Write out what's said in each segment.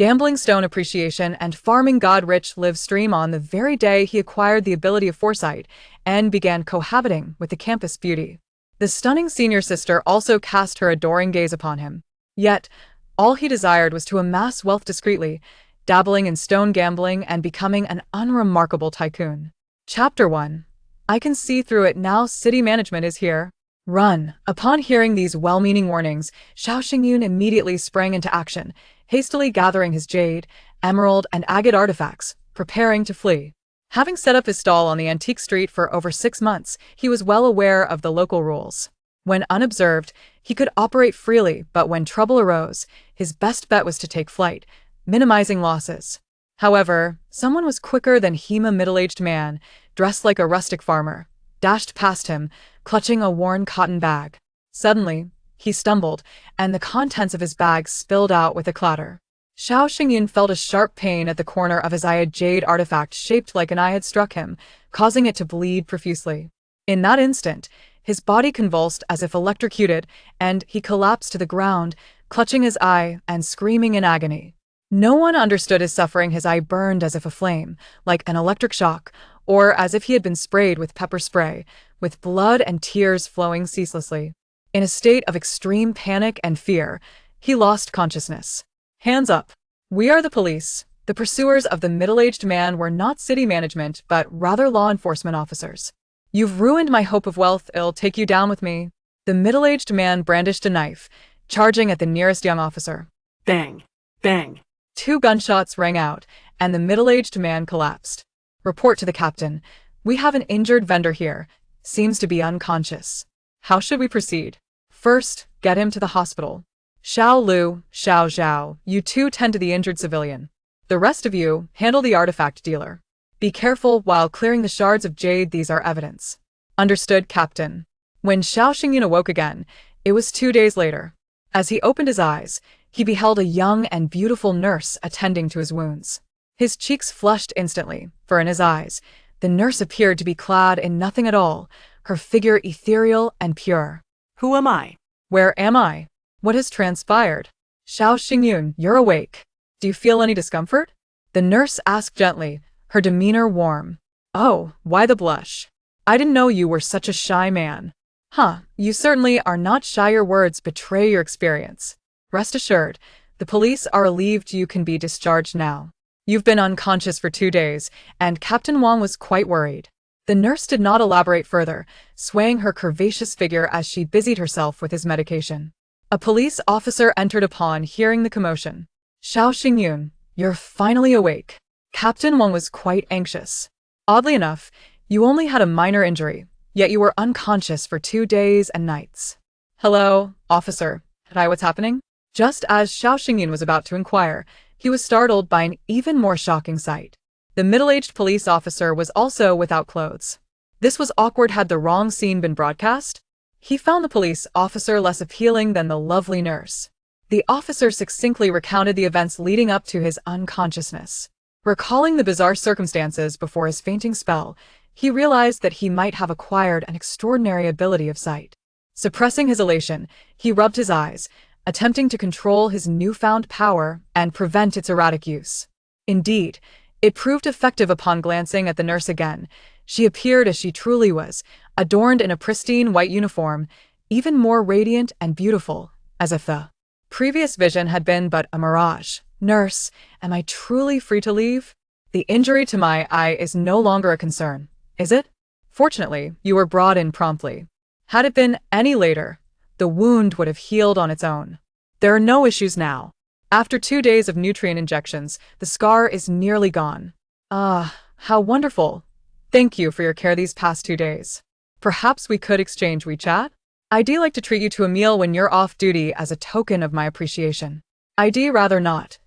gambling stone appreciation, and farming god rich live stream on the very day he acquired the ability of foresight and began cohabiting with the campus beauty. The stunning senior sister also cast her adoring gaze upon him. Yet, all he desired was to amass wealth discreetly, dabbling in stone gambling and becoming an unremarkable tycoon. Chapter 1. I can see through it now. City management is here. Run. Upon hearing these well-meaning warnings, Xiao Xingyun immediately sprang into action, hastily gathering his jade, emerald, and agate artifacts, preparing to flee. Having set up his stall on the antique street for over 6 months, he was well aware of the local rules. When unobserved, he could operate freely, but when trouble arose, his best bet was to take flight, minimizing losses. However, someone was quicker than he. A middle-aged man, dressed like a rustic farmer, dashed past him, clutching a worn cotton bag. Suddenly, he stumbled, and the contents of his bag spilled out with a clatter. Xiao Xingyun felt a sharp pain at the corner of his eye. A jade artifact shaped like an eye had struck him, causing it to bleed profusely. In that instant, his body convulsed as if electrocuted, and he collapsed to the ground, clutching his eye and screaming in agony. No one understood his suffering. His eye burned as if aflame, like an electric shock, or as if he had been sprayed with pepper spray, with blood and tears flowing ceaselessly. In a state of extreme panic and fear, he lost consciousness. Hands up. We are the police. The pursuers of the middle-aged man were not city management, but rather law enforcement officers. You've ruined my hope of wealth. I'll take you down with me. The middle-aged man brandished a knife, charging at the nearest young officer. Bang! Bang! 2 gunshots rang out, and the middle-aged man collapsed. Report to the captain. We have an injured vendor here. Seems to be unconscious. How should we proceed? First, get him to the hospital. Xiao Lu, Xiao Zhao, you two tend to the injured civilian. The rest of you, handle the artifact dealer. Be careful while clearing the shards of jade. These are evidence. Understood, Captain. When Xiao Xingyun awoke again, it was 2 days later. As he opened his eyes, he beheld a young and beautiful nurse attending to his wounds. His cheeks flushed instantly, for in his eyes, the nurse appeared to be clad in nothing at all, her figure ethereal and pure. Who am I? Where am I? What has transpired? Xiao Xingyun, you're awake. Do you feel any discomfort? The nurse asked gently, her demeanor warm. Oh, why the blush? I didn't know you were such a shy man. You certainly are not shy. Your words betray your experience. Rest assured, the police are relieved you can be discharged now. You've been unconscious for 2 days, and Captain Wang was quite worried. The nurse did not elaborate further, swaying her curvaceous figure as she busied herself with his medication. A police officer entered upon hearing the commotion. Xiao Xingyun, you're finally awake. Captain Wang was quite anxious. Oddly enough, you only had a minor injury, yet you were unconscious for 2 days and nights. Hello, officer. What's happening? Just as Xiao Xingyun was about to inquire, he was startled by an even more shocking sight. The middle-aged police officer was also without clothes. This was awkward. Had the wrong scene been broadcast? He found the police officer less appealing than the lovely nurse. The officer succinctly recounted the events leading up to his unconsciousness. Recalling the bizarre circumstances before his fainting spell, he realized that he might have acquired an extraordinary ability of sight. Suppressing his elation, he rubbed his eyes, attempting to control his newfound power and prevent its erratic use. Indeed, it proved effective. Upon glancing at the nurse again, she appeared as she truly was, adorned in a pristine white uniform, even more radiant and beautiful, as if the previous vision had been but a mirage. Nurse, am I truly free to leave? The injury to my eye is no longer a concern, is it? Fortunately, you were brought in promptly. Had it been any later, the wound would have healed on its own. There are no issues now. After 2 days of nutrient injections, the scar is nearly gone. How wonderful. Thank you for your care these past 2 days. Perhaps we could exchange WeChat? I'd like to treat you to a meal when you're off duty as a token of my appreciation. I'd rather not.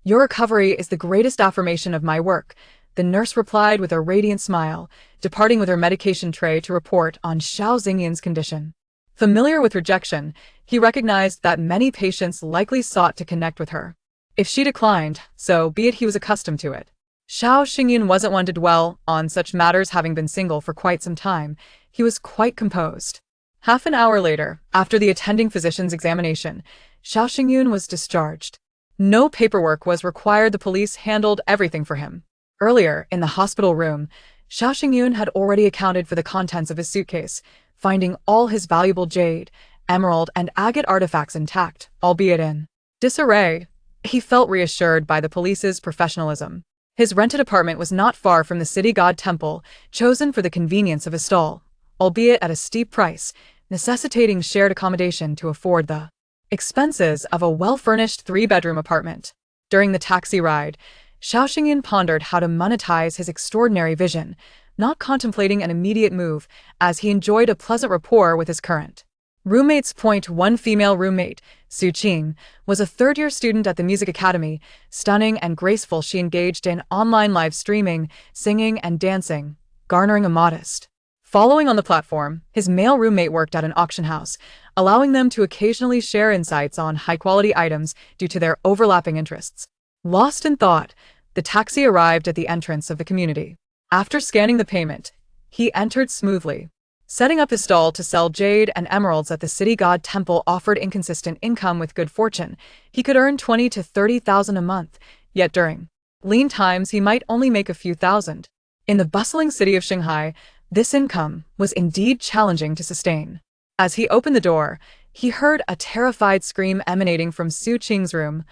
Your recovery is the greatest affirmation of my work, the nurse replied with a radiant smile, departing with her medication tray to report on Xiao Xingyun's condition. Familiar with rejection, he recognized that many patients likely sought to connect with her. If she declined, so be it. He was accustomed to it. Xiao Xingyun wasn't one to dwell on such matters. Having been single for quite some time, he was quite composed. Half an hour later, after the attending physician's examination, Xiao Xingyun was discharged. No paperwork was required, the police handled everything for him. Earlier, in the hospital room, Xiao Xingyun had already accounted for the contents of his suitcase, finding all his valuable jade, emerald, and agate artifacts intact, albeit in disarray. He felt reassured by the police's professionalism. His rented apartment was not far from the city god temple, chosen for the convenience of his stall, albeit at a steep price, necessitating shared accommodation to afford the expenses of a well-furnished three-bedroom apartment. During the taxi ride, Xiao Xingyun pondered how to monetize his extraordinary vision, not contemplating an immediate move, as he enjoyed a pleasant rapport with his current roommates. One female roommate, Su Qing, was a third-year student at the music academy. Stunning and graceful, she engaged in online live streaming, singing, and dancing, garnering a modest following on the platform. His male roommate worked at an auction house, allowing them to occasionally share insights on high-quality items due to their overlapping interests. Lost in thought, the taxi arrived at the entrance of the community. After scanning the payment, he entered smoothly. Setting up his stall to sell jade and emeralds at the city god temple offered inconsistent income. With good fortune, he could earn 20 to 30,000 a month, yet during lean times he might only make a few thousand. In the bustling city of Shanghai, this income was indeed challenging to sustain. As he opened the door, he heard a terrified scream emanating from Su Qing's room.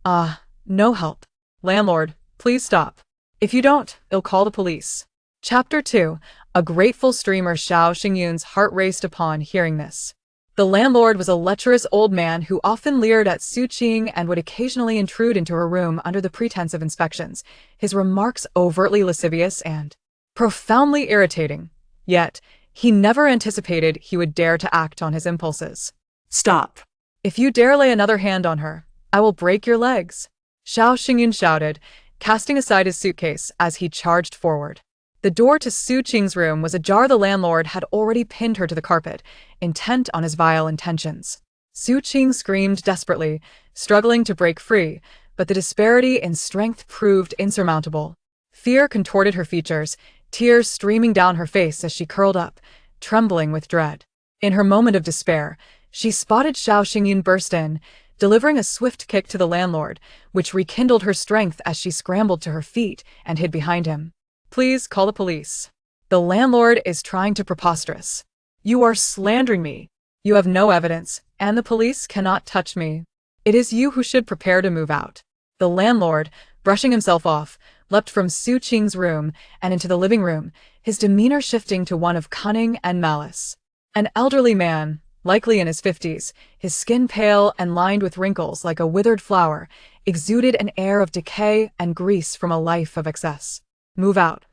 No help. Landlord, please stop. If you don't, I'll call the police. Chapter 2. A grateful streamer. Xiao Xingyun's heart raced upon hearing this. The landlord was a lecherous old man who often leered at Su Qing and would occasionally intrude into her room under the pretense of inspections, his remarks overtly lascivious and profoundly irritating. Yet, he never anticipated he would dare to act on his impulses. Stop. If you dare lay another hand on her, I will break your legs, Xiao Xingyun shouted, casting aside his suitcase as he charged forward. The door to Su Qing's room was ajar. The landlord had already pinned her to the carpet, intent on his vile intentions. Su Qing screamed desperately, struggling to break free, but the disparity in strength proved insurmountable. Fear contorted her features, tears streaming down her face as she curled up, trembling with dread. In her moment of despair, she spotted Xiao Xingyun burst in, delivering a swift kick to the landlord, which rekindled her strength as she scrambled to her feet and hid behind him. Please call the police. The landlord is trying to preposterous. You are slandering me. You have no evidence, and the police cannot touch me. It is you who should prepare to move out. The landlord, brushing himself off, leapt from Su Qing's room and into the living room, his demeanor shifting to one of cunning and malice. An elderly man, likely in his 50s, his skin pale and lined with wrinkles like a withered flower, exuded an air of decay and grease from a life of excess. Move out.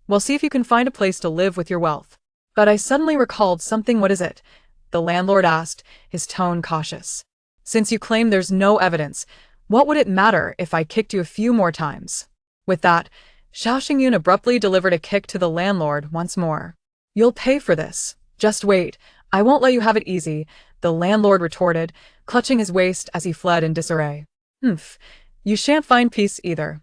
Well, see if you can find a place to live with your wealth. But I suddenly recalled something. What is it? The landlord asked, his tone cautious. Since you claim there's no evidence, what would it matter if I kicked you a few more times? With that, Xiao Xingyun abruptly delivered a kick to the landlord once more. You'll pay for this. Just wait. I won't let you have it easy, the landlord retorted, clutching his waist as he fled in disarray. You shan't find peace either.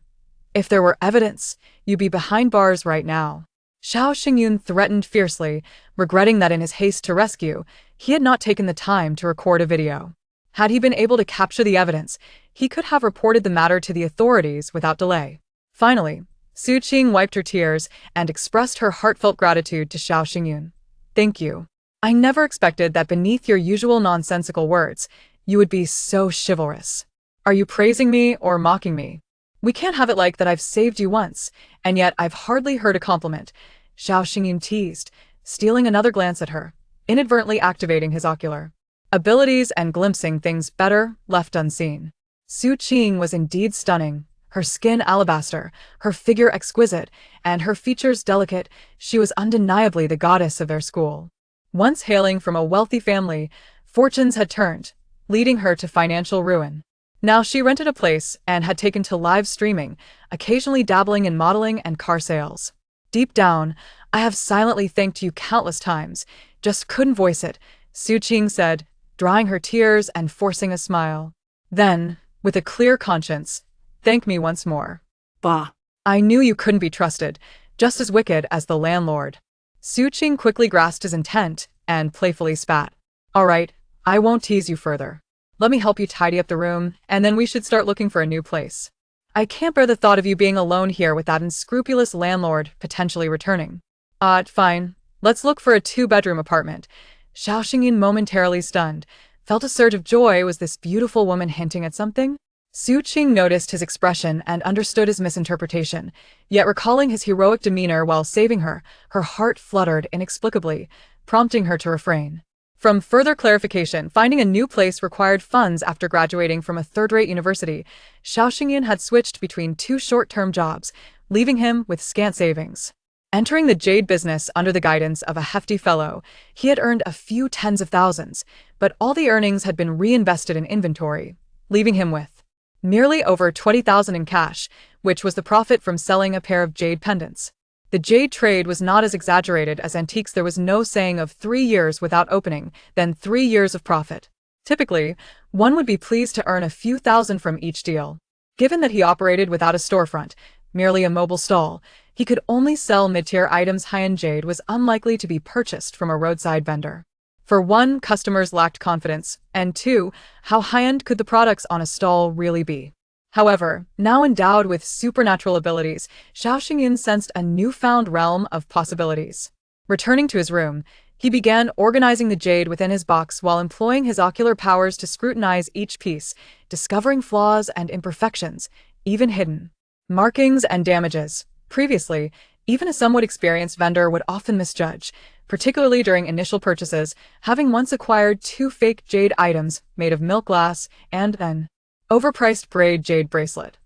If there were evidence, you'd be behind bars right now. Xiao Xingyun threatened fiercely, regretting that in his haste to rescue, he had not taken the time to record a video. Had he been able to capture the evidence, he could have reported the matter to the authorities without delay. Finally, Su Qing wiped her tears and expressed her heartfelt gratitude to Xiao Xingyun. Thank you. I never expected that beneath your usual nonsensical words, you would be so chivalrous. Are you praising me or mocking me? We can't have it like that. I've saved you once, and yet I've hardly heard a compliment, Xiao Xingyun teased, stealing another glance at her, inadvertently activating his ocular abilities and glimpsing things better left unseen. Su Qing was indeed stunning, her skin alabaster, her figure exquisite, and her features delicate. She was undeniably the goddess of their school. Once hailing from a wealthy family, fortunes had turned, leading her to financial ruin. Now she rented a place and had taken to live streaming, occasionally dabbling in modeling and car sales. Deep down, I have silently thanked you countless times, just couldn't voice it, Su Qing said, drying her tears and forcing a smile. Then, with a clear conscience, thank me once more. Bah. I knew you couldn't be trusted, just as wicked as the landlord. Su Qing quickly grasped his intent and playfully spat. All right, I won't tease you further. Let me help you tidy up the room, and then we should start looking for a new place. I can't bear the thought of you being alone here with that unscrupulous landlord potentially returning. Fine. Let's look for a two-bedroom apartment. Xiao Xingyin, momentarily stunned, felt a surge of joy. Was this beautiful woman hinting at something? Su Qing noticed his expression and understood his misinterpretation, yet recalling his heroic demeanor while saving her, her heart fluttered inexplicably, prompting her to refrain from further clarification. Finding a new place required funds. After graduating from a third-rate university, Xiao Xingyin had switched between two short-term jobs, leaving him with scant savings. Entering the jade business under the guidance of a hefty fellow, he had earned a few tens of thousands, but all the earnings had been reinvested in inventory, leaving him with merely over 20,000 in cash, which was the profit from selling a pair of jade pendants. The jade trade was not as exaggerated as antiques. There was no saying of 3 years without opening, then 3 years of profit. Typically, one would be pleased to earn a few thousand from each deal. Given that he operated without a storefront, merely a mobile stall, he could only sell mid-tier items. High-end jade was unlikely to be purchased from a roadside vendor. For one, customers lacked confidence, and two, how high-end could the products on a stall really be? However, now endowed with supernatural abilities, Xiao Xingyin sensed a newfound realm of possibilities. Returning to his room, he began organizing the jade within his box while employing his ocular powers to scrutinize each piece, discovering flaws and imperfections, even hidden markings and damages. Previously, even a somewhat experienced vendor would often misjudge, particularly during initial purchases, having once acquired 2 fake jade items made of milk glass and an overpriced braid jade bracelet.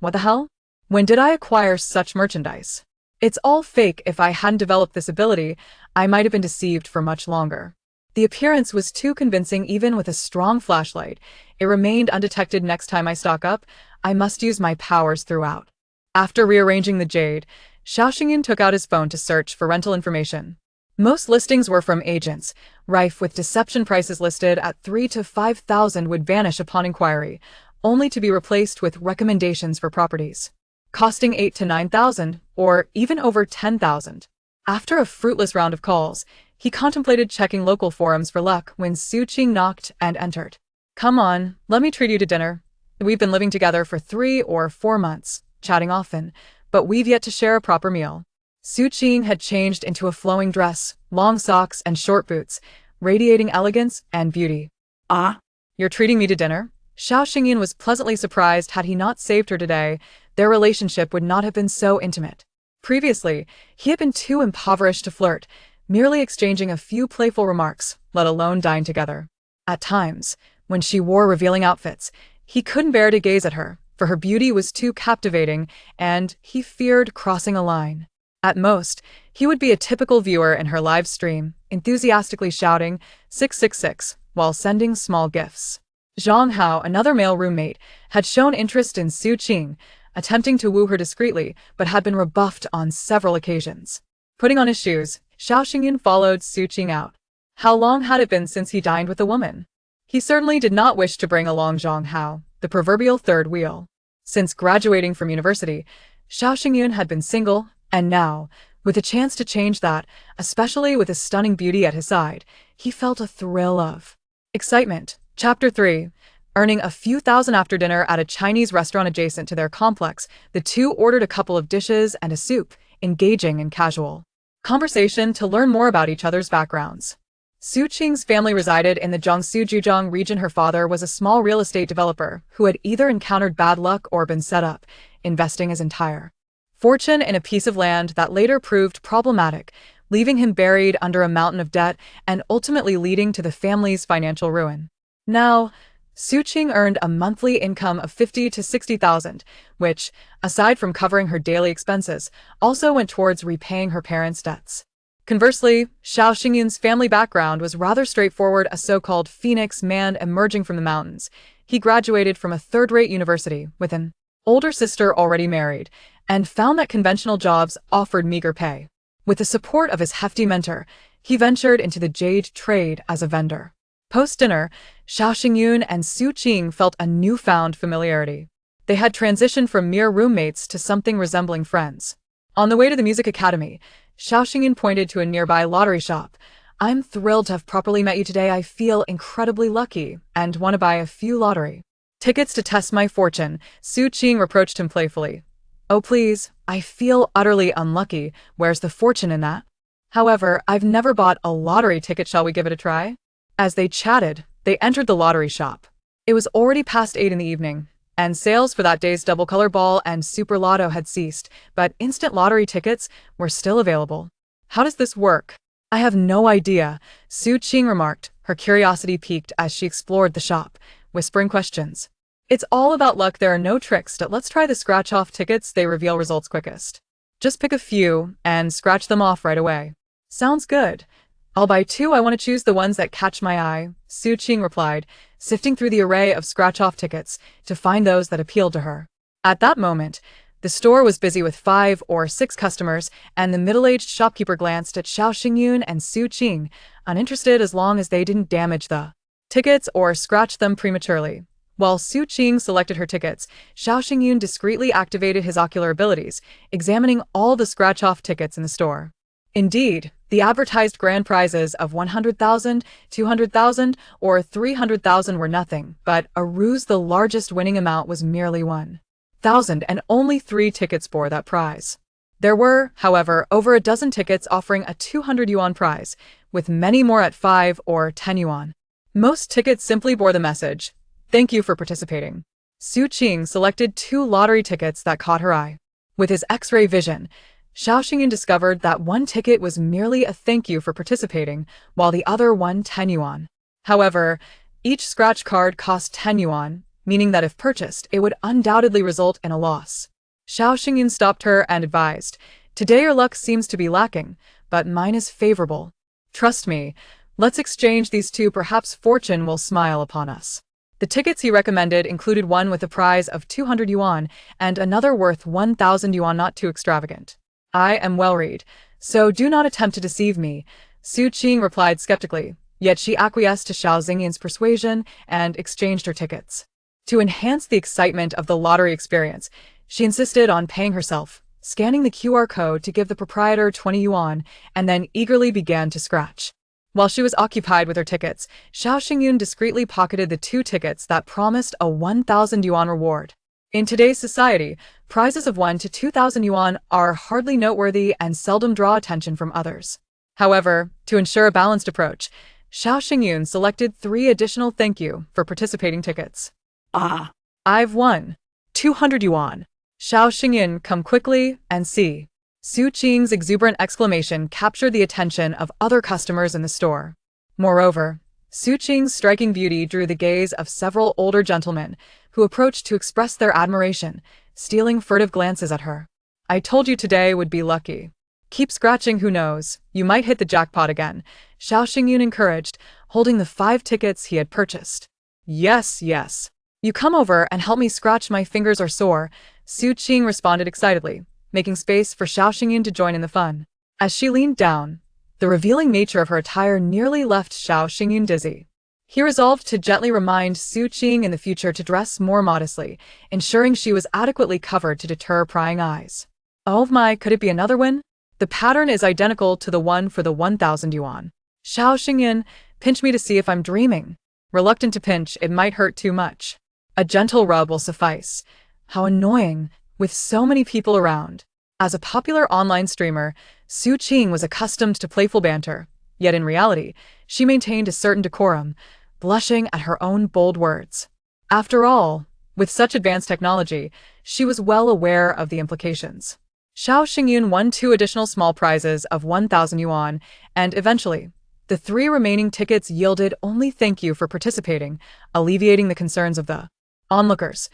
What the hell? When did I acquire such merchandise? It's all fake. If I hadn't developed this ability, I might have been deceived for much longer. The appearance was too convincing even with a strong flashlight. It remained undetected. Next time I stock up, I must use my powers throughout. After rearranging the jade, Xiao Xingyin took out his phone to search for rental information. Most listings were from agents, rife with deception. Prices listed at 3,000 to 5,000 would vanish upon inquiry, only to be replaced with recommendations for properties costing 8,000 to 9,000, or even over 10,000. After a fruitless round of calls, he contemplated checking local forums for luck when Su Qing knocked and entered. Come on, let me treat you to dinner. We've been living together for 3 or 4 months, chatting often, but we've yet to share a proper meal. Su Qing had changed into a flowing dress, long socks, and short boots, radiating elegance and beauty. You're treating me to dinner? Xiao Xingyin was pleasantly surprised. Had he not saved her today, their relationship would not have been so intimate. Previously, he had been too impoverished to flirt, merely exchanging a few playful remarks, let alone dine together. At times, when she wore revealing outfits, he couldn't bear to gaze at her, for her beauty was too captivating, and he feared crossing a line. At most, he would be a typical viewer in her live stream, enthusiastically shouting 666 while sending small gifts. Zhang Hao, another male roommate, had shown interest in Su Qing, attempting to woo her discreetly, but had been rebuffed on several occasions. Putting on his shoes, Xiao Xingyin followed Su Qing out. How long had it been since he dined with a woman? He certainly did not wish to bring along Zhang Hao, the proverbial third wheel. Since graduating from university, Xiao Xingyin had been single, and now, with a chance to change that, especially with a stunning beauty at his side, he felt a thrill of excitement. Chapter 3. Earning a few thousand. After dinner at a Chinese restaurant adjacent to their complex, the two ordered a couple of dishes and a soup, engaging in casual conversation to learn more about each other's backgrounds. Su Qing's family resided in the Jiangsu Zhejiang region. Her father was a small real estate developer who had either encountered bad luck or been set up, investing his entire fortune in a piece of land that later proved problematic, leaving him buried under a mountain of debt and ultimately leading to the family's financial ruin. Now, Su Qing earned a monthly income of 50,000 to 60,000, which, aside from covering her daily expenses, also went towards repaying her parents' debts. Conversely, Xiao Xingyin's family background was rather straightforward. A so-called phoenix man emerging from the mountains, he graduated from a third-rate university with an older sister already married, and found that conventional jobs offered meager pay. With the support of his hefty mentor, he ventured into the jade trade as a vendor. Post-dinner, Xiao Xingyin and Su Qing felt a newfound familiarity. They had transitioned from mere roommates to something resembling friends. On the way to the music academy, Xiao Xingyin pointed to a nearby lottery shop. I'm thrilled to have properly met you today. I feel incredibly lucky and want to buy a few lottery tickets to test my fortune, Su Qing reproached him playfully. Oh please, I feel utterly unlucky. Where's the fortune in that? However, I've never bought a lottery ticket. Shall we give it a try? As they chatted, they entered the lottery shop. It was already past 8 in the evening, and sales for that day's double color ball and super lotto had ceased, but instant lottery tickets were still available. How does this work? I have no idea, Su Qing remarked, her curiosity piqued as she explored the shop, whispering questions. It's all about luck. There are no tricks. Let's try the scratch-off tickets. They reveal results quickest. Just pick a few and scratch them off right away. Sounds good. I'll buy 2. I want to choose the ones that catch my eye, Su Qing replied, sifting through the array of scratch-off tickets to find those that appealed to her. At that moment, the store was busy with 5 or 6 customers, and the middle-aged shopkeeper glanced at Xiao Xingyun and Su Qing, uninterested as long as they didn't damage the tickets or scratch them prematurely. While Su Qing selected her tickets, Xiao Xingyun discreetly activated his ocular abilities, examining all the scratch-off tickets in the store. Indeed, the advertised grand prizes of 100,000, 200,000, or 300,000 were nothing but a ruse. The largest winning amount was merely 1,000, and only 3 tickets bore that prize. There were, however, over a dozen tickets offering a 200 yuan prize, with many more at 5 or 10 yuan. Most tickets simply bore the message, "Thank you for participating." Su Qing selected 2 lottery tickets that caught her eye. With his X-ray vision, Xiao Xingyun discovered that one ticket was merely a thank you for participating, while the other won 10 yuan. However, each scratch card cost 10 yuan, meaning that if purchased, it would undoubtedly result in a loss. Xiao Xingyun stopped her and advised, "Today your luck seems to be lacking, but mine is favorable. Trust me, let's exchange these 2. Perhaps fortune will smile upon us." The tickets he recommended included one with a prize of 200 yuan and another worth 1,000 yuan, not too extravagant. I am well-read, so do not attempt to deceive me, Su Qing replied skeptically, yet she acquiesced to Xiao Xingyun's persuasion and exchanged her tickets. To enhance the excitement of the lottery experience, she insisted on paying herself, scanning the QR code to give the proprietor 20 yuan, and then eagerly began to scratch. While she was occupied with her tickets, Xiao Xingyun discreetly pocketed the 2 tickets that promised a 1,000 yuan reward. In today's society, prizes of 1 to 2,000 yuan are hardly noteworthy and seldom draw attention from others. However, to ensure a balanced approach, Xiao Xingyun selected 3 additional thank you for participating tickets. Ah, I've won 200 yuan. Xiao Xingyun, come quickly and see. Su Qing's exuberant exclamation captured the attention of other customers in the store. Moreover, Su Qing's striking beauty drew the gaze of several older gentlemen who approached to express their admiration, stealing furtive glances at her. I told you today would be lucky. Keep scratching, who knows, you might hit the jackpot again, Xiao Xingyun encouraged, holding the 5 tickets he had purchased. Yes, yes. You come over and help me scratch, my fingers are sore, Su Qing responded excitedly, making space for Xiao Xingyun to join in the fun. As she leaned down, the revealing nature of her attire nearly left Xiao Xingyun dizzy. He resolved to gently remind Su Qing in the future to dress more modestly, ensuring she was adequately covered to deter prying eyes. Oh my, could it be another win? The pattern is identical to the one for the 1,000 yuan. Xiao Xingyun, pinch me to see if I'm dreaming. Reluctant to pinch, it might hurt too much. A gentle rub will suffice. How annoying, with so many people around. As a popular online streamer, Su Qing was accustomed to playful banter, yet in reality, she maintained a certain decorum, blushing at her own bold words. After all, with such advanced technology, she was well aware of the implications. Xiao Xingyun won 2 additional small prizes of 1,000 yuan, and eventually, the 3 remaining tickets yielded only thank you for participating, alleviating the concerns of the onlookers.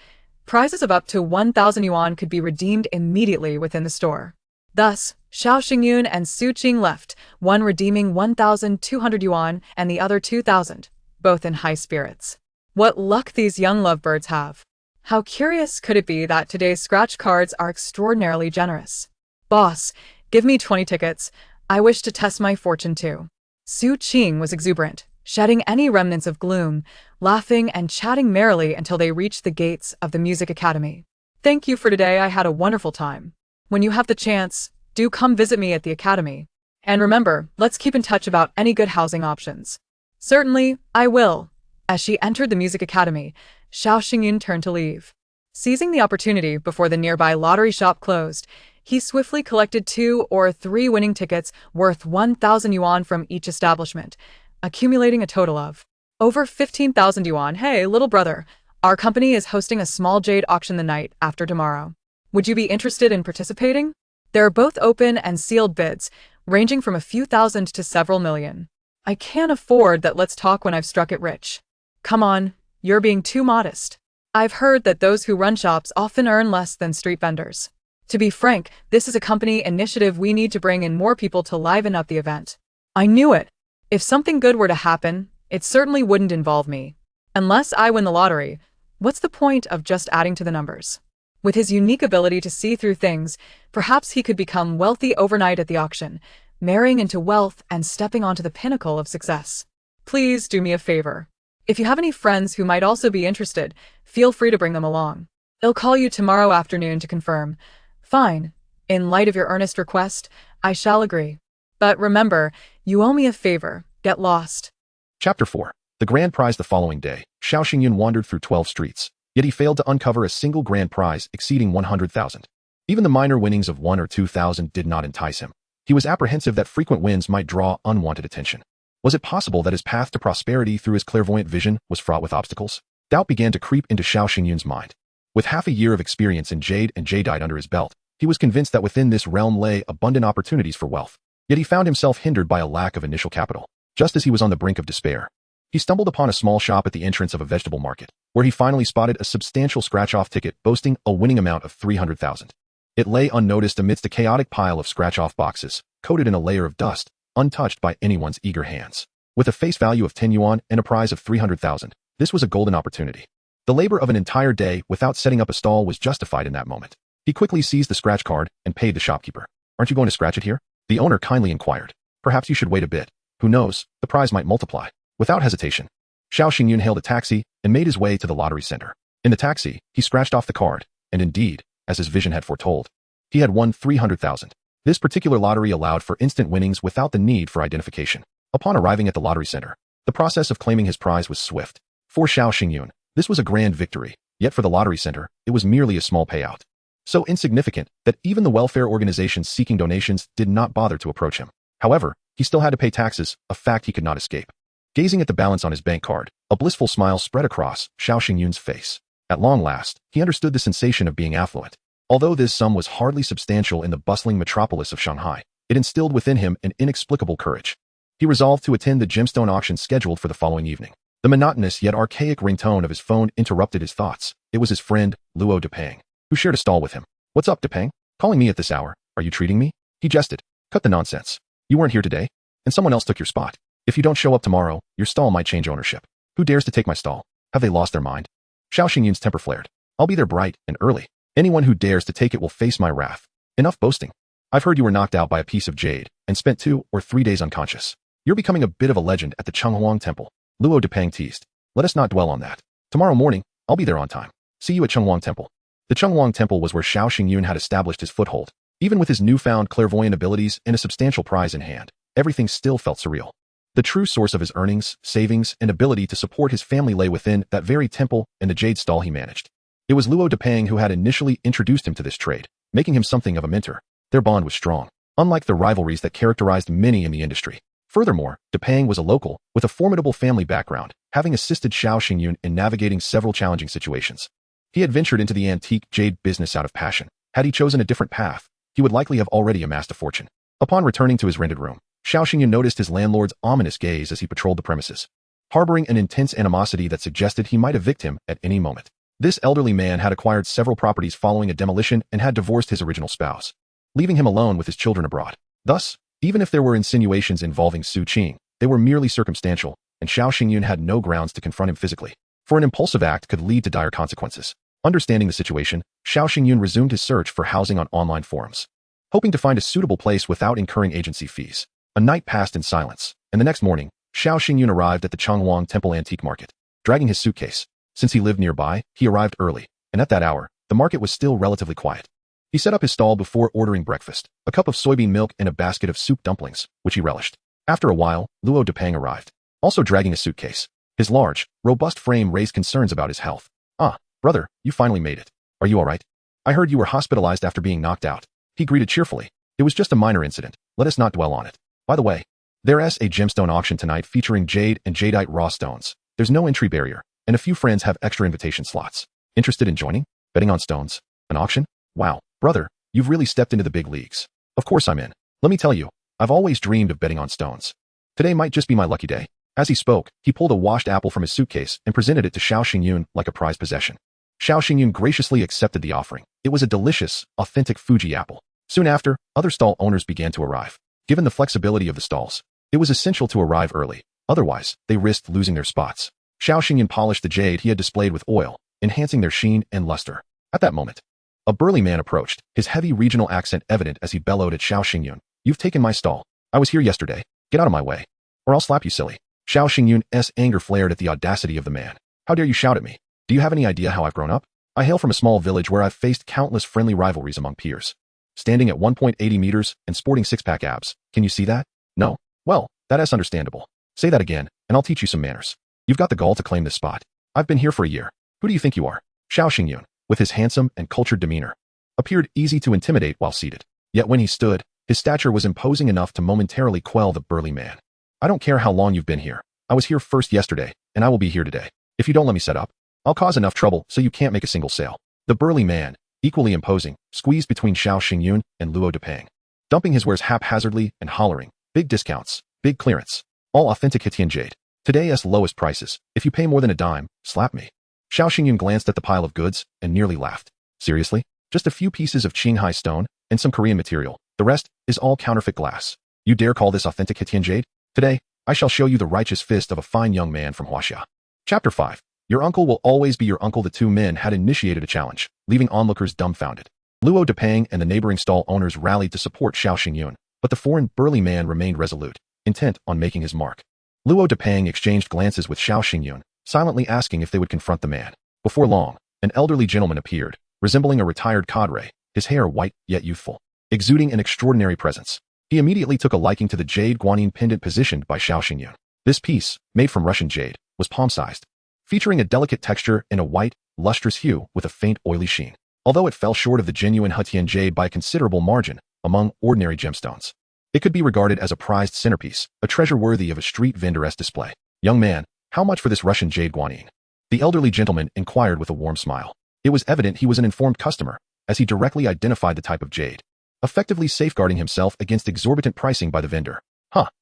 Prizes of up to 1,000 yuan could be redeemed immediately within the store. Thus, Xiao Xingyun and Su Qing left, one redeeming 1,200 yuan and the other 2,000, both in high spirits. What luck these young lovebirds have! How curious could it be that today's scratch cards are extraordinarily generous. Boss, give me 20 tickets. I wish to test my fortune too. Su Qing was exuberant, shedding any remnants of gloom, laughing and chatting merrily until they reached the gates of the music academy. Thank you for today, I had a wonderful time. When you have the chance, do come visit me at the academy. And remember, let's keep in touch about any good housing options. Certainly, I will. As she entered the music academy, Xiao Xingyun turned to leave. Seizing the opportunity before the nearby lottery shop closed, he swiftly collected 2 or 3 winning tickets worth 1,000 yuan from each establishment, accumulating a total of over 15,000 yuan. Hey, little brother, our company is hosting a small jade auction the night after tomorrow. Would you be interested in participating? There are both open and sealed bids, ranging from a few thousand to several million. I can't afford that. Let's talk when I've struck it rich. Come on, you're being too modest. I've heard that those who run shops often earn less than street vendors. To be frank, this is a company initiative. We need to bring in more people to liven up the event. I knew it. If something good were to happen, it certainly wouldn't involve me. Unless I win the lottery, what's the point of just adding to the numbers? With his unique ability to see through things, perhaps he could become wealthy overnight at the auction, marrying into wealth and stepping onto the pinnacle of success. Please do me a favor. If you have any friends who might also be interested, feel free to bring them along. I'll call you tomorrow afternoon to confirm. Fine. In light of your earnest request, I shall agree. But remember, you owe me a favor. Get lost. Chapter 4. The grand prize. The following day, Xiao Xingyun wandered through 12 streets, yet he failed to uncover a single grand prize exceeding 100,000. Even the minor winnings of 1 or 2,000 did not entice him. He was apprehensive that frequent wins might draw unwanted attention. Was it possible that his path to prosperity through his clairvoyant vision was fraught with obstacles? Doubt began to creep into Xiao Xingyun's mind. With half a year of experience in jade and jadeite under his belt, he was convinced that within this realm lay abundant opportunities for wealth. Yet he found himself hindered by a lack of initial capital. Just as he was on the brink of despair, he stumbled upon a small shop at the entrance of a vegetable market, where he finally spotted a substantial scratch-off ticket boasting a winning amount of 300,000. It lay unnoticed amidst a chaotic pile of scratch-off boxes, coated in a layer of dust, untouched by anyone's eager hands. With a face value of 10 yuan and a prize of 300,000, this was a golden opportunity. The labor of an entire day without setting up a stall was justified in that moment. He quickly seized the scratch card and paid the shopkeeper. Aren't you going to scratch it here? The owner kindly inquired. Perhaps you should wait a bit. Who knows, the prize might multiply. Without hesitation, Xiao Xingyun hailed a taxi and made his way to the lottery center. In the taxi, he scratched off the card, and indeed, as his vision had foretold, he had won 300,000. This particular lottery allowed for instant winnings without the need for identification. Upon arriving at the lottery center, the process of claiming his prize was swift. For Xiao Xingyun, this was a grand victory, yet for the lottery center, it was merely a small payout. So insignificant that even the welfare organizations seeking donations did not bother to approach him. However, he still had to pay taxes, a fact he could not escape. Gazing at the balance on his bank card, a blissful smile spread across Xiao Xingyun's face. At long last, he understood the sensation of being affluent. Although this sum was hardly substantial in the bustling metropolis of Shanghai, it instilled within him an inexplicable courage. He resolved to attend the gemstone auction scheduled for the following evening. The monotonous yet archaic ringtone of his phone interrupted his thoughts. It was his friend, Luo Depeng, who shared a stall with him. What's up, Depeng? Calling me at this hour? Are you treating me? He jested. Cut the nonsense. You weren't here today, and someone else took your spot. If you don't show up tomorrow, your stall might change ownership. Who dares to take my stall? Have they lost their mind? Xiao Xingyun's temper flared. I'll be there bright and early. Anyone who dares to take it will face my wrath. Enough boasting. I've heard you were knocked out by a piece of jade and spent 2 or 3 days unconscious. You're becoming a bit of a legend at the Chenghuang Temple. Luo Depeng teased. Let us not dwell on that. Tomorrow morning, I'll be there on time. See you at Chenghuang Temple. The Chenghuang Temple was where Xiao Xingyun had established his foothold. Even with his newfound clairvoyant abilities and a substantial prize in hand, everything still felt surreal. The true source of his earnings, savings, and ability to support his family lay within that very temple and the jade stall he managed. It was Luo Depeng who had initially introduced him to this trade, making him something of a mentor. Their bond was strong, unlike the rivalries that characterized many in the industry. Furthermore, Depeng was a local, with a formidable family background, having assisted Xiao Xingyun in navigating several challenging situations. He had ventured into the antique jade business out of passion. Had he chosen a different path, he would likely have already amassed a fortune. Upon returning to his rented room, Xiao Xingyun noticed his landlord's ominous gaze as he patrolled the premises, harboring an intense animosity that suggested he might evict him at any moment. This elderly man had acquired several properties following a demolition and had divorced his original spouse, leaving him alone with his children abroad. Thus, even if there were insinuations involving Su Qing, they were merely circumstantial, and Xiao Xingyun had no grounds to confront him physically, for an impulsive act could lead to dire consequences. Understanding the situation, Xiao Xingyun resumed his search for housing on online forums, hoping to find a suitable place without incurring agency fees. A night passed in silence, and the next morning, Xiao Xingyun arrived at the Chenghuang Temple Antique Market, dragging his suitcase. Since he lived nearby, he arrived early, and at that hour, the market was still relatively quiet. He set up his stall before ordering breakfast, a cup of soybean milk and a basket of soup dumplings, which he relished. After a while, Luo Depeng arrived, also dragging a suitcase. His large, robust frame raised concerns about his health. "Ah, brother, you finally made it. Are you all right? I heard you were hospitalized after being knocked out." He greeted cheerfully. "It was just a minor incident. Let us not dwell on it. By the way, there's a gemstone auction tonight featuring jade and jadeite raw stones. There's no entry barrier, and a few friends have extra invitation slots. Interested in joining? Betting on stones? An auction? Wow, brother, you've really stepped into the big leagues. Of course I'm in. Let me tell you, I've always dreamed of betting on stones. Today might just be my lucky day." As he spoke, he pulled a washed apple from his suitcase and presented it to Xiao Xingyun like a prized possession. Xiao Xingyun graciously accepted the offering. It was a delicious, authentic Fuji apple. Soon after, other stall owners began to arrive. Given the flexibility of the stalls, it was essential to arrive early. Otherwise, they risked losing their spots. Xiao Xingyun polished the jade he had displayed with oil, enhancing their sheen and luster. At that moment, a burly man approached, his heavy regional accent evident as he bellowed at Xiao Xingyun. "You've taken my stall. I was here yesterday. Get out of my way, or I'll slap you silly." Xiao Xingyun's anger flared at the audacity of the man. "How dare you shout at me? Do you have any idea how I've grown up? I hail from a small village where I've faced countless friendly rivalries among peers. Standing at 1.80 meters and sporting six-pack abs. Can you see that? No? Well, that's understandable. Say that again, and I'll teach you some manners. You've got the gall to claim this spot. I've been here for a year. Who do you think you are?" Xiao Xingyun, with his handsome and cultured demeanor, appeared easy to intimidate while seated. Yet when he stood, his stature was imposing enough to momentarily quell the burly man. "I don't care how long you've been here. I was here first yesterday, and I will be here today. If you don't let me set up, I'll cause enough trouble so you can't make a single sale." The burly man, equally imposing, squeezed between Xiao Xingyun and Luo Depeng, dumping his wares haphazardly and hollering, "Big discounts, big clearance, all authentic Hitian jade. Today's lowest prices. If you pay more than a dime, slap me." Xiao Xingyun glanced at the pile of goods and nearly laughed. "Seriously? Just a few pieces of Qinghai stone and some Korean material. The rest is all counterfeit glass. You dare call this authentic Hitian jade? Today, I shall show you the righteous fist of a fine young man from Huaxia." Chapter 5. Your uncle will always be your uncle. The two men had initiated a challenge, leaving onlookers dumbfounded. Luo Depeng and the neighboring stall owners rallied to support Xiao Xingyun, but the foreign burly man remained resolute, intent on making his mark. Luo Depeng exchanged glances with Xiao Xingyun, silently asking if they would confront the man. Before long, an elderly gentleman appeared, resembling a retired cadre, his hair white yet youthful, exuding an extraordinary presence. He immediately took a liking to the jade guanyin pendant positioned by Xiao Xingyun. This piece, made from Russian jade, was palm-sized, featuring a delicate texture in a white, lustrous hue with a faint oily sheen. Although it fell short of the genuine Hitian jade by a considerable margin among ordinary gemstones, it could be regarded as a prized centerpiece, a treasure worthy of a street vendor's display. "Young man, how much for this Russian jade guanyin?" The elderly gentleman inquired with a warm smile. It was evident he was an informed customer, as he directly identified the type of jade, effectively safeguarding himself against exorbitant pricing by the vendor.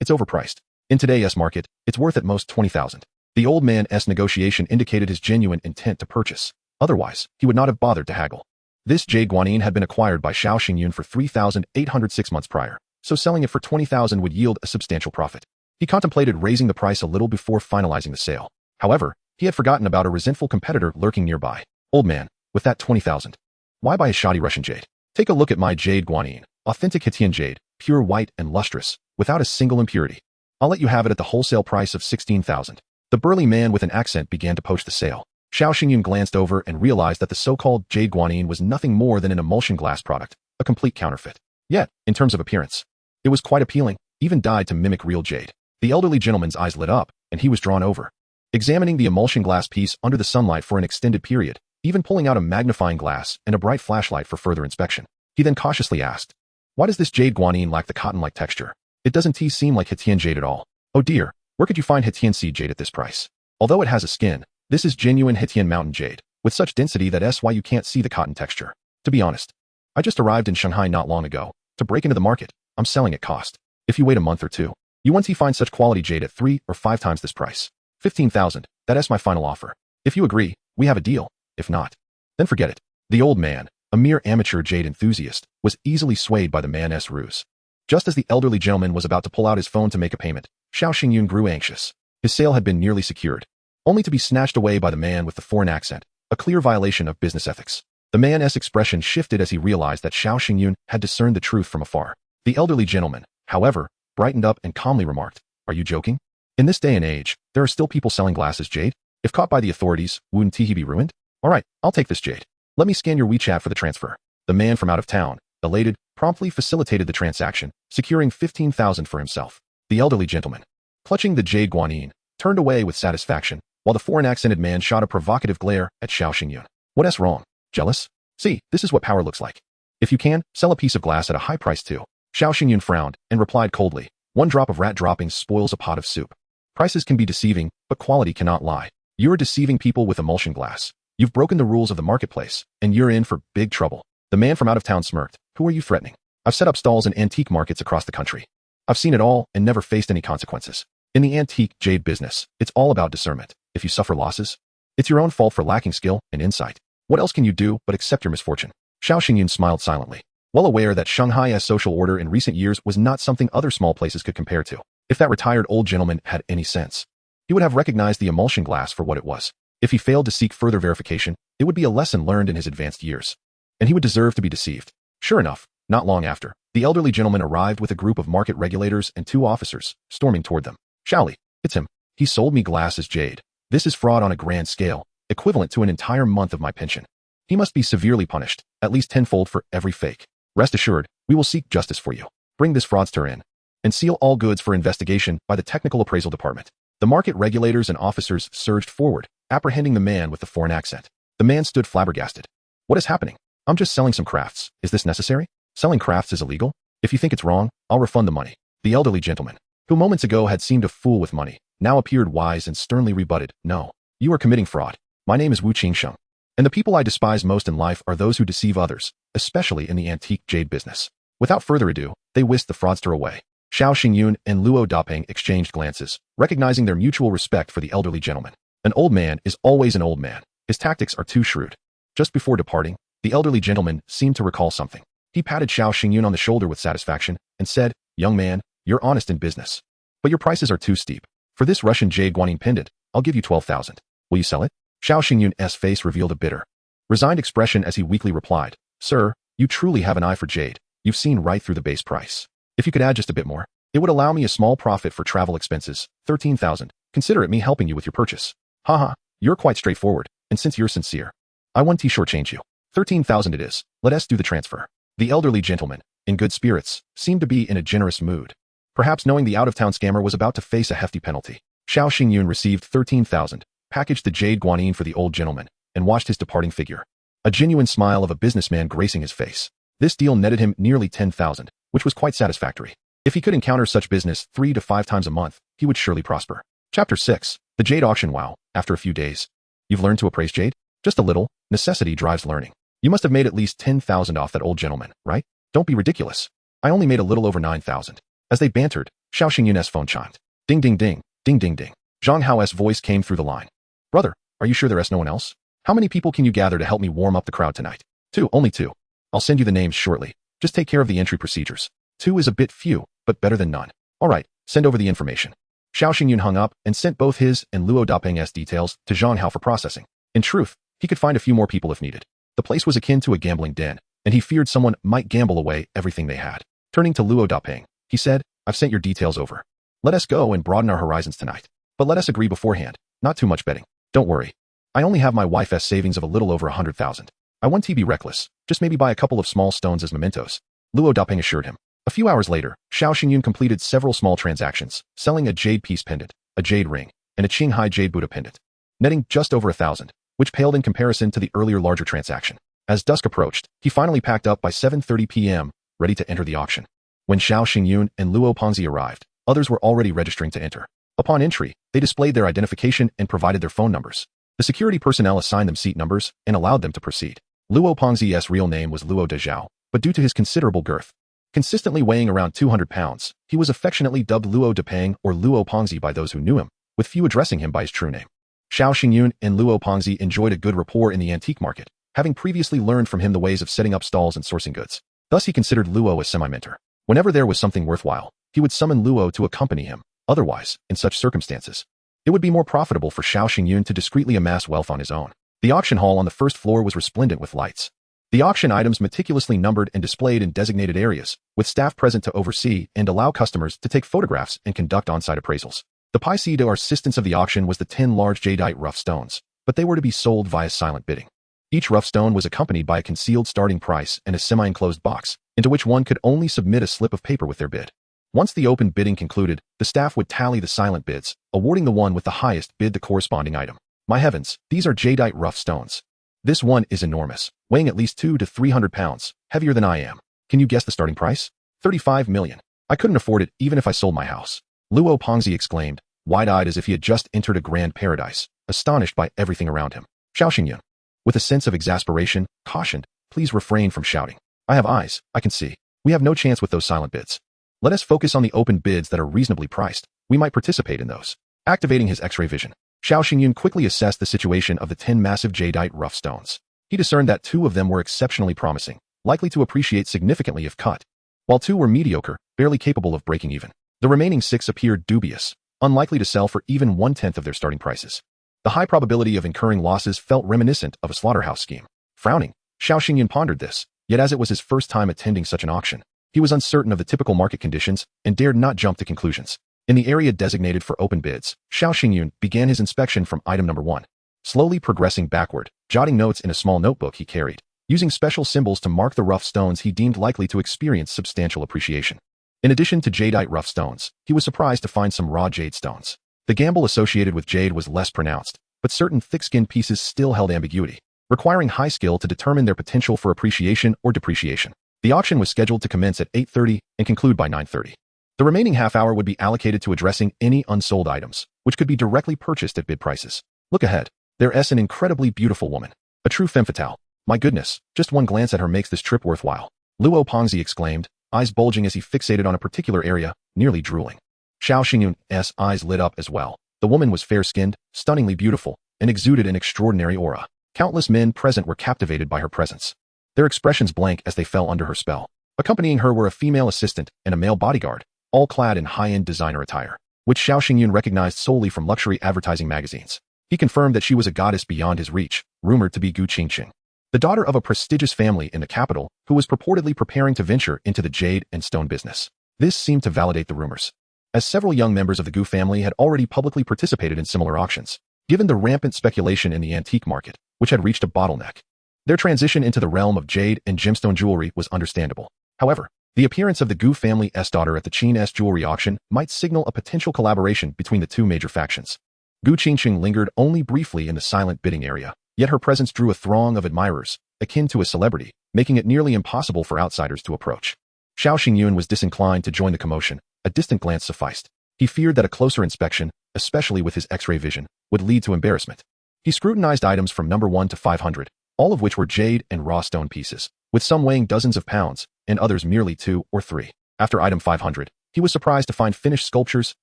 It's overpriced. In today's market, it's worth at most 20,000. The old man's negotiation indicated his genuine intent to purchase. Otherwise, he would not have bothered to haggle. This jade guanyin had been acquired by Xiao Xingyun for 3,806 months prior, so selling it for 20,000 would yield a substantial profit. He contemplated raising the price a little before finalizing the sale. However, he had forgotten about a resentful competitor lurking nearby. "Old man, with that 20,000, why buy a shoddy Russian jade? Take a look at my jade guanyin, authentic Hitian jade, pure white and lustrous, without a single impurity. I'll let you have it at the wholesale price of 16,000. The burly man with an accent began to poach the sale. Xiao Xingyun glanced over and realized that the so-called jade guanyin was nothing more than an emulsion glass product, a complete counterfeit. Yet, in terms of appearance, it was quite appealing, even dyed to mimic real jade. The elderly gentleman's eyes lit up, and he was drawn over, examining the emulsion glass piece under the sunlight for an extended period, even pulling out a magnifying glass and a bright flashlight for further inspection. He then cautiously asked, "Why does this jade guanyin lack the cotton-like texture? It doesn't seem like Hitian jade at all. Oh dear, where could you find Hitian seed jade at this price? Although it has a skin, this is genuine Hitian mountain jade, with such density that's why you can't see the cotton texture. To be honest, I just arrived in Shanghai not long ago. To break into the market, I'm selling at cost. If you wait a month or two, you won't find such quality jade at 3 or 5 times this price. 15,000, that's my final offer. If you agree, we have a deal. If not, then forget it." The old man, a mere amateur jade enthusiast, was easily swayed by the man's ruse. Just as the elderly gentleman was about to pull out his phone to make a payment, Xiao Xingyun grew anxious. His sale had been nearly secured, only to be snatched away by the man with the foreign accent, a clear violation of business ethics. The man's expression shifted as he realized that Xiao Xingyun had discerned the truth from afar. The elderly gentleman, however, brightened up and calmly remarked, "Are you joking? In this day and age, there are still people selling glass as jade? If caught by the authorities, wouldn't he be ruined? All right, I'll take this jade. Let me scan your WeChat for the transfer." The man from out of town, elated, promptly facilitated the transaction, securing 15,000 for himself. The elderly gentleman, clutching the jade guanyin, turned away with satisfaction, while the foreign-accented man shot a provocative glare at Xiao Xingyun. What's wrong? Jealous? See, this is what power looks like. If you can, sell a piece of glass at a high price too. Xiao Xingyun frowned and replied coldly, one drop of rat droppings spoils a pot of soup. Prices can be deceiving, but quality cannot lie. You're deceiving people with emulsion glass. You've broken the rules of the marketplace, and you're in for big trouble. The man from out of town smirked. Who are you threatening? I've set up stalls in antique markets across the country. I've seen it all and never faced any consequences. In the antique jade business, it's all about discernment. If you suffer losses, it's your own fault for lacking skill and insight. What else can you do but accept your misfortune? Xiao Xingyun smiled silently, well aware that Shanghai's social order in recent years was not something other small places could compare to. If that retired old gentleman had any sense, he would have recognized the emulsion glass for what it was. If he failed to seek further verification, it would be a lesson learned in his advanced years, and he would deserve to be deceived. Sure enough, not long after, the elderly gentleman arrived with a group of market regulators and 2 officers, storming toward them. Shaoli, it's him. He sold me glass as jade. This is fraud on a grand scale, equivalent to an entire month of my pension. He must be severely punished, at least tenfold for every fake. Rest assured, we will seek justice for you. Bring this fraudster in, and seal all goods for investigation by the Technical Appraisal Department. The market regulators and officers surged forward, apprehending the man with the foreign accent. The man stood flabbergasted. What is happening? I'm just selling some crafts. Is this necessary? Selling crafts is illegal? If you think it's wrong, I'll refund the money. The elderly gentleman, who moments ago had seemed a fool with money, now appeared wise and sternly rebutted. No, you are committing fraud. My name is Wu Qingsheng, and the people I despise most in life are those who deceive others, especially in the antique jade business. Without further ado, they whisked the fraudster away. Xiao Xingyun and Luo Dapeng exchanged glances, recognizing their mutual respect for the elderly gentleman. An old man is always an old man. His tactics are too shrewd. Just before departing, the elderly gentleman seemed to recall something. He patted Xiao Xingyun on the shoulder with satisfaction and said, young man, you're honest in business. But your prices are too steep. For this Russian jade guanyin pendant, I'll give you 12,000. Will you sell it? Xiao Xingyun's face revealed a bitter, resigned expression as he weakly replied, Sir, you truly have an eye for jade. You've seen right through the base price. If you could add just a bit more, it would allow me a small profit for travel expenses, 13,000. Consider it me helping you with your purchase. Haha, you're quite straightforward, and since you're sincere, I won't shortchange you. 13,000 it is. Let us do the transfer. The elderly gentleman, in good spirits, seemed to be in a generous mood. Perhaps knowing the out-of-town scammer was about to face a hefty penalty. Xiao Xingyun received 13,000, packaged the jade guanyin for the old gentleman, and watched his departing figure. A genuine smile of a businessman gracing his face. This deal netted him nearly 10,000, which was quite satisfactory. If he could encounter such business 3 to 5 times a month, he would surely prosper. Chapter 6. The Jade Auction. Wow, after a few days. You've learned to appraise jade? Just a little. Necessity drives learning. You must have made at least 10,000 off that old gentleman, right? Don't be ridiculous. I only made a little over 9,000. As they bantered, Xiao Xingyun's phone chimed. Ding ding ding, ding ding ding. Zhang Hao's voice came through the line. Brother, are you sure there's no one else? How many people can you gather to help me warm up the crowd tonight? 2, only 2. I'll send you the names shortly. Just take care of the entry procedures. 2 is a bit few, but better than none. All right, send over the information. Xiao Xingyun hung up and sent both his and Luo Dapeng's details to Zhang Hao for processing. In truth, he could find a few more people if needed. The place was akin to a gambling den, and he feared someone might gamble away everything they had. Turning to Luo Dapeng, he said, I've sent your details over. Let us go and broaden our horizons tonight. But let us agree beforehand, not too much betting. Don't worry. I only have my wife's savings of a little over 100,000. I won't be reckless, just maybe buy a couple of small stones as mementos. Luo Dapeng assured him. A few hours later, Xiao Xingyun completed several small transactions, selling a jade piece pendant, a jade ring, and a Qinghai jade Buddha pendant, netting just over 1,000, which paled in comparison to the earlier larger transaction. As dusk approached, he finally packed up by 7:30 p.m., ready to enter the auction. When Xiao Xingyun and Luo Pengzi arrived, others were already registering to enter. Upon entry, they displayed their identification and provided their phone numbers. The security personnel assigned them seat numbers and allowed them to proceed. Luo Pengzi's real name was Luo Dezhao, but due to his considerable girth, consistently weighing around 200 pounds, he was affectionately dubbed Luo Dapeng or Luo Pengzi by those who knew him, with few addressing him by his true name. Xiao Xingyun and Luo Pengzi enjoyed a good rapport in the antique market, having previously learned from him the ways of setting up stalls and sourcing goods. Thus he considered Luo a semi-mentor. Whenever there was something worthwhile, he would summon Luo to accompany him. Otherwise, in such circumstances, it would be more profitable for Xiao Xingyun to discreetly amass wealth on his own. The auction hall on the first floor was resplendent with lights. The auction items meticulously numbered and displayed in designated areas, with staff present to oversee and allow customers to take photographs and conduct on-site appraisals. The piece d'arrestance of the auction was the 10 large jadeite rough stones, but they were to be sold via silent bidding. Each rough stone was accompanied by a concealed starting price and a semi-enclosed box, into which one could only submit a slip of paper with their bid. Once the open bidding concluded, the staff would tally the silent bids, awarding the one with the highest bid the corresponding item. My heavens, these are jadeite rough stones. This one is enormous, weighing at least 200 to 300 pounds, heavier than I am. Can you guess the starting price? 35 million. I couldn't afford it even if I sold my house. Luo Pengzi exclaimed, wide-eyed as if he had just entered a grand paradise, astonished by everything around him. Xiao Xingyun, with a sense of exasperation, cautioned, please refrain from shouting. I have eyes, I can see. We have no chance with those silent bids. Let us focus on the open bids that are reasonably priced. We might participate in those. Activating his X-ray vision, Xiao Xingyun quickly assessed the situation of the 10 massive jadeite rough stones. He discerned that 2 of them were exceptionally promising, likely to appreciate significantly if cut, while 2 were mediocre, barely capable of breaking even. The remaining 6 appeared dubious, unlikely to sell for even 1/10 of their starting prices. The high probability of incurring losses felt reminiscent of a slaughterhouse scheme. Frowning, Xiao Xingyun pondered this, yet as it was his first time attending such an auction, he was uncertain of the typical market conditions and dared not jump to conclusions. In the area designated for open bids, Xiao Xingyun began his inspection from item number 1, slowly progressing backward, jotting notes in a small notebook he carried, using special symbols to mark the rough stones he deemed likely to experience substantial appreciation. In addition to jadeite rough stones, he was surprised to find some raw jade stones. The gamble associated with jade was less pronounced, but certain thick-skinned pieces still held ambiguity, requiring high skill to determine their potential for appreciation or depreciation. The auction was scheduled to commence at 8:30 and conclude by 9:30. The remaining half hour would be allocated to addressing any unsold items, which could be directly purchased at bid prices. Look ahead. There's an incredibly beautiful woman. A true femme fatale. My goodness, just one glance at her makes this trip worthwhile. Luo Pengzi exclaimed, eyes bulging as he fixated on a particular area, nearly drooling. Xiao Xingyun's eyes lit up as well. The woman was fair-skinned, stunningly beautiful, and exuded an extraordinary aura. Countless men present were captivated by her presence, their expressions blank as they fell under her spell. Accompanying her were a female assistant and a male bodyguard, all clad in high-end designer attire, which Xiao Xingyun recognized solely from luxury advertising magazines. He confirmed that she was a goddess beyond his reach, rumored to be Gu Qingqing, the daughter of a prestigious family in the capital who was purportedly preparing to venture into the jade and stone business. This seemed to validate the rumors, as several young members of the Gu family had already publicly participated in similar auctions. Given the rampant speculation in the antique market, which had reached a bottleneck, their transition into the realm of jade and gemstone jewelry was understandable. However, the appearance of the Gu family's daughter at the Qing's jewelry auction might signal a potential collaboration between the two major factions. Gu Qingqing lingered only briefly in the silent bidding area, yet her presence drew a throng of admirers, akin to a celebrity, making it nearly impossible for outsiders to approach. Xiao Xingyun was disinclined to join the commotion. A distant glance sufficed. He feared that a closer inspection, especially with his X-ray vision, would lead to embarrassment. He scrutinized items from number 1 to 500, all of which were jade and raw stone pieces, with some weighing dozens of pounds, and others merely 2 or 3. After item 500, he was surprised to find finished sculptures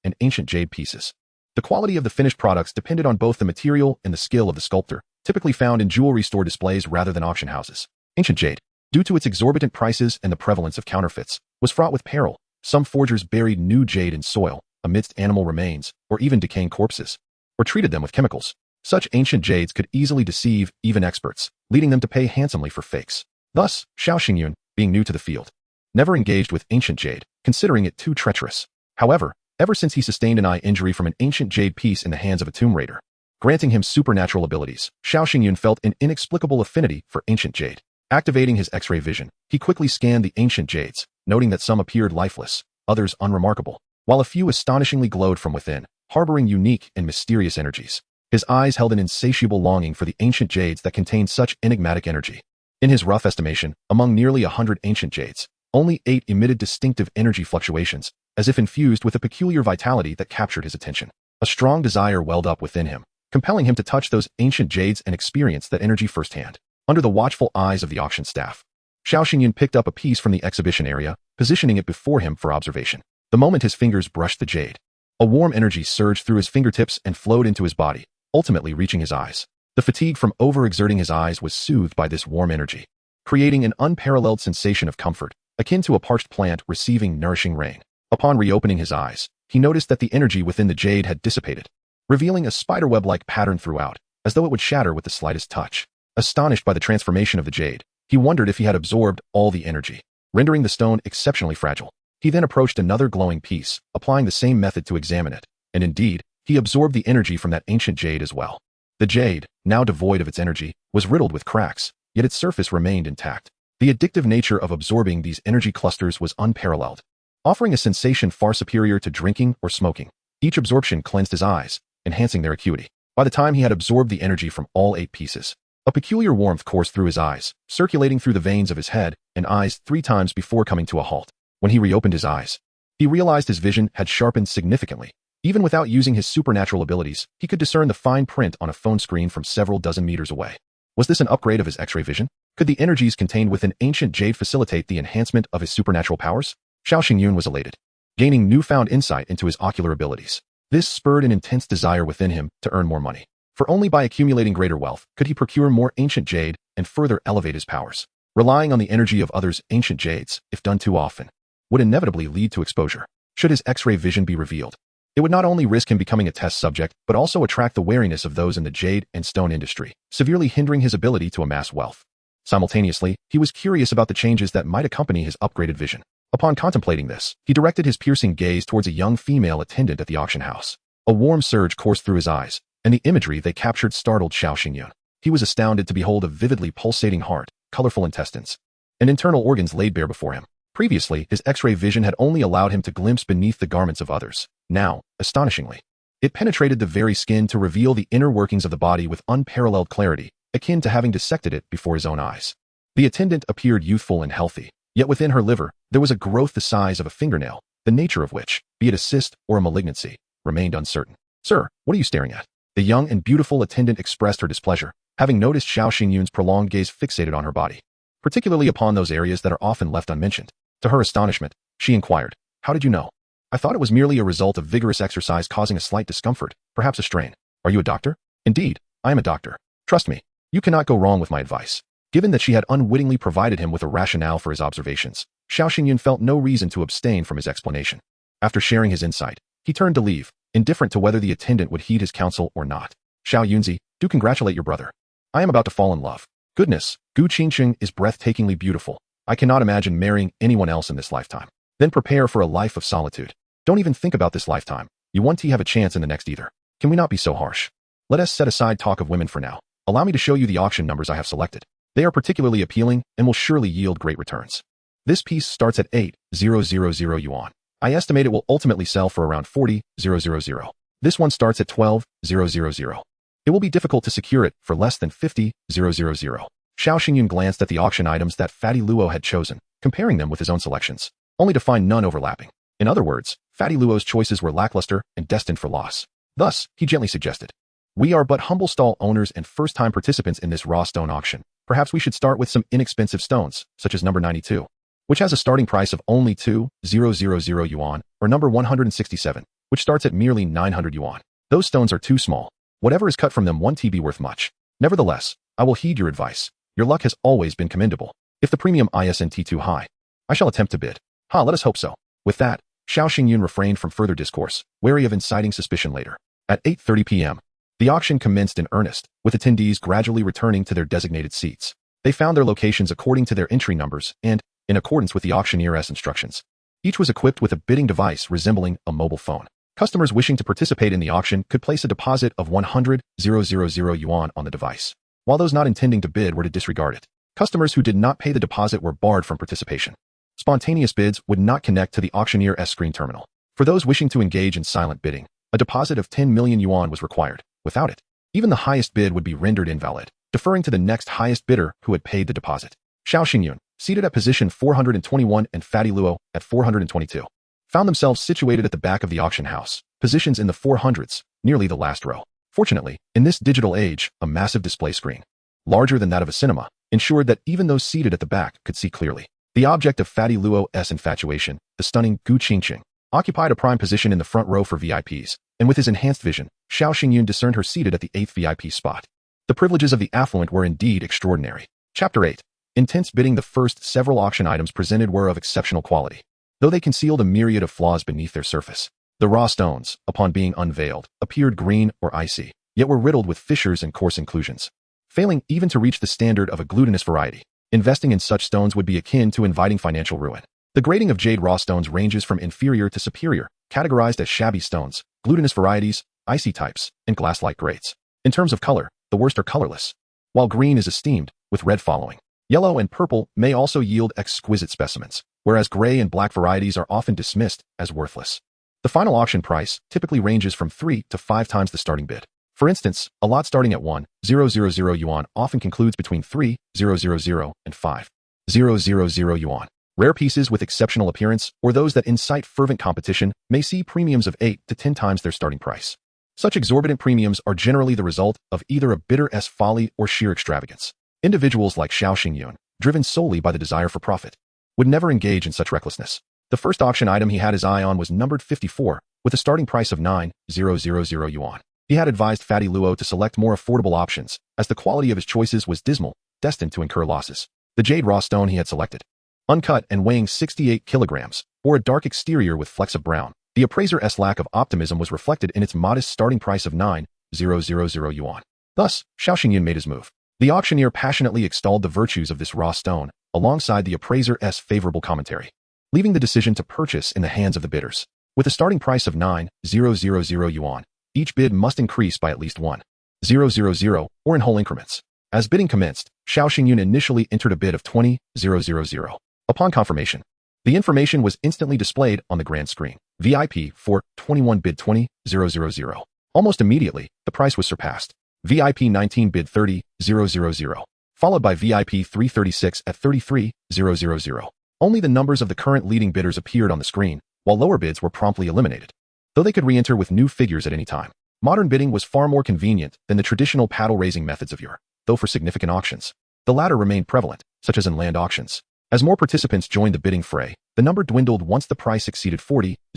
and ancient jade pieces. The quality of the finished products depended on both the material and the skill of the sculptor, typically found in jewelry store displays rather than auction houses. Ancient jade, due to its exorbitant prices and the prevalence of counterfeits, was fraught with peril. Some forgers buried new jade in soil, amidst animal remains, or even decaying corpses, or treated them with chemicals. Such ancient jades could easily deceive even experts, leading them to pay handsomely for fakes. Thus, Xiao Xingyun, being new to the field, never engaged with ancient jade, considering it too treacherous. However, ever since he sustained an eye injury from an ancient jade piece in the hands of a tomb raider, granting him supernatural abilities, Xiao Xingyun felt an inexplicable affinity for ancient jade. Activating his X-ray vision, he quickly scanned the ancient jades, noting that some appeared lifeless, others unremarkable, while a few astonishingly glowed from within, harboring unique and mysterious energies. His eyes held an insatiable longing for the ancient jades that contained such enigmatic energy. In his rough estimation, among nearly 100 ancient jades, only 8 emitted distinctive energy fluctuations, as if infused with a peculiar vitality that captured his attention. A strong desire welled up within him, compelling him to touch those ancient jades and experience that energy firsthand. Under the watchful eyes of the auction staff, Xiao Xingyun picked up a piece from the exhibition area, positioning it before him for observation. The moment his fingers brushed the jade, a warm energy surged through his fingertips and flowed into his body, ultimately reaching his eyes. The fatigue from overexerting his eyes was soothed by this warm energy, creating an unparalleled sensation of comfort, akin to a parched plant receiving nourishing rain. Upon reopening his eyes, he noticed that the energy within the jade had dissipated, revealing a spiderweb-like pattern throughout, as though it would shatter with the slightest touch. Astonished by the transformation of the jade, he wondered if he had absorbed all the energy, rendering the stone exceptionally fragile. He then approached another glowing piece, applying the same method to examine it, and indeed, he absorbed the energy from that ancient jade as well. The jade, now devoid of its energy, was riddled with cracks, yet its surface remained intact. The addictive nature of absorbing these energy clusters was unparalleled, offering a sensation far superior to drinking or smoking. Each absorption cleansed his eyes, enhancing their acuity. By the time he had absorbed the energy from all 8 pieces, a peculiar warmth coursed through his eyes, circulating through the veins of his head and eyes 3 times before coming to a halt. When he reopened his eyes, he realized his vision had sharpened significantly. Even without using his supernatural abilities, he could discern the fine print on a phone screen from several dozen meters away. Was this an upgrade of his X-ray vision? Could the energies contained within ancient jade facilitate the enhancement of his supernatural powers? Xiao Xingyun was elated, gaining newfound insight into his ocular abilities. This spurred an intense desire within him to earn more money. For only by accumulating greater wealth could he procure more ancient jade and further elevate his powers. Relying on the energy of others' ancient jades, if done too often, would inevitably lead to exposure. Should his X-ray vision be revealed, it would not only risk him becoming a test subject, but also attract the wariness of those in the jade and stone industry, severely hindering his ability to amass wealth. Simultaneously, he was curious about the changes that might accompany his upgraded vision. Upon contemplating this, he directed his piercing gaze towards a young female attendant at the auction house. A warm surge coursed through his eyes, and the imagery they captured startled Xiao Xingyun. He was astounded to behold a vividly pulsating heart, colorful intestines, and internal organs laid bare before him. Previously, his X-ray vision had only allowed him to glimpse beneath the garments of others. Now, astonishingly, it penetrated the very skin to reveal the inner workings of the body with unparalleled clarity, akin to having dissected it before his own eyes. The attendant appeared youthful and healthy, yet within her liver, there was a growth the size of a fingernail, the nature of which, be it a cyst or a malignancy, remained uncertain. "Sir, what are you staring at?" The young and beautiful attendant expressed her displeasure, having noticed Xiao Xingyun's prolonged gaze fixated on her body, particularly upon those areas that are often left unmentioned. To her astonishment, she inquired, "How did you know?" "I thought it was merely a result of vigorous exercise causing a slight discomfort, perhaps a strain." "Are you a doctor?" "Indeed, I am a doctor. Trust me, you cannot go wrong with my advice." Given that she had unwittingly provided him with a rationale for his observations, Xiao Xingyun felt no reason to abstain from his explanation. After sharing his insight, he turned to leave, indifferent to whether the attendant would heed his counsel or not. "Xiao Yunzi, do congratulate your brother. I am about to fall in love. Goodness, Gu Qingqing is breathtakingly beautiful. I cannot imagine marrying anyone else in this lifetime." "Then prepare for a life of solitude. Don't even think about this lifetime. You won't have a chance in the next either. Can we not be so harsh? Let us set aside talk of women for now. Allow me to show you the auction numbers I have selected. They are particularly appealing and will surely yield great returns. This piece starts at 8,000 yuan. I estimate it will ultimately sell for around 40,000. This one starts at 12,000. It will be difficult to secure it for less than 50,000. Xiao Xingyun glanced at the auction items that Fatty Luo had chosen, comparing them with his own selections, only to find none overlapping. In other words, Fatty Luo's choices were lackluster and destined for loss. Thus, he gently suggested, "We are but humble stall owners and first-time participants in this raw stone auction. Perhaps we should start with some inexpensive stones, such as number 92, which has a starting price of only 2,000 yuan, or number 167, which starts at merely 900 yuan. Those stones are too small. Whatever is cut from them won't be worth much. Nevertheless, I will heed your advice. Your luck has always been commendable. If the premium isn't too high, I shall attempt to bid." Let us hope so." With that, Xiao Xingyun refrained from further discourse, wary of inciting suspicion later. At 8:30 p.m., the auction commenced in earnest, with attendees gradually returning to their designated seats. They found their locations according to their entry numbers and, in accordance with the auctioneer's instructions, each was equipped with a bidding device resembling a mobile phone. Customers wishing to participate in the auction could place a deposit of 100,000 yuan on the device, while those not intending to bid were to disregard it. Customers who did not pay the deposit were barred from participation. Spontaneous bids would not connect to the auctioneer's screen terminal. For those wishing to engage in silent bidding, a deposit of 10 million yuan was required. Without it, even the highest bid would be rendered invalid, deferring to the next highest bidder who had paid the deposit. Xiao Xingyun, seated at position 421 and Fatty Luo at 422, found themselves situated at the back of the auction house, positions in the 400s, nearly the last row. Fortunately, in this digital age, a massive display screen, larger than that of a cinema, ensured that even those seated at the back could see clearly. The object of Fatty Luo's infatuation, the stunning Gu Qingqing, occupied a prime position in the front row for VIPs, and with his enhanced vision, Xiao Xingyun discerned her seated at the 8th VIP spot. The privileges of the affluent were indeed extraordinary. Chapter 8. Intense bidding. The first several auction items presented were of exceptional quality, though they concealed a myriad of flaws beneath their surface. The raw stones, upon being unveiled, appeared green or icy, yet were riddled with fissures and coarse inclusions, failing even to reach the standard of a glutinous variety. Investing in such stones would be akin to inviting financial ruin. The grading of jade raw stones ranges from inferior to superior, categorized as shabby stones, glutinous varieties, icy types, and glass-like grades. In terms of color, the worst are colorless, while green is esteemed, with red following. Yellow and purple may also yield exquisite specimens, whereas gray and black varieties are often dismissed as worthless. The final auction price typically ranges from 3 to 5 times the starting bid. For instance, a lot starting at 1,000 yuan often concludes between 3,000 and 5,000 yuan. Rare pieces with exceptional appearance, or those that incite fervent competition, may see premiums of 8 to 10 times their starting price. Such exorbitant premiums are generally the result of either a bidder's folly or sheer extravagance. Individuals like Xiao Xingyun, driven solely by the desire for profit, would never engage in such recklessness. The first auction item he had his eye on was numbered 54, with a starting price of 9,000 yuan. He had advised Fatty Luo to select more affordable options, as the quality of his choices was dismal, destined to incur losses. The jade raw stone he had selected, uncut and weighing 68 kilograms, bore a dark exterior with flecks of brown. The appraiser's lack of optimism was reflected in its modest starting price of 9,000 yuan. Thus, Xiao Xingyun made his move. The auctioneer passionately extolled the virtues of this raw stone, alongside the appraiser's favorable commentary, leaving the decision to purchase in the hands of the bidders. With a starting price of 9,000 yuan, each bid must increase by at least 1,000, or in whole increments. As bidding commenced, Xiao Xingyun initially entered a bid of 20,000. Upon confirmation, the information was instantly displayed on the grand screen. VIP 421 bid 20,000. Almost immediately, the price was surpassed. VIP 19 bid 30,000, followed by VIP 336 at 33,000. Only the numbers of the current leading bidders appeared on the screen, while lower bids were promptly eliminated, though they could re-enter with new figures at any time. Modern bidding was far more convenient than the traditional paddle-raising methods of yore, though for significant auctions, the latter remained prevalent, such as in land auctions. As more participants joined the bidding fray, the number dwindled once the price exceeded 40,000.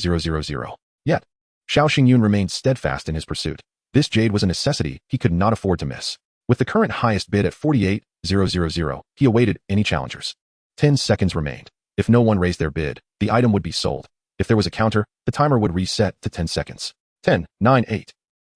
Yet, Xiao Xingyun remained steadfast in his pursuit. This jade was a necessity he could not afford to miss. With the current highest bid at 48,000, he awaited any challengers. 10 seconds remained. If no one raised their bid, the item would be sold. If there was a counter, the timer would reset to 10 seconds. 10, 9, 8.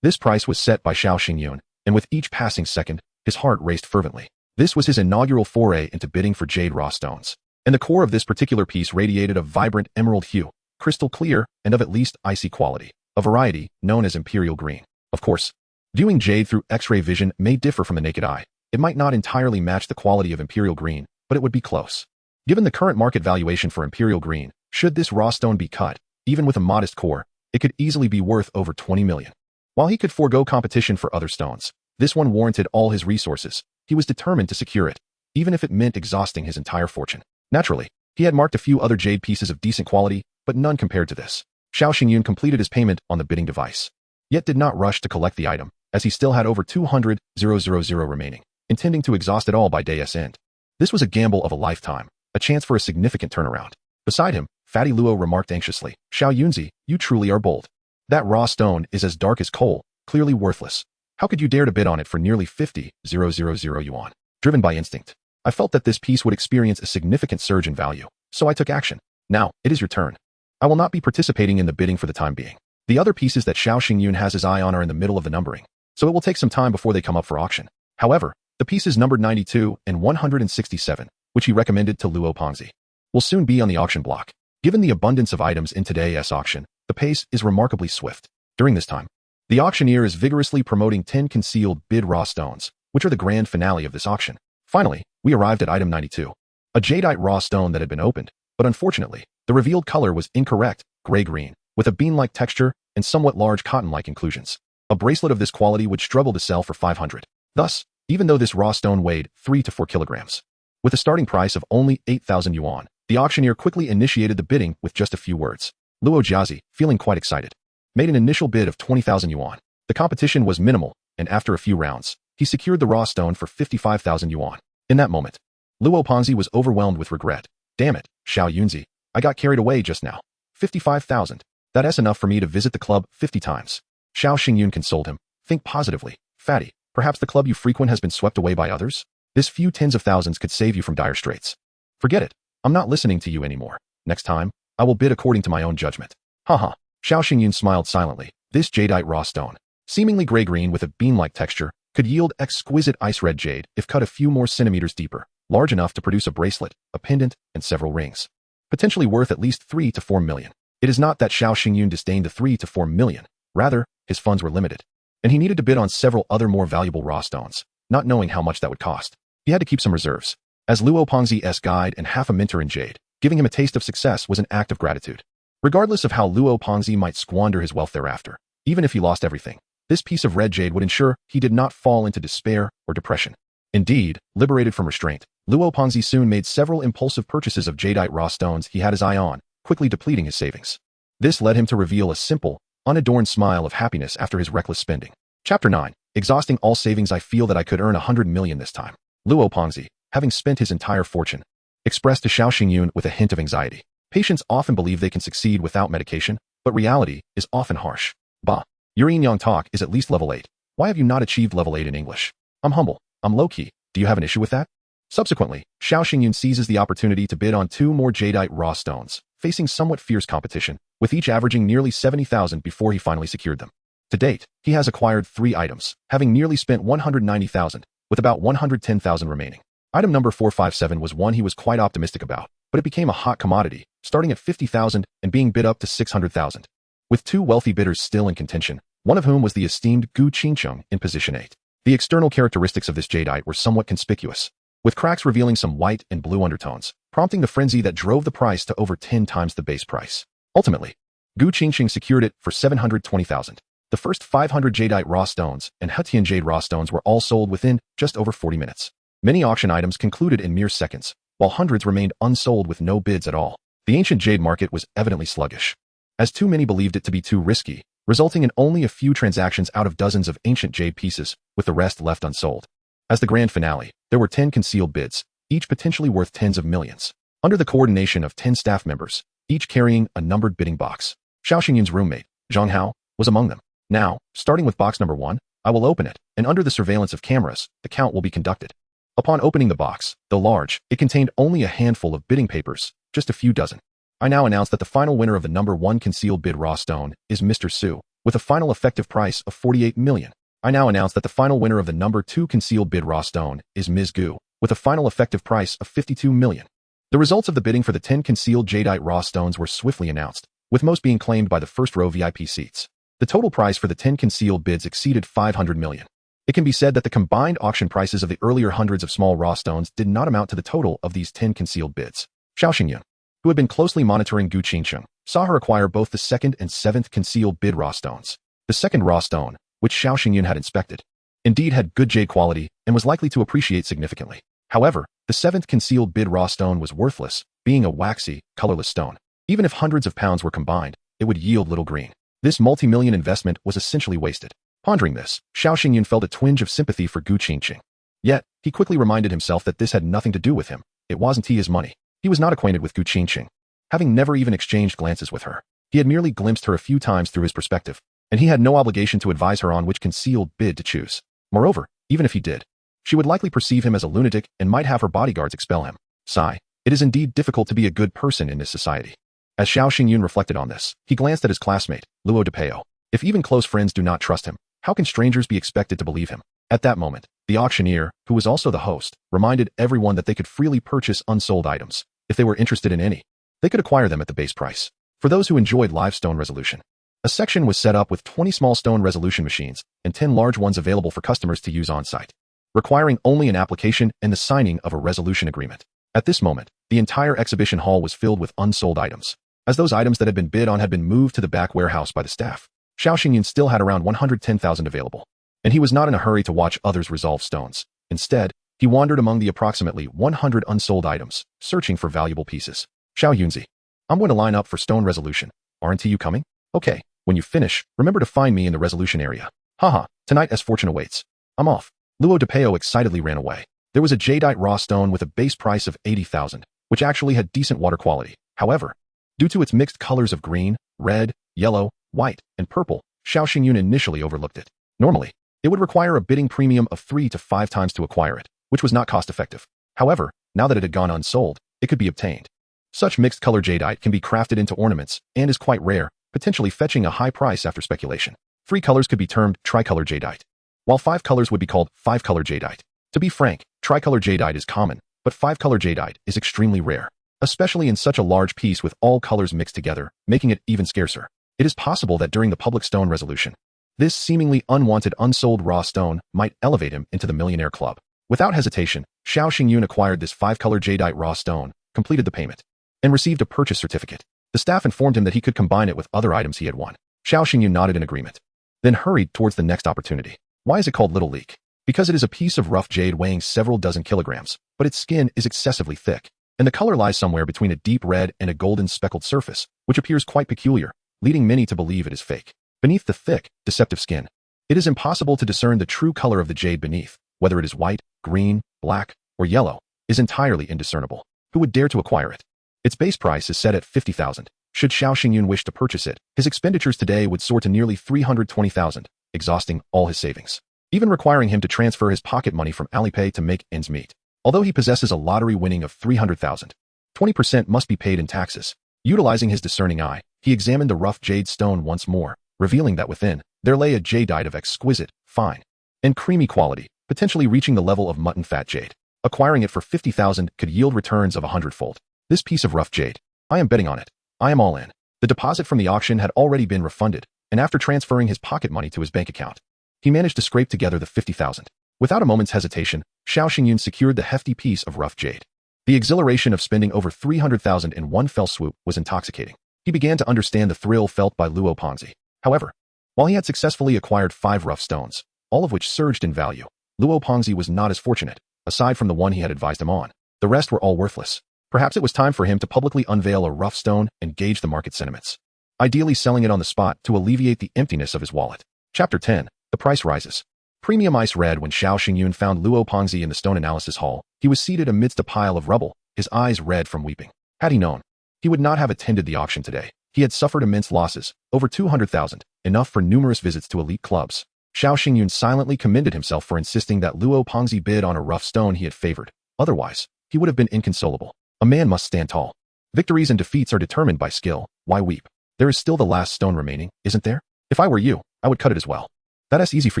This price was set by Xiao Xingyun, and with each passing second, his heart raced fervently. This was his inaugural foray into bidding for jade raw stones, and the core of this particular piece radiated a vibrant emerald hue, crystal clear, and of at least icy quality, a variety known as imperial green. Of course, viewing jade through X-ray vision may differ from the naked eye. It might not entirely match the quality of imperial green, but it would be close. Given the current market valuation for imperial green, should this raw stone be cut, even with a modest core, it could easily be worth over 20 million. While he could forego competition for other stones, this one warranted all his resources. He was determined to secure it, even if it meant exhausting his entire fortune. Naturally, he had marked a few other jade pieces of decent quality, but none compared to this. Xiao Xingyun completed his payment on the bidding device, yet did not rush to collect the item, as he still had over 200,000 remaining, intending to exhaust it all by day's end. This was a gamble of a lifetime, a chance for a significant turnaround. Beside him, Fatty Luo remarked anxiously, "Xiao Yunzi, you truly are bold. That raw stone is as dark as coal, clearly worthless. How could you dare to bid on it for nearly 50,000 yuan? Driven by instinct, I felt that this piece would experience a significant surge in value, so I took action. Now, it is your turn. I will not be participating in the bidding for the time being. The other pieces that Xiao Xingyun has his eye on are in the middle of the numbering, so it will take some time before they come up for auction. However, the pieces numbered 92 and 167, which he recommended to Luo Pongzi, will soon be on the auction block. Given the abundance of items in today's auction, the pace is remarkably swift. During this time, the auctioneer is vigorously promoting 10 concealed bid raw stones, which are the grand finale of this auction. Finally, we arrived at item 92, a jadeite raw stone that had been opened, but unfortunately, the revealed color was incorrect, gray-green, with a bean-like texture and somewhat large cotton-like inclusions. A bracelet of this quality would struggle to sell for 500. Thus, even though this raw stone weighed 3 to 4 kilograms, with a starting price of only 8,000 yuan, the auctioneer quickly initiated the bidding with just a few words. Luo Jiazi, feeling quite excited, made an initial bid of 20,000 yuan. The competition was minimal, and after a few rounds, he secured the raw stone for 55,000 yuan. In that moment, Luo Pongzi was overwhelmed with regret. Damn it, Xiao Yunzi, I got carried away just now. 55,000. That's enough for me to visit the club 50 times. Xiao Xingyun consoled him. Think positively, Fatty. Perhaps the club you frequent has been swept away by others? This few tens of thousands could save you from dire straits. Forget it. I'm not listening to you anymore. Next time, I will bid according to my own judgment. Haha. Xiao Xingyun smiled silently. This jadeite raw stone, seemingly gray-green with a bean-like texture, could yield exquisite ice-red jade if cut a few more centimeters deeper, large enough to produce a bracelet, a pendant, and several rings, potentially worth at least 3 to 4 million. It is not that Xiao Xingyun disdained the 3 to 4 million. Rather, his funds were limited. and he needed to bid on several other more valuable raw stones, not knowing how much that would cost. He had to keep some reserves. As Luo Pengzi's guide and half a mentor in Jade, giving him a taste of success was an act of gratitude. Regardless of how Luo Pengzi might squander his wealth thereafter, even if he lost everything, this piece of red jade would ensure he did not fall into despair or depression. Indeed, liberated from restraint, Luo Pengzi soon made several impulsive purchases of jadeite raw stones he had his eye on, quickly depleting his savings. This led him to reveal a simple, unadorned smile of happiness after his reckless spending. Chapter 9. Exhausting all savings, I feel that I could earn 100 million this time. Luo Pengzi, having spent his entire fortune, expressed to Xiao Xingyun with a hint of anxiety. Patients often believe they can succeed without medication, but reality is often harsh. Bah. Your yin-yang talk is at least level 8. Why have you not achieved level 8 in English? I'm humble. I'm low-key. Do you have an issue with that? Subsequently, Xiao Xingyun seizes the opportunity to bid on 2 more jadeite raw stones, facing somewhat fierce competition, with each averaging nearly 70,000 before he finally secured them. To date, he has acquired 3 items, having nearly spent 190,000, with about 110,000 remaining. Item number 457 was one he was quite optimistic about, but it became a hot commodity, starting at 50,000 and being bid up to 600,000. With 2 wealthy bidders still in contention, one of whom was the esteemed Gu Qingcheng in position 8. The external characteristics of this jadeite were somewhat conspicuous, with cracks revealing some white and blue undertones, prompting the frenzy that drove the price to over 10 times the base price. Ultimately, Gu Qingcheng secured it for 720,000. The first 500 jadeite raw stones and Hetian jade raw stones were all sold within just over 40 minutes. Many auction items concluded in mere seconds, while hundreds remained unsold with no bids at all. The ancient jade market was evidently sluggish, as too many believed it to be too risky, resulting in only a few transactions out of dozens of ancient jade pieces, with the rest left unsold. As the grand finale, there were 10 concealed bids, each potentially worth tens of millions, under the coordination of 10 staff members, each carrying a numbered bidding box. Xiao Xingyun's roommate, Zhang Hao, was among them. Now, starting with box number 1, I will open it, and under the surveillance of cameras, the count will be conducted. Upon opening the box, though large, it contained only a handful of bidding papers, just a few dozen. I now announce that the final winner of the number 1 concealed bid raw stone is Mr. Su, with a final effective price of 48 million. I now announce that the final winner of the number 2 concealed bid raw stone is Ms. Gu, with a final effective price of 52 million. The results of the bidding for the 10 concealed jadeite raw stones were swiftly announced, with most being claimed by the first row VIP seats. The total price for the 10 concealed bids exceeded 500 million. It can be said that the combined auction prices of the earlier hundreds of small raw stones did not amount to the total of these 10 concealed bids. Xiao Xingyun, who had been closely monitoring Gu Qingcheng, saw her acquire both the 2nd and 7th concealed bid raw stones. The 2nd raw stone, which Xiao Xingyun had inspected, indeed had good jade quality and was likely to appreciate significantly. However, the 7th concealed bid raw stone was worthless, being a waxy, colorless stone. Even if hundreds of pounds were combined, it would yield little green. This multi-million investment was essentially wasted. Pondering this, Xiao Xingyun felt a twinge of sympathy for Gu Qingcheng. Yet, he quickly reminded himself that this had nothing to do with him. It wasn't his money. He was not acquainted with Gu Qingcheng, having never even exchanged glances with her. He had merely glimpsed her a few times through his perspective, and he had no obligation to advise her on which concealed bid to choose. Moreover, even if he did, she would likely perceive him as a lunatic and might have her bodyguards expel him. Sigh. It is indeed difficult to be a good person in this society. As Xiao Xingyun reflected on this, he glanced at his classmate, Luo Depeo. If even close friends do not trust him, how can strangers be expected to believe him? At that moment, the auctioneer, who was also the host, reminded everyone that they could freely purchase unsold items. If they were interested in any, they could acquire them at the base price. For those who enjoyed live stone resolution, a section was set up with 20 small stone resolution machines and 10 large ones available for customers to use on-site, requiring only an application and the signing of a resolution agreement. At this moment, the entire exhibition hall was filled with unsold items, as those items that had been bid on had been moved to the back warehouse by the staff. Xiao Xingyun still had around 110,000 available, and he was not in a hurry to watch others resolve stones. Instead, he wandered among the approximately 100 unsold items, searching for valuable pieces. Xiao Yunzi, I'm going to line up for stone resolution. Aren't you coming? Okay, when you finish, remember to find me in the resolution area. Haha, tonight as fortune awaits. I'm off. Luo Depeo excitedly ran away. There was a jadeite raw stone with a base price of 80,000, which actually had decent water quality. However, due to its mixed colors of green, red, yellow, white, and purple, Xiao Xingyun initially overlooked it. Normally, it would require a bidding premium of 3 to 5 times to acquire it, which was not cost-effective. However, now that it had gone unsold, it could be obtained. Such mixed-color jadeite can be crafted into ornaments and is quite rare, potentially fetching a high price after speculation. 3 colors could be termed tricolor jadeite, while 5 colors would be called 5-color jadeite. To be frank, tricolor jadeite is common, but 5-color jadeite is extremely rare, especially in such a large piece with all colors mixed together, making it even scarcer. It is possible that during the public stone resolution, This seemingly unwanted unsold raw stone might elevate him into the millionaire club. Without hesitation, Xiao Xingyun acquired this 5-color jadeite raw stone, completed the payment, and received a purchase certificate. The staff informed him that he could combine it with other items he had won. Xiao Xingyun nodded in agreement, then hurried towards the next opportunity. Why is it called Little Leak? Because it is a piece of rough jade weighing several dozen kilograms, but its skin is excessively thick, and the color lies somewhere between a deep red and a golden speckled surface, which appears quite peculiar, leading many to believe it is fake. Beneath the thick, deceptive skin, it is impossible to discern the true color of the jade beneath, whether it is white, green, black, or yellow, is entirely indiscernible. Who would dare to acquire it? Its base price is set at 50,000. Should Xiao Xingyun wish to purchase it, his expenditures today would soar to nearly 320,000, exhausting all his savings, even requiring him to transfer his pocket money from Alipay to make ends meet. Although he possesses a lottery winning of 300,000, 20% must be paid in taxes. Utilizing his discerning eye, he examined the rough jade stone once more, revealing that within, there lay a jadeite of exquisite, fine, and creamy quality, potentially reaching the level of mutton fat jade. Acquiring it for 50,000 could yield returns of 100-fold. This piece of rough jade, I am betting on it. I am all in. The deposit from the auction had already been refunded, and after transferring his pocket money to his bank account, he managed to scrape together the 50,000. Without a moment's hesitation, Xiao Xingyun secured the hefty piece of rough jade. The exhilaration of spending over 300,000 in one fell swoop was intoxicating. He began to understand the thrill felt by Luo Pengzi. However, while he had successfully acquired 5 rough stones, all of which surged in value, Luo Pengzi was not as fortunate. Aside from the one he had advised him on, the rest were all worthless. Perhaps it was time for him to publicly unveil a rough stone and gauge the market sentiments, ideally selling it on the spot to alleviate the emptiness of his wallet. Chapter 10. The price rises. Premium ice red. When Xiao Xingyun found Luo Pengzi in the stone analysis hall, he was seated amidst a pile of rubble, his eyes red from weeping. Had he known, he would not have attended the auction today. He had suffered immense losses, over 200,000, enough for numerous visits to elite clubs. Xiao Xingyun silently commended himself for insisting that Luo Pengzi bid on a rough stone he had favored. Otherwise, he would have been inconsolable. A man must stand tall. Victories and defeats are determined by skill. Why weep? There is still the last stone remaining, isn't there? If I were you, I would cut it as well. That is easy for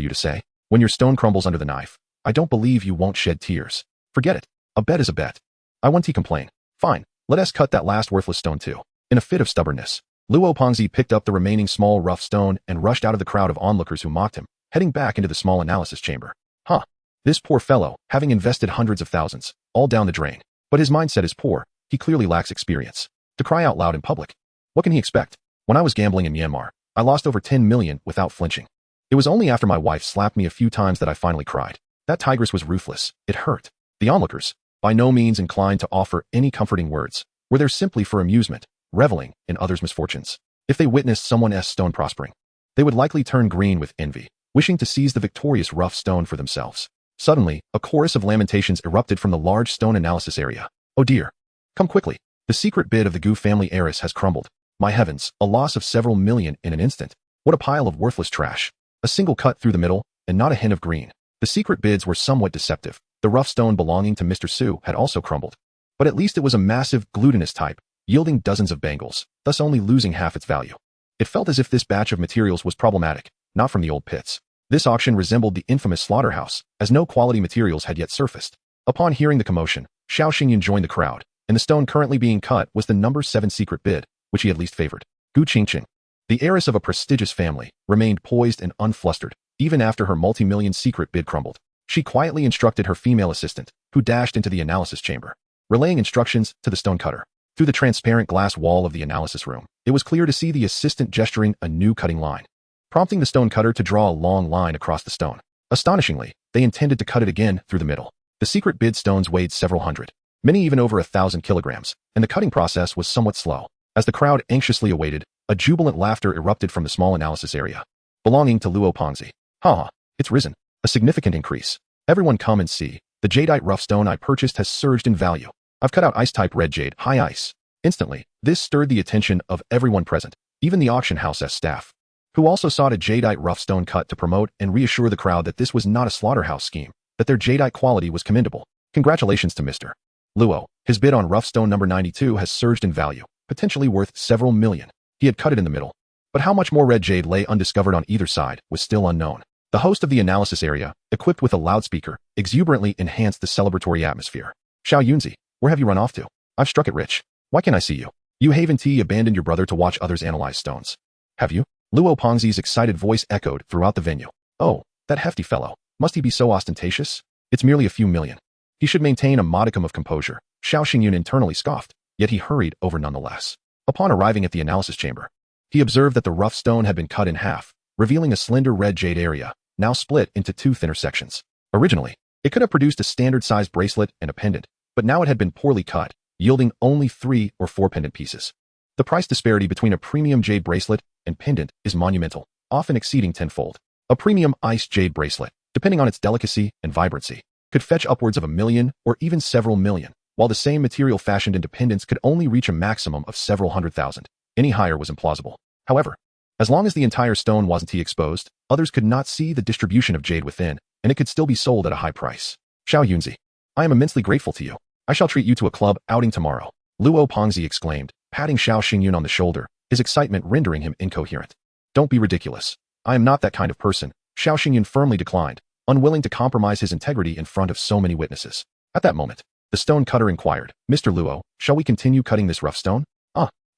you to say. When your stone crumbles under the knife, I don't believe you won't shed tears. Forget it. A bet is a bet. I won't complain. Fine, let us cut that last worthless stone too. In a fit of stubbornness, Luo Pengzi picked up the remaining small rough stone and rushed out of the crowd of onlookers who mocked him, heading back into the small analysis chamber. Huh. This poor fellow, having invested hundreds of thousands, all down the drain. But his mindset is poor. He clearly lacks experience. To cry out loud in public. What can he expect? When I was gambling in Myanmar, I lost over 10 million without flinching. It was only after my wife slapped me a few times that I finally cried. That tigress was ruthless. It hurt. The onlookers, by no means inclined to offer any comforting words, were there simply for amusement, reveling in others' misfortunes. If they witnessed someone's stone prospering, they would likely turn green with envy, wishing to seize the victorious rough stone for themselves. Suddenly, a chorus of lamentations erupted from the large stone analysis area. Oh dear. Come quickly. The secret bid of the Gu family heiress has crumbled. My heavens, a loss of several million in an instant. What a pile of worthless trash. A single cut through the middle, and not a hint of green. The secret bids were somewhat deceptive. The rough stone belonging to Mr. Su had also crumbled. But at least it was a massive, glutinous type, yielding dozens of bangles, thus only losing half its value. It felt as if this batch of materials was problematic, not from the old pits. This auction resembled the infamous slaughterhouse, as no quality materials had yet surfaced. Upon hearing the commotion, Xiao Xingyun joined the crowd, and the stone currently being cut was the number 7 secret bid, which he had least favored. Gu Qingqing, the heiress of a prestigious family, remained poised and unflustered, even after her multi-million secret bid crumbled. She quietly instructed her female assistant, who dashed into the analysis chamber, relaying instructions to the stone cutter. Through the transparent glass wall of the analysis room, it was clear to see the assistant gesturing a new cutting line, prompting the stone cutter to draw a long line across the stone. Astonishingly, they intended to cut it again through the middle. The secret bid stones weighed several hundred, many even over 1,000 kilograms, and the cutting process was somewhat slow. As the crowd anxiously awaited, a jubilant laughter erupted from the small analysis area, belonging to Luo Pengzi. Ha! It's risen. A significant increase. Everyone come and see. The jadeite rough stone I purchased has surged in value. I've cut out ice-type red jade, high ice. Instantly, this stirred the attention of everyone present, even the auction house's staff, who also sought a jadeite rough stone cut to promote and reassure the crowd that this was not a slaughterhouse scheme, that their jadeite quality was commendable. Congratulations to Mr. Luo. His bid on rough stone number 92 has surged in value, potentially worth several million. He had cut it in the middle. But how much more red jade lay undiscovered on either side was still unknown. The host of the analysis area, equipped with a loudspeaker, exuberantly enhanced the celebratory atmosphere. Xiao Yunzi, where have you run off to? I've struck it rich. Why can't I see you? You Haven T abandoned your brother to watch others analyze stones. Have you? Luo Pengzi's excited voice echoed throughout the venue. Oh, that hefty fellow. Must he be so ostentatious? It's merely a few million. He should maintain a modicum of composure. Xiao Xingyun internally scoffed, yet he hurried over nonetheless. Upon arriving at the analysis chamber, he observed that the rough stone had been cut in half, revealing a slender red jade area, now split into two thinner sections. Originally, it could have produced a standard-sized bracelet and a pendant, but now it had been poorly cut, yielding only 3 or 4 pendant pieces. The price disparity between a premium jade bracelet and pendant is monumental, often exceeding tenfold. A premium ice jade bracelet, depending on its delicacy and vibrancy, could fetch upwards of $1 million or even several million, while the same material fashioned into pendants could only reach a maximum of several hundred thousand. Any higher was implausible. However, as long as the entire stone wasn't exposed, others could not see the distribution of jade within, and it could still be sold at a high price. Xiao Yunzi, I am immensely grateful to you. I shall treat you to a club outing tomorrow, Luo Pengzi exclaimed, patting Xiao Xingyun on the shoulder, his excitement rendering him incoherent. Don't be ridiculous. I am not that kind of person, Xiao Xingyun firmly declined, unwilling to compromise his integrity in front of so many witnesses. At that moment, the stone cutter inquired, Mr. Luo, shall we continue cutting this rough stone?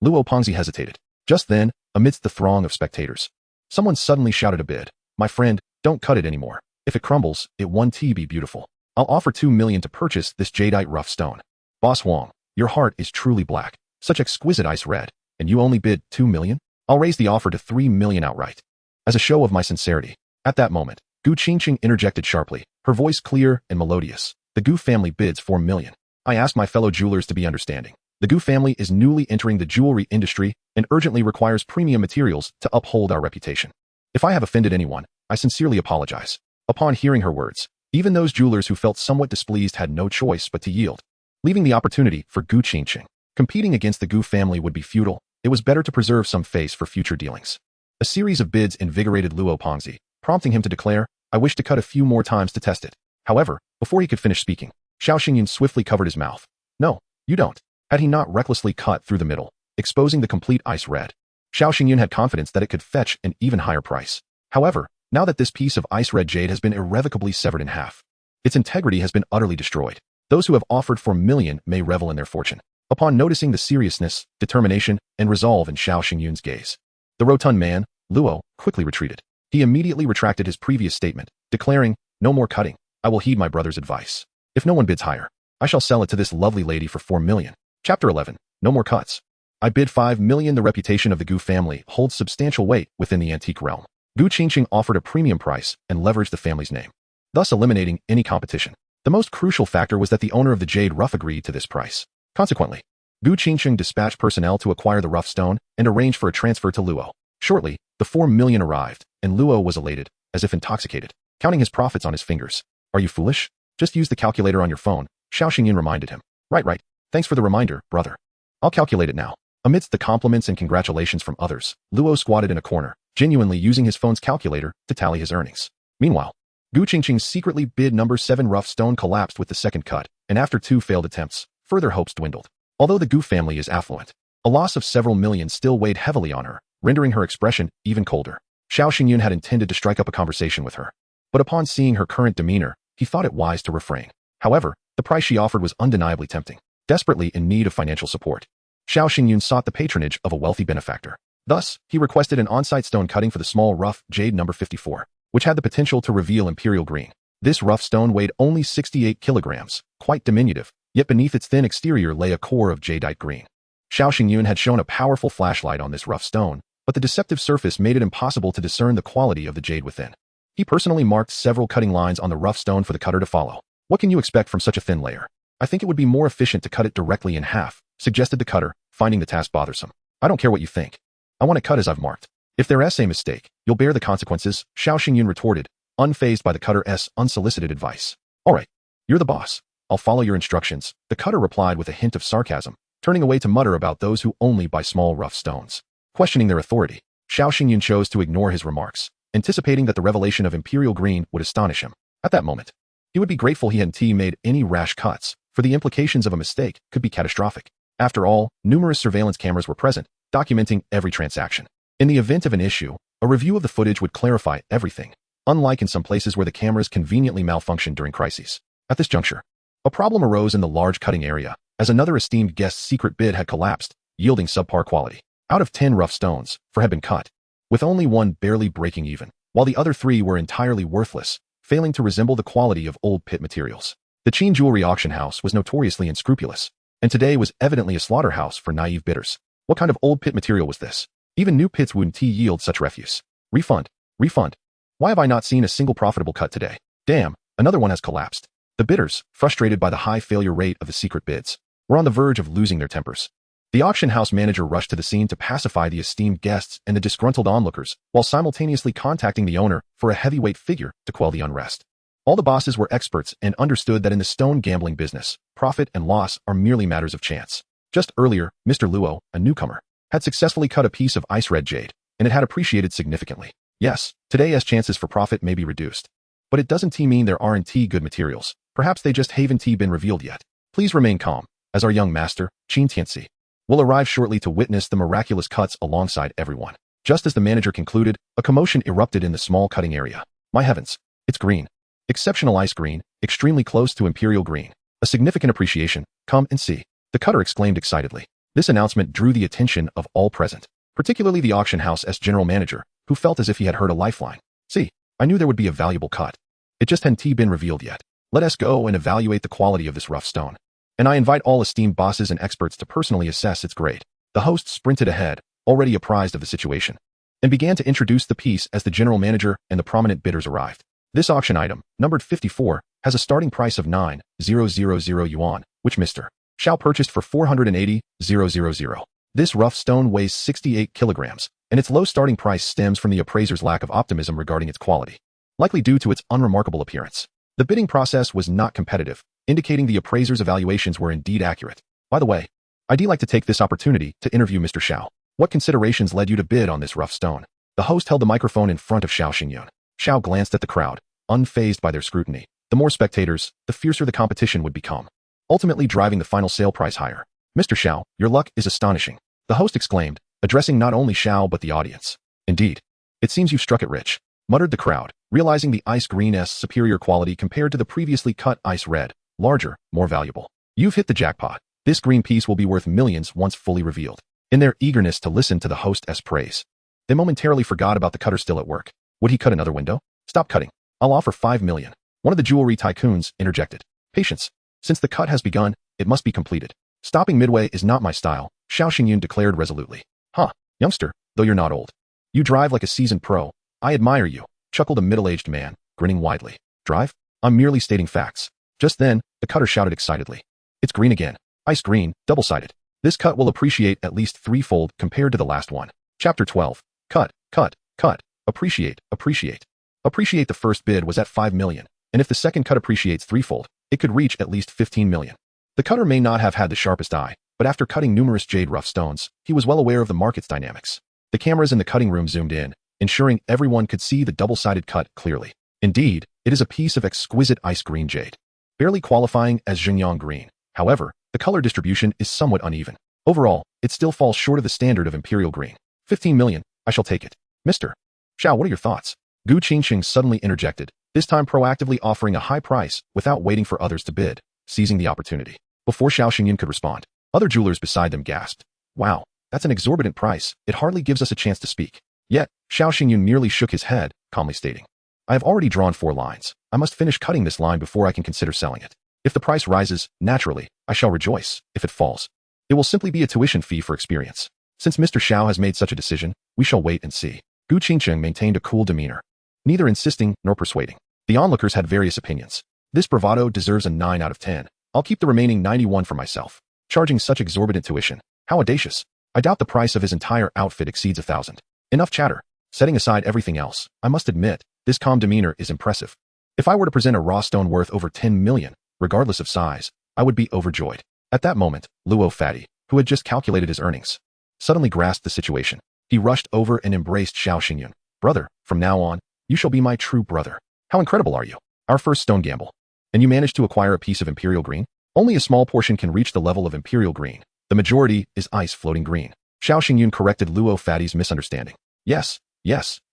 Luo Pengzi hesitated. Just then, amidst the throng of spectators, someone suddenly shouted a bid. My friend, don't cut it anymore. If it crumbles, it won't be beautiful. I'll offer 2 million to purchase this jadeite rough stone. Boss Wong, your heart is truly black. Such exquisite ice red, and you only bid 2 million? I'll raise the offer to 3 million outright. As a show of my sincerity. At that moment, Gu Qingqing interjected sharply, her voice clear and melodious. The Gu family bids 4 million. I ask my fellow jewelers to be understanding. The Gu family is newly entering the jewelry industry and urgently requires premium materials to uphold our reputation. If I have offended anyone, I sincerely apologize. Upon hearing her words, even those jewelers who felt somewhat displeased had no choice but to yield, leaving the opportunity for Gu Qingqing. Competing against the Gu family would be futile. It was better to preserve some face for future dealings. A series of bids invigorated Luo Pengzi, prompting him to declare, I wish to cut a few more times to test it. However, before he could finish speaking, Xiao Xingyun swiftly covered his mouth. No, you don't. Had he not recklessly cut through the middle, exposing the complete ice red? Xiao Xingyun had confidence that it could fetch an even higher price. However, now that this piece of ice red jade has been irrevocably severed in half, its integrity has been utterly destroyed. Those who have offered 4 million may revel in their fortune. Upon noticing the seriousness, determination, and resolve in Xiao Xingyun's gaze, the rotund man, Luo, quickly retreated. He immediately retracted his previous statement, declaring, no more cutting. I will heed my brother's advice. If no one bids higher, I shall sell it to this lovely lady for 4 million. Chapter 11. No more cuts. I bid 5 million. The reputation of the Gu family holds substantial weight within the antique realm. Gu Qingqing offered a premium price and leveraged the family's name, thus eliminating any competition. The most crucial factor was that the owner of the jade rough agreed to this price. Consequently, Gu Qingqing dispatched personnel to acquire the rough stone and arrange for a transfer to Luo. Shortly, the 4 million arrived, and Luo was elated, as if intoxicated, counting his profits on his fingers. Are you foolish? Just use the calculator on your phone, Xiao Xingyun reminded him. Right. Thanks for the reminder, brother. I'll calculate it now. Amidst the compliments and congratulations from others, Luo squatted in a corner, genuinely using his phone's calculator to tally his earnings. Meanwhile, Gu Qingqing's secretly bid number 7 rough stone collapsed with the second cut, and after 2 failed attempts, further hopes dwindled. Although the Gu family is affluent, a loss of several million still weighed heavily on her, rendering her expression even colder. Xiao Xingyun had intended to strike up a conversation with her, but upon seeing her current demeanor, he thought it wise to refrain. However, the price she offered was undeniably tempting. Desperately in need of financial support, Xiao Xingyun sought the patronage of a wealthy benefactor. Thus, he requested an on-site stone cutting for the small rough jade number 54, which had the potential to reveal imperial green. This rough stone weighed only 68 kilograms, quite diminutive, yet beneath its thin exterior lay a core of jadeite green. Xiao Xingyun had shown a powerful flashlight on this rough stone, but the deceptive surface made it impossible to discern the quality of the jade within. He personally marked several cutting lines on the rough stone for the cutter to follow. What can you expect from such a thin layer? I think it would be more efficient to cut it directly in half, suggested the cutter, finding the task bothersome. I don't care what you think. I want it cut as I've marked. If there's a mistake, you'll bear the consequences, Xiao Xingyun retorted, unfazed by the cutter's unsolicited advice. All right, you're the boss. I'll follow your instructions, the cutter replied with a hint of sarcasm, turning away to mutter about those who only buy small rough stones. Questioning their authority, Xiao Xingyun chose to ignore his remarks, anticipating that the revelation of imperial green would astonish him. At that moment, he would be grateful he hadn't made any rash cuts, for the implications of a mistake could be catastrophic. After all, numerous surveillance cameras were present, documenting every transaction. In the event of an issue, a review of the footage would clarify everything, unlike in some places where the cameras conveniently malfunctioned during crises. At this juncture, a problem arose in the large cutting area, as another esteemed guest's secret bid had collapsed, yielding subpar quality. Out of 10 rough stones, 4 had been cut, with only one barely breaking even, while the other three were entirely worthless, failing to resemble the quality of old pit materials. The Qin jewelry auction house was notoriously unscrupulous, and today was evidently a slaughterhouse for naive bidders. What kind of old pit material was this? Even new pits wouldn't yield such refuse. Refund. Refund. Why have I not seen a single profitable cut today? Damn, another one has collapsed. The bidders, frustrated by the high failure rate of the secret bids, were on the verge of losing their tempers. The auction house manager rushed to the scene to pacify the esteemed guests and the disgruntled onlookers, while simultaneously contacting the owner for a heavyweight figure to quell the unrest. All the bosses were experts and understood that in the stone gambling business, profit and loss are merely matters of chance. Just earlier, Mr. Luo, a newcomer, had successfully cut a piece of ice-red jade, and it had appreciated significantly. Yes, today's chances for profit may be reduced. But it doesn't mean there aren't good materials. Perhaps they just haven't been revealed yet. Please remain calm, as our young master, Qin Tianxi, will arrive shortly to witness the miraculous cuts alongside everyone. Just as the manager concluded, a commotion erupted in the small cutting area. My heavens, it's green. Exceptional ice green, extremely close to imperial green. A significant appreciation, come and see. The cutter exclaimed excitedly. This announcement drew the attention of all present, particularly the auction house's general manager, who felt as if he had heard a lifeline. See, I knew there would be a valuable cut. It just hadn't been revealed yet. Let us go and evaluate the quality of this rough stone. And I invite all esteemed bosses and experts to personally assess its grade. The host sprinted ahead, already apprised of the situation, and began to introduce the piece as the general manager and the prominent bidders arrived. This auction item, numbered 54, has a starting price of 9,000 yuan, which Mr. Xiao purchased for 480,000. This rough stone weighs 68 kilograms, and its low starting price stems from the appraiser's lack of optimism regarding its quality, likely due to its unremarkable appearance. The bidding process was not competitive, indicating the appraiser's evaluations were indeed accurate. By the way, I'd like to take this opportunity to interview Mr. Xiao. What considerations led you to bid on this rough stone? The host held the microphone in front of Xiao Xingyun. Xiao glanced at the crowd, unfazed by their scrutiny. The more spectators, the fiercer the competition would become, ultimately driving the final sale price higher. Mr. Xiao, your luck is astonishing, the host exclaimed, addressing not only Xiao but the audience. Indeed, it seems you've struck it rich, muttered the crowd, realizing the ice green's superior quality compared to the previously cut ice red, larger, more valuable. You've hit the jackpot. This green piece will be worth millions once fully revealed. In their eagerness to listen to the host's praise, they momentarily forgot about the cutter still at work. Would he cut another window? Stop cutting. I'll offer 5 million. One of the jewelry tycoons interjected. Patience. Since the cut has begun, it must be completed. Stopping midway is not my style, Xiao Xingyun declared resolutely. Huh, youngster, though you're not old. You drive like a seasoned pro. I admire you, chuckled a middle-aged man, grinning widely. Drive? I'm merely stating facts. Just then, the cutter shouted excitedly. It's green again. Ice green, double-sided. This cut will appreciate at least threefold compared to the last one. Chapter 12. Cut, cut, cut. Appreciate, appreciate. Appreciate. The first bid was at 5 million, and if the second cut appreciates threefold, it could reach at least 15 million. The cutter may not have had the sharpest eye, but after cutting numerous jade rough stones, he was well aware of the market's dynamics. The cameras in the cutting room zoomed in, ensuring everyone could see the double-sided cut clearly. Indeed, it is a piece of exquisite ice green jade, barely qualifying as Xinjiang green. However, the color distribution is somewhat uneven. Overall, it still falls short of the standard of imperial green. 15 million, I shall take it. Mr. Xiao, what are your thoughts? Gu Qingxing suddenly interjected, this time proactively offering a high price without waiting for others to bid, seizing the opportunity. Before Xiao Xingyun could respond, other jewelers beside them gasped. Wow, that's an exorbitant price. It hardly gives us a chance to speak. Yet, Xiao Xingyun merely shook his head, calmly stating, I have already drawn 4 lines. I must finish cutting this line before I can consider selling it. If the price rises, naturally, I shall rejoice. If it falls, it will simply be a tuition fee for experience. Since Mr. Xiao has made such a decision, we shall wait and see. Gu Qingcheng maintained a cool demeanor, neither insisting nor persuading. The onlookers had various opinions. This bravado deserves a 9 out of 10. I'll keep the remaining 91 for myself. Charging such exorbitant tuition. How audacious. I doubt the price of his entire outfit exceeds 1,000. Enough chatter. Setting aside everything else, I must admit, this calm demeanor is impressive. If I were to present a raw stone worth over 10 million, regardless of size, I would be overjoyed. At that moment, Luo Fatty, who had just calculated his earnings, suddenly grasped the situation. He rushed over and embraced Xiao Xingyun. Brother, from now on, you shall be my true brother. How incredible are you? Our first stone gamble. And you managed to acquire a piece of imperial green? Only a small portion can reach the level of imperial green. The majority is ice floating green. Xiao Xingyun corrected Luo Fatty's misunderstanding. Yes,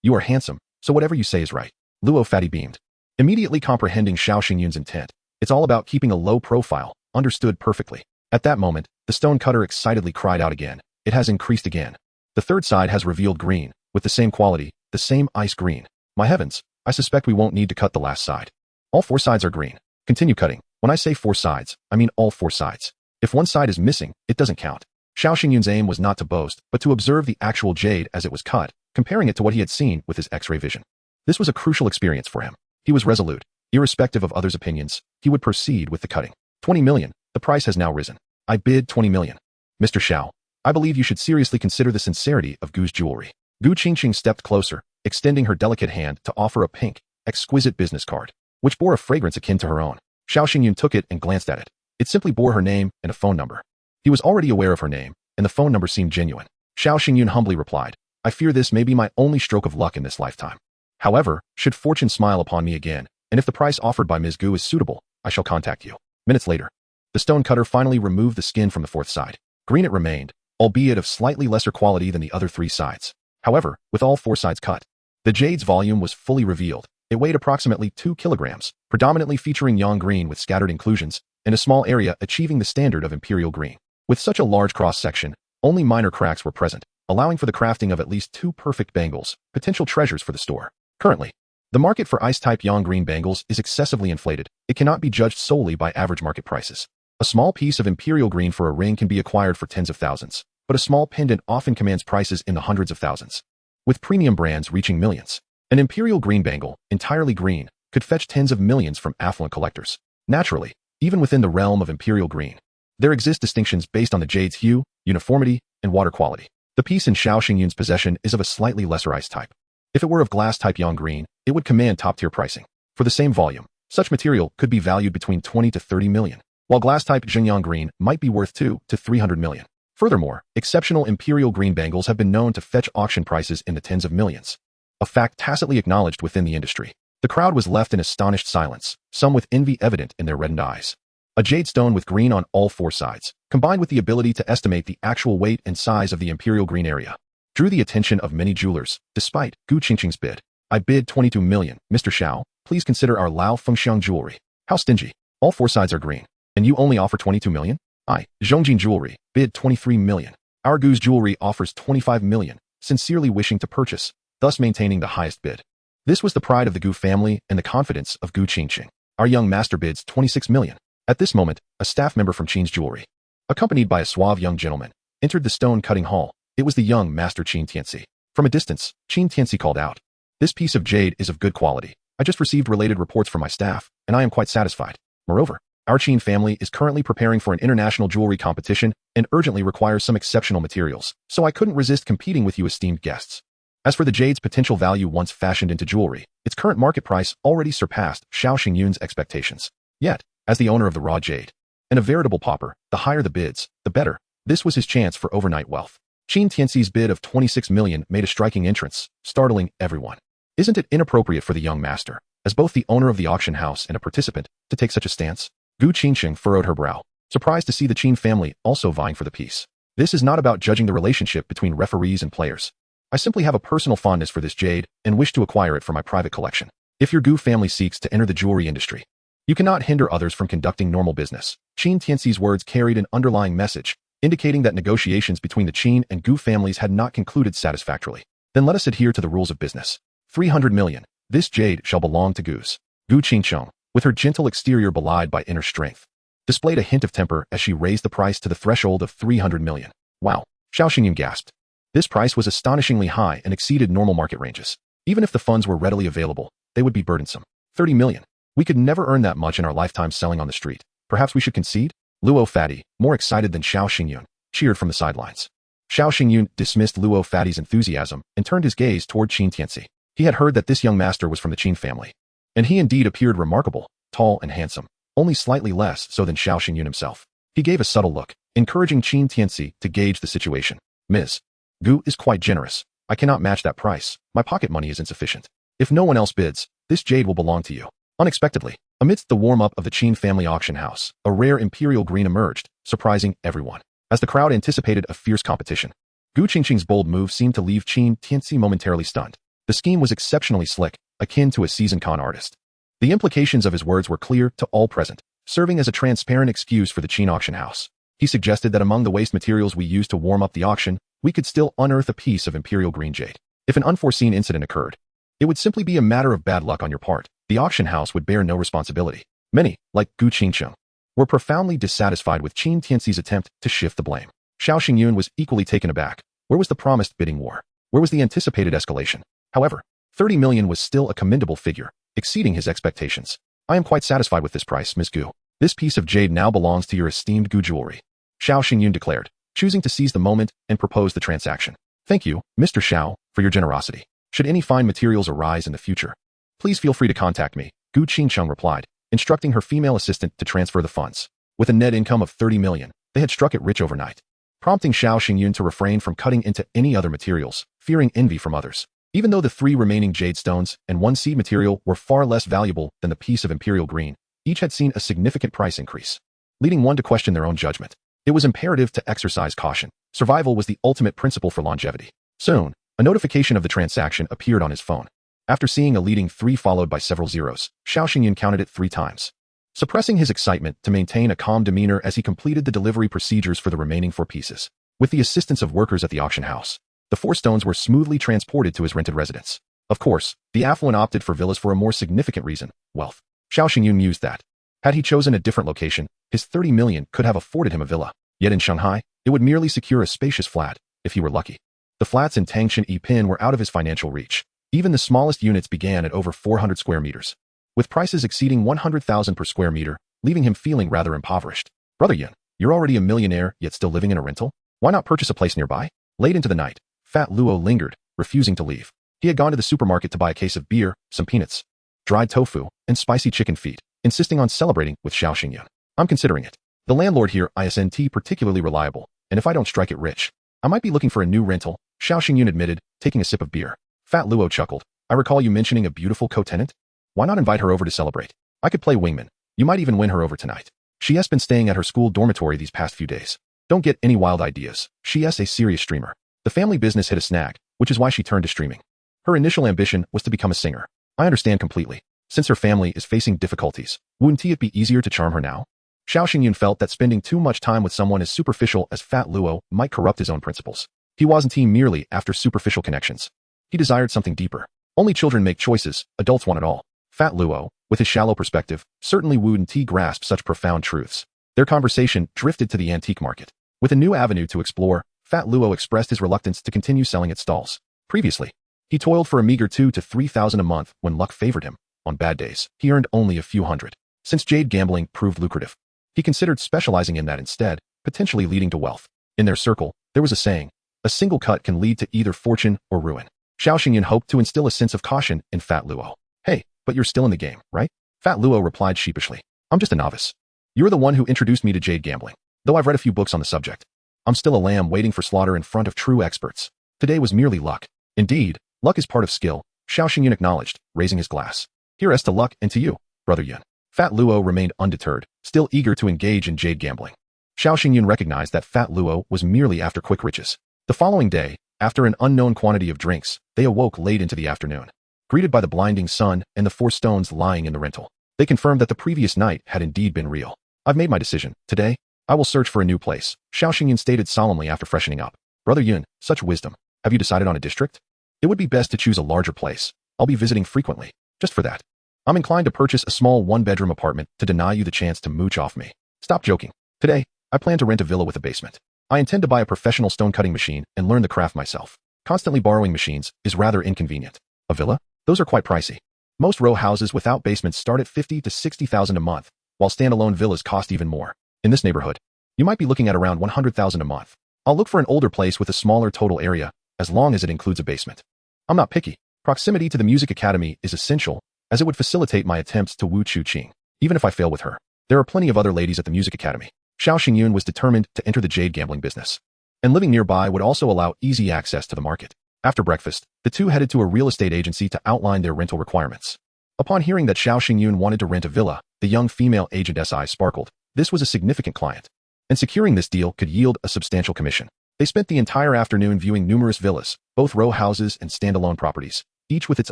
you are handsome, so whatever you say is right. Luo Fatty beamed, immediately comprehending Xiao Xingyun's intent. It's all about keeping a low profile, understood perfectly. At that moment, the stone cutter excitedly cried out again. It has increased again. The third side has revealed green, with the same quality, the same ice green. My heavens, I suspect we won't need to cut the last side. All 4 sides are green. Continue cutting. When I say 4 sides, I mean all 4 sides. If one side is missing, it doesn't count. Xiao Xingyun's aim was not to boast, but to observe the actual jade as it was cut, comparing it to what he had seen with his X-ray vision. This was a crucial experience for him. He was resolute. Irrespective of others' opinions, he would proceed with the cutting. 20 million. The price has now risen. I bid 20 million. Mr. Xiao, I believe you should seriously consider the sincerity of Gu's jewelry. Gu Qingqing stepped closer, extending her delicate hand to offer a pink, exquisite business card, which bore a fragrance akin to her own. Xiao Xingyun took it and glanced at it. It simply bore her name and a phone number. He was already aware of her name, and the phone number seemed genuine. Xiao Xingyun humbly replied, I fear this may be my only stroke of luck in this lifetime. However, should fortune smile upon me again, and if the price offered by Ms. Gu is suitable, I shall contact you. Minutes later, the stone cutter finally removed the skin from the 4th side. Green it remained, albeit of slightly lesser quality than the other 3 sides. However, with all 4 sides cut, the jade's volume was fully revealed. It weighed approximately 2 kilograms, predominantly featuring yang green with scattered inclusions, and a small area achieving the standard of imperial green. With such a large cross-section, only minor cracks were present, allowing for the crafting of at least 2 perfect bangles, potential treasures for the store. Currently, the market for ice-type yang green bangles is excessively inflated. It cannot be judged solely by average market prices. A small piece of imperial green for a ring can be acquired for tens of thousands, but a small pendant often commands prices in the hundreds of thousands, with premium brands reaching millions. An imperial green bangle, entirely green, could fetch tens of millions from affluent collectors. Naturally, even within the realm of imperial green, there exist distinctions based on the jade's hue, uniformity, and water quality. The piece in Xiao Xingyun's possession is of a slightly lesser ice type. If it were of glass type yang green, it would command top-tier pricing. For the same volume, such material could be valued between 20 to 30 million, while glass type Xinjiang green might be worth 2 to 300 million. Furthermore, exceptional imperial green bangles have been known to fetch auction prices in the tens of millions, a fact tacitly acknowledged within the industry. The crowd was left in astonished silence, some with envy evident in their reddened eyes. A jade stone with green on all 4 sides, combined with the ability to estimate the actual weight and size of the imperial green area, drew the attention of many jewelers, despite Gu Qingqing's bid. I bid 22 million. Mr. Xiao, please consider our Lao Fengxiang jewelry. How stingy. All 4 sides are green, and you only offer 22 million? I, Zhongjin Jewelry, bid 23 million. Our Gu's jewelry offers 25 million, sincerely wishing to purchase, thus maintaining the highest bid. This was the pride of the Gu family and the confidence of Gu Qingqing. Our young master bids 26 million. At this moment, a staff member from Qin's Jewelry, accompanied by a suave young gentleman, entered the stone-cutting hall. It was the young master Qin Tianxi. From a distance, Qin Tianxi called out, This piece of jade is of good quality. I just received related reports from my staff, and I am quite satisfied. Moreover, our Qin family is currently preparing for an international jewelry competition and urgently requires some exceptional materials, so I couldn't resist competing with you esteemed guests. As for the jade's potential value once fashioned into jewelry, its current market price already surpassed Xiao Xingyun's expectations. Yet, as the owner of the raw jade, and a veritable pauper, the higher the bids, the better. This was his chance for overnight wealth. Qin Tianxi's bid of 26 million made a striking entrance, startling everyone. Isn't it inappropriate for the young master, as both the owner of the auction house and a participant, to take such a stance? Gu Qingqing furrowed her brow, surprised to see the Qin family also vying for the piece. This is not about judging the relationship between referees and players. I simply have a personal fondness for this jade and wish to acquire it for my private collection. If your Gu family seeks to enter the jewelry industry, you cannot hinder others from conducting normal business. Qin Tianxi's words carried an underlying message, indicating that negotiations between the Qin and Gu families had not concluded satisfactorily. Then let us adhere to the rules of business. 300 million. This jade shall belong to Gu's. Gu Qingqiang, with her gentle exterior belied by inner strength, displayed a hint of temper as she raised the price to the threshold of 300 million. Wow! Xiao Xingyun gasped. This price was astonishingly high and exceeded normal market ranges. Even if the funds were readily available, they would be burdensome. 30 million. We could never earn that much in our lifetime selling on the street. Perhaps we should concede? Luo Fatty, more excited than Xiao Xingyun, cheered from the sidelines. Xiao Xingyun dismissed Luo Fatty's enthusiasm and turned his gaze toward Qin Tianxi. He had heard that this young master was from the Qin family, and he indeed appeared remarkable, tall and handsome, only slightly less so than Xiao Xingyun himself. He gave a subtle look, encouraging Qin Tianxi to gauge the situation. Ms. Gu is quite generous. I cannot match that price. My pocket money is insufficient. If no one else bids, this jade will belong to you. Unexpectedly, amidst the warm-up of the Qin family auction house, a rare imperial green emerged, surprising everyone. As the crowd anticipated a fierce competition, Gu Qingqing's bold move seemed to leave Qin Tianxi momentarily stunned. The scheme was exceptionally slick, akin to a seasoned con artist. The implications of his words were clear to all present, serving as a transparent excuse for the Qin auction house. He suggested that among the waste materials we used to warm up the auction, we could still unearth a piece of imperial green jade. If an unforeseen incident occurred, it would simply be a matter of bad luck on your part. The auction house would bear no responsibility. Many, like Gu Qingcheng, were profoundly dissatisfied with Qin Tianxi's attempt to shift the blame. Xiao Xingyun was equally taken aback. Where was the promised bidding war? Where was the anticipated escalation? However, 30 million was still a commendable figure, exceeding his expectations. I am quite satisfied with this price, Ms. Gu. This piece of jade now belongs to your esteemed Gu jewelry, Xiao Xingyun declared, choosing to seize the moment and propose the transaction. Thank you, Mr. Xiao, for your generosity. Should any fine materials arise in the future, please feel free to contact me, Gu Qingcheng replied, instructing her female assistant to transfer the funds. With a net income of 30 million, they had struck it rich overnight, prompting Xiao Xingyun to refrain from cutting into any other materials, fearing envy from others. Even though the 3 remaining jade stones and 1 seed material were far less valuable than the piece of imperial green, each had seen a significant price increase, leading one to question their own judgment. It was imperative to exercise caution. Survival was the ultimate principle for longevity. Soon, a notification of the transaction appeared on his phone. After seeing a leading 3 followed by several zeros, Xiao Xingyun counted it 3 times, suppressing his excitement to maintain a calm demeanor as he completed the delivery procedures for the remaining 4 pieces. With the assistance of workers at the auction house, the 4 stones were smoothly transported to his rented residence. Of course, the affluent opted for villas for a more significant reason: wealth. Xiao Xingyun mused that, had he chosen a different location, his 30 million could have afforded him a villa. Yet in Shanghai, it would merely secure a spacious flat, if he were lucky. The flats in Tangshan Yipin were out of his financial reach. Even the smallest units began at over 400 square meters, with prices exceeding 100,000 per square meter, leaving him feeling rather impoverished. Brother Yun, you're already a millionaire yet still living in a rental? Why not purchase a place nearby? Late into the night, Fat Luo lingered, refusing to leave. He had gone to the supermarket to buy a case of beer, some peanuts, dried tofu, and spicy chicken feet, insisting on celebrating with Xiao Xingyun. I'm considering it. The landlord here isn't particularly reliable, and if I don't strike it rich, I might be looking for a new rental, Xiao Xingyun admitted, taking a sip of beer. Fat Luo chuckled. I recall you mentioning a beautiful co-tenant? Why not invite her over to celebrate? I could play wingman. You might even win her over tonight. She has been staying at her school dormitory these past few days. Don't get any wild ideas. She is a serious streamer. The family business hit a snag, which is why she turned to streaming. Her initial ambition was to become a singer. I understand completely. Since her family is facing difficulties, wouldn't it be easier to charm her now? Xiao Xingyun felt that spending too much time with someone as superficial as Fat Luo might corrupt his own principles. He wasn't merely after superficial connections. He desired something deeper. Only children make choices, adults want it all. Fat Luo, with his shallow perspective, certainly wouldn't grasp such profound truths. Their conversation drifted to the antique market. With a new avenue to explore, Fat Luo expressed his reluctance to continue selling at stalls. Previously, he toiled for a meager 2,000 to 3,000 a month when luck favored him. On bad days, he earned only a few hundred. Since jade gambling proved lucrative, he considered specializing in that instead, potentially leading to wealth. In their circle, there was a saying, a single cut can lead to either fortune or ruin. Xiao Xingyun hoped to instill a sense of caution in Fat Luo. Hey, but you're still in the game, right? Fat Luo replied sheepishly. I'm just a novice. You're the one who introduced me to jade gambling. Though I've read a few books on the subject, I'm still a lamb waiting for slaughter in front of true experts. Today was merely luck. Indeed, luck is part of skill, Xiao Xingyun acknowledged, raising his glass. Here's to luck and to you, Brother Yun. Fat Luo remained undeterred, still eager to engage in jade gambling. Xiao Xingyun recognized that Fat Luo was merely after quick riches. The following day, after an unknown quantity of drinks, they awoke late into the afternoon, greeted by the blinding sun and the 4 stones lying in the rental. They confirmed that the previous night had indeed been real. I've made my decision. Today, I will search for a new place, Xiao Xingyun stated solemnly after freshening up. Brother Yun, such wisdom. Have you decided on a district? It would be best to choose a larger place. I'll be visiting frequently. Just for that, I'm inclined to purchase a small 1-bedroom apartment to deny you the chance to mooch off me. Stop joking. Today, I plan to rent a villa with a basement. I intend to buy a professional stone cutting machine and learn the craft myself. Constantly borrowing machines is rather inconvenient. A villa? Those are quite pricey. Most row houses without basements start at 50,000 to 60,000 a month, while standalone villas cost even more. In this neighborhood, you might be looking at around 100,000 a month. I'll look for an older place with a smaller total area, as long as it includes a basement. I'm not picky. Proximity to the music academy is essential, as it would facilitate my attempts to woo Chu Qing. Even if I fail with her, there are plenty of other ladies at the music academy. Xiao Xingyun was determined to enter the jade gambling business, and living nearby would also allow easy access to the market. After breakfast, the two headed to a real estate agency to outline their rental requirements. Upon hearing that Xiao Xingyun wanted to rent a villa, the young female agent's eyes sparkled. This was a significant client, and securing this deal could yield a substantial commission. They spent the entire afternoon viewing numerous villas, both row houses and standalone properties, each with its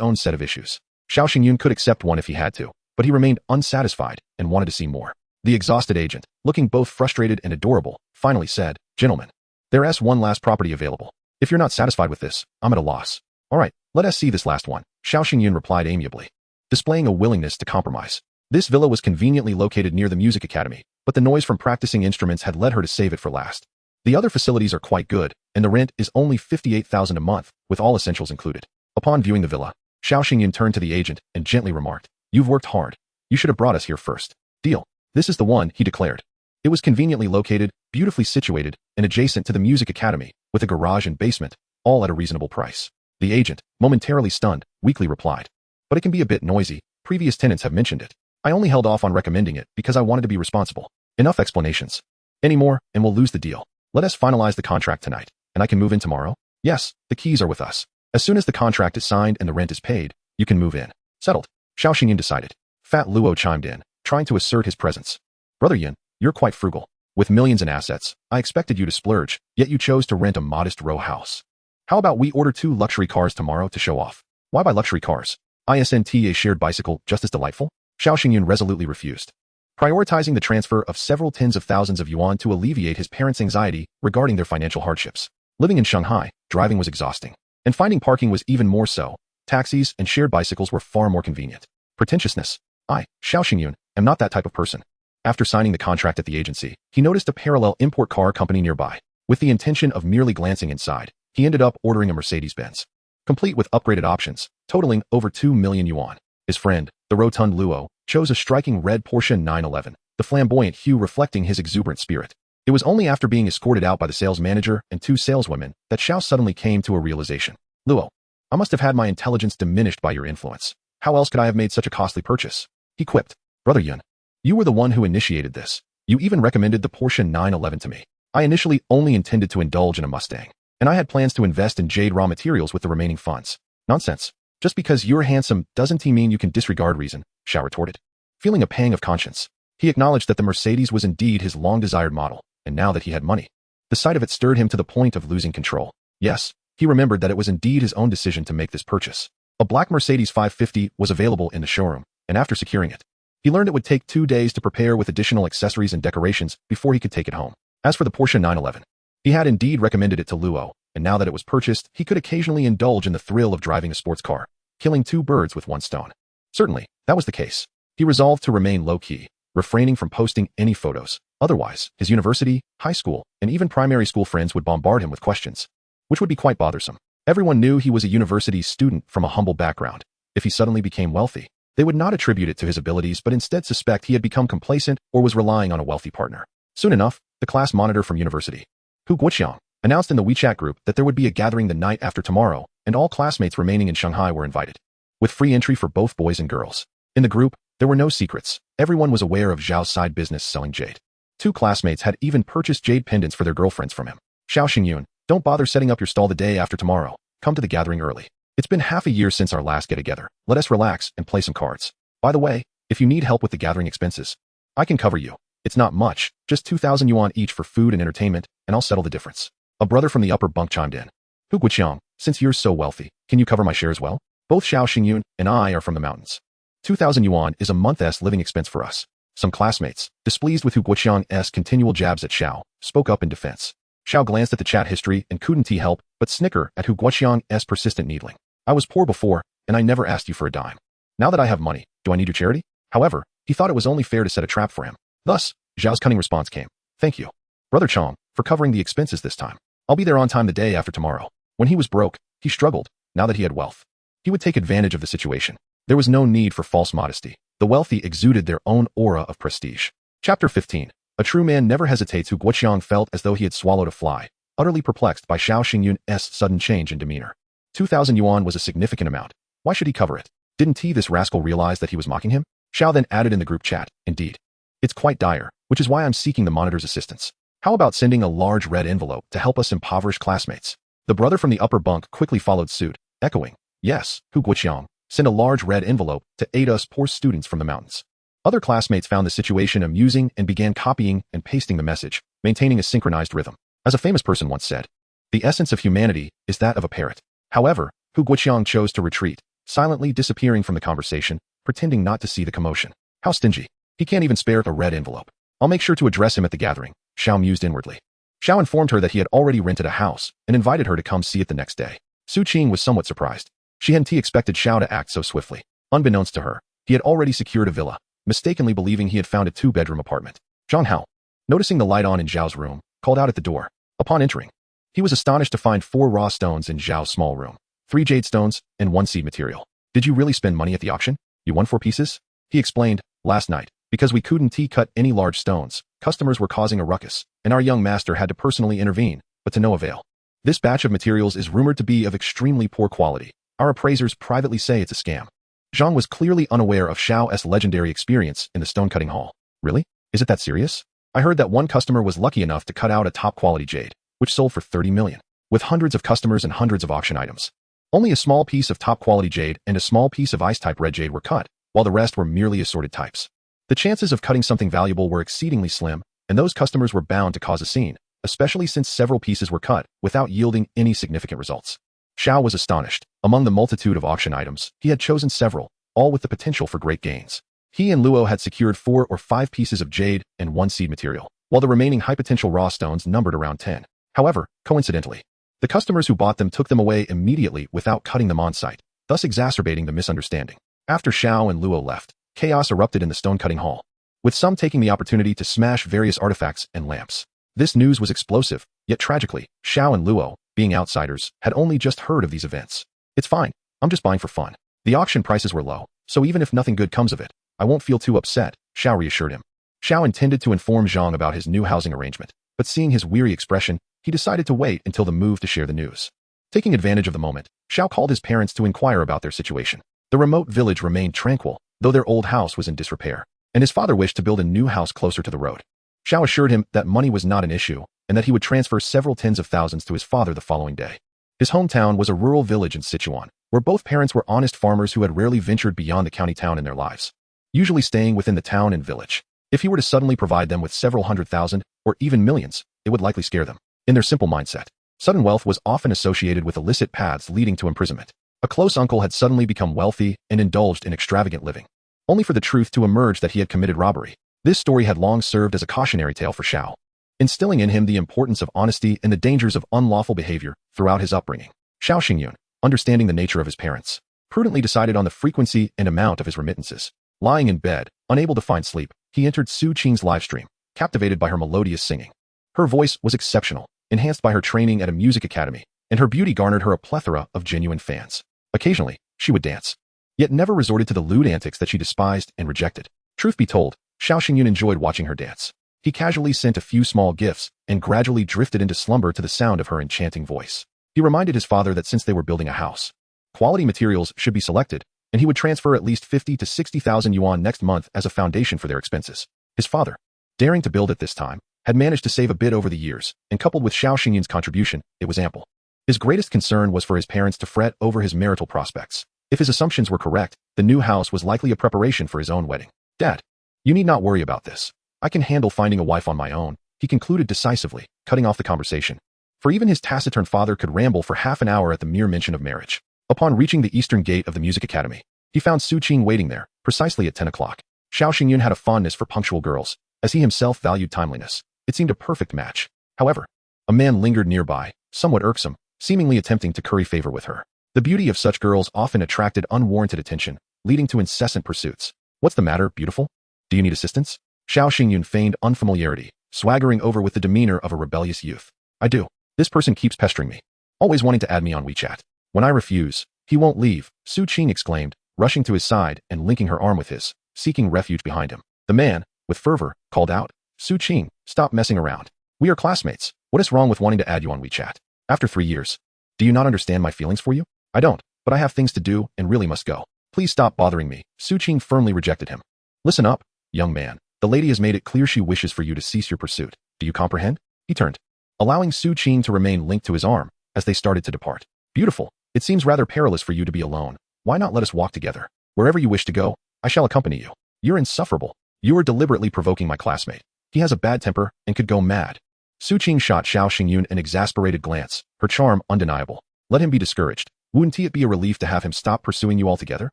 own set of issues. Xiao Xingyun could accept one if he had to, but he remained unsatisfied and wanted to see more. The exhausted agent, looking both frustrated and adorable, finally said, Gentlemen, there is one last property available. If you're not satisfied with this, I'm at a loss. All right, let us see this last one, Xiao Xingyun replied amiably, displaying a willingness to compromise. This villa was conveniently located near the music academy, but the noise from practicing instruments had led her to save it for last. The other facilities are quite good, and the rent is only 58,000 a month, with all essentials included. Upon viewing the villa, Xiao Xingyun turned to the agent and gently remarked, "You've worked hard. You should have brought us here first." "Deal. This is the one," he declared. It was conveniently located, beautifully situated, and adjacent to the music academy, with a garage and basement, all at a reasonable price. The agent, momentarily stunned, weakly replied, "But it can be a bit noisy. Previous tenants have mentioned it. I only held off on recommending it because I wanted to be responsible. Enough explanations. Any more, and we'll lose the deal. Let us finalize the contract tonight, and I can move in tomorrow? Yes, the keys are with us. As soon as the contract is signed and the rent is paid, you can move in." "Settled," Xiao Xingyun decided. Fat Luo chimed in, trying to assert his presence. "Brother Yin, you're quite frugal. With millions in assets, I expected you to splurge, yet you chose to rent a modest row house. How about we order 2 luxury cars tomorrow to show off?" "Why buy luxury cars? Isn't a shared bicycle just as delightful?" Xiao Xingyun resolutely refused, prioritizing the transfer of several tens of thousands of yuan to alleviate his parents' anxiety regarding their financial hardships. Living in Shanghai, driving was exhausting, and finding parking was even more so. Taxis and shared bicycles were far more convenient. Pretentiousness. I, Xiao Xingyun, am not that type of person. After signing the contract at the agency, he noticed a parallel import car company nearby. With the intention of merely glancing inside, he ended up ordering a Mercedes-Benz, complete with upgraded options, totaling over 2 million yuan. His friend, the rotund Luo, chose a striking red Porsche 911, the flamboyant hue reflecting his exuberant spirit. It was only after being escorted out by the sales manager and 2 saleswomen that Xiao suddenly came to a realization. "Luo, I must have had my intelligence diminished by your influence. How else could I have made such a costly purchase?" He quipped. "Brother Yun, you were the one who initiated this. You even recommended the Porsche 911 to me. I initially only intended to indulge in a Mustang, and I had plans to invest in Jade raw materials with the remaining funds." "Nonsense. Just because you're handsome doesn't mean you can disregard reason," Xiao retorted. Feeling a pang of conscience, he acknowledged that the Mercedes was indeed his long-desired model, and now that he had money, the sight of it stirred him to the point of losing control. Yes, he remembered that it was indeed his own decision to make this purchase. A black Mercedes 550 was available in the showroom, and after securing it, he learned it would take 2 days to prepare with additional accessories and decorations before he could take it home. As for the Porsche 911, he had indeed recommended it to Luo, and now that it was purchased, he could occasionally indulge in the thrill of driving a sports car, killing 2 birds with 1 stone. Certainly, that was the case. He resolved to remain low-key, refraining from posting any photos. Otherwise, his university, high school, and even primary school friends would bombard him with questions, which would be quite bothersome. Everyone knew he was a university student from a humble background. If he suddenly became wealthy, they would not attribute it to his abilities but instead suspect he had become complacent or was relying on a wealthy partner. Soon enough, the class monitor from university, Hu Guoqiang, announced in the WeChat group that there would be a gathering the night after tomorrow, and all classmates remaining in Shanghai were invited, with free entry for both boys and girls. In the group, there were no secrets. Everyone was aware of Zhao's side business selling jade. 2 classmates had even purchased jade pendants for their girlfriends from him. "Xiao Xingyun, don't bother setting up your stall the day after tomorrow. Come to the gathering early. It's been half a year since our last get-together. Let us relax and play some cards. By the way, if you need help with the gathering expenses, I can cover you. It's not much, just 2,000 yuan each for food and entertainment, and I'll settle the difference." A brother from the upper bunk chimed in. "Hu Guoqiang, since you're so wealthy, can you cover my share as well? Both Xiao Xingyun and I are from the mountains. 2,000 yuan is a month's living expense for us." Some classmates, displeased with Hu Guoqiang's continual jabs at Xiao, spoke up in defense. Xiao glanced at the chat history and couldn't help but snicker at Hu Guoqiang's persistent needling. "I was poor before, and I never asked you for a dime. Now that I have money, do I need your charity?" However, he thought it was only fair to set a trap for him. Thus, Zhao's cunning response came. "Thank you, Brother Chong, for covering the expenses this time. I'll be there on time the day after tomorrow." When he was broke, he struggled. Now that he had wealth, he would take advantage of the situation. There was no need for false modesty. The wealthy exuded their own aura of prestige. Chapter 15. A true man never hesitates. Hu Guoqiang felt as though he had swallowed a fly, utterly perplexed by Xiao Xingyun's sudden change in demeanor. 2,000 yuan was a significant amount. Why should he cover it? Didn't this rascal realize that he was mocking him? Xiao then added in the group chat, "Indeed. It's quite dire, which is why I'm seeking the monitor's assistance. How about sending a large red envelope to help us impoverish classmates?" The brother from the upper bunk quickly followed suit, echoing, "Yes, Hu Guoqiang, send a large red envelope to aid us poor students from the mountains." Other classmates found the situation amusing and began copying and pasting the message, maintaining a synchronized rhythm. As a famous person once said, "The essence of humanity is that of a parrot." However, Hu Guoqiang chose to retreat, silently disappearing from the conversation, pretending not to see the commotion. How stingy. He can't even spare a red envelope. "I'll make sure to address him at the gathering," Xiao mused inwardly. Xiao informed her that he had already rented a house and invited her to come see it the next day. Su Qing was somewhat surprised. She hadn't expected Xiao to act so swiftly. Unbeknownst to her, he had already secured a villa, mistakenly believing he had found a 2-bedroom apartment. Zhang Hao, noticing the light on in Zhao's room, called out at the door. Upon entering, he was astonished to find 4 raw stones in Zhao's small room, 3 jade stones, and 1 seed material. Did you really spend money at the auction? You won 4 pieces? He explained, last night, because we couldn't cut any large stones, customers were causing a ruckus, and our young master had to personally intervene, but to no avail. This batch of materials is rumored to be of extremely poor quality. Our appraisers privately say it's a scam. Zhang was clearly unaware of Xiao's legendary experience in the stone-cutting hall. Really? Is it that serious? I heard that one customer was lucky enough to cut out a top-quality jade, which sold for 30 million, with hundreds of customers and hundreds of auction items. Only a small piece of top-quality jade and a small piece of ice-type red jade were cut, while the rest were merely assorted types. The chances of cutting something valuable were exceedingly slim, and those customers were bound to cause a scene, especially since several pieces were cut without yielding any significant results. Xiao was astonished. Among the multitude of auction items, he had chosen several, all with the potential for great gains. He and Luo had secured 4 or 5 pieces of jade and 1 seed material, while the remaining high-potential raw stones numbered around 10. However, coincidentally, the customers who bought them took them away immediately without cutting them on site, thus exacerbating the misunderstanding. After Xiao and Luo left, chaos erupted in the stone-cutting hall, with some taking the opportunity to smash various artifacts and lamps. This news was explosive, yet tragically, Xiao and Luo, being outsiders, had only just heard of these events. It's fine, I'm just buying for fun. The auction prices were low, so even if nothing good comes of it, I won't feel too upset, Xiao reassured him. Xiao intended to inform Zhang about his new housing arrangement, but seeing his weary expression, he decided to wait until the move to share the news. Taking advantage of the moment, Xiao called his parents to inquire about their situation. The remote village remained tranquil, though their old house was in disrepair, and his father wished to build a new house closer to the road. Xiao assured him that money was not an issue, and that he would transfer several tens of thousands to his father the following day. His hometown was a rural village in Sichuan, where both parents were honest farmers who had rarely ventured beyond the county town in their lives, usually staying within the town and village. If he were to suddenly provide them with several 100,000, or even millions, it would likely scare them. In their simple mindset, sudden wealth was often associated with illicit paths leading to imprisonment. A close uncle had suddenly become wealthy and indulged in extravagant living, only for the truth to emerge that he had committed robbery. This story had long served as a cautionary tale for Xiao, instilling in him the importance of honesty and the dangers of unlawful behavior throughout his upbringing. Xiao Xingyun, understanding the nature of his parents, prudently decided on the frequency and amount of his remittances. Lying in bed, unable to find sleep, he entered Su Qing's livestream, captivated by her melodious singing. Her voice was exceptional, enhanced by her training at a music academy, and her beauty garnered her a plethora of genuine fans. Occasionally, she would dance, yet never resorted to the lewd antics that she despised and rejected. Truth be told, Xiao Xingyun enjoyed watching her dance. He casually sent a few small gifts and gradually drifted into slumber to the sound of her enchanting voice. He reminded his father that since they were building a house, quality materials should be selected, and he would transfer at least 50 to 60,000 yuan next month as a foundation for their expenses. His father, daring to build at this time, had managed to save a bit over the years, and coupled with Xiao Xingyun's contribution, it was ample. His greatest concern was for his parents to fret over his marital prospects. If his assumptions were correct, the new house was likely a preparation for his own wedding. Dad, you need not worry about this. I can handle finding a wife on my own, he concluded decisively, cutting off the conversation. For even his taciturn father could ramble for half an hour at the mere mention of marriage. Upon reaching the eastern gate of the music academy, he found Su Qing waiting there, precisely at 10 o'clock. Xiao Xingyun had a fondness for punctual girls, as he himself valued timeliness. It seemed a perfect match. However, a man lingered nearby, somewhat irksome, seemingly attempting to curry favor with her. The beauty of such girls often attracted unwarranted attention, leading to incessant pursuits. What's the matter, beautiful? Do you need assistance? Xiao Xingyun feigned unfamiliarity, swaggering over with the demeanor of a rebellious youth. I do. This person keeps pestering me, always wanting to add me on WeChat. When I refuse, he won't leave, Su Qing exclaimed, rushing to his side and linking her arm with his, seeking refuge behind him. The man, with fervor, called out, Su Qing, stop messing around. We are classmates. What is wrong with wanting to add you on WeChat? After 3 years. Do you not understand my feelings for you? I don't, but I have things to do and really must go. Please stop bothering me. Su Qing firmly rejected him. Listen up, young man. The lady has made it clear she wishes for you to cease your pursuit. Do you comprehend? He turned, allowing Su Qing to remain linked to his arm as they started to depart. Beautiful. It seems rather perilous for you to be alone. Why not let us walk together? Wherever you wish to go, I shall accompany you. You're insufferable. You are deliberately provoking my classmate. He has a bad temper and could go mad. Su Qing shot Xiao Xingyun an exasperated glance, her charm undeniable. Let him be discouraged. Wouldn't it be a relief to have him stop pursuing you altogether?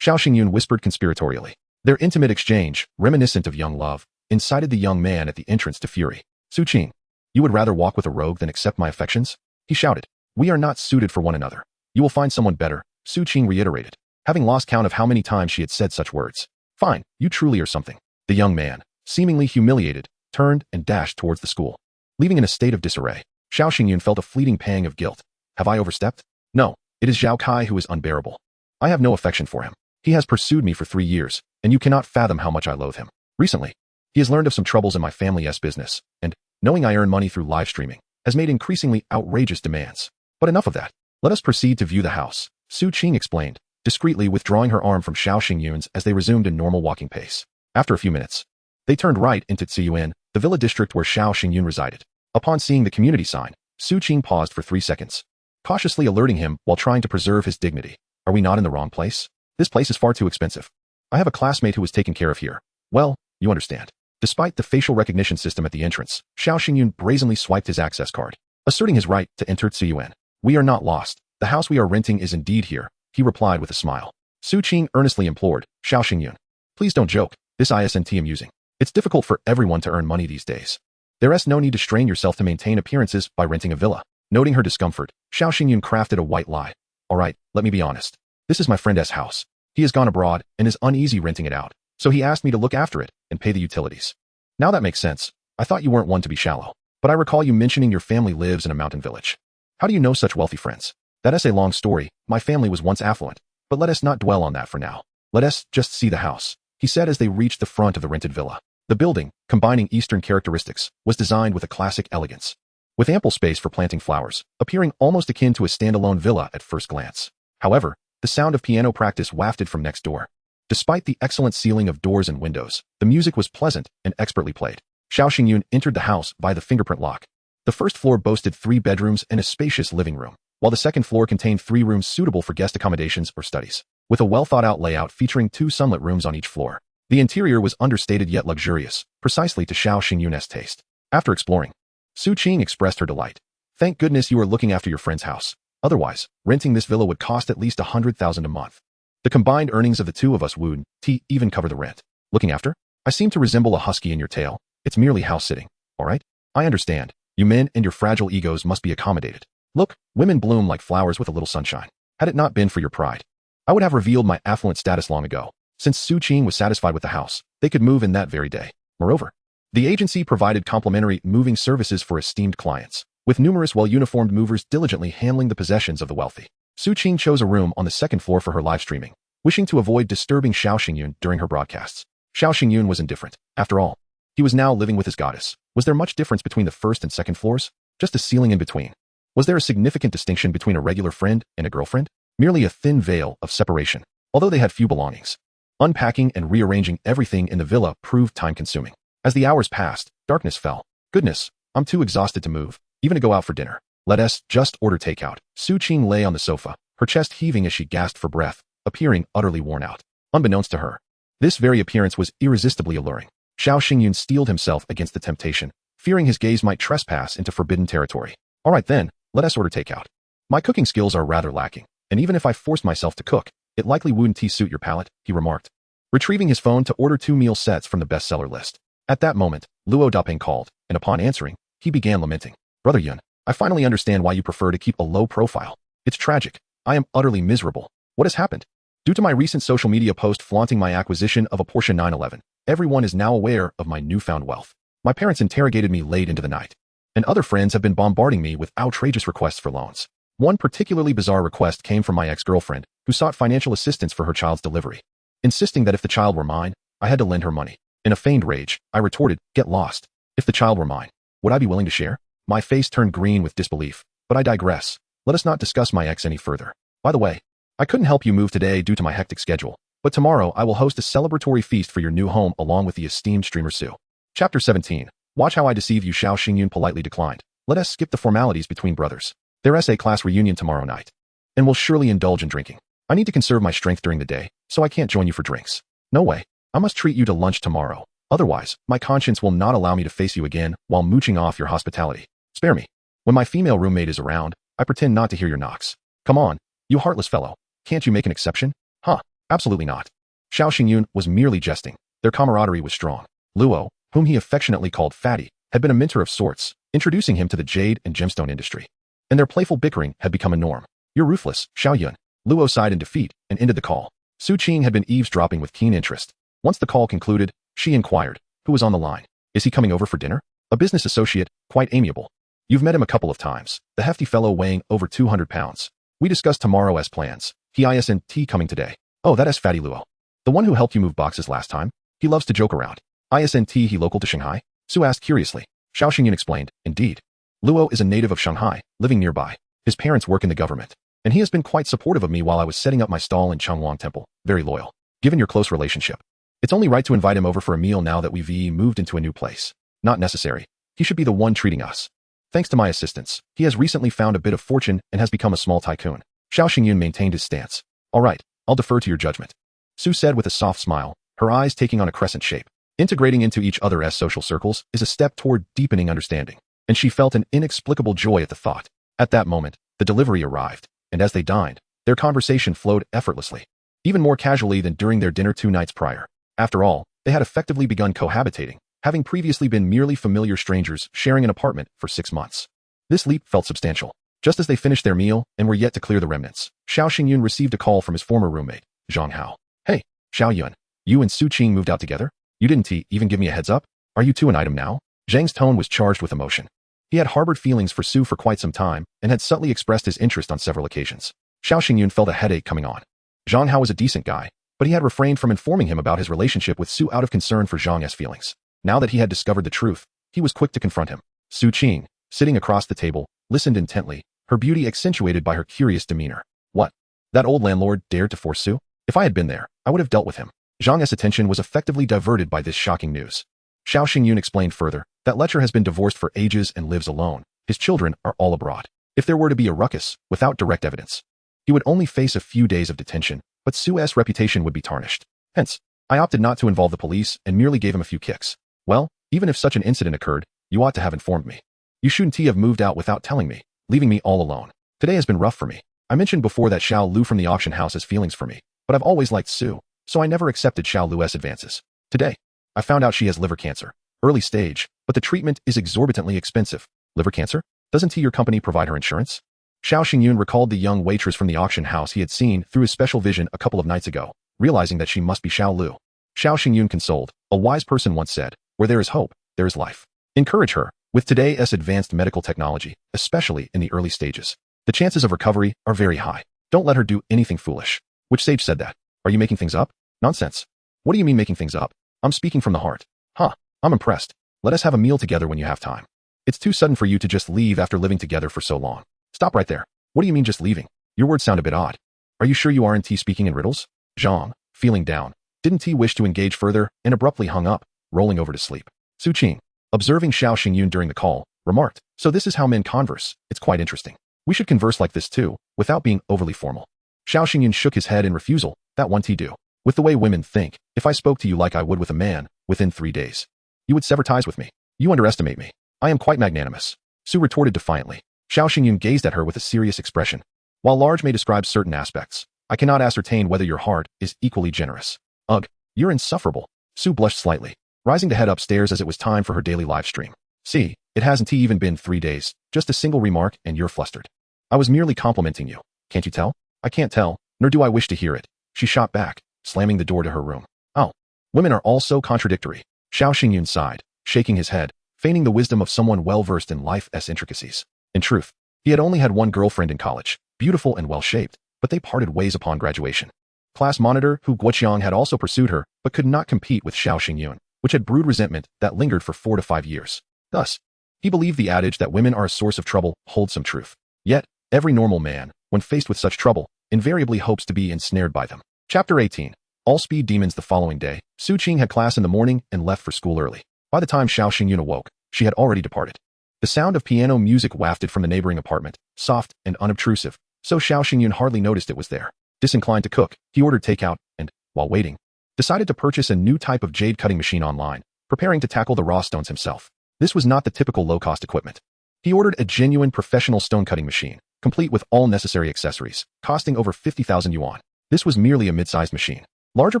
Xiao Xingyun whispered conspiratorially. Their intimate exchange, reminiscent of young love, incited the young man at the entrance to fury. Su Qing, you would rather walk with a rogue than accept my affections? He shouted. We are not suited for one another. You will find someone better, Su Qing reiterated, having lost count of how many times she had said such words. Fine, you truly are something. The young man, seemingly humiliated, turned and dashed towards the school. Leaving in a state of disarray, Xiao Xingyun felt a fleeting pang of guilt. Have I overstepped? No, it is Zhao Kai who is unbearable. I have no affection for him. He has pursued me for 3 years, and you cannot fathom how much I loathe him. Recently, he has learned of some troubles in my family's business, and, knowing I earn money through live streaming, has made increasingly outrageous demands. But enough of that. Let us proceed to view the house, Su Qing explained, discreetly withdrawing her arm from Xiao Xingyun's as they resumed in normal walking pace. After a few minutes, they turned right into Ziyuan, the villa district where Xiao Xingyun resided. Upon seeing the community sign, Su Qing paused for 3 seconds, cautiously alerting him while trying to preserve his dignity. Are we not in the wrong place? This place is far too expensive. I have a classmate who was taken care of here. Well, you understand. Despite the facial recognition system at the entrance, Xiao Xingyun brazenly swiped his access card, asserting his right to enter Ziyuan. We are not lost. The house we are renting is indeed here, he replied with a smile. Su Qing earnestly implored, Xiao Xingyun, please don't joke. This isn't amusing. It's difficult for everyone to earn money these days. There's no need to strain yourself to maintain appearances by renting a villa. Noting her discomfort, Xiao Xingyun crafted a white lie. All right, let me be honest. This is my friend's house. He has gone abroad and is uneasy renting it out, so he asked me to look after it and pay the utilities. Now that makes sense. I thought you weren't one to be shallow, but I recall you mentioning your family lives in a mountain village. How do you know such wealthy friends? That's a long story. My family was once affluent, but let us not dwell on that for now. Let us just see the house, he said as they reached the front of the rented villa. The building, combining Eastern characteristics, was designed with a classic elegance, with ample space for planting flowers, appearing almost akin to a standalone villa at first glance. However, the sound of piano practice wafted from next door. Despite the excellent ceiling of doors and windows, the music was pleasant and expertly played. Xiao Xingyun entered the house by the fingerprint lock. The first floor boasted 3 bedrooms and a spacious living room, while the second floor contained 3 rooms suitable for guest accommodations or studies, with a well-thought-out layout featuring 2 sunlit rooms on each floor. The interior was understated yet luxurious, precisely to Xiao Xingyun's taste. After exploring, Su Qing expressed her delight. Thank goodness you are looking after your friend's house. Otherwise, renting this villa would cost at least 100,000 a month. The combined earnings of the two of us would even cover the rent. Looking after? I seem to resemble a husky in your tail. It's merely house-sitting, all right? I understand. You men and your fragile egos must be accommodated. Look, women bloom like flowers with a little sunshine. Had it not been for your pride, I would have revealed my affluent status long ago. Since Su Qing was satisfied with the house, they could move in that very day. Moreover, the agency provided complimentary moving services for esteemed clients, with numerous well-uniformed movers diligently handling the possessions of the wealthy. Su Qing chose a room on the second floor for her live streaming, wishing to avoid disturbing Xiao Xingyun during her broadcasts. Xiao Xingyun was indifferent. After all, he was now living with his goddess. Was there much difference between the first and second floors? Just a ceiling in between. Was there a significant distinction between a regular friend and a girlfriend? Merely a thin veil of separation, although they had few belongings. Unpacking and rearranging everything in the villa proved time-consuming. As the hours passed, darkness fell. Goodness, I'm too exhausted to move, even to go out for dinner. Let us just order takeout. Su Qing lay on the sofa, her chest heaving as she gasped for breath, appearing utterly worn out. Unbeknownst to her, this very appearance was irresistibly alluring. Xiao Xingyun steeled himself against the temptation, fearing his gaze might trespass into forbidden territory. All right then, let us order takeout. My cooking skills are rather lacking, and even if I forced myself to cook, it likely wouldn't suit your palate, he remarked, retrieving his phone to order 2 meal sets from the bestseller list. At that moment, Luo Dapeng called, and upon answering, he began lamenting. Brother Yun, I finally understand why you prefer to keep a low profile. It's tragic. I am utterly miserable. What has happened? Due to my recent social media post flaunting my acquisition of a Porsche 911, everyone is now aware of my newfound wealth. My parents interrogated me late into the night, and other friends have been bombarding me with outrageous requests for loans. One particularly bizarre request came from my ex-girlfriend, who sought financial assistance for her child's delivery. Insisting that if the child were mine, I had to lend her money. In a feigned rage, I retorted, get lost. If the child were mine, would I be willing to share? My face turned green with disbelief, but I digress. Let us not discuss my ex any further. By the way, I couldn't help you move today due to my hectic schedule, but tomorrow I will host a celebratory feast for your new home along with the esteemed streamer Sue. Chapter 17. Watch how I deceive you. Xiao Xingyun politely declined. Let us skip the formalities between brothers. There's a class reunion tomorrow night, and we'll surely indulge in drinking. I need to conserve my strength during the day, so I can't join you for drinks. No way. I must treat you to lunch tomorrow. Otherwise, my conscience will not allow me to face you again while mooching off your hospitality. Spare me. When my female roommate is around, I pretend not to hear your knocks. Come on, you heartless fellow. Can't you make an exception? Huh, absolutely not. Xiao Xingyun was merely jesting. Their camaraderie was strong. Luo, whom he affectionately called Fatty, had been a mentor of sorts, introducing him to the jade and gemstone industry. And their playful bickering had become a norm. You're ruthless, Xiao Yun. Luo sighed in defeat and ended the call. Su Qing had been eavesdropping with keen interest. Once the call concluded, she inquired, who was on the line? Is he coming over for dinner? A business associate, quite amiable. You've met him a couple of times. The hefty fellow weighing over 200 pounds. We discussed tomorrow as plans. He isn't coming today. Oh, that is Fatty Luo. The one who helped you move boxes last time? He loves to joke around. Isn't he local to Shanghai? Su asked curiously. Xiao Xingyun explained, indeed. Luo is a native of Shanghai, living nearby. His parents work in the government. And he has been quite supportive of me while I was setting up my stall in Changwang Temple. Very loyal. Given your close relationship, it's only right to invite him over for a meal now that we've moved into a new place. Not necessary. He should be the one treating us. Thanks to my assistance, he has recently found a bit of fortune and has become a small tycoon. Xiao Xingyun maintained his stance. All right, I'll defer to your judgment. Su said with a soft smile, her eyes taking on a crescent shape. Integrating into each other's social circles is a step toward deepening understanding, and she felt an inexplicable joy at the thought. At that moment, the delivery arrived, and as they dined, their conversation flowed effortlessly, even more casually than during their dinner 2 nights prior. After all, they had effectively begun cohabitating, having previously been merely familiar strangers sharing an apartment for 6 months. This leap felt substantial. Just as they finished their meal and were yet to clear the remnants, Xiao Xingyun received a call from his former roommate, Zhang Hao. Hey, Xiao Yun, you and Su Qing moved out together? You didn't even give me a heads up? Are you two an item now? Zhang's tone was charged with emotion. He had harbored feelings for Su for quite some time and had subtly expressed his interest on several occasions. Xiao Xingyun felt a headache coming on. Zhang Hao was a decent guy, but he had refrained from informing him about his relationship with Su out of concern for Zhang's feelings. Now that he had discovered the truth, he was quick to confront him. Su Qing, sitting across the table, listened intently, her beauty accentuated by her curious demeanor. What? That old landlord dared to force Su? If I had been there, I would have dealt with him. Zhang's attention was effectively diverted by this shocking news. Xiao Xingyun explained further that Lecher has been divorced for ages and lives alone. His children are all abroad. If there were to be a ruckus, without direct evidence, he would only face a few days of detention, but Su's reputation would be tarnished. Hence, I opted not to involve the police and merely gave him a few kicks. Well, even if such an incident occurred, you ought to have informed me. You shouldn't have moved out without telling me, leaving me all alone. Today has been rough for me. I mentioned before that Xiao Lu from the auction house has feelings for me, but I've always liked Su, so I never accepted Xiao Lu's advances. Today, I found out she has liver cancer. Early stage, but the treatment is exorbitantly expensive. Liver cancer? Doesn't your company provide her insurance? Xiao Xingyun recalled the young waitress from the auction house he had seen through his special vision a couple of nights ago, realizing that she must be Xiao Lu. Xiao Xingyun consoled, a wise person once said, where there is hope, there is life. Encourage her. With today's advanced medical technology, especially in the early stages, the chances of recovery are very high. Don't let her do anything foolish. Which sage said that? Are you making things up? Nonsense. What do you mean making things up? I'm speaking from the heart. Huh, I'm impressed. Let us have a meal together when you have time. It's too sudden for you to just leave after living together for so long. Stop right there. What do you mean just leaving? Your words sound a bit odd. Are you sure you aren't speaking in riddles? Zhang, feeling down, didn't wish to engage further and abruptly hung up, rolling over to sleep. Su Qing, observing Xiao Xingyun during the call, remarked, so this is how men converse. It's quite interesting. We should converse like this too, without being overly formal. Xiao Xingyun shook his head in refusal. That won't do. With the way women think, if I spoke to you like I would with a man, within 3 days, you would sever ties with me. You underestimate me. I am quite magnanimous. Su retorted defiantly. Xiao Xingyun gazed at her with a serious expression. While large may describe certain aspects, I cannot ascertain whether your heart is equally generous. Ugh, you're insufferable. Su blushed slightly, rising to head upstairs as it was time for her daily live stream. See, it hasn't even been 3 days, just a single remark and you're flustered. I was merely complimenting you. Can't you tell? I can't tell, nor do I wish to hear it. She shot back, slamming the door to her room. Oh, women are all so contradictory. Xiao Xingyun sighed, shaking his head, feigning the wisdom of someone well-versed in life's intricacies. In truth, he had only had one girlfriend in college, beautiful and well-shaped, but they parted ways upon graduation. Class monitor Hu Guoqiang had also pursued her, but could not compete with Xiao Xingyun, which had brewed resentment that lingered for 4 to 5 years. Thus, he believed the adage that women are a source of trouble holds some truth. Yet, every normal man, when faced with such trouble, invariably hopes to be ensnared by them. Chapter 18. All speed demons. The following day, Su Qing had class in the morning and left for school early. By the time Xiao Xingyun awoke, she had already departed. The sound of piano music wafted from the neighboring apartment, soft and unobtrusive, so Xiao Xingyun hardly noticed it was there. Disinclined to cook, he ordered takeout and, while waiting, decided to purchase a new type of jade cutting machine online, preparing to tackle the raw stones himself. This was not the typical low-cost equipment. He ordered a genuine professional stone-cutting machine, complete with all necessary accessories, costing over 50,000 yuan. This was merely a mid-sized machine. Larger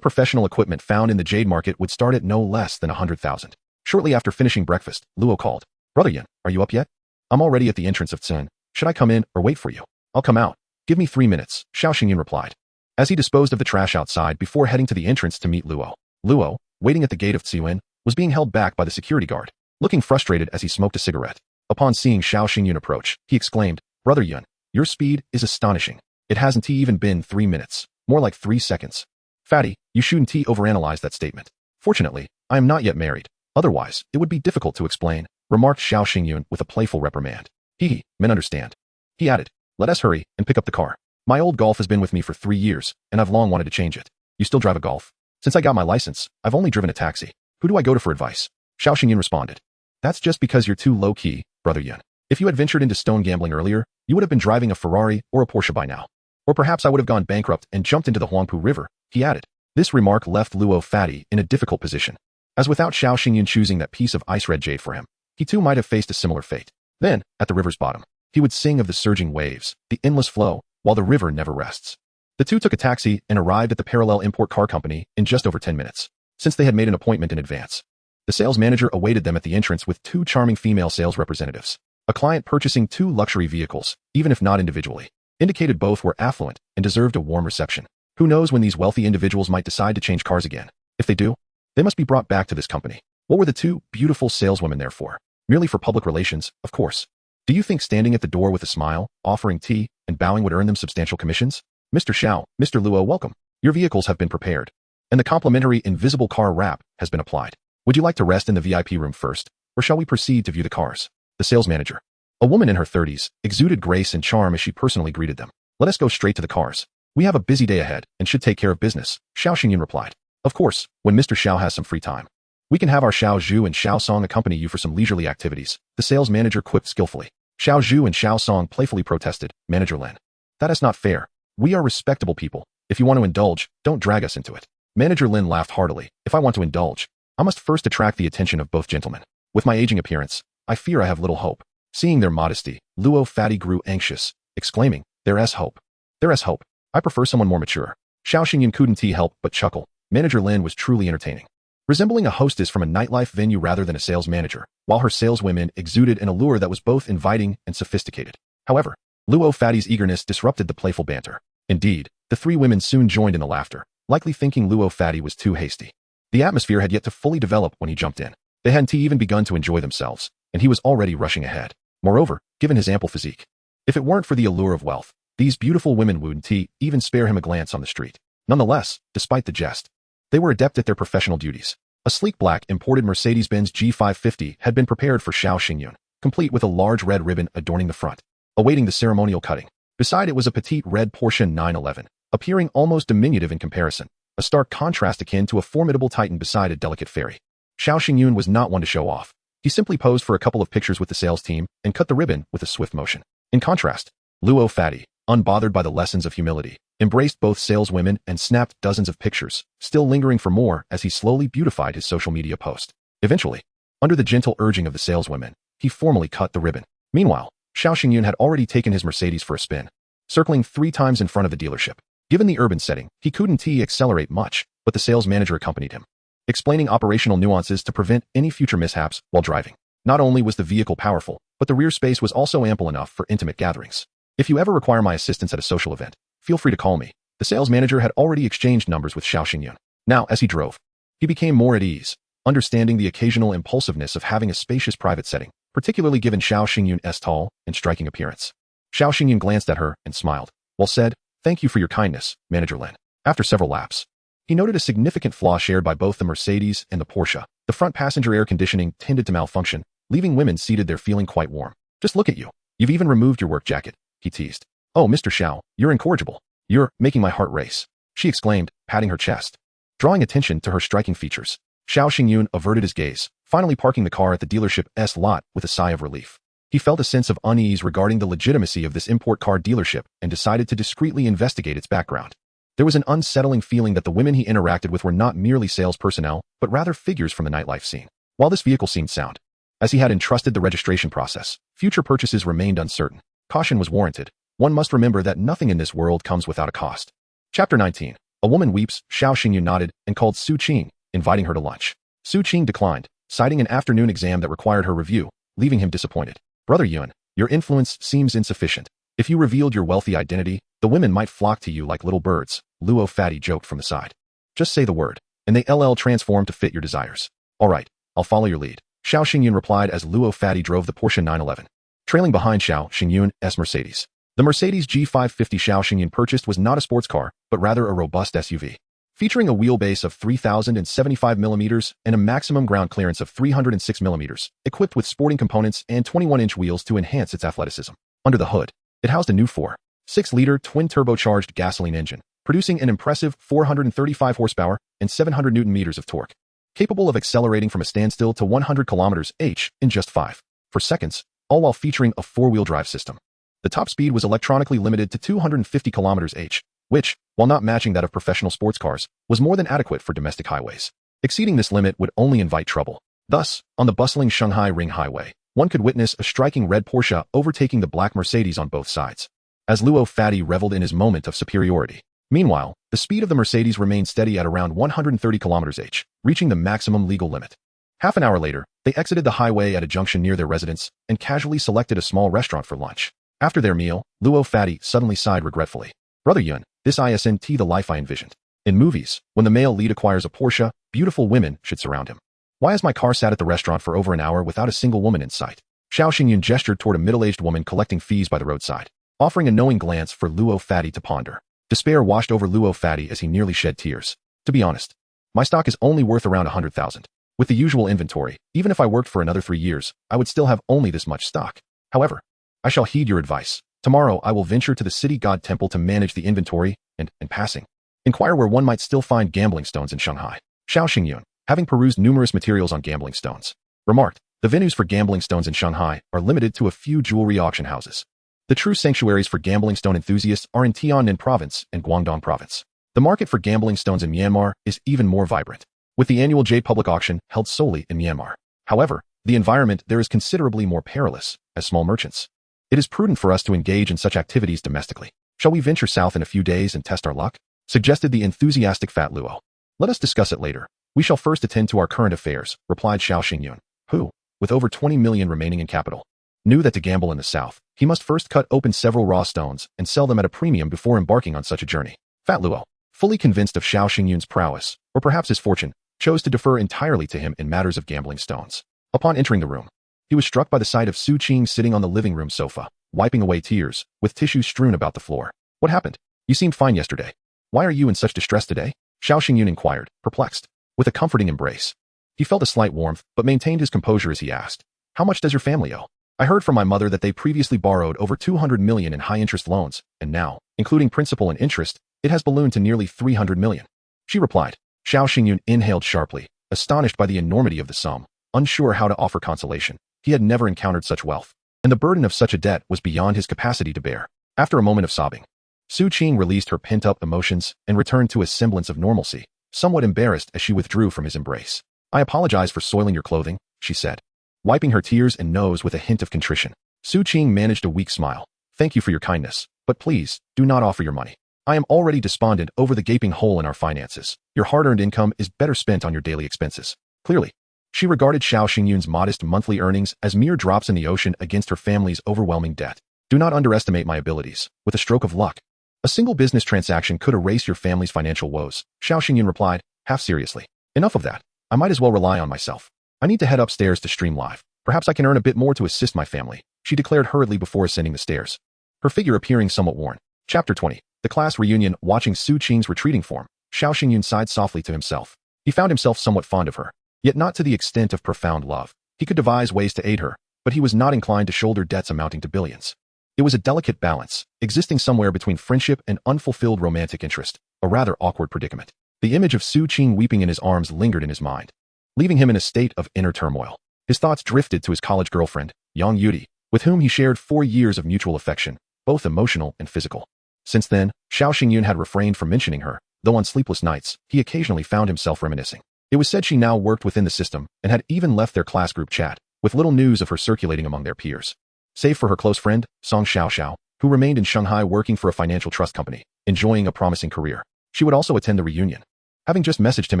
professional equipment found in the jade market would start at no less than 100,000. Shortly after finishing breakfast, Luo called. Brother Yin, are you up yet? I'm already at the entrance of Tsen. Should I come in or wait for you? I'll come out. Give me 3 minutes, Xiao Xingyun replied, as he disposed of the trash outside before heading to the entrance to meet Luo. Luo, waiting at the gate of Tsiwen, was being held back by the security guard, looking frustrated as he smoked a cigarette. Upon seeing Xiao Xingyun approach, he exclaimed, "Brother Yun, your speed is astonishing. It hasn't even been 3 minutes, more like 3 seconds. Fatty, you shouldn't overanalyze that statement. Fortunately, I am not yet married. Otherwise, it would be difficult to explain," remarked Xiao Xingyun with a playful reprimand. Men understand. He added, "Let us hurry and pick up the car. My old Golf has been with me for 3 years, and I've long wanted to change it. You still drive a Golf? Since I got my license, I've only driven a taxi. Who do I go to for advice?" Xiao Xingyun responded. "That's just because you're too low-key, Brother Yun. If you had ventured into stone gambling earlier, you would have been driving a Ferrari or a Porsche by now. Or perhaps I would have gone bankrupt and jumped into the Huangpu River," he added. This remark left Luo Fatty in a difficult position, as without Xiao Xingyun choosing that piece of ice-red jade for him, he too might have faced a similar fate. Then, at the river's bottom, he would sing of the surging waves, the endless flow, while the river never rests. The two took a taxi and arrived at the Parallel Import Car Company in just over 10 minutes, since they had made an appointment in advance. The sales manager awaited them at the entrance with 2 charming female sales representatives. A client purchasing 2 luxury vehicles, even if not individually, indicated both were affluent and deserved a warm reception. Who knows when these wealthy individuals might decide to change cars again? If they do, they must be brought back to this company. What were the 2 beautiful saleswomen there for? Merely for public relations, of course. Do you think standing at the door with a smile, offering tea, and bowing would earn them substantial commissions? "Mr. Xiao, Mr. Luo, welcome. Your vehicles have been prepared, and the complimentary invisible car wrap has been applied. Would you like to rest in the VIP room first, or shall we proceed to view the cars?" The sales manager, a woman in her 30s, exuded grace and charm as she personally greeted them. "Let us go straight to the cars. We have a busy day ahead and should take care of business," Xiao Xingyun replied. "Of course, when Mr. Xiao has some free time. We can have our Xiao Zhu and Xiao Song accompany you for some leisurely activities," the sales manager quipped skillfully. Xiao Zhu and Xiao Song playfully protested, "Manager Lin, that is not fair. We are respectable people. If you want to indulge, don't drag us into it." Manager Lin laughed heartily. "If I want to indulge, I must first attract the attention of both gentlemen. With my aging appearance, I fear I have little hope." Seeing their modesty, Luo Fatty grew anxious, exclaiming, "There's hope. There's hope. I prefer someone more mature." Xiao Xingyun couldn't help but chuckle. Manager Lin was truly entertaining. Resembling a hostess from a nightlife venue rather than a sales manager, while her saleswomen exuded an allure that was both inviting and sophisticated. However, Luo Fatty's eagerness disrupted the playful banter. Indeed, the 3 women soon joined in the laughter, likely thinking Luo Fatty was too hasty. The atmosphere had yet to fully develop when he jumped in. They hadn't even begun to enjoy themselves, and he was already rushing ahead. Moreover, given his ample physique, if it weren't for the allure of wealth, these beautiful women wouldn't even spare him a glance on the street. Nonetheless, despite the jest, they were adept at their professional duties. A sleek black imported Mercedes-Benz G550 had been prepared for Xiao Xingyun, complete with a large red ribbon adorning the front, awaiting the ceremonial cutting. Beside it was a petite red Porsche 911, appearing almost diminutive in comparison, a stark contrast akin to a formidable titan beside a delicate fairy. Xiao Xingyun was not one to show off. He simply posed for a couple of pictures with the sales team and cut the ribbon with a swift motion. In contrast, Luo Fatty, unbothered by the lessons of humility, embraced both saleswomen and snapped dozens of pictures, still lingering for more as he slowly beautified his social media post. Eventually, under the gentle urging of the saleswomen, he formally cut the ribbon. Meanwhile, Xiao Xingyun had already taken his Mercedes for a spin, circling 3 times in front of the dealership. Given the urban setting, he couldn't accelerate much, but the sales manager accompanied him, explaining operational nuances to prevent any future mishaps while driving. Not only was the vehicle powerful, but the rear space was also ample enough for intimate gatherings. "If you ever require my assistance at a social event, feel free to call me." The sales manager had already exchanged numbers with Xiao Xingyun. Now, as he drove, he became more at ease, understanding the occasional impulsiveness of having a spacious private setting, particularly given Xiao Xingyun's tall and striking appearance. Xiao Xingyun glanced at her and smiled, while said, "Thank you for your kindness, Manager Lin." After several laps, he noted a significant flaw shared by both the Mercedes and the Porsche. The front passenger air conditioning tended to malfunction, leaving women seated there feeling quite warm. "Just look at you. You've even removed your work jacket," he teased. "Oh, Mr. Xiao, you're incorrigible. You're making my heart race," she exclaimed, patting her chest. Drawing attention to her striking features, Xiao Xingyun averted his gaze, finally parking the car at the dealership's lot with a sigh of relief. He felt a sense of unease regarding the legitimacy of this import car dealership and decided to discreetly investigate its background. There was an unsettling feeling that the women he interacted with were not merely sales personnel, but rather figures from the nightlife scene. While this vehicle seemed sound, as he had entrusted the registration process, future purchases remained uncertain. Caution was warranted. One must remember that nothing in this world comes without a cost. Chapter 19. A woman weeps. Xiao Xingyun nodded and called Su Qing, inviting her to lunch. Su Qing declined, citing an afternoon exam that required her review, leaving him disappointed. "Brother Yuan, your influence seems insufficient. If you revealed your wealthy identity, The women might flock to you like little birds, Luo Fatty joked from the side. Just say the word, and they transform to fit your desires. All right, I'll follow your lead, Xiao Xingyun replied as Luo Fatty drove the Porsche 911. Trailing behind Xiao Xingyun's Mercedes. The Mercedes G550 Xiao Xingyun purchased was not a sports car, but rather a robust SUV. Featuring a wheelbase of 3,075 millimeters and a maximum ground clearance of 306 millimeters, equipped with sporting components and 21-inch wheels to enhance its athleticism. Under the hood, it housed a new 4.6-liter twin-turbocharged gasoline engine, producing an impressive 435 horsepower and 700 newton-meters of torque, capable of accelerating from a standstill to 100 km/h in just 5 seconds, all while featuring a four-wheel drive system. The top speed was electronically limited to 250 km/h, which, while not matching that of professional sports cars, was more than adequate for domestic highways. Exceeding this limit would only invite trouble. Thus, on the bustling Shanghai Ring Highway, one could witness a striking red Porsche overtaking the black Mercedes on both sides, as Luo Fatty reveled in his moment of superiority. Meanwhile, the speed of the Mercedes remained steady at around 130 km/h, reaching the maximum legal limit. Half an hour later, they exited the highway at a junction near their residence and casually selected a small restaurant for lunch. After their meal, Luo Fatty suddenly sighed regretfully. Brother Yuan, this isn't the life I envisioned. In movies, when the male lead acquires a Porsche, beautiful women should surround him. Why has my car sat at the restaurant for over an hour without a single woman in sight? Xiao Xingyun gestured toward a middle-aged woman collecting fees by the roadside, offering a knowing glance for Luo Fatty to ponder. Despair washed over Luo Fatty as he nearly shed tears. To be honest, my stock is only worth around 100,000. With the usual inventory, even if I worked for another 3 years, I would still have only this much stock. However, I shall heed your advice. Tomorrow I will venture to the city god temple to manage the inventory and, in passing, inquire where one might still find gambling stones in Shanghai. Xiao Xingyun, having perused numerous materials on gambling stones, remarked, the venues for gambling stones in Shanghai are limited to a few jewelry auction houses. The true sanctuaries for gambling stone enthusiasts are in Tiannan Province and Guangdong Province. The market for gambling stones in Myanmar is even more vibrant, with the annual Jade public auction held solely in Myanmar. However, the environment there is considerably more perilous, as small merchants. It is prudent for us to engage in such activities domestically. Shall we venture south in a few days and test our luck? Suggested the enthusiastic Fat Luo. Let us discuss it later. We shall first attend to our current affairs, replied Xiao Xingyun, who, with over 20 million remaining in capital, knew that to gamble in the south, he must first cut open several raw stones and sell them at a premium before embarking on such a journey. Fat Luo, fully convinced of Xiao Xingyun's prowess, or perhaps his fortune, chose to defer entirely to him in matters of gambling stones. Upon entering the room, he was struck by the sight of Su Qing sitting on the living room sofa, wiping away tears, with tissues strewn about the floor. What happened? You seemed fine yesterday. Why are you in such distress today? Xiao Xingyun inquired, perplexed. With a comforting embrace. He felt a slight warmth, but maintained his composure as he asked, how much does your family owe? I heard from my mother that they previously borrowed over 200 million in high-interest loans, and now, including principal and interest, it has ballooned to nearly 300 million. She replied. Xiao Xingyun inhaled sharply, astonished by the enormity of the sum, unsure how to offer consolation. He had never encountered such wealth, and the burden of such a debt was beyond his capacity to bear. After a moment of sobbing, Su Qing released her pent-up emotions and returned to a semblance of normalcy, somewhat embarrassed as she withdrew from his embrace. I apologize for soiling your clothing, she said, wiping her tears and nose with a hint of contrition. Su Qing managed a weak smile. Thank you for your kindness, but please, do not offer your money. I am already despondent over the gaping hole in our finances. Your hard-earned income is better spent on your daily expenses. Clearly, she regarded Xiao Xingyun's modest monthly earnings as mere drops in the ocean against her family's overwhelming debt. Do not underestimate my abilities. With a stroke of luck, a single business transaction could erase your family's financial woes, Xiao Xingyun replied, half seriously. Enough of that. I might as well rely on myself. I need to head upstairs to stream live. Perhaps I can earn a bit more to assist my family, she declared hurriedly before ascending the stairs, her figure appearing somewhat worn. Chapter 20. The class reunion. Watching Su Qing's retreating form, Xiao Xingyun sighed softly to himself. He found himself somewhat fond of her, yet not to the extent of profound love. He could devise ways to aid her, but he was not inclined to shoulder debts amounting to billions. It was a delicate balance, existing somewhere between friendship and unfulfilled romantic interest, a rather awkward predicament. The image of Su Qing weeping in his arms lingered in his mind, leaving him in a state of inner turmoil. His thoughts drifted to his college girlfriend, Yang Yudi, with whom he shared 4 years of mutual affection, both emotional and physical. Since then, Xiao Xingyun had refrained from mentioning her, though on sleepless nights, he occasionally found himself reminiscing. It was said she now worked within the system and had even left their class group chat, with little news of her circulating among their peers. Save for her close friend, Song Xiaoxiao, who remained in Shanghai working for a financial trust company, enjoying a promising career. She would also attend the reunion. Having just messaged him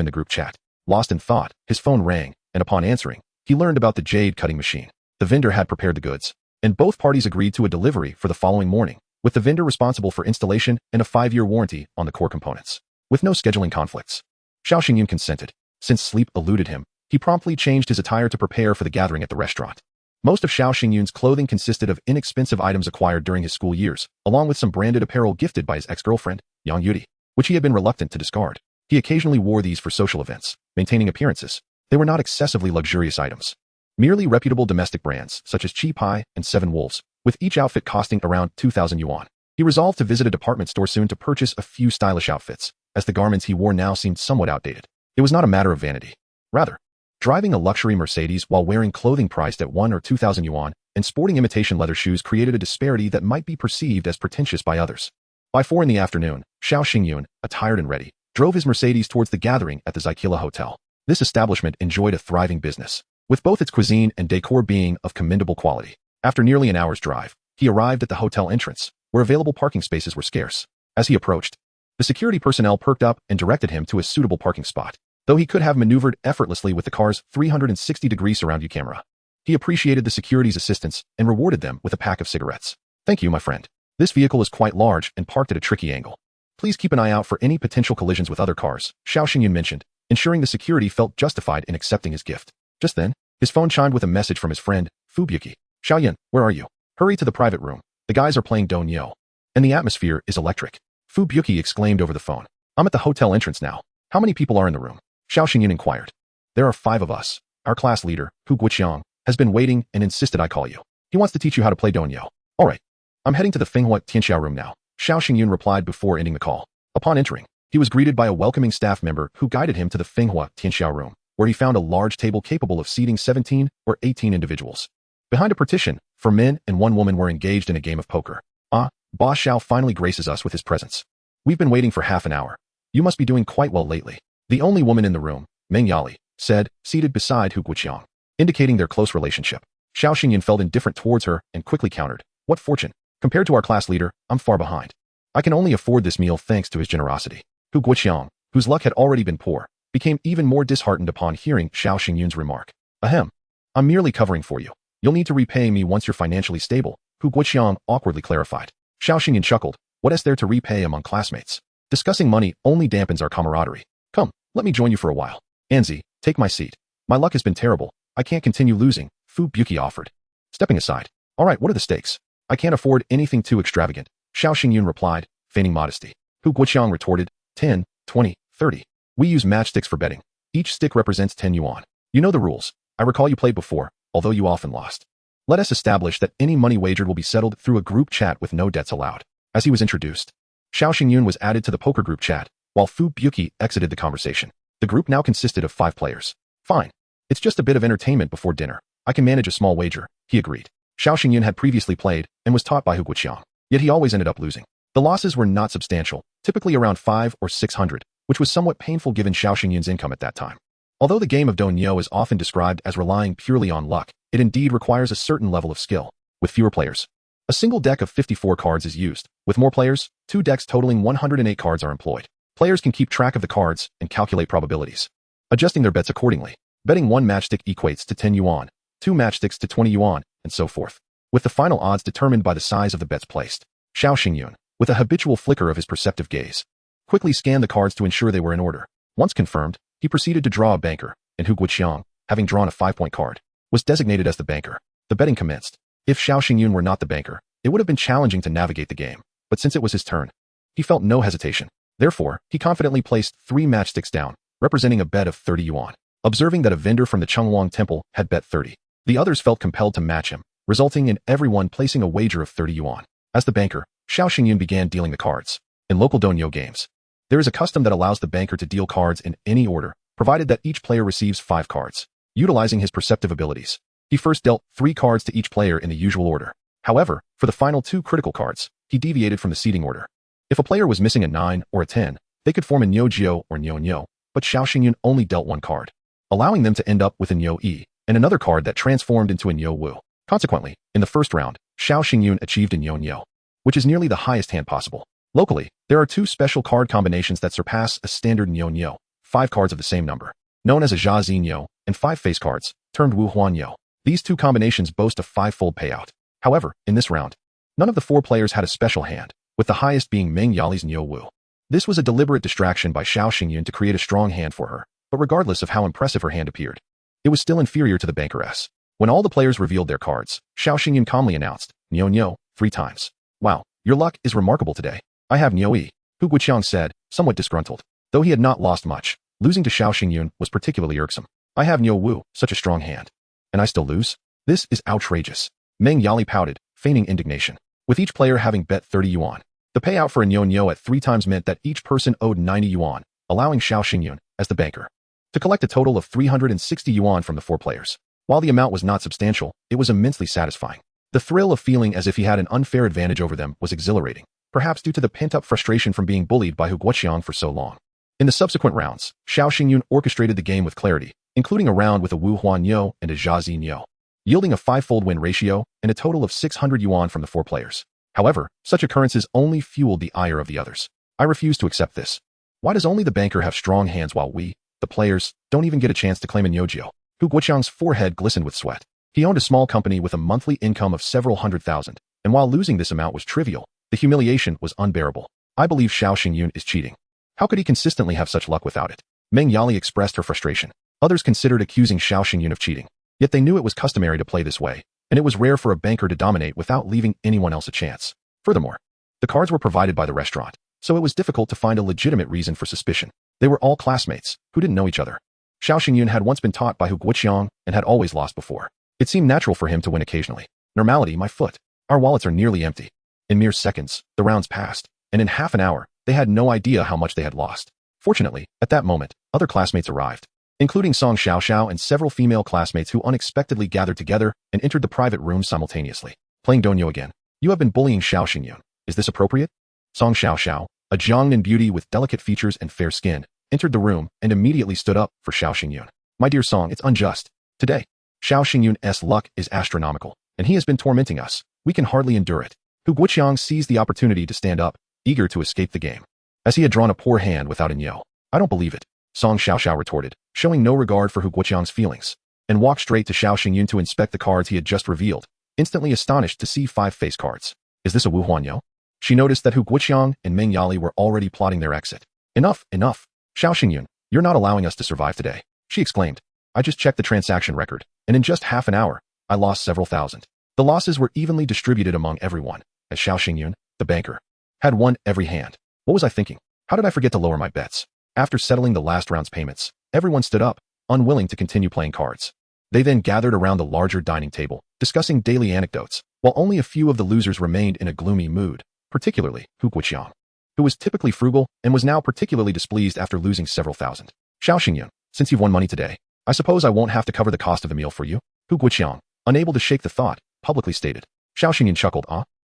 in the group chat, lost in thought, his phone rang, and upon answering, he learned about the Jade cutting machine. The vendor had prepared the goods, and both parties agreed to a delivery for the following morning, with the vendor responsible for installation and a 5-year warranty on the core components. With no scheduling conflicts, Xiao Xingyun consented. Since sleep eluded him, he promptly changed his attire to prepare for the gathering at the restaurant. Most of Xiao Xingyun's clothing consisted of inexpensive items acquired during his school years, along with some branded apparel gifted by his ex-girlfriend, Yang Yudi, which he had been reluctant to discard. He occasionally wore these for social events, maintaining appearances. They were not excessively luxurious items. Merely reputable domestic brands, such as Chi Pai and Seven Wolves, with each outfit costing around 2,000 yuan. He resolved to visit a department store soon to purchase a few stylish outfits, as the garments he wore now seemed somewhat outdated. It was not a matter of vanity. Rather, driving a luxury Mercedes while wearing clothing priced at 1 or 2,000 yuan and sporting imitation leather shoes created a disparity that might be perceived as pretentious by others. By 4 in the afternoon, Xiao Xingyun, attired and ready, drove his Mercedes towards the gathering at the Zykila Hotel. This establishment enjoyed a thriving business, with both its cuisine and decor being of commendable quality. After nearly an hour's drive, he arrived at the hotel entrance, where available parking spaces were scarce. As he approached, the security personnel perked up and directed him to a suitable parking spot. Though he could have maneuvered effortlessly with the car's 360-degree surround view camera, he appreciated the security's assistance and rewarded them with a pack of cigarettes. Thank you, my friend. This vehicle is quite large and parked at a tricky angle. Please keep an eye out for any potential collisions with other cars, Xiao Xingyun mentioned, ensuring the security felt justified in accepting his gift. Just then, his phone chimed with a message from his friend, Fu Buki. Xiaoyan, where are you? Hurry to the private room. The guys are playing Don Yo. And the atmosphere is electric. Fu Buki exclaimed over the phone. I'm at the hotel entrance now. How many people are in the room? Xiao Xingyun inquired. There are 5 of us. Our class leader, Hu Guoqiang, has been waiting and insisted I call you. He wants to teach you how to play Don Yo. All right. I'm heading to the Fenghua Tianxiao room now, Xiao Xingyun replied before ending the call. Upon entering, he was greeted by a welcoming staff member who guided him to the Fenghua Tianxiao room, where he found a large table capable of seating 17 or 18 individuals. Behind a partition, 4 men and 1 woman were engaged in a game of poker. Boss Xiao finally graces us with his presence. We've been waiting for half an hour. You must be doing quite well lately. The only woman in the room, Meng Yali, said, seated beside Hu Guoqiang, indicating their close relationship. Xiao Xingyun felt indifferent towards her and quickly countered. What fortune? Compared to our class leader, I'm far behind. I can only afford this meal thanks to his generosity. Hu Guoqiang, whose luck had already been poor, became even more disheartened upon hearing Xiao Xingyun's remark. Ahem. I'm merely covering for you. You'll need to repay me once you're financially stable, Hu Guoqiang awkwardly clarified. Xiao Xingyun chuckled. What is there to repay among classmates? Discussing money only dampens our camaraderie. Come, let me join you for a while. Anzi, take my seat. My luck has been terrible. I can't continue losing, Fu Buki offered. Stepping aside. All right, what are the stakes? I can't afford anything too extravagant, Xiao Xingyun replied, feigning modesty. Hu Guoqiang retorted, 10, 20, 30. We use matchsticks for betting. Each stick represents 10 yuan. You know the rules. I recall you played before, although you often lost. Let us establish that any money wagered will be settled through a group chat with no debts allowed. As he was introduced, Xiao Xingyun was added to the poker group chat, while Fu Buki exited the conversation. The group now consisted of 5 players. Fine. It's just a bit of entertainment before dinner. I can manage a small wager, he agreed. Xiao Xingyun had previously played and was taught by Hu Guoqiang, yet he always ended up losing. The losses were not substantial, typically around 5 or 600, which was somewhat painful given Xiao Xingyun's income at that time. Although the game of Don Yo is often described as relying purely on luck, it indeed requires a certain level of skill. With fewer players, a single deck of 54 cards is used. With more players, 2 decks totaling 108 cards are employed. Players can keep track of the cards and calculate probabilities, adjusting their bets accordingly. Betting 1 matchstick equates to 10 yuan, 2 matchsticks to 20 yuan, and so forth, with the final odds determined by the size of the bets placed. Xiao Xingyun, with a habitual flicker of his perceptive gaze, quickly scanned the cards to ensure they were in order. Once confirmed, he proceeded to draw a banker, and Hu Guoqiang, having drawn a 5-point card, was designated as the banker. The betting commenced. If Xiao Xingyun were not the banker, it would have been challenging to navigate the game, but since it was his turn, he felt no hesitation. Therefore, he confidently placed 3 matchsticks down, representing a bet of 30 yuan. Observing that a vendor from the Chengwang Temple had bet 30, the others felt compelled to match him, resulting in everyone placing a wager of 30 yuan. As the banker, Xiao Xingyun began dealing the cards. In local Don Yo games, there is a custom that allows the banker to deal cards in any order, provided that each player receives 5 cards. Utilizing his perceptive abilities, he first dealt 3 cards to each player in the usual order. However, for the final 2 critical cards, he deviated from the seating order. If a player was missing a 9 or a 10, they could form a Niu-Jiu or Niu-Niu, but Xiao Xingyun only dealt 1 card, allowing them to end up with a Niu-Yi, and another card that transformed into a Niu-Wu. Consequently, in the first round, Xiao Xingyun achieved a Niu-Niu, which is nearly the highest hand possible. Locally, there are 2 special card combinations that surpass a standard Niu-Niu, 5 cards of the same number, known as a Jia Zi Niu, and 5 face cards, termed Wu Huan Niu. These 2 combinations boast a 5-fold payout. However, in this round, None of the 4 players had a special hand, with the highest being Meng Yali's Niu Wu. This was a deliberate distraction by Xiao Xingyun to create a strong hand for her, but regardless of how impressive her hand appeared, it was still inferior to the bankeress. When all the players revealed their cards, Xiao Xingyun calmly announced, Niu 3 times. Wow, your luck is remarkable today. I have Niu Yi, Hu Guoqiang said, somewhat disgruntled. Though he had not lost much, losing to Xiao Xingyun was particularly irksome. I have Niu Wu, such a strong hand. And I still lose? This is outrageous. Meng Yali pouted, feigning indignation. With each player having bet 30 yuan. The payout for a Niu at 3 times meant that each person owed 90 yuan, allowing Xiao Xingyun, as the banker, to collect a total of 360 yuan from the 4 players. While the amount was not substantial, it was immensely satisfying. The thrill of feeling as if he had an unfair advantage over them was exhilarating, perhaps due to the pent-up frustration from being bullied by Hu Guoqiang for so long. In the subsequent rounds, Xiao Xingyun orchestrated the game with clarity, including a round with a Wu Huan Niu and a Jiazi Niu, yielding a 5-fold win ratio and a total of 600 yuan from the 4 players. However, such occurrences only fueled the ire of the others. I refuse to accept this. Why does only the banker have strong hands while we, the players, don't even get a chance to claim a Niu? Hu Guoqiang's forehead glistened with sweat. He owned a small company with a monthly income of several hundred thousand, and while losing this amount was trivial, the humiliation was unbearable. I believe Xiao Xingyun is cheating. How could he consistently have such luck without it? Meng Yali expressed her frustration. Others considered accusing Xiao Xingyun of cheating. Yet they knew it was customary to play this way, and it was rare for a banker to dominate without leaving anyone else a chance. Furthermore, the cards were provided by the restaurant, so it was difficult to find a legitimate reason for suspicion. They were all classmates, who didn't know each other. Xiao Xingyun had once been taught by Hu Guoqiang and had always lost before. It seemed natural for him to win occasionally. Normality, my foot. Our wallets are nearly empty. In mere seconds, the rounds passed, and in half an hour, they had no idea how much they had lost. Fortunately, at that moment, other classmates arrived, including Song Xiaoxiao and several female classmates who unexpectedly gathered together and entered the private room simultaneously. Playing Donyo again. You have been bullying Xiao Xingyun. Is this appropriate? Song Xiaoxiao, a Jiangnan beauty with delicate features and fair skin, entered the room and immediately stood up for Xiao Xingyun. My dear Song, it's unjust. Today, Xiao Xingyun's luck is astronomical, and he has been tormenting us. We can hardly endure it. Hu Guoqiang seized the opportunity to stand up, eager to escape the game, as he had drawn a poor hand without a Niu. I don't believe it, Song Xiaoxiao retorted, showing no regard for Hu Guoqiang's feelings, and walked straight to Xiao Xingyun to inspect the cards he had just revealed, instantly astonished to see 5 face cards. Is this a Wu Huan Niu? She noticed that Hu Guoqiang and Meng Yali were already plotting their exit. Enough, enough. Xiao Xingyun, you're not allowing us to survive today, she exclaimed. I just checked the transaction record, and in just half an hour, I lost several thousand. The losses were evenly distributed among everyone, as Xiao Xingyun, the banker, had won every hand. What was I thinking? How did I forget to lower my bets? After settling the last round's payments, everyone stood up, unwilling to continue playing cards. They then gathered around the larger dining table, discussing daily anecdotes, while only a few of the losers remained in a gloomy mood, particularly Hu Guoqiang, who was typically frugal and was now particularly displeased after losing several thousand. Xiao Xingyun, since you've won money today, I suppose I won't have to cover the cost of the meal for you? Hu Guoqiang, unable to shake the thought, publicly stated. Xiao Xingyun chuckled.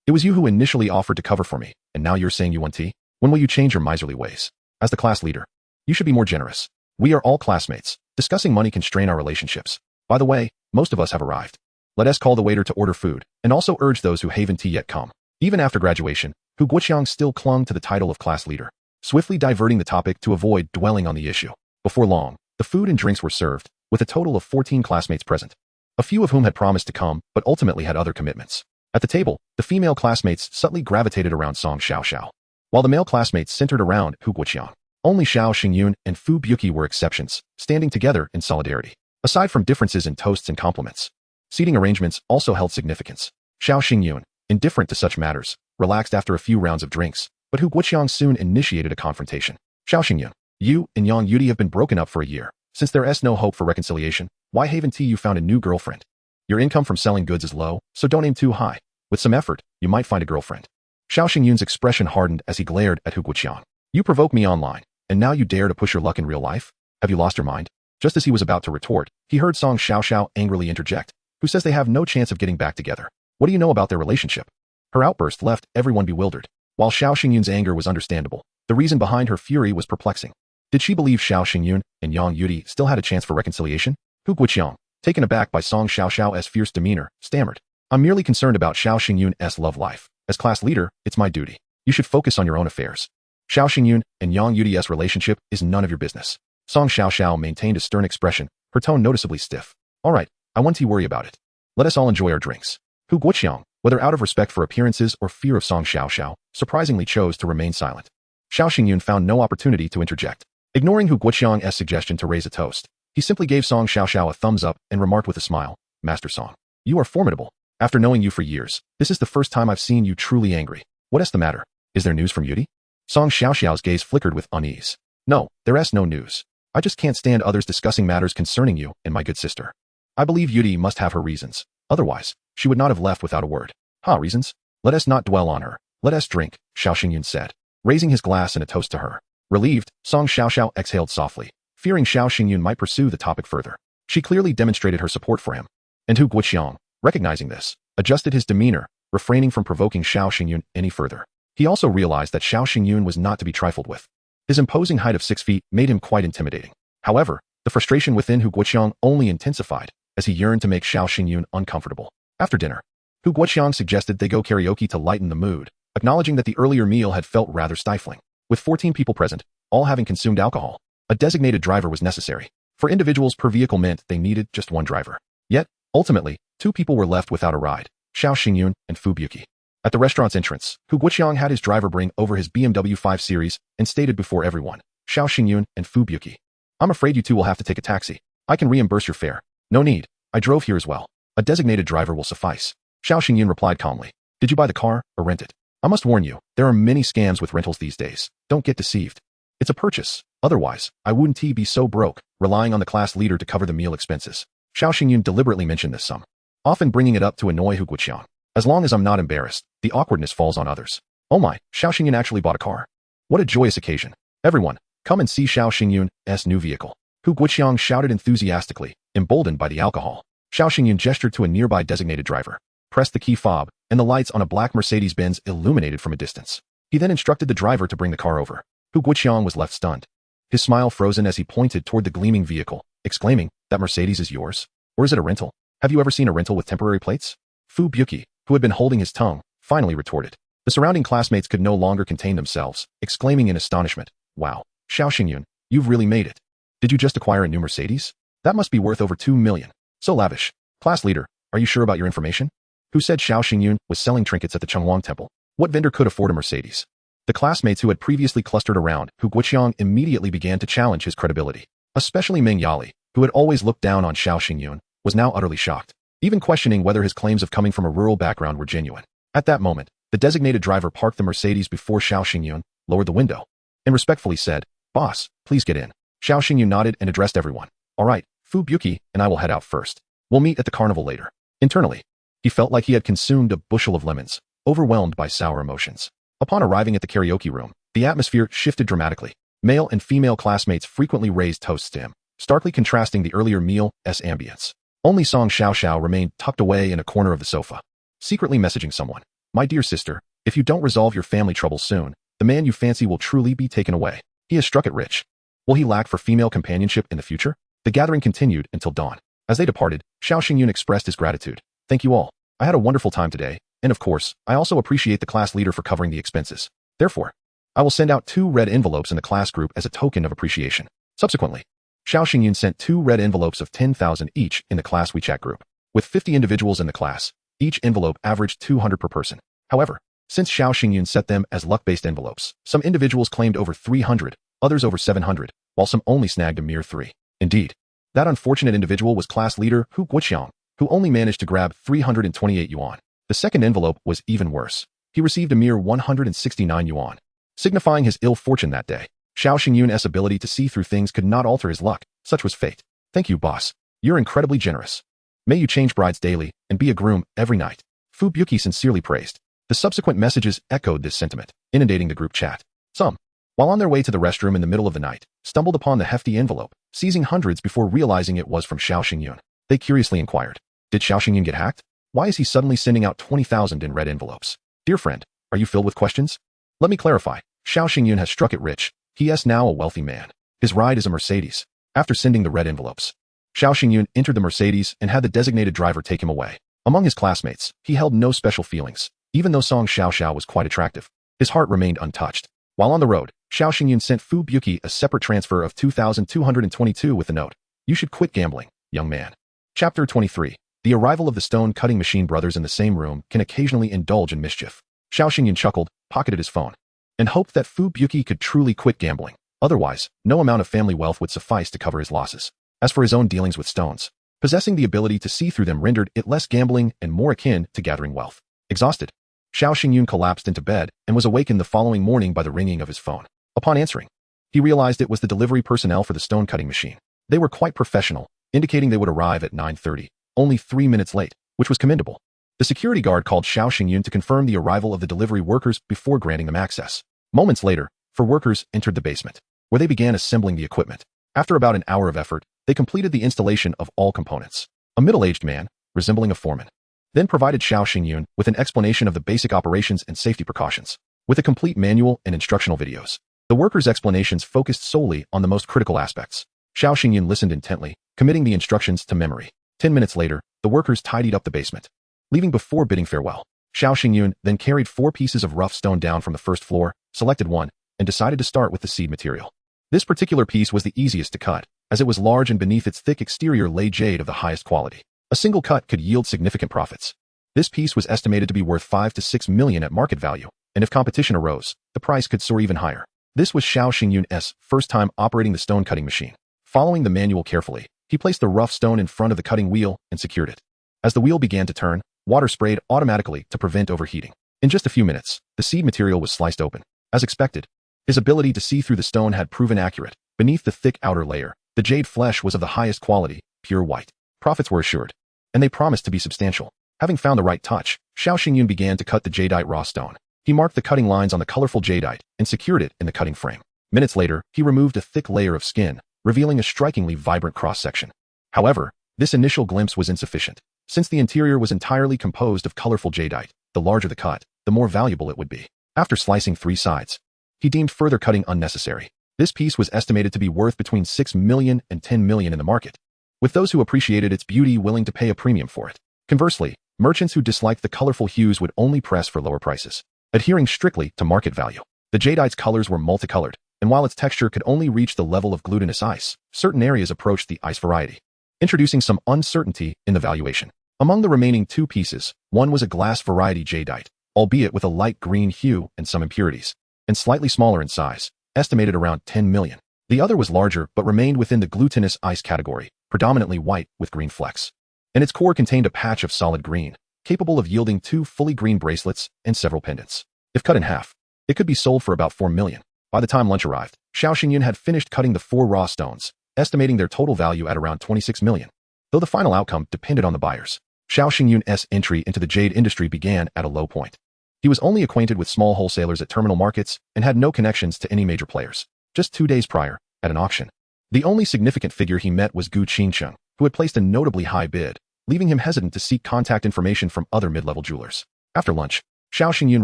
It was you who initially offered to cover for me, and now you're saying you want tea? When will you change your miserly ways? As the class leader, you should be more generous. We are all classmates. Discussing money can strain our relationships. By the way, most of us have arrived. Let us call the waiter to order food, and also urge those who haven't tea yet come. Even after graduation, Hu Guoqiang still clung to the title of class leader, swiftly diverting the topic to avoid dwelling on the issue. Before long, the food and drinks were served, with a total of 14 classmates present, a few of whom had promised to come but ultimately had other commitments. At the table, the female classmates subtly gravitated around Song Xiaoxiao, while the male classmates centered around Hu Guoqiang. Only Xiao Xingyun and Fu Buqi were exceptions, standing together in solidarity. Aside from differences in toasts and compliments, seating arrangements also held significance. Xiao Xingyun, indifferent to such matters, relaxed after a few rounds of drinks, but Hu Guoqiang soon initiated a confrontation. Xiao Xingyun, you and Yang Yudi have been broken up for a year. Since there is no hope for reconciliation, why haven't you found a new girlfriend? Your income from selling goods is low, so don't aim too high. With some effort, you might find a girlfriend. Xiao Xingyun's expression hardened as he glared at Hu Guoqiang. You provoke me online, and now you dare to push your luck in real life? Have you lost your mind? Just as he was about to retort, he heard Song Xiaoxiao angrily interject, who says they have no chance of getting back together. What do you know about their relationship? Her outburst left everyone bewildered. While Xiao Xingyun's anger was understandable, the reason behind her fury was perplexing. Did she believe Xiao Xingyun and Yang Yudi still had a chance for reconciliation? Hu Guoqiang, taken aback by Song Xiaoxiao's fierce demeanor, stammered. I'm merely concerned about Xiao Xingyun's love life. As class leader, it's my duty. You should focus on your own affairs. Xiao Xingyun and Yang Yudi's relationship is none of your business. Song Xiaoxiao maintained a stern expression, her tone noticeably stiff. All right, I won't worry about it. Let us all enjoy our drinks. Hu Guoqiang, whether out of respect for appearances or fear of Song Xiaoxiao, surprisingly chose to remain silent. Xiao Xingyun found no opportunity to interject. Ignoring Hu Guoqiang's suggestion to raise a toast, he simply gave Song Xiaoxiao a thumbs up and remarked with a smile, "Master Song, you are formidable. After knowing you for years, this is the first time I've seen you truly angry. What is the matter? Is there news from Yudi?" Song Xiaoxiao's gaze flickered with unease. "No, there is no news. I just can't stand others discussing matters concerning you and my good sister. I believe Yudi must have her reasons. Otherwise, she would not have left without a word." Reasons? Let us not dwell on her. Let us drink," Xiao Xingyun said, raising his glass in a toast to her. Relieved, Song Xiaoxiao exhaled softly, fearing Xiao Xingyun might pursue the topic further. She clearly demonstrated her support for him. And Hu Guoqiang, recognizing this, adjusted his demeanor, refraining from provoking Xiao Xingyun any further. He also realized that Xiao Xingyun was not to be trifled with. His imposing height of 6 feet made him quite intimidating. However, the frustration within Hu Guoqiang only intensified as he yearned to make Xiao Xingyun uncomfortable. After dinner, Hu Guoqiang suggested they go karaoke to lighten the mood, acknowledging that the earlier meal had felt rather stifling. With 14 people present, all having consumed alcohol, a designated driver was necessary. For individuals per vehicle meant they needed just one driver. Yet, ultimately, 2 people were left without a ride, Xiao Xingyun and Fu Buqi. At the restaurant's entrance, Hu Guoqiang had his driver bring over his BMW 5 Series and stated before everyone, "Xiao Xingyun and Fu Buqi, I'm afraid you two will have to take a taxi. I can reimburse your fare." "No need. I drove here as well. A designated driver will suffice," Xiao Xingyun replied calmly. "Did you buy the car or rent it? I must warn you, there are many scams with rentals these days. Don't get deceived. It's a purchase. Otherwise, I wouldn't be so broke, relying on the class leader to cover the meal expenses." Xiao Xingyun deliberately mentioned this sum, often bringing it up to annoy Hu Guoqiang. "As long as I'm not embarrassed, the awkwardness falls on others." Oh my, Xiao Xingyun actually bought a car. What a joyous occasion. "Everyone, come and see Xiao Xingyun's new vehicle," Hu Guoqiang shouted enthusiastically, emboldened by the alcohol. Xiao Xingyun gestured to a nearby designated driver, pressed the key fob, and the lights on a black Mercedes-Benz illuminated from a distance. He then instructed the driver to bring the car over. Hu Guoqiang was left stunned. His smile frozen as he pointed toward the gleaming vehicle, exclaiming, "That Mercedes is yours? Or is it a rental? Have you ever seen a rental with temporary plates?" Fu Buqi, who had been holding his tongue, finally retorted. The surrounding classmates could no longer contain themselves, exclaiming in astonishment, "Wow, Xiao Xingyun, you've really made it. Did you just acquire a new Mercedes? That must be worth over 2 million. So lavish. Class leader, are you sure about your information? Who said Xiao Xingyun was selling trinkets at the Chenghuang Temple? What vendor could afford a Mercedes?" The classmates who had previously clustered around Hu Guoqiang immediately began to challenge his credibility. Especially Meng Yali, who had always looked down on Xiao Xingyun, was now utterly shocked, even questioning whether his claims of coming from a rural background were genuine. At that moment, the designated driver parked the Mercedes before Xiao Xingyun, lowered the window, and respectfully said, "Boss, please get in." Xiao Xingyun nodded and addressed everyone. "All right, Fu Buqi and I will head out first. We'll meet at the carnival later." Internally, he felt like he had consumed a bushel of lemons, overwhelmed by sour emotions. Upon arriving at the karaoke room, the atmosphere shifted dramatically. Male and female classmates frequently raised toasts to him, starkly contrasting the earlier meal's ambience. Only Song Xiaoxiao remained tucked away in a corner of the sofa, secretly messaging someone, "My dear sister, if you don't resolve your family troubles soon, the man you fancy will truly be taken away. He has struck it rich. Will he lack for female companionship in the future?" The gathering continued until dawn. As they departed, Xiao Xingyun expressed his gratitude. "Thank you all. I had a wonderful time today, and of course, I also appreciate the class leader for covering the expenses. Therefore, I will send out 2 red envelopes in the class group as a token of appreciation." Subsequently, Xiao Xingyun sent 2 red envelopes of 10,000 each in the class WeChat group. With 50 individuals in the class, each envelope averaged 200 per person. However, since Xiao Xingyun set them as luck-based envelopes, some individuals claimed over 300, others over 700, while some only snagged a mere 3. Indeed, that unfortunate individual was class leader Hu Guoqiang, who only managed to grab 328 yuan. The second envelope was even worse. He received a mere 169 yuan, signifying his ill fortune that day. Xiao Xingyun's ability to see through things could not alter his luck, such was fate. "Thank you, boss. You're incredibly generous. May you change brides daily and be a groom every night," Fu Buqi sincerely praised. The subsequent messages echoed this sentiment, inundating the group chat. Some, while on their way to the restroom in the middle of the night, stumbled upon the hefty envelope, seizing hundreds before realizing it was from Xiao Xingyun. They curiously inquired, "Did Xiao Xingyun get hacked? Why is he suddenly sending out 20,000 in red envelopes? Dear friend, are you filled with questions? Let me clarify. Xiao Xingyun has struck it rich. He is now a wealthy man. His ride is a Mercedes." After sending the red envelopes, Xiao Xingyun entered the Mercedes and had the designated driver take him away. Among his classmates, he held no special feelings, even though Song Xiaoxiao was quite attractive. His heart remained untouched. While on the road, Xiao Xingyun sent Fu Buqi a separate transfer of 2,222 with the note, "You should quit gambling, young man." Chapter 23. The arrival of the stone-cutting machine brothers in the same room can occasionally indulge in mischief. Xiao Xingyun chuckled, pocketed his phone, and hoped that Fu Buqi could truly quit gambling. Otherwise, no amount of family wealth would suffice to cover his losses. As for his own dealings with stones, possessing the ability to see through them rendered it less gambling and more akin to gathering wealth. Exhausted, Xiao Xingyun collapsed into bed and was awakened the following morning by the ringing of his phone. Upon answering, he realized it was the delivery personnel for the stone-cutting machine. They were quite professional, indicating they would arrive at 9:30, only 3 minutes late, which was commendable. The security guard called Xiao Xingyun to confirm the arrival of the delivery workers before granting them access. Moments later, 4 workers entered the basement, where they began assembling the equipment. After about an hour of effort, they completed the installation of all components. A middle-aged man, resembling a foreman, then provided Xiao Xingyun with an explanation of the basic operations and safety precautions, with a complete manual and instructional videos. The workers' explanations focused solely on the most critical aspects. Xiao Xingyun listened intently, committing the instructions to memory. 10 minutes later, the workers tidied up the basement, leaving before bidding farewell. Xiao Xingyun then carried 4 pieces of rough stone down from the first floor, selected one, and decided to start with the seed material. This particular piece was the easiest to cut, as it was large and beneath its thick exterior lay jade of the highest quality. A single cut could yield significant profits. This piece was estimated to be worth 5 to 6 million at market value, and if competition arose, the price could soar even higher. This was Xiao Xingyun's first time operating the stone-cutting machine. Following the manual carefully, he placed the rough stone in front of the cutting wheel and secured it. As the wheel began to turn, water sprayed automatically to prevent overheating. In just a few minutes, the seed material was sliced open. As expected, his ability to see through the stone had proven accurate. Beneath the thick outer layer, the jade flesh was of the highest quality, pure white. Profits were assured, and they promised to be substantial. Having found the right touch, Xiao Xingyun began to cut the jadeite raw stone. He marked the cutting lines on the colorful jadeite and secured it in the cutting frame. Minutes later, he removed a thick layer of skin, revealing a strikingly vibrant cross-section. However, this initial glimpse was insufficient. Since the interior was entirely composed of colorful jadeite, the larger the cut, the more valuable it would be. After slicing 3 sides, he deemed further cutting unnecessary. This piece was estimated to be worth between 6 million and 10 million in the market, with those who appreciated its beauty willing to pay a premium for it. Conversely, merchants who disliked the colorful hues would only press for lower prices, adhering strictly to market value. The jadeite's colors were multicolored, and while its texture could only reach the level of glutinous ice, certain areas approached the ice variety, introducing some uncertainty in the valuation. Among the remaining 2 pieces, one was a glass variety jadeite, albeit with a light green hue and some impurities, and slightly smaller in size, estimated around 10 million. The other was larger but remained within the glutinous ice category, predominantly white with green flecks, and its core contained a patch of solid green, capable of yielding 2 fully green bracelets and several pendants. If cut in half, it could be sold for about 4 million. By the time lunch arrived, Xiao Xingyun had finished cutting the 4 raw stones, estimating their total value at around 26 million. Though the final outcome depended on the buyers, Xiao Xingyun's entry into the jade industry began at a low point. He was only acquainted with small wholesalers at terminal markets and had no connections to any major players. Just 2 days prior, at an auction, the only significant figure he met was Gu Qingcheng, who had placed a notably high bid, leaving him hesitant to seek contact information from other mid-level jewelers. After lunch, Xiao Xingyun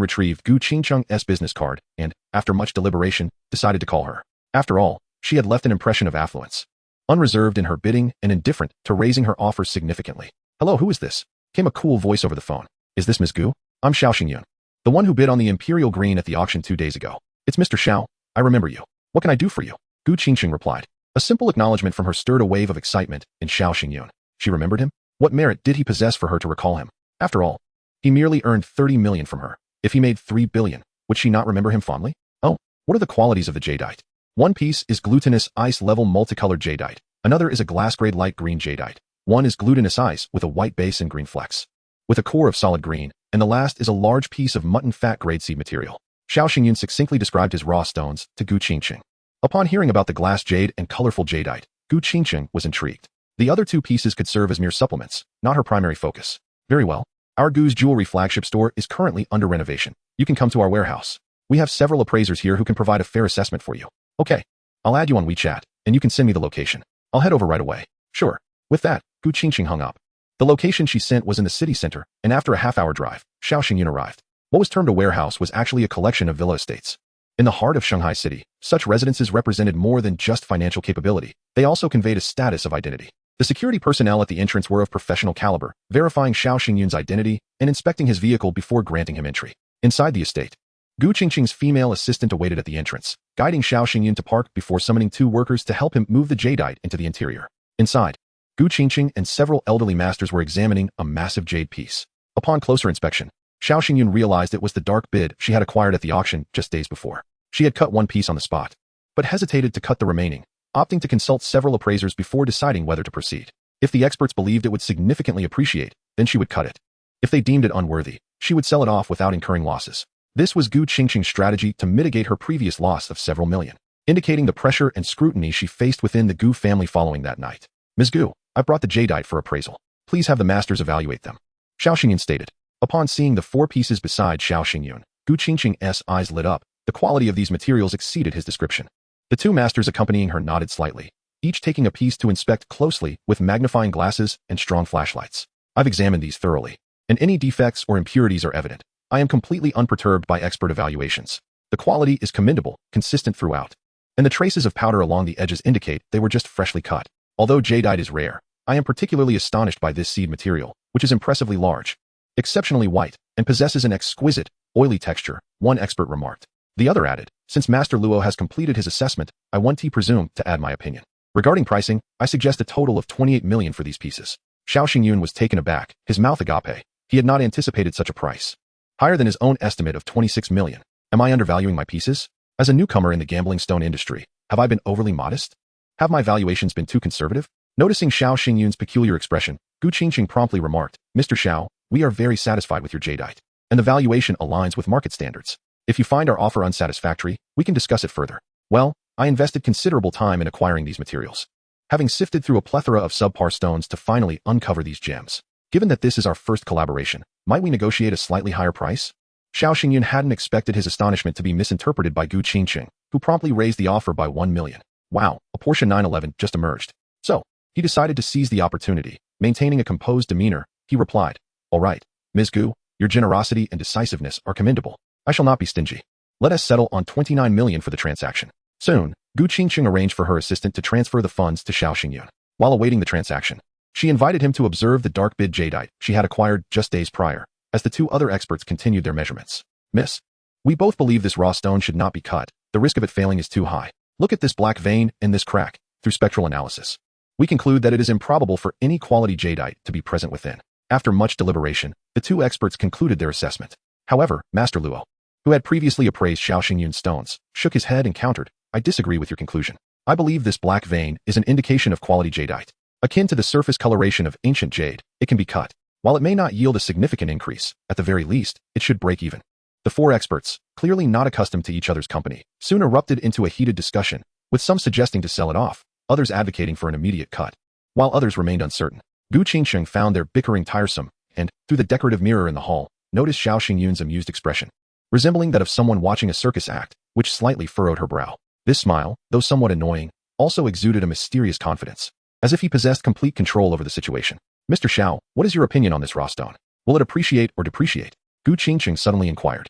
retrieved Gu Qingcheng's business card and, after much deliberation, decided to call her. After all, she had left an impression of affluence, unreserved in her bidding and indifferent to raising her offers significantly. "Hello, who is this?" came a cool voice over the phone. "Is this Ms. Gu? I'm Xiao Xingyun, the one who bid on the imperial green at the auction 2 days ago." "It's Mr. Xiao. I remember you. What can I do for you?" Gu Qingcheng replied. A simple acknowledgement from her stirred a wave of excitement in Xiao Xingyun. She remembered him? What merit did he possess for her to recall him? After all, he merely earned 30 million from her. If he made 3 billion, would she not remember him fondly? Oh, what are the qualities of the jadeite? One piece is glutinous ice-level multicolored jadeite. Another is a glass-grade light green jadeite. One is glutinous ice with a white base and green flecks, with a core of solid green, and the last is a large piece of mutton fat grade seed material. Xiao Xingyun succinctly described his raw stones to Gu Qingcheng. Upon hearing about the glass jade and colorful jadeite, Gu Qingcheng was intrigued. The other 2 pieces could serve as mere supplements, not her primary focus. "Very well. Our Gu's jewelry flagship store is currently under renovation. You can come to our warehouse. We have several appraisers here who can provide a fair assessment for you." "Okay. I'll add you on WeChat, and you can send me the location. I'll head over right away." "Sure." With that, Gu Qingcheng hung up. The location she sent was in the city center, and after a half-hour drive, Xiao Xingyun arrived. What was termed a warehouse was actually a collection of villa estates. In the heart of Shanghai City, such residences represented more than just financial capability. They also conveyed a status of identity. The security personnel at the entrance were of professional caliber, verifying Xiao Xingyun's identity and inspecting his vehicle before granting him entry. Inside the estate, Gu Qingcheng's female assistant awaited at the entrance, guiding Xiao Xingyun to park before summoning 2 workers to help him move the jadeite into the interior. Inside, Gu Qingqing and several elderly masters were examining a massive jade piece. Upon closer inspection, Xiao Xingyun realized it was the dark bid she had acquired at the auction just days before. She had cut one piece on the spot, but hesitated to cut the remaining, opting to consult several appraisers before deciding whether to proceed. If the experts believed it would significantly appreciate, then she would cut it. If they deemed it unworthy, she would sell it off without incurring losses. This was Gu Qingqing's strategy to mitigate her previous loss of several million, indicating the pressure and scrutiny she faced within the Gu family following that night. Ms. Gu, I brought the jadeite for appraisal. Please have the masters evaluate them. Xiao Xingyun stated. Upon seeing the 4 pieces beside Xiao Xingyun, Gu Qingqing's eyes lit up. The quality of these materials exceeded his description. The 2 masters accompanying her nodded slightly, each taking a piece to inspect closely with magnifying glasses and strong flashlights. I've examined these thoroughly, and any defects or impurities are evident. I am completely unperturbed by expert evaluations. The quality is commendable, consistent throughout, and the traces of powder along the edges indicate they were just freshly cut. Although jadeite is rare, I am particularly astonished by this seed material, which is impressively large, exceptionally white, and possesses an exquisite, oily texture, one expert remarked. The other added, since Master Luo has completed his assessment, I want to presume to add my opinion. Regarding pricing, I suggest a total of 28 million for these pieces. Xiao Xingyun was taken aback, his mouth agape. He had not anticipated such a price. Higher than his own estimate of 26 million. Am I undervaluing my pieces? As a newcomer in the gambling stone industry, have I been overly modest? Have my valuations been too conservative? Noticing Xiao Xingyun's peculiar expression, Gu Qingqing promptly remarked, Mr. Xiao, we are very satisfied with your jadeite, and the valuation aligns with market standards. If you find our offer unsatisfactory, we can discuss it further. Well, I invested considerable time in acquiring these materials, having sifted through a plethora of subpar stones to finally uncover these gems. Given that this is our first collaboration, might we negotiate a slightly higher price? Xiao Xingyun hadn't expected his astonishment to be misinterpreted by Gu Qingqing, who promptly raised the offer by 1 million. Wow, a Porsche 911 just emerged. So, he decided to seize the opportunity. Maintaining a composed demeanor, he replied, All right, Ms. Gu, your generosity and decisiveness are commendable. I shall not be stingy. Let us settle on 29 million for the transaction. Soon, Gu Qingqing arranged for her assistant to transfer the funds to Xiao Xingyun. While awaiting the transaction, she invited him to observe the dark bid jadeite she had acquired just days prior, as the 2 other experts continued their measurements. Miss, we both believe this raw stone should not be cut. The risk of it failing is too high. Look at this black vein and this crack. Through spectral analysis, we conclude that it is improbable for any quality jadeite to be present within. After much deliberation, the 2 experts concluded their assessment. However, Master Luo, who had previously appraised Xiao Xingyun's stones, shook his head and countered, I disagree with your conclusion. I believe this black vein is an indication of quality jadeite. Akin to the surface coloration of ancient jade, it can be cut. While it may not yield a significant increase, at the very least, it should break even. The 4 experts, clearly not accustomed to each other's company, soon erupted into a heated discussion, with some suggesting to sell it off, others advocating for an immediate cut, while others remained uncertain. Gu Qingqing found their bickering tiresome, and, through the decorative mirror in the hall, noticed Xiao Xingyun's amused expression, resembling that of someone watching a circus act, which slightly furrowed her brow. This smile, though somewhat annoying, also exuded a mysterious confidence, as if he possessed complete control over the situation. Mr. Xiao, what is your opinion on this raw stone? Will it appreciate or depreciate? Gu Qingqing suddenly inquired.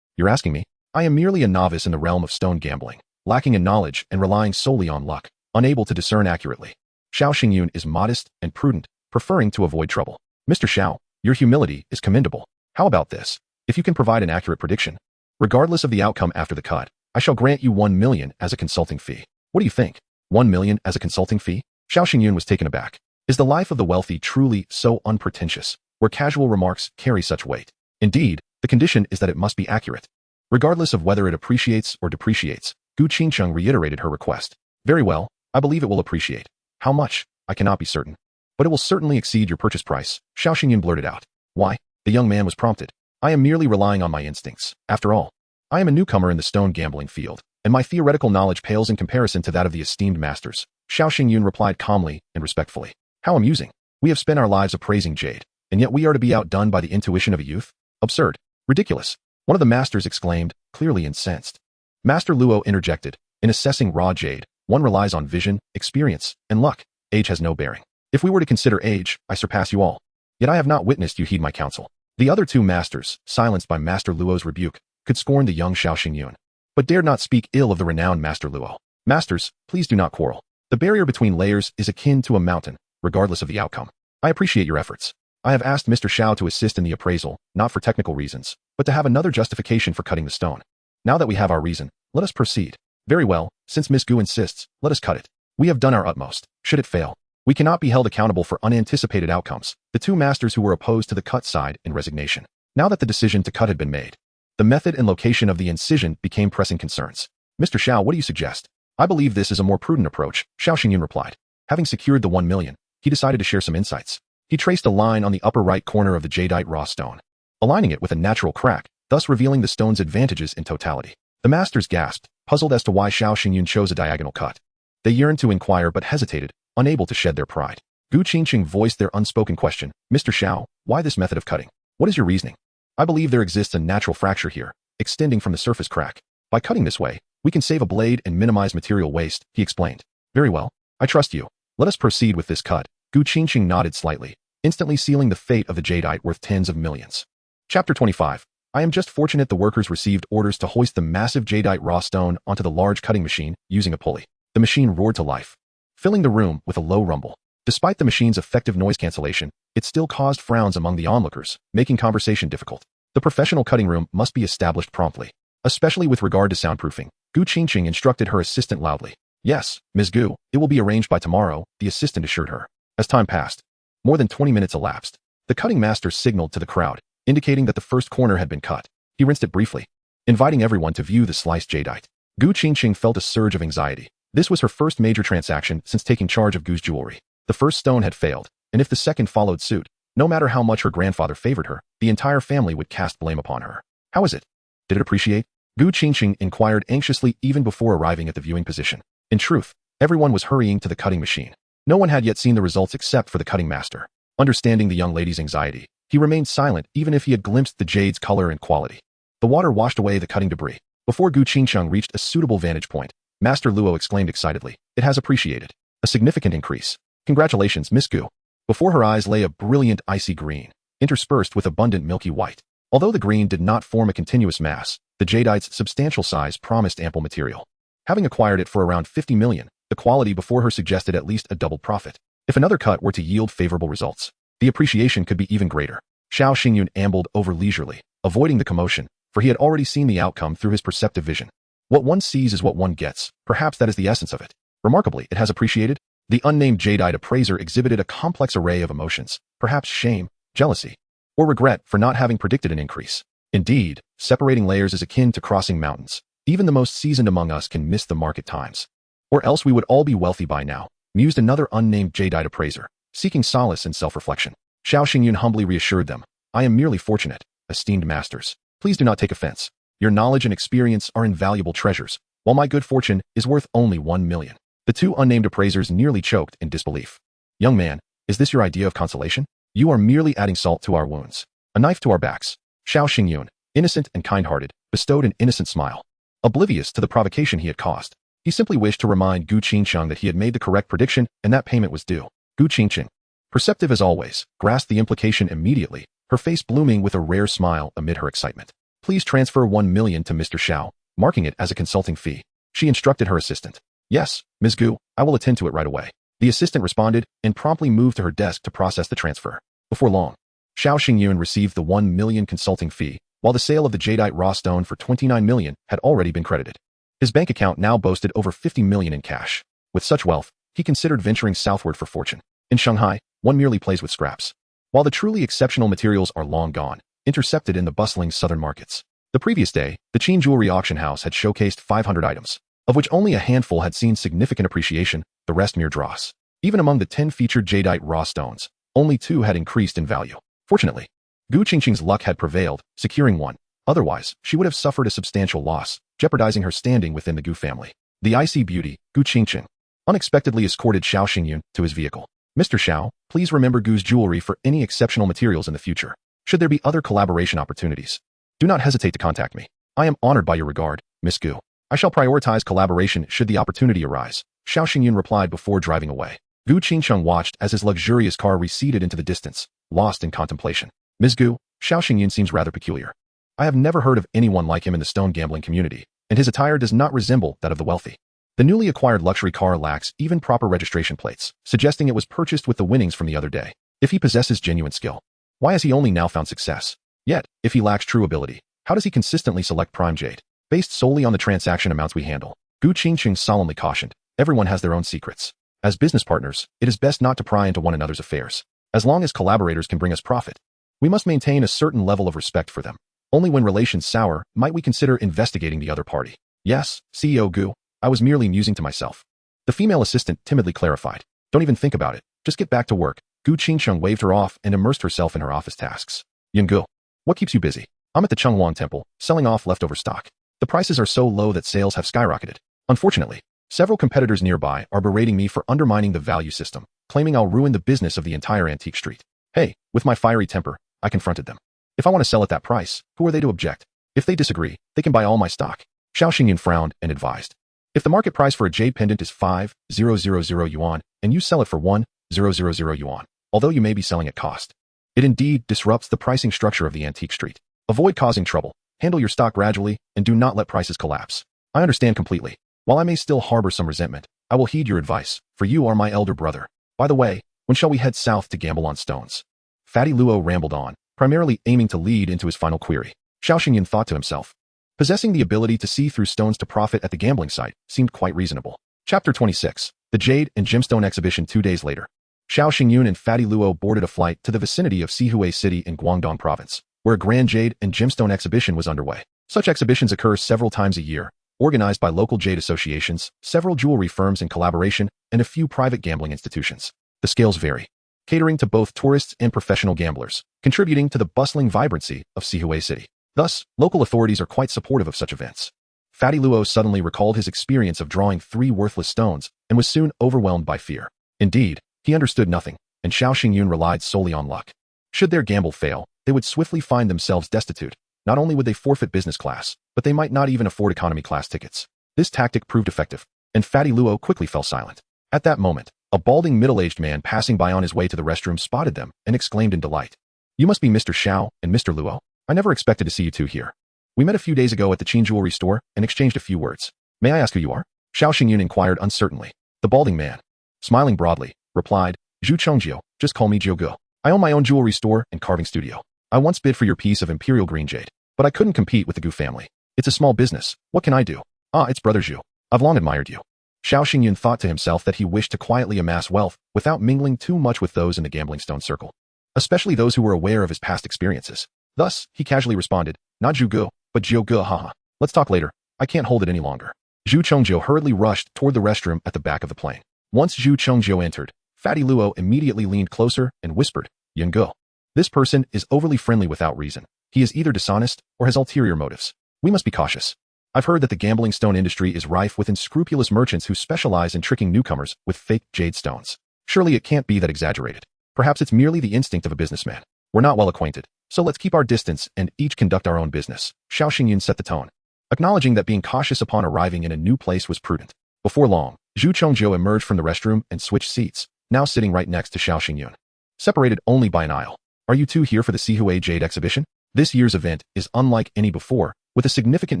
You're asking me? I am merely a novice in the realm of stone gambling, lacking in knowledge and relying solely on luck, unable to discern accurately. Xiao Xingyun is modest and prudent, preferring to avoid trouble. Mr. Xiao, your humility is commendable. How about this? If you can provide an accurate prediction, regardless of the outcome after the cut, I shall grant you 1 million as a consulting fee. What do you think? 1 million as a consulting fee? Xiao Xingyun was taken aback. Is the life of the wealthy truly so unpretentious, where casual remarks carry such weight? Indeed, the condition is that it must be accurate. Regardless of whether it appreciates or depreciates, Gu Qingqing reiterated her request. Very well, I believe it will appreciate. How much? I cannot be certain. But it will certainly exceed your purchase price, Xiao Xingyun blurted out. Why? The young man was prompted. I am merely relying on my instincts. After all, I am a newcomer in the stone gambling field, and my theoretical knowledge pales in comparison to that of the esteemed masters. Xiao Xingyun replied calmly and respectfully. How amusing. We have spent our lives appraising jade, and yet we are to be outdone by the intuition of a youth? Absurd. Ridiculous. One of the masters exclaimed, clearly incensed. Master Luo interjected. In assessing raw jade, one relies on vision, experience, and luck. Age has no bearing. If we were to consider age, I surpass you all. Yet I have not witnessed you heed my counsel. The other 2 masters, silenced by Master Luo's rebuke, could scorn the young Xiao Xingyun, but dared not speak ill of the renowned Master Luo. Masters, please do not quarrel. The barrier between layers is akin to a mountain, regardless of the outcome. I appreciate your efforts. I have asked Mr. Xiao to assist in the appraisal, not for technical reasons, but to have another justification for cutting the stone. Now that we have our reason, let us proceed. Very well, since Miss Gu insists, let us cut it. We have done our utmost. Should it fail, We cannot be held accountable for unanticipated outcomes. The two masters who were opposed to the cut sighed in resignation. Now that the decision to cut had been made, the method and location of the incision became pressing concerns. Mr. Xiao, what do you suggest? I believe this is a more prudent approach, Xiao Xingyun replied. Having secured the 1 million, he decided to share some insights. He traced a line on the upper right corner of the jadeite raw stone, aligning it with a natural crack, thus revealing the stone's advantages in totality. The masters gasped, puzzled as to why Xiao Xingyun chose a diagonal cut. They yearned to inquire but hesitated, unable to shed their pride. Gu Qingqing voiced their unspoken question. Mr. Xiao, why this method of cutting? What is your reasoning? I believe there exists a natural fracture here, extending from the surface crack. By cutting this way, we can save a blade and minimize material waste, he explained. Very well. I trust you. Let us proceed with this cut. Gu Qingqing nodded slightly, instantly sealing the fate of the jadeite worth tens of millions. Chapter 25. I am just fortunate the workers received orders to hoist the massive jadeite raw stone onto the large cutting machine using a pulley. The machine roared to life, filling the room with a low rumble. Despite the machine's effective noise cancellation, it still caused frowns among the onlookers, making conversation difficult. The professional cutting room must be established promptly, especially with regard to soundproofing. Gu Qingqing instructed her assistant loudly. Yes, Ms. Gu, it will be arranged by tomorrow, the assistant assured her. As time passed, more than 20 minutes elapsed. The cutting master signaled to the crowd, indicating that the first corner had been cut. He rinsed it briefly, inviting everyone to view the sliced jadeite. Gu Qingqing felt a surge of anxiety. This was her first major transaction since taking charge of Gu's jewelry. The first stone had failed, and if the second followed suit, no matter how much her grandfather favored her, the entire family would cast blame upon her. How is it? Did it appreciate? Gu Qingqing inquired anxiously even before arriving at the viewing position. In truth, everyone was hurrying to the cutting machine. No one had yet seen the results except for the cutting master. Understanding the young lady's anxiety, he remained silent even if he had glimpsed the jade's color and quality. The water washed away the cutting debris. Before Gu Qingqing reached a suitable vantage point, Master Luo exclaimed excitedly, "It has appreciated. A significant increase. Congratulations, Miss Gu." Before her eyes lay a brilliant icy green, interspersed with abundant milky white. Although the green did not form a continuous mass, the jadeite's substantial size promised ample material. Having acquired it for around 50 million, the quality before her suggested at least a double profit. If another cut were to yield favorable results, the appreciation could be even greater. Xiao Xingyun ambled over leisurely, avoiding the commotion, for he had already seen the outcome through his perceptive vision. What one sees is what one gets. Perhaps that is the essence of it. Remarkably, it has appreciated. The unnamed jadeite appraiser exhibited a complex array of emotions, perhaps shame, jealousy, or regret for not having predicted an increase. Indeed, separating layers is akin to crossing mountains. Even the most seasoned among us can miss the mark at times. Or else we would all be wealthy by now, mused another unnamed jadeite appraiser, seeking solace in self-reflection. Xiao Xingyun humbly reassured them, "I am merely fortunate, esteemed masters. Please do not take offense. Your knowledge and experience are invaluable treasures, while my good fortune is worth only 1 million. The two unnamed appraisers nearly choked in disbelief. "Young man, is this your idea of consolation? You are merely adding salt to our wounds, a knife to our backs." Xiao Xingyun, innocent and kind-hearted, bestowed an innocent smile. Oblivious to the provocation he had caused, he simply wished to remind Gu Qingqing that he had made the correct prediction and that payment was due. Gu Qingqing, perceptive as always, grasped the implication immediately, her face blooming with a rare smile amid her excitement. "Please transfer 1 million to Mr. Xiao, marking it as a consulting fee," she instructed her assistant. "Yes, Ms. Gu, I will attend to it right away." The assistant responded and promptly moved to her desk to process the transfer. Before long, Xiao Xingyun received the 1 million consulting fee, while the sale of the jadeite raw stone for 29 million had already been credited. His bank account now boasted over 50 million in cash. With such wealth, he considered venturing southward for fortune. In Shanghai, one merely plays with scraps, while the truly exceptional materials are long gone, intercepted in the bustling southern markets. The previous day, the Qin Jewelry Auction House had showcased 500 items, of which only a handful had seen significant appreciation, the rest mere dross. Even among the 10 featured jadeite raw stones, only 2 had increased in value. Fortunately, Gu Qingqing's luck had prevailed, securing one. Otherwise, she would have suffered a substantial loss, jeopardizing her standing within the Gu family. The icy beauty, Gu Qingqing, unexpectedly escorted Xiao Xingyun to his vehicle. "Mr. Xiao, please remember Gu's jewelry for any exceptional materials in the future. Should there be other collaboration opportunities, do not hesitate to contact me. I am honored by your regard, Miss Gu. I shall prioritize collaboration should the opportunity arise," Xiao Xingyun replied before driving away. Gu Qingqing watched as his luxurious car receded into the distance, lost in contemplation. "Ms. Gu, Xiao Xingyun seems rather peculiar. I have never heard of anyone like him in the stone gambling community, and his attire does not resemble that of the wealthy. The newly acquired luxury car lacks even proper registration plates, suggesting it was purchased with the winnings from the other day. If he possesses genuine skill, why has he only now found success? Yet, if he lacks true ability, how does he consistently select prime jade? Based solely on the transaction amounts we handle," Gu Qingqing solemnly cautioned, "everyone has their own secrets. As business partners, it is best not to pry into one another's affairs. As long as collaborators can bring us profit, we must maintain a certain level of respect for them. Only when relations sour might we consider investigating the other party. Yes, CEO Gu, I was merely musing to myself. The female assistant timidly clarified. Don't even think about it. Just get back to work. Gu Qingsheng waved her off and immersed herself in her office tasks. Gu, what keeps you busy? I'm at the Chenghuang Temple, selling off leftover stock. The prices are so low that sales have skyrocketed. Unfortunately, several competitors nearby are berating me for undermining the value system, claiming I'll ruin the business of the entire antique street. Hey, with my fiery temper, I confronted them. If I want to sell at that price, who are they to object? If they disagree, they can buy all my stock. Xiao Xingyun frowned and advised. If the market price for a jade pendant is 5,000 yuan, and you sell it for 1,000 yuan, although you may be selling at cost, it indeed disrupts the pricing structure of the antique street. Avoid causing trouble, handle your stock gradually, and do not let prices collapse. I understand completely. While I may still harbor some resentment, I will heed your advice, for you are my elder brother. By the way, when shall we head south to gamble on stones? Fatty Luo rambled on, primarily aiming to lead into his final query. Xiao Xingyun thought to himself. Possessing the ability to see through stones to profit at the gambling site seemed quite reasonable. Chapter 26. The Jade and Gemstone Exhibition 2 days later. Xiao Xingyun and Fatty Luo boarded a flight to the vicinity of Sihui City in Guangdong Province, where a grand jade and gemstone exhibition was underway. Such exhibitions occur several times a year, organized by local jade associations, several jewelry firms in collaboration, and a few private gambling institutions. The scales vary, catering to both tourists and professional gamblers, contributing to the bustling vibrancy of Sihui City. Thus, local authorities are quite supportive of such events. Fatty Luo suddenly recalled his experience of drawing 3 worthless stones and was soon overwhelmed by fear. Indeed, he understood nothing, and Xiao Xingyun relied solely on luck. Should their gamble fail, they would swiftly find themselves destitute. Not only would they forfeit business class, but they might not even afford economy class tickets. This tactic proved effective, and Fatty Luo quickly fell silent. At that moment, a balding middle-aged man passing by on his way to the restroom spotted them and exclaimed in delight. You must be Mr. Xiao and Mr. Luo. I never expected to see you two here. We met a few days ago at the Qin jewelry store and exchanged a few words. May I ask who you are? Xiao Xingyun inquired uncertainly. The balding man, smiling broadly, replied, Zhu Chengjiu, just call me Jiuge. I own my own jewelry store and carving studio. I once bid for your piece of imperial green jade, but I couldn't compete with the Gu family. It's a small business. What can I do? It's brother Zhu. I've long admired you. Xiao Xingyun thought to himself that he wished to quietly amass wealth without mingling too much with those in the gambling stone circle, especially those who were aware of his past experiences. Thus, he casually responded, not Zhuge, but Jiuge, haha. Let's talk later. I can't hold it any longer. Zhu Chengjiu hurriedly rushed toward the restroom at the back of the plane. Once Zhu Chengjiu entered, Fatty Luo immediately leaned closer and whispered, Yungo. This person is overly friendly without reason. He is either dishonest or has ulterior motives. We must be cautious. I've heard that the gambling stone industry is rife with unscrupulous merchants who specialize in tricking newcomers with fake jade stones. Surely it can't be that exaggerated. Perhaps it's merely the instinct of a businessman. We're not well acquainted, so let's keep our distance and each conduct our own business. Xiao Xingyun set the tone, acknowledging that being cautious upon arriving in a new place was prudent. Before long, Zhu Chengjiu emerged from the restroom and switched seats, now sitting right next to Xiao Xingyun, separated only by an aisle. Are you two here for the Sihui Jade exhibition? This year's event is unlike any before, with a significant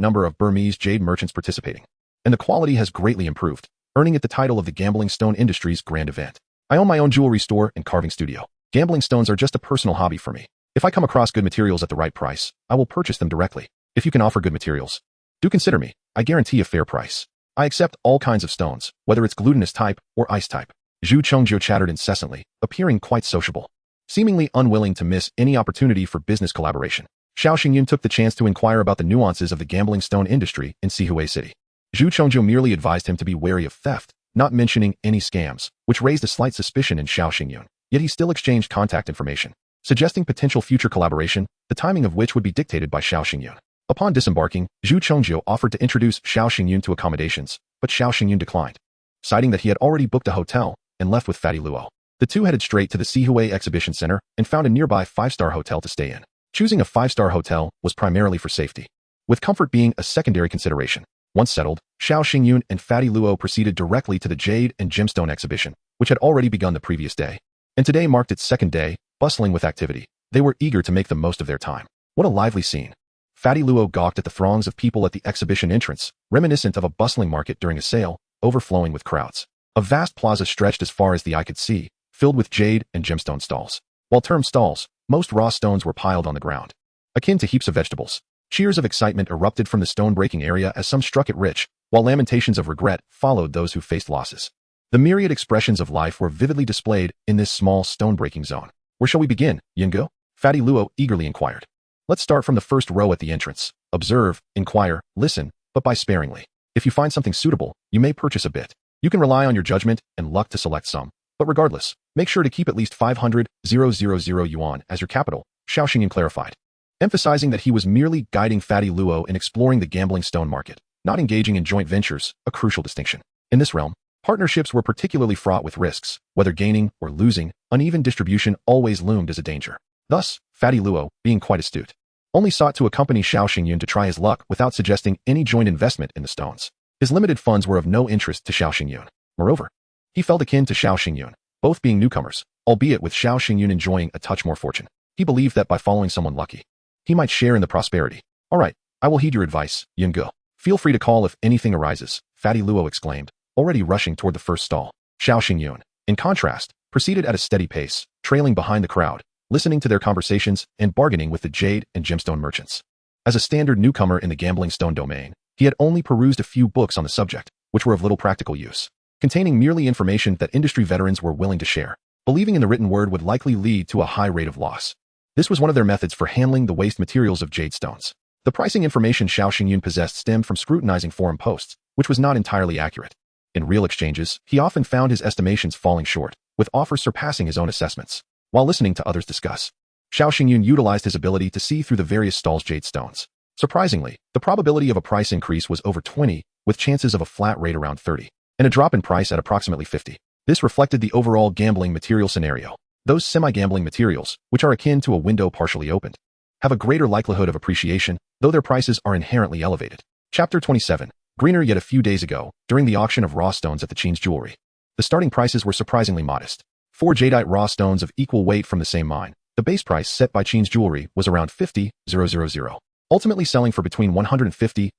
number of Burmese jade merchants participating, and the quality has greatly improved, earning it the title of the gambling stone industry's grand event. I own my own jewelry store and carving studio. Gambling stones are just a personal hobby for me. If I come across good materials at the right price, I will purchase them directly. If you can offer good materials, do consider me. I guarantee a fair price. I accept all kinds of stones, whether it's glutinous type or ice type. Zhu Chengjiu chattered incessantly, appearing quite sociable, seemingly unwilling to miss any opportunity for business collaboration. Xiao Xingyun took the chance to inquire about the nuances of the gambling stone industry in Sihui City. Zhu Chengjiu merely advised him to be wary of theft, not mentioning any scams, which raised a slight suspicion in Xiao Xingyun. Yet he still exchanged contact information, suggesting potential future collaboration, the timing of which would be dictated by Xiao Xingyun. Upon disembarking, Zhu Chengjiu offered to introduce Xiao Xingyun to accommodations, but Xiao Xingyun declined, citing that he had already booked a hotel and left with Fatty Luo. The two headed straight to the Sihui Exhibition Center and found a nearby 5-star hotel to stay in. Choosing a 5-star hotel was primarily for safety, with comfort being a secondary consideration. Once settled, Xiao Xingyun and Fatty Luo proceeded directly to the Jade and Gemstone Exhibition, which had already begun the previous day, and today marked its second day, bustling with activity. They were eager to make the most of their time. What a lively scene. Fatty Luo gawked at the throngs of people at the exhibition entrance, reminiscent of a bustling market during a sale, overflowing with crowds. A vast plaza stretched as far as the eye could see, filled with jade and gemstone stalls. While termed stalls, most raw stones were piled on the ground, akin to heaps of vegetables. Cheers of excitement erupted from the stone-breaking area as some struck it rich, while lamentations of regret followed those who faced losses. The myriad expressions of life were vividly displayed in this small stone-breaking zone. Where shall we begin, Yingo? Fatty Luo eagerly inquired. Let's start from the first row at the entrance. Observe, inquire, listen, but buy sparingly. If you find something suitable, you may purchase a bit. You can rely on your judgment and luck to select some. But regardless, make sure to keep at least 500,000 yuan as your capital, Xiao Xingyan clarified, emphasizing that he was merely guiding Fatty Luo in exploring the gambling stone market, not engaging in joint ventures, a crucial distinction. In this realm, partnerships were particularly fraught with risks. Whether gaining or losing, uneven distribution always loomed as a danger. Thus, Fatty Luo, being quite astute, only sought to accompany Xiao Xingyun to try his luck without suggesting any joint investment in the stones. His limited funds were of no interest to Xiao Xingyun. Moreover, he felt akin to Xiao Xingyun, both being newcomers, albeit with Xiao Xingyun enjoying a touch more fortune. He believed that by following someone lucky, he might share in the prosperity. All right, I will heed your advice, Yungo. Feel free to call if anything arises, Fatty Luo exclaimed, already rushing toward the first stall. Xiao Xingyun, in contrast, proceeded at a steady pace, trailing behind the crowd, listening to their conversations and bargaining with the jade and gemstone merchants. As a standard newcomer in the gambling stone domain, he had only perused a few books on the subject, which were of little practical use, containing merely information that industry veterans were willing to share. Believing in the written word would likely lead to a high rate of loss. This was one of their methods for handling the waste materials of jade stones. The pricing information Xiao Xingyun possessed stemmed from scrutinizing forum posts, which was not entirely accurate. In real exchanges, he often found his estimations falling short, with offers surpassing his own assessments. While listening to others discuss, Xiao Xingyun utilized his ability to see through the various stalls' jade stones. Surprisingly, the probability of a price increase was over 20, with chances of a flat rate around 30, and a drop in price at approximately 50. This reflected the overall gambling material scenario. Those semi-gambling materials, which are akin to a window partially opened, have a greater likelihood of appreciation, though their prices are inherently elevated. Chapter 27. Greener yet a few days ago, during the auction of raw stones at the Qin's jewelry, the starting prices were surprisingly modest. 4 jadeite raw stones of equal weight from the same mine. The base price set by Qin's jewelry was around 50,000, ultimately selling for between 150,000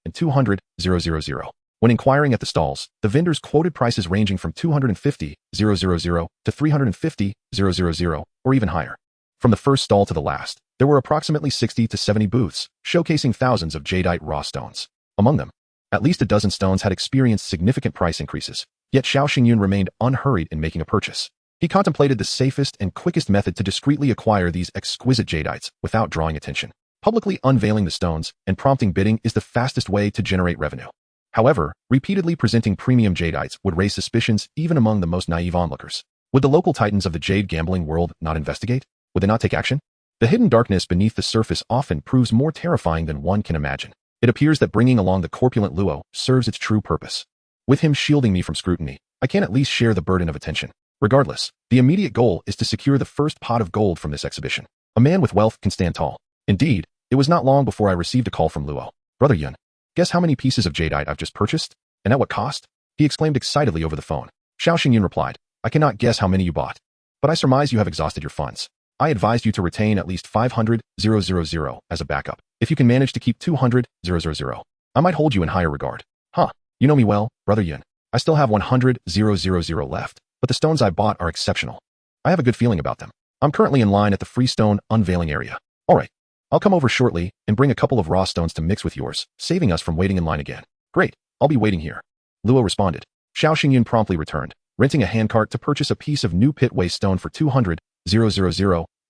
and 200,000. When inquiring at the stalls, the vendors quoted prices ranging from 250,000 to 350,000, or even higher. From the first stall to the last, there were approximately 60 to 70 booths, showcasing thousands of jadeite raw stones. Among them, at least a dozen stones had experienced significant price increases, yet Xiao Xingyun remained unhurried in making a purchase. He contemplated the safest and quickest method to discreetly acquire these exquisite jadeites without drawing attention. Publicly unveiling the stones and prompting bidding is the fastest way to generate revenue. However, repeatedly presenting premium jadeites would raise suspicions even among the most naive onlookers. Would the local titans of the jade gambling world not investigate? Would they not take action? The hidden darkness beneath the surface often proves more terrifying than one can imagine. It appears that bringing along the corpulent Luo serves its true purpose. With him shielding me from scrutiny, I can at least share the burden of attention. Regardless, the immediate goal is to secure the first pot of gold from this exhibition. A man with wealth can stand tall. Indeed, it was not long before I received a call from Luo. Brother Yun, guess how many pieces of jadeite I've just purchased? And at what cost? He exclaimed excitedly over the phone. Xiao Xingyun replied, I cannot guess how many you bought, but I surmise you have exhausted your funds. I advised you to retain at least 500,000 as a backup. If you can manage to keep 200,000, I might hold you in higher regard. Huh, you know me well, Brother Yun. I still have 100,000 left, but the stones I bought are exceptional. I have a good feeling about them. I'm currently in line at the freestone unveiling area. Alright, I'll come over shortly and bring a couple of raw stones to mix with yours, saving us from waiting in line again. Great, I'll be waiting here. Luo responded. Xiao Xingyun promptly returned, renting a handcart to purchase a piece of new pit waste stone for 200,000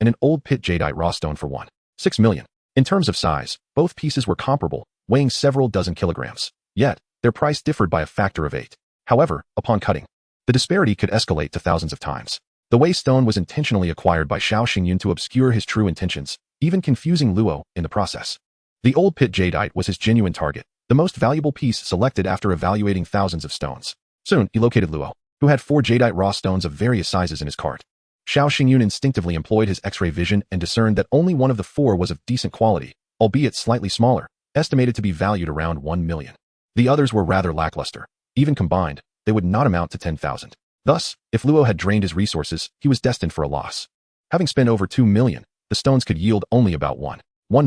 and an old pit jadeite raw stone for 1.6 million. In terms of size, both pieces were comparable, weighing several dozen kilograms. Yet, their price differed by a factor of 8. However, upon cutting, the disparity could escalate to thousands of times. The waste stone was intentionally acquired by Xiao Xingyun to obscure his true intentions, even confusing Luo in the process. The old pit jadeite was his genuine target, the most valuable piece selected after evaluating thousands of stones. Soon, he located Luo, who had 4 jadeite raw stones of various sizes in his cart. Xiao Xingyun instinctively employed his X-ray vision and discerned that only one of the 4 was of decent quality, albeit slightly smaller, estimated to be valued around 1 million. The others were rather lackluster. Even combined, they would not amount to 10,000. Thus, if Luo had drained his resources, he was destined for a loss. Having spent over 2 million, the stones could yield only about 1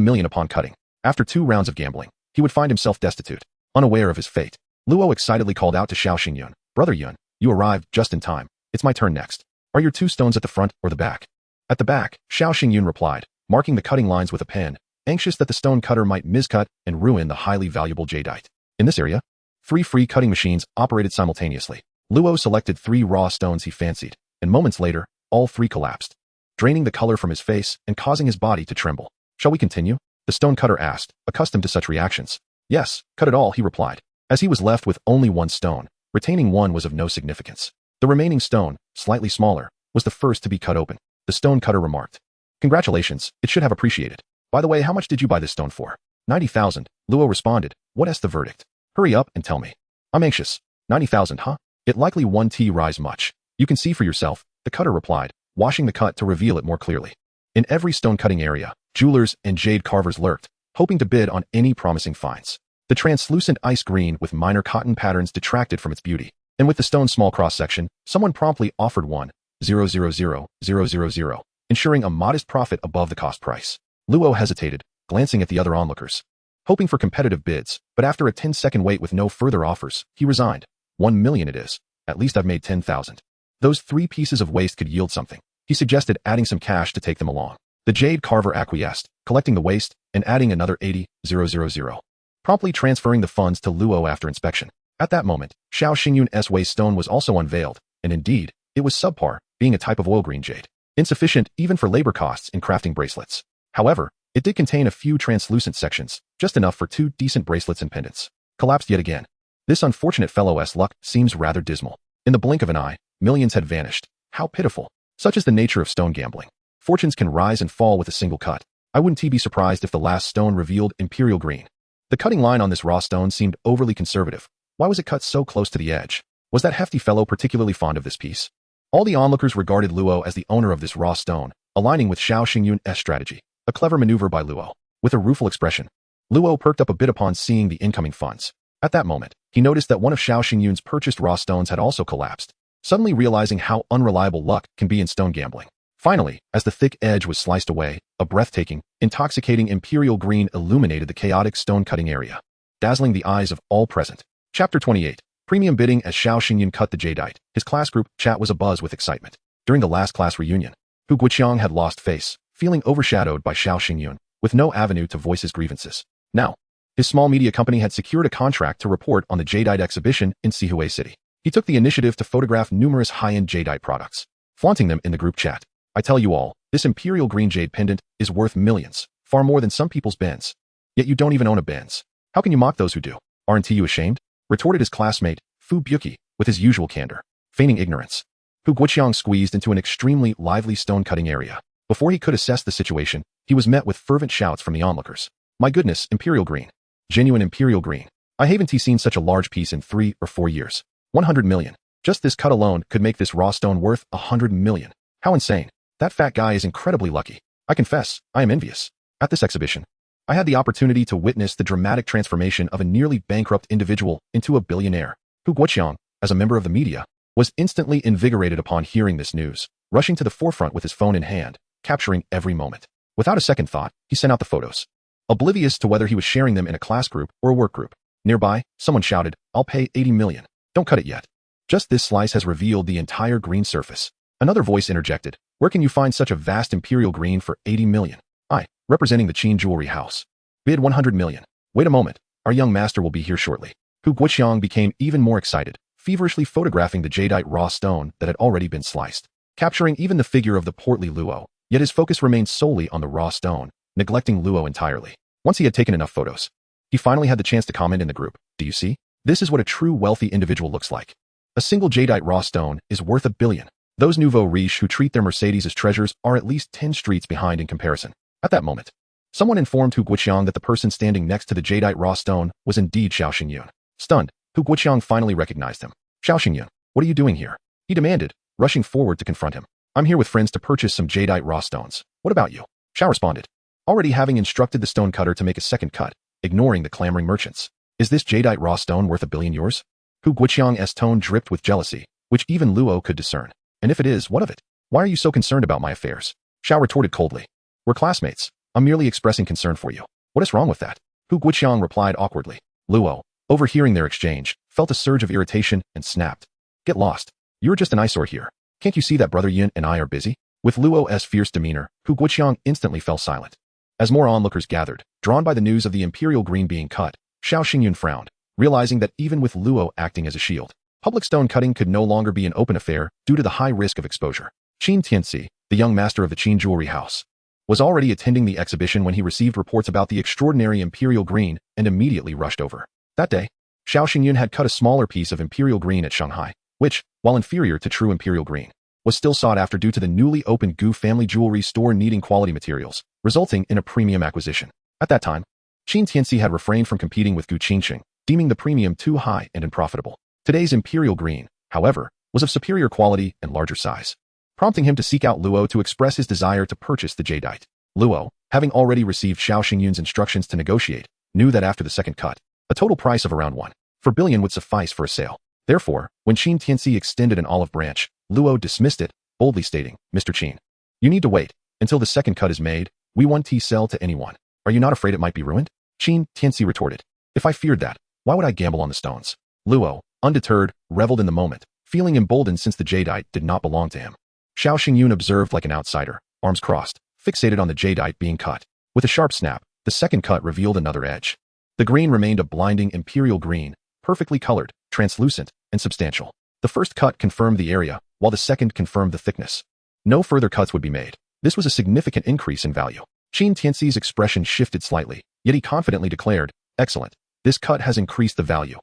million upon cutting. After 2 rounds of gambling, he would find himself destitute, unaware of his fate. Luo excitedly called out to Xiao Xingyun, Brother Yun, you arrived just in time. It's my turn next. Are your 2 stones at the front or the back? At the back, Xiao Xingyun replied, marking the cutting lines with a pen, anxious that the stone cutter might miscut and ruin the highly valuable jadeite. In this area, 3 free cutting machines operated simultaneously. Luo selected 3 raw stones he fancied, and moments later, all 3 collapsed, draining the color from his face and causing his body to tremble. Shall we continue? The stone cutter asked, accustomed to such reactions. Yes, cut it all, he replied. As he was left with only 1 stone, retaining 1 was of no significance. The remaining stone, slightly smaller, was the first to be cut open. The stone cutter remarked. Congratulations, it should have appreciated. By the way, how much did you buy this stone for? 90,000, Luo responded. What's the verdict? Hurry up and tell me. I'm anxious. 90,000, huh? It likely won't rise much. You can see for yourself, the cutter replied, washing the cut to reveal it more clearly. In every stone cutting area, jewelers and jade carvers lurked, hoping to bid on any promising finds. The translucent ice green with minor cotton patterns detracted from its beauty, and with the stone's small cross-section, someone promptly offered 1,000,000, ensuring a modest profit above the cost price. Luo hesitated, glancing at the other onlookers, hoping for competitive bids, but after a 10-second wait with no further offers, he resigned. 1 million it is. At least I've made 10,000. Those 3 pieces of waste could yield something. He suggested adding some cash to take them along. The jade carver acquiesced, collecting the waste and adding another 80,000, promptly transferring the funds to Luo after inspection. At that moment, Xiao Xingyun's waste stone was also unveiled, and indeed, it was subpar, being a type of oil green jade, insufficient even for labor costs in crafting bracelets. However, it did contain a few translucent sections, just enough for 2 decent bracelets and pendants. Collapsed yet again. This unfortunate fellow's luck seems rather dismal. In the blink of an eye, millions had vanished. How pitiful. Such is the nature of stone gambling. Fortunes can rise and fall with a single cut. I wouldn't be surprised if the last stone revealed imperial green. The cutting line on this raw stone seemed overly conservative. Why was it cut so close to the edge? Was that hefty fellow particularly fond of this piece? All the onlookers regarded Luo as the owner of this raw stone, aligning with Xiao Xingyun's strategy. A clever maneuver by Luo. With a rueful expression, Luo perked up a bit upon seeing the incoming funds. At that moment, he noticed that one of Xiao Xingyun's purchased raw stones had also collapsed, suddenly realizing how unreliable luck can be in stone gambling. Finally, as the thick edge was sliced away, a breathtaking, intoxicating imperial green illuminated the chaotic stone-cutting area, dazzling the eyes of all present. Chapter 28. Premium bidding. As Xiao Xingyun cut the jadeite, his class group chat was abuzz with excitement. During the last class reunion, Hu Guoqiang had lost face, feeling overshadowed by Xiao Xingyun, with no avenue to voice his grievances. Now, his small media company had secured a contract to report on the jadeite exhibition in Sihue City. He took the initiative to photograph numerous high-end jadeite products, flaunting them in the group chat. I tell you all, this imperial green jade pendant is worth millions, far more than some people's Benz. Yet you don't even own a Benz. How can you mock those who do? Aren't you ashamed? Retorted his classmate, Fu Buki, with his usual candor, feigning ignorance. Hu Guoqiang squeezed into an extremely lively stone-cutting area. Before he could assess the situation, he was met with fervent shouts from the onlookers. My goodness, imperial green. Genuine imperial green. I haven't seen such a large piece in 3 or 4 years. 100 million. Just this cut alone could make this raw stone worth 100 million. How insane. That fat guy is incredibly lucky. I confess, I am envious. At this exhibition, I had the opportunity to witness the dramatic transformation of a nearly bankrupt individual into a billionaire. Hu Guoqiang, as a member of the media, was instantly invigorated upon hearing this news, rushing to the forefront with his phone in hand, capturing every moment. Without a second thought, he sent out the photos, oblivious to whether he was sharing them in a class group or a work group. Nearby, someone shouted, I'll pay 80 million. Don't cut it yet. Just this slice has revealed the entire green surface. Another voice interjected, where can you find such a vast imperial green for 80 million? I, representing the Qin Jewelry House. Bid 100 million. Wait a moment, our young master will be here shortly. Hu Guoqiang became even more excited, feverishly photographing the jadeite raw stone that had already been sliced, capturing even the figure of the portly Luo, yet his focus remained solely on the raw stone, neglecting Luo entirely. Once he had taken enough photos, he finally had the chance to comment in the group. Do you see? This is what a true wealthy individual looks like. A single jadeite raw stone is worth $1 billion. Those nouveau riche who treat their Mercedes as treasures are at least 10 streets behind in comparison. At that moment, someone informed Hu Guoqiang that the person standing next to the jadeite raw stone was indeed Xiao Xingyun. Stunned, Hu Guoqiang finally recognized him. Xiao Xingyun, what are you doing here? He demanded, rushing forward to confront him. I'm here with friends to purchase some jadeite raw stones. What about you? Xiao responded, already having instructed the stone cutter to make a second cut, ignoring the clamoring merchants. Is this jadeite raw stone worth $1 billion yours? Hu Guoqiang's tone dripped with jealousy, which even Luo could discern. And if it is, what of it? Why are you so concerned about my affairs? Xiao retorted coldly. We're classmates. I'm merely expressing concern for you. What is wrong with that? Hu Guoqiang replied awkwardly. Luo, overhearing their exchange, felt a surge of irritation and snapped. Get lost. You're just an eyesore here. Can't you see that Brother Yin and I are busy? With Luo's fierce demeanor, Hu Guoqiang instantly fell silent. As more onlookers gathered, drawn by the news of the imperial green being cut, Xiao Xingyun frowned, realizing that even with Luo acting as a shield, Public stone cutting could no longer be an open affair due to the high risk of exposure. Qin Tianxi, the young master of the Qin jewelry house, was already attending the exhibition when he received reports about the extraordinary imperial green and immediately rushed over. That day, Xiao Xingyun had cut a smaller piece of imperial green at Shanghai, which, while inferior to true imperial green, was still sought after due to the newly opened Gu family jewelry store needing quality materials, resulting in a premium acquisition. At that time, Qin Tianxi had refrained from competing with Gu Qingqing, deeming the premium too high and unprofitable. Today's imperial green, however, was of superior quality and larger size, prompting him to seek out Luo to express his desire to purchase the jadeite. Luo, having already received Xiao Xingyun's instructions to negotiate, knew that after the second cut, a total price of around 1.4 billion would suffice for a sale. Therefore, when Qin Tianxi extended an olive branch, Luo dismissed it, boldly stating, "Mr. Qin, you need to wait until the second cut is made. We won't sell to anyone. Are you not afraid it might be ruined?" Qin Tianxi retorted, "If I feared that, why would I gamble on the stones?" Luo, undeterred, reveled in the moment, feeling emboldened since the jadeite did not belong to him. Xiao Xingyun observed like an outsider, arms crossed, fixated on the jadeite being cut. With a sharp snap, the second cut revealed another edge. The green remained a blinding imperial green, perfectly colored, translucent, and substantial. The first cut confirmed the area, while the second confirmed the thickness. No further cuts would be made. This was a significant increase in value. Qin Tianxi's expression shifted slightly, yet he confidently declared, "Excellent. This cut has increased the value.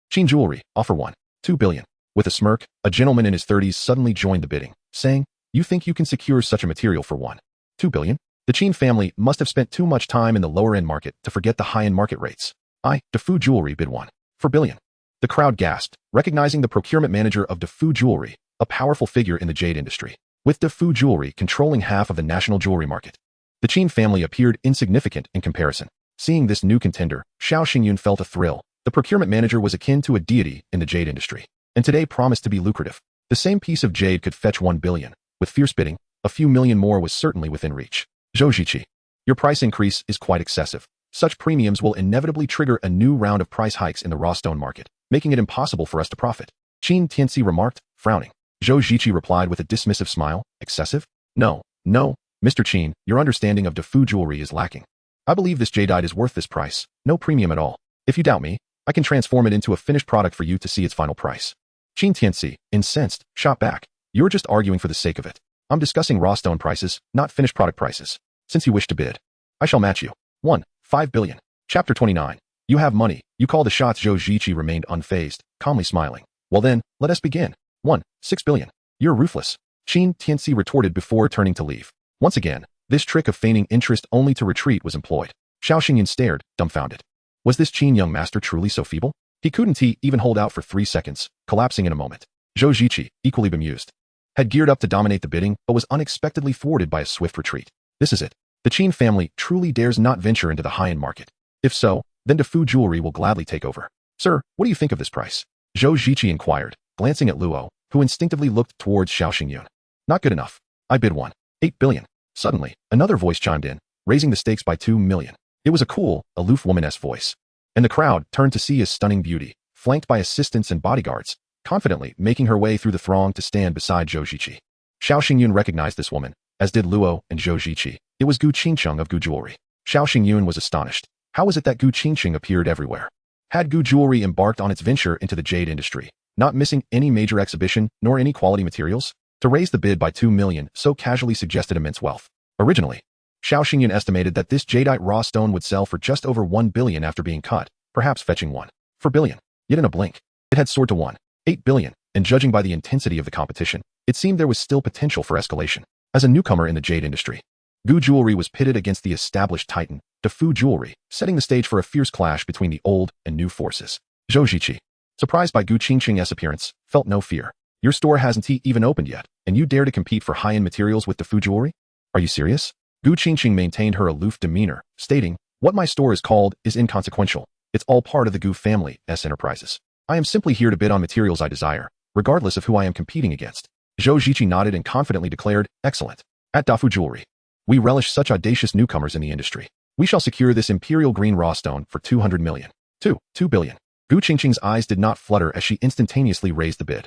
Qin Jewelry, offer 1.2 billion. With a smirk, a gentleman in his 30s suddenly joined the bidding, saying, "You think you can secure such a material for 1.2 billion? The Qin family must have spent too much time in the lower-end market to forget the high-end market rates." Defu Jewelry bid 1.4 billion. The crowd gasped, recognizing the procurement manager of Defu Jewelry, a powerful figure in the jade industry. With Defu Jewelry controlling half of the national jewelry market, the Qin family appeared insignificant in comparison. Seeing this new contender, Xiao Xingyun felt a thrill. The procurement manager was akin to a deity in the jade industry, and today promised to be lucrative. The same piece of jade could fetch 1 billion. With fierce bidding, a few million more was certainly within reach. Zhou Ziqi, your price increase is quite excessive. Such premiums will inevitably trigger a new round of price hikes in the raw stone market, making it impossible for us to profit. Qin Tianxi remarked, frowning. Zhou Ziqi replied with a dismissive smile, excessive? No, Mr. Qin, your understanding of Defu Jewelry is lacking. I believe this jadeite is worth this price, no premium at all. If you doubt me, I can transform it into a finished product for you to see its final price. Qin Tianxi, incensed, shot back. You're just arguing for the sake of it. I'm discussing raw stone prices, not finished product prices. Since you wish to bid, I shall match you. 1.5 billion. Chapter 29. You have money. You call the shots. Zhou Ziqi remained unfazed, calmly smiling. Well then, let us begin. 1.6 billion. You're ruthless. Qin Tianxi retorted before turning to leave. Once again, this trick of feigning interest only to retreat was employed. Xiao Xingyun stared, dumbfounded. Was this Qin young master truly so feeble? He couldn't even hold out for 3 seconds, collapsing in a moment. Zhou Ziqi, equally bemused, had geared up to dominate the bidding but was unexpectedly thwarted by a swift retreat. This is it. The Qin family truly dares not venture into the high-end market. If so, then Defu Jewelry will gladly take over. Sir, what do you think of this price? Zhou Ziqi inquired, glancing at Luo, who instinctively looked towards Xiao Xingyun. Not good enough. I bid 1.8 billion. Suddenly, another voice chimed in, raising the stakes by 2 million. It was a cool, aloof woman's voice, and the crowd turned to see his stunning beauty, flanked by assistants and bodyguards, confidently making her way through the throng to stand beside Zhou Ziqi. Xiao Xingyun recognized this woman, as did Luo and Zhou Ziqi. It was Gu Qingqing of Gu Jewelry. Xiao Xingyun was astonished. How was it that Gu Qingqing appeared everywhere? Had Gu Jewelry embarked on its venture into the jade industry, not missing any major exhibition nor any quality materials? To raise the bid by 2 million so casually suggested immense wealth. Originally, Xiao Xingyun estimated that this jadeite raw stone would sell for just over 1 billion after being cut, perhaps fetching 1.4 billion. Yet in a blink, it had soared to 1.8 billion, and judging by the intensity of the competition, it seemed there was still potential for escalation. As a newcomer in the jade industry, Gu Jewelry was pitted against the established titan, Defu Jewelry, setting the stage for a fierce clash between the old and new forces. Zhou Ziqi, surprised by Gu Qingqing's appearance, felt no fear. Your store hasn't even opened yet, and you dare to compete for high-end materials with Defu Jewelry? Are you serious? Gu Qingqing maintained her aloof demeanor, stating, "What my store is called is inconsequential. It's all part of the Gu family's enterprises. I am simply here to bid on materials I desire, regardless of who I am competing against." Zhou Ziqi nodded and confidently declared, "Excellent. At Defu Jewelry, we relish such audacious newcomers in the industry. We shall secure this imperial green raw stone for 200 million. 2 billion. Gu Qingqing's eyes did not flutter as she instantaneously raised the bid.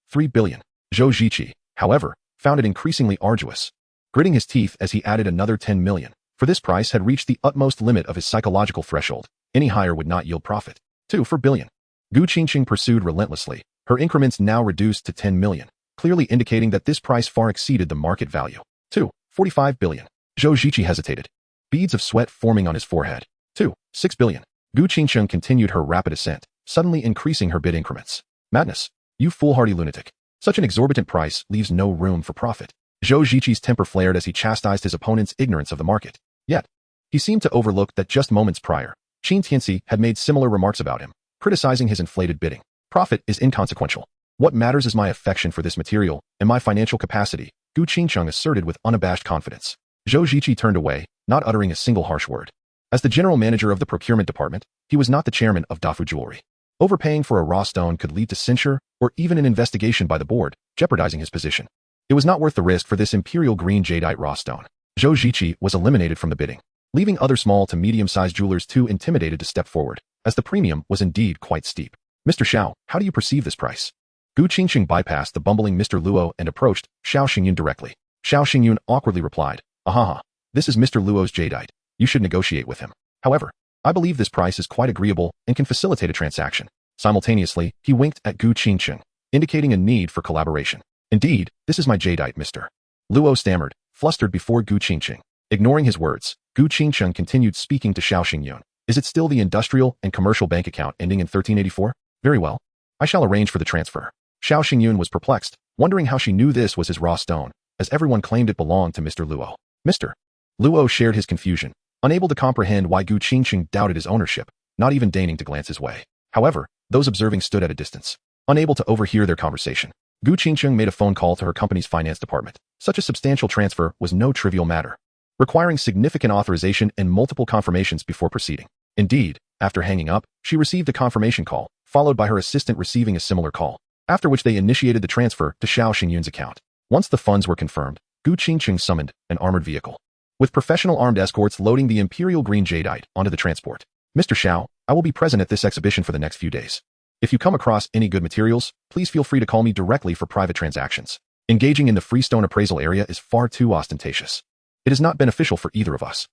3 billion. Zhou Ziqi, however, found it increasingly arduous, gritting his teeth as he added another 10 million. For this price had reached the utmost limit of his psychological threshold. Any higher would not yield profit. 4 billion. Gu Qingqing pursued relentlessly, her increments now reduced to 10 million, clearly indicating that this price far exceeded the market value. 2. 45 billion. Zhou Ziqi hesitated, beads of sweat forming on his forehead. 2. 6 billion. Gu Qingcheng continued her rapid ascent, suddenly increasing her bid increments. Madness. You foolhardy lunatic. Such an exorbitant price leaves no room for profit. Zhou Ziqi's temper flared as he chastised his opponent's ignorance of the market. Yet, he seemed to overlook that just moments prior, Qin Tianxi had made similar remarks about him, criticizing his inflated bidding. Profit is inconsequential. What matters is my affection for this material and my financial capacity, Gu Qingcheng asserted with unabashed confidence. Zhou Ziqi turned away, not uttering a single harsh word. As the general manager of the procurement department, he was not the chairman of Dafu Jewelry. Overpaying for a raw stone could lead to censure or even an investigation by the board, jeopardizing his position. It was not worth the risk for this imperial green jadeite raw stone. Zhou Ziqi was eliminated from the bidding, leaving other small to medium-sized jewelers too intimidated to step forward, as the premium was indeed quite steep. Mr. Xiao, how do you perceive this price? Gu Qingcheng bypassed the bumbling Mr. Luo and approached Xiao Xingyun directly. Xiao Xingyun awkwardly replied, "Ahaha, this is Mr. Luo's jadeite. You should negotiate with him. However, I believe this price is quite agreeable and can facilitate a transaction." Simultaneously, he winked at Gu Qingcheng, indicating a need for collaboration. "Indeed, this is my jadeite, Mr. Luo stammered, flustered before Gu Qingcheng. Ignoring his words, Gu Qingcheng continued speaking to Xiao Xingyun. "Is it still the industrial and commercial bank account ending in 1384? Very well. I shall arrange for the transfer." Xiao Xingyun was perplexed, wondering how she knew this was his raw stone, as everyone claimed it belonged to Mr. Luo. Mr. Luo shared his confusion, unable to comprehend why Gu Qingcheng doubted his ownership, not even deigning to glance his way. However, those observing stood at a distance, unable to overhear their conversation. Gu Qingcheng made a phone call to her company's finance department. Such a substantial transfer was no trivial matter, requiring significant authorization and multiple confirmations before proceeding. Indeed, after hanging up, she received a confirmation call, followed by her assistant receiving a similar call, after which they initiated the transfer to Xiao Xingyun's account. Once the funds were confirmed, Gu Qingcheng summoned an armored vehicle, with professional armed escorts loading the imperial green jadeite onto the transport. "Mr. Xiao, I will be present at this exhibition for the next few days. If you come across any good materials, please feel free to call me directly for private transactions. Engaging in the freestone appraisal area is far too ostentatious. It is not beneficial for either of us."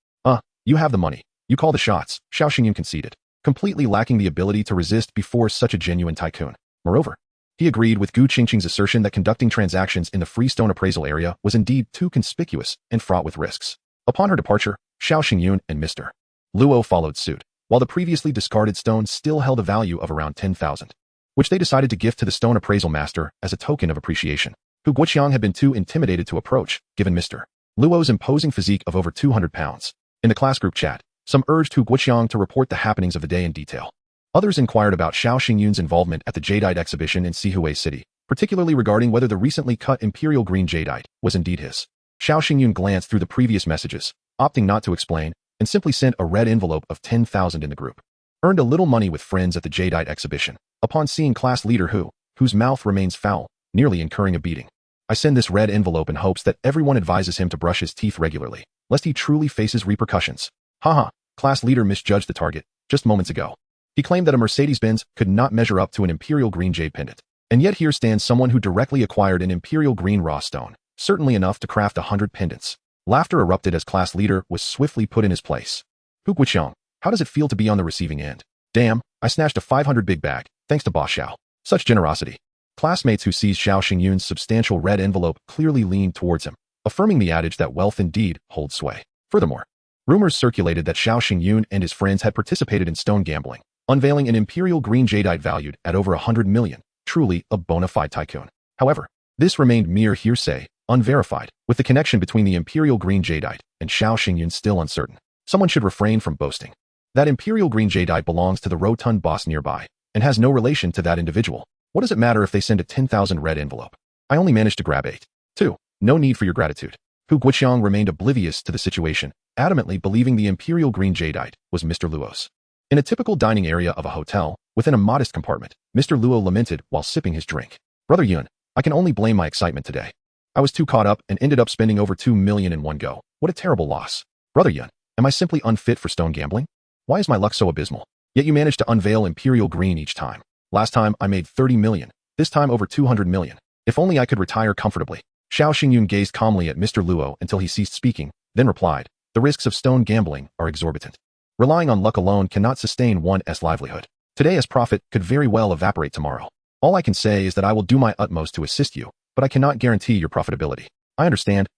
You have the money. You call the shots," Xiao Xingyun conceded, completely lacking the ability to resist before such a genuine tycoon. Moreover, he agreed with Gu Qingcheng's assertion that conducting transactions in the freestone appraisal area was indeed too conspicuous and fraught with risks. Upon her departure, Xiao Xingyun and Mr. Luo followed suit, while the previously discarded stone still held a value of around 10,000, which they decided to gift to the stone appraisal master as a token of appreciation. Hu Guoqiang had been too intimidated to approach, given Mr. Luo's imposing physique of over 200 pounds. In the class group chat, some urged Hu Guoqiang to report the happenings of the day in detail. Others inquired about Xiao Xingyun's involvement at the jadeite exhibition in Sihui City, particularly regarding whether the recently cut imperial green jadeite was indeed his. Xiao Xingyun glanced through the previous messages, opting not to explain, and simply sent a red envelope of 10,000 in the group. Earned a little money with friends at the jadeite exhibition, upon seeing class leader Hu, whose mouth remains foul, nearly incurring a beating. "I send this red envelope in hopes that everyone advises him to brush his teeth regularly, lest he truly faces repercussions." Haha, class leader misjudged the target, just moments ago. He claimed that a Mercedes-Benz could not measure up to an imperial green jade pendant. And yet here stands someone who directly acquired an imperial green raw stone, certainly enough to craft 100 pendants. Laughter erupted as class leader was swiftly put in his place. "Hu Guoqiang, how does it feel to be on the receiving end? Damn, I snatched a 500 big bag, thanks to Boss Xiao. Such generosity." Classmates who seized Xiao Xingyun's substantial red envelope clearly leaned towards him, affirming the adage that wealth indeed holds sway. Furthermore, rumors circulated that Xiao Xingyun and his friends had participated in stone gambling, unveiling an imperial green jadeite valued at over 100 million, truly a bona fide tycoon. However, this remained mere hearsay, unverified, with the connection between the imperial green jadeite and Xiao Xingyun still uncertain. Someone should refrain from boasting. That imperial green jadeite belongs to the rotund boss nearby, and has no relation to that individual. What does it matter if they send a 10,000 red envelope? I only managed to grab 8. 2. No need for your gratitude. Hu Guoqiang remained oblivious to the situation, adamantly believing the imperial green jadeite was Mr. Luo's. In a typical dining area of a hotel, within a modest compartment, Mr. Luo lamented while sipping his drink. "Brother Yuan, I can only blame my excitement today. I was too caught up and ended up spending over 2 million in one go. What a terrible loss. Brother Yuan, am I simply unfit for stone gambling? Why is my luck so abysmal? Yet you managed to unveil imperial green each time. Last time I made 30 million, this time over 200 million. If only I could retire comfortably." Xiao Xingyun gazed calmly at Mr. Luo until he ceased speaking, then replied, "The risks of stone gambling are exorbitant. Relying on luck alone cannot sustain one's livelihood. Today's profit could very well evaporate tomorrow. All I can say is that I will do my utmost to assist you, but I cannot guarantee your profitability. I understand.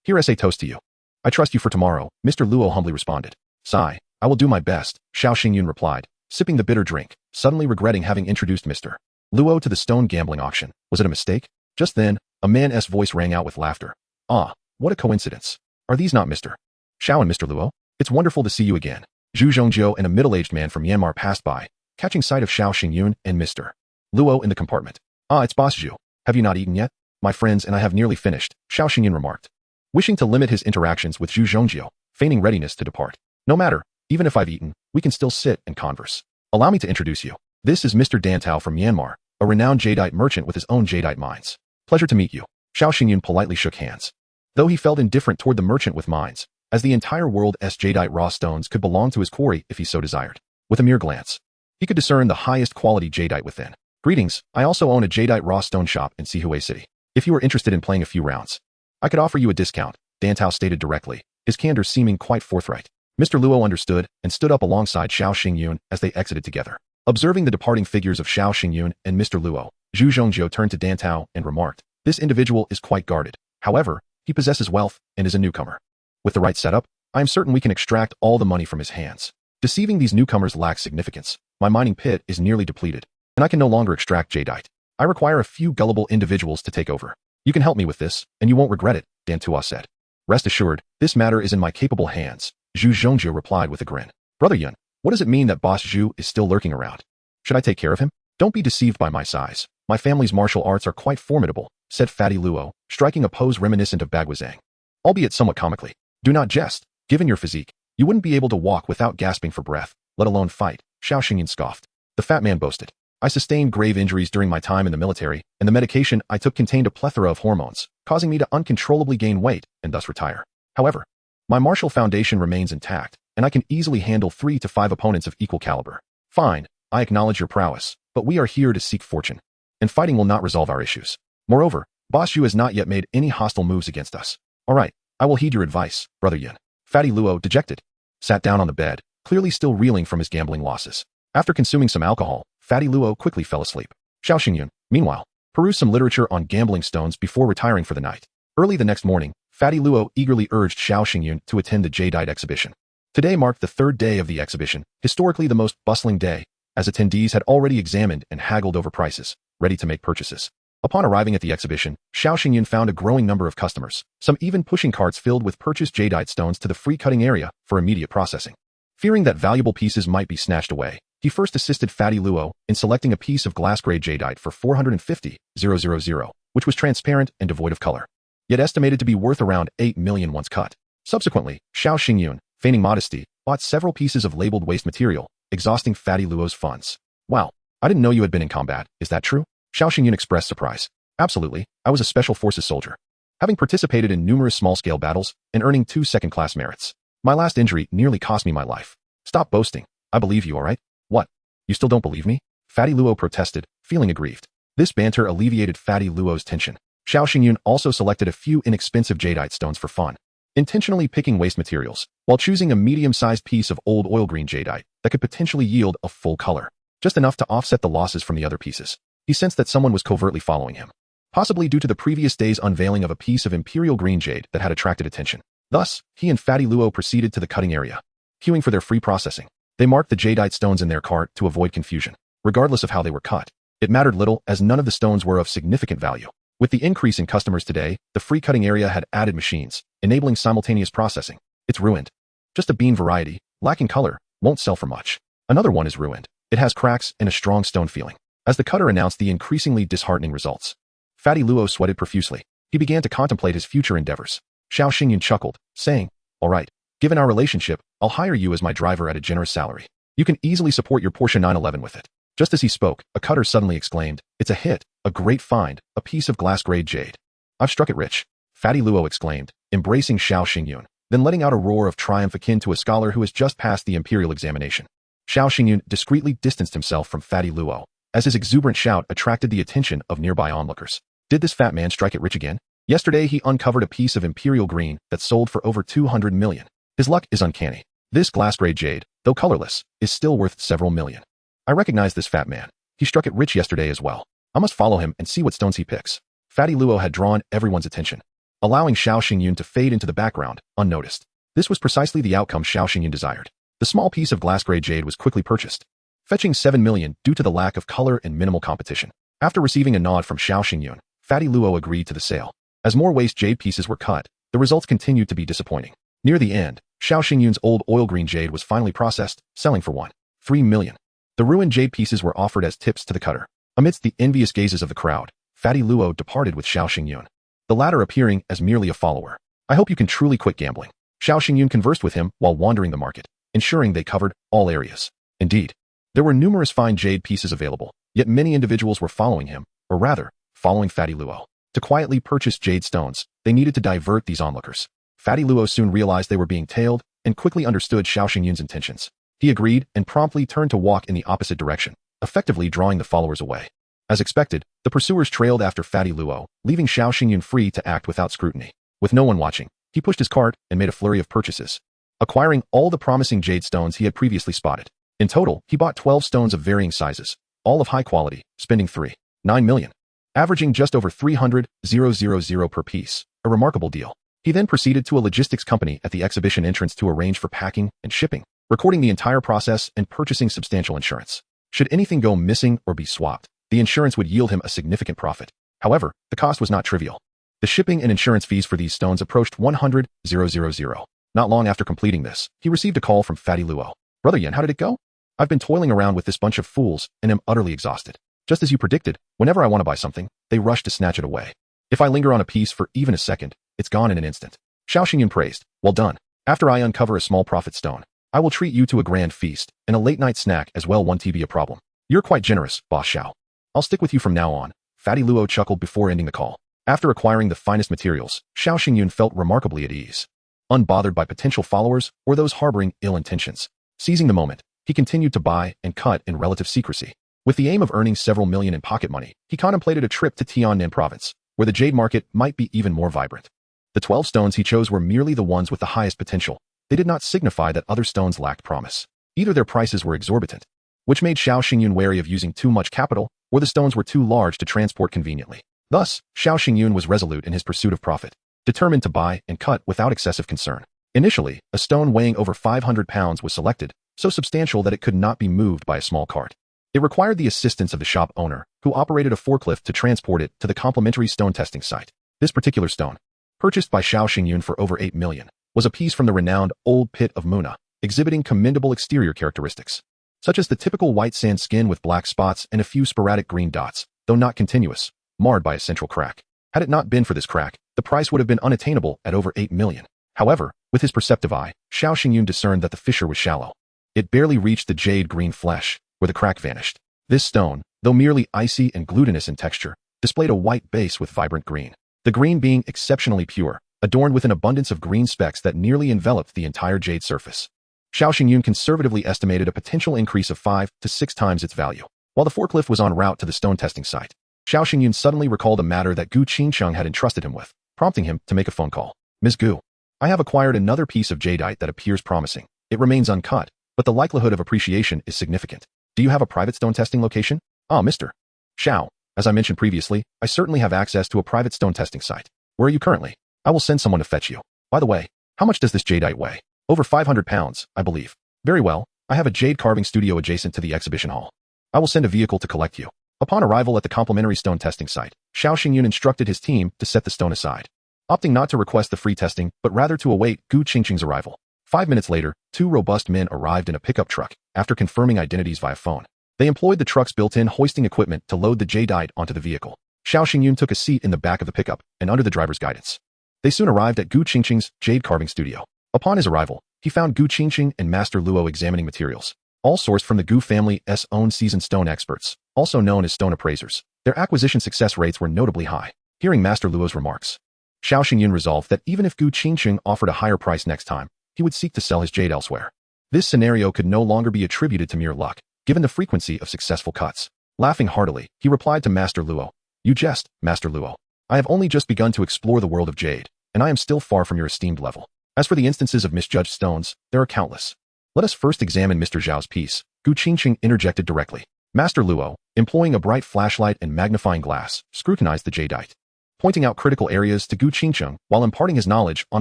Here is a toast to you. I trust you for tomorrow, Mr. Luo humbly responded. Sigh. I will do my best, Xiao Xingyun replied, sipping the bitter drink, suddenly regretting having introduced Mr. Luo to the stone gambling auction. Was it a mistake? Just then, a man's voice rang out with laughter. Ah, what a coincidence. Are these not Mr. Xiao and Mr. Luo? It's wonderful to see you again. Zhu Zhongjiu and a middle-aged man from Myanmar passed by, catching sight of Xiao Xingyun and Mr. Luo in the compartment. Ah, it's Boss Zhu. Have you not eaten yet? My friends and I have nearly finished, Xiao Xingyun remarked, wishing to limit his interactions with Zhu Zhongjiu, feigning readiness to depart. No matter, even if I've eaten, we can still sit and converse. Allow me to introduce you. This is Mr. Dan Tao from Myanmar, a renowned jadeite merchant with his own jadeite mines. Pleasure to meet you. Xiao Xingyun politely shook hands. Though he felt indifferent toward the merchant with mines, as the entire world's jadeite raw stones could belong to his quarry if he so desired. With a mere glance, he could discern the highest quality jadeite within. Greetings, I also own a jadeite raw stone shop in Sihue City. If you are interested in playing a few rounds, I could offer you a discount, Dan Tao stated directly, his candor seeming quite forthright. Mr. Luo understood and stood up alongside Xiao Xingyun as they exited together. Observing the departing figures of Xiao Xingyun and Mr. Luo, Zhu Zhongjiu turned to Dan Tao and remarked, this individual is quite guarded. However, he possesses wealth and is a newcomer. With the right setup, I am certain we can extract all the money from his hands. Deceiving these newcomers lacks significance. My mining pit is nearly depleted, and I can no longer extract jadeite. I require a few gullible individuals to take over. You can help me with this, and you won't regret it, Dan Tua said. Rest assured, this matter is in my capable hands, Zhu Zhongjiu replied with a grin. Brother Yun, what does it mean that Boss Zhu is still lurking around? Should I take care of him? Don't be deceived by my size. My family's martial arts are quite formidable, said Fatty Luo, striking a pose reminiscent of Baguazhang. Albeit somewhat comically. Do not jest. Given your physique, you wouldn't be able to walk without gasping for breath, let alone fight, Xiao Xingyun scoffed. The fat man boasted. I sustained grave injuries during my time in the military, and the medication I took contained a plethora of hormones, causing me to uncontrollably gain weight and thus retire. However, my martial foundation remains intact, and I can easily handle 3 to 5 opponents of equal caliber. Fine, I acknowledge your prowess, but we are here to seek fortune, and fighting will not resolve our issues. Moreover, Boss Zhu has not yet made any hostile moves against us. All right, I will heed your advice, Brother Yin. Fatty Luo, dejected, sat down on the bed, clearly still reeling from his gambling losses. After consuming some alcohol, Fatty Luo quickly fell asleep. Xiao Xingyun, meanwhile, perused some literature on gambling stones before retiring for the night. Early the next morning, Fatty Luo eagerly urged Xiao Xingyun to attend the jadeite exhibition. Today marked the 3rd day of the exhibition, historically the most bustling day, as attendees had already examined and haggled over prices, ready to make purchases. Upon arriving at the exhibition, Xiao Xingyun found a growing number of customers, some even pushing carts filled with purchased jadeite stones to the free cutting area for immediate processing. Fearing that valuable pieces might be snatched away, he first assisted Fatty Luo in selecting a piece of glass-grade jadeite for 450,000, which was transparent and devoid of color, yet estimated to be worth around 8 million once cut. Subsequently, Xiao Xingyun, feigning modesty, bought several pieces of labeled waste material, exhausting Fatty Luo's funds. Wow, I didn't know you had been in combat, is that true? Xiao Xingyun expressed surprise. Absolutely, I was a special forces soldier, having participated in numerous small-scale battles and earning 2 second-class merits. My last injury nearly cost me my life. Stop boasting. I believe you, all right? What? You still don't believe me? Fatty Luo protested, feeling aggrieved. This banter alleviated Fatty Luo's tension. Xiao Xingyun also selected a few inexpensive jadeite stones for fun, intentionally picking waste materials, while choosing a medium-sized piece of old oil green jadeite that could potentially yield a full color, just enough to offset the losses from the other pieces. He sensed that someone was covertly following him, possibly due to the previous day's unveiling of a piece of imperial green jade that had attracted attention. Thus, he and Fatty Luo proceeded to the cutting area, queuing for their free processing. They marked the jadeite stones in their cart to avoid confusion. Regardless of how they were cut, it mattered little as none of the stones were of significant value. With the increase in customers today, the free cutting area had added machines, enabling simultaneous processing. It's ruined. Just a bean variety, lacking color, won't sell for much. Another one is ruined. It has cracks and a strong stone feeling. As the cutter announced the increasingly disheartening results, Fatty Luo sweated profusely. He began to contemplate his future endeavors. Xiao Xingyun chuckled, saying, all right, given our relationship, I'll hire you as my driver at a generous salary. You can easily support your Porsche 911 with it. Just as he spoke, a cutter suddenly exclaimed, it's a hit, a great find, a piece of glass-grade jade. I've struck it rich, Fatty Luo exclaimed, embracing Xiao Xingyun, then letting out a roar of triumph akin to a scholar who has just passed the imperial examination. Xiao Xingyun discreetly distanced himself from Fatty Luo, as his exuberant shout attracted the attention of nearby onlookers. Did this fat man strike it rich again? Yesterday he uncovered a piece of imperial green that sold for over 200 million. His luck is uncanny. This glass-grade jade, though colorless, is still worth several million. I recognize this fat man. He struck it rich yesterday as well. I must follow him and see what stones he picks. Fatty Luo had drawn everyone's attention, allowing Xiao Xingyun to fade into the background, unnoticed. This was precisely the outcome Xiao Xingyun desired. The small piece of glass-gray jade was quickly purchased, fetching 7 million due to the lack of color and minimal competition. After receiving a nod from Xiao Xingyun, Fatty Luo agreed to the sale. As more waste jade pieces were cut, the results continued to be disappointing. Near the end, Xiao Xingyun's old oil green jade was finally processed, selling for 1.3 million. The ruined jade pieces were offered as tips to the cutter. Amidst the envious gazes of the crowd, Fatty Luo departed with Xiao Xingyun, the latter appearing as merely a follower. I hope you can truly quit gambling. Xiao Xingyun conversed with him while wandering the market, ensuring they covered all areas. Indeed, there were numerous fine jade pieces available, yet many individuals were following him, or rather, following Fatty Luo. To quietly purchase jade stones, they needed to divert these onlookers. Fatty Luo soon realized they were being tailed and quickly understood Xiao Xingyun's intentions. He agreed and promptly turned to walk in the opposite direction, effectively drawing the followers away. As expected, the pursuers trailed after Fatty Luo, leaving Xiao Xingyun free to act without scrutiny. With no one watching, he pushed his cart and made a flurry of purchases, acquiring all the promising jade stones he had previously spotted. In total, he bought 12 stones of varying sizes, all of high quality, spending 3.9 million, averaging just over 300,000 per piece, a remarkable deal. He then proceeded to a logistics company at the exhibition entrance to arrange for packing and shipping, recording the entire process and purchasing substantial insurance. Should anything go missing or be swapped, the insurance would yield him a significant profit. However, the cost was not trivial. The shipping and insurance fees for these stones approached 100,000. Not long after completing this, he received a call from Fatty Luo. Brother Yan, how did it go? I've been toiling around with this bunch of fools and am utterly exhausted. Just as you predicted, whenever I want to buy something, they rush to snatch it away. If I linger on a piece for even a second, it's gone in an instant. Xiao Xingyun praised. Well done. After I uncover a small profit stone, I will treat you to a grand feast and a late-night snack as well. Won't be a problem. You're quite generous, Boss Xiao. I'll stick with you from now on. Fatty Luo chuckled before ending the call. After acquiring the finest materials, Xiao Xingyun felt remarkably at ease, unbothered by potential followers or those harboring ill intentions. Seizing the moment, he continued to buy and cut in relative secrecy. With the aim of earning several million in pocket money, he contemplated a trip to Tiannan province, where the jade market might be even more vibrant. The 12 stones he chose were merely the ones with the highest potential. They did not signify that other stones lacked promise. Either their prices were exorbitant, which made Xiao Xingyun wary of using too much capital, or the stones were too large to transport conveniently. Thus, Xiao Xingyun was resolute in his pursuit of profit, determined to buy and cut without excessive concern. Initially, a stone weighing over 500 pounds was selected, so substantial that it could not be moved by a small cart. It required the assistance of the shop owner, who operated a forklift to transport it to the complimentary stone testing site. This particular stone, purchased by Xiao Xingyun for over 8 million, was a piece from the renowned Old Pit of Muna, exhibiting commendable exterior characteristics, such as the typical white sand skin with black spots and a few sporadic green dots, though not continuous, marred by a central crack. Had it not been for this crack, the price would have been unattainable at over 8 million. However, with his perceptive eye, Xiao Xingyun discerned that the fissure was shallow. It barely reached the jade green flesh, where the crack vanished. This stone, though merely icy and glutinous in texture, displayed a white base with vibrant green. The green being exceptionally pure, adorned with an abundance of green specks that nearly enveloped the entire jade surface. Xiao Xingyun conservatively estimated a potential increase of 5 to 6 times its value. While the forklift was en route to the stone testing site, Xiao Xingyun suddenly recalled a matter that Gu Qingcheng had entrusted him with, prompting him to make a phone call. Ms. Gu, I have acquired another piece of jadeite that appears promising. It remains uncut, but the likelihood of appreciation is significant. Do you have a private stone testing location? Ah, Mr. Xiao, as I mentioned previously, I certainly have access to a private stone testing site. Where are you currently? I will send someone to fetch you. By the way, how much does this jadeite weigh? Over 500 pounds, I believe. Very well, I have a jade carving studio adjacent to the exhibition hall. I will send a vehicle to collect you. Upon arrival at the complimentary stone testing site, Xiao Xingyun instructed his team to set the stone aside, opting not to request the free testing, but rather to await Gu Qingcheng's arrival. 5 minutes later, 2 robust men arrived in a pickup truck. After confirming identities via phone, they employed the truck's built-in hoisting equipment to load the jadeite onto the vehicle. Xiao Xingyun took a seat in the back of the pickup and under the driver's guidance. They soon arrived at Gu Qingcheng's jade carving studio. Upon his arrival, he found Gu Qingcheng and Master Luo examining materials, all sourced from the Gu family's own seasoned stone experts, also known as stone appraisers. Their acquisition success rates were notably high. Hearing Master Luo's remarks, Xiao Xingyun resolved that even if Gu Qingcheng offered a higher price next time, he would seek to sell his jade elsewhere. This scenario could no longer be attributed to mere luck, given the frequency of successful cuts. Laughing heartily, he replied to Master Luo, "You jest, Master Luo. I have only just begun to explore the world of jade, and I am still far from your esteemed level. As for the instances of misjudged stones, there are countless. Let us first examine Mr. Zhao's piece." Gu Qingcheng interjected directly. Master Luo, employing a bright flashlight and magnifying glass, scrutinized the jadeite, pointing out critical areas to Gu Qingcheng while imparting his knowledge on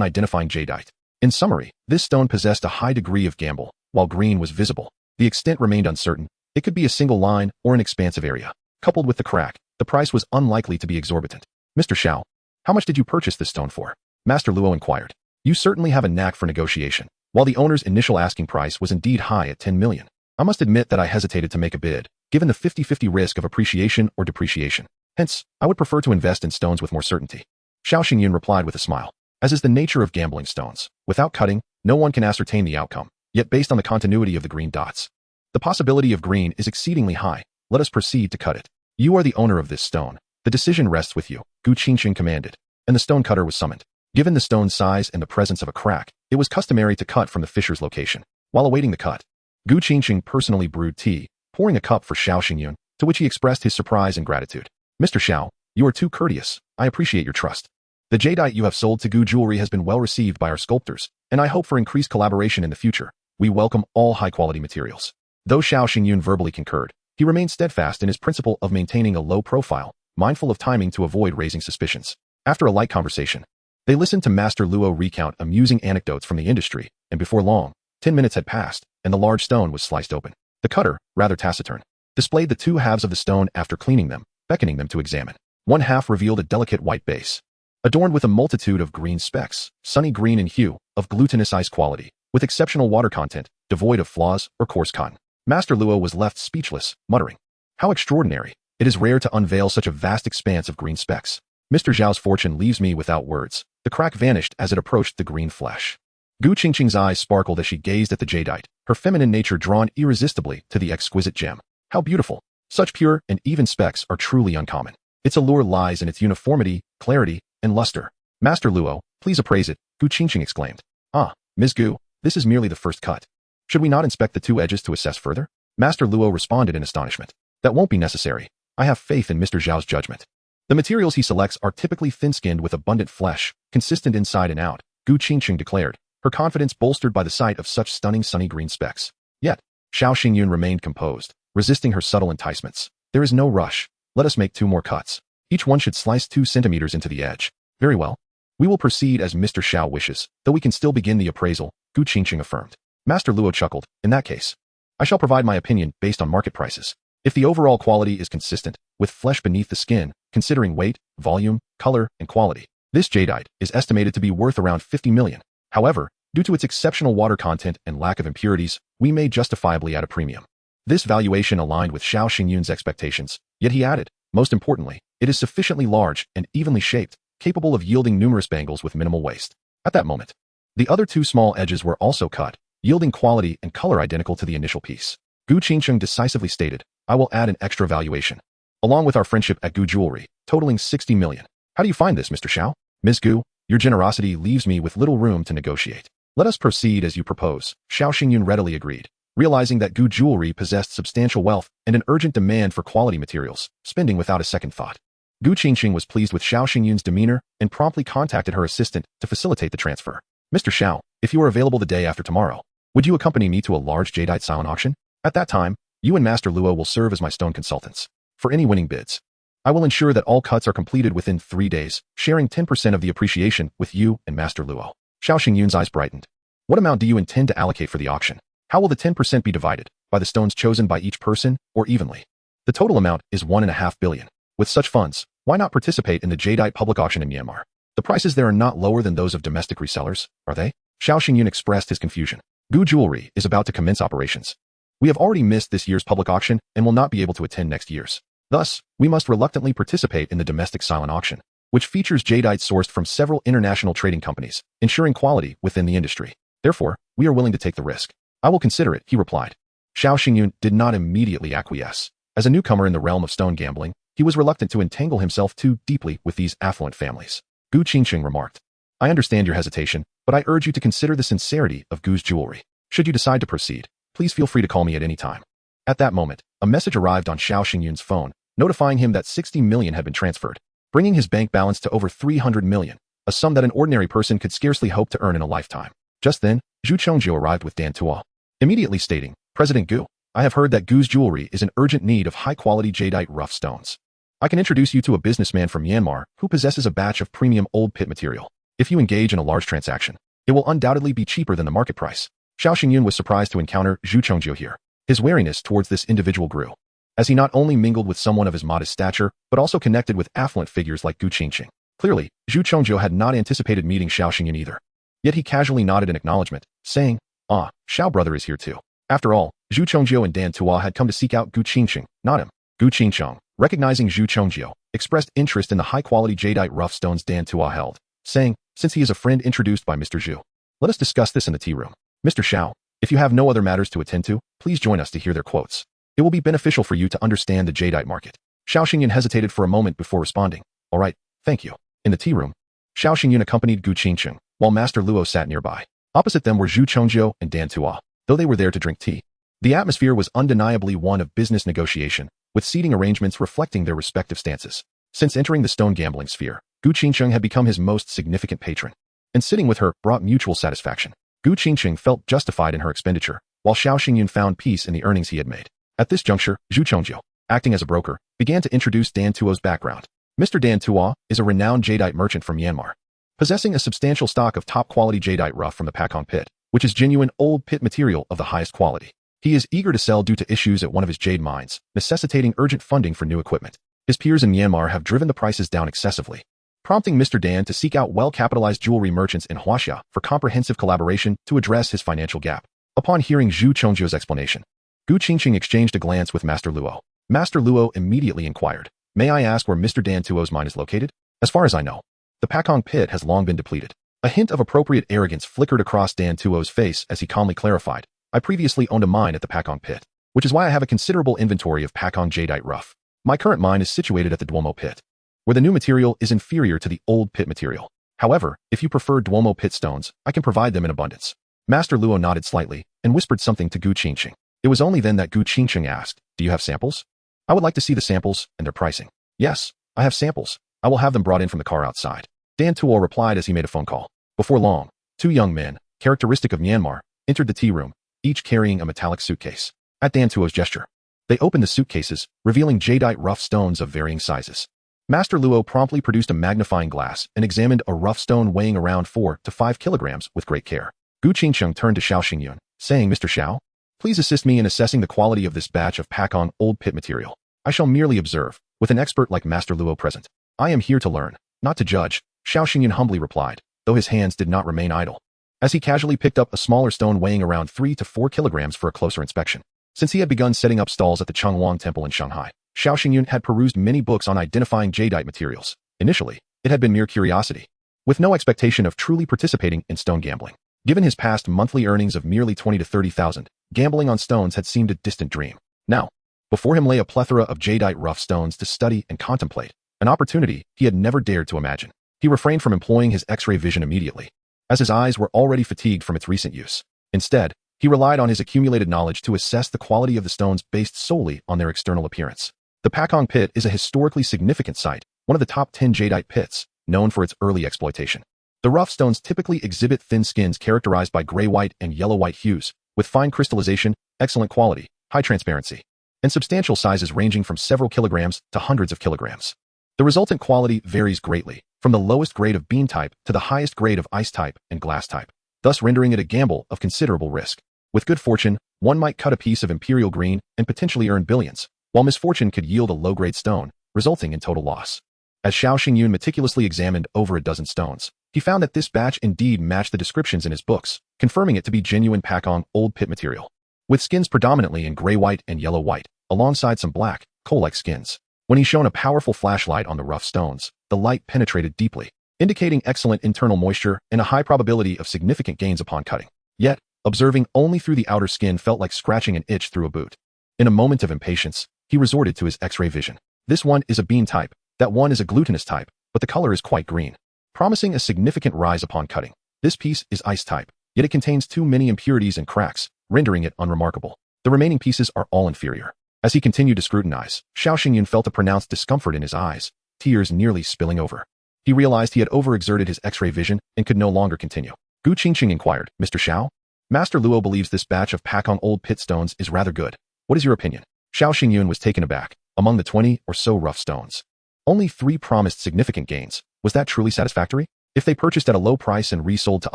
identifying jadeite. In summary, this stone possessed a high degree of gamble, while green was visible. The extent remained uncertain. It could be a single line or an expansive area. Coupled with the crack, the price was unlikely to be exorbitant. Mr. Xiao, how much did you purchase this stone for? Master Luo inquired. You certainly have a knack for negotiation. While the owner's initial asking price was indeed high at 10 million, I must admit that I hesitated to make a bid, given the 50-50 risk of appreciation or depreciation. Hence, I would prefer to invest in stones with more certainty. Xiao Xingyun replied with a smile. As is the nature of gambling stones, without cutting, no one can ascertain the outcome, yet based on the continuity of the green dots, the possibility of green is exceedingly high. Let us proceed to cut it. You are the owner of this stone. The decision rests with you, Gu Qingcheng commanded, and the stone cutter was summoned. Given the stone's size and the presence of a crack, it was customary to cut from the fisher's location. While awaiting the cut, Gu Qingcheng personally brewed tea, pouring a cup for Xiao Xingyun, to which he expressed his surprise and gratitude. Mr. Xiao, you are too courteous. I appreciate your trust. The jadeite you have sold to Gu Jewelry has been well received by our sculptors, and I hope for increased collaboration in the future. We welcome all high-quality materials. Though Xiao Xingyun verbally concurred, he remained steadfast in his principle of maintaining a low profile, mindful of timing to avoid raising suspicions. After a light conversation, they listened to Master Luo recount amusing anecdotes from the industry, and before long, 10 minutes had passed, and the large stone was sliced open. The cutter, rather taciturn, displayed the two halves of the stone after cleaning them, beckoning them to examine. One half revealed a delicate white base, adorned with a multitude of green specks, sunny green in hue, of glutinous ice quality, with exceptional water content, devoid of flaws or coarse cotton. Master Luo was left speechless, muttering, "How extraordinary! It is rare to unveil such a vast expanse of green specks. Mr. Zhao's fortune leaves me without words." The crack vanished as it approached the green flesh. Gu Qingcheng's eyes sparkled as she gazed at the jadeite, her feminine nature drawn irresistibly to the exquisite gem. How beautiful! Such pure and even specks are truly uncommon. Its allure lies in its uniformity, clarity, and luster. Master Luo, please appraise it, Gu Qingcheng exclaimed. Ah, Ms. Gu, this is merely the first cut. Should we not inspect the two edges to assess further? Master Luo responded in astonishment. That won't be necessary. I have faith in Mr. Zhao's judgment. The materials he selects are typically thin-skinned with abundant flesh, consistent inside and out, Gu Qingcheng declared, her confidence bolstered by the sight of such stunning sunny green specks. Yet, Xiao Xingyun remained composed, resisting her subtle enticements. There is no rush. Let us make 2 more cuts. Each one should slice 2 centimeters into the edge. Very well. We will proceed as Mr. Xiao wishes, though we can still begin the appraisal, Gu Qingcheng affirmed. Master Luo chuckled. In that case, I shall provide my opinion based on market prices. If the overall quality is consistent, with flesh beneath the skin, considering weight, volume, color, and quality, this jadeite is estimated to be worth around 50 million. However, due to its exceptional water content and lack of impurities, we may justifiably add a premium. This valuation aligned with Xiao Xingyun's expectations, yet he added, most importantly, it is sufficiently large and evenly shaped, capable of yielding numerous bangles with minimal waste. At that moment, the other 2 small edges were also cut, yielding quality and color identical to the initial piece. Gu Qingcheng decisively stated, I will add an extra valuation, along with our friendship at Gu Jewelry, totaling 60 million. How do you find this, Mr. Xiao? Ms. Gu, your generosity leaves me with little room to negotiate. Let us proceed as you propose, Xiao Xingyun readily agreed, realizing that Gu Jewelry possessed substantial wealth and an urgent demand for quality materials, spending without a second thought. Gu Qingcheng was pleased with Xiao Xingyun's demeanor and promptly contacted her assistant to facilitate the transfer. Mr. Xiao, if you are available the day after tomorrow, would you accompany me to a large jadeite silent auction? At that time, you and Master Luo will serve as my stone consultants. For any winning bids, I will ensure that all cuts are completed within 3 days, sharing 10% of the appreciation with you and Master Luo. Xiao Xingyun's eyes brightened. What amount do you intend to allocate for the auction? How will the 10% be divided? By the stones chosen by each person, or evenly? The total amount is 1.5 billion. With such funds, why not participate in the jadeite public auction in Myanmar? The prices there are not lower than those of domestic resellers, are they? Xiao Xingyun expressed his confusion. Gu Jewelry is about to commence operations. We have already missed this year's public auction and will not be able to attend next year's. Thus, we must reluctantly participate in the domestic silent auction, which features jadeite sourced from several international trading companies, ensuring quality within the industry. Therefore, we are willing to take the risk. I will consider it, he replied. Xiao Xingyun did not immediately acquiesce. As a newcomer in the realm of stone gambling, he was reluctant to entangle himself too deeply with these affluent families. Gu Qingcheng remarked, I understand your hesitation, but I urge you to consider the sincerity of Gu's Jewelry. Should you decide to proceed, please feel free to call me at any time. At that moment, a message arrived on Xiao Xingyun's phone, notifying him that 60 million had been transferred, bringing his bank balance to over 300 million, a sum that an ordinary person could scarcely hope to earn in a lifetime. Just then, Zhu Chongzhou arrived with Dan Tuo, immediately stating, President Gu, I have heard that Gu's jewelry is in urgent need of high-quality jadeite rough stones. I can introduce you to a businessman from Myanmar who possesses a batch of premium old pit material. If you engage in a large transaction, it will undoubtedly be cheaper than the market price. Xiao Xingyun was surprised to encounter Zhu Chongjiu here. His wariness towards this individual grew, as he not only mingled with someone of his modest stature, but also connected with affluent figures like Gu Qingqing. Clearly, Zhu Chongjiu had not anticipated meeting Xiao Xingyun either. Yet he casually nodded in acknowledgement, saying, "Ah, Xiao brother is here too." After all, Zhu Chongjiu and Dan Tua had come to seek out Gu Qingqing, not him. Gu Qingqing, recognizing Zhu Chongjiu, expressed interest in the high-quality jadeite rough stones Dan Tua held, saying, "Since he is a friend introduced by Mr. Zhu, let us discuss this in the tea room. Mr. Xiao, if you have no other matters to attend to, please join us to hear their quotes. It will be beneficial for you to understand the jadeite market." Xiao Xingyun hesitated for a moment before responding, "All right, thank you." In the tea room, Xiao Xingyun accompanied Gu Qingqing, while Master Luo sat nearby. Opposite them were Zhu Chongjiu and Dan Tua, though they were there to drink tea. The atmosphere was undeniably one of business negotiation, with seating arrangements reflecting their respective stances. Since entering the stone gambling sphere, Gu Qingqing had become his most significant patron, and sitting with her brought mutual satisfaction. Gu Qingqing felt justified in her expenditure, while Xiao Xingyun found peace in the earnings he had made. At this juncture, Zhu Chongjiu, acting as a broker, began to introduce Dan Tuo's background. Mr. Dan Tua is a renowned jadeite merchant from Myanmar, possessing a substantial stock of top-quality jadeite rough from the Pakong pit, which is genuine old pit material of the highest quality. He is eager to sell due to issues at one of his jade mines, necessitating urgent funding for new equipment. His peers in Myanmar have driven the prices down excessively, prompting Mr. Dan to seek out well-capitalized jewelry merchants in Huaxia for comprehensive collaboration to address his financial gap. Upon hearing Zhu Chongjiu's explanation, Gu Qingqing exchanged a glance with Master Luo. Master Luo immediately inquired, "May I ask where Mr. Dan Tuo's mine is located?" "As far as I know, the Pakong pit has long been depleted." A hint of appropriate arrogance flickered across Dan Tuo's face as he calmly clarified, "I previously owned a mine at the Pakong pit, which is why I have a considerable inventory of Pakong jadeite rough. My current mine is situated at the Duomo pit, where the new material is inferior to the old pit material. However, if you prefer Duomo pit stones, I can provide them in abundance." Master Luo nodded slightly and whispered something to Gu Qingqing. It was only then that Gu Qingqing asked, "Do you have samples? I would like to see the samples and their pricing." "Yes, I have samples. I will have them brought in from the car outside," Dan Tuo replied as he made a phone call. Before long, two young men, characteristic of Myanmar, entered the tea room, each carrying a metallic suitcase. At Dan Tuo's gesture, they opened the suitcases, revealing jadeite rough stones of varying sizes. Master Luo promptly produced a magnifying glass and examined a rough stone weighing around 4 to 5 kilograms with great care. Gu Qingqing turned to Xiao Xingyun, saying, "Mr. Xiao, please assist me in assessing the quality of this batch of Pakong old pit material. I shall merely observe, with an expert like Master Luo present. I am here to learn, not to judge," Xiao Xingyun humbly replied, though his hands did not remain idle, as he casually picked up a smaller stone weighing around 3 to 4 kilograms for a closer inspection. Since he had begun setting up stalls at the Chengwang Temple in Shanghai, Xiao Xingyun had perused many books on identifying jadeite materials. Initially, it had been mere curiosity, with no expectation of truly participating in stone gambling. Given his past monthly earnings of merely 20 to 30,000, gambling on stones had seemed a distant dream. Now, before him lay a plethora of jadeite rough stones to study and contemplate, an opportunity he had never dared to imagine. He refrained from employing his X-ray vision immediately, as his eyes were already fatigued from its recent use. Instead, he relied on his accumulated knowledge to assess the quality of the stones based solely on their external appearance. The Pakong pit is a historically significant site, one of the top 10 jadeite pits, known for its early exploitation. The rough stones typically exhibit thin skins characterized by gray-white and yellow-white hues, with fine crystallization, excellent quality, high transparency, and substantial sizes ranging from several kilograms to hundreds of kilograms. The resultant quality varies greatly, from the lowest grade of bean type to the highest grade of ice type and glass type, thus rendering it a gamble of considerable risk. With good fortune, one might cut a piece of imperial green and potentially earn billions, while misfortune could yield a low-grade stone, resulting in total loss. As Xiao Xingyun meticulously examined over a dozen stones, he found that this batch indeed matched the descriptions in his books, confirming it to be genuine Pakong old pit material, with skins predominantly in gray-white and yellow-white, alongside some black, coal-like skins. When he shone a powerful flashlight on the rough stones, the light penetrated deeply, indicating excellent internal moisture and a high probability of significant gains upon cutting. Yet, observing only through the outer skin felt like scratching an itch through a boot. In a moment of impatience, he resorted to his X-ray vision. This one is a bean type, that one is a glutinous type, but the color is quite green, promising a significant rise upon cutting. This piece is ice type, yet it contains too many impurities and cracks, rendering it unremarkable. The remaining pieces are all inferior. As he continued to scrutinize, Xiao Xingyun felt a pronounced discomfort in his eyes, tears nearly spilling over. He realized he had overexerted his X-ray vision and could no longer continue. Gu Qingqing inquired, "Mr. Xiao? Master Luo believes this batch of Pakong old pit stones is rather good. What is your opinion? Xiao Xingyun was taken aback. Among the 20 or so rough stones, only 3 promised significant gains. Was that truly satisfactory? If they purchased at a low price and resold to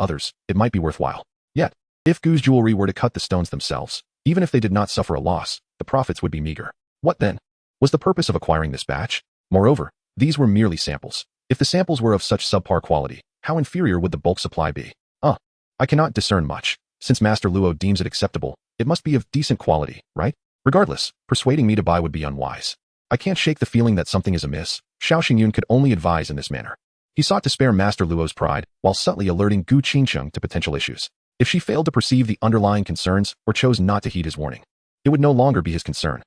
others, it might be worthwhile. Yet, if Gu's jewelry were to cut the stones themselves, even if they did not suffer a loss, the profits would be meager. What then was the purpose of acquiring this batch? Moreover, these were merely samples. If the samples were of such subpar quality, how inferior would the bulk supply be? I cannot discern much. Since Master Luo deems it acceptable, it must be of decent quality, right? Regardless, persuading me to buy would be unwise. I can't shake the feeling that something is amiss. Xiao Xingyun could only advise in this manner. He sought to spare Master Luo's pride, while subtly alerting Gu Qingcheng to potential issues. If she failed to perceive the underlying concerns or chose not to heed his warning, it would no longer be his concern.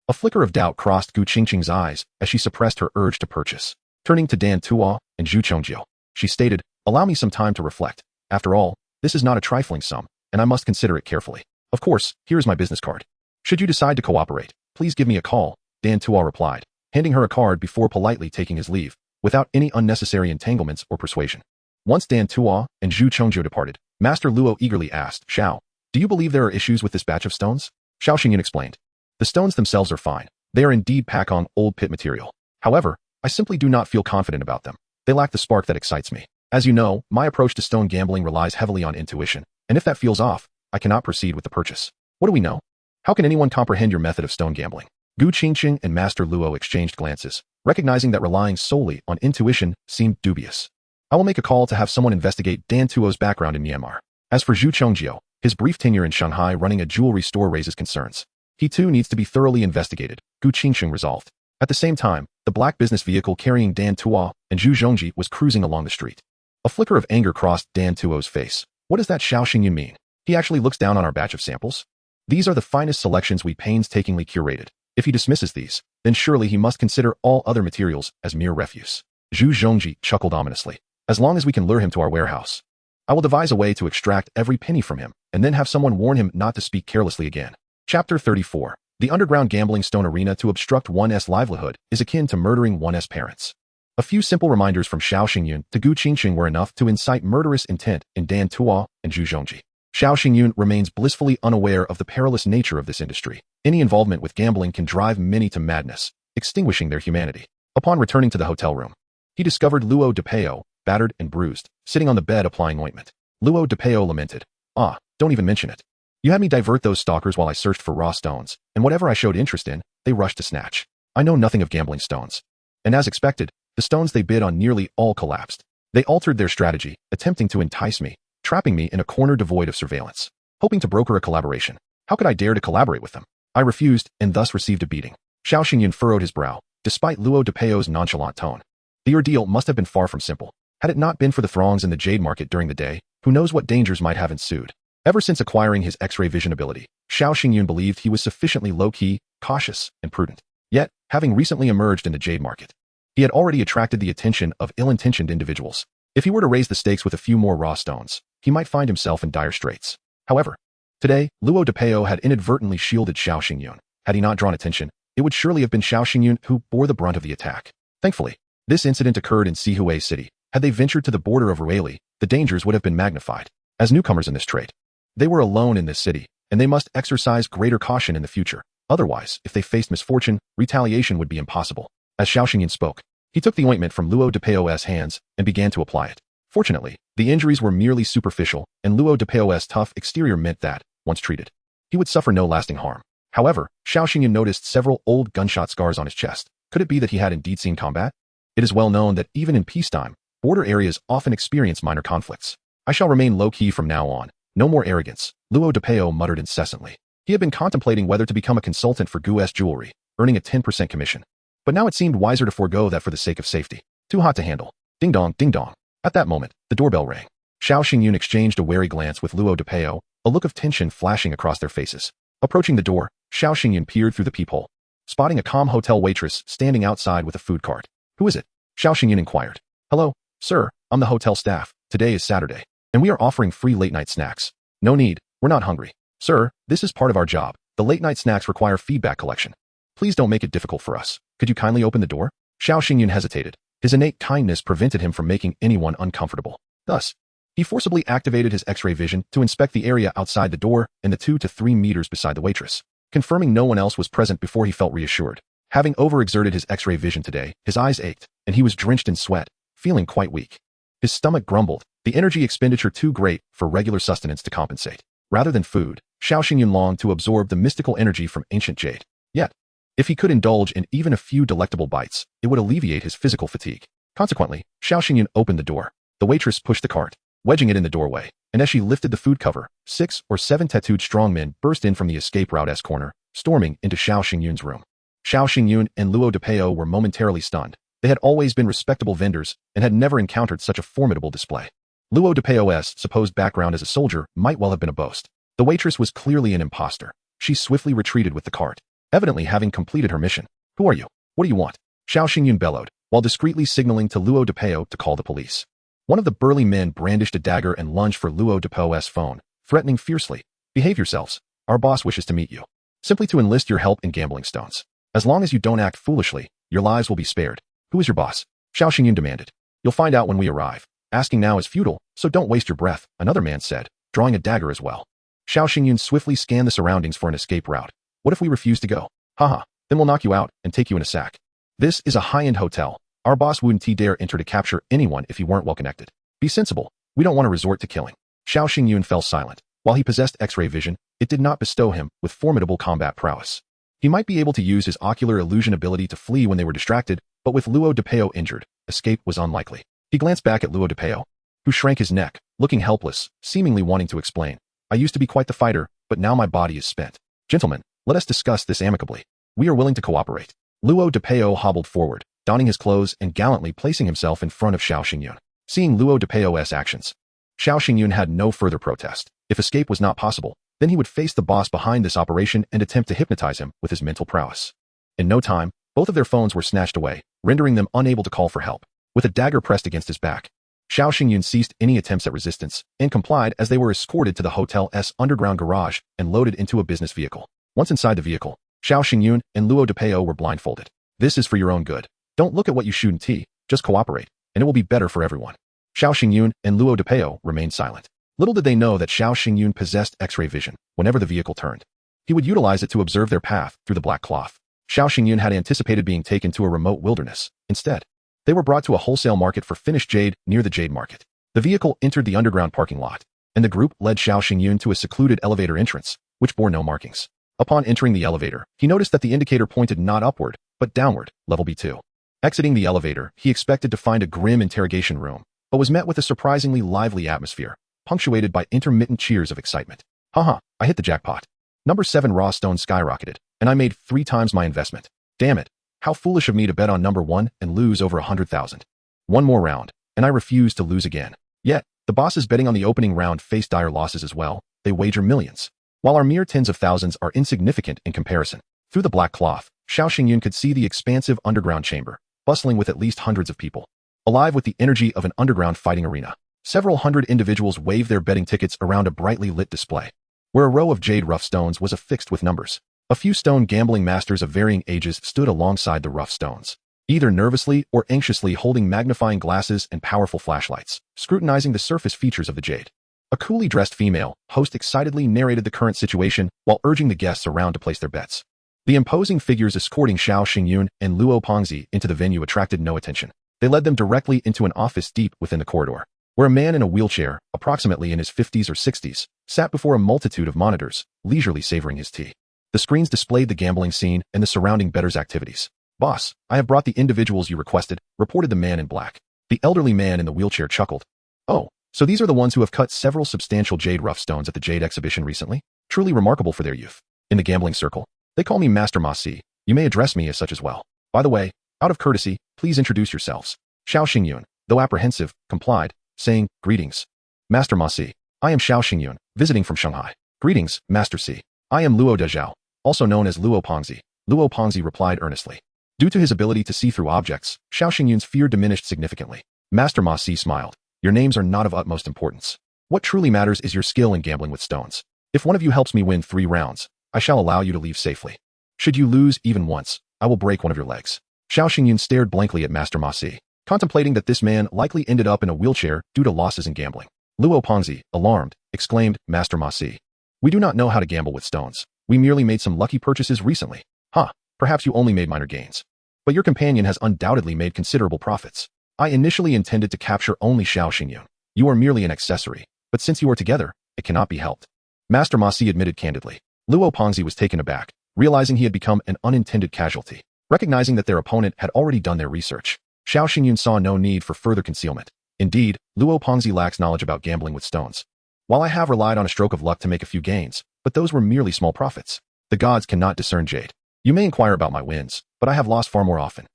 A flicker of doubt crossed Gu Qingcheng's eyes as she suppressed her urge to purchase. Turning to Dan Tuo and Zhu Chongjiu, she stated, "Allow me some time to reflect. After all, this is not a trifling sum, and I must consider it carefully. Of course, here is my business card. Should you decide to cooperate, please give me a call," Dan Tuo replied, handing her a card before politely taking his leave, without any unnecessary entanglements or persuasion. Once Dan Tuo and Zhu Chongjiu departed, Master Luo eagerly asked, "Xiao, do you believe there are issues with this batch of stones?" Xiao Xingyun explained, "The stones themselves are fine. They are indeed Pakong old pit material. However, I simply do not feel confident about them. They lack the spark that excites me. As you know, my approach to stone gambling relies heavily on intuition, and if that feels off, I cannot proceed with the purchase. What do we know? How can anyone comprehend your method of stone gambling?" Gu Qingcheng and Master Luo exchanged glances, recognizing that relying solely on intuition seemed dubious. "I will make a call to have someone investigate Dan Tuo's background in Myanmar. As for Zhu Chongjiu, his brief tenure in Shanghai running a jewelry store raises concerns. He too needs to be thoroughly investigated," Gu Qingcheng resolved. At the same time, the black business vehicle carrying Dan Tuo and Zhu Zhongji was cruising along the street. A flicker of anger crossed Dan Tuo's face. What does that Xiao Xingyun mean? He actually looks down on our batch of samples? These are the finest selections we painstakingly curated. If he dismisses these, then surely he must consider all other materials as mere refuse. Zhu Zhongji chuckled ominously. As long as we can lure him to our warehouse, I will devise a way to extract every penny from him, and then have someone warn him not to speak carelessly again. Chapter 34. The underground gambling stone arena to obstruct one's livelihood is akin to murdering one's parents. A few simple reminders from Xiao Xingyun to Gu Qingcheng were enough to incite murderous intent in Dan Tuo and Zhu Zhongji. Xiao Xingyun remains blissfully unaware of the perilous nature of this industry. Any involvement with gambling can drive many to madness, extinguishing their humanity. Upon returning to the hotel room, he discovered Luo de Peo, battered and bruised, sitting on the bed applying ointment. Luo de Peo lamented, "Don't even mention it. You had me divert those stalkers while I searched for raw stones, and whatever I showed interest in, they rushed to snatch. I know nothing of gambling stones." And as expected, the stones they bid on nearly all collapsed. They altered their strategy, attempting to entice me, trapping me in a corner devoid of surveillance, hoping to broker a collaboration. How could I dare to collaborate with them? I refused, and thus received a beating. Xiao Xingyun furrowed his brow, despite Luo de Peo's nonchalant tone. The ordeal must have been far from simple. Had it not been for the throngs in the jade market during the day, who knows what dangers might have ensued. Ever since acquiring his X-ray vision ability, Xiao Xingyun believed he was sufficiently low-key, cautious, and prudent. Yet, having recently emerged in the jade market, he had already attracted the attention of ill-intentioned individuals. If he were to raise the stakes with a few more raw stones, he might find himself in dire straits. However, today, Luo de Peo had inadvertently shielded Xiao Xingyun. Had he not drawn attention, it would surely have been Xiao Xingyun who bore the brunt of the attack. Thankfully, this incident occurred in Sihui City. Had they ventured to the border of Ruili, the dangers would have been magnified. As newcomers in this trade, they were alone in this city, and they must exercise greater caution in the future. Otherwise, if they faced misfortune, retaliation would be impossible. As Xiao Xingyun spoke, he took the ointment from Luo de Peo's hands and began to apply it. Fortunately, the injuries were merely superficial, and Luo de Peo's tough exterior meant that, once treated, he would suffer no lasting harm. However, Xiao Xingyun noticed several old gunshot scars on his chest. Could it be that he had indeed seen combat? It is well known that even in peacetime, border areas often experience minor conflicts. I shall remain low-key from now on. No more arrogance, Luo de Peo muttered incessantly. He had been contemplating whether to become a consultant for Gu's jewelry, earning a 10% commission. But now it seemed wiser to forego that for the sake of safety. Too hot to handle. Ding dong, ding dong. At that moment, the doorbell rang. Xiao Xingyun exchanged a wary glance with Luo de Peo, a look of tension flashing across their faces. Approaching the door, Xiao Xingyun peered through the peephole, spotting a calm hotel waitress standing outside with a food cart. "Who is it?" Xiao Xingyun inquired. "Hello, sir, I'm the hotel staff. Today is Saturday, and we are offering free late-night snacks." "No need, we're not hungry. Sir, this is part of our job. The late-night snacks require feedback collection. Please don't make it difficult for us. Could you kindly open the door?" Xiao Xingyun hesitated. His innate kindness prevented him from making anyone uncomfortable. Thus, he forcibly activated his X-ray vision to inspect the area outside the door and the 2 to 3 meters beside the waitress. confirming no one else was present before he felt reassured. Having overexerted his X-ray vision today, his eyes ached, and he was drenched in sweat, feeling quite weak. His stomach grumbled, the energy expenditure too great for regular sustenance to compensate. Rather than food, Xiao Xingyun longed to absorb the mystical energy from ancient jade. Yet, if he could indulge in even a few delectable bites, it would alleviate his physical fatigue. Consequently, Xiao Xingyun opened the door. The waitress pushed the cart, wedging it in the doorway, and as she lifted the food cover, 6 or 7 tattooed strongmen burst in from the escape route S corner, storming into Xiao Xingyun's room. Xiao Xingyun and Luo de Peo were momentarily stunned. They had always been respectable vendors and had never encountered such a formidable display. Luo de Peo's supposed background as a soldier might well have been a boast. The waitress was clearly an imposter. She swiftly retreated with the cart, evidently having completed her mission. Who are you? What do you want? Xiao Xingyun bellowed, while discreetly signaling to Luo de Peo to call the police. One of the burly men brandished a dagger and lunged for Luo de Peo's phone, threatening fiercely. Behave yourselves. Our boss wishes to meet you. Simply to enlist your help in gambling stones. As long as you don't act foolishly, your lives will be spared. Who is your boss? Xiao Xingyun demanded. You'll find out when we arrive. Asking now is futile, so don't waste your breath, another man said, drawing a dagger as well. Xiao Xingyun swiftly scanned the surroundings for an escape route. What if we refuse to go? Haha, then we'll knock you out and take you in a sack. This is a high-end hotel. Our boss wouldn't dare enter to capture anyone if he weren't well connected. Be sensible. We don't want to resort to killing. Xiao Xingyun fell silent. While he possessed X-ray vision, it did not bestow him with formidable combat prowess. He might be able to use his ocular illusion ability to flee when they were distracted, but with Luo de Peo injured, escape was unlikely. He glanced back at Luo de Peo, who shrank his neck, looking helpless, seemingly wanting to explain. I used to be quite the fighter, but now my body is spent. Gentlemen, let us discuss this amicably. We are willing to cooperate. Luo de Peo hobbled forward, donning his clothes and gallantly placing himself in front of Xiao Xingyun. Seeing Luo de Peo's actions, Xiao Xingyun had no further protest. If escape was not possible, then he would face the boss behind this operation and attempt to hypnotize him with his mental prowess. In no time, both of their phones were snatched away, rendering them unable to call for help. With a dagger pressed against his back, Xiao Xingyun ceased any attempts at resistance and complied as they were escorted to the hotel's underground garage and loaded into a business vehicle. Once inside the vehicle, Xiao Xingyun and Luo de Peo were blindfolded. This is for your own good. Don't look at what you shouldn't, just cooperate, and it will be better for everyone. Xiao Xingyun and Luo de Peo remained silent. Little did they know that Xiao Xingyun possessed X-ray vision whenever the vehicle turned. He would utilize it to observe their path through the black cloth. Xiao Xingyun had anticipated being taken to a remote wilderness. Instead, they were brought to a wholesale market for finished jade near the Jade Market. The vehicle entered the underground parking lot, and the group led Xiao Xingyun to a secluded elevator entrance, which bore no markings. Upon entering the elevator, he noticed that the indicator pointed not upward, but downward, level B2. Exiting the elevator, he expected to find a grim interrogation room, but was met with a surprisingly lively atmosphere, punctuated by intermittent cheers of excitement. Haha, I hit the jackpot. Number 7 raw stone skyrocketed, and I made 3 times my investment. Damn it. How foolish of me to bet on number 1 and lose over 100,000. One more round, and I refuse to lose again. Yet, the bosses betting on the opening round face dire losses as well. They wager millions. While our mere tens of thousands are insignificant in comparison. Through the black cloth, Xiao Xingyun could see the expansive underground chamber, bustling with at least hundreds of people. Alive with the energy of an underground fighting arena. Several hundred individuals waved their betting tickets around a brightly lit display, where a row of jade rough stones was affixed with numbers. A few stone gambling masters of varying ages stood alongside the rough stones, either nervously or anxiously holding magnifying glasses and powerful flashlights, scrutinizing the surface features of the jade. A coolly dressed female host excitedly narrated the current situation while urging the guests around to place their bets. The imposing figures escorting Xiao Xingyun and Luo Pengzi into the venue attracted no attention. They led them directly into an office deep within the corridor, where a man in a wheelchair, approximately in his 50s or 60s, sat before a multitude of monitors, leisurely savoring his tea. The screens displayed the gambling scene and the surrounding bettors' activities. Boss, I have brought the individuals you requested, reported the man in black. The elderly man in the wheelchair chuckled. Oh, so these are the ones who have cut several substantial jade rough stones at the Jade exhibition recently? Truly remarkable for their youth. In the gambling circle, they call me Master Ma Si. You may address me as such as well. By the way, out of courtesy, please introduce yourselves. Xiao Xingyun, though apprehensive, complied, saying, Greetings. Master Ma Si. I am Xiao Xingyun, visiting from Shanghai. Greetings, Master Si. I am Luo Dezhao, also known as Luo Pengzi. Luo Pengzi replied earnestly. Due to his ability to see through objects, Xiao Xingyun's fear diminished significantly. Master Ma Si smiled. Your names are not of utmost importance. What truly matters is your skill in gambling with stones. If one of you helps me win 3 rounds, I shall allow you to leave safely. Should you lose even once, I will break one of your legs. Xiao Xingyun stared blankly at Master Ma Si, contemplating that this man likely ended up in a wheelchair due to losses in gambling. Luo Pengzi, alarmed, exclaimed, Master Ma Si. We do not know how to gamble with stones. We merely made some lucky purchases recently. Huh, perhaps you only made minor gains. But your companion has undoubtedly made considerable profits. I initially intended to capture only Xiao Xingyun. You are merely an accessory, but since you are together, it cannot be helped. Master Ma Si admitted candidly. Luo Pengzi was taken aback, realizing he had become an unintended casualty. Recognizing that their opponent had already done their research, Xiao Xingyun saw no need for further concealment. Indeed, Luo Pengzi lacks knowledge about gambling with stones. While I have relied on a stroke of luck to make a few gains, but those were merely small profits. The gods cannot discern Jade. You may inquire about my wins, but I have lost far more often.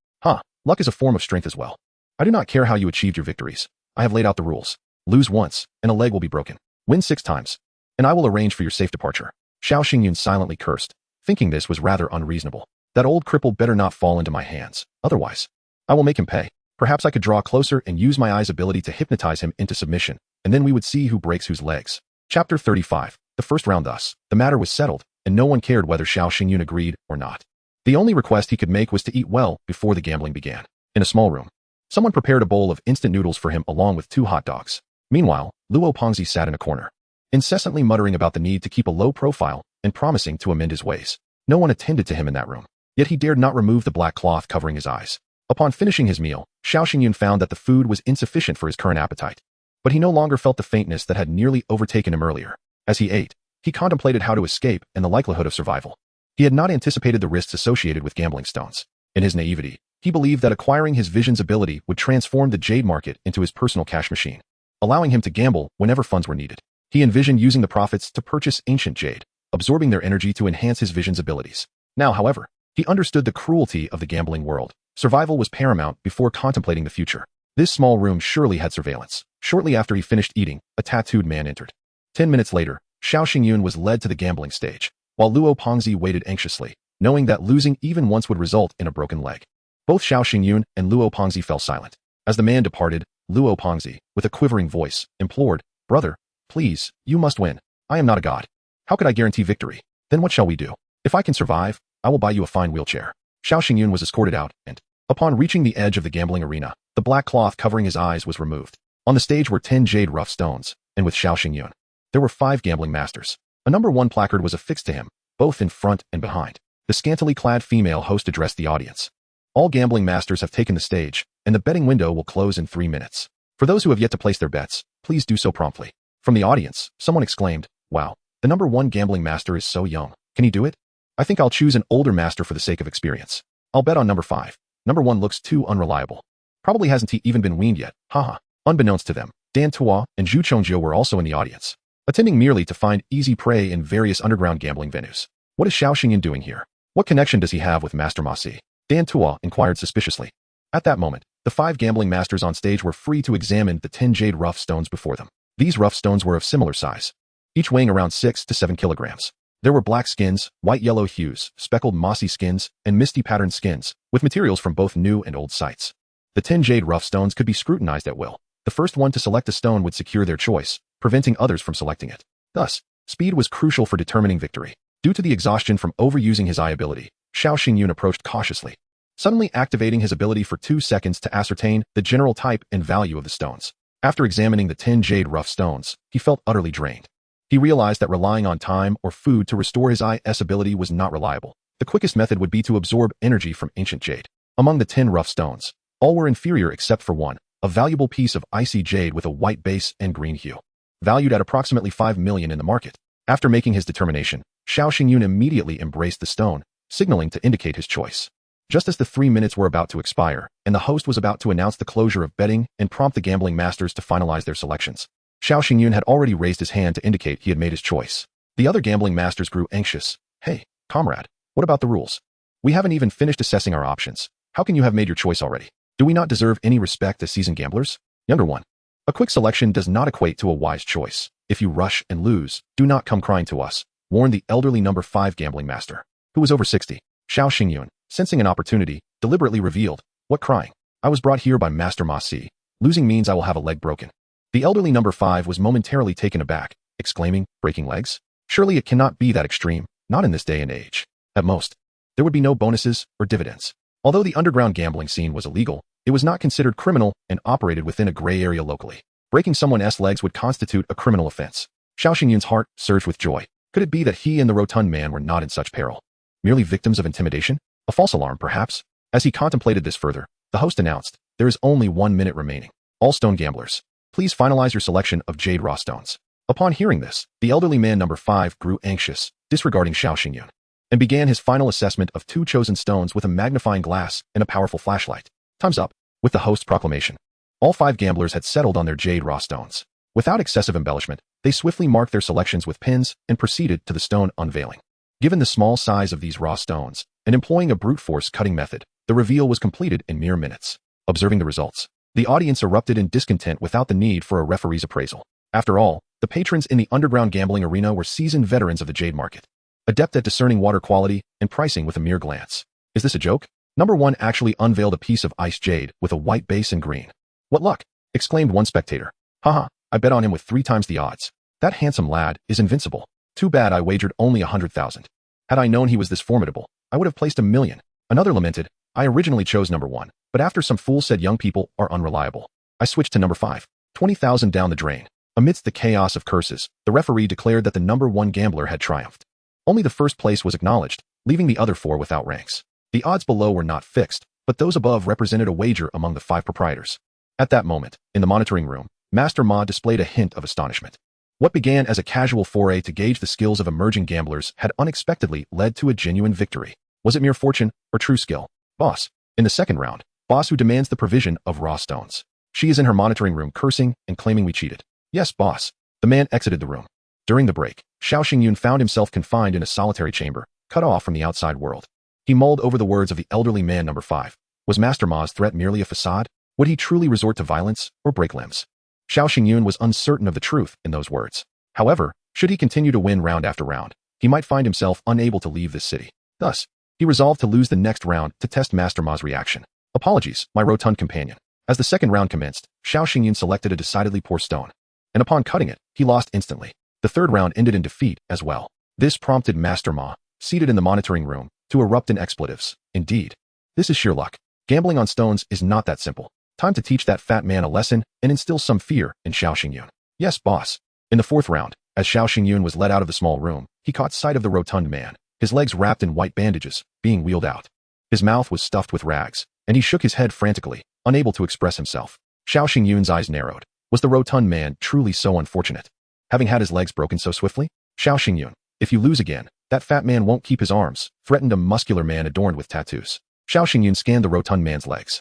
Luck is a form of strength as well. I do not care how you achieved your victories. I have laid out the rules. Lose once, and a leg will be broken. Win 6 times, and I will arrange for your safe departure. Xiao Xingyun silently cursed, thinking this was rather unreasonable. That old cripple better not fall into my hands, otherwise I will make him pay. Perhaps I could draw closer and use my eye's ability to hypnotize him into submission, and then we would see who breaks whose legs. Chapter 35. The first round thus. The matter was settled, and no one cared whether Xiao Xingyun agreed or not. The only request he could make was to eat well before the gambling began. In a small room, someone prepared a bowl of instant noodles for him along with 2 hot dogs. Meanwhile, Luo Pengzi sat in a corner, incessantly muttering about the need to keep a low profile and promising to amend his ways. No one attended to him in that room, yet he dared not remove the black cloth covering his eyes. Upon finishing his meal, Xiao Xingyun found that the food was insufficient for his current appetite. But he no longer felt the faintness that had nearly overtaken him earlier. As he ate, he contemplated how to escape and the likelihood of survival. He had not anticipated the risks associated with gambling stones. In his naivety, he believed that acquiring his vision's ability would transform the jade market into his personal cash machine, allowing him to gamble whenever funds were needed. He envisioned using the profits to purchase ancient jade, absorbing their energy to enhance his vision's abilities. Now, however, he understood the cruelty of the gambling world. Survival was paramount before contemplating the future. This small room surely had surveillance. Shortly after he finished eating, a tattooed man entered. 10 minutes later, Xiao Xingyun was led to the gambling stage, while Luo Pengzi waited anxiously, knowing that losing even once would result in a broken leg. Both Xiao Xingyun and Luo Pengzi fell silent. As the man departed, Luo Pengzi, with a quivering voice, implored, "Brother, please, you must win. I am not a god. How could I guarantee victory? Then what shall we do? If I can survive, I will buy you a fine wheelchair." Xiao Xingyun was escorted out, and, upon reaching the edge of the gambling arena, the black cloth covering his eyes was removed. On the stage were 10 jade rough stones, and with Xiao Xingyun, there were 5 gambling masters. A number 1 placard was affixed to him, both in front and behind. The scantily clad female host addressed the audience. All gambling masters have taken the stage, and the betting window will close in 3 minutes. For those who have yet to place their bets, please do so promptly. From the audience, someone exclaimed, "Wow, the number 1 gambling master is so young. Can he do it? I think I'll choose an older master for the sake of experience. I'll bet on number 5. Number 1 looks too unreliable. Probably hasn't he even been weaned yet, haha." Unbeknownst to them, Dan Tua and Zhu Chongjiu were also in the audience, attending merely to find easy prey in various underground gambling venues. What is Xiao Xingyun doing here? What connection does he have with Master Ma Si? Dan Tua inquired suspiciously. At that moment, the 5 gambling masters on stage were free to examine the 10 jade rough stones before them. These rough stones were of similar size, each weighing around 6 to 7 kilograms. There were black skins, white-yellow hues, speckled mossy skins, and misty patterned skins, with materials from both new and old sites. The 10 jade rough stones could be scrutinized at will. The first one to select a stone would secure their choice, preventing others from selecting it. Thus, speed was crucial for determining victory. Due to the exhaustion from overusing his eye ability, Xiao Xingyun approached cautiously, suddenly activating his ability for 2 seconds to ascertain the general type and value of the stones. After examining the 10 jade rough stones, he felt utterly drained. He realized that relying on time or food to restore his eye's ability was not reliable. The quickest method would be to absorb energy from ancient jade. Among the 10 rough stones, all were inferior except for one, a valuable piece of icy jade with a white base and green hue, valued at approximately 5 million in the market. After making his determination, Xiao Xingyun immediately embraced the stone, signaling to indicate his choice. Just as the 3 minutes were about to expire, and the host was about to announce the closure of betting and prompt the gambling masters to finalize their selections, Xiao Xingyun had already raised his hand to indicate he had made his choice. The other gambling masters grew anxious. "Hey, comrade, what about the rules? We haven't even finished assessing our options. How can you have made your choice already? Do we not deserve any respect as seasoned gamblers?" Younger one. "A quick selection does not equate to a wise choice. If you rush and lose, do not come crying to us," warned the elderly number 5 gambling master, who was over 60. Xiao Xingyun, sensing an opportunity, deliberately revealed, "What crying? I was brought here by Master Ma Si. Losing means I will have a leg broken." The elderly number 5 was momentarily taken aback, exclaiming, "Breaking legs? Surely it cannot be that extreme, not in this day and age. At most, there would be no bonuses or dividends." Although the underground gambling scene was illegal, it was not considered criminal and operated within a gray area locally. Breaking someone's legs would constitute a criminal offense. Xiao Xingyun's heart surged with joy. Could it be that he and the rotund man were not in such peril? Merely victims of intimidation? A false alarm, perhaps? As he contemplated this further, the host announced, "There is only 1 minute remaining. All stone gamblers, please finalize your selection of jade raw stones." Upon hearing this, the elderly man number 5 grew anxious, disregarding Xiao Xingyun, and began his final assessment of 2 chosen stones with a magnifying glass and a powerful flashlight. Time's up. With the host's proclamation, all 5 gamblers had settled on their jade raw stones. Without excessive embellishment, they swiftly marked their selections with pins and proceeded to the stone unveiling. Given the small size of these raw stones, and employing a brute force cutting method, the reveal was completed in mere minutes. Observing the results, the audience erupted in discontent without the need for a referee's appraisal. After all, the patrons in the underground gambling arena were seasoned veterans of the jade market, adept at discerning water quality and pricing with a mere glance. Is this a joke? Number 1 actually unveiled a piece of ice jade with a white base and green. "What luck!" exclaimed one spectator. "Haha, I bet on him with 3 times the odds. That handsome lad is invincible. Too bad I wagered only 100,000. Had I known he was this formidable, I would have placed 1,000,000. Another lamented, "I originally chose number 1, but after some fool said young people are unreliable, I switched to number 5. 20,000 down the drain." Amidst the chaos of curses, the referee declared that the number 1 gambler had triumphed. Only the first place was acknowledged, leaving the other 4 without ranks. The odds below were not fixed, but those above represented a wager among the 5 proprietors. At that moment, in the monitoring room, Master Ma displayed a hint of astonishment. What began as a casual foray to gauge the skills of emerging gamblers had unexpectedly led to a genuine victory. Was it mere fortune or true skill? Boss. In the second round, boss who demands the provision of raw stones. She is in her monitoring room cursing and claiming we cheated. Yes, boss. The man exited the room. During the break, Xiao Xingyun found himself confined in a solitary chamber, cut off from the outside world. He mulled over the words of the elderly man number 5. Was Master Ma's threat merely a facade? Would he truly resort to violence or break limbs? Xiao Xingyun was uncertain of the truth in those words. However, should he continue to win round after round, he might find himself unable to leave this city. Thus, he resolved to lose the next round to test Master Ma's reaction. Apologies, my rotund companion. As the second round commenced, Xiao Xingyun selected a decidedly poor stone, and upon cutting it, he lost instantly. The third round ended in defeat as well. This prompted Master Ma, seated in the monitoring room, to erupt in expletives. Indeed, this is sheer luck. Gambling on stones is not that simple. Time to teach that fat man a lesson and instill some fear in Xiao Xingyun. Yes, boss. In the fourth round, as Xiao Xingyun was led out of the small room, he caught sight of the rotund man, his legs wrapped in white bandages, being wheeled out. His mouth was stuffed with rags, and he shook his head frantically, unable to express himself. Xiao Xingyun's eyes narrowed. Was the rotund man truly so unfortunate, having had his legs broken so swiftly? Xiao Xingyun, if you lose again, that fat man won't keep his arms, threatened a muscular man adorned with tattoos. Xiao Xingyun scanned the rotund man's legs.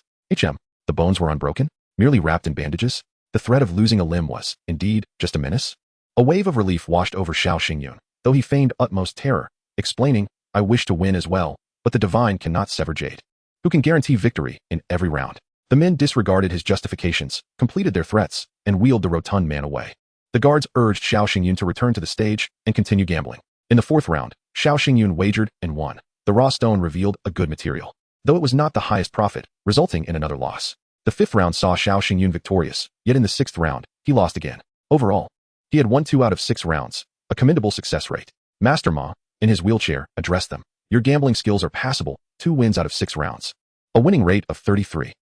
The bones were unbroken, merely wrapped in bandages. The threat of losing a limb was, indeed, just a menace. A wave of relief washed over Xiao Xingyun, though he feigned utmost terror, explaining, I wish to win as well, but the divine cannot sever Jade, who can guarantee victory in every round. The men disregarded his justifications, completed their threats, and wheeled the rotund man away. The guards urged Xiao Xingyun to return to the stage and continue gambling. In the fourth round, Xiao Xingyun wagered and won. The raw stone revealed a good material, though it was not the highest profit, resulting in another loss. The fifth round saw Xiao Xingyun victorious, yet in the sixth round, he lost again. Overall, he had won 2 out of 6 rounds, a commendable success rate. Master Ma, in his wheelchair, addressed them. Your gambling skills are passable, 2 wins out of 6 rounds. A winning rate of 33.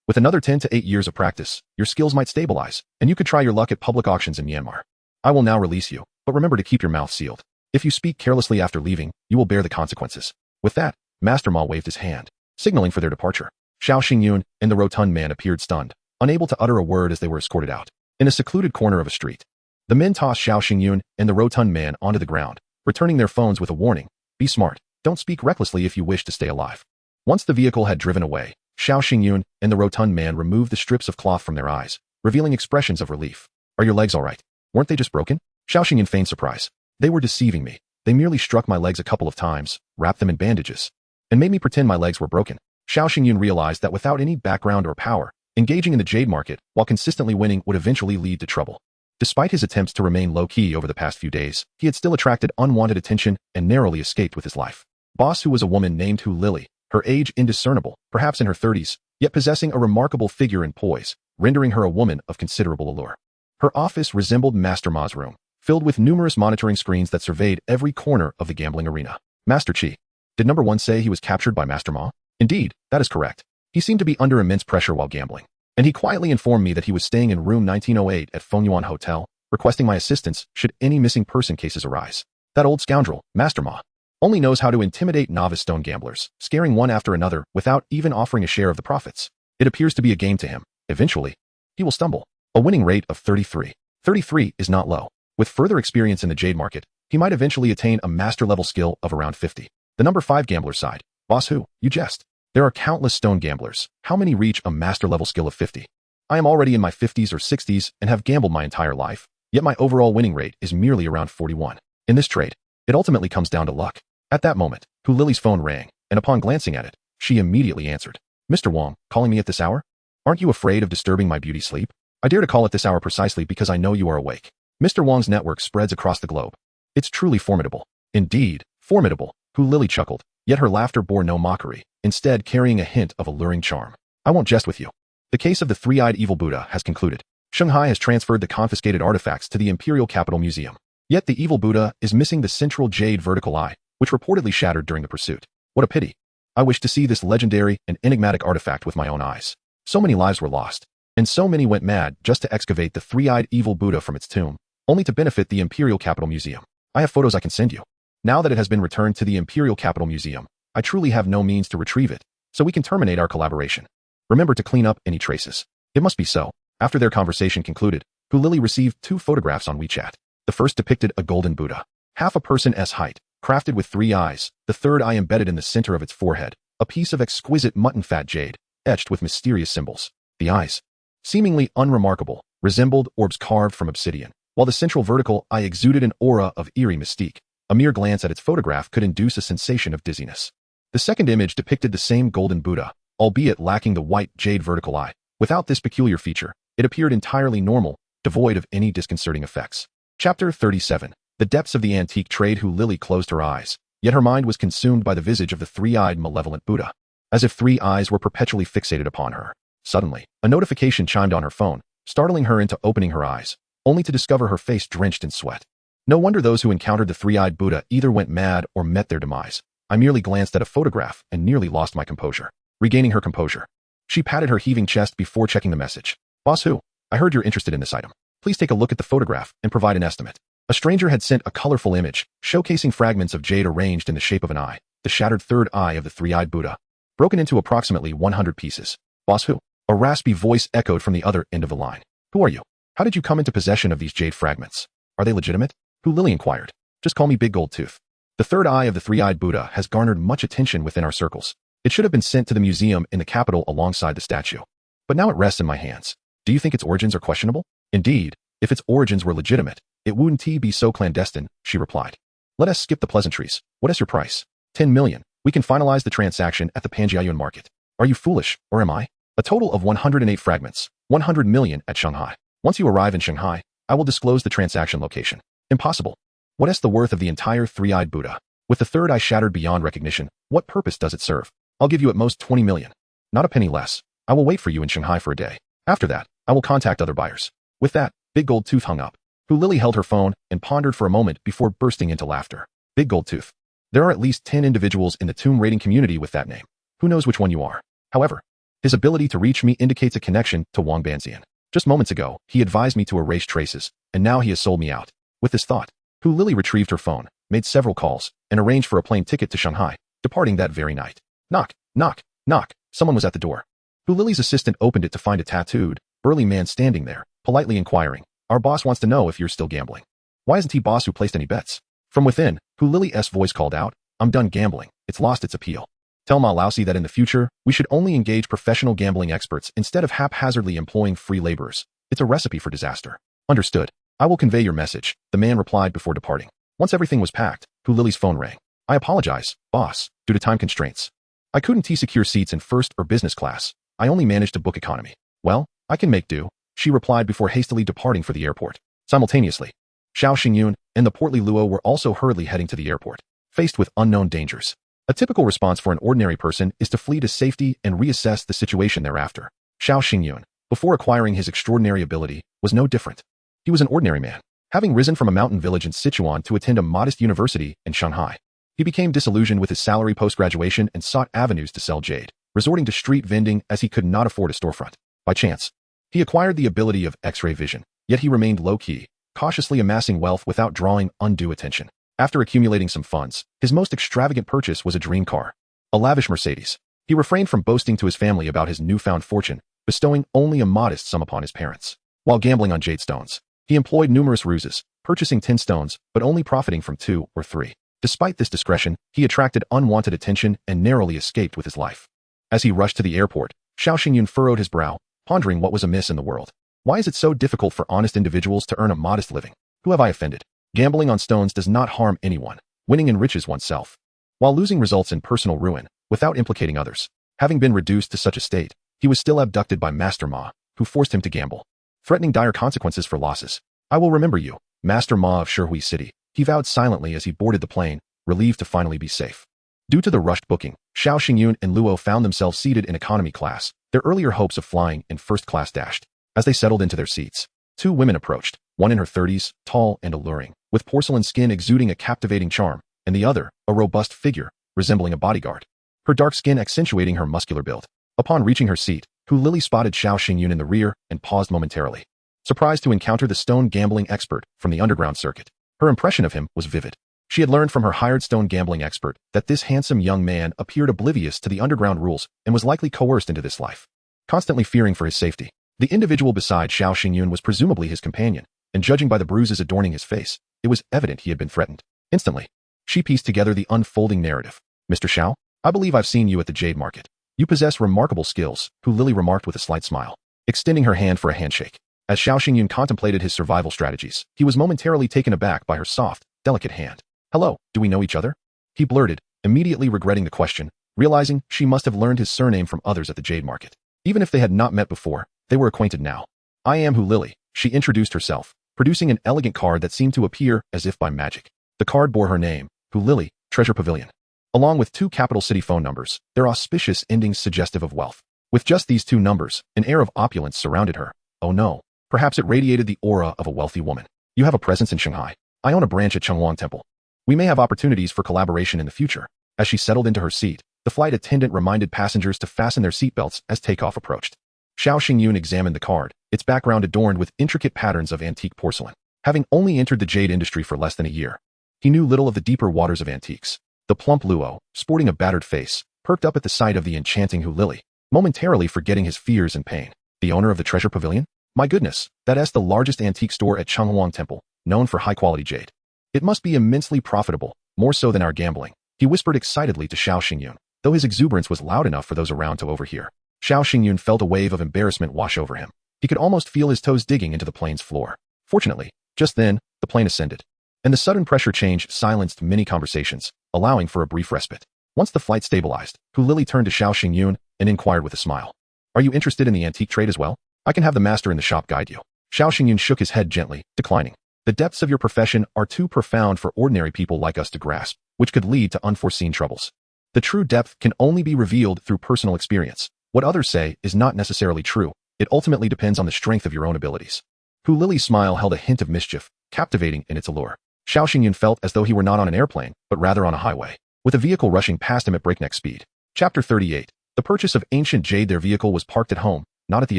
With another 10 to 8 years of practice, your skills might stabilize, and you could try your luck at public auctions in Myanmar. I will now release you, but remember to keep your mouth sealed. If you speak carelessly after leaving, you will bear the consequences. With that, Master Ma waved his hand, signaling for their departure. Xiao Xingyun and the rotund man appeared stunned, unable to utter a word as they were escorted out. In a secluded corner of a street, the men tossed Xiao Xingyun and the rotund man onto the ground, returning their phones with a warning. Be smart, don't speak recklessly if you wish to stay alive. Once the vehicle had driven away, Xiao Xingyun and the rotund man removed the strips of cloth from their eyes, revealing expressions of relief. Are your legs all right? Weren't they just broken? Xiao Xingyun feigned surprise. They were deceiving me. They merely struck my legs a couple of times, wrapped them in bandages, and made me pretend my legs were broken. Xiao Xingyun realized that without any background or power, engaging in the jade market while consistently winning would eventually lead to trouble. Despite his attempts to remain low-key over the past few days, he had still attracted unwanted attention and narrowly escaped with his life. Boss, who was a woman named Hu Lily, her age indiscernible, perhaps in her 30s, yet possessing a remarkable figure and poise, rendering her a woman of considerable allure. Her office resembled Master Ma's room, filled with numerous monitoring screens that surveyed every corner of the gambling arena. Master Chi. Did number 1 say he was captured by Master Ma? Indeed, that is correct. He seemed to be under immense pressure while gambling, and he quietly informed me that he was staying in room 1908 at Feng Yuan Hotel, requesting my assistance should any missing person cases arise. That old scoundrel, Master Ma, only knows how to intimidate novice stone gamblers, scaring one after another without even offering a share of the profits. It appears to be a game to him. Eventually, he will stumble. A winning rate of 33. 33 is not low. With further experience in the Jade market, he might eventually attain a master-level skill of around 50. The number 5 gambler side. Boss who? You jest. There are countless stone gamblers. How many reach a master-level skill of 50? I am already in my 50s or 60s and have gambled my entire life, yet my overall winning rate is merely around 41. In this trade, it ultimately comes down to luck. At that moment, Hu Lily's phone rang, and upon glancing at it, she immediately answered. Mr. Wong, calling me at this hour? Aren't you afraid of disturbing my beauty sleep? I dare to call at this hour precisely because I know you are awake. Mr. Wong's network spreads across the globe. It's truly formidable. Indeed, formidable, Hu Lily chuckled, yet her laughter bore no mockery, instead carrying a hint of alluring charm. I won't jest with you. The case of the three-eyed evil Buddha has concluded. Shanghai has transferred the confiscated artifacts to the Imperial Capital Museum. Yet the evil Buddha is missing the central jade vertical eye, which reportedly shattered during the pursuit. What a pity. I wish to see this legendary and enigmatic artifact with my own eyes. So many lives were lost, and so many went mad just to excavate the three-eyed evil Buddha from its tomb, only to benefit the Imperial Capital Museum. I have photos I can send you. Now that it has been returned to the Imperial Capital Museum, I truly have no means to retrieve it, so we can terminate our collaboration. Remember to clean up any traces. It must be so. After their conversation concluded, Hu Lily received 2 photographs on WeChat. The first depicted a golden Buddha, half a person's height, crafted with 3 eyes, the third eye embedded in the center of its forehead, a piece of exquisite mutton-fat jade, etched with mysterious symbols. The eyes, seemingly unremarkable, resembled orbs carved from obsidian, while the central vertical eye exuded an aura of eerie mystique. A mere glance at its photograph could induce a sensation of dizziness. The second image depicted the same golden Buddha, albeit lacking the white jade vertical eye. Without this peculiar feature, it appeared entirely normal, devoid of any disconcerting effects. Chapter 37. The depths of the antique trade. Hu Lily closed her eyes, yet her mind was consumed by the visage of the three-eyed malevolent Buddha, as if 3 eyes were perpetually fixated upon her. Suddenly, a notification chimed on her phone, startling her into opening her eyes, only to discover her face drenched in sweat. No wonder those who encountered the three-eyed Buddha either went mad or met their demise. I merely glanced at a photograph and nearly lost my composure. Regaining her composure, she patted her heaving chest before checking the message. Boss Hu, I heard you're interested in this item. Please take a look at the photograph and provide an estimate. A stranger had sent a colorful image, showcasing fragments of jade arranged in the shape of an eye, the shattered third eye of the three-eyed Buddha, broken into approximately 100 pieces. Boss Hu, a raspy voice echoed from the other end of the line. Who are you? How did you come into possession of these jade fragments? Are they legitimate? Hu Lily inquired. Just call me Big Gold Tooth. The third eye of the three-eyed Buddha has garnered much attention within our circles. It should have been sent to the museum in the capital alongside the statue. But now it rests in my hands. Do you think its origins are questionable? Indeed, if its origins were legitimate, it wouldn't be so clandestine, she replied. Let us skip the pleasantries. What is your price? 10 million. We can finalize the transaction at the Panjiayuan market. Are you foolish, or am I? A total of 108 fragments, 100 million at Shanghai. Once you arrive in Shanghai, I will disclose the transaction location. Impossible. What is the worth of the entire three-eyed Buddha? With the third eye shattered beyond recognition, what purpose does it serve? I'll give you at most 20 million. Not a penny less. I will wait for you in Shanghai for a day. After that, I will contact other buyers. With that, Big Gold Tooth hung up. Hu Lily held her phone and pondered for a moment before bursting into laughter. Big Gold Tooth. There are at least 10 individuals in the tomb raiding community with that name. Who knows which one you are? However, his ability to reach me indicates a connection to Wang Banxian. Just moments ago, he advised me to erase traces, and now he has sold me out. With this thought, Hu Lily retrieved her phone, made several calls, and arranged for a plane ticket to Shanghai, departing that very night. Knock, knock, knock. Someone was at the door. Hu Lily's assistant opened it to find a tattooed, burly man standing there, politely inquiring, "Our boss wants to know if you're still gambling." "Why isn't he boss who placed any bets?" From within, Hu Lily's voice called out, "I'm done gambling. It's lost its appeal. Tell Ma Laosi that in the future, we should only engage professional gambling experts instead of haphazardly employing free laborers. It's a recipe for disaster." "Understood. I will convey your message," the man replied before departing. Once everything was packed, Hu Lily's phone rang. "I apologize, boss, due to time constraints. I couldn't secure seats in first or business class. I only managed to book economy." "Well, I can make do," she replied before hastily departing for the airport. Simultaneously, Xiao Xingyun and the portly Luo were also hurriedly heading to the airport, faced with unknown dangers. A typical response for an ordinary person is to flee to safety and reassess the situation thereafter. Xiao Xingyun, before acquiring his extraordinary ability, was no different. He was an ordinary man, having risen from a mountain village in Sichuan to attend a modest university in Shanghai. He became disillusioned with his salary post-graduation and sought avenues to sell jade, resorting to street vending as he could not afford a storefront. By chance, he acquired the ability of X-ray vision, yet he remained low-key, cautiously amassing wealth without drawing undue attention. After accumulating some funds, his most extravagant purchase was a dream car, a lavish Mercedes. He refrained from boasting to his family about his newfound fortune, bestowing only a modest sum upon his parents. While gambling on jade stones, he employed numerous ruses, purchasing 10 stones, but only profiting from 2 or 3. Despite this discretion, he attracted unwanted attention and narrowly escaped with his life. As he rushed to the airport, Xiao Xingyun furrowed his brow, pondering what was amiss in the world. Why is it so difficult for honest individuals to earn a modest living? Who have I offended? Gambling on stones does not harm anyone. Winning enriches oneself, while losing results in personal ruin, without implicating others. Having been reduced to such a state, he was still abducted by Master Ma, who forced him to gamble, threatening dire consequences for losses. I will remember you, Master Ma of Shihui City, he vowed silently as he boarded the plane, relieved to finally be safe. Due to the rushed booking, Xiao Xingyun and Luo found themselves seated in economy class, their earlier hopes of flying in first class dashed. As they settled into their seats, 2 women approached, one in her 30s, tall and alluring, with porcelain skin exuding a captivating charm, and the other, a robust figure, resembling a bodyguard, her dark skin accentuating her muscular build. Upon reaching her seat, Hu Lili spotted Xiao Xingyun in the rear and paused momentarily, surprised to encounter the stone gambling expert from the underground circuit. Her impression of him was vivid. She had learned from her hired stone gambling expert that this handsome young man appeared oblivious to the underground rules and was likely coerced into this life, constantly fearing for his safety. The individual beside Xiao Xingyun was presumably his companion, and judging by the bruises adorning his face, it was evident he had been threatened. Instantly, she pieced together the unfolding narrative. Mr. Xiao, I believe I've seen you at the Jade Market. You possess remarkable skills, Hu Lili remarked with a slight smile, extending her hand for a handshake. As Xiao Xingyun contemplated his survival strategies, he was momentarily taken aback by her soft, delicate hand. Hello, do we know each other? He blurted, immediately regretting the question, realizing she must have learned his surname from others at the Jade Market. Even if they had not met before, they were acquainted now. I am Hu Lili, she introduced herself, producing an elegant card that seemed to appear as if by magic. The card bore her name, Hu Lili, Treasure Pavilion, along with 2 capital city phone numbers, their auspicious endings suggestive of wealth. With just these 2 numbers, an air of opulence surrounded her. Oh no, perhaps it radiated the aura of a wealthy woman. You have a presence in Shanghai. I own a branch at Chenghuang Temple. We may have opportunities for collaboration in the future. As she settled into her seat, the flight attendant reminded passengers to fasten their seatbelts as takeoff approached. Xiao Xingyun examined the card, its background adorned with intricate patterns of antique porcelain. Having only entered the jade industry for less than a year, he knew little of the deeper waters of antiques. The plump Luo, sporting a battered face, perked up at the sight of the enchanting Hu Lili, momentarily forgetting his fears and pain. The owner of the Treasure Pavilion? My goodness, that's the largest antique store at Chenghuang Temple, known for high-quality jade. It must be immensely profitable, more so than our gambling, he whispered excitedly to Xiao Xingyun, though his exuberance was loud enough for those around to overhear. Xiao Xingyun felt a wave of embarrassment wash over him. He could almost feel his toes digging into the plane's floor. Fortunately, just then, the plane ascended, and the sudden pressure change silenced many conversations, allowing for a brief respite. Once the flight stabilized, Hu Lili turned to Xiao Xingyun and inquired with a smile. Are you interested in the antique trade as well? I can have the master in the shop guide you. Xiao Xingyun shook his head gently, declining. The depths of your profession are too profound for ordinary people like us to grasp, which could lead to unforeseen troubles. The true depth can only be revealed through personal experience. What others say is not necessarily true. It ultimately depends on the strength of your own abilities. Hu Lili's smile held a hint of mischief, captivating in its allure. Xiao Xingyun felt as though he were not on an airplane, but rather on a highway, with a vehicle rushing past him at breakneck speed. Chapter 38. The purchase of ancient jade. Their vehicle was parked at home, not at the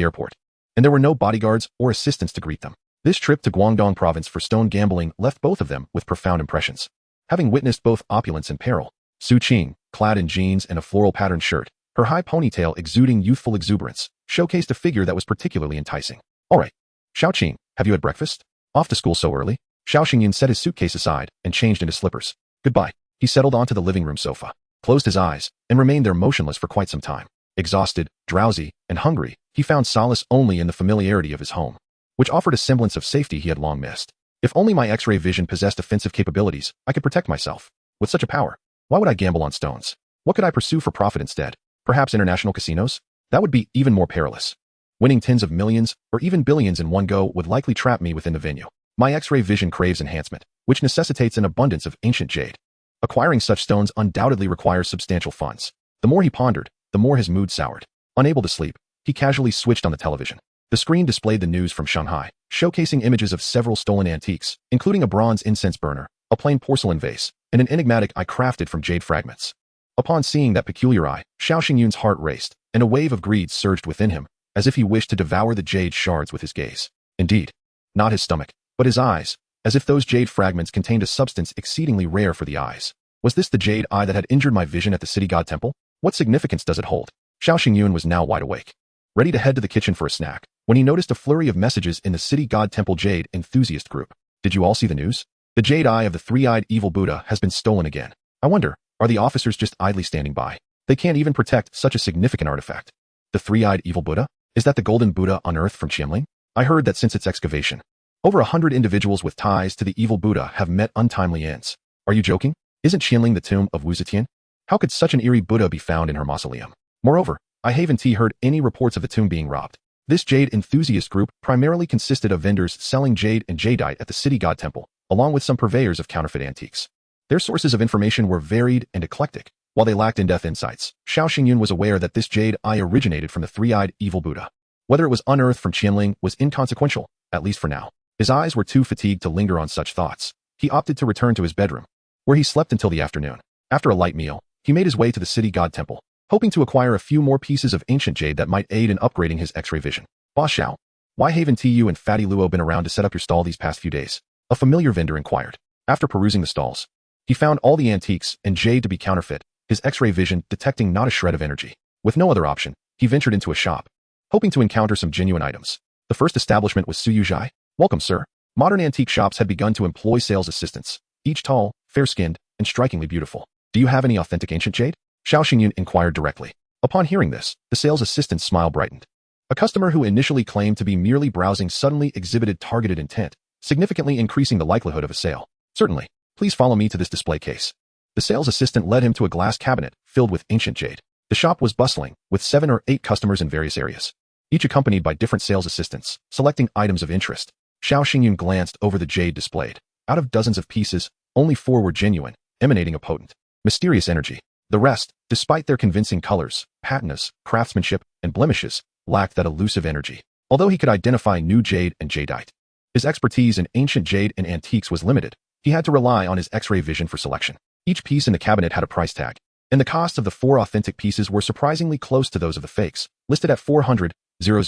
airport, and there were no bodyguards or assistants to greet them. This trip to Guangdong province for stone gambling left both of them with profound impressions. Having witnessed both opulence and peril, Su Qing, clad in jeans and a floral patterned shirt, her high ponytail exuding youthful exuberance, showcased a figure that was particularly enticing. All right, Xiao Qing, have you had breakfast? Off to school so early? Xiao Xingyun set his suitcase aside and changed into slippers. Goodbye. He settled onto the living room sofa, closed his eyes, and remained there motionless for quite some time. Exhausted, drowsy, and hungry, he found solace only in the familiarity of his home, which offered a semblance of safety he had long missed. If only my X-ray vision possessed offensive capabilities, I could protect myself. With such a power, why would I gamble on stones? What could I pursue for profit instead? Perhaps international casinos? That would be even more perilous. Winning tens of millions, or even billions in one go would likely trap me within the venue. My X-ray vision craves enhancement, which necessitates an abundance of ancient jade. Acquiring such stones undoubtedly requires substantial funds. The more he pondered, the more his mood soured. Unable to sleep, he casually switched on the television. The screen displayed the news from Shanghai, showcasing images of several stolen antiques, including a bronze incense burner, a plain porcelain vase, and an enigmatic eye crafted from jade fragments. Upon seeing that peculiar eye, Xiao Xingyun's heart raced, and a wave of greed surged within him, as if he wished to devour the jade shards with his gaze. Indeed, not his stomach, but his eyes, as if those jade fragments contained a substance exceedingly rare for the eyes. Was this the jade eye that had injured my vision at the city god temple? What significance does it hold? Xiao Xingyun was now wide awake, ready to head to the kitchen for a snack, when he noticed a flurry of messages in the city god temple jade enthusiast group. Did you all see the news? The jade eye of the three-eyed evil Buddha has been stolen again. I wonder, are the officers just idly standing by? They can't even protect such a significant artifact. The three-eyed evil Buddha? Is that the golden Buddha unearthed from Qianling? I heard that since its excavation, over 100 individuals with ties to the evil Buddha have met untimely ends. Are you joking? Isn't Qianling the tomb of Wu Zetian? How could such an eerie Buddha be found in her mausoleum? Moreover, I haven't heard any reports of the tomb being robbed. This jade enthusiast group primarily consisted of vendors selling jade and jadeite at the city god temple, along with some purveyors of counterfeit antiques. Their sources of information were varied and eclectic. While they lacked in-depth insights, Xiao Xingyun was aware that this jade eye originated from the three-eyed evil Buddha. Whether it was unearthed from Qianling was inconsequential, at least for now. His eyes were too fatigued to linger on such thoughts. He opted to return to his bedroom, where he slept until the afternoon. After a light meal, he made his way to the city god temple, hoping to acquire a few more pieces of ancient jade that might aid in upgrading his X-ray vision. Boss Xiao, why haven't you and Fatty Luo been around to set up your stall these past few days? A familiar vendor inquired. After perusing the stalls, he found all the antiques and jade to be counterfeit, his X-ray vision detecting not a shred of energy. With no other option, he ventured into a shop, hoping to encounter some genuine items. The first establishment was Su Yuzhai. Welcome, sir. Modern antique shops had begun to employ sales assistants, each tall, fair-skinned, and strikingly beautiful. Do you have any authentic ancient jade? Xiao Xingyun inquired directly. Upon hearing this, the sales assistant's smile brightened. A customer who initially claimed to be merely browsing suddenly exhibited targeted intent, significantly increasing the likelihood of a sale. Certainly. Please follow me to this display case. The sales assistant led him to a glass cabinet filled with ancient jade. The shop was bustling, with 7 or 8 customers in various areas, each accompanied by different sales assistants, selecting items of interest. Xiao Xingyun glanced over the jade displayed. Out of dozens of pieces, only 4 were genuine, emanating a potent, mysterious energy. The rest, despite their convincing colors, patina, craftsmanship, and blemishes, lacked that elusive energy. Although he could identify new jade and jadeite, his expertise in ancient jade and antiques was limited. He had to rely on his X-ray vision for selection. Each piece in the cabinet had a price tag, and the cost of the 4 authentic pieces were surprisingly close to those of the fakes, listed at 400, 000,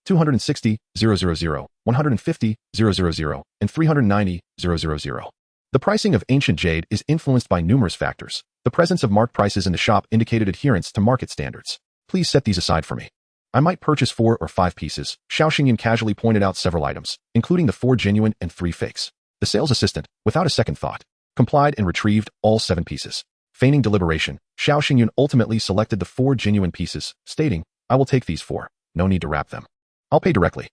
260, 000, 150, 000, and 390, 000. The pricing of ancient jade is influenced by numerous factors. The presence of marked prices in the shop indicated adherence to market standards. Please set these aside for me. I might purchase 4 or 5 pieces. Xiao Xingyun casually pointed out several items, including the 4 genuine and 3 fakes. The sales assistant, without a second thought, complied and retrieved all 7 pieces. Feigning deliberation, Xiao Xingyun ultimately selected the 4 genuine pieces, stating, I will take these 4. No need to wrap them. I'll pay directly.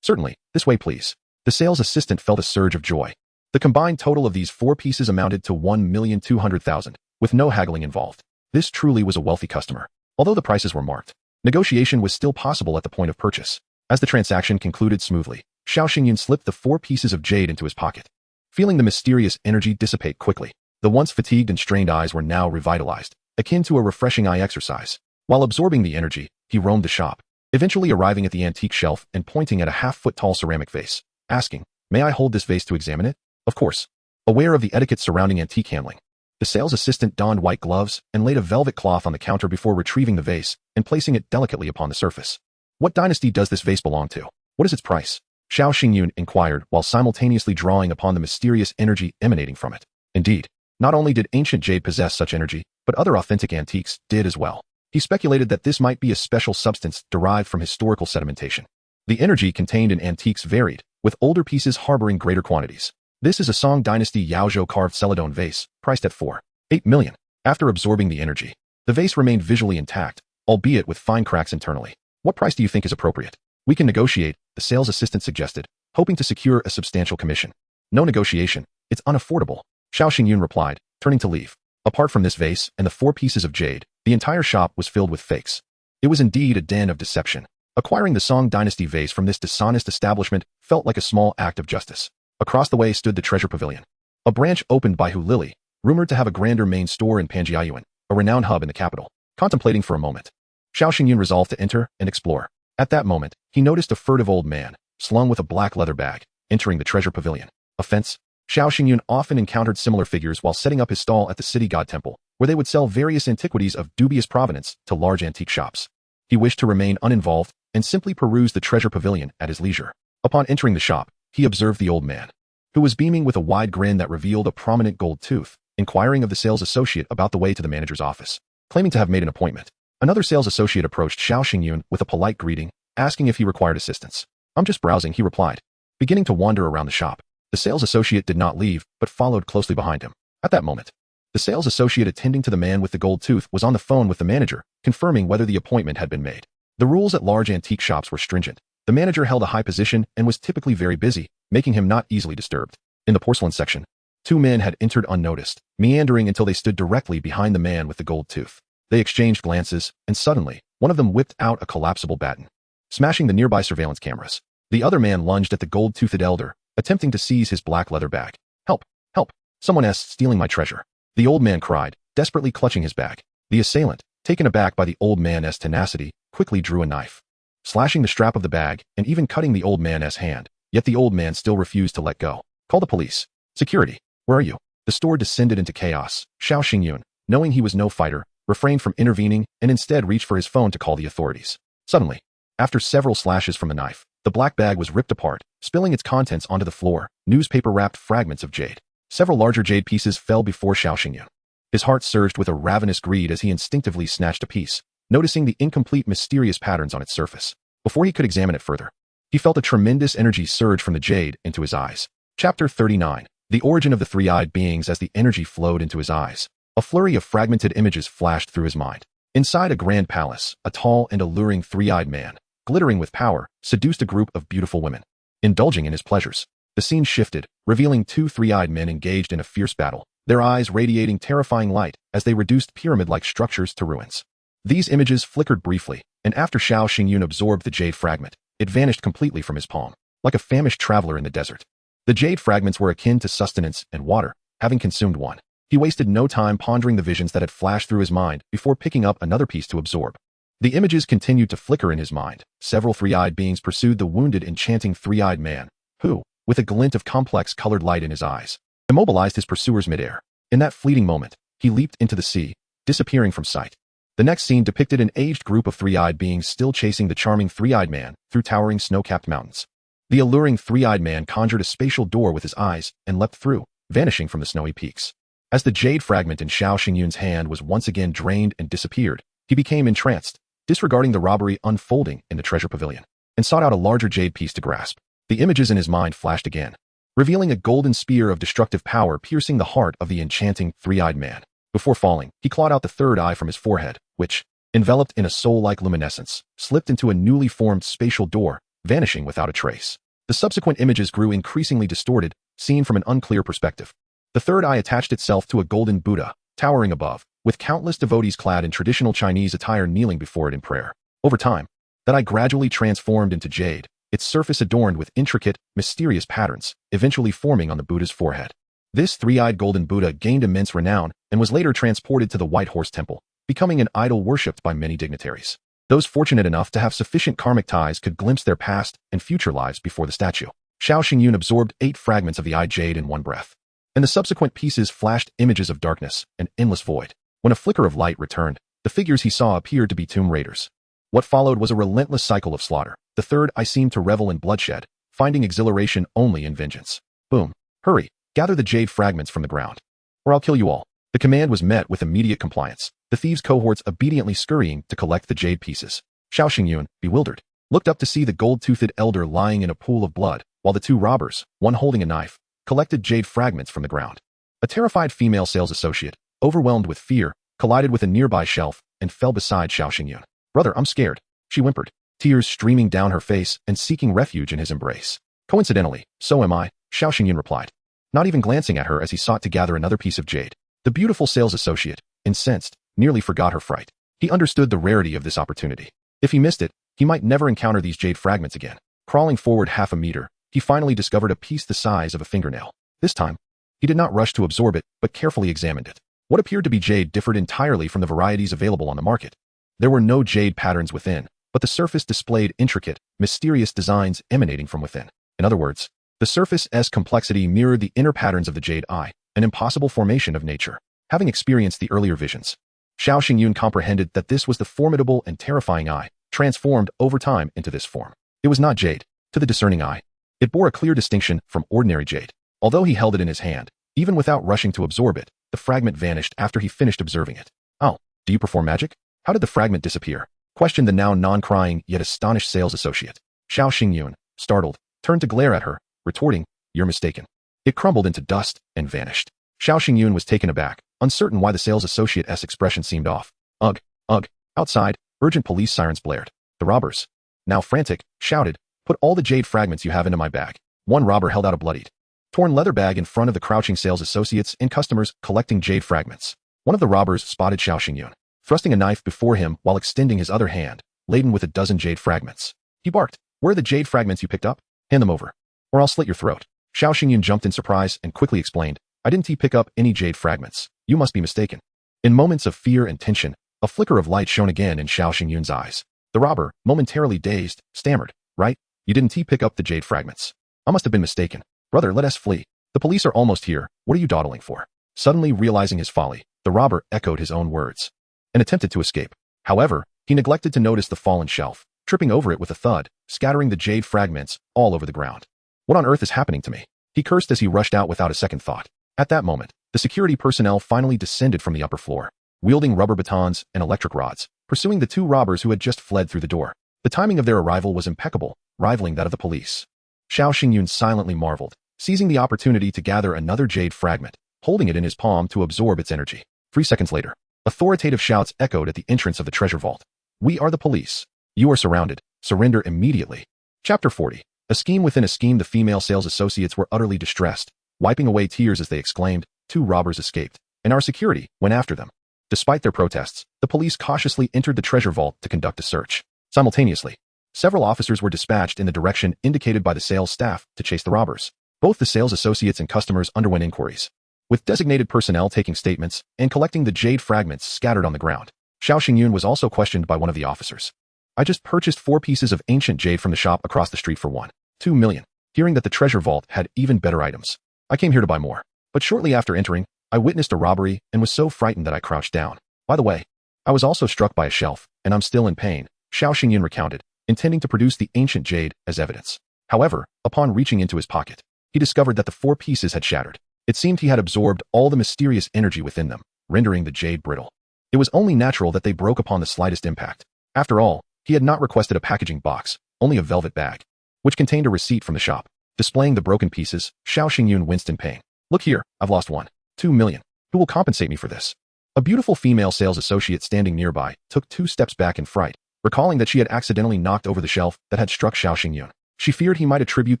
Certainly. This way, please. The sales assistant felt a surge of joy. The combined total of these 4 pieces amounted to 1,200,000, with no haggling involved. This truly was a wealthy customer. Although the prices were marked, negotiation was still possible at the point of purchase. As the transaction concluded smoothly, Xiao Xingyun slipped the 4 pieces of jade into his pocket. Feeling the mysterious energy dissipate quickly, the once fatigued and strained eyes were now revitalized, akin to a refreshing eye exercise. While absorbing the energy, he roamed the shop, eventually arriving at the antique shelf and pointing at a half-foot-tall ceramic vase, asking, May I hold this vase to examine it? Of course. Aware of the etiquette surrounding antique handling, the sales assistant donned white gloves and laid a velvet cloth on the counter before retrieving the vase and placing it delicately upon the surface. What dynasty does this vase belong to? What is its price? Xiao Xingyun inquired while simultaneously drawing upon the mysterious energy emanating from it. Indeed, not only did ancient jade possess such energy, but other authentic antiques did as well. He speculated that this might be a special substance derived from historical sedimentation. The energy contained in antiques varied, with older pieces harboring greater quantities. This is a Song Dynasty Yaozhou carved celadone vase, priced at 4.8 million. After absorbing the energy, the vase remained visually intact, albeit with fine cracks internally. What price do you think is appropriate? We can negotiate, the sales assistant suggested, hoping to secure a substantial commission. No negotiation, it's unaffordable, Xiao Xingyun replied, turning to leave. Apart from this vase and the 4 pieces of jade, the entire shop was filled with fakes. It was indeed a den of deception. Acquiring the Song Dynasty vase from this dishonest establishment felt like a small act of justice. Across the way stood the treasure pavilion, a branch opened by Hu Lily, rumored to have a grander main store in Panjiayuan, a renowned hub in the capital. Contemplating for a moment, Xiao Xingyun resolved to enter and explore. At that moment, he noticed a furtive old man, slung with a black leather bag, entering the treasure pavilion. Offense? Xiao Xingyun often encountered similar figures while setting up his stall at the city god temple, where they would sell various antiquities of dubious provenance to large antique shops. He wished to remain uninvolved and simply peruse the treasure pavilion at his leisure. Upon entering the shop, he observed the old man, who was beaming with a wide grin that revealed a prominent gold tooth, inquiring of the sales associate about the way to the manager's office, claiming to have made an appointment. Another sales associate approached Xiao Xingyun with a polite greeting, asking if he required assistance. "I'm just browsing," he replied. Beginning to wander around the shop, the sales associate did not leave, but followed closely behind him. At that moment, the sales associate attending to the man with the gold tooth was on the phone with the manager, confirming whether the appointment had been made. The rules at large antique shops were stringent. The manager held a high position and was typically very busy, making him not easily disturbed. In the porcelain section, two men had entered unnoticed, meandering until they stood directly behind the man with the gold tooth. They exchanged glances, and suddenly, one of them whipped out a collapsible baton, smashing the nearby surveillance cameras. The other man lunged at the gold-toothed elder, attempting to seize his black leather bag. "Help! Help! Someone is stealing my treasure!" The old man cried, desperately clutching his bag. The assailant, taken aback by the old man's tenacity, quickly drew a knife, slashing the strap of the bag and even cutting the old man's hand. Yet the old man still refused to let go. "Call the police. Security. Where are you?" The store descended into chaos. Xiao Xingyun, knowing he was no fighter, refrained from intervening and instead reached for his phone to call the authorities. Suddenly, after several slashes from the knife, the black bag was ripped apart, spilling its contents onto the floor, newspaper-wrapped fragments of jade. Several larger jade pieces fell before Xiao Xingyun. His heart surged with a ravenous greed as he instinctively snatched a piece, noticing the incomplete, mysterious patterns on its surface. Before he could examine it further, he felt a tremendous energy surge from the jade into his eyes. Chapter 39. The origin of the three-eyed beings. As the energy flowed into his eyes, a flurry of fragmented images flashed through his mind. Inside a grand palace, a tall and alluring three-eyed man, glittering with power, seduced a group of beautiful women. Indulging in his pleasures, the scene shifted, revealing two three-eyed men engaged in a fierce battle, their eyes radiating terrifying light as they reduced pyramid-like structures to ruins. These images flickered briefly, and after Xiao Xingyun absorbed the jade fragment, it vanished completely from his palm, like a famished traveler in the desert. The jade fragments were akin to sustenance and water, having consumed one. He wasted no time pondering the visions that had flashed through his mind before picking up another piece to absorb. The images continued to flicker in his mind. Several three-eyed beings pursued the wounded, enchanting three-eyed man, who, with a glint of complex-colored light in his eyes, immobilized his pursuers midair. In that fleeting moment, he leaped into the sea, disappearing from sight. The next scene depicted an aged group of three-eyed beings still chasing the charming three-eyed man through towering snow-capped mountains. The alluring three-eyed man conjured a spatial door with his eyes and leapt through, vanishing from the snowy peaks. As the jade fragment in Xiao Xingyun's hand was once again drained and disappeared, he became entranced, disregarding the robbery unfolding in the treasure pavilion, and sought out a larger jade piece to grasp. The images in his mind flashed again, revealing a golden spear of destructive power piercing the heart of the enchanting three-eyed man. Before falling, he clawed out the third eye from his forehead, which, enveloped in a soul-like luminescence, slipped into a newly formed spatial door, vanishing without a trace. The subsequent images grew increasingly distorted, seen from an unclear perspective. The third eye attached itself to a golden Buddha, towering above, with countless devotees clad in traditional Chinese attire kneeling before it in prayer. Over time, that eye gradually transformed into jade, its surface adorned with intricate, mysterious patterns, eventually forming on the Buddha's forehead. This three-eyed golden Buddha gained immense renown and was later transported to the White Horse Temple, becoming an idol worshipped by many dignitaries. Those fortunate enough to have sufficient karmic ties could glimpse their past and future lives before the statue. Xiao Xingyun absorbed 8 fragments of the eye jade in one breath, and the subsequent pieces flashed images of darkness and endless void. When a flicker of light returned, the figures he saw appeared to be tomb raiders. What followed was a relentless cycle of slaughter. The third eye seemed to revel in bloodshed, finding exhilaration only in vengeance. Boom. Hurry, gather the jade fragments from the ground, or I'll kill you all. The command was met with immediate compliance, the thieves' cohorts obediently scurrying to collect the jade pieces. Xiao Xingyun, bewildered, looked up to see the gold-toothed elder lying in a pool of blood, while the 2 robbers, one holding a knife, collected jade fragments from the ground. A terrified female sales associate, overwhelmed with fear, collided with a nearby shelf and fell beside Xiao Xingyun. "Brother, I'm scared," she whimpered, tears streaming down her face and seeking refuge in his embrace. "Coincidentally, so am I," Xiao Xingyun replied, not even glancing at her as he sought to gather another piece of jade. The beautiful sales associate, incensed, nearly forgot her fright. He understood the rarity of this opportunity. If he missed it, he might never encounter these jade fragments again. Crawling forward half a meter, he finally discovered a piece the size of a fingernail. This time, he did not rush to absorb it, but carefully examined it. What appeared to be jade differed entirely from the varieties available on the market. There were no jade patterns within, but the surface displayed intricate, mysterious designs emanating from within. In other words, the surface's complexity mirrored the inner patterns of the jade eye, an impossible formation of nature. Having experienced the earlier visions, Xiao Xingyun comprehended that this was the formidable and terrifying eye, transformed over time into this form. It was not jade. To the discerning eye, it bore a clear distinction from ordinary jade. Although he held it in his hand, even without rushing to absorb it, the fragment vanished after he finished observing it. "Oh, do you perform magic? How did the fragment disappear?" questioned the now non-crying yet astonished sales associate. Xiao Xingyun, startled, turned to glare at her, retorting, "You're mistaken." It crumbled into dust and vanished. Xiao Xingyun was taken aback, uncertain why the sales associate's expression seemed off. Ugh, ugh. Outside, urgent police sirens blared. The robbers, now frantic, shouted, "Put all the jade fragments you have into my bag." One robber held out a bloodied, torn leather bag in front of the crouching sales associates and customers collecting jade fragments. One of the robbers spotted Xiao Xingyun, thrusting a knife before him while extending his other hand, laden with a dozen jade fragments. He barked, "Where are the jade fragments you picked up? Hand them over, or I'll slit your throat." Xiao Xingyun jumped in surprise and quickly explained, "I didn't pick up any jade fragments. You must be mistaken." In moments of fear and tension, a flicker of light shone again in Xiao Xingyun's eyes. The robber, momentarily dazed, stammered, "Right? You didn't pick up the jade fragments. I must have been mistaken. Brother, let us flee. The police are almost here. What are you dawdling for?" Suddenly realizing his folly, the robber echoed his own words and attempted to escape. However, he neglected to notice the fallen shelf, tripping over it with a thud, scattering the jade fragments all over the ground. "What on earth is happening to me?" he cursed as he rushed out without a second thought. At that moment, the security personnel finally descended from the upper floor, wielding rubber batons and electric rods, pursuing the two robbers who had just fled through the door. The timing of their arrival was impeccable, rivaling that of the police. Xiao Xingyun silently marveled, seizing the opportunity to gather another jade fragment, holding it in his palm to absorb its energy. 3 seconds later, authoritative shouts echoed at the entrance of the treasure vault. "We are the police. You are surrounded. Surrender immediately." Chapter 40. A scheme within a scheme. The female sales associates were utterly distressed, wiping away tears as they exclaimed, "Two robbers escaped, and our security went after them." Despite their protests, the police cautiously entered the treasure vault to conduct a search. Simultaneously, several officers were dispatched in the direction indicated by the sales staff to chase the robbers. Both the sales associates and customers underwent inquiries, with designated personnel taking statements and collecting the jade fragments scattered on the ground. Xiao Xingyun was also questioned by one of the officers. "I just purchased 4 pieces of ancient jade from the shop across the street for 1.2 million. Hearing that the treasure vault had even better items, I came here to buy more. But shortly after entering, I witnessed a robbery and was so frightened that I crouched down. By the way, I was also struck by a shelf, and I'm still in pain," Xiao Xingyun recounted, intending to produce the ancient jade as evidence. However, upon reaching into his pocket, he discovered that the 4 pieces had shattered. It seemed he had absorbed all the mysterious energy within them, rendering the jade brittle. It was only natural that they broke upon the slightest impact. After all, he had not requested a packaging box, only a velvet bag, which contained a receipt from the shop. Displaying the broken pieces, Xiao Xingyun winced in pain. "Look here, I've lost 1.2 million. Who will compensate me for this?" A beautiful female sales associate standing nearby took 2 steps back in fright, recalling that she had accidentally knocked over the shelf that had struck Xiao Xingyun. She feared he might attribute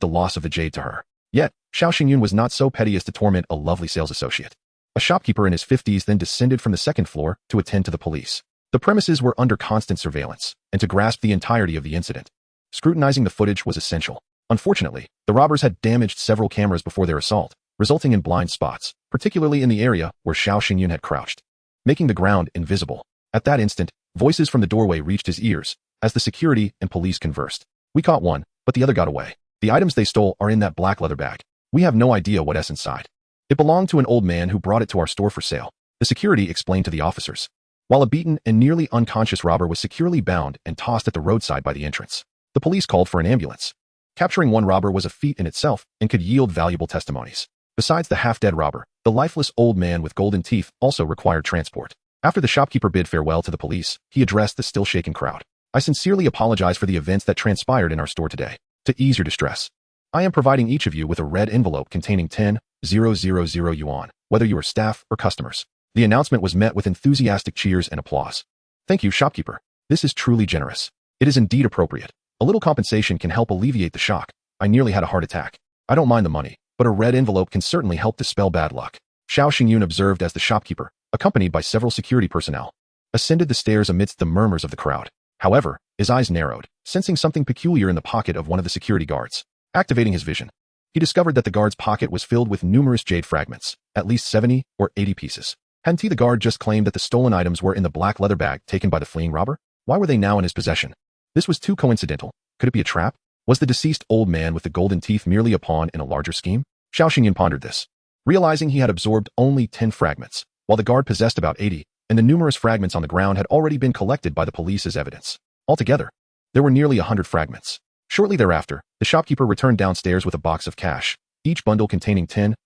the loss of the jade to her. Yet, Xiao Xingyun was not so petty as to torment a lovely sales associate. A shopkeeper in his 50s then descended from the 2nd floor to attend to the police. The premises were under constant surveillance, and to grasp the entirety of the incident, scrutinizing the footage was essential. Unfortunately, the robbers had damaged several cameras before their assault, resulting in blind spots, particularly in the area where Xiao Xingyun had crouched, making the ground invisible. At that instant, voices from the doorway reached his ears as the security and police conversed. "We caught one, but the other got away. The items they stole are in that black leather bag. We have no idea what's inside. It belonged to an old man who brought it to our store for sale," the security explained to the officers, while a beaten and nearly unconscious robber was securely bound and tossed at the roadside by the entrance. The police called for an ambulance. Capturing one robber was a feat in itself and could yield valuable testimonies. Besides the half-dead robber, the lifeless old man with golden teeth also required transport. After the shopkeeper bid farewell to the police, he addressed the still-shaken crowd. "I sincerely apologize for the events that transpired in our store today. To ease your distress, I am providing each of you with a red envelope containing 10,000 yuan, whether you are staff or customers." The announcement was met with enthusiastic cheers and applause. "Thank you, shopkeeper. This is truly generous. It is indeed appropriate. A little compensation can help alleviate the shock. I nearly had a heart attack. I don't mind the money, but a red envelope can certainly help dispel bad luck," Xiao Xingyun observed as the shopkeeper, accompanied by several security personnel, ascended the stairs amidst the murmurs of the crowd. However, his eyes narrowed, sensing something peculiar in the pocket of one of the security guards. Activating his vision, he discovered that the guard's pocket was filled with numerous jade fragments, at least 70 or 80 pieces. Hadn't he, the guard, just claimed that the stolen items were in the black leather bag taken by the fleeing robber? Why were they now in his possession? This was too coincidental. Could it be a trap? Was the deceased old man with the golden teeth merely a pawn in a larger scheme? Xiao Xingyun pondered this, realizing he had absorbed only 10 fragments, while the guard possessed about 80, and the numerous fragments on the ground had already been collected by the police as evidence. Altogether, there were nearly 100 fragments. Shortly thereafter, the shopkeeper returned downstairs with a box of cash, each bundle containing 10,000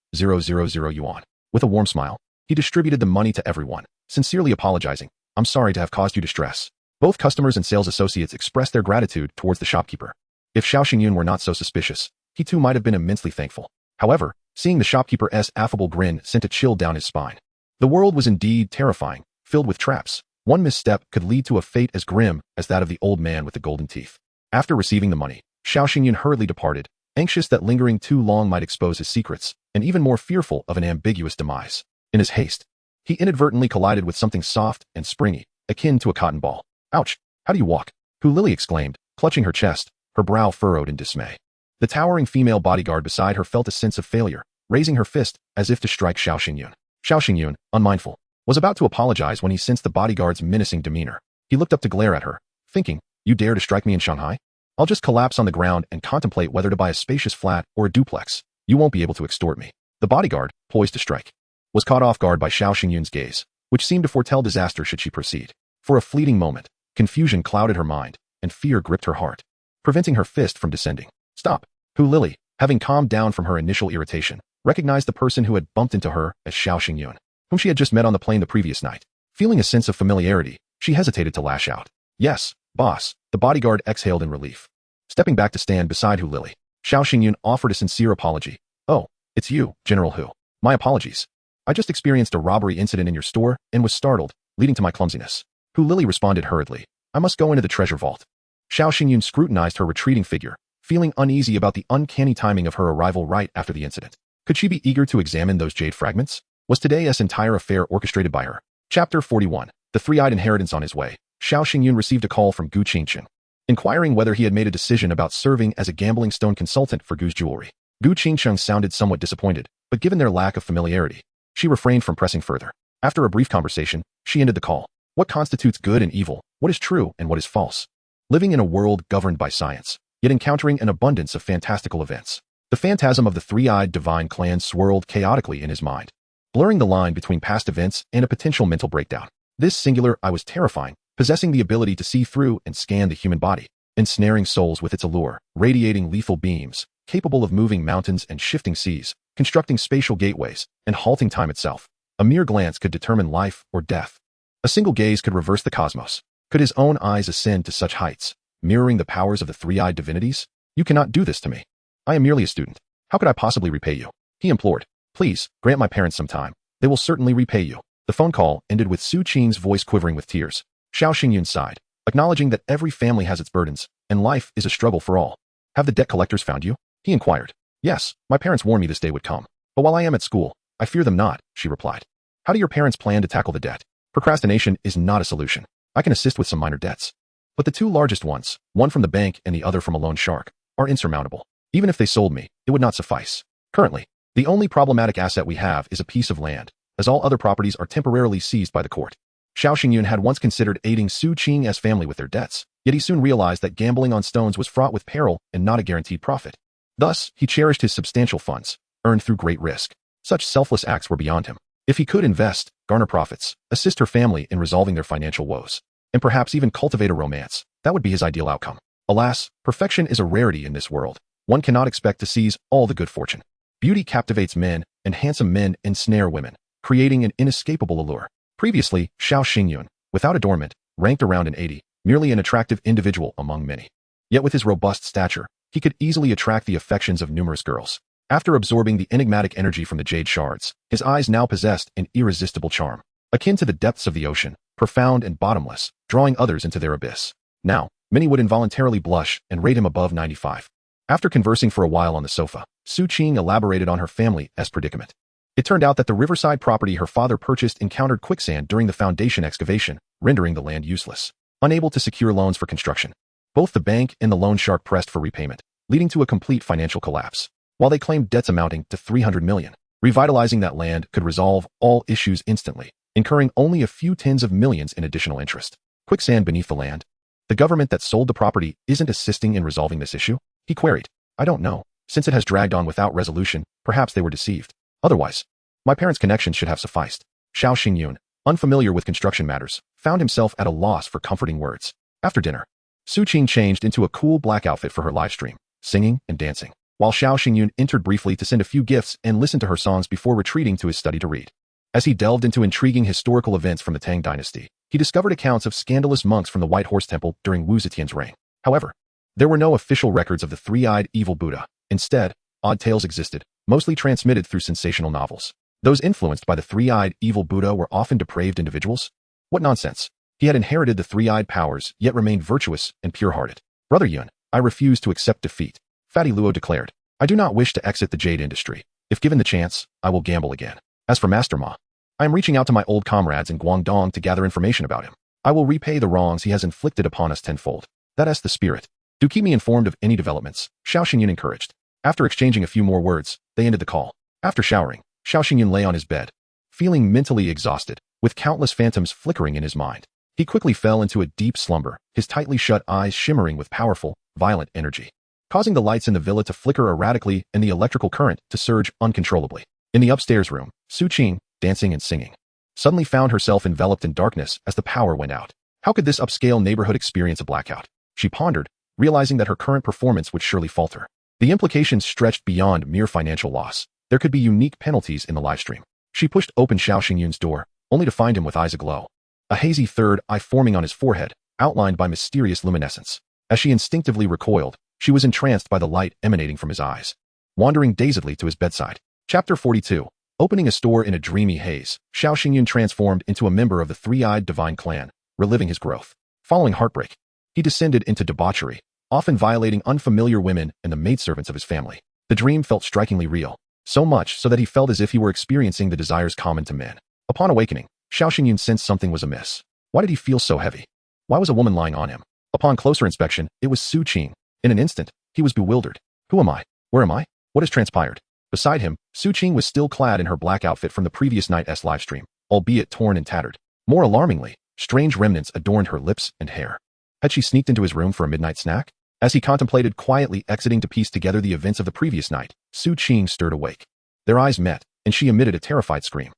yuan. With a warm smile, he distributed the money to everyone, sincerely apologizing. I'm sorry to have caused you distress. Both customers and sales associates expressed their gratitude towards the shopkeeper. If Xiao Xingyun were not so suspicious, he too might have been immensely thankful. However, seeing the shopkeeper's affable grin sent a chill down his spine. The world was indeed terrifying, filled with traps. One misstep could lead to a fate as grim as that of the old man with the golden teeth. After receiving the money, Xiao Xingyun hurriedly departed, anxious that lingering too long might expose his secrets, and even more fearful of an ambiguous demise. In his haste, he inadvertently collided with something soft and springy, akin to a cotton ball. Ouch! How do you walk? Hu Lily exclaimed, clutching her chest, her brow furrowed in dismay. The towering female bodyguard beside her felt a sense of failure, raising her fist as if to strike Xiao Xingyun. Xiao Xingyun, unmindful, was about to apologize when he sensed the bodyguard's menacing demeanor. He looked up to glare at her, thinking, you dare to strike me in Shanghai? I'll just collapse on the ground and contemplate whether to buy a spacious flat or a duplex. You won't be able to extort me. The bodyguard, poised to strike, was caught off guard by Xiao Xingyun's gaze, which seemed to foretell disaster should she proceed. For a fleeting moment, confusion clouded her mind, and fear gripped her heart, preventing her fist from descending. Stop! Hu Lily, having calmed down from her initial irritation, recognized the person who had bumped into her as Xiao Xingyun, whom she had just met on the plane the previous night. Feeling a sense of familiarity, she hesitated to lash out. Yes, boss, the bodyguard exhaled in relief. Stepping back to stand beside Hu Lily, Xiao Xingyun offered a sincere apology. Oh, it's you, General Hu. My apologies. I just experienced a robbery incident in your store and was startled, leading to my clumsiness. Hu Lily responded hurriedly. I must go into the treasure vault. Xiao Xingyun scrutinized her retreating figure, feeling uneasy about the uncanny timing of her arrival right after the incident. Could she be eager to examine those jade fragments? Was today's entire affair orchestrated by her? Chapter 41. The three-eyed inheritance. On his way, Xiao Xingyun received a call from Gu Qingcheng, inquiring whether he had made a decision about serving as a gambling stone consultant for Gu's jewelry. Gu Qingcheng sounded somewhat disappointed, but given their lack of familiarity, she refrained from pressing further. After a brief conversation, she ended the call. What constitutes good and evil? What is true and what is false? Living in a world governed by science, yet encountering an abundance of fantastical events. The phantasm of the three-eyed divine clan swirled chaotically in his mind, blurring the line between past events and a potential mental breakdown. This singular eye was terrifying, possessing the ability to see through and scan the human body, ensnaring souls with its allure, radiating lethal beams, capable of moving mountains and shifting seas, constructing spatial gateways, and halting time itself. A mere glance could determine life or death. A single gaze could reverse the cosmos. Could his own eyes ascend to such heights, mirroring the powers of the three-eyed divinities? You cannot do this to me. I am merely a student. How could I possibly repay you? He implored. Please, grant my parents some time. They will certainly repay you. The phone call ended with Su Qing's voice quivering with tears. Xiao Xingyun sighed, acknowledging that every family has its burdens, and life is a struggle for all. Have the debt collectors found you? He inquired. Yes, my parents warned me this day would come. But while I am at school, I fear them not, she replied. How do your parents plan to tackle the debt? Procrastination is not a solution. I can assist with some minor debts. But the two largest ones, one from the bank and the other from a loan shark, are insurmountable. Even if they sold me, it would not suffice. Currently, the only problematic asset we have is a piece of land, as all other properties are temporarily seized by the court. Xiao Xingyun had once considered aiding Su Qing's family with their debts, yet he soon realized that gambling on stones was fraught with peril and not a guaranteed profit. Thus, he cherished his substantial funds, earned through great risk. Such selfless acts were beyond him. If he could invest, garner profits, assist her family in resolving their financial woes, and perhaps even cultivate a romance, that would be his ideal outcome. Alas, perfection is a rarity in this world. One cannot expect to seize all the good fortune. Beauty captivates men, and handsome men ensnare women, creating an inescapable allure. Previously, Xiao Xingyun, without adornment, ranked around an 80, merely an attractive individual among many. Yet with his robust stature, he could easily attract the affections of numerous girls. After absorbing the enigmatic energy from the jade shards, his eyes now possessed an irresistible charm, akin to the depths of the ocean, profound and bottomless, drawing others into their abyss. Now, many would involuntarily blush and rate him above 95. After conversing for a while on the sofa, Su Qing elaborated on her family's predicament. It turned out that the riverside property her father purchased encountered quicksand during the foundation excavation, rendering the land useless. Unable to secure loans for construction, both the bank and the loan shark pressed for repayment, leading to a complete financial collapse. While they claimed debts amounting to 300 million, revitalizing that land could resolve all issues instantly, incurring only a few tens of millions in additional interest. Quicksand beneath the land? The government that sold the property isn't assisting in resolving this issue? He queried. I don't know. Since it has dragged on without resolution, perhaps they were deceived. Otherwise, my parents' connections should have sufficed. Xiao Xingyun, unfamiliar with construction matters, found himself at a loss for comforting words. After dinner, Su Qing changed into a cool black outfit for her live stream, singing and dancing. while Xiao Xingyun entered briefly to send a few gifts and listen to her songs before retreating to his study to read. As he delved into intriguing historical events from the Tang dynasty, he discovered accounts of scandalous monks from the White Horse Temple during Wu Zetian's reign. However, there were no official records of the three-eyed evil Buddha. Instead, odd tales existed, mostly transmitted through sensational novels. Those influenced by the three-eyed evil Buddha were often depraved individuals? What nonsense. He had inherited the three-eyed powers, yet remained virtuous and pure-hearted. Brother Yuan, I refuse to accept defeat, Fatty Luo declared. I do not wish to exit the jade industry. If given the chance, I will gamble again. As for Master Ma, I am reaching out to my old comrades in Guangdong to gather information about him. I will repay the wrongs he has inflicted upon us tenfold. That is the spirit. Do keep me informed of any developments, Xiao Xingyun encouraged. After exchanging a few more words, they ended the call. After showering, Xiao Xingyun lay on his bed, feeling mentally exhausted, with countless phantoms flickering in his mind. He quickly fell into a deep slumber, his tightly shut eyes shimmering with powerful, violent energy, causing the lights in the villa to flicker erratically and the electrical current to surge uncontrollably. In the upstairs room, Su Qing, dancing and singing, suddenly found herself enveloped in darkness as the power went out. How could this upscale neighborhood experience a blackout? She pondered, realizing that her current performance would surely falter. The implications stretched beyond mere financial loss. There could be unique penalties in the livestream. She pushed open Xiao Xingyun's door, only to find him with eyes aglow. A hazy third eye forming on his forehead, outlined by mysterious luminescence. As she instinctively recoiled, she was entranced by the light emanating from his eyes. Wandering dazedly to his bedside. Chapter 42. Opening a store in a dreamy haze, Xiao Xingyun transformed into a member of the three-eyed divine clan, reliving his growth. Following heartbreak, he descended into debauchery, often violating unfamiliar women and the maidservants of his family. The dream felt strikingly real, so much so that he felt as if he were experiencing the desires common to men. Upon awakening, Xiao Xingyun sensed something was amiss. Why did he feel so heavy? Why was a woman lying on him? Upon closer inspection, it was Su Qing. In an instant, he was bewildered. Who am I? Where am I? What has transpired? Beside him, Su Qing was still clad in her black outfit from the previous night's livestream, albeit torn and tattered. More alarmingly, strange remnants adorned her lips and hair. Had she sneaked into his room for a midnight snack? As he contemplated quietly exiting to piece together the events of the previous night, Su Qing stirred awake. Their eyes met, and she emitted a terrified scream.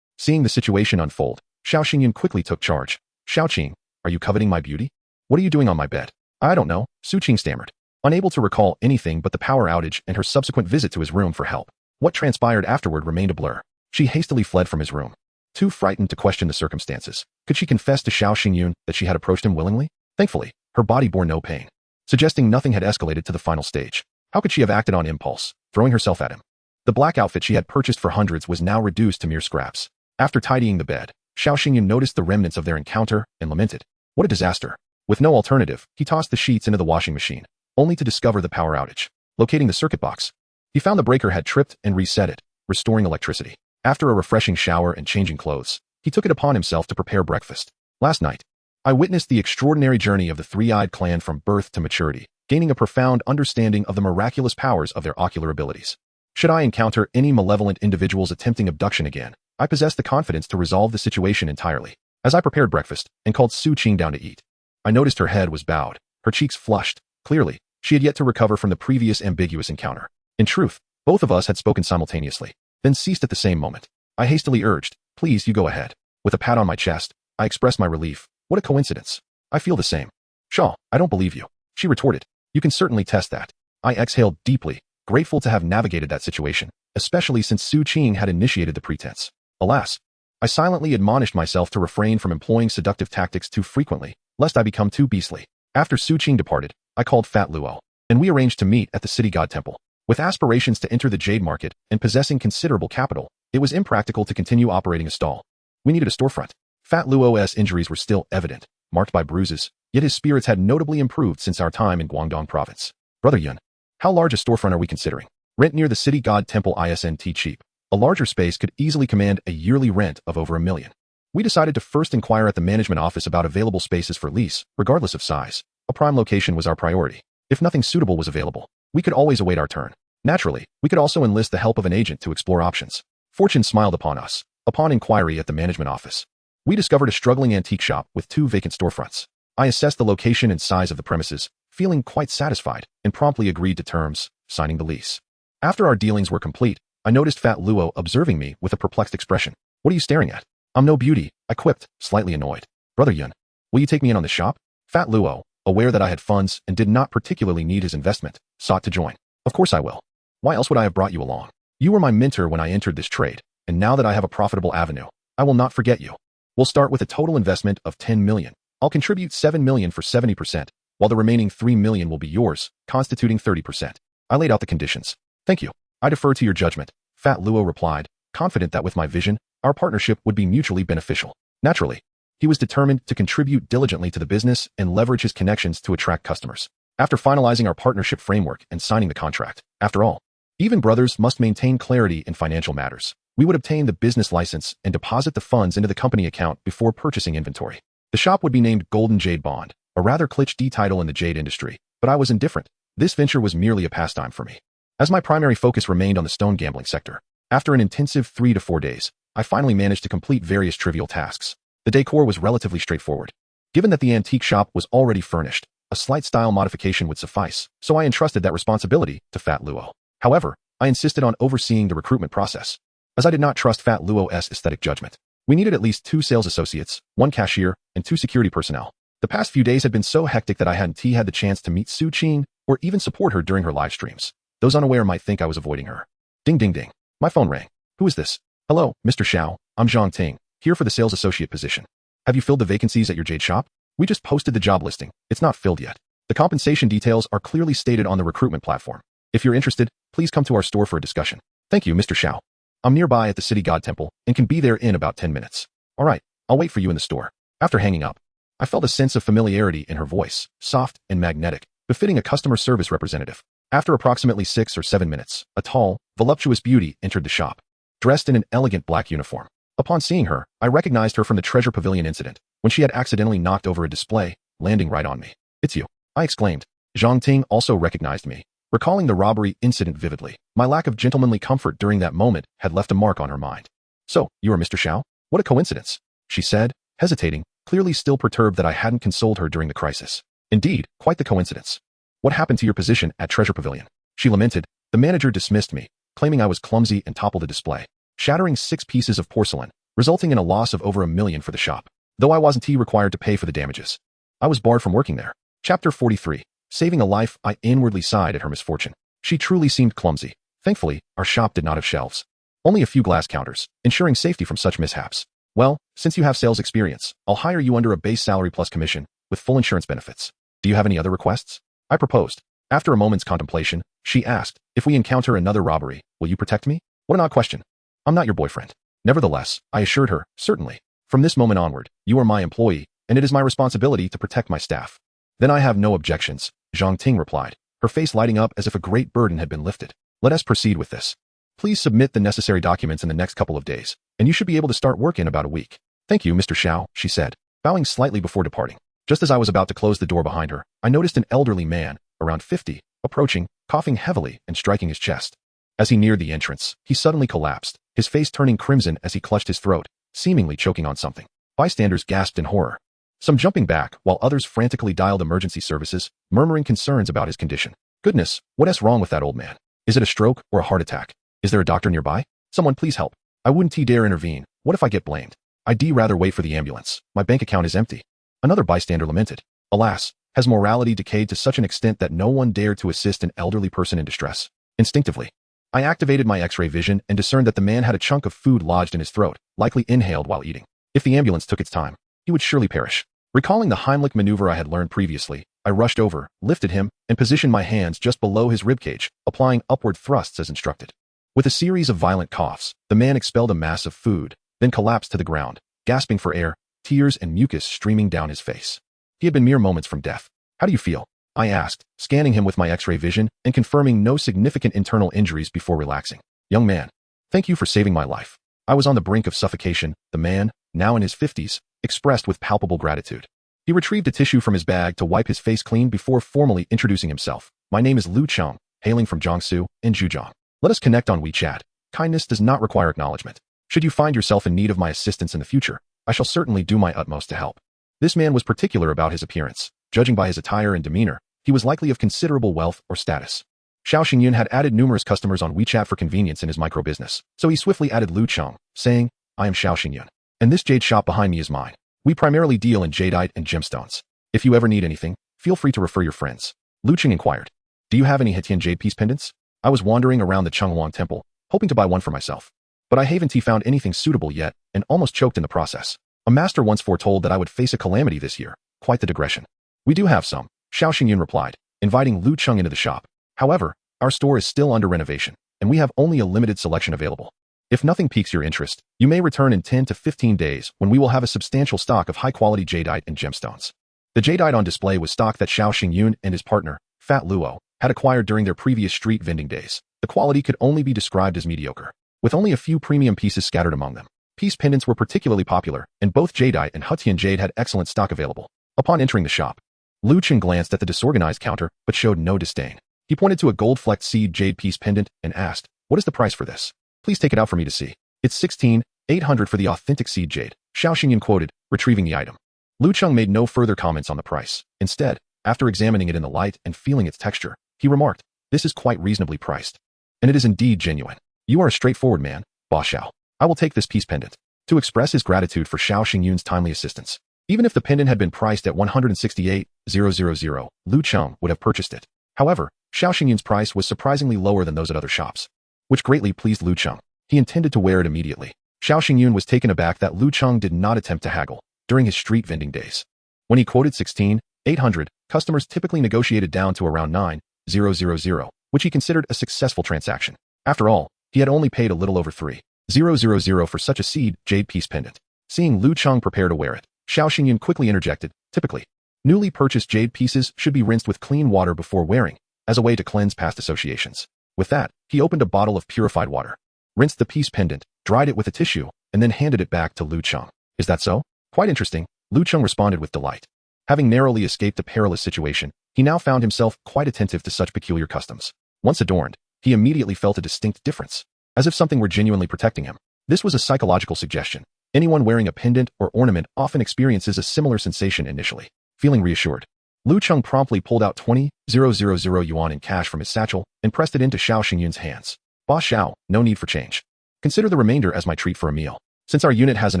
Seeing the situation unfold, Xiao Xingyun quickly took charge. Xiao Qing, are you coveting my beauty? What are you doing on my bed? I don't know, Su Qing stammered, unable to recall anything but the power outage and her subsequent visit to his room for help. What transpired afterward remained a blur. She hastily fled from his room, too frightened to question the circumstances. Could she confess to Xiao Xingyun that she had approached him willingly? Thankfully, her body bore no pain, suggesting nothing had escalated to the final stage. How could she have acted on impulse, throwing herself at him? The black outfit she had purchased for hundreds was now reduced to mere scraps. After tidying the bed, Xiao Xingyun noticed the remnants of their encounter and lamented. What a disaster. With no alternative, he tossed the sheets into the washing machine, only to discover the power outage. Locating the circuit box, he found the breaker had tripped and reset it, restoring electricity. After a refreshing shower and changing clothes, he took it upon himself to prepare breakfast. Last night, I witnessed the extraordinary journey of the three-eyed clan from birth to maturity, gaining a profound understanding of the miraculous powers of their ocular abilities. Should I encounter any malevolent individuals attempting abduction again, I possessed the confidence to resolve the situation entirely. As I prepared breakfast and called Su Qing down to eat, I noticed her head was bowed, her cheeks flushed. Clearly, she had yet to recover from the previous ambiguous encounter. In truth, both of us had spoken simultaneously, then ceased at the same moment. I hastily urged, please, you go ahead. With a pat on my chest, I expressed my relief. What a coincidence. I feel the same. Shaw, I don't believe you. She retorted. You can certainly test that. I exhaled deeply, grateful to have navigated that situation, especially since Su Qing had initiated the pretense. Alas, I silently admonished myself to refrain from employing seductive tactics too frequently, lest I become too beastly. After Su Qing departed, I called Fat Luo, and we arranged to meet at the city god temple. With aspirations to enter the jade market and possessing considerable capital, it was impractical to continue operating a stall. We needed a storefront. Fat Luo's injuries were still evident, marked by bruises, yet his spirits had notably improved since our time in Guangdong province. Brother Yuan, how large a storefront are we considering? Rent near the city god temple isn't cheap. A larger space could easily command a yearly rent of over $1 million. We decided to first inquire at the management office about available spaces for lease, regardless of size. A prime location was our priority. If nothing suitable was available, we could always await our turn. Naturally, we could also enlist the help of an agent to explore options. Fortune smiled upon us. Upon inquiry at the management office, we discovered a struggling antique shop with 2 vacant storefronts. I assessed the location and size of the premises, feeling quite satisfied, and promptly agreed to terms, signing the lease. After our dealings were complete, I noticed Fat Luo observing me with a perplexed expression. What are you staring at? I'm no beauty, I quipped, slightly annoyed. Brother Yuan, will you take me in on this shop? Fat Luo, aware that I had funds and did not particularly need his investment, sought to join. Of course I will. Why else would I have brought you along? You were my mentor when I entered this trade, and now that I have a profitable avenue, I will not forget you. We'll start with a total investment of 10 million. I'll contribute 7 million for 70%, while the remaining 3 million will be yours, constituting 30%. I laid out the conditions. Thank you. I defer to your judgment, Fat Luo replied, confident that with my vision, our partnership would be mutually beneficial. Naturally, he was determined to contribute diligently to the business and leverage his connections to attract customers. After finalizing our partnership framework and signing the contract, after all, even brothers must maintain clarity in financial matters. We would obtain the business license and deposit the funds into the company account before purchasing inventory. The shop would be named Golden Jade Bond, a rather cliché title in the jade industry, but I was indifferent. This venture was merely a pastime for me, as my primary focus remained on the stone gambling sector. After an intensive 3 to 4 days, I finally managed to complete various trivial tasks. The decor was relatively straightforward. Given that the antique shop was already furnished, a slight style modification would suffice, so I entrusted that responsibility to Fat Luo. However, I insisted on overseeing the recruitment process, as I did not trust Fat Luo's aesthetic judgment. We needed at least 2 sales associates, 1 cashier, and 2 security personnel. The past few days had been so hectic that I hadn't had the chance to meet Su Qing or even support her during her live streams. Those unaware might think I was avoiding her. Ding ding ding. My phone rang. Who is this? Hello, Mr. Xiao. I'm Zhang Ting, here for the sales associate position. Have you filled the vacancies at your jade shop? We just posted the job listing. It's not filled yet. The compensation details are clearly stated on the recruitment platform. If you're interested, please come to our store for a discussion. Thank you, Mr. Xiao. I'm nearby at the City God Temple and can be there in about 10 minutes. All right, I'll wait for you in the store. After hanging up, I felt a sense of familiarity in her voice, soft and magnetic, befitting a customer service representative. After approximately 6 or 7 minutes, a tall, voluptuous beauty entered the shop, dressed in an elegant black uniform. Upon seeing her, I recognized her from the Treasure Pavilion incident, when she had accidentally knocked over a display, landing right on me. It's you, I exclaimed. Zhang Ting also recognized me. Recalling the robbery incident vividly, my lack of gentlemanly comfort during that moment had left a mark on her mind. So, you are Mr. Xiao? What a coincidence, she said, hesitating, clearly still perturbed that I hadn't consoled her during the crisis. Indeed, quite the coincidence. What happened to your position at Treasure Pavilion? She lamented. The manager dismissed me, claiming I was clumsy and toppled the display, shattering 6 pieces of porcelain, resulting in a loss of over 1 million for the shop, though I wasn't required to pay for the damages. I was barred from working there. Chapter 43. Saving a life. I inwardly sighed at her misfortune. She truly seemed clumsy. Thankfully, our shop did not have shelves. Only a few glass counters, ensuring safety from such mishaps. Well, since you have sales experience, I'll hire you under a base salary plus commission, with full insurance benefits. Do you have any other requests? I proposed. After a moment's contemplation, she asked, if we encounter another robbery, will you protect me? What an odd question. I'm not your boyfriend. Nevertheless, I assured her, certainly. From this moment onward, you are my employee, and it is my responsibility to protect my staff. Then I have no objections, Zhang Ting replied, her face lighting up as if a great burden had been lifted. Let us proceed with this. Please submit the necessary documents in the next couple of days, and you should be able to start work in about a week. Thank you, Mr. Xiao, she said, bowing slightly before departing. Just as I was about to close the door behind her, I noticed an elderly man, around 50, approaching, coughing heavily and striking his chest. As he neared the entrance, he suddenly collapsed, his face turning crimson as he clutched his throat, seemingly choking on something. Bystanders gasped in horror, some jumping back while others frantically dialed emergency services, murmuring concerns about his condition. Goodness, what's wrong with that old man? Is it a stroke or a heart attack? Is there a doctor nearby? Someone please help. I wouldn't dare intervene. What if I get blamed? I'd rather wait for the ambulance. My bank account is empty. Another bystander lamented. Alas, has morality decayed to such an extent that no one dared to assist an elderly person in distress? Instinctively, I activated my X-ray vision and discerned that the man had a chunk of food lodged in his throat, likely inhaled while eating. If the ambulance took its time, he would surely perish. Recalling the Heimlich maneuver I had learned previously, I rushed over, lifted him, and positioned my hands just below his ribcage, applying upward thrusts as instructed. With a series of violent coughs, the man expelled a mass of food, then collapsed to the ground, gasping for air, tears and mucus streaming down his face. He had been mere moments from death. How do you feel? I asked, scanning him with my X-ray vision and confirming no significant internal injuries before relaxing. Young man, thank you for saving my life. I was on the brink of suffocation, the man, now in his 50s, expressed with palpable gratitude. He retrieved a tissue from his bag to wipe his face clean before formally introducing himself. My name is Lu Cheng, hailing from Jiangsu in Zhejiang. Let us connect on WeChat. Kindness does not require acknowledgement. Should you find yourself in need of my assistance in the future, I shall certainly do my utmost to help. This man was particular about his appearance. Judging by his attire and demeanor, he was likely of considerable wealth or status. Xiao Xingyun had added numerous customers on WeChat for convenience in his micro-business, so he swiftly added Lu Cheng, saying, I am Xiao Xingyun, and this jade shop behind me is mine. We primarily deal in jadeite and gemstones. If you ever need anything, feel free to refer your friends. Lu Cheng inquired. Do you have any Hitian jade piece pendants? I was wandering around the Chenghuang temple, hoping to buy one for myself. But I haven't found anything suitable yet and almost choked in the process. A master once foretold that I would face a calamity this year. Quite the digression. We do have some, Xiao Xingyun replied, inviting Lu Cheng into the shop. However, our store is still under renovation, and we have only a limited selection available. If nothing piques your interest, you may return in 10 to 15 days when we will have a substantial stock of high-quality jadeite and gemstones. The jadeite on display was stock that Xiao Xingyun and his partner, Fat Luo, had acquired during their previous street vending days. The quality could only be described as mediocre, with only a few premium pieces scattered among them. Piece pendants were particularly popular, and both jadeite and Hutian jade had excellent stock available. Upon entering the shop, Lu Chen glanced at the disorganized counter but showed no disdain. He pointed to a gold-flecked seed jade piece pendant and asked, "What is the price for this? Please take it out for me to see." "It's 16,800 for the authentic seed jade," Xiao Xingyun quoted, retrieving the item. Lu Cheng made no further comments on the price. Instead, after examining it in the light and feeling its texture, he remarked, "This is quite reasonably priced. And it is indeed genuine. You are a straightforward man, Boss Xiao. I will take this piece pendant." To express his gratitude for Xiao Xingyun's timely assistance, even if the pendant had been priced at 168,000, Lu Cheng would have purchased it. However, Xiao Xingyun's price was surprisingly lower than those at other shops, which greatly pleased Lu Cheng. He intended to wear it immediately. Xiao Xingyun was taken aback that Lu Cheng did not attempt to haggle during his street vending days. When he quoted 16,800, customers typically negotiated down to around 9,000, which he considered a successful transaction. After all, he had only paid a little over 3,000 for such a seed jade piece pendant. Seeing Lu Cheng prepare to wear it, Xiao Xingyun quickly interjected, "Typically, newly purchased jade pieces should be rinsed with clean water before wearing, as a way to cleanse past associations." With that, he opened a bottle of purified water, rinsed the piece pendant, dried it with a tissue, and then handed it back to Lu Cheng. "Is that so? Quite interesting," Lu Cheng responded with delight. Having narrowly escaped a perilous situation, he now found himself quite attentive to such peculiar customs. Once adorned, he immediately felt a distinct difference, as if something were genuinely protecting him. This was a psychological suggestion. Anyone wearing a pendant or ornament often experiences a similar sensation initially. Feeling reassured, Lu Cheng promptly pulled out 20,000 yuan in cash from his satchel and pressed it into Xiao Xingyun's hands. "Boss Xiao, no need for change. Consider the remainder as my treat for a meal. Since our unit has an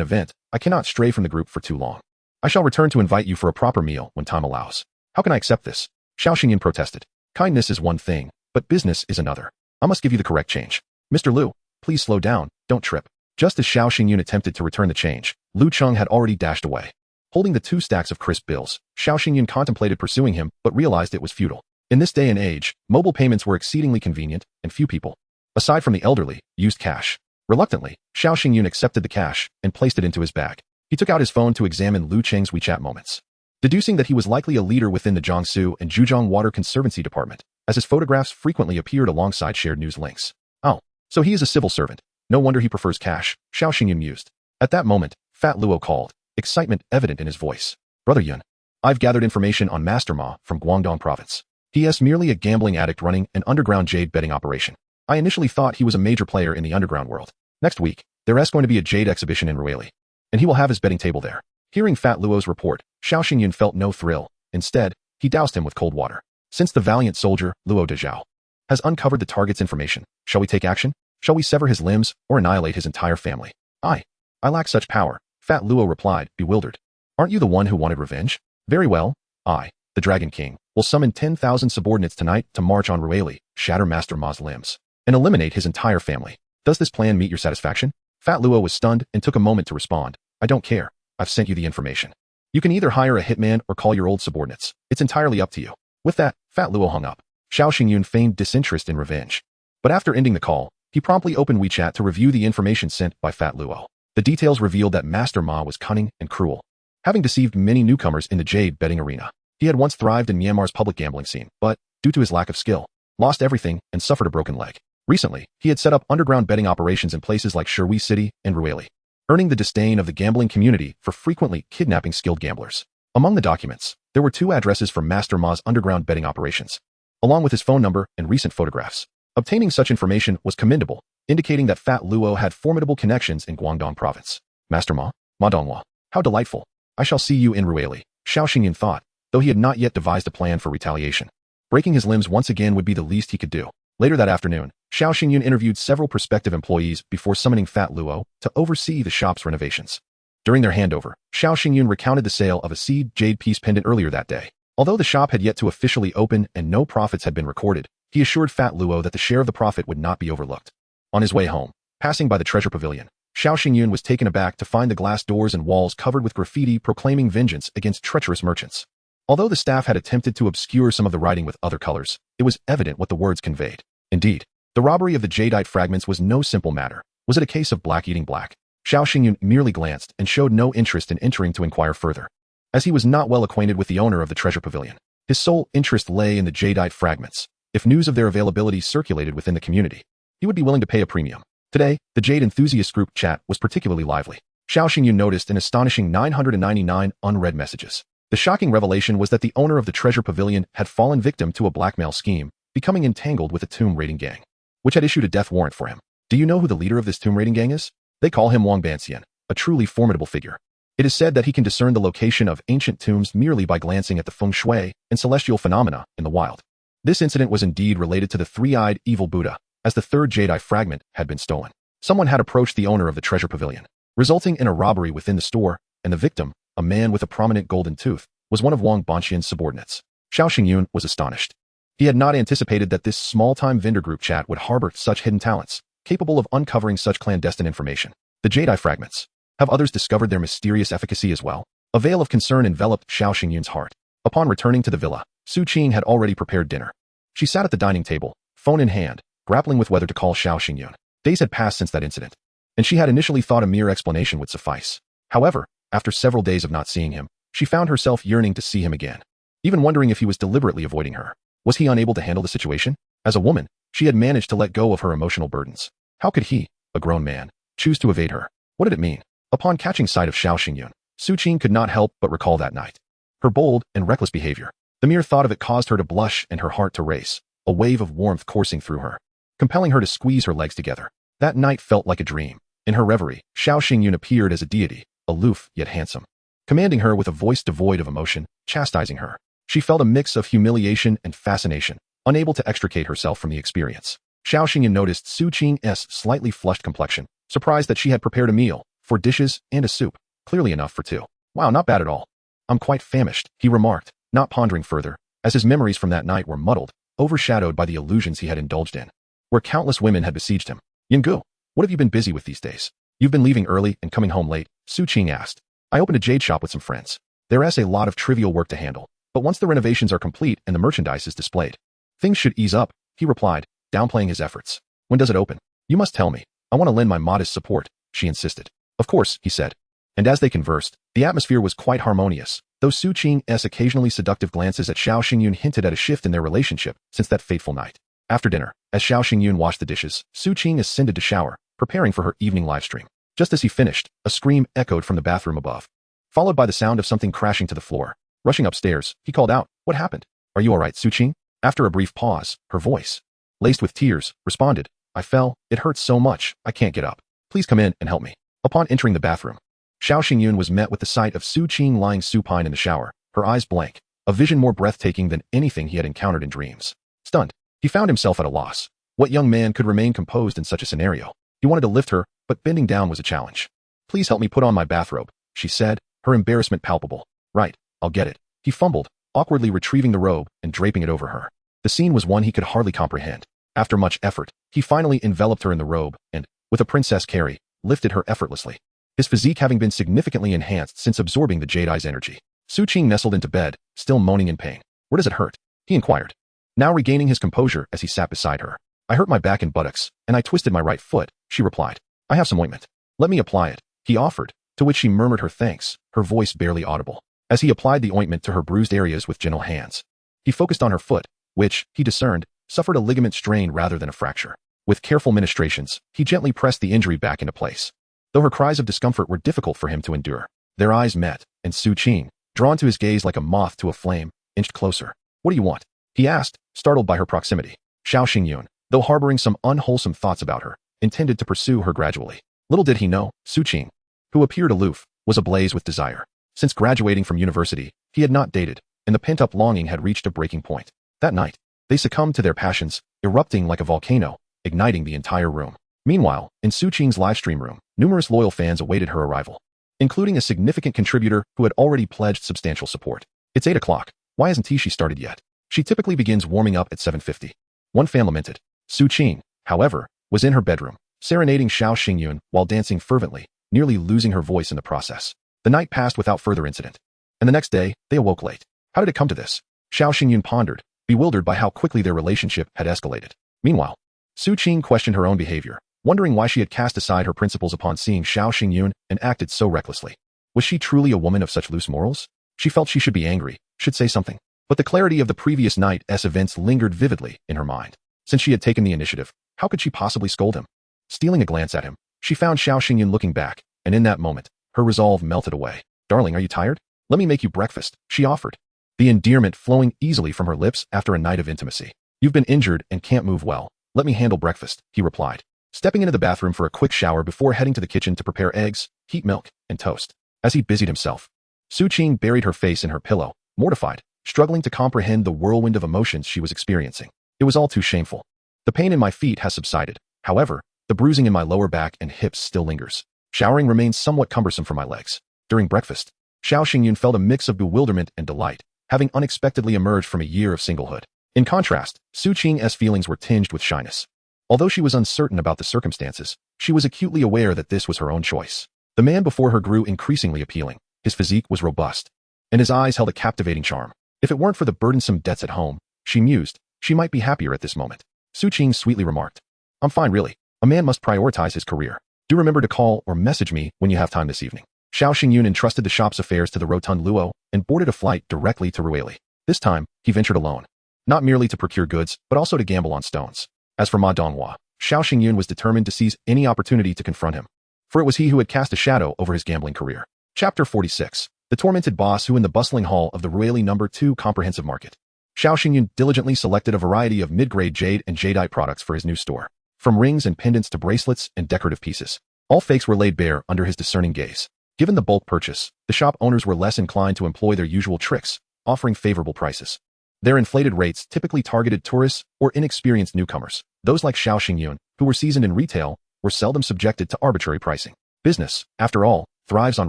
event, I cannot stray from the group for too long. I shall return to invite you for a proper meal when time allows." "How can I accept this?" Xiao Xingyun protested. "Kindness is one thing, but business is another. I must give you the correct change." "Mr. Lu, please slow down, don't trip." Just as Xiao Xingyun attempted to return the change, Lu Cheng had already dashed away. Holding the 2 stacks of crisp bills, Xiao Xingyun contemplated pursuing him but realized it was futile. In this day and age, mobile payments were exceedingly convenient, and few people, aside from the elderly, used cash. Reluctantly, Xiao Xingyun accepted the cash and placed it into his bag. He took out his phone to examine Lu Cheng's WeChat moments, deducing that he was likely a leader within the Jiangsu and Zhejiang Water Conservancy Department, as his photographs frequently appeared alongside shared news links. "Oh, so he is a civil servant. No wonder he prefers cash," Xiao Xingyun mused. At that moment, Fat Luo called, excitement evident in his voice. "Brother Yun, I've gathered information on Master Ma from Guangdong Province. He is merely a gambling addict running an underground jade betting operation. I initially thought he was a major player in the underground world. Next week, there is going to be a jade exhibition in Ruili, and he will have his betting table there." Hearing Fat Luo's report, Xiao Xingyun felt no thrill. Instead, he doused him with cold water. "Since the valiant soldier, Luo de Zhao, has uncovered the target's information, shall we take action? Shall we sever his limbs or annihilate his entire family?" I lack such power," Fat Luo replied, bewildered. "Aren't you the one who wanted revenge? Very well. I, the Dragon King, will summon 10,000 subordinates tonight to march on Ruili, shatter Master Ma's limbs, and eliminate his entire family. Does this plan meet your satisfaction?" Fat Luo was stunned and took a moment to respond. "I don't care. I've sent you the information. You can either hire a hitman or call your old subordinates. It's entirely up to you." With that, Fat Luo hung up. Xiao Xingyun feigned disinterest in revenge. But after ending the call, he promptly opened WeChat to review the information sent by Fat Luo. The details revealed that Master Ma was cunning and cruel, having deceived many newcomers in the jade betting arena. He had once thrived in Myanmar's public gambling scene, but, due to his lack of skill, lost everything and suffered a broken leg. Recently, he had set up underground betting operations in places like Sherwi City and Ruili, earning the disdain of the gambling community for frequently kidnapping skilled gamblers. Among the documents, there were 2 addresses for Master Ma's underground betting operations, along with his phone number and recent photographs. Obtaining such information was commendable, indicating that Fat Luo had formidable connections in Guangdong Province. "Master Ma, Ma Donghua, how delightful. I shall see you in Ruili," Xiao Xingyun thought, though he had not yet devised a plan for retaliation. Breaking his limbs once again would be the least he could do. Later that afternoon, Xiao Xingyun interviewed several prospective employees before summoning Fat Luo to oversee the shop's renovations. During their handover, Xiao Xingyun recounted the sale of a seed jade piece pendant earlier that day. Although the shop had yet to officially open and no profits had been recorded, he assured Fat Luo that the share of the profit would not be overlooked. On his way home, passing by the treasure pavilion, Xiao Xingyun was taken aback to find the glass doors and walls covered with graffiti proclaiming vengeance against treacherous merchants. Although the staff had attempted to obscure some of the writing with other colors, it was evident what the words conveyed. Indeed, the robbery of the jadeite fragments was no simple matter. Was it a case of black eating black? Xiao Xingyun merely glanced and showed no interest in entering to inquire further. As he was not well acquainted with the owner of the treasure pavilion, his sole interest lay in the jadeite fragments. If news of their availability circulated within the community, he would be willing to pay a premium. Today, the Jade enthusiast group chat was particularly lively. Xiao Xingyun noticed an astonishing 999 unread messages. The shocking revelation was that the owner of the treasure pavilion had fallen victim to a blackmail scheme, becoming entangled with a tomb raiding gang, which had issued a death warrant for him. Do you know who the leader of this tomb raiding gang is? They call him Wang Banxian, a truly formidable figure. It is said that he can discern the location of ancient tombs merely by glancing at the feng shui and celestial phenomena in the wild. This incident was indeed related to the three-eyed evil Buddha, as the third jadeite fragment had been stolen. Someone had approached the owner of the treasure pavilion, resulting in a robbery within the store, and the victim, a man with a prominent golden tooth, was one of Wang Banxian's subordinates. Xiao Xingyun was astonished. He had not anticipated that this small-time vendor group chat would harbor such hidden talents, capable of uncovering such clandestine information. The jadeite fragments. Have others discovered their mysterious efficacy as well? A veil of concern enveloped Xiao Xingyun's heart. Upon returning to the villa, Su Qing had already prepared dinner. She sat at the dining table, phone in hand, grappling with whether to call Xiao Xingyun. Days had passed since that incident, and she had initially thought a mere explanation would suffice. However, after several days of not seeing him, she found herself yearning to see him again, even wondering if he was deliberately avoiding her. Was he unable to handle the situation? As a woman, she had managed to let go of her emotional burdens. How could he, a grown man, choose to evade her? What did it mean? Upon catching sight of Xiao Xingyun, Su Qing could not help but recall that night. Her bold and reckless behavior. The mere thought of it caused her to blush and her heart to race, a wave of warmth coursing through her, compelling her to squeeze her legs together. That night felt like a dream. In her reverie, Xiao Xingyun appeared as a deity, aloof yet handsome, commanding her with a voice devoid of emotion, chastising her. She felt a mix of humiliation and fascination, unable to extricate herself from the experience. Xiao Xingyun noticed Su Qing's slightly flushed complexion, surprised that she had prepared a meal, 4 dishes and a soup, clearly enough for 2. Wow, not bad at all. I'm quite famished, he remarked, not pondering further, as his memories from that night were muddled, overshadowed by the illusions he had indulged in, where countless women had besieged him. Yinggu, what have you been busy with these days? You've been leaving early and coming home late, Su Qing asked. I opened a jade shop with some friends. There is a lot of trivial work to handle, but once the renovations are complete and the merchandise is displayed, things should ease up, he replied, downplaying his efforts. When does it open? You must tell me. I want to lend my modest support, she insisted. Of course, he said. And as they conversed, the atmosphere was quite harmonious, though Su Qing's occasionally seductive glances at Xiao Xingyun hinted at a shift in their relationship since that fateful night. After dinner, as Xiao Xingyun washed the dishes, Su Qing ascended to shower, preparing for her evening livestream. Just as he finished, a scream echoed from the bathroom above, followed by the sound of something crashing to the floor. Rushing upstairs, he called out, "What happened? Are you all right, Su Qing?" After a brief pause, her voice, laced with tears, responded, "I fell. It hurts so much, I can't get up. Please come in and help me." Upon entering the bathroom, Xiao Xingyun was met with the sight of Su Qing lying supine in the shower, her eyes blank, a vision more breathtaking than anything he had encountered in dreams. Stunned, he found himself at a loss. What young man could remain composed in such a scenario? He wanted to lift her, but bending down was a challenge. "Please help me put on my bathrobe," she said, her embarrassment palpable. "Right, I'll get it." He fumbled, awkwardly retrieving the robe and draping it over her. The scene was one he could hardly comprehend. After much effort, he finally enveloped her in the robe and, with a princess carry, lifted her effortlessly. His physique having been significantly enhanced since absorbing the jadeite's energy. Su Qing nestled into bed, still moaning in pain. "Where does it hurt?" he inquired, now regaining his composure as he sat beside her. "I hurt my back and buttocks, and I twisted my right foot," she replied. "I have some ointment. Let me apply it," he offered, to which she murmured her thanks, her voice barely audible. As he applied the ointment to her bruised areas with gentle hands, he focused on her foot, which, he discerned, suffered a ligament strain rather than a fracture. With careful ministrations, he gently pressed the injury back into place. Though her cries of discomfort were difficult for him to endure, their eyes met, and Su Qing, drawn to his gaze like a moth to a flame, inched closer. "What do you want?" he asked, startled by her proximity. Xiao Xingyun, though harboring some unwholesome thoughts about her, intended to pursue her gradually. Little did he know, Su Qing, who appeared aloof, was ablaze with desire. Since graduating from university, he had not dated, and the pent-up longing had reached a breaking point. That night, they succumbed to their passions, erupting like a volcano, igniting the entire room. Meanwhile, in Su Qing's livestream room, numerous loyal fans awaited her arrival, including a significant contributor who had already pledged substantial support. It's 8 o'clock. Why hasn't she started yet? She typically begins warming up at 7:50. One fan lamented. Su Qing, however, was in her bedroom, serenading Xiao Xingyun while dancing fervently, nearly losing her voice in the process. The night passed without further incident. And the next day, they awoke late. How did it come to this? Xiao Xingyun pondered, bewildered by how quickly their relationship had escalated. Meanwhile, Su Qing questioned her own behavior, wondering why she had cast aside her principles upon seeing Xiao Xingyun and acted so recklessly. Was she truly a woman of such loose morals? She felt she should be angry, should say something. But the clarity of the previous night's events lingered vividly in her mind. Since she had taken the initiative, how could she possibly scold him? Stealing a glance at him, she found Xiao Xingyun looking back, and in that moment, her resolve melted away. Darling, are you tired? Let me make you breakfast, she offered, the endearment flowing easily from her lips after a night of intimacy. You've been injured and can't move well. Let me handle breakfast, he replied, stepping into the bathroom for a quick shower before heading to the kitchen to prepare eggs, heat milk, and toast. As he busied himself, Su Qing buried her face in her pillow, mortified, struggling to comprehend the whirlwind of emotions she was experiencing. It was all too shameful. The pain in my feet has subsided. However, the bruising in my lower back and hips still lingers. Showering remains somewhat cumbersome for my legs. During breakfast, Xiao Xingyun felt a mix of bewilderment and delight, having unexpectedly emerged from a year of singlehood. In contrast, Su Qing's feelings were tinged with shyness. Although she was uncertain about the circumstances, she was acutely aware that this was her own choice. The man before her grew increasingly appealing. His physique was robust, and his eyes held a captivating charm. If it weren't for the burdensome debts at home, she mused, she might be happier at this moment. Su Qing sweetly remarked, I'm fine really. A man must prioritize his career. Do remember to call or message me when you have time this evening. Xiao Xingyun entrusted the shop's affairs to the rotund Luo and boarded a flight directly to Rueli. This time, he ventured alone, not merely to procure goods, but also to gamble on stones. As for Ma Donghua, Xiao Xingyun was determined to seize any opportunity to confront him, for it was he who had cast a shadow over his gambling career. Chapter 46. The tormented boss who in the bustling hall of the Rueli No. 2 comprehensive market. Xiao Xingyun diligently selected a variety of mid-grade jade and jadeite products for his new store. From rings and pendants to bracelets and decorative pieces, all fakes were laid bare under his discerning gaze. Given the bulk purchase, the shop owners were less inclined to employ their usual tricks, offering favorable prices. Their inflated rates typically targeted tourists or inexperienced newcomers. Those like Xiao Xingyun, who were seasoned in retail, were seldom subjected to arbitrary pricing. Business, after all, thrives on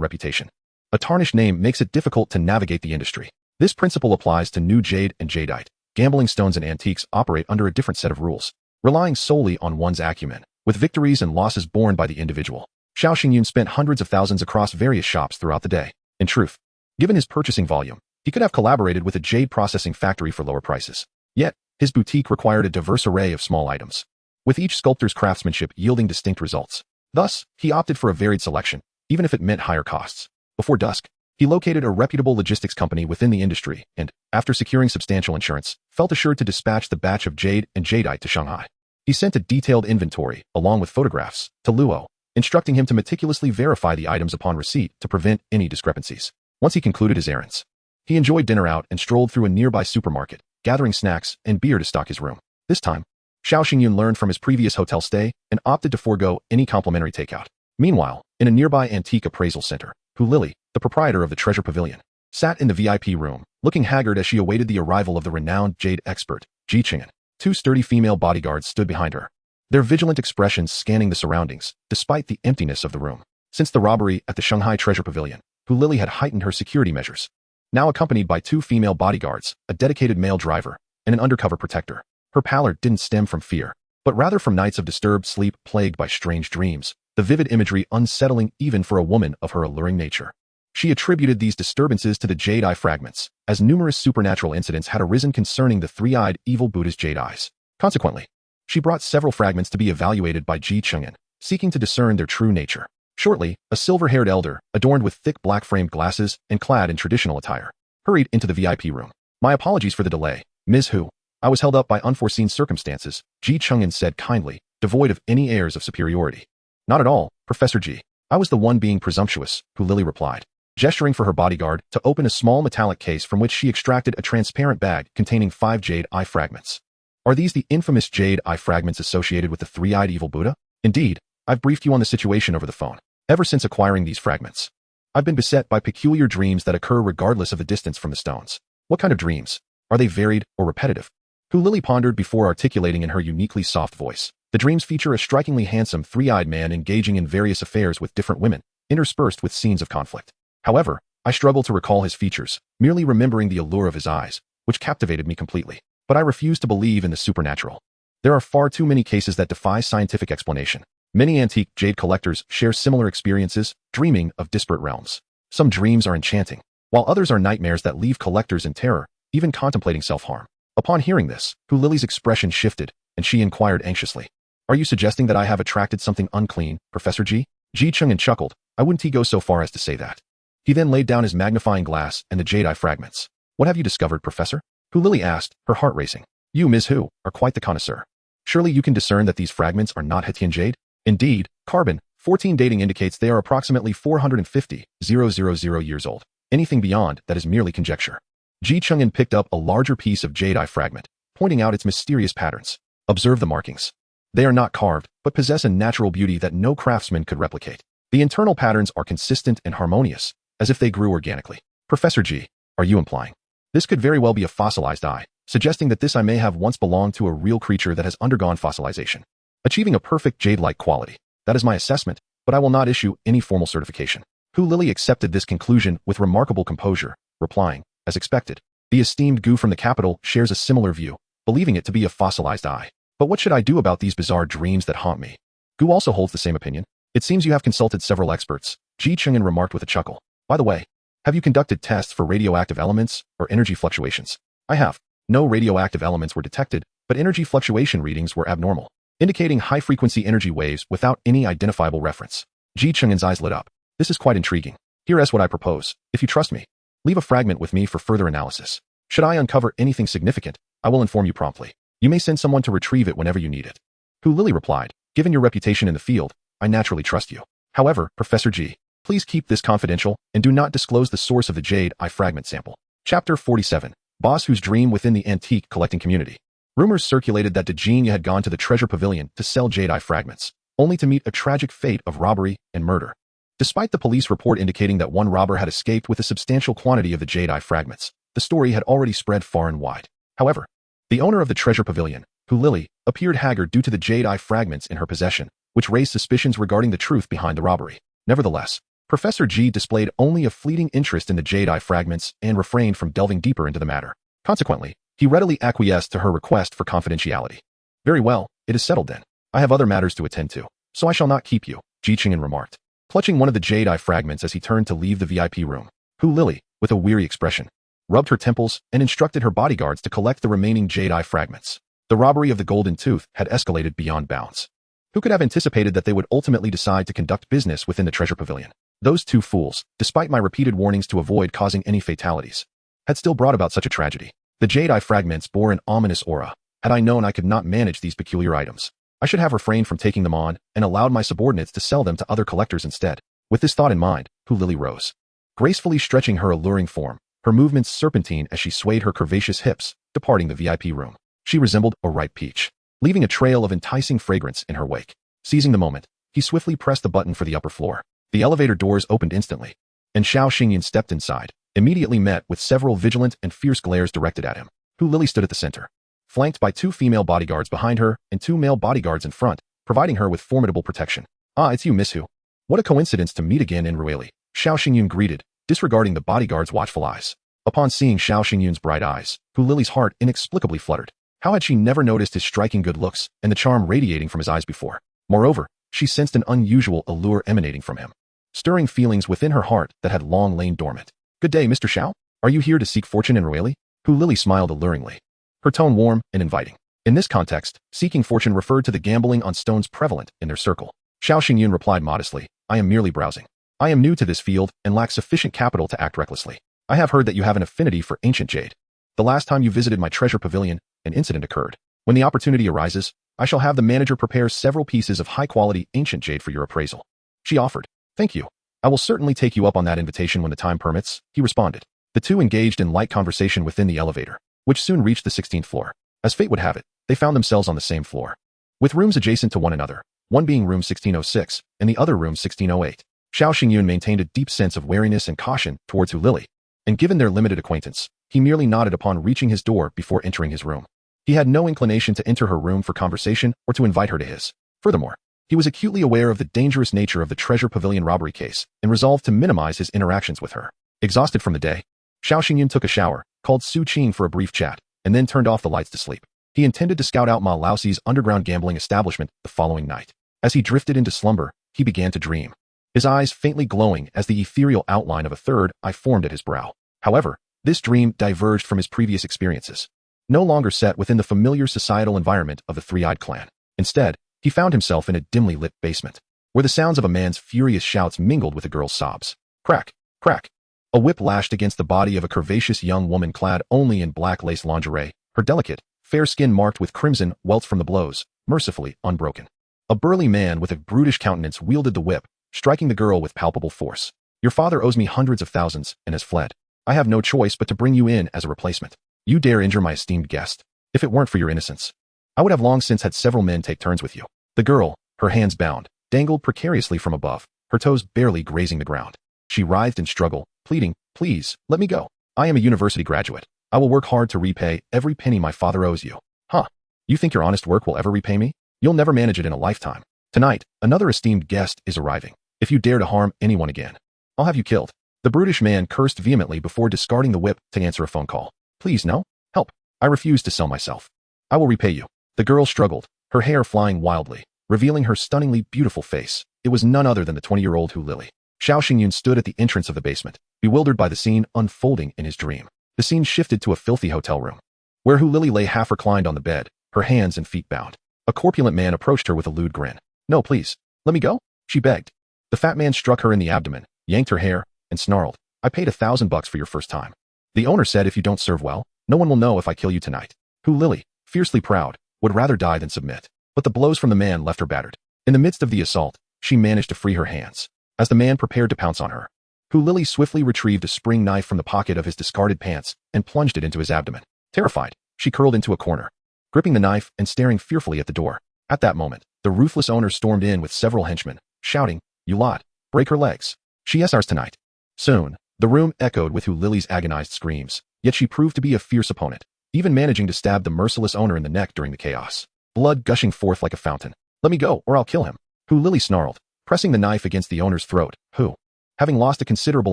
reputation. A tarnished name makes it difficult to navigate the industry. This principle applies to new jade and jadeite. Gambling stones and antiques operate under a different set of rules, relying solely on one's acumen, with victories and losses borne by the individual. Xiao Xingyun spent hundreds of thousands across various shops throughout the day. In truth, given his purchasing volume, he could have collaborated with a jade processing factory for lower prices. Yet, his boutique required a diverse array of small items, with each sculptor's craftsmanship yielding distinct results. Thus, he opted for a varied selection, even if it meant higher costs. Before dusk, he located a reputable logistics company within the industry and, after securing substantial insurance, felt assured to dispatch the batch of jade and jadeite to Shanghai. He sent a detailed inventory, along with photographs, to Luo, instructing him to meticulously verify the items upon receipt to prevent any discrepancies. Once he concluded his errands, he enjoyed dinner out and strolled through a nearby supermarket, gathering snacks and beer to stock his room. This time, Xiao Xingyun learned from his previous hotel stay and opted to forego any complimentary takeout. Meanwhile, in a nearby antique appraisal center, Hu Lily, the proprietor of the Treasure Pavilion, sat in the VIP room, looking haggard as she awaited the arrival of the renowned jade expert, Ji Qing'an. Two sturdy female bodyguards stood behind her, their vigilant expressions scanning the surroundings, despite the emptiness of the room. Since the robbery at the Shanghai Treasure Pavilion, Hu Lily had heightened her security measures, now accompanied by two female bodyguards, a dedicated male driver, and an undercover protector. Her pallor didn't stem from fear, but rather from nights of disturbed sleep plagued by strange dreams, the vivid imagery unsettling even for a woman of her alluring nature. She attributed these disturbances to the jade eye fragments, as numerous supernatural incidents had arisen concerning the three-eyed evil Buddha's jade eyes. Consequently, she brought several fragments to be evaluated by Ji Qing'an, seeking to discern their true nature. Shortly, a silver-haired elder, adorned with thick black-framed glasses and clad in traditional attire, hurried into the VIP room. My apologies for the delay, Ms. Hu. I was held up by unforeseen circumstances, Ji Qing'an said kindly, devoid of any airs of superiority. Not at all, Professor Ji. I was the one being presumptuous, Hu Lily replied, gesturing for her bodyguard to open a small metallic case from which she extracted a transparent bag containing 5 jade eye fragments. Are these the infamous jade eye fragments associated with the three-eyed evil Buddha? Indeed, I've briefed you on the situation over the phone. Ever since acquiring these fragments, I've been beset by peculiar dreams that occur regardless of the distance from the stones. What kind of dreams? Are they varied or repetitive? Hu Lily pondered before articulating in her uniquely soft voice. The dreams feature a strikingly handsome three-eyed man engaging in various affairs with different women, interspersed with scenes of conflict. However, I struggle to recall his features, merely remembering the allure of his eyes, which captivated me completely. But I refuse to believe in the supernatural. There are far too many cases that defy scientific explanation. Many antique jade collectors share similar experiences, dreaming of disparate realms. Some dreams are enchanting, while others are nightmares that leave collectors in terror, even contemplating self-harm. Upon hearing this, Hu Lily's expression shifted, and she inquired anxiously, "Are you suggesting that I have attracted something unclean, Professor Ji?" Ji Chungin chuckled. "I wouldn't go so far as to say that." He then laid down his magnifying glass and the jadeite fragments. "What have you discovered, Professor?" Hu Lily asked, her heart racing. "You, Ms. Hu, are quite the connoisseur. Surely you can discern that these fragments are not Hetian jade? Indeed, carbon-14 dating indicates they are approximately 450,000 years old. Anything beyond that is merely conjecture." Ji Chungin picked up a larger piece of jadeite fragment, pointing out its mysterious patterns. "Observe the markings. They are not carved, but possess a natural beauty that no craftsman could replicate. The internal patterns are consistent and harmonious, as if they grew organically." "Professor Ji, are you implying this could very well be a fossilized eye, suggesting that this eye may have once belonged to a real creature that has undergone fossilization, achieving a perfect jade-like quality? That is my assessment, but I will not issue any formal certification." Hu Lily accepted this conclusion with remarkable composure, replying, "As expected, the esteemed Gu from the capital shares a similar view, believing it to be a fossilized eye. But what should I do about these bizarre dreams that haunt me?" Gu also holds the same opinion. "It seems you have consulted several experts," Ji Chungin remarked with a chuckle. "By the way, have you conducted tests for radioactive elements or energy fluctuations?" "I have. No radioactive elements were detected, but energy fluctuation readings were abnormal, indicating high-frequency energy waves without any identifiable reference." Ji Chungin's eyes lit up. "This is quite intriguing. Here is what I propose. If you trust me, leave a fragment with me for further analysis. Should I uncover anything significant, I will inform you promptly. You may send someone to retrieve it whenever you need it." Hu Lily replied, "Given your reputation in the field, I naturally trust you. However, Professor Ji, please keep this confidential and do not disclose the source of the jade eye fragment sample." Chapter 47. Boss Hu's dream within the antique collecting community. Rumors circulated that Dejin had gone to the treasure pavilion to sell jade eye fragments, only to meet a tragic fate of robbery and murder. Despite the police report indicating that one robber had escaped with a substantial quantity of the jadeite fragments, the story had already spread far and wide. However, the owner of the treasure pavilion, Hu Lily, appeared haggard due to the jadeite fragments in her possession, which raised suspicions regarding the truth behind the robbery. Nevertheless, Professor Ji displayed only a fleeting interest in the jadeite fragments and refrained from delving deeper into the matter. Consequently, he readily acquiesced to her request for confidentiality. "Very well, it is settled then. I have other matters to attend to, so I shall not keep you," Ji Chungin remarked, clutching one of the jadeite fragments as he turned to leave the VIP room. Hu Lily, with a weary expression, rubbed her temples and instructed her bodyguards to collect the remaining jadeite fragments. The robbery of the golden tooth had escalated beyond bounds. Who could have anticipated that they would ultimately decide to conduct business within the treasure pavilion? Those two fools, despite my repeated warnings to avoid causing any fatalities, had still brought about such a tragedy. The jadeite fragments bore an ominous aura. Had I known I could not manage these peculiar items, I should have refrained from taking them on and allowed my subordinates to sell them to other collectors instead. With this thought in mind, Hu Lily rose, gracefully stretching her alluring form, her movements serpentine as she swayed her curvaceous hips, departing the VIP room. She resembled a ripe peach, leaving a trail of enticing fragrance in her wake. Seizing the moment, he swiftly pressed the button for the upper floor. The elevator doors opened instantly, and Xiao Xingyan stepped inside, immediately met with several vigilant and fierce glares directed at him. Hu Lily stood at the center, flanked by 2 female bodyguards behind her and 2 male bodyguards in front, providing her with formidable protection. "Ah, it's you, Miss Hu. What a coincidence to meet again in Rueli," Xiao Xingyun greeted, disregarding the bodyguard's watchful eyes. Upon seeing Xiao Xingyun's bright eyes, Hu Lily's heart inexplicably fluttered. How had she never noticed his striking good looks and the charm radiating from his eyes before? Moreover, she sensed an unusual allure emanating from him, stirring feelings within her heart that had long lain dormant. "Good day, Mr. Xiao. Are you here to seek fortune in Rueli?" Hu Lily smiled alluringly, her tone warm and inviting. In this context, seeking fortune referred to the gambling on stones prevalent in their circle. Xiao Xingyun replied modestly, "I am merely browsing. I am new to this field and lack sufficient capital to act recklessly. I have heard that you have an affinity for ancient jade. The last time you visited my treasure pavilion, an incident occurred. When the opportunity arises, I shall have the manager prepare several pieces of high-quality ancient jade for your appraisal." She offered. "Thank you. I will certainly take you up on that invitation when the time permits," he responded. The two engaged in light conversation within the elevator, which soon reached the 16th floor. As fate would have it, they found themselves on the same floor, with rooms adjacent to one another, one being room 1606 and the other room 1608. Xiao Xingyun maintained a deep sense of wariness and caution towards Hu Lily, and given their limited acquaintance, he merely nodded upon reaching his door before entering his room. He had no inclination to enter her room for conversation or to invite her to his. Furthermore, he was acutely aware of the dangerous nature of the treasure pavilion robbery case and resolved to minimize his interactions with her. Exhausted from the day, Xiao Xingyun took a shower, called Su Qing for a brief chat, and then turned off the lights to sleep. He intended to scout out Ma Laoxi's underground gambling establishment the following night. As he drifted into slumber, he began to dream, his eyes faintly glowing as the ethereal outline of a third eye formed at his brow. However, this dream diverged from his previous experiences, no longer set within the familiar societal environment of the three-eyed clan. Instead, he found himself in a dimly lit basement, where the sounds of a man's furious shouts mingled with a girl's sobs. Crack, crack. A whip lashed against the body of a curvaceous young woman clad only in black lace lingerie, her delicate, fair skin marked with crimson welts from the blows, mercifully unbroken. A burly man with a brutish countenance wielded the whip, striking the girl with palpable force. Your father owes me hundreds of thousands and has fled. I have no choice but to bring you in as a replacement. You dare injure my esteemed guest. If it weren't for your innocence, I would have long since had several men take turns with you. The girl, her hands bound, dangled precariously from above, her toes barely grazing the ground. She writhed and struggled, pleading, please, let me go. I am a university graduate. I will work hard to repay every penny my father owes you. Huh? You think your honest work will ever repay me? You'll never manage it in a lifetime. Tonight, another esteemed guest is arriving. If you dare to harm anyone again, I'll have you killed. The brutish man cursed vehemently before discarding the whip to answer a phone call. Please, no. Help. I refuse to sell myself. I will repay you. The girl struggled, her hair flying wildly, revealing her stunningly beautiful face. It was none other than the 20-year-old Hu Lili. Xiao Xingyun stood at the entrance of the basement, bewildered by the scene unfolding in his dream. The scene shifted to a filthy hotel room, where Hu Lili lay half reclined on the bed, her hands and feet bound. A corpulent man approached her with a lewd grin. No, please, let me go, she begged. The fat man struck her in the abdomen, yanked her hair, and snarled, I paid $1,000 for your first time. The owner said if you don't serve well, no one will know if I kill you tonight. Hu Lili, fiercely proud, would rather die than submit. But the blows from the man left her battered. In the midst of the assault, she managed to free her hands. As the man prepared to pounce on her, Hu Lili swiftly retrieved a spring knife from the pocket of his discarded pants and plunged it into his abdomen. Terrified, she curled into a corner, gripping the knife and staring fearfully at the door. At that moment, the ruthless owner stormed in with several henchmen, shouting, You lot, break her legs. She is ours tonight. Soon, the room echoed with Hu Lili's agonized screams, yet she proved to be a fierce opponent, even managing to stab the merciless owner in the neck during the chaos, blood gushing forth like a fountain. Let me go, or I'll kill him. Hu Lili snarled, pressing the knife against the owner's throat, who, having lost a considerable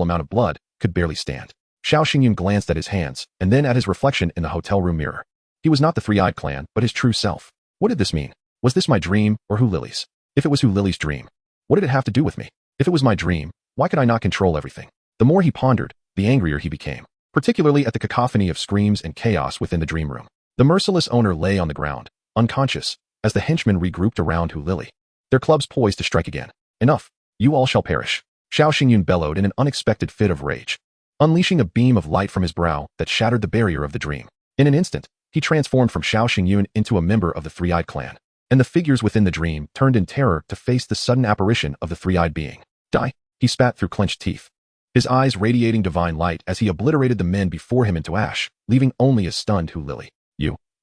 amount of blood, could barely stand. Xiao Xingyun glanced at his hands, and then at his reflection in the hotel room mirror. He was not the three-eyed clan, but his true self. What did this mean? Was this my dream, or Hu Lili's? If it was Hu Lili's dream, what did it have to do with me? If it was my dream, why could I not control everything? The more he pondered, the angrier he became, particularly at the cacophony of screams and chaos within the dream room. The merciless owner lay on the ground, unconscious, as the henchmen regrouped around Hu Lili, their clubs poised to strike again. Enough. You all shall perish. Xiao Xingyun bellowed in an unexpected fit of rage, unleashing a beam of light from his brow that shattered the barrier of the dream. In an instant, he transformed from Xiao Xingyun into a member of the three-eyed clan, and the figures within the dream turned in terror to face the sudden apparition of the three-eyed being. Die, he spat through clenched teeth, his eyes radiating divine light as he obliterated the men before him into ash, leaving only a stunned Hu Lili.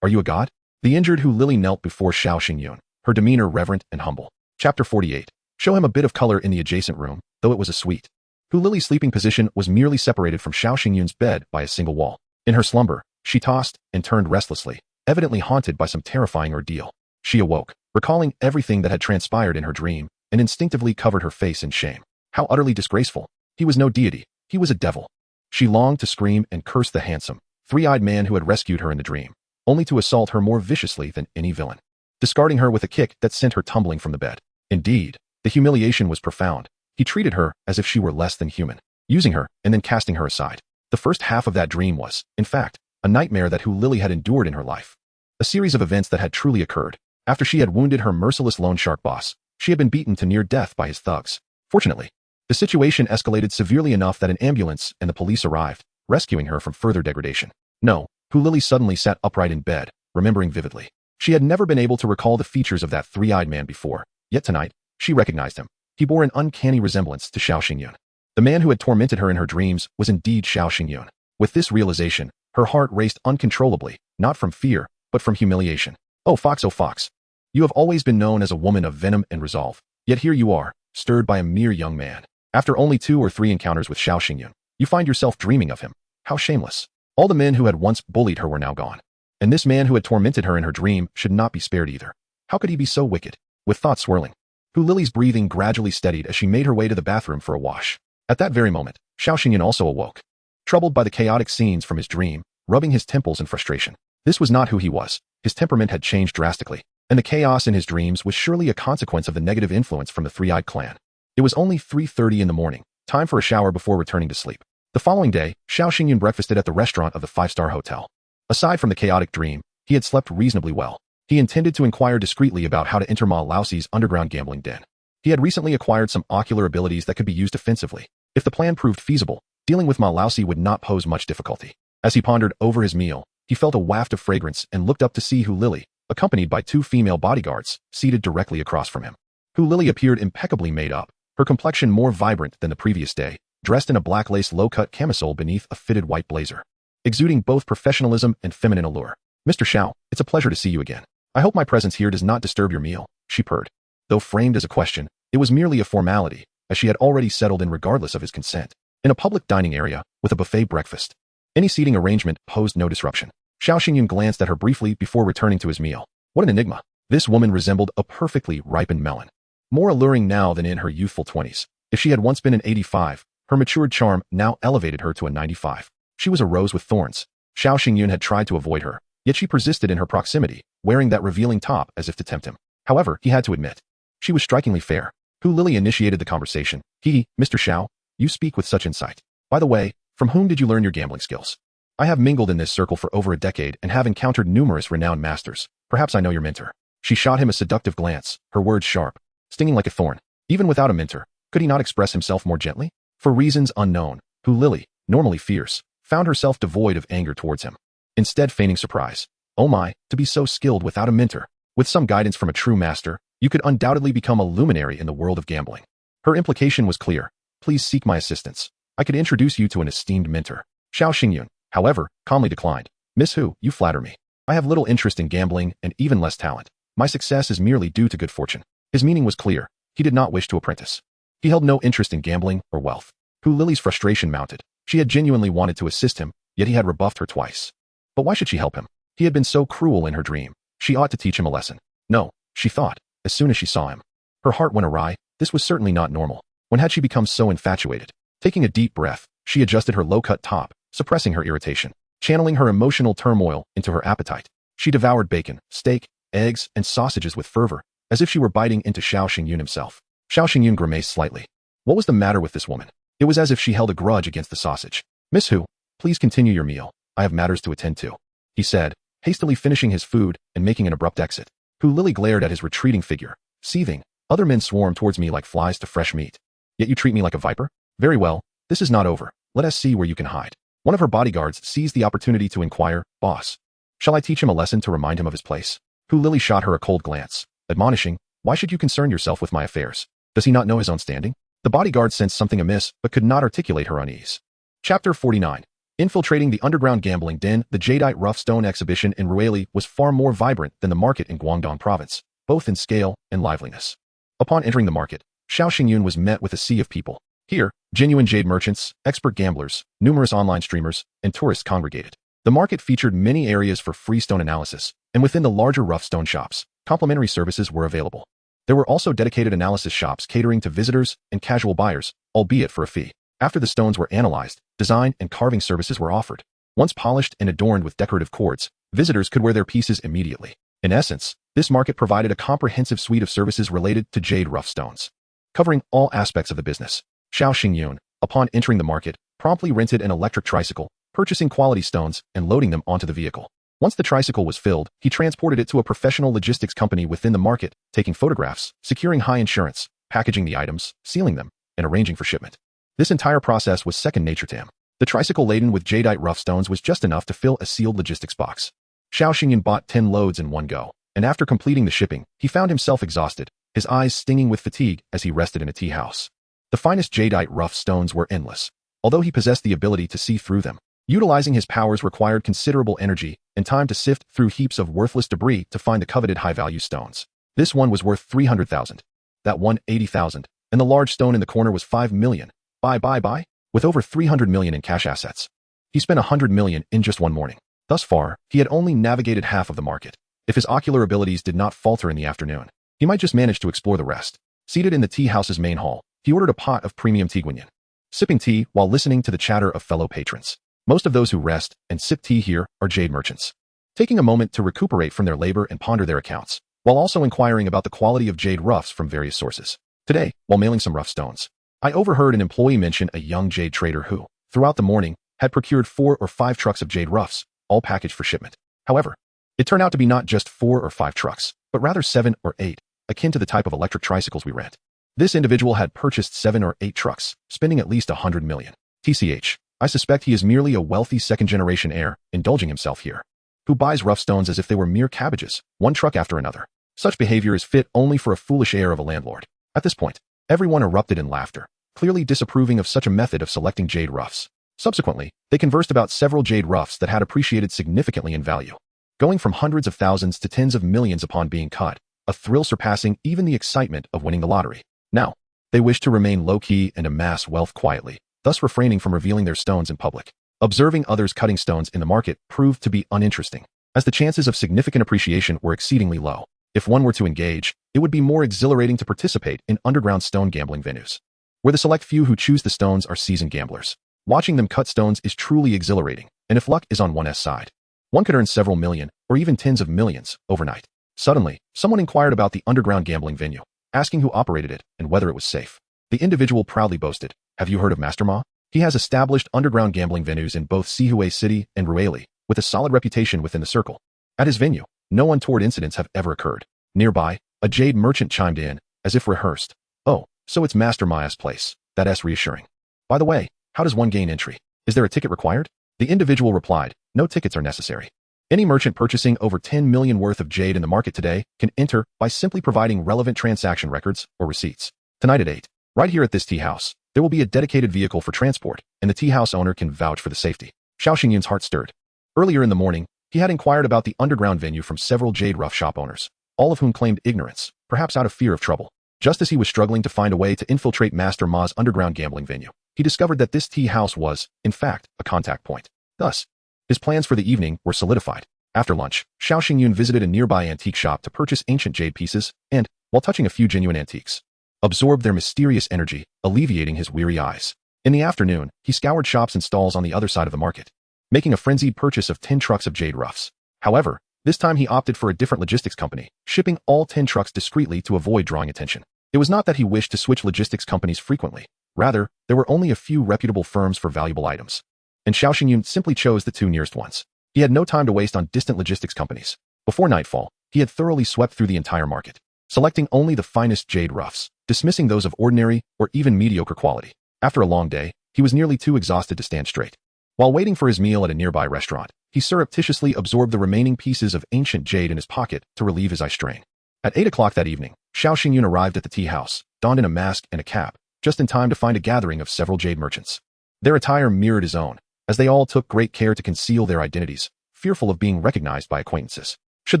Are you a god? The injured Hu Lili knelt before Xiao Xingyun, her demeanor reverent and humble. Chapter 48. Show him a bit of color in the adjacent room, though it was a suite. Hu Lili's sleeping position was merely separated from Xiao Xingyun's bed by a single wall. In her slumber, she tossed and turned restlessly, evidently haunted by some terrifying ordeal. She awoke, recalling everything that had transpired in her dream, and instinctively covered her face in shame. How utterly disgraceful. He was no deity, he was a devil. She longed to scream and curse the handsome, three-eyed man who had rescued her in the dream, only to assault her more viciously than any villain, discarding her with a kick that sent her tumbling from the bed. Indeed, the humiliation was profound. He treated her as if she were less than human, using her and then casting her aside. The first half of that dream was, in fact, a nightmare that Hu Lili had endured in her life. A series of events that had truly occurred. After she had wounded her merciless loan shark boss, she had been beaten to near death by his thugs. Fortunately, the situation escalated severely enough that an ambulance and the police arrived, rescuing her from further degradation. No, Hu Lili suddenly sat upright in bed, remembering vividly. She had never been able to recall the features of that three-eyed man before, yet tonight, she recognized him. He bore an uncanny resemblance to Xiao Xingyun. The man who had tormented her in her dreams was indeed Xiao Xingyun. With this realization, her heart raced uncontrollably, not from fear, but from humiliation. Oh Fox, you have always been known as a woman of venom and resolve, yet here you are, stirred by a mere young man. After only 2 or 3 encounters with Xiao Xingyun, you find yourself dreaming of him. How shameless. All the men who had once bullied her were now gone. And this man who had tormented her in her dream should not be spared either. How could he be so wicked? With thoughts swirling, Hu Lili's breathing gradually steadied as she made her way to the bathroom for a wash. At that very moment, Xiao Xingyun also awoke, troubled by the chaotic scenes from his dream, rubbing his temples in frustration. This was not who he was. His temperament had changed drastically, and the chaos in his dreams was surely a consequence of the negative influence from the three-eyed clan. It was only 3:30 in the morning, time for a shower before returning to sleep. The following day, Xiao Xingyun breakfasted at the restaurant of the five-star hotel. Aside from the chaotic dream, he had slept reasonably well. He intended to inquire discreetly about how to enter Ma Laoxi's underground gambling den. He had recently acquired some ocular abilities that could be used offensively. If the plan proved feasible, dealing with Ma Laoxi would not pose much difficulty. As he pondered over his meal, he felt a waft of fragrance and looked up to see Hu Lily, accompanied by 2 female bodyguards, seated directly across from him. Hu Lily appeared impeccably made up, her complexion more vibrant than the previous day, dressed in a black lace low-cut camisole beneath a fitted white blazer, exuding both professionalism and feminine allure. "Mr. Xiao, it's a pleasure to see you again. I hope my presence here does not disturb your meal," she purred. Though framed as a question, it was merely a formality, as she had already settled in regardless of his consent. In a public dining area, with a buffet breakfast, any seating arrangement posed no disruption. Xiao Xingyun glanced at her briefly before returning to his meal. What an enigma. This woman resembled a perfectly ripened melon. More alluring now than in her youthful 20s. If she had once been an 85, her matured charm now elevated her to a 95. She was a rose with thorns. Xiao Xingyun had tried to avoid her, yet she persisted in her proximity, wearing that revealing top as if to tempt him. However, he had to admit, she was strikingly fair. Hu Lily initiated the conversation. Mr. Xiao, you speak with such insight. By the way, from whom did you learn your gambling skills? I have mingled in this circle for over a decade and have encountered numerous renowned masters. Perhaps I know your mentor. She shot him a seductive glance, her words sharp, stinging like a thorn. Even without a mentor, could he not express himself more gently? For reasons unknown, Hu Lily, normally fierce, found herself devoid of anger towards him, instead feigning surprise. Oh my, to be so skilled without a mentor. With some guidance from a true master, you could undoubtedly become a luminary in the world of gambling. Her implication was clear. Please seek my assistance. I could introduce you to an esteemed mentor. Xiao Xingyun, however, calmly declined. Miss Hu, you flatter me. I have little interest in gambling and even less talent. My success is merely due to good fortune. His meaning was clear. He did not wish to apprentice. He held no interest in gambling or wealth. Hu Lily's frustration mounted. She had genuinely wanted to assist him, yet he had rebuffed her twice. But why should she help him? He had been so cruel in her dream. She ought to teach him a lesson. No, she thought, as soon as she saw him. Her heart went awry. This was certainly not normal. When had she become so infatuated? Taking a deep breath, she adjusted her low-cut top, suppressing her irritation, channeling her emotional turmoil into her appetite. She devoured bacon, steak, eggs, and sausages with fervor, as if she were biting into Xiao Xingyun himself. Xiao Xingyun grimaced slightly. What was the matter with this woman? It was as if she held a grudge against the sausage. Miss Hu, please continue your meal. I have matters to attend to, he said, hastily finishing his food and making an abrupt exit. Hu Lily glared at his retreating figure, seething. Other men swarm towards me like flies to fresh meat. Yet you treat me like a viper? Very well, this is not over. Let us see where you can hide. One of her bodyguards seized the opportunity to inquire, Boss, shall I teach him a lesson to remind him of his place? Hu Lily shot her a cold glance, admonishing, why should you concern yourself with my affairs? Does he not know his own standing? The bodyguard sensed something amiss, but could not articulate her unease. Chapter 49. Infiltrating the underground gambling den, the jadeite rough stone exhibition in Ruili was far more vibrant than the market in Guangdong province, both in scale and liveliness. Upon entering the market, Xiao Xingyun was met with a sea of people. Here, genuine jade merchants, expert gamblers, numerous online streamers, and tourists congregated. The market featured many areas for free stone analysis, and within the larger rough stone shops, complimentary services were available. There were also dedicated analysis shops catering to visitors and casual buyers, albeit for a fee. After the stones were analyzed, design and carving services were offered. Once polished and adorned with decorative cords, visitors could wear their pieces immediately. In essence, this market provided a comprehensive suite of services related to jade rough stones, covering all aspects of the business. Xiao Xingyun, upon entering the market, promptly rented an electric tricycle, purchasing quality stones and loading them onto the vehicle. Once the tricycle was filled, he transported it to a professional logistics company within the market, taking photographs, securing high insurance, packaging the items, sealing them, and arranging for shipment. This entire process was second nature to him. The tricycle laden with jadeite rough stones was just enough to fill a sealed logistics box. Xiao Xingyun bought 10 loads in one go, and after completing the shipping, he found himself exhausted, his eyes stinging with fatigue as he rested in a tea house. The finest jadeite rough stones were endless, although he possessed the ability to see through them. Utilizing his powers required considerable energy and time to sift through heaps of worthless debris to find the coveted high-value stones. This one was worth 300,000. That one 80,000, and the large stone in the corner was 5 million. Buy. With over 300 million in cash assets. He spent 100 million in just one morning. Thus far, he had only navigated half of the market. If his ocular abilities did not falter in the afternoon, he might just manage to explore the rest. Seated in the tea house's main hall, he ordered a pot of premium tea guanyin. sipping tea while listening to the chatter of fellow patrons. Most of those who rest and sip tea here are jade merchants, taking a moment to recuperate from their labor and ponder their accounts, while also inquiring about the quality of jade roughs from various sources. Today, while mailing some rough stones, I overheard an employee mention a young jade trader who, throughout the morning, had procured 4 or 5 trucks of jade roughs, all packaged for shipment. However, it turned out to be not just 4 or 5 trucks, but rather 7 or 8, akin to the type of electric tricycles we rent. This individual had purchased 7 or 8 trucks, spending at least 100 million. TCH, I suspect he is merely a wealthy second-generation heir, indulging himself here, who buys rough stones as if they were mere cabbages, one truck after another. Such behavior is fit only for a foolish heir of a landlord. At this point, everyone erupted in laughter, clearly disapproving of such a method of selecting jade roughs. Subsequently, they conversed about several jade roughs that had appreciated significantly in value, going from hundreds of thousands to tens of millions upon being cut, a thrill surpassing even the excitement of winning the lottery. Now, they wished to remain low-key and amass wealth quietly, thus refraining from revealing their stones in public. Observing others cutting stones in the market proved to be uninteresting, as the chances of significant appreciation were exceedingly low. If one were to engage, it would be more exhilarating to participate in underground stone gambling venues, where the select few who choose the stones are seasoned gamblers. Watching them cut stones is truly exhilarating, and if luck is on one's side, one could earn several million, or even tens of millions, overnight. Suddenly, someone inquired about the underground gambling venue, asking who operated it and whether it was safe. The individual proudly boasted, "Have you heard of Master Ma? He has established underground gambling venues in both Sihui City and Ruili, with a solid reputation within the circle. At his venue, no untoward incidents have ever occurred." Nearby, a jade merchant chimed in, as if rehearsed, "Oh, so it's Master Ma's place. That's reassuring. By the way, how does one gain entry? Is there a ticket required?" The individual replied, "No tickets are necessary. Any merchant purchasing over 10 million worth of jade in the market today can enter by simply providing relevant transaction records or receipts. Tonight at 8, right here at this tea house, there will be a dedicated vehicle for transport, and the tea house owner can vouch for the safety." Xiao Xingyun's heart stirred. Earlier in the morning, he had inquired about the underground venue from several jade rough shop owners, all of whom claimed ignorance, perhaps out of fear of trouble. Just as he was struggling to find a way to infiltrate Master Ma's underground gambling venue, he discovered that this tea house was, in fact, a contact point. Thus, his plans for the evening were solidified. After lunch, Xiao Xingyun visited a nearby antique shop to purchase ancient jade pieces and, while touching a few genuine antiques, absorbed their mysterious energy, alleviating his weary eyes. In the afternoon, he scoured shops and stalls on the other side of the market, making a frenzied purchase of 10 trucks of jade roughs. However, this time he opted for a different logistics company, shipping all 10 trucks discreetly to avoid drawing attention. It was not that he wished to switch logistics companies frequently. Rather, there were only a few reputable firms for valuable items, and Xiao Xingyun simply chose the 2 nearest ones. He had no time to waste on distant logistics companies. Before nightfall, he had thoroughly swept through the entire market, selecting only the finest jade roughs, dismissing those of ordinary or even mediocre quality. After a long day, he was nearly too exhausted to stand straight. While waiting for his meal at a nearby restaurant, he surreptitiously absorbed the remaining pieces of ancient jade in his pocket to relieve his eye strain. At 8 o'clock that evening, Xiao Xingyun arrived at the tea house, donned in a mask and a cap, just in time to find a gathering of several jade merchants. Their attire mirrored his own, as they all took great care to conceal their identities, fearful of being recognized by acquaintances. Should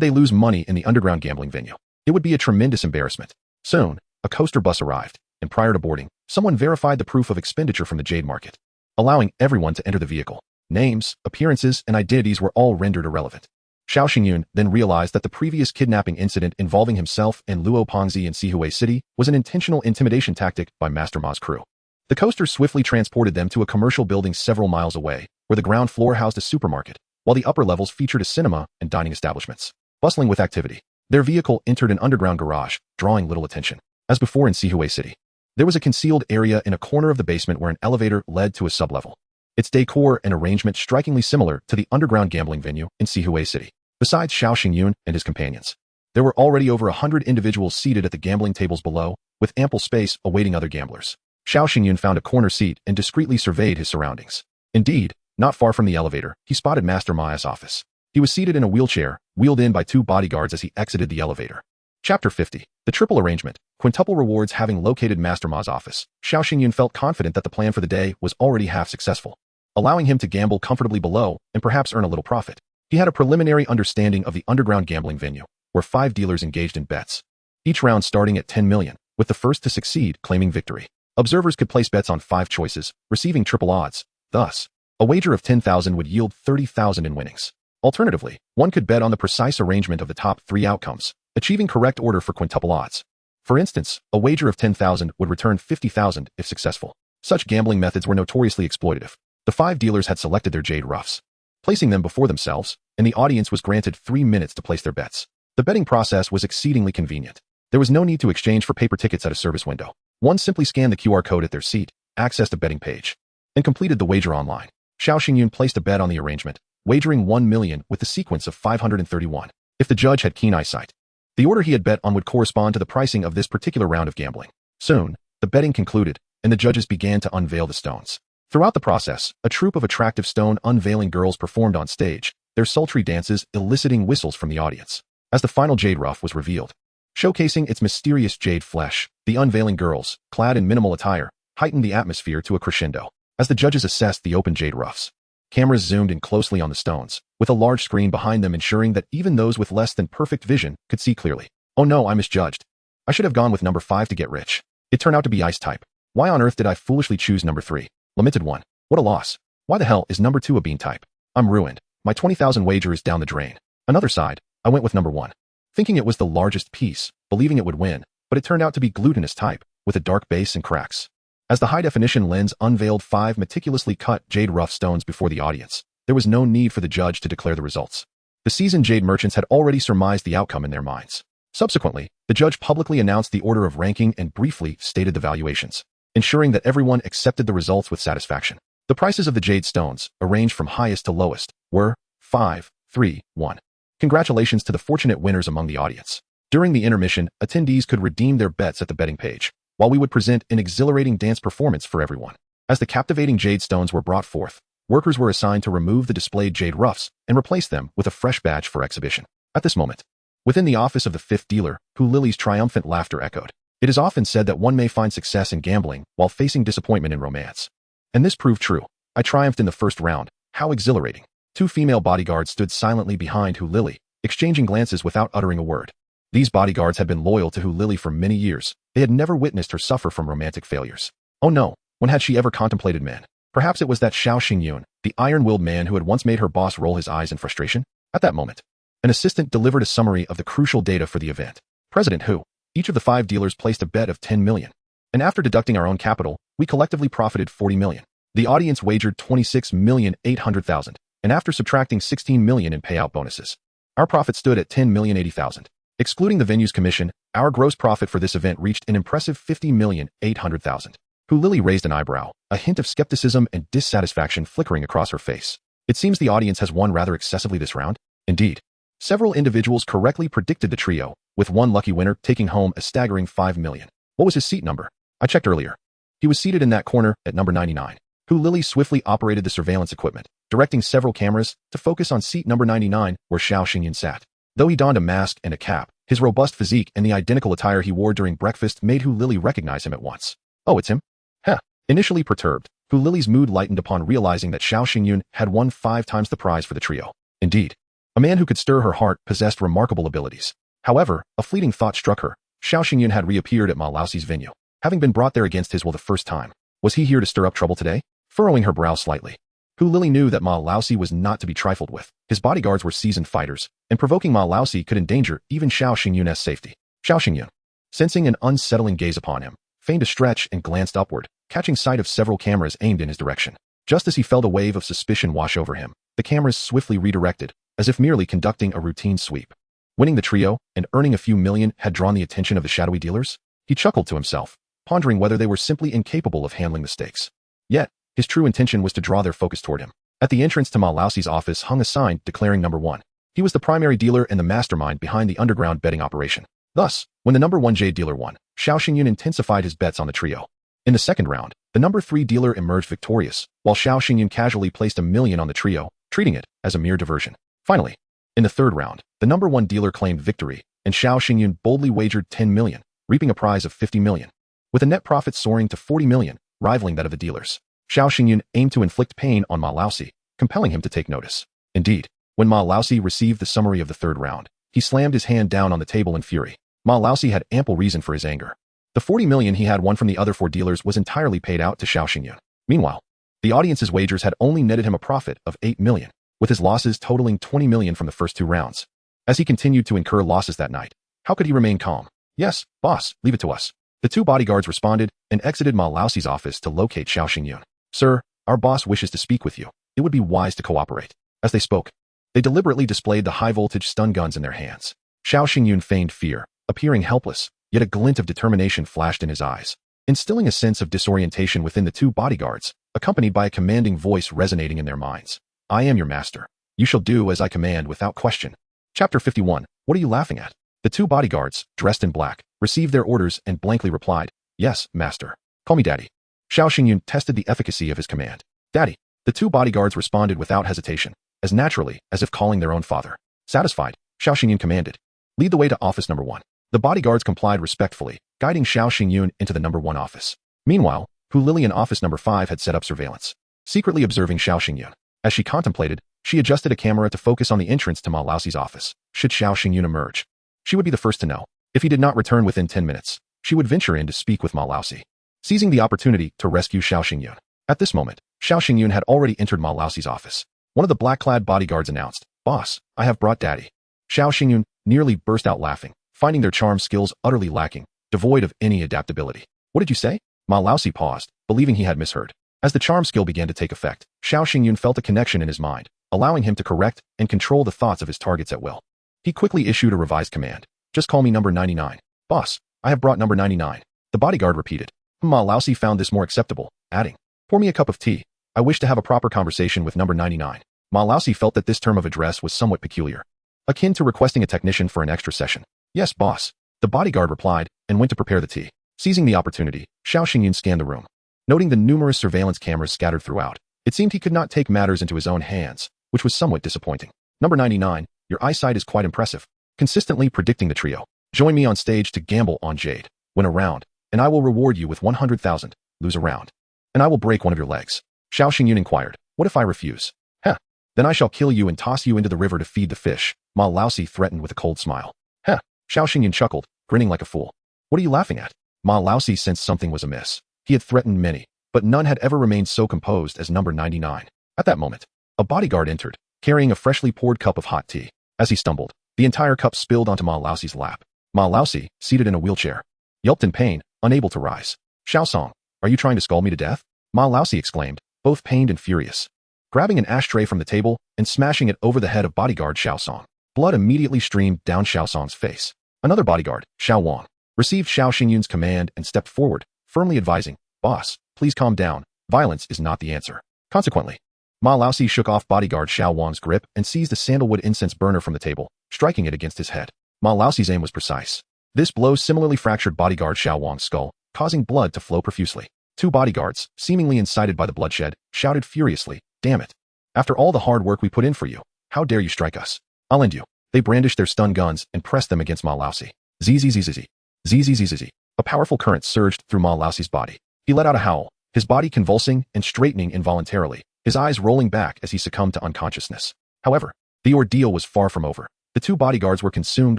they lose money in the underground gambling venue, it would be a tremendous embarrassment. Soon, a coaster bus arrived, and prior to boarding, someone verified the proof of expenditure from the jade market, allowing everyone to enter the vehicle. Names, appearances, and identities were all rendered irrelevant. Xiao Xingyun then realized that the previous kidnapping incident involving himself and Luo Pongzi in Sihui City was an intentional intimidation tactic by Master Ma's crew. The coaster swiftly transported them to a commercial building several miles away, where the ground floor housed a supermarket, while the upper levels featured a cinema and dining establishments. Bustling with activity, their vehicle entered an underground garage, drawing little attention. As before in Sihui City, there was a concealed area in a corner of the basement where an elevator led to a sublevel, its decor and arrangement strikingly similar to the underground gambling venue in Sihui City. Besides Xiao Xingyun and his companions, there were already over 100 individuals seated at the gambling tables below, with ample space awaiting other gamblers. Xiao Xingyun found a corner seat and discreetly surveyed his surroundings. Indeed, not far from the elevator, he spotted Master Ma's office. He was seated in a wheelchair, wheeled in by 2 bodyguards as he exited the elevator. Chapter 50. The Triple Arrangement. Quintuple rewards. Having located Master Ma's office, Xiao Xingyun felt confident that the plan for the day was already half successful, allowing him to gamble comfortably below and perhaps earn a little profit. He had a preliminary understanding of the underground gambling venue, where 5 dealers engaged in bets, each round starting at 10 million, with the first to succeed claiming victory. Observers could place bets on 5 choices, receiving triple odds. Thus, a wager of 10,000 would yield 30,000 in winnings. Alternatively, one could bet on the precise arrangement of the top 3 outcomes, achieving correct order for quintuple odds. For instance, a wager of 10,000 would return 50,000 if successful. Such gambling methods were notoriously exploitative. The 5 dealers had selected their jade roughs, placing them before themselves, and the audience was granted 3 minutes to place their bets. The betting process was exceedingly convenient. There was no need to exchange for paper tickets at a service window. One simply scanned the QR code at their seat, accessed a betting page, and completed the wager online. Xiao Xingyun placed a bet on the arrangement, wagering 1 million with the sequence of 531. If the judge had keen eyesight, the order he had bet on would correspond to the pricing of this particular round of gambling. Soon, the betting concluded, and the judges began to unveil the stones. Throughout the process, a troupe of attractive stone unveiling girls performed on stage, their sultry dances eliciting whistles from the audience. As the final jade rough was revealed, showcasing its mysterious jade flesh, the unveiling girls, clad in minimal attire, heightened the atmosphere to a crescendo. As the judges assessed the open jade roughs, cameras zoomed in closely on the stones, with a large screen behind them ensuring that even those with less than perfect vision could see clearly. Oh no, I misjudged. I should have gone with number 5 to get rich. It turned out to be ice type. Why on earth did I foolishly choose number 3? Lamented one. What a loss. Why the hell is number 2 a bean type? I'm ruined. My 20,000 wager is down the drain. Another side, I went with number 1, thinking it was the largest piece, believing it would win, but it turned out to be glutinous type, with a dark base and cracks. As the high-definition lens unveiled 5 meticulously cut jade rough stones before the audience, there was no need for the judge to declare the results. The seasoned jade merchants had already surmised the outcome in their minds. Subsequently, the judge publicly announced the order of ranking and briefly stated the valuations, ensuring that everyone accepted the results with satisfaction. The prices of the jade stones, arranged from highest to lowest, were 5, 3, 1. Congratulations to the fortunate winners among the audience. During the intermission, attendees could redeem their bets at the betting page, while we would present an exhilarating dance performance for everyone. As the captivating jade stones were brought forth, workers were assigned to remove the displayed jade roughs and replace them with a fresh batch for exhibition. At this moment, within the office of the 5th dealer, who Lily's triumphant laughter echoed, it is often said that one may find success in gambling while facing disappointment in romance. And this proved true. I triumphed in the first round. How exhilarating. 2 female bodyguards stood silently behind Hu Lily, exchanging glances without uttering a word. These bodyguards had been loyal to Hu Lily for many years. They had never witnessed her suffer from romantic failures. Oh no, when had she ever contemplated men? Perhaps it was that Xiao Xingyun, the iron-willed man who had once made her boss roll his eyes in frustration? At that moment, an assistant delivered a summary of the crucial data for the event. President Hu, each of the 5 dealers placed a bet of 10 million. And after deducting our own capital, we collectively profited 40 million. The audience wagered 26,800,000, and after subtracting 16 million in payout bonuses, our profit stood at 10,080,000. Excluding the venue's commission, our gross profit for this event reached an impressive 50,800,000. Hu Lily raised an eyebrow, a hint of skepticism and dissatisfaction flickering across her face. It seems the audience has won rather excessively this round. Indeed, several individuals correctly predicted the trio, with one lucky winner taking home a staggering 5 million. What was his seat number? I checked earlier. He was seated in that corner at number 99. Hu Lily swiftly operated the surveillance equipment, directing several cameras to focus on seat number 99 where Xiao Xingyun sat. Though he donned a mask and a cap, his robust physique and the identical attire he wore during breakfast made Hu Lily recognize him at once. Oh, it's him? Heh. Initially perturbed, Hu Lily's mood lightened upon realizing that Xiao Xingyun had won 5 times the prize for the trio. Indeed, a man who could stir her heart possessed remarkable abilities. However, a fleeting thought struck her. Xiao Xingyun had reappeared at Ma Laoxi's venue, having been brought there against his will the first time. Was he here to stir up trouble today? Furrowing her brow slightly, Hu Lily knew that Ma Laoxi was not to be trifled with. His bodyguards were seasoned fighters, and provoking Ma Laoxi could endanger even Xiao Xingyun's safety. Xiao Xingyun, sensing an unsettling gaze upon him, feigned a stretch and glanced upward, catching sight of several cameras aimed in his direction. Just as he felt a wave of suspicion wash over him, the cameras swiftly redirected, as if merely conducting a routine sweep. Winning the trio and earning a few million had drawn the attention of the shadowy dealers. He chuckled to himself, pondering whether they were simply incapable of handling the stakes. Yet, his true intention was to draw their focus toward him. At the entrance to Ma Laoxi's office hung a sign declaring number 1. He was the primary dealer and the mastermind behind the underground betting operation. Thus, when the number 1 Jade dealer won, Xiao Xingyun intensified his bets on the trio. In the second round, the number 3 dealer emerged victorious, while Xiao Xingyun casually placed $1 million on the trio, treating it as a mere diversion. Finally, in the third round, the number 1 dealer claimed victory, and Xiao Xingyun boldly wagered 10 million, reaping a prize of 50 million, with a net profit soaring to 40 million, rivaling that of the dealers. Xiao Xingyun aimed to inflict pain on Ma Laoxi, compelling him to take notice. Indeed, when Ma Laoxi received the summary of the third round, he slammed his hand down on the table in fury. Ma Laoxi had ample reason for his anger. The 40 million he had won from the other 4 dealers was entirely paid out to Xiao Xingyun. Meanwhile, the audience's wagers had only netted him a profit of 8 million, with his losses totaling 20 million from the first 2 rounds. As he continued to incur losses that night, how could he remain calm? Yes, boss, leave it to us. The two bodyguards responded and exited Ma Laoxi's office to locate Xiao Xingyun. Sir, our boss wishes to speak with you. It would be wise to cooperate. As they spoke, they deliberately displayed the high-voltage stun guns in their hands. Xiao Xingyun feigned fear, appearing helpless, yet a glint of determination flashed in his eyes, instilling a sense of disorientation within the two bodyguards, accompanied by a commanding voice resonating in their minds. I am your master. You shall do as I command without question. Chapter 51. What are you laughing at? The two bodyguards, dressed in black, received their orders and blankly replied, Yes, master. Call me Daddy. Xiao Xingyun tested the efficacy of his command. Daddy. The two bodyguards responded without hesitation, as naturally as if calling their own father. Satisfied, Xiao Xingyun commanded, Lead the way to office number 1. The bodyguards complied respectfully, guiding Xiao Xingyun into the number 1 office. Meanwhile, Hu Lili in office number 5 had set up surveillance, secretly observing Xiao Xingyun. As she contemplated, she adjusted a camera to focus on the entrance to Ma Laoxi's office. Should Xiao Xingyun emerge, she would be the first to know. If he did not return within 10 minutes, she would venture in to speak with Ma Laoxi, seizing the opportunity to rescue Xiao Xingyun. At this moment, Xiao Xingyun had already entered Ma Laoxi's office. One of the black-clad bodyguards announced, Boss, I have brought Daddy. Xiao Xingyun nearly burst out laughing, finding their charm skills utterly lacking, devoid of any adaptability. What did you say? Ma Laoxi paused, believing he had misheard. As the charm skill began to take effect, Xiao Xingyun felt a connection in his mind, allowing him to correct and control the thoughts of his targets at will. He quickly issued a revised command. Just call me number 99. Boss, I have brought number 99. The bodyguard repeated. Ma Laoxi found this more acceptable, adding, Pour me a cup of tea. I wish to have a proper conversation with number 99. Ma Laoxi felt that this term of address was somewhat peculiar, akin to requesting a technician for an extra session. Yes, boss. The bodyguard replied and went to prepare the tea. Seizing the opportunity, Xiao Xingyun scanned the room. Noting the numerous surveillance cameras scattered throughout, it seemed he could not take matters into his own hands, which was somewhat disappointing. Number 99, your eyesight is quite impressive. Consistently predicting the trio. Join me on stage to gamble on Jade. Win a round, and I will reward you with 100,000. Lose a round, and I will break one of your legs. Xiao Xingyun inquired, What if I refuse? Heh. Then I shall kill you and toss you into the river to feed the fish. Ma Laoxi threatened with a cold smile. Heh. Xiao Xingyun chuckled, grinning like a fool. What are you laughing at? Ma Laoxi sensed something was amiss. He had threatened many, but none had ever remained so composed as number 99. At that moment, a bodyguard entered, carrying a freshly poured cup of hot tea. As he stumbled, the entire cup spilled onto Ma Laoxi's lap. Ma Laoxi, seated in a wheelchair, yelped in pain, unable to rise. Xiao Song, are you trying to scald me to death? Ma Laoxi exclaimed, both pained and furious, grabbing an ashtray from the table and smashing it over the head of bodyguard Xiao Song. Blood immediately streamed down Xiao Song's face. Another bodyguard, Xiao Wang, received Xiao Xingyun's command and stepped forward, firmly advising, Boss, please calm down. Violence is not the answer. Consequently, Ma Laoxi shook off bodyguard Xiao Wang's grip and seized a sandalwood incense burner from the table, striking it against his head. Ma Laoxi's aim was precise. This blow similarly fractured bodyguard Xiao Wang's skull, causing blood to flow profusely. Two bodyguards, seemingly incited by the bloodshed, shouted furiously, Damn it. After all the hard work we put in for you, how dare you strike us? I'll end you. They brandished their stun guns and pressed them against Ma Laoxi. Zzzzz. Zzzzz. A powerful current surged through Ma Laoxi's body. He let out a howl, his body convulsing and straightening involuntarily, his eyes rolling back as he succumbed to unconsciousness. However, the ordeal was far from over. The two bodyguards were consumed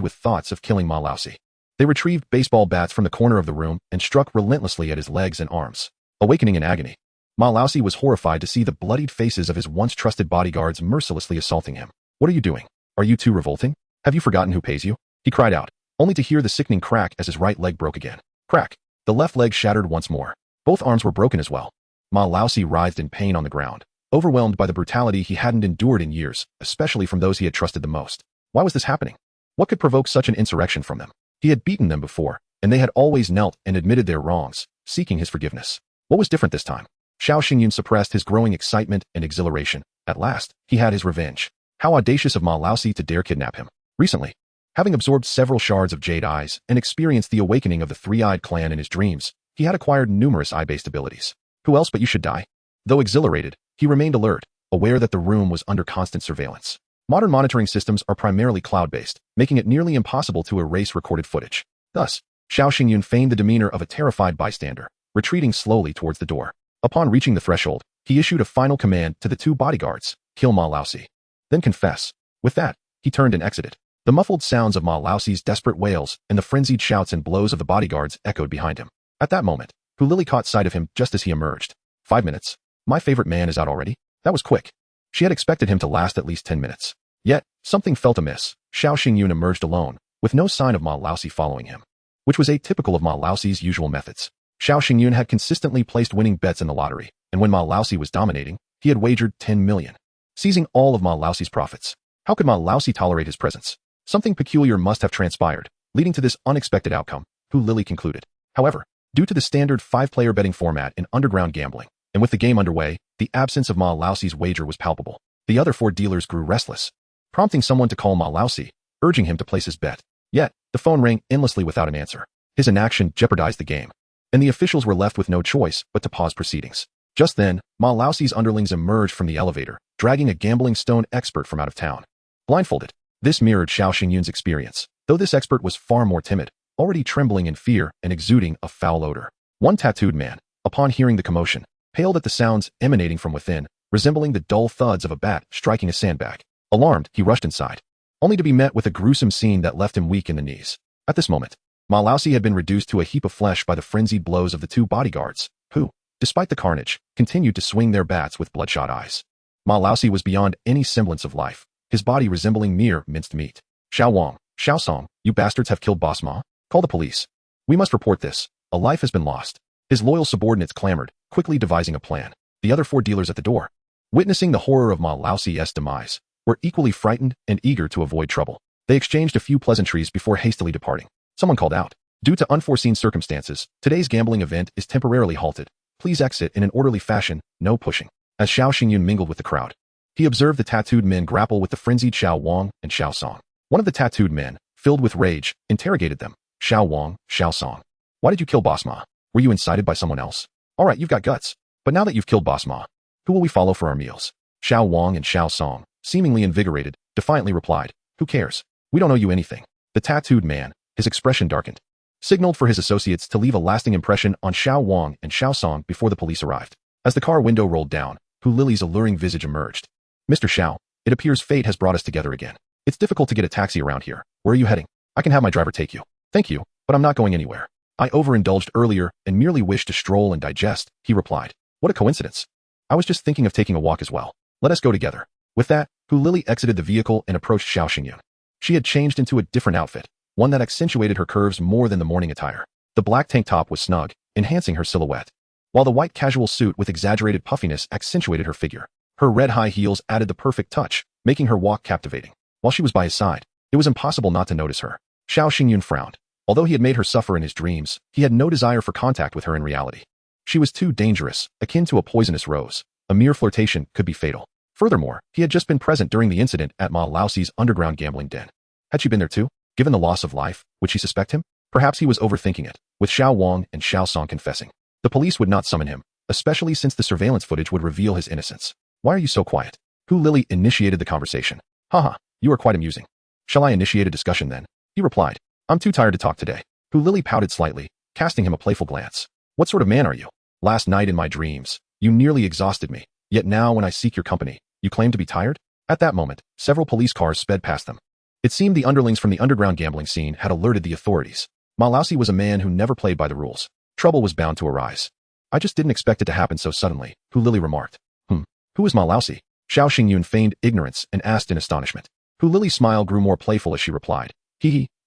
with thoughts of killing Ma Laoxi. They retrieved baseball bats from the corner of the room and struck relentlessly at his legs and arms. Awakening in agony, Ma Laoxi was horrified to see the bloodied faces of his once trusted bodyguards mercilessly assaulting him. What are you doing? Are you too revolting? Have you forgotten who pays you? He cried out, only to hear the sickening crack as his right leg broke again. Crack. The left leg shattered once more. Both arms were broken as well. Ma Laoxi writhed in pain on the ground, overwhelmed by the brutality he hadn't endured in years, especially from those he had trusted the most. Why was this happening? What could provoke such an insurrection from them? He had beaten them before, and they had always knelt and admitted their wrongs, seeking his forgiveness. What was different this time? Xiao Xingyun suppressed his growing excitement and exhilaration. At last, he had his revenge. How audacious of Ma Laoxi to dare kidnap him. Recently, having absorbed several shards of jade eyes and experienced the awakening of the three-eyed clan in his dreams, he had acquired numerous eye-based abilities. Who else but you should die? Though exhilarated, he remained alert, aware that the room was under constant surveillance. Modern monitoring systems are primarily cloud-based, making it nearly impossible to erase recorded footage. Thus, Xiao Xingyun feigned the demeanor of a terrified bystander, retreating slowly towards the door. Upon reaching the threshold, he issued a final command to the two bodyguards, kill Ma Laoxi. Then confess. With that, he turned and exited. The muffled sounds of Ma Laoxi's desperate wails and the frenzied shouts and blows of the bodyguards echoed behind him. At that moment, Hu Lili caught sight of him just as he emerged. 5 minutes. My favorite man is out already? That was quick. She had expected him to last at least 10 minutes. Yet, something felt amiss. Xiao Xingyun emerged alone, with no sign of Ma Laoxi following him. which was atypical of Ma Laoxi's usual methods. Xiao Xingyun had consistently placed winning bets in the lottery, and when Ma Laoxi was dominating, he had wagered 10 million, seizing all of Ma Laoxi's profits. How could Ma Laoxi tolerate his presence? Something peculiar must have transpired, leading to this unexpected outcome, Hu Lili concluded. However, due to the standard 5-player betting format in underground gambling, and with the game underway, the absence of Ma Laoxi's wager was palpable. The other 4 dealers grew restless, prompting someone to call Ma Laoxi, urging him to place his bet. Yet, the phone rang endlessly without an answer. His inaction jeopardized the game, and the officials were left with no choice but to pause proceedings. Just then, Ma Laoxi's underlings emerged from the elevator, dragging a gambling stone expert from out of town. Blindfolded, this mirrored Xiao Xingyun's experience, though this expert was far more timid, already trembling in fear and exuding a foul odor. One tattooed man, upon hearing the commotion, paled at the sounds emanating from within, resembling the dull thuds of a bat striking a sandbag. Alarmed, he rushed inside, only to be met with a gruesome scene that left him weak in the knees. At this moment, Ma Laoxi had been reduced to a heap of flesh by the frenzied blows of the 2 bodyguards, who, despite the carnage, continued to swing their bats with bloodshot eyes. Ma Laoxi was beyond any semblance of life, his body resembling mere minced meat. Xiao Wang, Xiao Song, you bastards have killed Boss Ma? Call the police. We must report this. A life has been lost. His loyal subordinates clamored, quickly devising a plan. The other 4 dealers at the door, witnessing the horror of Ma Laoxi's demise, were equally frightened and eager to avoid trouble. They exchanged a few pleasantries before hastily departing. Someone called out, due to unforeseen circumstances, today's gambling event is temporarily halted. Please exit in an orderly fashion, no pushing. As Xiao Xingyun mingled with the crowd, he observed the tattooed men grapple with the frenzied Xiao Wang and Xiao Song. One of the tattooed men, filled with rage, interrogated them. Xiao Wang, Xiao Song, why did you kill Boss Ma? Were you incited by someone else? All right, you've got guts. But now that you've killed Boss Ma, who will we follow for our meals? Xiao Wang and Xiao Song, seemingly invigorated, defiantly replied, who cares? We don't owe you anything. The tattooed man, his expression darkened, signaled for his associates to leave a lasting impression on Xiao Wang and Xiao Song before the police arrived. As the car window rolled down, Hu Lili's alluring visage emerged. Mr. Xiao, it appears fate has brought us together again. It's difficult to get a taxi around here. Where are you heading? I can have my driver take you. Thank you, but I'm not going anywhere. I overindulged earlier and merely wished to stroll and digest, he replied. What a coincidence. I was just thinking of taking a walk as well. Let us go together. With that, Hu Lili exited the vehicle and approached Xiao Xingyun. She had changed into a different outfit, one that accentuated her curves more than the morning attire. The black tank top was snug, enhancing her silhouette, while the white casual suit with exaggerated puffiness accentuated her figure. Her red high heels added the perfect touch, making her walk captivating. While she was by his side, it was impossible not to notice her. Xiao Xingyun frowned. Although he had made her suffer in his dreams, he had no desire for contact with her in reality. She was too dangerous, akin to a poisonous rose. A mere flirtation could be fatal. Furthermore, he had just been present during the incident at Ma Laoxi's underground gambling den. Had she been there too? Given the loss of life, would she suspect him? Perhaps he was overthinking it, with Xiao Wang and Xiao Song confessing. The police would not summon him, especially since the surveillance footage would reveal his innocence. Why are you so quiet? Hu Lili initiated the conversation. Haha, you are quite amusing. Shall I initiate a discussion then? He replied. I'm too tired to talk today. Hu Lili pouted slightly, casting him a playful glance. What sort of man are you? Last night in my dreams, you nearly exhausted me, yet now when I seek your company, you claim to be tired? At that moment, several police cars sped past them. It seemed the underlings from the underground gambling scene had alerted the authorities. Ma Laoxi was a man who never played by the rules. Trouble was bound to arise. I just didn't expect it to happen so suddenly, Hu Lili remarked. Who is Ma Laoxi? Xiao Xingyun feigned ignorance and asked in astonishment. Hu Lili's smile grew more playful as she replied.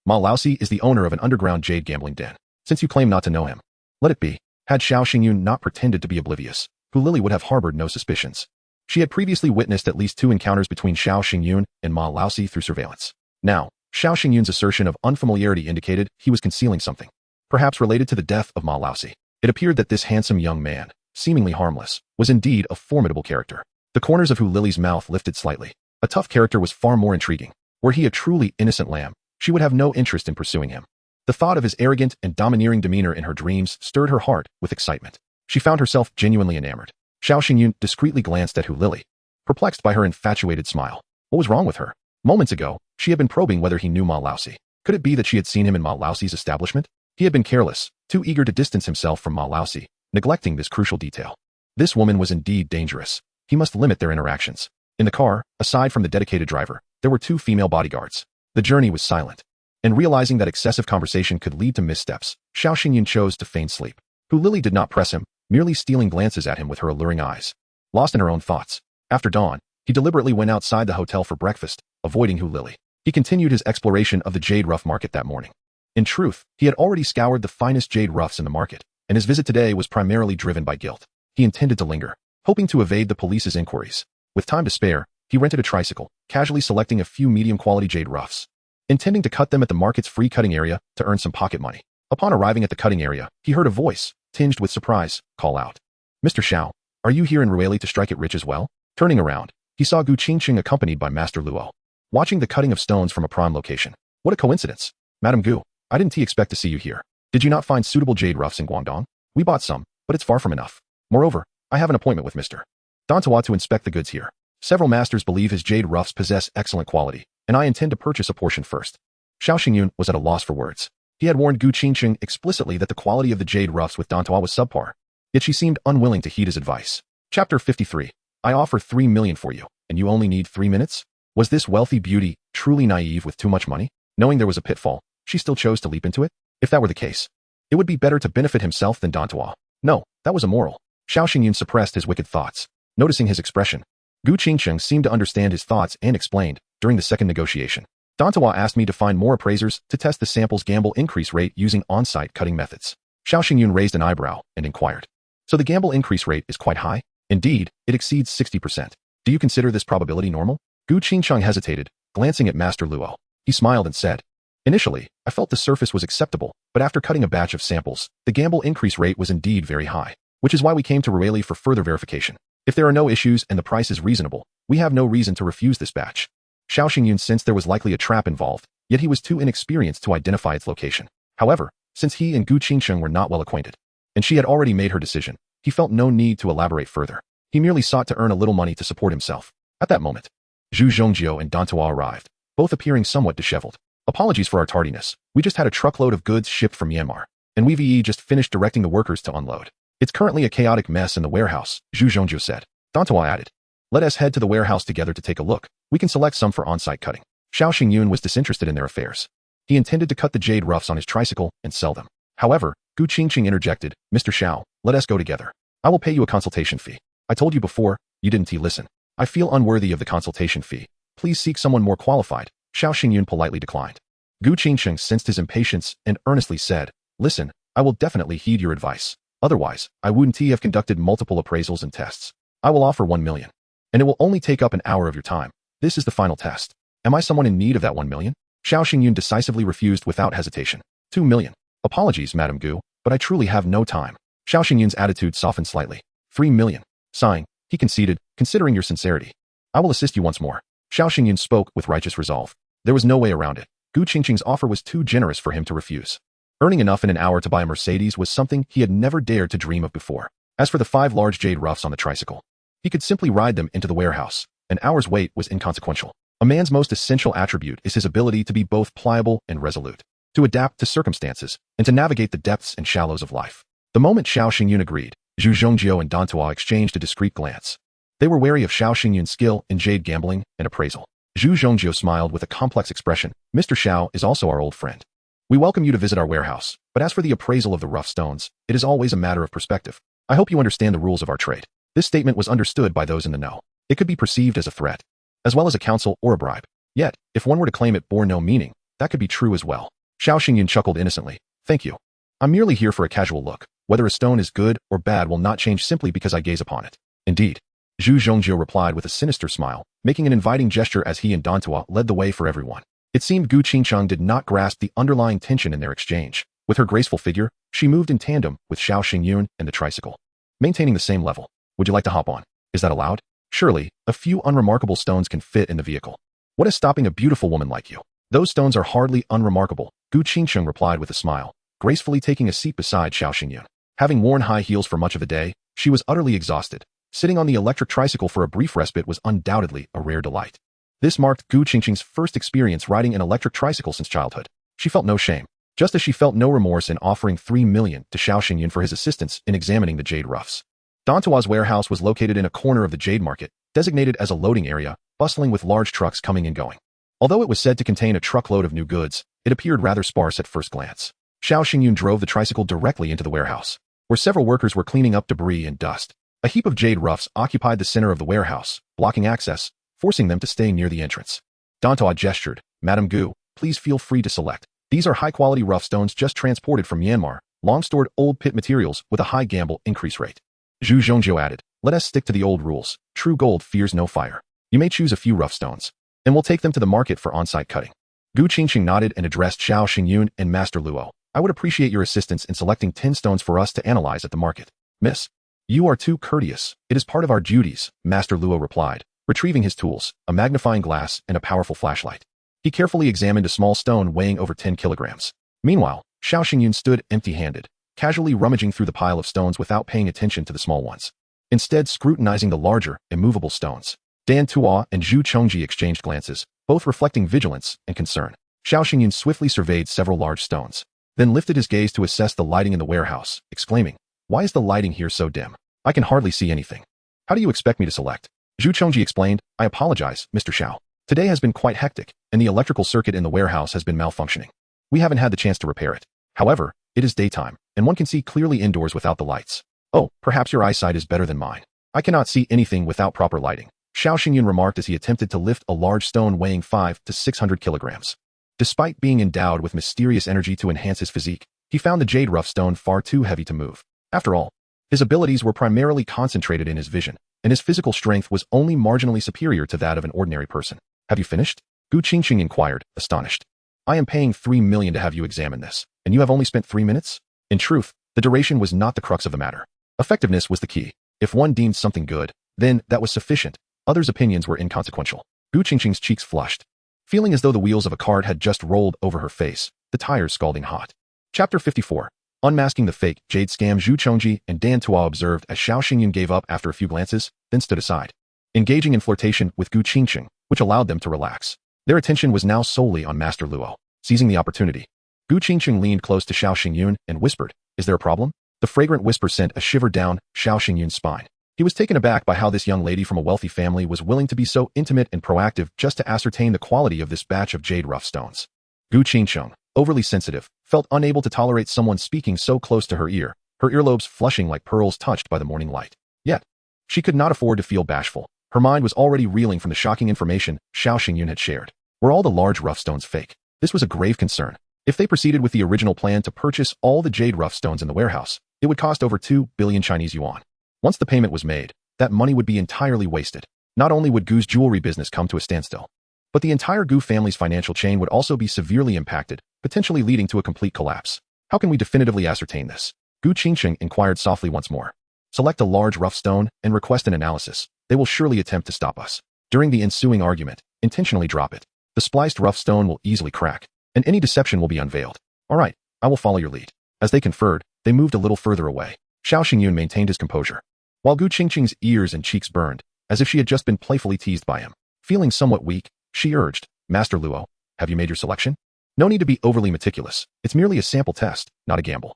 Ma Laoxi is the owner of an underground jade gambling den. Since you claim not to know him, let it be. Had Xiao Xingyun not pretended to be oblivious, Hu Lili would have harbored no suspicions. She had previously witnessed at least 2 encounters between Xiao Xingyun and Ma Laoxi through surveillance. Now, Xiao Xingyun's assertion of unfamiliarity indicated he was concealing something, perhaps related to the death of Ma Laoxi. It appeared that this handsome young man, seemingly harmless, was indeed a formidable character. The corners of Hu Lili's mouth lifted slightly. A tough character was far more intriguing. Were he a truly innocent lamb, she would have no interest in pursuing him. The thought of his arrogant and domineering demeanor in her dreams stirred her heart with excitement. She found herself genuinely enamored. Xiao Xingyun discreetly glanced at Hu Lili, perplexed by her infatuated smile. What was wrong with her? Moments ago, she had been probing whether he knew Ma Laoxi. Could it be that she had seen him in Ma Laoxi's establishment? He had been careless, too eager to distance himself from Ma Laoxi, neglecting this crucial detail. This woman was indeed dangerous. He must limit their interactions. In the car, aside from the dedicated driver, there were 2 female bodyguards. The journey was silent. And realizing that excessive conversation could lead to missteps, Xiao Xingyun chose to feign sleep. Hu Lili did not press him, merely stealing glances at him with her alluring eyes. Lost in her own thoughts, after dawn, he deliberately went outside the hotel for breakfast, avoiding Hu Lili. He continued his exploration of the jade rough market that morning. In truth, he had already scoured the finest jade roughs in the market, and his visit today was primarily driven by guilt. He intended to linger, hoping to evade the police's inquiries. With time to spare, he rented a tricycle, casually selecting a few medium-quality jade roughs, intending to cut them at the market's free cutting area to earn some pocket money. Upon arriving at the cutting area, he heard a voice, tinged with surprise, call out, "Mr. Xiao, are you here in Rueli to strike it rich as well?" Turning around, he saw Gu Qingqing accompanied by Master Luo, watching the cutting of stones from a prime location. What a coincidence. Madam Gu, I didn't expect to see you here. Did you not find suitable jade roughs in Guangdong? We bought some, but it's far from enough. Moreover, I have an appointment with Mr. Dantawa to inspect the goods here. Several masters believe his jade roughs possess excellent quality, and I intend to purchase a portion first. Xiao Xingyun was at a loss for words. He had warned Gu Qingqing explicitly that the quality of the jade roughs with Dantawa was subpar, yet she seemed unwilling to heed his advice. Chapter 53. I offer 3 million for you, and you only need 3 minutes? Was this wealthy beauty truly naive with too much money? Knowing there was a pitfall, she still chose to leap into it? If that were the case, it would be better to benefit himself than Dantawa. No, that was immoral. Xiao Xingyun suppressed his wicked thoughts. Noticing his expression, Gu Qingqing seemed to understand his thoughts and explained, during the second negotiation, Dantawa asked me to find more appraisers to test the sample's gamble increase rate using on-site cutting methods. Xiao Xingyun raised an eyebrow and inquired, so the gamble increase rate is quite high? Indeed, it exceeds 60%. Do you consider this probability normal? Gu Qingqing hesitated, glancing at Master Luo. He smiled and said, initially, I felt the surface was acceptable, but after cutting a batch of samples, the gamble increase rate was indeed very high, which is why we came to Rueli for further verification. If there are no issues and the price is reasonable, we have no reason to refuse this batch. Xiao Xingyun sensed there was likely a trap involved, yet he was too inexperienced to identify its location. However, since he and Gu Qingqing were not well acquainted, and she had already made her decision, he felt no need to elaborate further. He merely sought to earn a little money to support himself. At that moment, Zhu Zhongjio and Dantawa arrived, both appearing somewhat disheveled. Apologies for our tardiness. We just had a truckload of goods shipped from Myanmar, and we've just finished directing the workers to unload. It's currently a chaotic mess in the warehouse, Zhu Zhongjio said. Dantawa added, let us head to the warehouse together to take a look. We can select some for on-site cutting. Xiao Xingyun was disinterested in their affairs. He intended to cut the jade roughs on his tricycle and sell them. However, Gu Qingqing interjected, Mr. Xiao, let us go together. I will pay you a consultation fee. I told you before, you didn't listen. I feel unworthy of the consultation fee. Please seek someone more qualified. Xiao Xingyun politely declined. Gu Qingqing sensed his impatience and earnestly said, listen, I will definitely heed your advice. Otherwise, I wouldn't have conducted multiple appraisals and tests. I will offer 1 million. And it will only take up an hour of your time. This is the final test. Am I someone in need of that 1 million? Xiao Xingyun decisively refused without hesitation. 2 million. Apologies, Madam Gu, but I truly have no time. Xiao Xingyun's attitude softened slightly. 3 million. Sighing, he conceded, considering your sincerity. I will assist you once more. Xiao Xingyun spoke with righteous resolve. There was no way around it. Gu Qingqing's offer was too generous for him to refuse. Earning enough in an hour to buy a Mercedes was something he had never dared to dream of before. As for the 5 large jade roughs on the tricycle, he could simply ride them into the warehouse. An hour's wait was inconsequential. A man's most essential attribute is his ability to be both pliable and resolute, to adapt to circumstances, and to navigate the depths and shallows of life. The moment Xiao Xingyun agreed, Zhu Zhongjio and Dantawa exchanged a discreet glance. They were wary of Xiao Xingyun's skill in jade gambling and appraisal. Zhu Zhongjio smiled with a complex expression. Mr. Xiao is also our old friend. We welcome you to visit our warehouse, but as for the appraisal of the rough stones, it is always a matter of perspective. I hope you understand the rules of our trade. This statement was understood by those in the know. It could be perceived as a threat, as well as a counsel or a bribe. Yet, if one were to claim it bore no meaning, that could be true as well. Xiao Xingyun chuckled innocently. Thank you. I'm merely here for a casual look. Whether a stone is good or bad will not change simply because I gaze upon it. Indeed. Zhu Zhongjio replied with a sinister smile, making an inviting gesture as he and Dantawa led the way for everyone. It seemed Gu Qingqing did not grasp the underlying tension in their exchange. With her graceful figure, she moved in tandem with Xiao Xingyun and the tricycle, maintaining the same level. Would you like to hop on? Is that allowed? Surely, a few unremarkable stones can fit in the vehicle. What is stopping a beautiful woman like you? Those stones are hardly unremarkable, Gu Qingqing replied with a smile, gracefully taking a seat beside Xiao Xingyun. Having worn high heels for much of the day, she was utterly exhausted. Sitting on the electric tricycle for a brief respite was undoubtedly a rare delight. This marked Gu Qingqing's first experience riding an electric tricycle since childhood. She felt no shame, just as she felt no remorse in offering 3 million to Xiao Xingyun for his assistance in examining the jade roughs. Dantawa's warehouse was located in a corner of the jade market, designated as a loading area, bustling with large trucks coming and going. Although it was said to contain a truckload of new goods, it appeared rather sparse at first glance. Xiao Xingyun drove the tricycle directly into the warehouse, where several workers were cleaning up debris and dust. A heap of jade roughs occupied the center of the warehouse, blocking access, forcing them to stay near the entrance. Dantawa gestured, Madam Gu, please feel free to select. These are high-quality rough stones just transported from Myanmar, long-stored old pit materials with a high gamble increase rate. Zhu Zhongzhou added, let us stick to the old rules. True gold fears no fire. You may choose a few rough stones, and we'll take them to the market for on-site cutting. Gu Qingqing nodded and addressed Xiao Xingyun and Master Luo. I would appreciate your assistance in selecting 10 stones for us to analyze at the market. Miss, you are too courteous. It is part of our duties, Master Luo replied, retrieving his tools, a magnifying glass, and a powerful flashlight. He carefully examined a small stone weighing over 10 kilograms. Meanwhile, Xiao Xingyun stood empty-handed, casually rummaging through the pile of stones without paying attention to the small ones. Instead, scrutinizing the larger, immovable stones. Dan Tuo and Zhu Chongji exchanged glances, both reflecting vigilance and concern. Xiao Xingyun swiftly surveyed several large stones, then lifted his gaze to assess the lighting in the warehouse, exclaiming, why is the lighting here so dim? I can hardly see anything. How do you expect me to select? Zhu Chongji explained, I apologize, Mr. Xiao. Today has been quite hectic, and the electrical circuit in the warehouse has been malfunctioning. We haven't had the chance to repair it. However, it is daytime, and one can see clearly indoors without the lights. Oh, perhaps your eyesight is better than mine. I cannot see anything without proper lighting, Xiao Xingyun remarked as he attempted to lift a large stone weighing 500 to 600 kilograms. Despite being endowed with mysterious energy to enhance his physique, he found the jade rough stone far too heavy to move. After all, his abilities were primarily concentrated in his vision, and his physical strength was only marginally superior to that of an ordinary person. Have you finished? Gu Qingqing inquired, astonished. I am paying 3 million to have you examine this, and you have only spent 3 minutes? In truth, the duration was not the crux of the matter. Effectiveness was the key. If one deemed something good, then that was sufficient. Others' opinions were inconsequential. Gu Qingqing's cheeks flushed, feeling as though the wheels of a cart had just rolled over her face, the tires scalding hot. Chapter 54. Unmasking the fake Jade scam. Zhu Chongji and Dan Tuo observed as Xiao Xingyun gave up after a few glances, then stood aside, engaging in flirtation with Gu Qingqing, which allowed them to relax. Their attention was now solely on Master Luo. Seizing the opportunity, Gu Qingqing leaned close to Xiao Xingyun and whispered, is there a problem? The fragrant whisper sent a shiver down Xiao Xingyun's spine. He was taken aback by how this young lady from a wealthy family was willing to be so intimate and proactive just to ascertain the quality of this batch of jade rough stones. Gu Qingqing, overly sensitive, felt unable to tolerate someone speaking so close to her ear, her earlobes flushing like pearls touched by the morning light. Yet, she could not afford to feel bashful. Her mind was already reeling from the shocking information Xiao Xingyun had shared. Were all the large rough stones fake? This was a grave concern. If they proceeded with the original plan to purchase all the jade rough stones in the warehouse, it would cost over 2 billion Chinese yuan. Once the payment was made, that money would be entirely wasted. Not only would Gu's jewelry business come to a standstill, but the entire Gu family's financial chain would also be severely impacted, potentially leading to a complete collapse. How can we definitively ascertain this? Gu Qingqing inquired softly once more. Select a large rough stone and request an analysis. They will surely attempt to stop us. During the ensuing argument, intentionally drop it. The spliced rough stone will easily crack, and any deception will be unveiled. All right, I will follow your lead. As they conferred, they moved a little further away. Xiao Xingyun maintained his composure, while Gu Qingqing's ears and cheeks burned, as if she had just been playfully teased by him. Feeling somewhat weak, she urged, Master Luo, have you made your selection? No need to be overly meticulous. It's merely a sample test, not a gamble.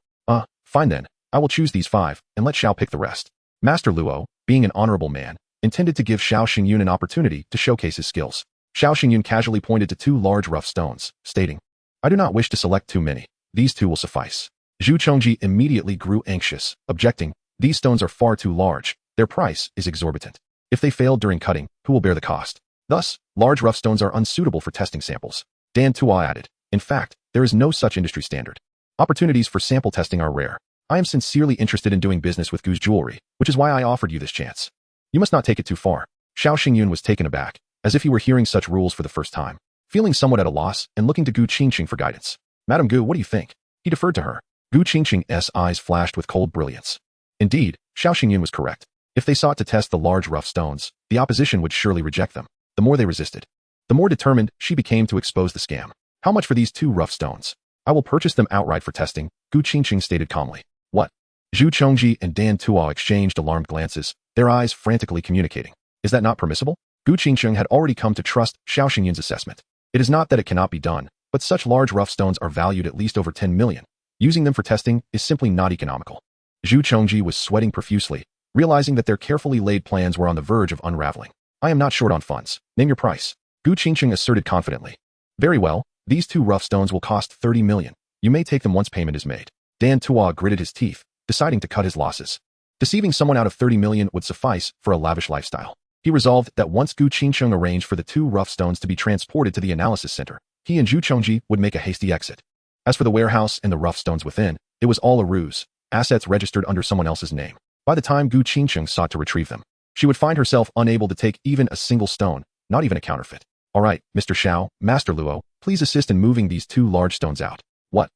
Fine then. I will choose these 5, and let Xiao pick the rest. Master Luo, being an honorable man, intended to give Xiao Xingyun an opportunity to showcase his skills. Xiao Xingyun casually pointed to 2 large rough stones, stating, I do not wish to select too many. These 2 will suffice. Zhu Chongji immediately grew anxious, objecting, these stones are far too large. Their price is exorbitant. If they failed during cutting, who will bear the cost? Thus, large rough stones are unsuitable for testing samples. Dan Tuo added, in fact, there is no such industry standard. Opportunities for sample testing are rare. I am sincerely interested in doing business with Gu's jewelry, which is why I offered you this chance. You must not take it too far. Xiao Xingyun was taken aback, as if he were hearing such rules for the first time, feeling somewhat at a loss and looking to Gu Qingqing for guidance. Madam Gu, what do you think? He deferred to her. Gu Qingqing's eyes flashed with cold brilliance. Indeed, Xiao Xingyun was correct. If they sought to test the large rough stones, the opposition would surely reject them. The more they resisted, the more determined she became to expose the scam. How much for these 2 rough stones? I will purchase them outright for testing, Gu Qingqing stated calmly. What? Zhu Chongji and Dan Tuo exchanged alarmed glances, their eyes frantically communicating. Is that not permissible? Gu Qingqing had already come to trust Xiao Xingyun's assessment. It is not that it cannot be done, but such large rough stones are valued at least over 10 million. Using them for testing is simply not economical. Zhu Chongji was sweating profusely, realizing that their carefully laid plans were on the verge of unraveling. I am not short on funds. Name your price. Gu Qingqing asserted confidently. Very well, these 2 rough stones will cost 30 million. You may take them once payment is made. Dan Tuo gritted his teeth, deciding to cut his losses. Deceiving someone out of 30 million would suffice for a lavish lifestyle. He resolved that once Gu Qingqing arranged for the 2 rough stones to be transported to the analysis center, he and Zhu Chongji would make a hasty exit. As for the warehouse and the rough stones within, it was all a ruse, assets registered under someone else's name. By the time Gu Qingcheng sought to retrieve them, she would find herself unable to take even a single stone, not even a counterfeit. All right, Mr. Xiao, Master Luo, please assist in moving these 2 large stones out. What?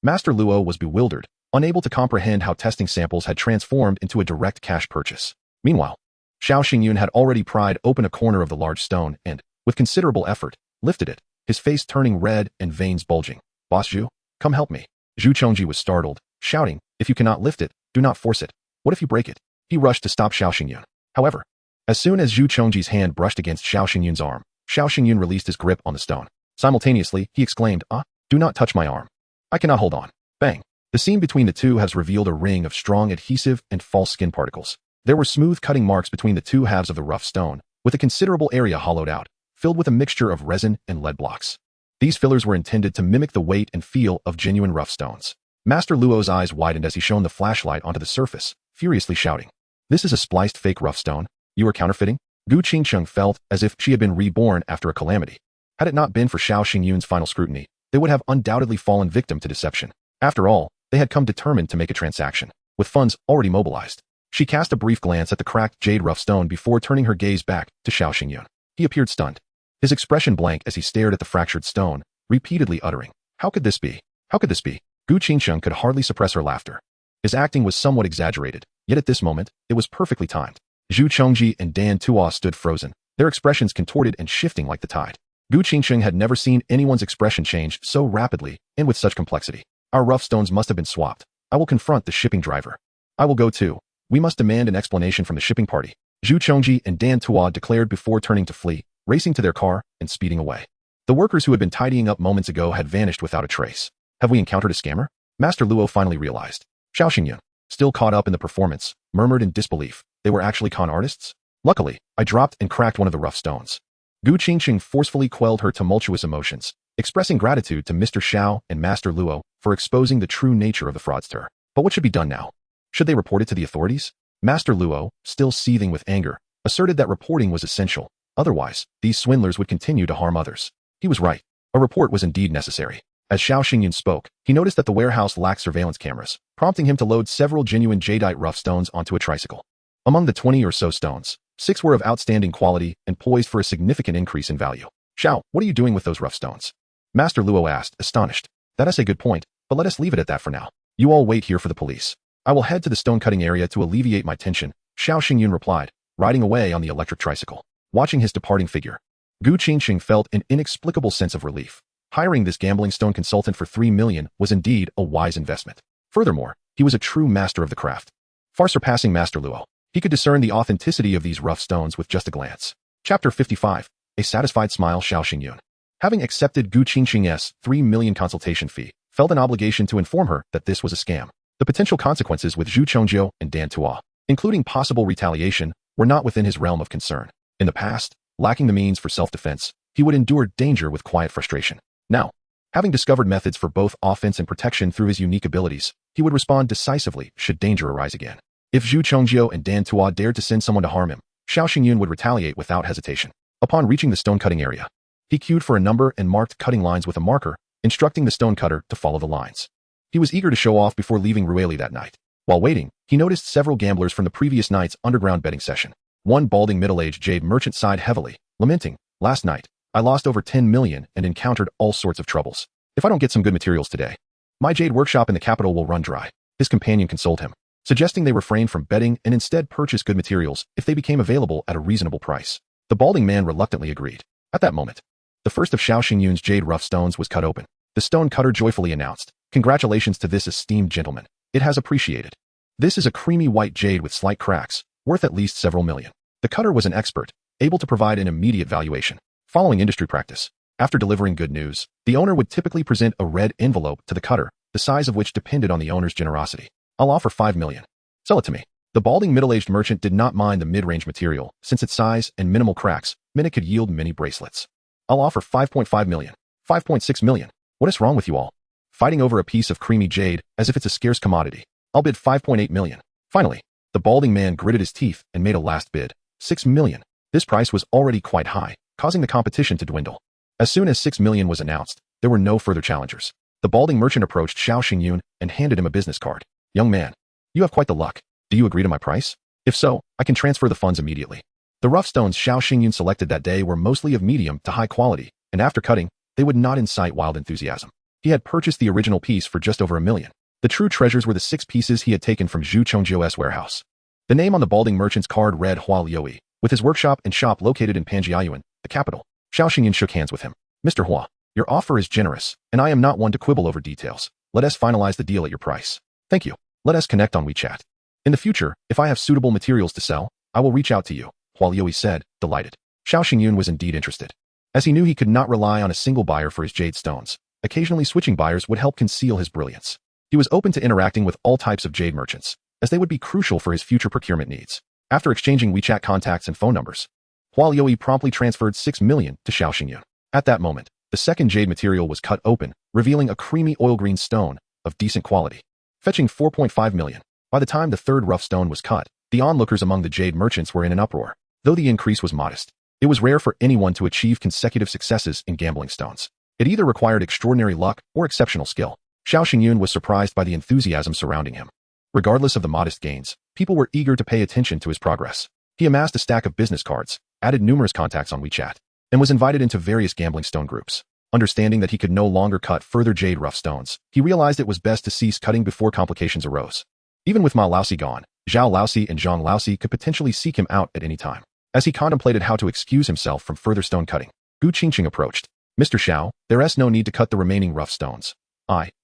Master Luo was bewildered, unable to comprehend how testing samples had transformed into a direct cash purchase. Meanwhile, Xiao Xingyun had already pried open a corner of the large stone and, with considerable effort, lifted it, his face turning red and veins bulging. Boss Zhu, come help me. Zhu Chongji was startled, shouting, if you cannot lift it, do not force it. What if you break it? He rushed to stop Xiao Xingyun. However, as soon as Zhu Chongji's hand brushed against Xiao Xingyun's arm, Xiao Xingyun released his grip on the stone. Simultaneously, he exclaimed, do not touch my arm. I cannot hold on. Bang. The seam between the two has revealed a ring of strong adhesive and false skin particles. There were smooth cutting marks between the 2 halves of the rough stone, with a considerable area hollowed out, filled with a mixture of resin and lead blocks. These fillers were intended to mimic the weight and feel of genuine rough stones. Master Luo's eyes widened as he shone the flashlight onto the surface, furiously shouting, this is a spliced fake rough stone? You are counterfeiting? Gu Qingcheng felt as if she had been reborn after a calamity. Had it not been for Xiao Xingyun's final scrutiny, they would have undoubtedly fallen victim to deception. After all, they had come determined to make a transaction, with funds already mobilized. She cast a brief glance at the cracked jade rough stone before turning her gaze back to Xiao Xingyun. He appeared stunned, his expression blank as he stared at the fractured stone, repeatedly uttering, how could this be? How could this be? Gu Qingcheng could hardly suppress her laughter. His acting was somewhat exaggerated, yet at this moment, it was perfectly timed. Zhu Chongji and Dan Tuo stood frozen, their expressions contorted and shifting like the tide. Gu Qingcheng had never seen anyone's expression change so rapidly and with such complexity. Our rough stones must have been swapped. I will confront the shipping driver. I will go too. We must demand an explanation from the shipping party. Zhu Chongji and Dan Tuo declared before turning to flee, racing to their car and speeding away. The workers who had been tidying up moments ago had vanished without a trace. Have we encountered a scammer? Master Luo finally realized. Xiao Xingyun, still caught up in the performance, murmured in disbelief. They were actually con artists? Luckily, I dropped and cracked one of the rough stones. Gu Qingcheng forcefully quelled her tumultuous emotions, expressing gratitude to Mr. Xiao and Master Luo for exposing the true nature of the fraudster. But what should be done now? Should they report it to the authorities? Master Luo, still seething with anger, asserted that reporting was essential. Otherwise, these swindlers would continue to harm others. He was right. A report was indeed necessary. As Xiao Xingyun spoke, he noticed that the warehouse lacked surveillance cameras, prompting him to load several genuine jadeite rough stones onto a tricycle. Among the 20 or so stones, 6 were of outstanding quality and poised for a significant increase in value. Xiao, what are you doing with those rough stones? Master Luo asked, astonished. That is a good point, but let us leave it at that for now. You all wait here for the police. I will head to the stone-cutting area to alleviate my tension, Xiao Xingyun replied, riding away on the electric tricycle. Watching his departing figure, Gu Qingcheng felt an inexplicable sense of relief. Hiring this gambling stone consultant for 3 million was indeed a wise investment. Furthermore, he was a true master of the craft, far surpassing Master Luo. He could discern the authenticity of these rough stones with just a glance. Chapter 55. A satisfied smile. Xiao Xingyun, having accepted Gu Qingcheng's 3 million consultation fee, felt an obligation to inform her that this was a scam. The potential consequences with Zhu Chongjiu and Dan Tuo, including possible retaliation, were not within his realm of concern. In the past, lacking the means for self-defense, he would endure danger with quiet frustration. Now, having discovered methods for both offense and protection through his unique abilities, he would respond decisively should danger arise again. If Zhu Chongjiu and Dan Tuo dared to send someone to harm him, Xiao Xingyun would retaliate without hesitation. Upon reaching the stone-cutting area, he queued for a number and marked cutting lines with a marker, instructing the stone cutter to follow the lines. He was eager to show off before leaving Rueli that night. While waiting, he noticed several gamblers from the previous night's underground betting session. One balding middle-aged Jade merchant sighed heavily, lamenting, "Last night, I lost over 10 million and encountered all sorts of troubles. If I don't get some good materials today, my Jade workshop in the capital will run dry." His companion consoled him, suggesting they refrain from betting and instead purchase good materials if they became available at a reasonable price. The balding man reluctantly agreed. At that moment, the first of Xiao Xingyun's jade rough stones was cut open. The stone cutter joyfully announced, "Congratulations to this esteemed gentleman. It has appreciated. This is a creamy white jade with slight cracks, worth at least several million." The cutter was an expert, able to provide an immediate valuation. Following industry practice, after delivering good news, the owner would typically present a red envelope to the cutter, the size of which depended on the owner's generosity. "I'll offer 5 million. Sell it to me." The balding middle-aged merchant did not mind the mid-range material, since its size and minimal cracks meant it could yield many bracelets. "I'll offer 5.5 million. 5.6 million. What is wrong with you all? Fighting over a piece of creamy jade as if it's a scarce commodity. I'll bid 5.8 million. Finally, the balding man gritted his teeth and made a last bid. 6 million. This price was already quite high, causing the competition to dwindle. As soon as 6 million was announced, there were no further challengers. The balding merchant approached Xiao Xingyun and handed him a business card. Young man, you have quite the luck. Do you agree to my price? If so, I can transfer the funds immediately. The rough stones Xiao Xingyun selected that day were mostly of medium to high quality, and after cutting, they would not incite wild enthusiasm. He had purchased the original piece for just over $1 million. The true treasures were the 6 pieces he had taken from Zhu Chongjiu's warehouse. The name on the balding merchant's card read Hua Liuyi, with his workshop and shop located in Panjiayuan, the capital. Xiao Xingyun shook hands with him. Mr. Hua, your offer is generous, and I am not one to quibble over details. Let us finalize the deal at your price. Thank you. Let us connect on WeChat. In the future, if I have suitable materials to sell, I will reach out to you, Hua Liuyi said, delighted. Xiao Xingyun was indeed interested. As he knew he could not rely on a single buyer for his jade stones, occasionally switching buyers would help conceal his brilliance. He was open to interacting with all types of jade merchants, as they would be crucial for his future procurement needs. After exchanging WeChat contacts and phone numbers, Hua Liuyi promptly transferred 6 million to Xiao Xingyun. At that moment, the second jade material was cut open, revealing a creamy oil green stone of decent quality, fetching 4.5 million. By the time the third rough stone was cut, the onlookers among the jade merchants were in an uproar. Though the increase was modest, it was rare for anyone to achieve consecutive successes in gambling stones. It either required extraordinary luck or exceptional skill. Xiao Xingyun was surprised by the enthusiasm surrounding him. Regardless of the modest gains, people were eager to pay attention to his progress. He amassed a stack of business cards, added numerous contacts on WeChat, and was invited into various gambling stone groups. Understanding that he could no longer cut further jade rough stones, he realized it was best to cease cutting before complications arose. Even with Ma Laosi gone, Zhao Laosi and Zhang Laosi could potentially seek him out at any time. As he contemplated how to excuse himself from further stone cutting, Gu Qingqing approached. Mr. Xiao, there's no need to cut the remaining rough stones.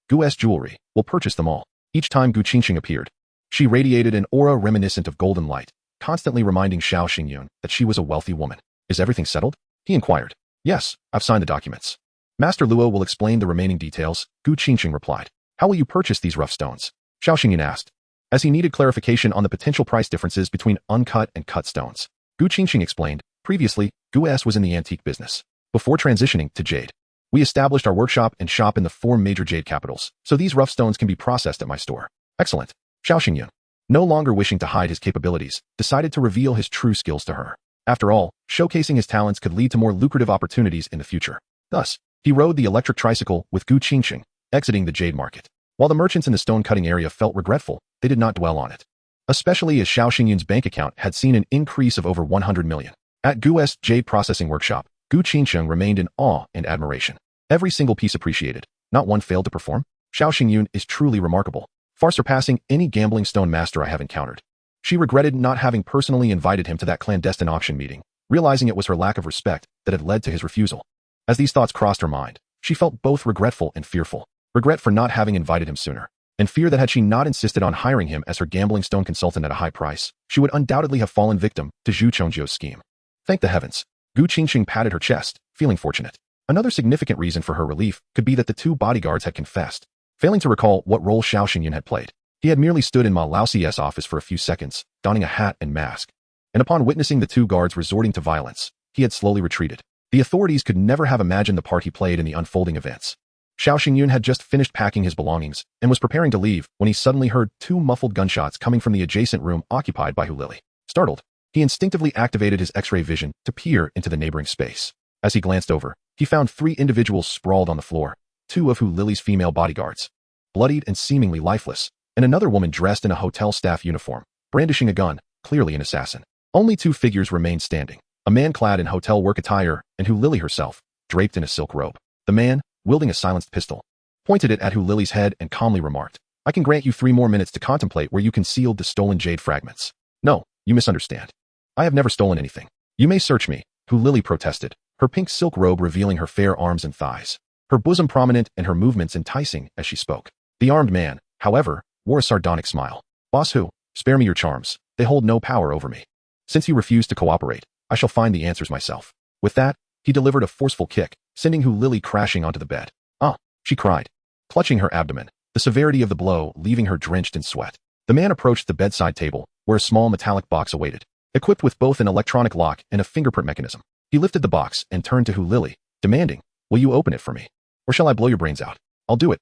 Gu's jewelry, will purchase them all. Each time Gu Qingqing appeared, she radiated an aura reminiscent of golden light, constantly reminding Xiao Xingyun that she was a wealthy woman. Is everything settled? He inquired. Yes, I've signed the documents. Master Luo will explain the remaining details, Gu Qingqing replied. How will you purchase these rough stones? Xiao Xingyun asked, as he needed clarification on the potential price differences between uncut and cut stones. Gu Qingqing explained, previously, Gu S was in the antique business. Before transitioning to jade, we established our workshop and shop in the 4 major jade capitals, so these rough stones can be processed at my store. Excellent. Xiao Xingyun, no longer wishing to hide his capabilities, decided to reveal his true skills to her. After all, showcasing his talents could lead to more lucrative opportunities in the future. Thus, he rode the electric tricycle with Gu Qingqing, exiting the jade market. While the merchants in the stone-cutting area felt regretful, they did not dwell on it. Especially as Xiao Xingyun's bank account had seen an increase of over 100 million. At Gu's jade processing workshop, Gu Qingqing remained in awe and admiration. Every single piece appreciated, not one failed to perform. Xiao Xingyun is truly remarkable, far surpassing any gambling stone master I have encountered. She regretted not having personally invited him to that clandestine auction meeting, realizing it was her lack of respect that had led to his refusal. As these thoughts crossed her mind, she felt both regretful and fearful. Regret for not having invited him sooner, and fear that had she not insisted on hiring him as her gambling stone consultant at a high price, she would undoubtedly have fallen victim to Zhu Chongjiu's scheme. Thank the heavens. Gu Qingqing patted her chest, feeling fortunate. Another significant reason for her relief could be that the 2 bodyguards had confessed. Failing to recall what role Xiao Xingyun had played, he had merely stood in Ma Laosie's office for a few seconds, donning a hat and mask. And upon witnessing the 2 guards resorting to violence, he had slowly retreated. The authorities could never have imagined the part he played in the unfolding events. Xiao Xingyun had just finished packing his belongings and was preparing to leave when he suddenly heard 2 muffled gunshots coming from the adjacent room occupied by Hu Lili. Startled, he instinctively activated his X-ray vision to peer into the neighboring space. As he glanced over, he found 3 individuals sprawled on the floor, 2 of Hu Lili's female bodyguards, bloodied and seemingly lifeless, and another woman dressed in a hotel staff uniform, brandishing a gun, clearly an assassin. Only 2 figures remained standing, a man clad in hotel work attire and Hu Lili herself, draped in a silk robe. The man, wielding a silenced pistol, pointed it at Hu Lili's head and calmly remarked, I can grant you 3 more minutes to contemplate where you concealed the stolen jade fragments. No, you misunderstand. I have never stolen anything. You may search me, Hu Lili protested, her pink silk robe revealing her fair arms and thighs, her bosom prominent and her movements enticing as she spoke. The armed man, however, wore a sardonic smile. Boss Hu, spare me your charms, they hold no power over me. Since you refuse to cooperate, I shall find the answers myself. With that, he delivered a forceful kick, sending Hu Lili crashing onto the bed. Ah, she cried, clutching her abdomen, the severity of the blow leaving her drenched in sweat. The man approached the bedside table, where a small metallic box awaited, equipped with both an electronic lock and a fingerprint mechanism. He lifted the box and turned to Hu Lili, demanding, will you open it for me? Or shall I blow your brains out? I'll do it.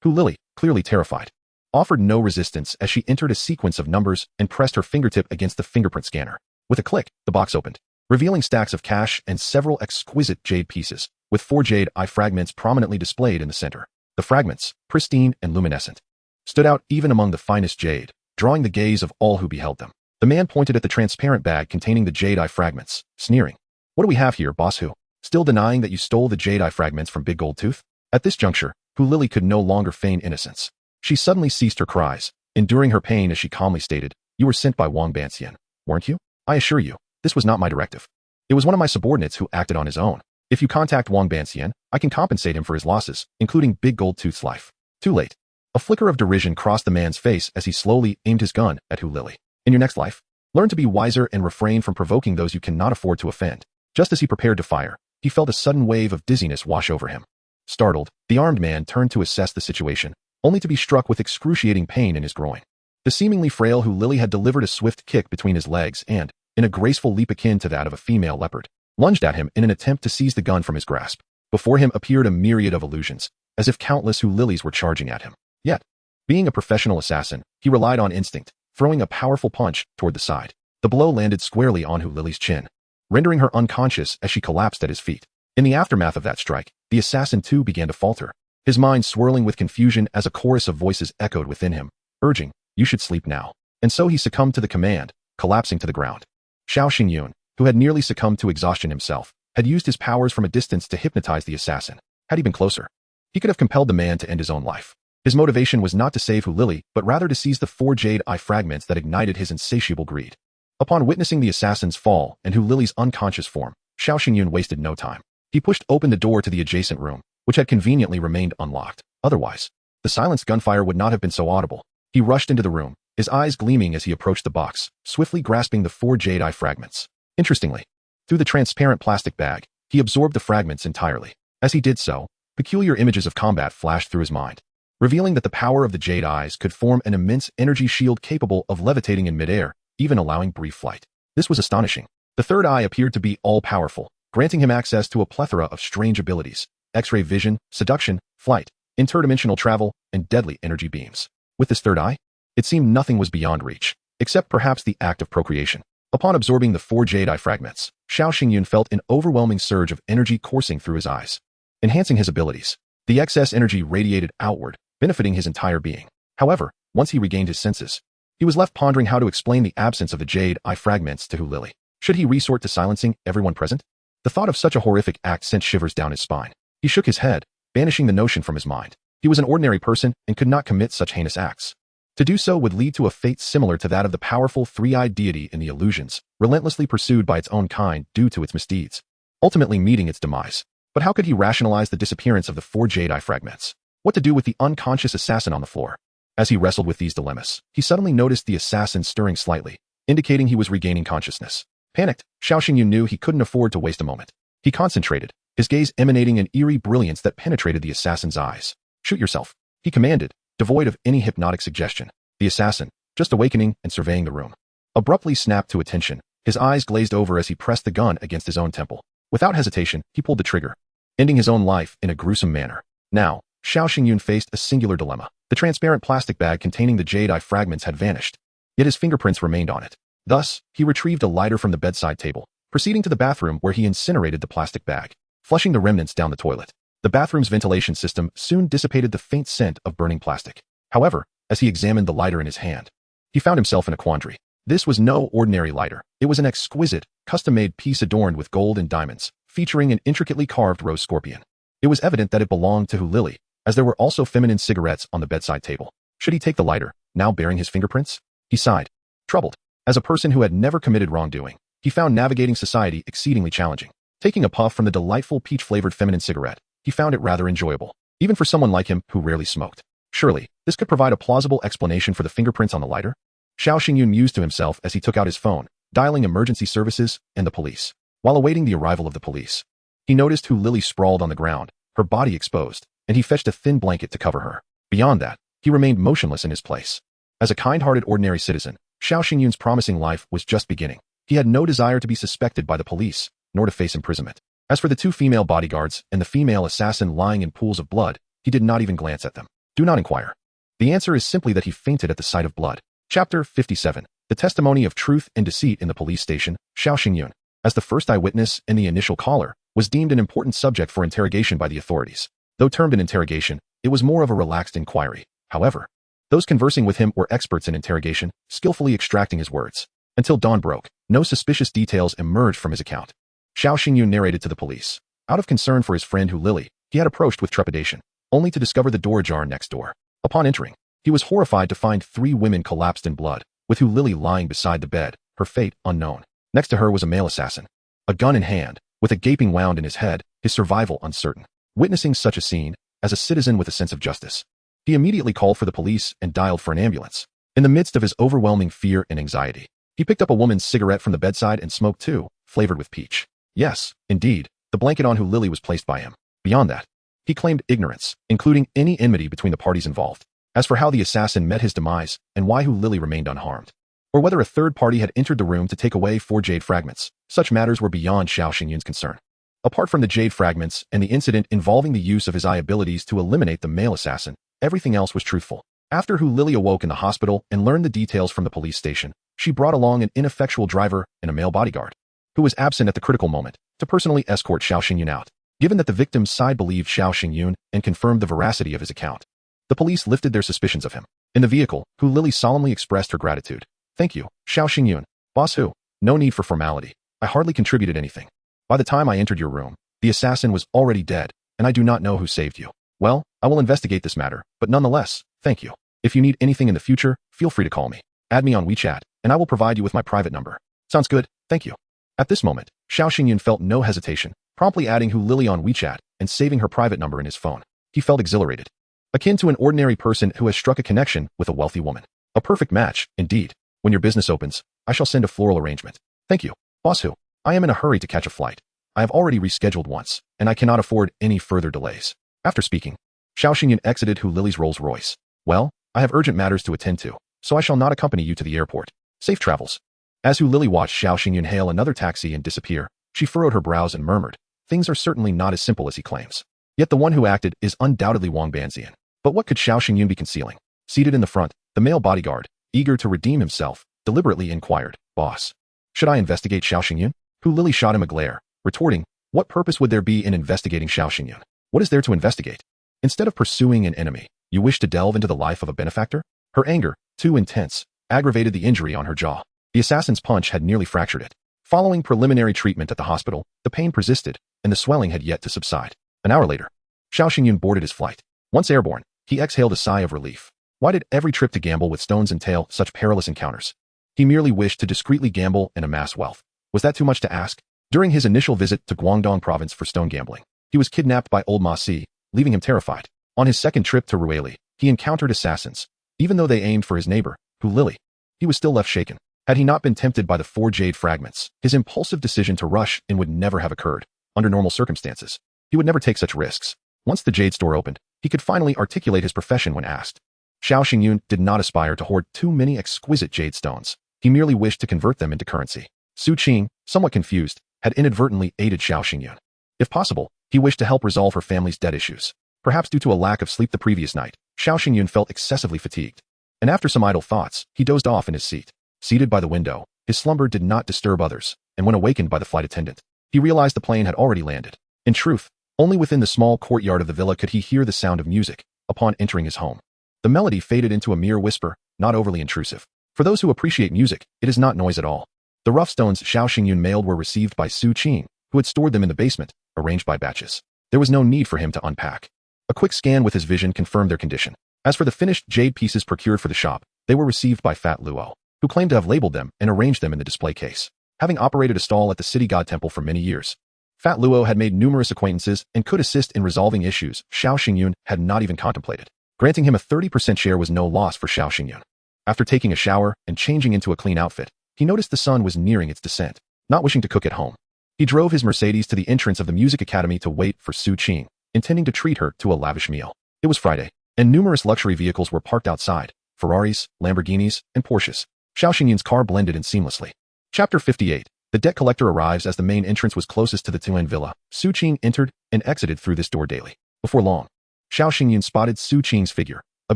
Hu Lili, clearly terrified, offered no resistance as she entered a sequence of numbers and pressed her fingertip against the fingerprint scanner. With a click, the box opened, revealing stacks of cash and several exquisite jade pieces, with 4 jade eye fragments prominently displayed in the center. The fragments, pristine and luminescent, stood out even among the finest jade, drawing the gaze of all who beheld them. The man pointed at the transparent bag containing the jadeite fragments, sneering. What do we have here, boss? Who? Still denying that you stole the jadeite fragments from Big Gold Tooth? At this juncture, Lily could no longer feign innocence. She suddenly ceased her cries, enduring her pain as she calmly stated, "You were sent by Wang Banxian, weren't you? I assure you, this was not my directive. It was one of my subordinates who acted on his own. If you contact Wang Banxian, I can compensate him for his losses, including Big Gold Tooth's life." Too late. A flicker of derision crossed the man's face as he slowly aimed his gun at Lily. "In your next life, learn to be wiser and refrain from provoking those you cannot afford to offend." Just as he prepared to fire, he felt a sudden wave of dizziness wash over him. Startled, the armed man turned to assess the situation, only to be struck with excruciating pain in his groin. The seemingly frail Lily had delivered a swift kick between his legs and, in a graceful leap akin to that of a female leopard, lunged at him in an attempt to seize the gun from his grasp. Before him appeared a myriad of illusions, as if countless Lilies were charging at him. Yet, being a professional assassin, he relied on instinct, throwing a powerful punch toward the side. The blow landed squarely on Lily's chin, rendering her unconscious as she collapsed at his feet. In the aftermath of that strike, the assassin too began to falter, his mind swirling with confusion as a chorus of voices echoed within him, urging, "You should sleep now." And so he succumbed to the command, collapsing to the ground. Xiao Xingyun, who had nearly succumbed to exhaustion himself, had used his powers from a distance to hypnotize the assassin. Had he been closer, he could have compelled the man to end his own life. His motivation was not to save Lily, but rather to seize the 4 jadeite fragments that ignited his insatiable greed. Upon witnessing the assassin's fall and Lily's unconscious form, Xiao Xingyun wasted no time. He pushed open the door to the adjacent room, which had conveniently remained unlocked. Otherwise, the silenced gunfire would not have been so audible. He rushed into the room, his eyes gleaming as he approached the box, swiftly grasping the 4 jadeite fragments. Interestingly, through the transparent plastic bag, he absorbed the fragments entirely. As he did so, peculiar images of combat flashed through his mind, revealing that the power of the jade eyes could form an immense energy shield capable of levitating in midair, even allowing brief flight. This was astonishing. The third eye appeared to be all-powerful, granting him access to a plethora of strange abilities: X-ray vision, seduction, flight, interdimensional travel, and deadly energy beams. With this third eye, it seemed nothing was beyond reach, except perhaps the act of procreation. Upon absorbing the 4 jadeite fragments, Xiao Xingyun felt an overwhelming surge of energy coursing through his eyes, enhancing his abilities. The excess energy radiated outward, benefiting his entire being. However, once he regained his senses, he was left pondering how to explain the absence of the jadeite fragments to Lily. Should he resort to silencing everyone present? The thought of such a horrific act sent shivers down his spine. He shook his head, banishing the notion from his mind. He was an ordinary person and could not commit such heinous acts. To do so would lead to a fate similar to that of the powerful 3-eyed deity in the illusions, relentlessly pursued by its own kind due to its misdeeds, ultimately meeting its demise. But how could he rationalize the disappearance of the 4 jadeite fragments? What to do with the unconscious assassin on the floor? As he wrestled with these dilemmas, he suddenly noticed the assassin stirring slightly, indicating he was regaining consciousness. Panicked, Xiao Xingyun knew he couldn't afford to waste a moment. He concentrated, his gaze emanating an eerie brilliance that penetrated the assassin's eyes. "Shoot yourself," he commanded, devoid of any hypnotic suggestion. The assassin, just awakening and surveying the room, abruptly snapped to attention. His eyes glazed over as he pressed the gun against his own temple. Without hesitation, he pulled the trigger, ending his own life in a gruesome manner. Now, Xiao Xingyun faced a singular dilemma. The transparent plastic bag containing the jadeite fragments had vanished, yet his fingerprints remained on it. Thus, he retrieved a lighter from the bedside table, proceeding to the bathroom where he incinerated the plastic bag, flushing the remnants down the toilet. The bathroom's ventilation system soon dissipated the faint scent of burning plastic. However, as he examined the lighter in his hand, he found himself in a quandary. This was no ordinary lighter. It was an exquisite, custom-made piece adorned with gold and diamonds, featuring an intricately carved rose scorpion. It was evident that it belonged to Lily, as there were also feminine cigarettes on the bedside table. Should he take the lighter, now bearing his fingerprints? He sighed, troubled. As a person who had never committed wrongdoing, he found navigating society exceedingly challenging. Taking a puff from the delightful peach-flavored feminine cigarette, he found it rather enjoyable, even for someone like him who rarely smoked. Surely, this could provide a plausible explanation for the fingerprints on the lighter? Xiao Xingyun mused to himself as he took out his phone, dialing emergency services and the police. While awaiting the arrival of the police, he noticed Lily sprawled on the ground, her body exposed, and he fetched a thin blanket to cover her. Beyond that, he remained motionless in his place. As a kind-hearted ordinary citizen, Xiao Xingyun's promising life was just beginning. He had no desire to be suspected by the police, nor to face imprisonment. As for the 2 female bodyguards and the female assassin lying in pools of blood, he did not even glance at them. Do not inquire. The answer is simply that he fainted at the sight of blood. Chapter 57. The testimony of truth and deceit in the police station. Xiao Xingyun, as the first eyewitness and the initial caller, was deemed an important subject for interrogation by the authorities. Though termed an interrogation, it was more of a relaxed inquiry. However, those conversing with him were experts in interrogation, skillfully extracting his words. Until dawn broke, no suspicious details emerged from his account. Xiao Xingyun narrated to the police. Out of concern for his friend Hu Lily, he had approached with trepidation, only to discover the door ajar next door. Upon entering, he was horrified to find 3 women collapsed in blood, with Hu Lily lying beside the bed, her fate unknown. Next to her was a male assassin, a gun in hand, with a gaping wound in his head, his survival uncertain. Witnessing such a scene, as a citizen with a sense of justice, he immediately called for the police and dialed for an ambulance. In the midst of his overwhelming fear and anxiety, he picked up a woman's cigarette from the bedside and smoked 2, flavored with peach. Yes, indeed, the blanket on Hu Lily was placed by him. Beyond that, he claimed ignorance, including any enmity between the parties involved. As for how the assassin met his demise and why Hu Lily remained unharmed, or whether a third party had entered the room to take away 4 jade fragments, such matters were beyond Xiao Xingyun's concern. Apart from the jade fragments and the incident involving the use of his eye abilities to eliminate the male assassin, everything else was truthful. After Hu Lily awoke in the hospital and learned the details from the police station, she brought along an ineffectual driver and a male bodyguard, who was absent at the critical moment, to personally escort Xiao Xingyun out. Given that the victim's side believed Xiao Xingyun and confirmed the veracity of his account, the police lifted their suspicions of him. In the vehicle, Hu Lily solemnly expressed her gratitude. Thank you, Xiao Xingyun. Boss Hu, no need for formality. I hardly contributed anything. By the time I entered your room, the assassin was already dead, and I do not know who saved you. Well, I will investigate this matter, but nonetheless, thank you. If you need anything in the future, feel free to call me. Add me on WeChat, and I will provide you with my private number. Sounds good, thank you. At this moment, Xiao Xingyun felt no hesitation, promptly adding Hu Lily on WeChat and saving her private number in his phone. He felt exhilarated, akin to an ordinary person who has struck a connection with a wealthy woman. A perfect match, indeed. When your business opens, I shall send a floral arrangement. Thank you, Boss Hu. I am in a hurry to catch a flight. I have already rescheduled once, and I cannot afford any further delays. After speaking, Xiao Xingyun exited Hu Lily's Rolls Royce. Well, I have urgent matters to attend to, so I shall not accompany you to the airport. Safe travels. As Hu Lily watched Xiao Xingyun hail another taxi and disappear, she furrowed her brows and murmured, things are certainly not as simple as he claims. Yet the one who acted is undoubtedly Wang Banxian. But what could Xiao Xingyun be concealing? Seated in the front, the male bodyguard, eager to redeem himself, deliberately inquired, Boss, should I investigate Xiao Xingyun? Hu Lily shot him a glare, retorting, what purpose would there be in investigating Xiao Xingyun? What is there to investigate? Instead of pursuing an enemy, you wish to delve into the life of a benefactor? Her anger, too intense, aggravated the injury on her jaw. The assassin's punch had nearly fractured it. Following preliminary treatment at the hospital, the pain persisted, and the swelling had yet to subside. An hour later, Xiao Xingyun boarded his flight. Once airborne, he exhaled a sigh of relief. Why did every trip to gamble with stones entail such perilous encounters? He merely wished to discreetly gamble and amass wealth. Was that too much to ask? During his initial visit to Guangdong province for stone gambling, he was kidnapped by old Ma Si, leaving him terrified. On his second trip to Ruili, he encountered assassins. Even though they aimed for his neighbor, Hu Lily, he was still left shaken. Had he not been tempted by the 4 jade fragments, his impulsive decision to rush in would never have occurred. Under normal circumstances, he would never take such risks. Once the jade store opened, he could finally articulate his profession when asked. Xiao Xingyun did not aspire to hoard too many exquisite jade stones. He merely wished to convert them into currency. Su Qing, somewhat confused, had inadvertently aided Xiao Xingyun. If possible, he wished to help resolve her family's debt issues. Perhaps due to a lack of sleep the previous night, Xiao Xingyun felt excessively fatigued. And after some idle thoughts, he dozed off in his seat. Seated by the window, his slumber did not disturb others, and when awakened by the flight attendant, he realized the plane had already landed. In truth, only within the small courtyard of the villa could he hear the sound of music upon entering his home. The melody faded into a mere whisper, not overly intrusive. For those who appreciate music, it is not noise at all. The rough stones Xiao Xingyun mailed were received by Su Qing, who had stored them in the basement, arranged by batches. There was no need for him to unpack. A quick scan with his vision confirmed their condition. As for the finished jade pieces procured for the shop, they were received by Fat Luo, who claimed to have labeled them and arranged them in the display case. Having operated a stall at the city god temple for many years, Fat Luo had made numerous acquaintances and could assist in resolving issues Xiao Xingyun had not even contemplated. Granting him a 30% share was no loss for Xiao Xingyun. After taking a shower and changing into a clean outfit, he noticed the sun was nearing its descent. Not wishing to cook at home, he drove his Mercedes to the entrance of the music academy to wait for Su Qing, intending to treat her to a lavish meal. It was Friday, and numerous luxury vehicles were parked outside, Ferraris, Lamborghinis, and Porsches. Xiao Xingyun's car blended in seamlessly. Chapter 58. The debt collector arrives as the main entrance was closest to the Tuan villa. Su Qing entered and exited through this door daily. Before long, Xiao Xingyun spotted Su Qing's figure. A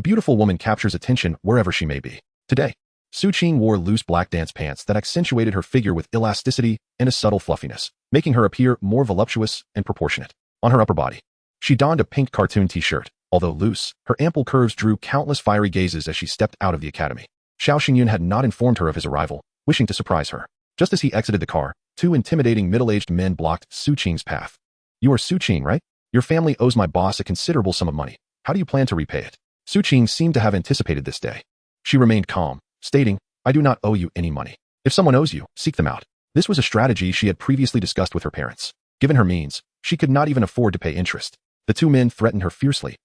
beautiful woman captures attention wherever she may be. Today, Su Qing wore loose black dance pants that accentuated her figure with elasticity and a subtle fluffiness, making her appear more voluptuous and proportionate. On her upper body, she donned a pink cartoon t-shirt, Although loose, her ample curves drew countless fiery gazes as she stepped out of the academy. Xiao Xingyun had not informed her of his arrival, wishing to surprise her. Just as he exited the car, two intimidating middle-aged men blocked Su Qing's path. You are Su Qing, right? Your family owes my boss a considerable sum of money. How do you plan to repay it? Su Qing seemed to have anticipated this day. She remained calm, stating, I do not owe you any money. If someone owes you, seek them out. This was a strategy she had previously discussed with her parents. Given her means, she could not even afford to pay interest. The two men threatened her fiercely.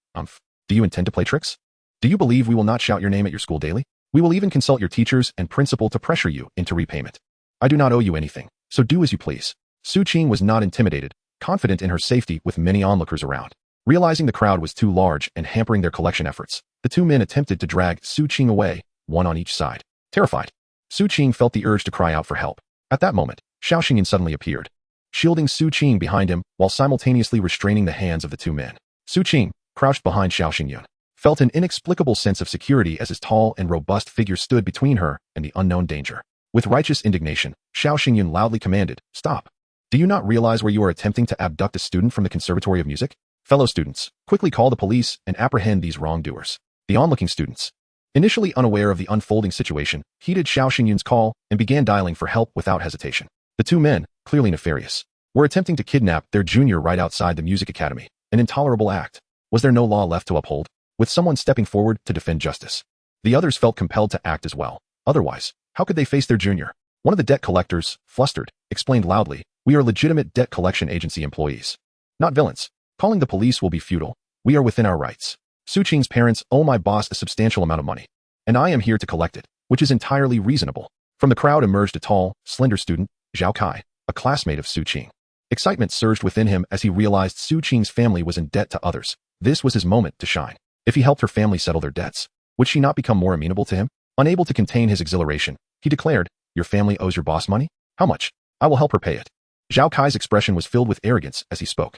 Do you intend to play tricks? Do you believe we will not shout your name at your school daily? We will even consult your teachers and principal to pressure you into repayment. I do not owe you anything, so do as you please. Su Qing was not intimidated, confident in her safety with many onlookers around. Realizing the crowd was too large and hampering their collection efforts, the two men attempted to drag Su Qing away, one on each side. Terrified, Su Qing felt the urge to cry out for help. At that moment, Xiao Xingyun suddenly appeared, shielding Su Qing behind him while simultaneously restraining the hands of the two men. Su Qing, crouched behind Xiao Xingyun, felt an inexplicable sense of security as his tall and robust figure stood between her and the unknown danger. With righteous indignation, Xiao Xingyun loudly commanded, Stop! Do you not realize where you are attempting to abduct a student from the Conservatory of Music? Fellow students, quickly call the police and apprehend these wrongdoers. The onlooking students, initially unaware of the unfolding situation, heeded Xiao Xingyun's call and began dialing for help without hesitation. The two men, clearly nefarious, were attempting to kidnap their junior right outside the music academy, an intolerable act. Was there no law left to uphold? With someone stepping forward to defend justice, the others felt compelled to act as well. Otherwise, how could they face their junior? One of the debt collectors, flustered, explained loudly, We are legitimate debt collection agency employees, not villains. Calling the police will be futile. We are within our rights. Su Qing's parents owe my boss a substantial amount of money, and I am here to collect it, which is entirely reasonable. From the crowd emerged a tall, slender student, Zhao Kai, a classmate of Su Qing. Excitement surged within him as he realized Su Qing's family was in debt to others. This was his moment to shine. If he helped her family settle their debts, would she not become more amenable to him? Unable to contain his exhilaration, he declared, Your family owes your boss money? How much? I will help her pay it. Zhao Kai's expression was filled with arrogance as he spoke.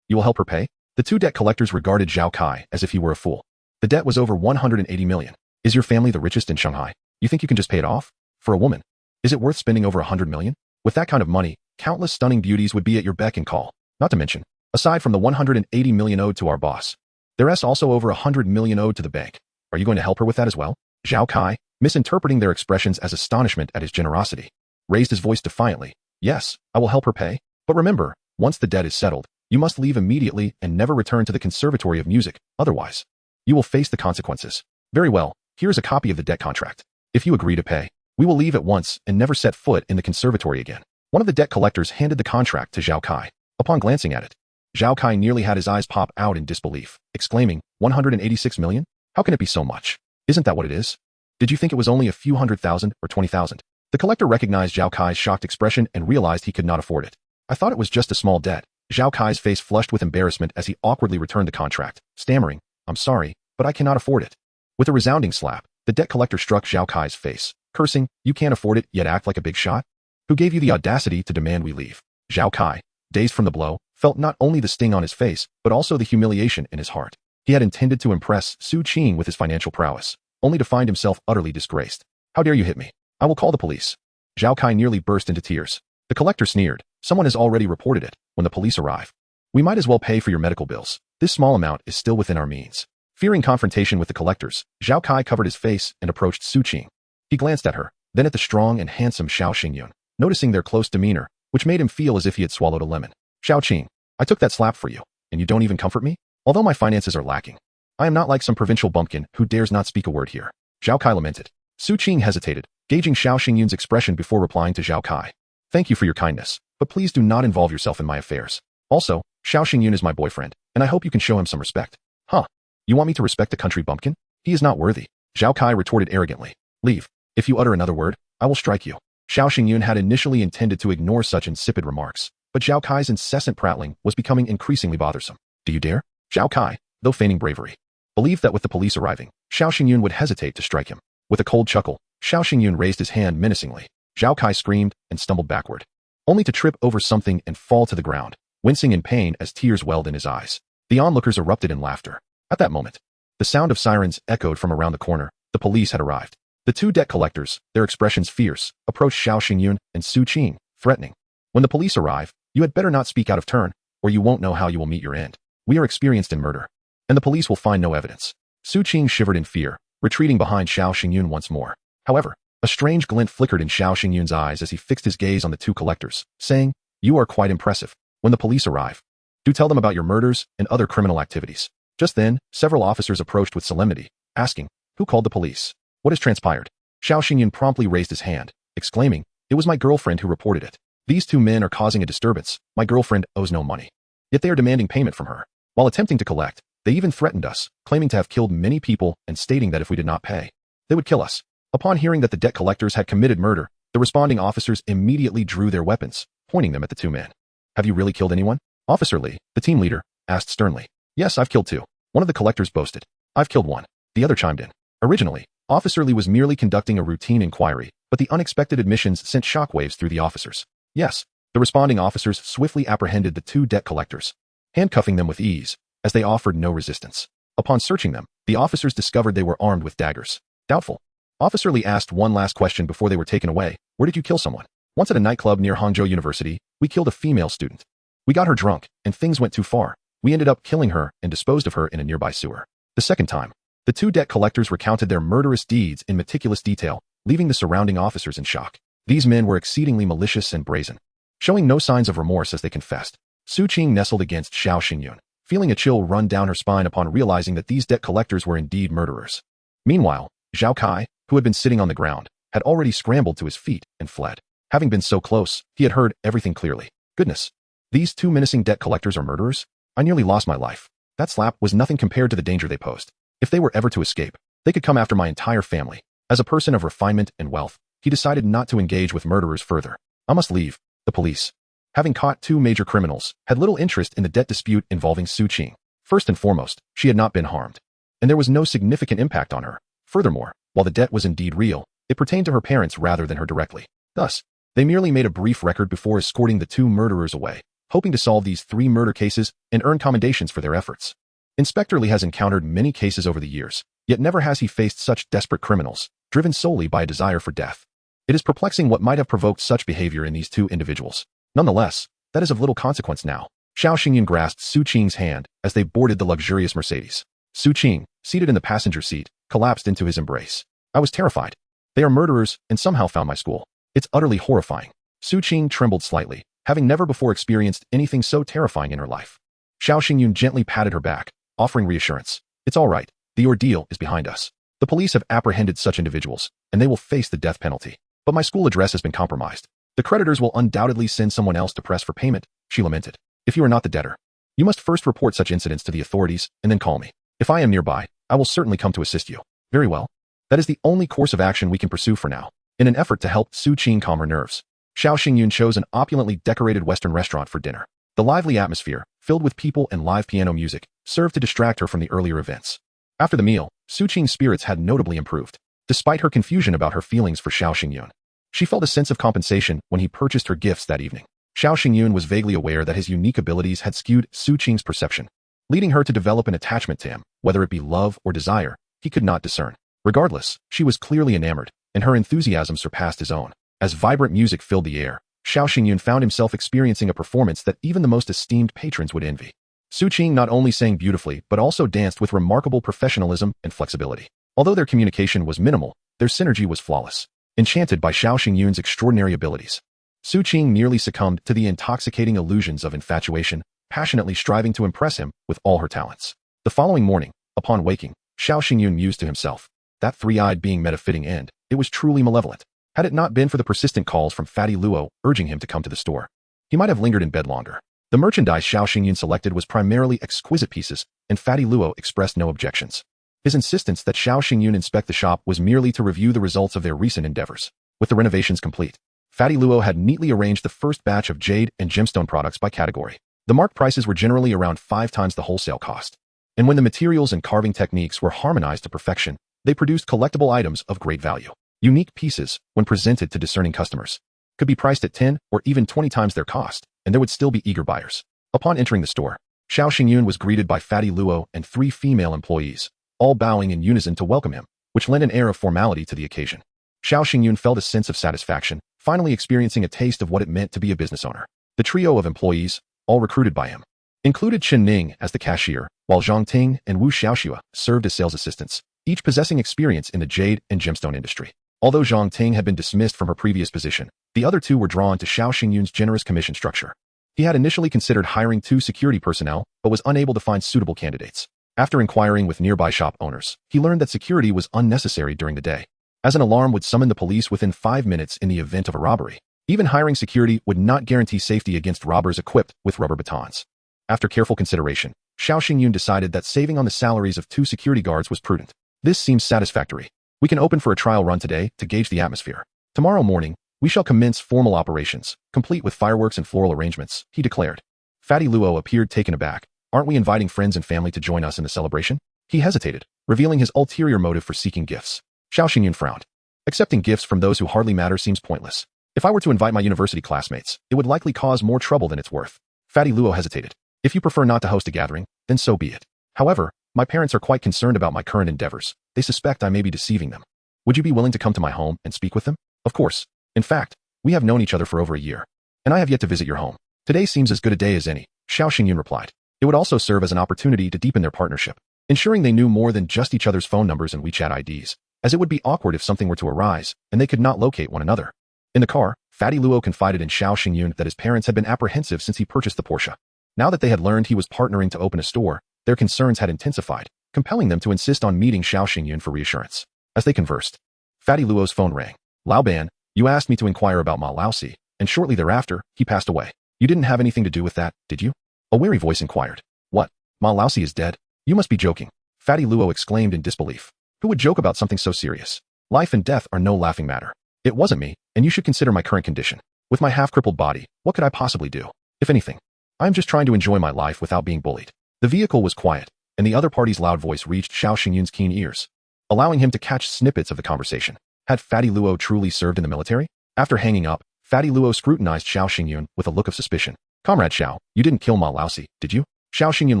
You will help her pay? The two debt collectors regarded Zhao Kai as if he were a fool. The debt was over 180 million. Is your family the richest in Shanghai? You think you can just pay it off? For a woman, is it worth spending over 100 million? With that kind of money, countless stunning beauties would be at your beck and call. Not to mention, aside from the 180 million owed to our boss, there is also over 100 million owed to the bank. Are you going to help her with that as well? Zhao Kai, misinterpreting their expressions as astonishment at his generosity, raised his voice defiantly. Yes, I will help her pay. But remember, once the debt is settled, you must leave immediately and never return to the Conservatory of Music. Otherwise, you will face the consequences. Very well, here is a copy of the debt contract. If you agree to pay, we will leave at once and never set foot in the conservatory again. One of the debt collectors handed the contract to Zhao Kai. Upon glancing at it, Zhao Kai nearly had his eyes pop out in disbelief, exclaiming, 186 million? How can it be so much? Isn't that what it is? Did you think it was only a few 100,000 or 20,000? The collector recognized Zhao Kai's shocked expression and realized he could not afford it. I thought it was just a small debt. Zhao Kai's face flushed with embarrassment as he awkwardly returned the contract, stammering, I'm sorry, but I cannot afford it. With a resounding slap, the debt collector struck Zhao Kai's face, cursing, You can't afford it yet act like a big shot? Who gave you the audacity to demand we leave? Zhao Kai, dazed from the blow, felt not only the sting on his face, but also the humiliation in his heart. He had intended to impress Su Qing with his financial prowess, only to find himself utterly disgraced. How dare you hit me? I will call the police. Zhao Kai nearly burst into tears. The collector sneered, Someone has already reported it. When the police arrive, we might as well pay for your medical bills. This small amount is still within our means. Fearing confrontation with the collectors, Zhao Kai covered his face and approached Su Qing. He glanced at her, then at the strong and handsome Xiao Xingyun, noticing their close demeanor, which made him feel as if he had swallowed a lemon. Xiao Qing, I took that slap for you, and you don't even comfort me? Although my finances are lacking, I am not like some provincial bumpkin who dares not speak a word here. Zhao Kai lamented. Su Qing hesitated, gauging Xiao Xingyun's expression before replying to Zhao Kai. Thank you for your kindness, but please do not involve yourself in my affairs. Also, Xiao Xingyun is my boyfriend, and I hope you can show him some respect. Huh? You want me to respect the country bumpkin? He is not worthy. Zhao Kai retorted arrogantly. Leave. If you utter another word, I will strike you. Xiao Xingyun had initially intended to ignore such insipid remarks, but Zhao Kai's incessant prattling was becoming increasingly bothersome. Do you dare? Zhao Kai, though feigning bravery, believed that with the police arriving, Xiao Xingyun would hesitate to strike him. With a cold chuckle, Xiao Xingyun raised his hand menacingly. Zhao Kai screamed and stumbled backward, only to trip over something and fall to the ground, wincing in pain as tears welled in his eyes. The onlookers erupted in laughter. At that moment, the sound of sirens echoed from around the corner. The police had arrived. The two debt collectors, their expressions fierce, approached Xiao Xingyun and Su Qing, threatening. When the police arrive, you had better not speak out of turn, or you won't know how you will meet your end. We are experienced in murder. and the police will find no evidence. Su Qing shivered in fear, retreating behind Xiao Xingyun once more. However, a strange glint flickered in Xiao Xingyun's eyes as he fixed his gaze on the two collectors, saying, "You are quite impressive. When the police arrive, do tell them about your murders and other criminal activities." Just then, several officers approached with solemnity, asking, "Who called the police? What has transpired?" Xiao Xingyun promptly raised his hand, exclaiming, "It was my girlfriend who reported it. These two men are causing a disturbance. My girlfriend owes no money. Yet they are demanding payment from her. While attempting to collect, they even threatened us, claiming to have killed many people and stating that if we did not pay, they would kill us." Upon hearing that the debt collectors had committed murder, the responding officers immediately drew their weapons, pointing them at the two men. "Have you really killed anyone?" Officer Lee, the team leader, asked sternly. "Yes, I've killed two," one of the collectors boasted. "I've killed one," the other chimed in. Originally, Officer Lee was merely conducting a routine inquiry, but the unexpected admissions sent shockwaves through the officers. Yes, the responding officers swiftly apprehended the two debt collectors, handcuffing them with ease, as they offered no resistance. Upon searching them, the officers discovered they were armed with daggers. Doubtful. Officer Lee asked one last question before they were taken away. "Where did you kill someone?" "Once at a nightclub near Hangzhou University, we killed a female student. We got her drunk, and things went too far. We ended up killing her and disposed of her in a nearby sewer." The second time, the two debt collectors recounted their murderous deeds in meticulous detail, leaving the surrounding officers in shock. These men were exceedingly malicious and brazen, showing no signs of remorse as they confessed. Su Qing nestled against Xiao Xingyun, feeling a chill run down her spine upon realizing that these debt collectors were indeed murderers. Meanwhile, Zhao Kai, who had been sitting on the ground, had already scrambled to his feet and fled. Having been so close, he had heard everything clearly. Goodness, these two menacing debt collectors are murderers? I nearly lost my life. That slap was nothing compared to the danger they posed. If they were ever to escape, they could come after my entire family. As a person of refinement and wealth, he decided not to engage with murderers further. I must leave. The police, having caught two major criminals, had little interest in the debt dispute involving Su Qing. First and foremost, she had not been harmed, and there was no significant impact on her. Furthermore, while the debt was indeed real, it pertained to her parents rather than her directly. Thus, they merely made a brief record before escorting the two murderers away, hoping to solve these 3 murder cases and earn commendations for their efforts. Inspector Lee has encountered many cases over the years, yet never has he faced such desperate criminals, driven solely by a desire for death. It is perplexing what might have provoked such behavior in these two individuals. Nonetheless, that is of little consequence now. Xiao Xingyun grasped Su Qing's hand as they boarded the luxurious Mercedes. Su Qing, seated in the passenger seat, collapsed into his embrace. "I was terrified. They are murderers and somehow found my school. It's utterly horrifying." Su Qing trembled slightly, having never before experienced anything so terrifying in her life. Xiao Xingyun gently patted her back, offering reassurance. "It's all right. The ordeal is behind us. The police have apprehended such individuals, and they will face the death penalty. But my school address has been compromised. The creditors will undoubtedly send someone else to press for payment," she lamented. "If you are not the debtor, you must first report such incidents to the authorities and then call me. If I am nearby, I will certainly come to assist you." "Very well. That is the only course of action we can pursue for now." In an effort to help Su Qing calm her nerves, Xiao Xingyun chose an opulently decorated Western restaurant for dinner. The lively atmosphere, filled with people and live piano music, served to distract her from the earlier events. After the meal, Su Qing's spirits had notably improved. Despite her confusion about her feelings for Xiao Xingyun, she felt a sense of compensation when he purchased her gifts that evening. Xiao Xingyun was vaguely aware that his unique abilities had skewed Su Qing's perception, leading her to develop an attachment to him, whether it be love or desire, he could not discern. Regardless, she was clearly enamored, and her enthusiasm surpassed his own. As vibrant music filled the air, Xiao Xingyun found himself experiencing a performance that even the most esteemed patrons would envy. Su Qing not only sang beautifully but also danced with remarkable professionalism and flexibility. Although their communication was minimal, their synergy was flawless. Enchanted by Xiao Xingyun's extraordinary abilities, Su Qing nearly succumbed to the intoxicating illusions of infatuation, passionately striving to impress him with all her talents. The following morning, upon waking, Xiao Xingyun mused to himself, that three-eyed being met a fitting end. It was truly malevolent. Had it not been for the persistent calls from Fatty Luo urging him to come to the store, he might have lingered in bed longer. The merchandise Xiao Xingyun selected was primarily exquisite pieces, and Fatty Luo expressed no objections. His insistence that Xiao Xingyun inspect the shop was merely to review the results of their recent endeavors. With the renovations complete, Fatty Luo had neatly arranged the first batch of jade and gemstone products by category. The marked prices were generally around 5 times the wholesale cost. And when the materials and carving techniques were harmonized to perfection, they produced collectible items of great value. Unique pieces, when presented to discerning customers, could be priced at 10 or even 20 times their cost, and there would still be eager buyers. Upon entering the store, Xiao Xingyun was greeted by Fatty Luo and 3 female employees, all bowing in unison to welcome him, which lent an air of formality to the occasion. Xiao Xingyun felt a sense of satisfaction, finally experiencing a taste of what it meant to be a business owner. The trio of employees, all recruited by him, included Chen Ning as the cashier, while Zhang Ting and Wu Xiaoxua served as sales assistants, each possessing experience in the jade and gemstone industry. Although Zhang Ting had been dismissed from her previous position, the other two were drawn to Xiao Xingyun's generous commission structure. He had initially considered hiring 2 security personnel, but was unable to find suitable candidates. After inquiring with nearby shop owners, he learned that security was unnecessary during the day, as an alarm would summon the police within 5 minutes in the event of a robbery. Even hiring security would not guarantee safety against robbers equipped with rubber batons. After careful consideration, Xiao Xingyun decided that saving on the salaries of 2 security guards was prudent. This seems satisfactory. We can open for a trial run today to gauge the atmosphere. Tomorrow morning, we shall commence formal operations, complete with fireworks and floral arrangements, he declared. Fatty Luo appeared taken aback. Aren't we inviting friends and family to join us in the celebration? He hesitated, revealing his ulterior motive for seeking gifts. Xiao Xingyun frowned. Accepting gifts from those who hardly matter seems pointless. If I were to invite my university classmates, it would likely cause more trouble than it's worth. Fatty Luo hesitated. If you prefer not to host a gathering, then so be it. However, my parents are quite concerned about my current endeavors. They suspect I may be deceiving them. Would you be willing to come to my home and speak with them? Of course. In fact, we have known each other for over a year, and I have yet to visit your home. Today seems as good a day as any, Xiao Xingyun replied. It would also serve as an opportunity to deepen their partnership, ensuring they knew more than just each other's phone numbers and WeChat IDs, as it would be awkward if something were to arise and they could not locate one another. In the car, Fatty Luo confided in Xiao Xingyun that his parents had been apprehensive since he purchased the Porsche. Now that they had learned he was partnering to open a store, their concerns had intensified, compelling them to insist on meeting Xiao Xingyun for reassurance. As they conversed, Fatty Luo's phone rang. Lao Ban, you asked me to inquire about Ma Laosi, and shortly thereafter, he passed away. You didn't have anything to do with that, did you? A weary voice inquired. What? Ma Laosi is dead? You must be joking. Fatty Luo exclaimed in disbelief. Who would joke about something so serious? Life and death are no laughing matter. It wasn't me, and you should consider my current condition. With my half-crippled body, what could I possibly do? If anything, I'm just trying to enjoy my life without being bullied. The vehicle was quiet, and the other party's loud voice reached Xiao Xingyun's keen ears, allowing him to catch snippets of the conversation. Had Fatty Luo truly served in the military? After hanging up, Fatty Luo scrutinized Xiao Xingyun with a look of suspicion. Comrade Xiao, you didn't kill Ma Laosi, did you? Xiao Xingyun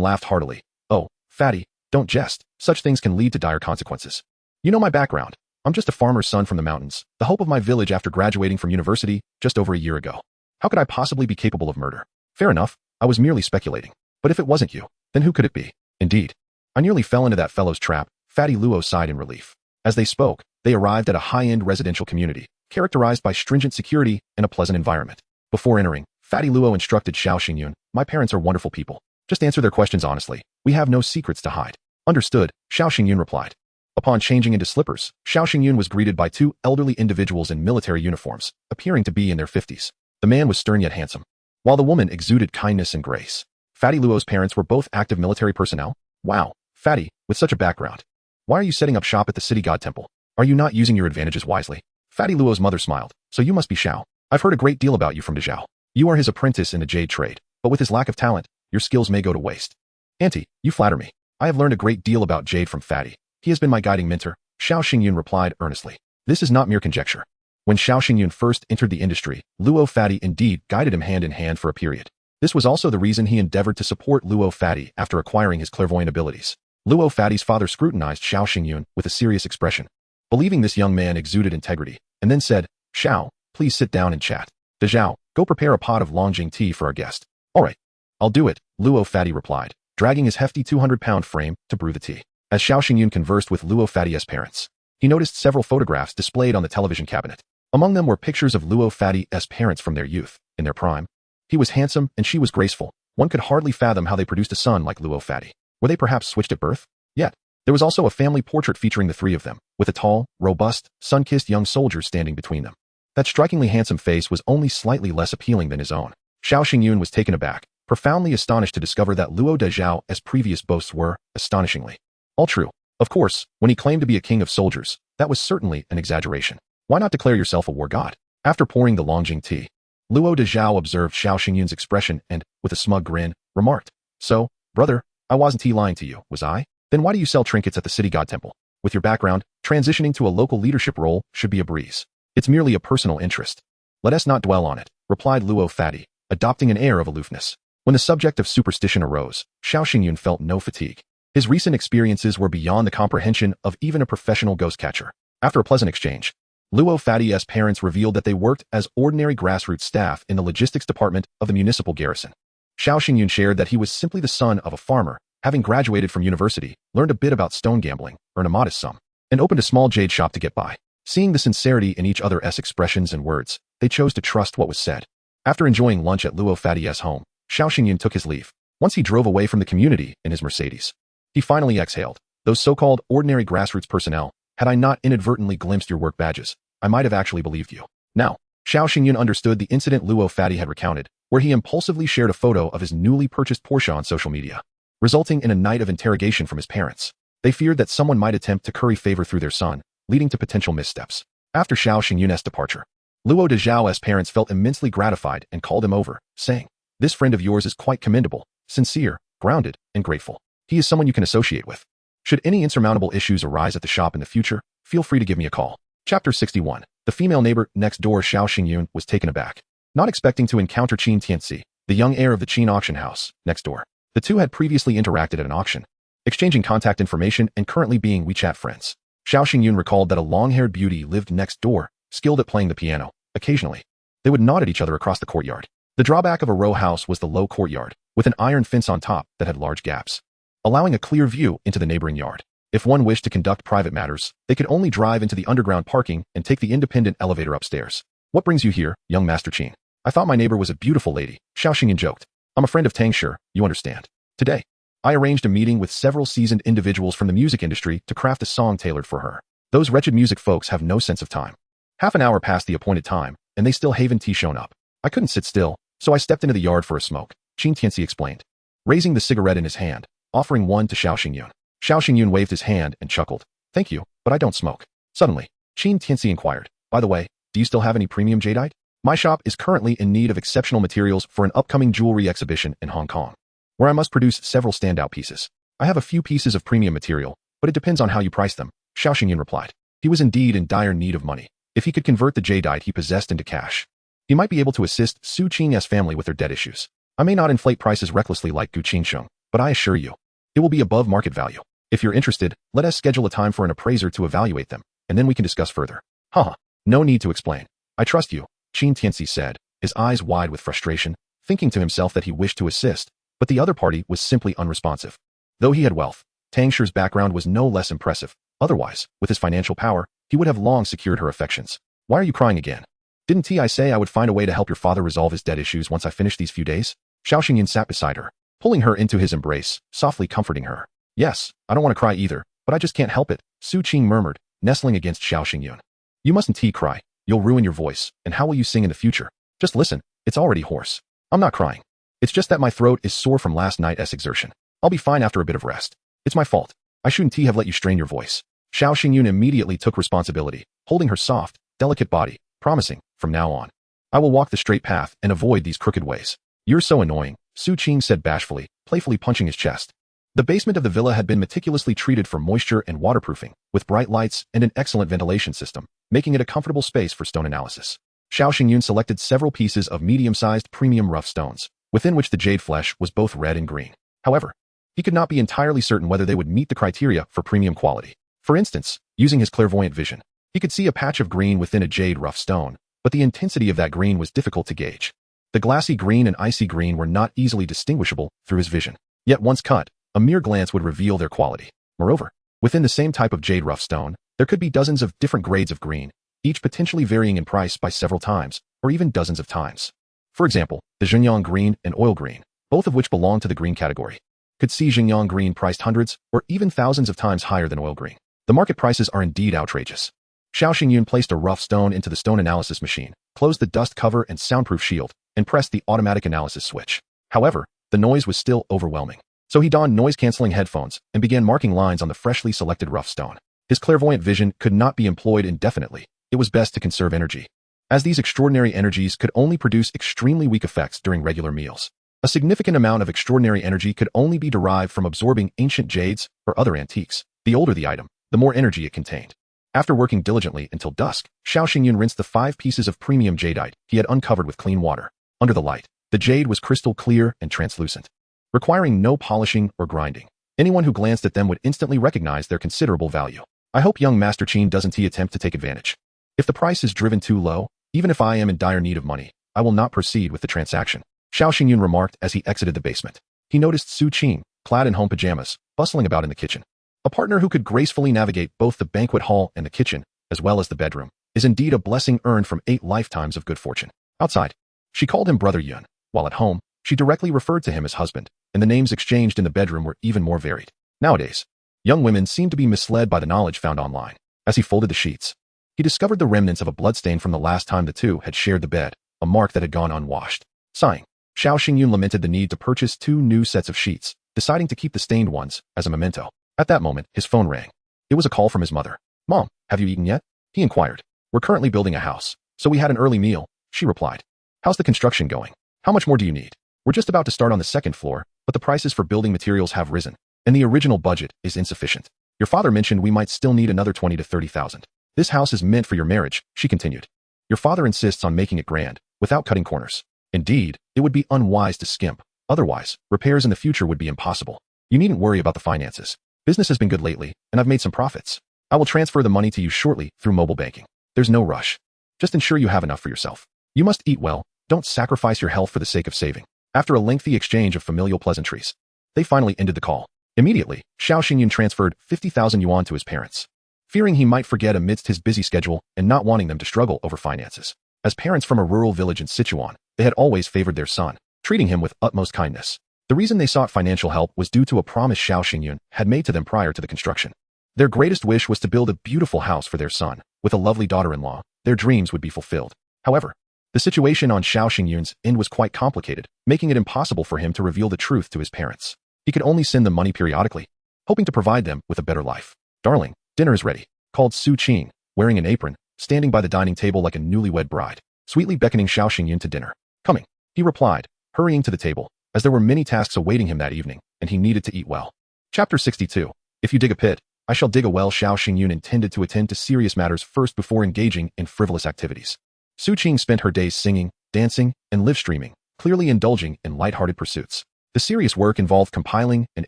laughed heartily. Oh, Fatty, don't jest. Such things can lead to dire consequences. You know my background. I'm just a farmer's son from the mountains, the hope of my village after graduating from university just over a year ago. How could I possibly be capable of murder? Fair enough, I was merely speculating. But if it wasn't you, then who could it be? Indeed. I nearly fell into that fellow's trap, Fatty Luo sighed in relief. As they spoke, they arrived at a high-end residential community, characterized by stringent security and a pleasant environment. Before entering, Fatty Luo instructed Xiao Xingyun, my parents are wonderful people. Just answer their questions honestly. We have no secrets to hide. Understood, Xiao Xingyun replied. Upon changing into slippers, Xiao Xingyun was greeted by 2 elderly individuals in military uniforms, appearing to be in their 50s. The man was stern yet handsome, while the woman exuded kindness and grace. Fatty Luo's parents were both active military personnel? Wow, Fatty, with such a background. Why are you setting up shop at the city god temple? Are you not using your advantages wisely? Fatty Luo's mother smiled. So you must be Xiao. I've heard a great deal about you from Dezhao. You are his apprentice in the jade trade, but with his lack of talent, your skills may go to waste. Auntie, you flatter me. I have learned a great deal about jade from Fatty. He has been my guiding mentor, Xiao Xingyun replied earnestly. This is not mere conjecture. When Xiao Xingyun first entered the industry, Luo Fatty indeed guided him hand in hand for a period. This was also the reason he endeavored to support Luo Fatty after acquiring his clairvoyant abilities. Luo Fatty's father scrutinized Xiao Xingyun with a serious expression, believing this young man exuded integrity, and then said, Xiao, please sit down and chat. Dezhao, go prepare a pot of Longjing tea for our guest. All right. I'll do it, Luo Fatty replied, dragging his hefty 200-pound frame to brew the tea. As Xiao Xingyun conversed with Luo Fatty's parents, he noticed several photographs displayed on the television cabinet. Among them were pictures of Luo Fatty's parents from their youth, in their prime. He was handsome and she was graceful. One could hardly fathom how they produced a son like Luo Fatty. Were they perhaps switched at birth? Yet, there was also a family portrait featuring the 3 of them, with a tall, robust, sun-kissed young soldier standing between them. That strikingly handsome face was only slightly less appealing than his own. Xiao Xingyun was taken aback, profoundly astonished to discover that Luo Dezhao's previous boasts were, astonishingly, all true. Of course, when he claimed to be a king of soldiers, that was certainly an exaggeration. Why not declare yourself a war god? After pouring the Longjing tea, Luo Dezhao observed Xiao Xingyun's expression and, with a smug grin, remarked, So, brother, I wasn't lying to you, was I? Then why do you sell trinkets at the city god temple? With your background, transitioning to a local leadership role should be a breeze. It's merely a personal interest. Let us not dwell on it, replied Luo Fatty, adopting an air of aloofness. When the subject of superstition arose, Xiao Xingyun felt no fatigue. His recent experiences were beyond the comprehension of even a professional ghost catcher. After a pleasant exchange, Luo Fatty's parents revealed that they worked as ordinary grassroots staff in the logistics department of the municipal garrison. Xiao Xingyun shared that he was simply the son of a farmer, having graduated from university, learned a bit about stone gambling, earned a modest sum, and opened a small jade shop to get by. Seeing the sincerity in each other's expressions and words, they chose to trust what was said. After enjoying lunch at Luo Fatty's home, Xiao Xingyun took his leave. Once he drove away from the community in his Mercedes. He finally exhaled. Those so-called ordinary grassroots personnel, had I not inadvertently glimpsed your work badges, I might have actually believed you. Now, Xiao Xingyun understood the incident Luo Fatty had recounted, where he impulsively shared a photo of his newly purchased Porsche on social media, resulting in a night of interrogation from his parents. They feared that someone might attempt to curry favor through their son, leading to potential missteps. After Xiao Xingyun's departure, Luo de Zhao's parents felt immensely gratified and called him over, saying, "This friend of yours is quite commendable, sincere, grounded, and grateful. He is someone you can associate with. Should any insurmountable issues arise at the shop in the future, feel free to give me a call." Chapter 61. The female neighbor next door Xiao Xingyun was taken aback, not expecting to encounter Qin Tianxi, the young heir of the Qin auction house, next door. The two had previously interacted at an auction, exchanging contact information and currently being WeChat friends. Xiao Xingyun recalled that a long-haired beauty lived next door, skilled at playing the piano. Occasionally, they would nod at each other across the courtyard. The drawback of a row house was the low courtyard, with an iron fence on top that had large gaps, allowing a clear view into the neighboring yard. If one wished to conduct private matters, they could only drive into the underground parking and take the independent elevator upstairs. "What brings you here, young Master Qin?" "I thought my neighbor was a beautiful lady," Xiao Xingyun joked. "I'm a friend of Tang Shi, you understand. Today, I arranged a meeting with several seasoned individuals from the music industry to craft a song tailored for her. Those wretched music folks have no sense of time. Half an hour past the appointed time, and they still haven't shown up. I couldn't sit still, so I stepped into the yard for a smoke," Qin Tianxi explained, raising the cigarette in his hand, offering one to Xiao Xingyun. Xiao Xingyun waved his hand and chuckled. "Thank you, but I don't smoke." Suddenly, Qin Tianxi inquired, "By the way, do you still have any premium jadeite? My shop is currently in need of exceptional materials for an upcoming jewelry exhibition in Hong Kong, where I must produce several standout pieces. I have a few pieces of premium material, but it depends on how you price them," Xiao Xingyun replied. He was indeed in dire need of money. If he could convert the jadeite he possessed into cash, he might be able to assist Su Qing's family with their debt issues. "I may not inflate prices recklessly like Gu Qingsheng, but I assure you, it will be above market value. If you're interested, let us schedule a time for an appraiser to evaluate them, and then we can discuss further." "Haha, no need to explain. I trust you," Qin Tianxi said, his eyes wide with frustration, thinking to himself that he wished to assist, but the other party was simply unresponsive. Though he had wealth, Tang Shi's background was no less impressive. Otherwise, with his financial power, he would have long secured her affections. "Why are you crying again? Didn't I say I would find a way to help your father resolve his debt issues once I finish these few days?" Xiao Xingyun sat beside her, pulling her into his embrace, softly comforting her. "Yes, I don't want to cry either, but I just can't help it," Su Qing murmured, nestling against Xiao Xingyun. "You mustn't cry. You'll ruin your voice, and how will you sing in the future? Just listen, it's already hoarse." "I'm not crying. It's just that my throat is sore from last night's exertion. I'll be fine after a bit of rest. It's my fault. I shouldn't have let you strain your voice." Xiao Xingyun immediately took responsibility, holding her soft, delicate body, promising, "From now on, I will walk the straight path and avoid these crooked ways." "You're so annoying," Su Qing said bashfully, playfully punching his chest. The basement of the villa had been meticulously treated for moisture and waterproofing, with bright lights and an excellent ventilation system, making it a comfortable space for stone analysis. Xiao Xingyun selected several pieces of medium-sized premium rough stones, within which the jade flesh was both red and green. However, he could not be entirely certain whether they would meet the criteria for premium quality. For instance, using his clairvoyant vision, he could see a patch of green within a jade rough stone, but the intensity of that green was difficult to gauge. The glassy green and icy green were not easily distinguishable through his vision. Yet once cut, a mere glance would reveal their quality. Moreover, within the same type of jade rough stone, there could be dozens of different grades of green, each potentially varying in price by several times, or even dozens of times. For example, the Xinjiang green and oil green, both of which belong to the green category, could see Xinjiang green priced hundreds or even thousands of times higher than oil green. The market prices are indeed outrageous. Xiao Xingyun placed a rough stone into the stone analysis machine, closed the dust cover and soundproof shield, and pressed the automatic analysis switch. However, the noise was still overwhelming. So he donned noise-canceling headphones and began marking lines on the freshly selected rough stone. His clairvoyant vision could not be employed indefinitely. It was best to conserve energy, as these extraordinary energies could only produce extremely weak effects during regular meals. A significant amount of extraordinary energy could only be derived from absorbing ancient jades or other antiques. The older the item, the more energy it contained. After working diligently until dusk, Xiao Xingyun rinsed the 5 pieces of premium jadeite he had uncovered with clean water. Under the light, the jade was crystal clear and translucent, requiring no polishing or grinding. Anyone who glanced at them would instantly recognize their considerable value. "I hope young Master Qin doesn't attempt to take advantage. If the price is driven too low, even if I am in dire need of money, I will not proceed with the transaction," Xiao Xingyun remarked as he exited the basement. He noticed Su Qing, clad in home pajamas, bustling about in the kitchen. A partner who could gracefully navigate both the banquet hall and the kitchen, as well as the bedroom, is indeed a blessing earned from 8 lifetimes of good fortune. Outside, she called him Brother Yuan, while at home, she directly referred to him as husband, and the names exchanged in the bedroom were even more varied. Nowadays, young women seem to be misled by the knowledge found online. As he folded the sheets, he discovered the remnants of a bloodstain from the last time the two had shared the bed, a mark that had gone unwashed. Sighing, Xiao Xingyun lamented the need to purchase 2 new sets of sheets, deciding to keep the stained ones as a memento. At that moment, his phone rang. It was a call from his mother. "Mom, have you eaten yet?" he inquired. "We're currently building a house, so we had an early meal," she replied. "How's the construction going? How much more do you need?" "We're just about to start on the 2nd floor, but the prices for building materials have risen, and the original budget is insufficient. Your father mentioned we might still need another 20 to 30,000. This house is meant for your marriage," she continued. "Your father insists on making it grand, without cutting corners. Indeed, it would be unwise to skimp. Otherwise, repairs in the future would be impossible. You needn't worry about the finances. Business has been good lately, and I've made some profits. I will transfer the money to you shortly through mobile banking. There's no rush. Just ensure you have enough for yourself. You must eat well, don't sacrifice your health for the sake of saving." After a lengthy exchange of familial pleasantries, they finally ended the call. Immediately, Xiao Xingyun transferred 50,000 yuan to his parents, fearing he might forget amidst his busy schedule and not wanting them to struggle over finances. As parents from a rural village in Sichuan, they had always favored their son, treating him with utmost kindness. The reason they sought financial help was due to a promise Xiao Xingyun had made to them prior to the construction. Their greatest wish was to build a beautiful house for their son. With a lovely daughter-in-law, their dreams would be fulfilled. However, the situation on Xiao Xingyun's end was quite complicated, making it impossible for him to reveal the truth to his parents. He could only send them money periodically, hoping to provide them with a better life. "Darling, dinner is ready," called Su Qing, wearing an apron, standing by the dining table like a newlywed bride, sweetly beckoning Xiao Xingyun to dinner. "Coming," he replied, hurrying to the table, as there were many tasks awaiting him that evening, and he needed to eat well. Chapter 62. If you dig a pit, I shall dig a well. Xiao Xingyun intended to attend to serious matters first before engaging in frivolous activities. Su Qing spent her days singing, dancing, and live streaming, clearly indulging in light-hearted pursuits. The serious work involved compiling and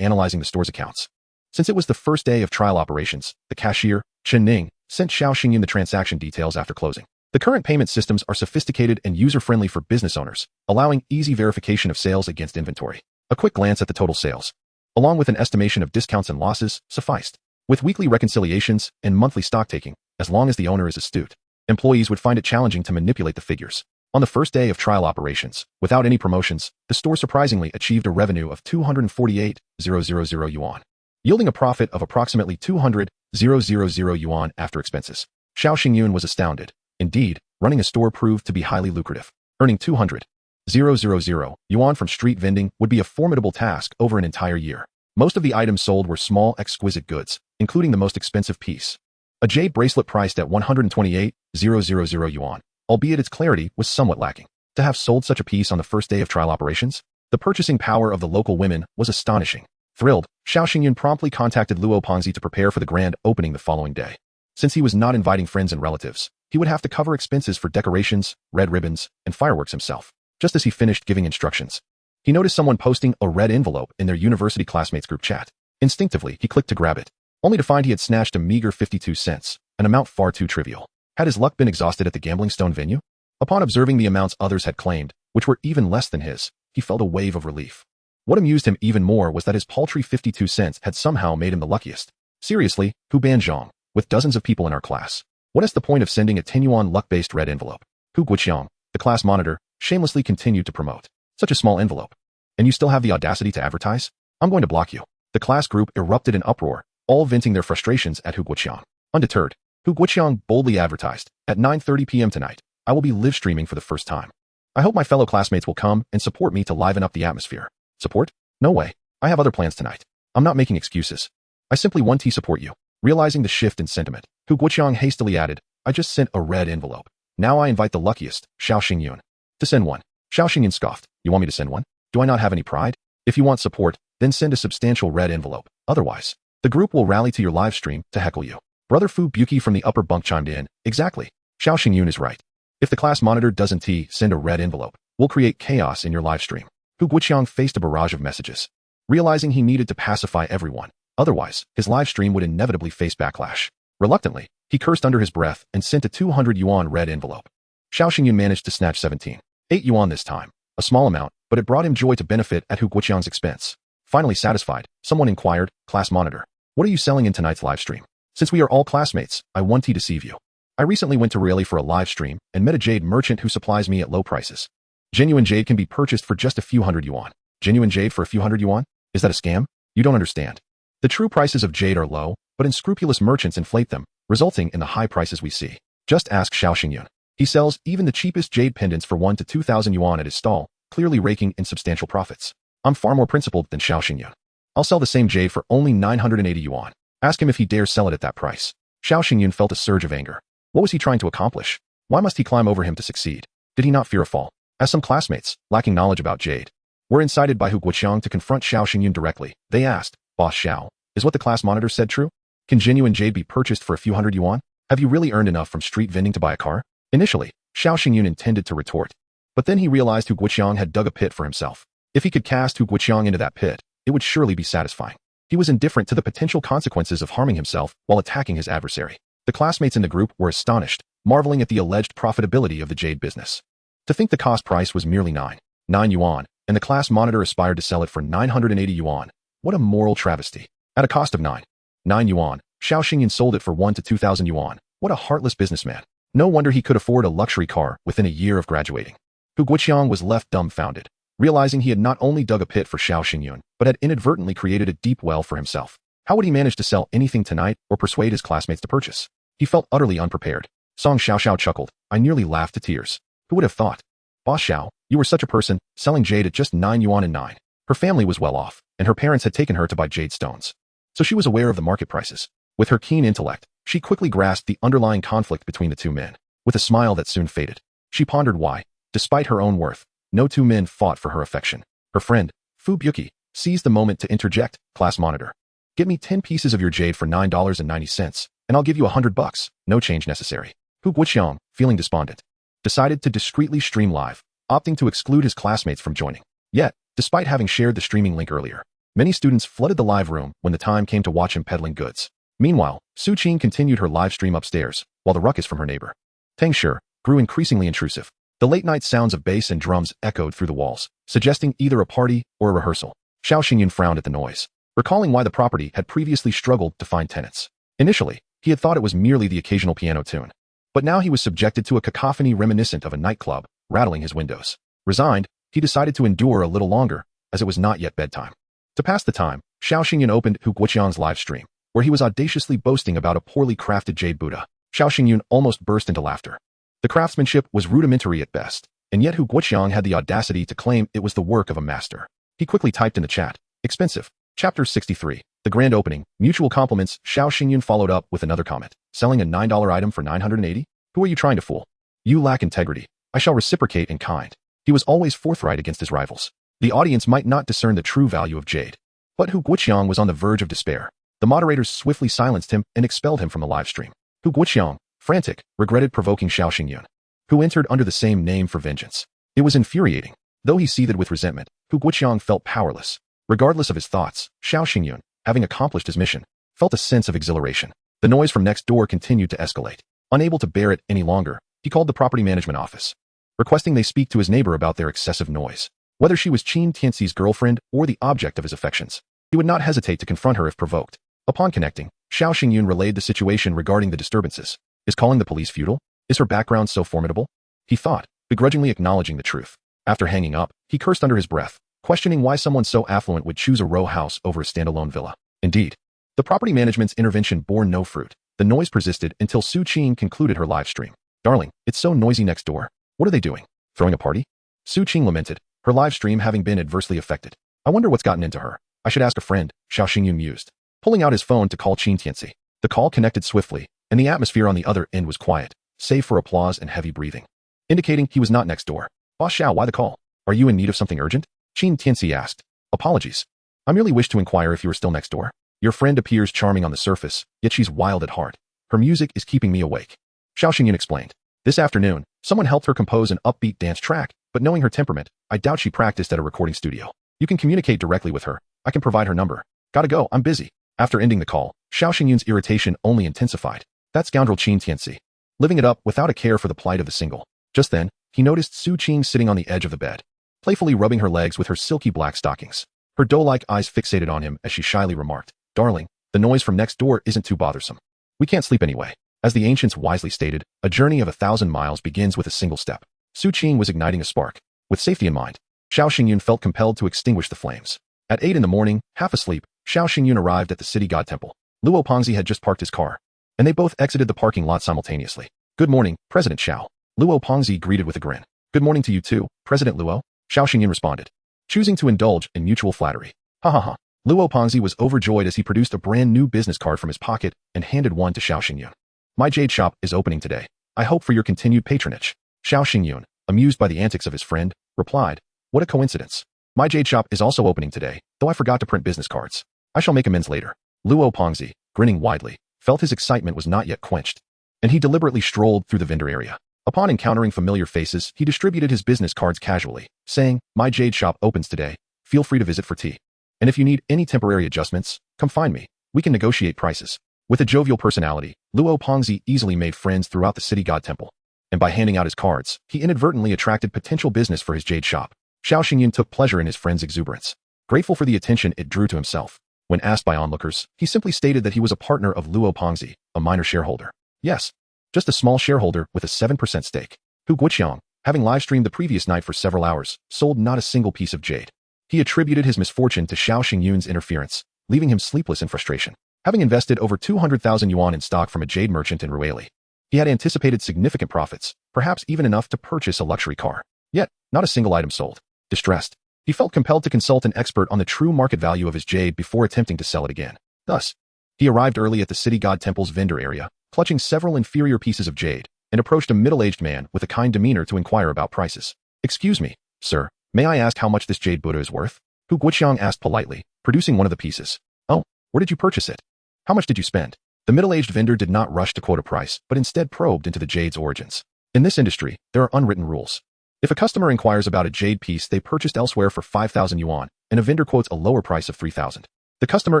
analyzing the store's accounts. Since it was the first day of trial operations, the cashier, Chen Ning, sent Xiao Xingyun the transaction details after closing. The current payment systems are sophisticated and user-friendly for business owners, allowing easy verification of sales against inventory. A quick glance at the total sales, along with an estimation of discounts and losses, sufficed. With weekly reconciliations and monthly stock-taking, as long as the owner is astute, employees would find it challenging to manipulate the figures. On the first day of trial operations, without any promotions, the store surprisingly achieved a revenue of 248,000 yuan, yielding a profit of approximately 200,000 yuan after expenses. Xiao Xingyun was astounded. Indeed, running a store proved to be highly lucrative. Earning 200,000 yuan from street vending would be a formidable task over an entire year. Most of the items sold were small, exquisite goods, including the most expensive piece, a jade bracelet priced at 128,000 yuan, albeit its clarity was somewhat lacking. To have sold such a piece on the first day of trial operations, the purchasing power of the local women was astonishing. Thrilled, Xiao Xingyun promptly contacted Luo Pongzi to prepare for the grand opening the following day. Since he was not inviting friends and relatives, he would have to cover expenses for decorations, red ribbons, and fireworks himself. Just as he finished giving instructions, he noticed someone posting a red envelope in their university classmates group chat. Instinctively, he clicked to grab it, only to find he had snatched a meager 52 cents, an amount far too trivial. Had his luck been exhausted at the gambling stone venue? Upon observing the amounts others had claimed, which were even less than his, he felt a wave of relief. What amused him even more was that his paltry 52 cents had somehow made him the luckiest. Seriously, Hu Banzhong, with dozens of people in our class, what is the point of sending a 10 yuan luck-based red envelope? Hu Guoqiang, the class monitor, shamelessly continued to promote. Such a small envelope. And you still have the audacity to advertise? I'm going to block you. The class group erupted in uproar, all venting their frustrations at Hu Guoqiang. Undeterred, Hu Guoqiang boldly advertised, at 9:30 p.m. tonight, I will be live streaming for the first time. I hope my fellow classmates will come and support me to liven up the atmosphere. Support? No way. I have other plans tonight. I'm not making excuses. I simply want to support you. Realizing the shift in sentiment, Hu Guoqiang hastily added, I just sent a red envelope. Now I invite the luckiest, Xiao Xingyun, to send one. Xiao Xingyun scoffed. You want me to send one? Do I not have any pride? If you want support, then send a substantial red envelope. Otherwise, the group will rally to your live stream to heckle you. Brother Fu Buki from the upper bunk chimed in. Exactly. Xiao Xingyun is right. If the class monitor doesn't send a red envelope, we'll create chaos in your live stream. Hu Guoqiang faced a barrage of messages, realizing he needed to pacify everyone. Otherwise, his live stream would inevitably face backlash. Reluctantly, he cursed under his breath and sent a 200 yuan red envelope. Xiao Xingyun managed to snatch 17.8 yuan this time, a small amount, but it brought him joy to benefit at Hu Guoqiang's expense. Finally satisfied, someone inquired, "Class monitor, what are you selling in tonight's live stream? Since we are all classmates, I want to deceive you. I recently went to Really for a live stream and met a jade merchant who supplies me at low prices. Genuine jade can be purchased for just a few hundred yuan. Genuine jade for a few hundred yuan? Is that a scam? You don't understand. The true prices of jade are low, but unscrupulous merchants inflate them, resulting in the high prices we see. Just ask Xiao Xingyun. He sells even the cheapest jade pendants for 1 to 2,000 yuan at his stall, clearly raking in substantial profits. I'm far more principled than Xiao Xingyun. I'll sell the same jade for only 980 yuan. Ask him if he dares sell it at that price." Xiao Xingyun felt a surge of anger. What was he trying to accomplish? Why must he climb over him to succeed? Did he not fear a fall? As some classmates, lacking knowledge about jade, were incited by Hu Guoqiang to confront Xiao Xingyun directly, they asked, "Boss Xiao, is what the class monitor said true? Can genuine jade be purchased for a few hundred yuan? Have you really earned enough from street vending to buy a car?" Initially, Xiao Xingyun intended to retort, but then he realized Hu Guoqiang had dug a pit for himself. If he could cast Hu Guoqiang into that pit, it would surely be satisfying. He was indifferent to the potential consequences of harming himself while attacking his adversary. The classmates in the group were astonished, marveling at the alleged profitability of the jade business. To think the cost price was merely 9 yuan, and the class monitor aspired to sell it for 980 yuan. What a moral travesty. At a cost of 9 yuan, Xiao Xingyun sold it for 1 to 2,000 yuan. What a heartless businessman. No wonder he could afford a luxury car within a year of graduating. Hu Guoqiang was left dumbfounded, realizing he had not only dug a pit for Xiao Xingyun, but had inadvertently created a deep well for himself. How would he manage to sell anything tonight or persuade his classmates to purchase? He felt utterly unprepared. Song Xiao chuckled. I nearly laughed to tears. Who would have thought? Boss Xiao, you were such a person, selling jade at just 9 yuan and 9. Her family was well off, and her parents had taken her to buy jade stones. So she was aware of the market prices. With her keen intellect, she quickly grasped the underlying conflict between the two men. With a smile that soon faded, she pondered why, despite her own worth, no two men fought for her affection. Her friend, Fu Byuki, seized the moment to interject, "Class monitor, get me 10 pieces of your jade for $9.90, and I'll give you $100, no change necessary." Hu Guoqiang, feeling despondent, decided to discreetly stream live, opting to exclude his classmates from joining. Yet, despite having shared the streaming link earlier, many students flooded the live room when the time came to watch him peddling goods. Meanwhile, Su Qing continued her live stream upstairs, while the ruckus from her neighbor, Tang Shi, grew increasingly intrusive. The late-night sounds of bass and drums echoed through the walls, suggesting either a party or a rehearsal. Xiao Xingyun frowned at the noise, recalling why the property had previously struggled to find tenants. Initially, he had thought it was merely the occasional piano tune, but now he was subjected to a cacophony reminiscent of a nightclub, rattling his windows. Resigned, he decided to endure a little longer, as it was not yet bedtime. To pass the time, Xiao Xingyun opened Hu Guoqiang's live stream, where he was audaciously boasting about a poorly crafted jade Buddha. Xiao Xingyun almost burst into laughter. The craftsmanship was rudimentary at best, and yet Hu Guoqiang had the audacity to claim it was the work of a master. He quickly typed in the chat, "Expensive." Chapter 63. The Grand Opening. Mutual compliments. Xiao Xingyun followed up with another comment. "Selling a $9 item for 980? Who are you trying to fool? You lack integrity. I shall reciprocate in kind." He was always forthright against his rivals. The audience might not discern the true value of jade. But Hu Guoqiang was on the verge of despair. The moderators swiftly silenced him and expelled him from the live stream. Hu Guoqiang, frantic, regretted provoking Xiao Xingyun, who entered under the same name for vengeance. It was infuriating. Though he seethed with resentment, Hu Guoqiang felt powerless. Regardless of his thoughts, Xiao Xingyun, having accomplished his mission, felt a sense of exhilaration. The noise from next door continued to escalate. Unable to bear it any longer, he called the property management office, requesting they speak to his neighbor about their excessive noise. Whether she was Qin Tianxi's girlfriend or the object of his affections, he would not hesitate to confront her if provoked. Upon connecting, Xiao Xingyun relayed the situation regarding the disturbances. Is calling the police futile? Is her background so formidable? He thought, begrudgingly acknowledging the truth. After hanging up, he cursed under his breath, questioning why someone so affluent would choose a row house over a standalone villa. Indeed, the property management's intervention bore no fruit. The noise persisted until Su Qing concluded her live stream. "Darling, it's so noisy next door. What are they doing? Throwing a party?" Su Qing lamented, her live stream having been adversely affected. "I wonder what's gotten into her. I should ask a friend," Xiao Xingyun mused, pulling out his phone to call Qin Tianxi. The call connected swiftly, and the atmosphere on the other end was quiet, save for applause and heavy breathing, indicating he was not next door. "Boss Xiao, why the call? Are you in need of something urgent?" Qin Tianxi asked. "Apologies. I merely wished to inquire if you were still next door. Your friend appears charming on the surface, yet she's wild at heart. Her music is keeping me awake." Xiao Xingyun explained. "This afternoon, someone helped her compose an upbeat dance track, but knowing her temperament, I doubt she practiced at a recording studio. You can communicate directly with her. I can provide her number. Gotta go, I'm busy." After ending the call, Xiao Xingyun's irritation only intensified. That scoundrel Qin Tianxi, living it up without a care for the plight of the single. Just then, he noticed Su Qing sitting on the edge of the bed, playfully rubbing her legs with her silky black stockings. Her doe-like eyes fixated on him as she shyly remarked, "Darling, the noise from next door isn't too bothersome. We can't sleep anyway." As the ancients wisely stated, a journey of 1,000 miles begins with a single step. Su Qing was igniting a spark. With safety in mind, Xiao Xingyun felt compelled to extinguish the flames. At 8 in the morning, half asleep, Xiao Xingyun arrived at the city god temple. Luo Pengzi had just parked his car, and they both exited the parking lot simultaneously. "Good morning, President Xiao." Luo Pengzi greeted with a grin. "Good morning to you too, President Luo," Xiao Xingyun responded, choosing to indulge in mutual flattery. "Ha ha ha." Luo Pengzi was overjoyed as he produced a brand new business card from his pocket and handed one to Xiao Xingyun. "My Jade shop is opening today. I hope for your continued patronage." Xiao Xingyun, amused by the antics of his friend, replied, "What a coincidence. My Jade shop is also opening today, though I forgot to print business cards. I shall make amends later." Luo Pengzi, grinning widely, felt his excitement was not yet quenched, and he deliberately strolled through the vendor area. Upon encountering familiar faces, he distributed his business cards casually, saying, "My Jade shop opens today. Feel free to visit for tea. And if you need any temporary adjustments, come find me. We can negotiate prices." With a jovial personality, Luo Pengzi easily made friends throughout the city god temple. And by handing out his cards, he inadvertently attracted potential business for his Jade shop. Xiao Xingyun took pleasure in his friend's exuberance, grateful for the attention it drew to himself. When asked by onlookers, he simply stated that he was a partner of Luo Pengzi, a minor shareholder. Yes, just a small shareholder with a 7% stake. Hu Guoqiang, having live-streamed the previous night for several hours, sold not a single piece of jade. He attributed his misfortune to Xiao Xingyun's interference, leaving him sleepless in frustration. Having invested over 200,000 yuan in stock from a jade merchant in Ruili, he had anticipated significant profits, perhaps even enough to purchase a luxury car. Yet, not a single item sold. Distressed, he felt compelled to consult an expert on the true market value of his jade before attempting to sell it again. Thus, he arrived early at the city god temple's vendor area, clutching several inferior pieces of jade, and approached a middle-aged man with a kind demeanor to inquire about prices. "Excuse me, sir, may I ask how much this jade Buddha is worth?" Hu Guoqiang asked politely, producing one of the pieces. "Oh, where did you purchase it? How much did you spend?" The middle-aged vendor did not rush to quote a price, but instead probed into the jade's origins. In this industry, there are unwritten rules. If a customer inquires about a jade piece they purchased elsewhere for 5,000 yuan, and a vendor quotes a lower price of 3,000, the customer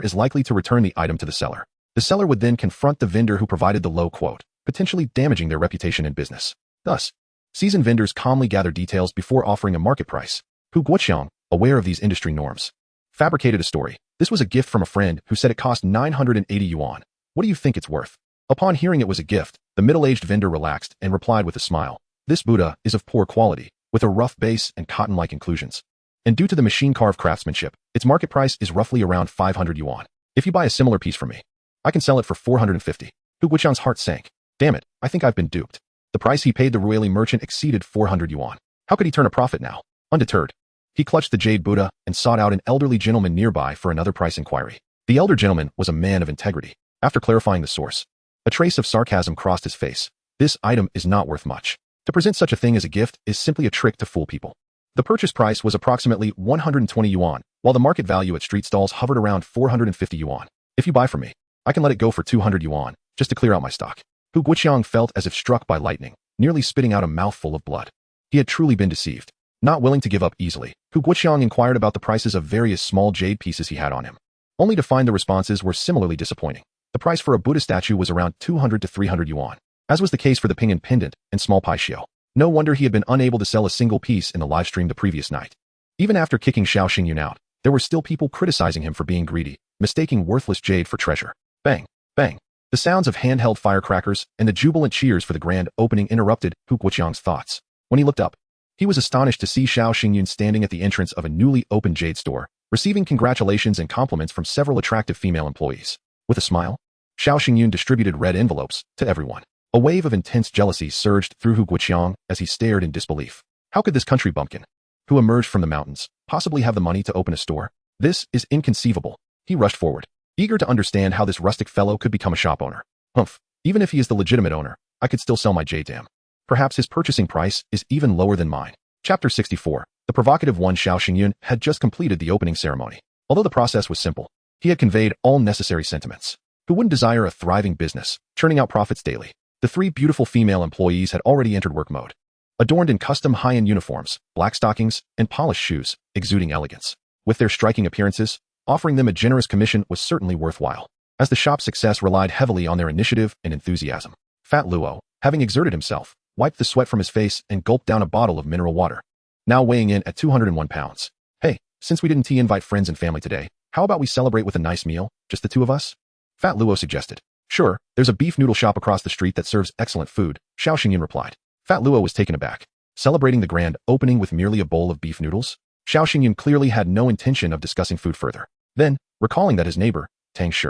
is likely to return the item to the seller. The seller would then confront the vendor who provided the low quote, potentially damaging their reputation in business. Thus, seasoned vendors calmly gather details before offering a market price. Hu Guoqiang, aware of these industry norms, fabricated a story. This was a gift from a friend who said it cost 980 yuan. What do you think it's worth? Upon hearing it was a gift, the middle-aged vendor relaxed and replied with a smile. "This Buddha is of poor quality, with a rough base and cotton-like inclusions. And due to the machine-carved craftsmanship, its market price is roughly around 500 yuan. If you buy a similar piece from me, I can sell it for 450. Hu Guoqiang's heart sank. Damn it, I think I've been duped. The price he paid the Ruili merchant exceeded 400 yuan. How could he turn a profit now? Undeterred, he clutched the jade Buddha and sought out an elderly gentleman nearby for another price inquiry. The elder gentleman was a man of integrity. After clarifying the source, a trace of sarcasm crossed his face. "This item is not worth much. To present such a thing as a gift is simply a trick to fool people." The purchase price was approximately 120 yuan, while the market value at street stalls hovered around 450 yuan. "If you buy from me, I can let it go for 200 yuan, just to clear out my stock." Hu Guoqiang felt as if struck by lightning, nearly spitting out a mouthful of blood. He had truly been deceived. Not willing to give up easily, Hu Guoqiang inquired about the prices of various small jade pieces he had on him, only to find the responses were similarly disappointing. The price for a Buddha statue was around 200 to 300 yuan, as was the case for the Pinyin pendant and small pai xiao. No wonder he had been unable to sell a single piece in the live stream the previous night. Even after kicking Xiao Xingyun out, there were still people criticizing him for being greedy, mistaking worthless jade for treasure. Bang, bang. The sounds of handheld firecrackers and the jubilant cheers for the grand opening interrupted Hu Guoqiang's thoughts. When he looked up, he was astonished to see Xiao Xingyun standing at the entrance of a newly opened jade store, receiving congratulations and compliments from several attractive female employees. With a smile, Xiao Xingyun distributed red envelopes to everyone. A wave of intense jealousy surged through Hu Guoqiang as he stared in disbelief. How could this country bumpkin, who emerged from the mountains, possibly have the money to open a store? This is inconceivable. He rushed forward, eager to understand how this rustic fellow could become a shop owner. Humph, even if he is the legitimate owner, I could still sell my jade to him. Perhaps his purchasing price is even lower than mine. Chapter 64. The provocative one. Xiao Xingyun had just completed the opening ceremony. Although the process was simple, he had conveyed all necessary sentiments. Who wouldn't desire a thriving business, churning out profits daily? The three beautiful female employees had already entered work mode, adorned in custom high-end uniforms, black stockings, and polished shoes, exuding elegance. With their striking appearances, offering them a generous commission was certainly worthwhile, as the shop's success relied heavily on their initiative and enthusiasm. Fat Luo, having exerted himself, wiped the sweat from his face and gulped down a bottle of mineral water. now weighing in at 201 pounds. Hey, since we didn't invite friends and family today, how about we celebrate with a nice meal, just the two of us? Fat Luo suggested. Sure, there's a beef noodle shop across the street that serves excellent food, Xiao Xingyun replied. Fat Luo was taken aback. Celebrating the grand opening with merely a bowl of beef noodles? Xiao Xingyun clearly had no intention of discussing food further. Then, recalling that his neighbor, Tang Shi,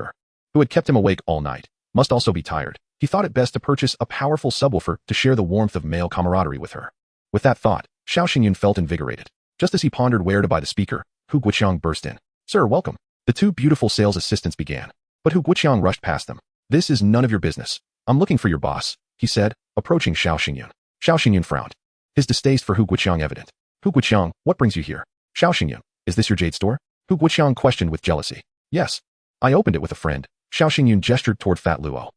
who had kept him awake all night, must also be tired, he thought it best to purchase a powerful subwoofer to share the warmth of male camaraderie with her. With that thought, Xiao Xingyun felt invigorated. Just as he pondered where to buy the speaker, Hu Guoqiang burst in. Sir, welcome. The two beautiful sales assistants began, but Hu Guoqiang rushed past them. This is none of your business. I'm looking for your boss, he said, approaching Xiao Xingyun. Xiao Xingyun frowned, his distaste for Hu Guoqiang evident. Hu Guoqiang, what brings you here? Xiao Xingyun, is this your jade store? Hu Guoqiang questioned with jealousy. Yes. I opened it with a friend. Xiao Xingyun gestured toward Fat Luo.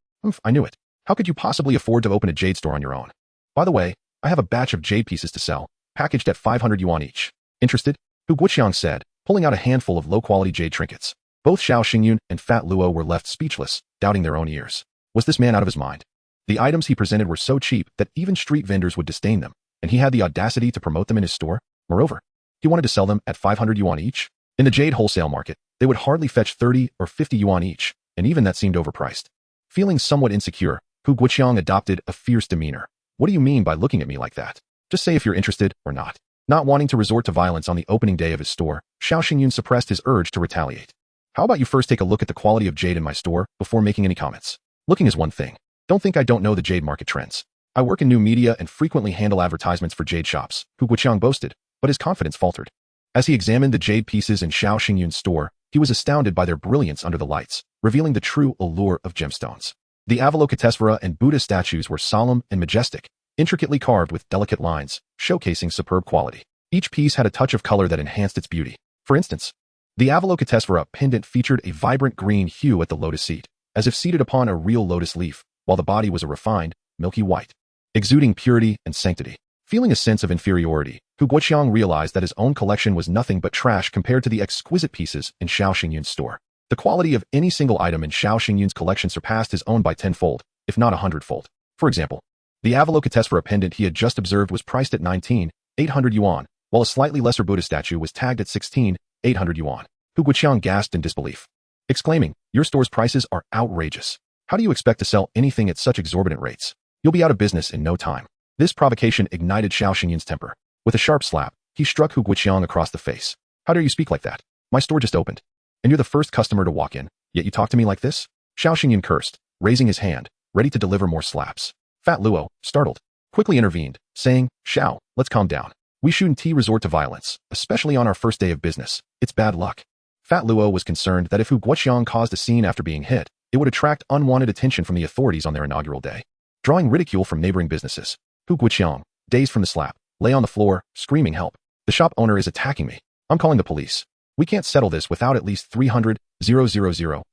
I knew it. How could you possibly afford to open a jade store on your own? By the way, I have a batch of jade pieces to sell, packaged at 500 yuan each. Interested? Hu Guoqiang said, pulling out a handful of low-quality jade trinkets. Both Xiao Xingyun and Fat Luo were left speechless, doubting their own ears. Was this man out of his mind? The items he presented were so cheap that even street vendors would disdain them, and he had the audacity to promote them in his store. Moreover, he wanted to sell them at 500 yuan each. In the jade wholesale market, they would hardly fetch 30 or 50 yuan each, and even that seemed overpriced. Feeling somewhat insecure, Hu Guoqiang adopted a fierce demeanor. What do you mean by looking at me like that? Just say if you're interested or not. Not wanting to resort to violence on the opening day of his store, Xiao Xingyun suppressed his urge to retaliate. How about you first take a look at the quality of jade in my store before making any comments? Looking is one thing. Don't think I don't know the jade market trends. I work in new media and frequently handle advertisements for jade shops, Hu Guoqiang boasted, but his confidence faltered. As he examined the jade pieces in Xiao Xingyun's store, he was astounded by their brilliance under the lights, revealing the true allure of gemstones. The Avalokitesvara and Buddha statues were solemn and majestic, intricately carved with delicate lines, showcasing superb quality. Each piece had a touch of color that enhanced its beauty. For instance, the Avalokitesvara pendant featured a vibrant green hue at the lotus seat, as if seated upon a real lotus leaf, while the body was a refined, milky white, exuding purity and sanctity. Feeling a sense of inferiority, Hu Guoqiang realized that his own collection was nothing but trash compared to the exquisite pieces in Xiao Xingyun's store. The quality of any single item in Xiao Xingyun's collection surpassed his own by tenfold, if not 100-fold. For example, the Avalokitesvara pendant he had just observed was priced at 19,800 yuan, while a slightly lesser Buddha statue was tagged at 16,800 yuan. Hu Guoqiang gasped in disbelief, exclaiming, your store's prices are outrageous. How do you expect to sell anything at such exorbitant rates? You'll be out of business in no time. This provocation ignited Xiao Xingyun's temper. With a sharp slap, he struck Hu Guoqiang across the face. How dare you speak like that? My store just opened, and you're the first customer to walk in, yet you talk to me like this? Xiao Xingyun cursed, raising his hand, ready to deliver more slaps. Fat Luo, startled, quickly intervened, saying, Xiao, let's calm down. We shouldn't resort to violence, especially on our first day of business. It's bad luck. Fat Luo was concerned that if Hu Guoqiang caused a scene after being hit, it would attract unwanted attention from the authorities on their inaugural day, drawing ridicule from neighboring businesses. Hu Guoqiang, dazed from the slap, lay on the floor, screaming help. The shop owner is attacking me. I'm calling the police. We can't settle this without at least 300,000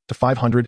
to 500,000.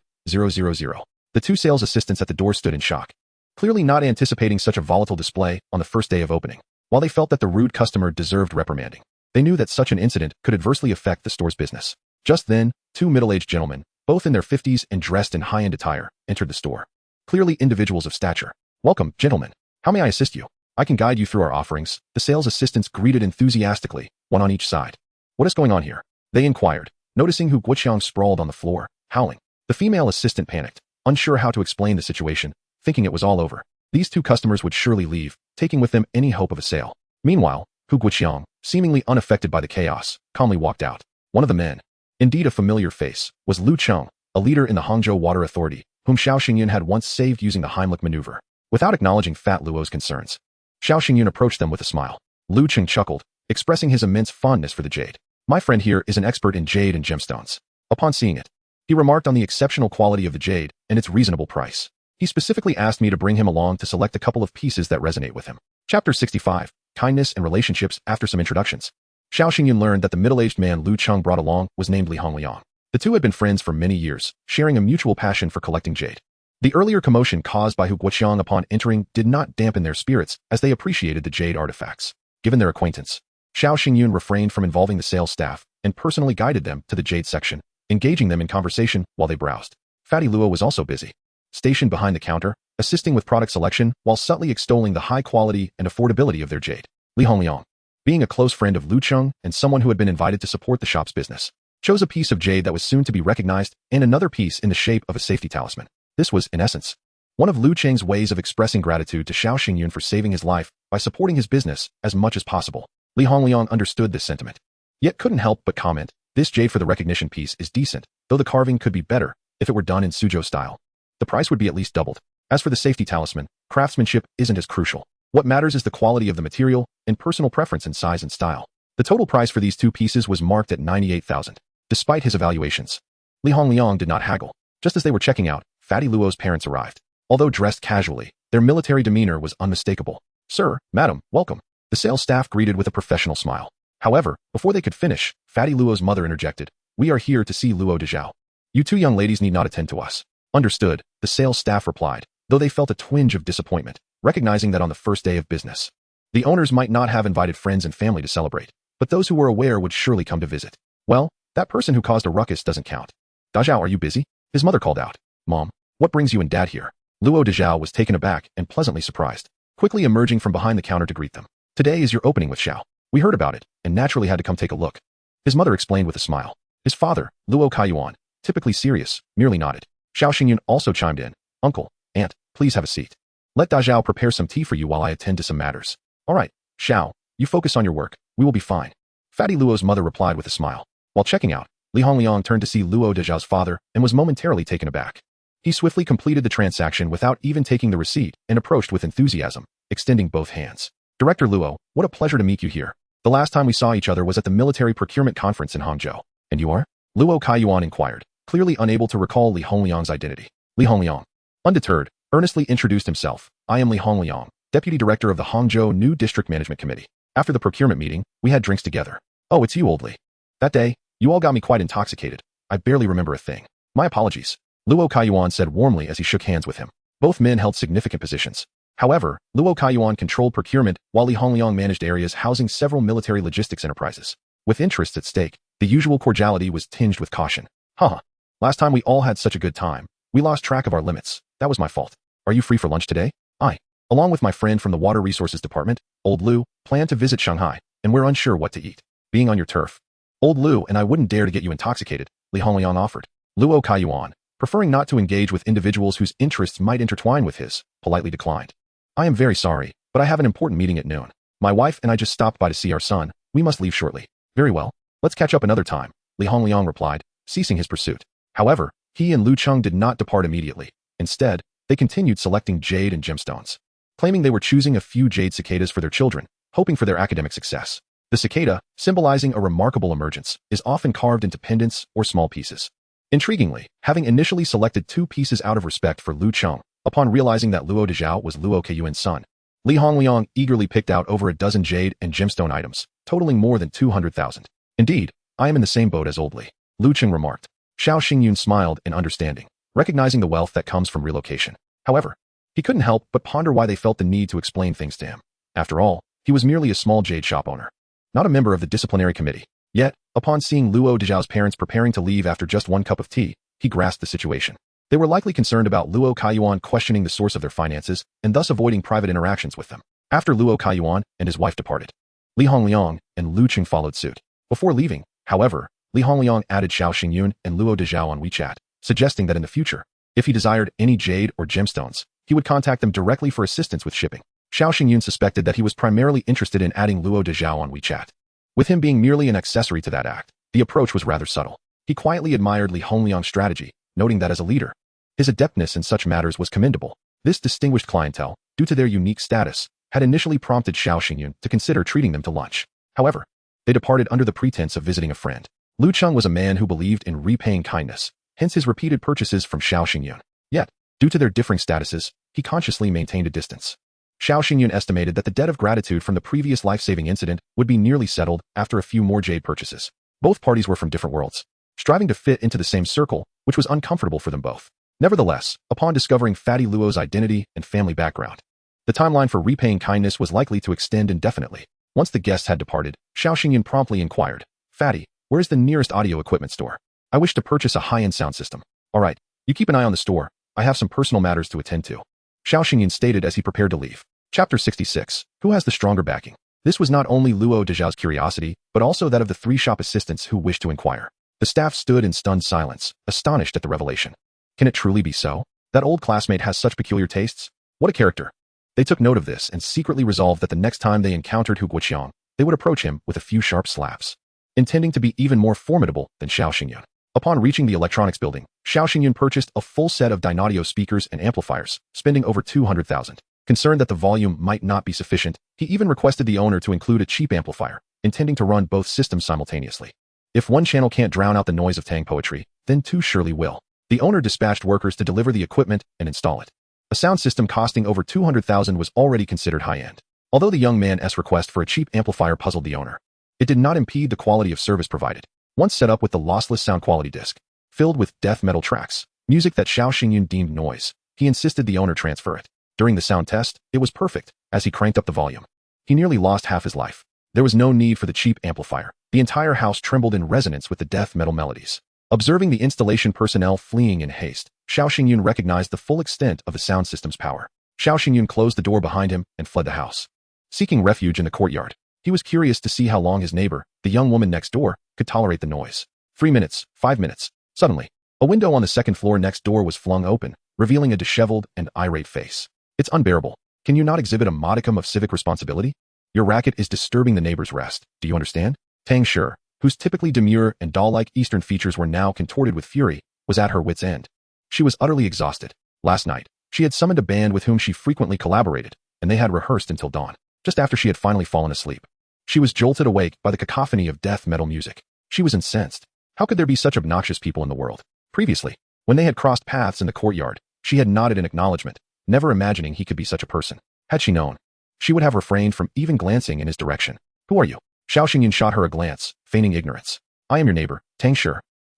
The two sales assistants at the door stood in shock, clearly not anticipating such a volatile display on the first day of opening. While they felt that the rude customer deserved reprimanding, they knew that such an incident could adversely affect the store's business. Just then, two middle-aged gentlemen, both in their 50s and dressed in high-end attire, entered the store. Clearly individuals of stature. Welcome, gentlemen. How may I assist you? I can guide you through our offerings, the sales assistants greeted enthusiastically, one on each side. What is going on here? They inquired, noticing Hu Guoqiang sprawled on the floor, howling. The female assistant panicked, unsure how to explain the situation, thinking it was all over. These two customers would surely leave, taking with them any hope of a sale. Meanwhile, Hu Guoqiang, seemingly unaffected by the chaos, calmly walked out. One of the men, indeed a familiar face, was Lu Cheng, a leader in the Hangzhou Water Authority, whom Xiao Xingyun had once saved using the Heimlich maneuver. Without acknowledging Fat Luo's concerns, Xiao Xingyun approached them with a smile. Lu Cheng chuckled, expressing his immense fondness for the jade. My friend here is an expert in jade and gemstones. Upon seeing it, he remarked on the exceptional quality of the jade and its reasonable price. He specifically asked me to bring him along to select a couple of pieces that resonate with him. Chapter 65, Kindness and Relationships. After some introductions, Xiao Xingyun learned that the middle-aged man Lu Cheng brought along was named Li Hongliang. The two had been friends for many years, sharing a mutual passion for collecting jade. The earlier commotion caused by Hu Guoqiang upon entering did not dampen their spirits as they appreciated the jade artifacts. Given their acquaintance, Xiao Xingyun refrained from involving the sales staff and personally guided them to the jade section, engaging them in conversation while they browsed. Fatty Luo was also busy, stationed behind the counter, assisting with product selection while subtly extolling the high quality and affordability of their jade. Li Hongliang, being a close friend of Lu Cheng and someone who had been invited to support the shop's business, chose a piece of jade that was soon to be recognized and another piece in the shape of a safety talisman. This was, in essence, one of Lu Cheng's ways of expressing gratitude to Xiao Xingyun for saving his life by supporting his business as much as possible. Li Hongliang understood this sentiment, yet couldn't help but comment, "This jade for the recognition piece is decent, though the carving could be better if it were done in Suzhou style. The price would be at least doubled. As for the safety talisman, craftsmanship isn't as crucial. What matters is the quality of the material and personal preference in size and style." The total price for these two pieces was marked at 98,000. Despite his evaluations, Li Hongliang did not haggle. Just as they were checking out, Fatty Luo's parents arrived. Although dressed casually, their military demeanor was unmistakable. "Sir, madam, welcome." The sales staff greeted with a professional smile. However, before they could finish, Fatty Luo's mother interjected, "We are here to see Luo Dezhao. You two young ladies need not attend to us." "Understood," the sales staff replied, though they felt a twinge of disappointment, recognizing that on the first day of business, the owners might not have invited friends and family to celebrate, but those who were aware would surely come to visit. "Well, that person who caused a ruckus doesn't count. Dezhao, are you busy?" His mother called out. "Mom, what brings you and Dad here?" Luo Dezhao was taken aback and pleasantly surprised, quickly emerging from behind the counter to greet them. "Today is your opening with Xiao. We heard about it, and naturally had to come take a look." His mother explained with a smile. His father, Luo Kaiyuan, typically serious, merely nodded. Xiao Xingyun also chimed in. "Uncle, aunt, please have a seat. Let Dezhao prepare some tea for you while I attend to some matters." "All right, Xiao, you focus on your work. We will be fine." Fatty Luo's mother replied with a smile. While checking out, Li Hongliang turned to see Luo Dezhao's father and was momentarily taken aback. He swiftly completed the transaction without even taking the receipt and approached with enthusiasm, extending both hands. "Director Luo, what a pleasure to meet you here. The last time we saw each other was at the military procurement conference in Hangzhou. And you are?" Luo Kaiyuan inquired, clearly unable to recall Li Hongliang's identity. Li Hongliang, undeterred, earnestly introduced himself. "I am Li Hongliang, Deputy Director of the Hangzhou New District Management Committee. After the procurement meeting, we had drinks together." "Oh, it's you, old Li. That day, you all got me quite intoxicated. I barely remember a thing. My apologies," Luo Kaiyuan said warmly as he shook hands with him. Both men held significant positions. However, Luo Kaiyuan controlled procurement while Li Hongliang managed areas housing several military logistics enterprises. With interests at stake, the usual cordiality was tinged with caution. "Haha. Last time we all had such a good time. We lost track of our limits. That was my fault. Are you free for lunch today?" "I, along with my friend from the Water Resources Department, Old Lu, plan to visit Shanghai, and we're unsure what to eat. Being on your turf, Old Lu and I wouldn't dare to get you intoxicated," Li Hongliang offered. Luo Kaiyuan, preferring not to engage with individuals whose interests might intertwine with his, politely declined. "I am very sorry, but I have an important meeting at noon. My wife and I just stopped by to see our son. We must leave shortly." "Very well. Let's catch up another time," Li Hongliang replied, ceasing his pursuit. However, he and Lu Cheng did not depart immediately. Instead, they continued selecting jade and gemstones, claiming they were choosing a few jade cicadas for their children, hoping for their academic success. The cicada, symbolizing a remarkable emergence, is often carved into pendants or small pieces. Intriguingly, having initially selected two pieces out of respect for Lu Cheng, upon realizing that Luo Dezhao was Luo Kaiyuan's son, Li Hongliang eagerly picked out over a dozen jade and gemstone items, totaling more than 200,000. "Indeed, I am in the same boat as old Li," Lu Cheng remarked. Xiao Xingyun smiled in understanding, recognizing the wealth that comes from relocation. However, he couldn't help but ponder why they felt the need to explain things to him. After all, he was merely a small jade shop owner, not a member of the disciplinary committee. Yet, upon seeing Luo Dezhao's parents preparing to leave after just one cup of tea, he grasped the situation. They were likely concerned about Luo Kaiyuan questioning the source of their finances and thus avoiding private interactions with them. After Luo Kaiyuan and his wife departed, Li Hongliang and Lu Cheng followed suit. Before leaving, however, Li Hongliang added Xiao Xingyun and Luo Dezhao on WeChat, suggesting that in the future, if he desired any jade or gemstones, he would contact them directly for assistance with shipping. Xiao Xingyun suspected that he was primarily interested in adding Luo Dezhao on WeChat. With him being merely an accessory to that act, the approach was rather subtle. He quietly admired Li Hongliang's strategy, noting that as a leader, his adeptness in such matters was commendable. This distinguished clientele, due to their unique status, had initially prompted Xiao Xingyun to consider treating them to lunch. However, they departed under the pretense of visiting a friend. Lu Cheng was a man who believed in repaying kindness, hence his repeated purchases from Xiao Xingyun. Yet, due to their differing statuses, he consciously maintained a distance. Xiao Xingyun estimated that the debt of gratitude from the previous life-saving incident would be nearly settled after a few more jade purchases. Both parties were from different worlds, striving to fit into the same circle, which was uncomfortable for them both. Nevertheless, upon discovering Fatty Luo's identity and family background, the timeline for repaying kindness was likely to extend indefinitely. Once the guests had departed, Xiao Xingyun promptly inquired, "Fatty, where is the nearest audio equipment store? I wish to purchase a high-end sound system." "All right, you keep an eye on the store. I have some personal matters to attend to," Xiao Xingyun stated as he prepared to leave. Chapter 66. Who has the stronger backing? This was not only Luo Dejiao's curiosity, but also that of the 3 shop assistants who wished to inquire. The staff stood in stunned silence, astonished at the revelation. Can it truly be so? That old classmate has such peculiar tastes? What a character! They took note of this and secretly resolved that the next time they encountered Hu Guoqiang, they would approach him with a few sharp slaps, intending to be even more formidable than Xiao Xingyun. Upon reaching the electronics building, Xiao Xingyun purchased a full set of Dynaudio speakers and amplifiers, spending over 200,000. Concerned that the volume might not be sufficient, he even requested the owner to include a cheap amplifier, intending to run both systems simultaneously. If one channel can't drown out the noise of Tang poetry, then 2 surely will. The owner dispatched workers to deliver the equipment and install it. A sound system costing over 200,000 was already considered high-end. Although the young man's request for a cheap amplifier puzzled the owner, it did not impede the quality of service provided. Once set up with the lossless sound quality disc, filled with death metal tracks, music that Xiao Xingyun deemed noise, he insisted the owner transfer it. During the sound test, it was perfect, as he cranked up the volume. He nearly lost half his life. There was no need for the cheap amplifier. The entire house trembled in resonance with the death metal melodies. Observing the installation personnel fleeing in haste, Xiao Xingyun recognized the full extent of the sound system's power. Xiao Xingyun closed the door behind him and fled the house. Seeking refuge in the courtyard, he was curious to see how long his neighbor, the young woman next door, could tolerate the noise. 3 minutes, 5 minutes. Suddenly, a window on the second floor next door was flung open, revealing a disheveled and irate face. It's unbearable. Can you not exhibit a modicum of civic responsibility? Your racket is disturbing the neighbor's rest. Do you understand? Tang Shi, whose typically demure and doll-like Eastern features were now contorted with fury, was at her wit's end. She was utterly exhausted. Last night, she had summoned a band with whom she frequently collaborated, and they had rehearsed until dawn, just after she had finally fallen asleep. She was jolted awake by the cacophony of death metal music. She was incensed. How could there be such obnoxious people in the world? Previously, when they had crossed paths in the courtyard, she had nodded in acknowledgement, never imagining he could be such a person. Had she known, she would have refrained from even glancing in his direction. Who are you? Xiao Xingyun shot her a glance, feigning ignorance. I am your neighbor, Tang Shi,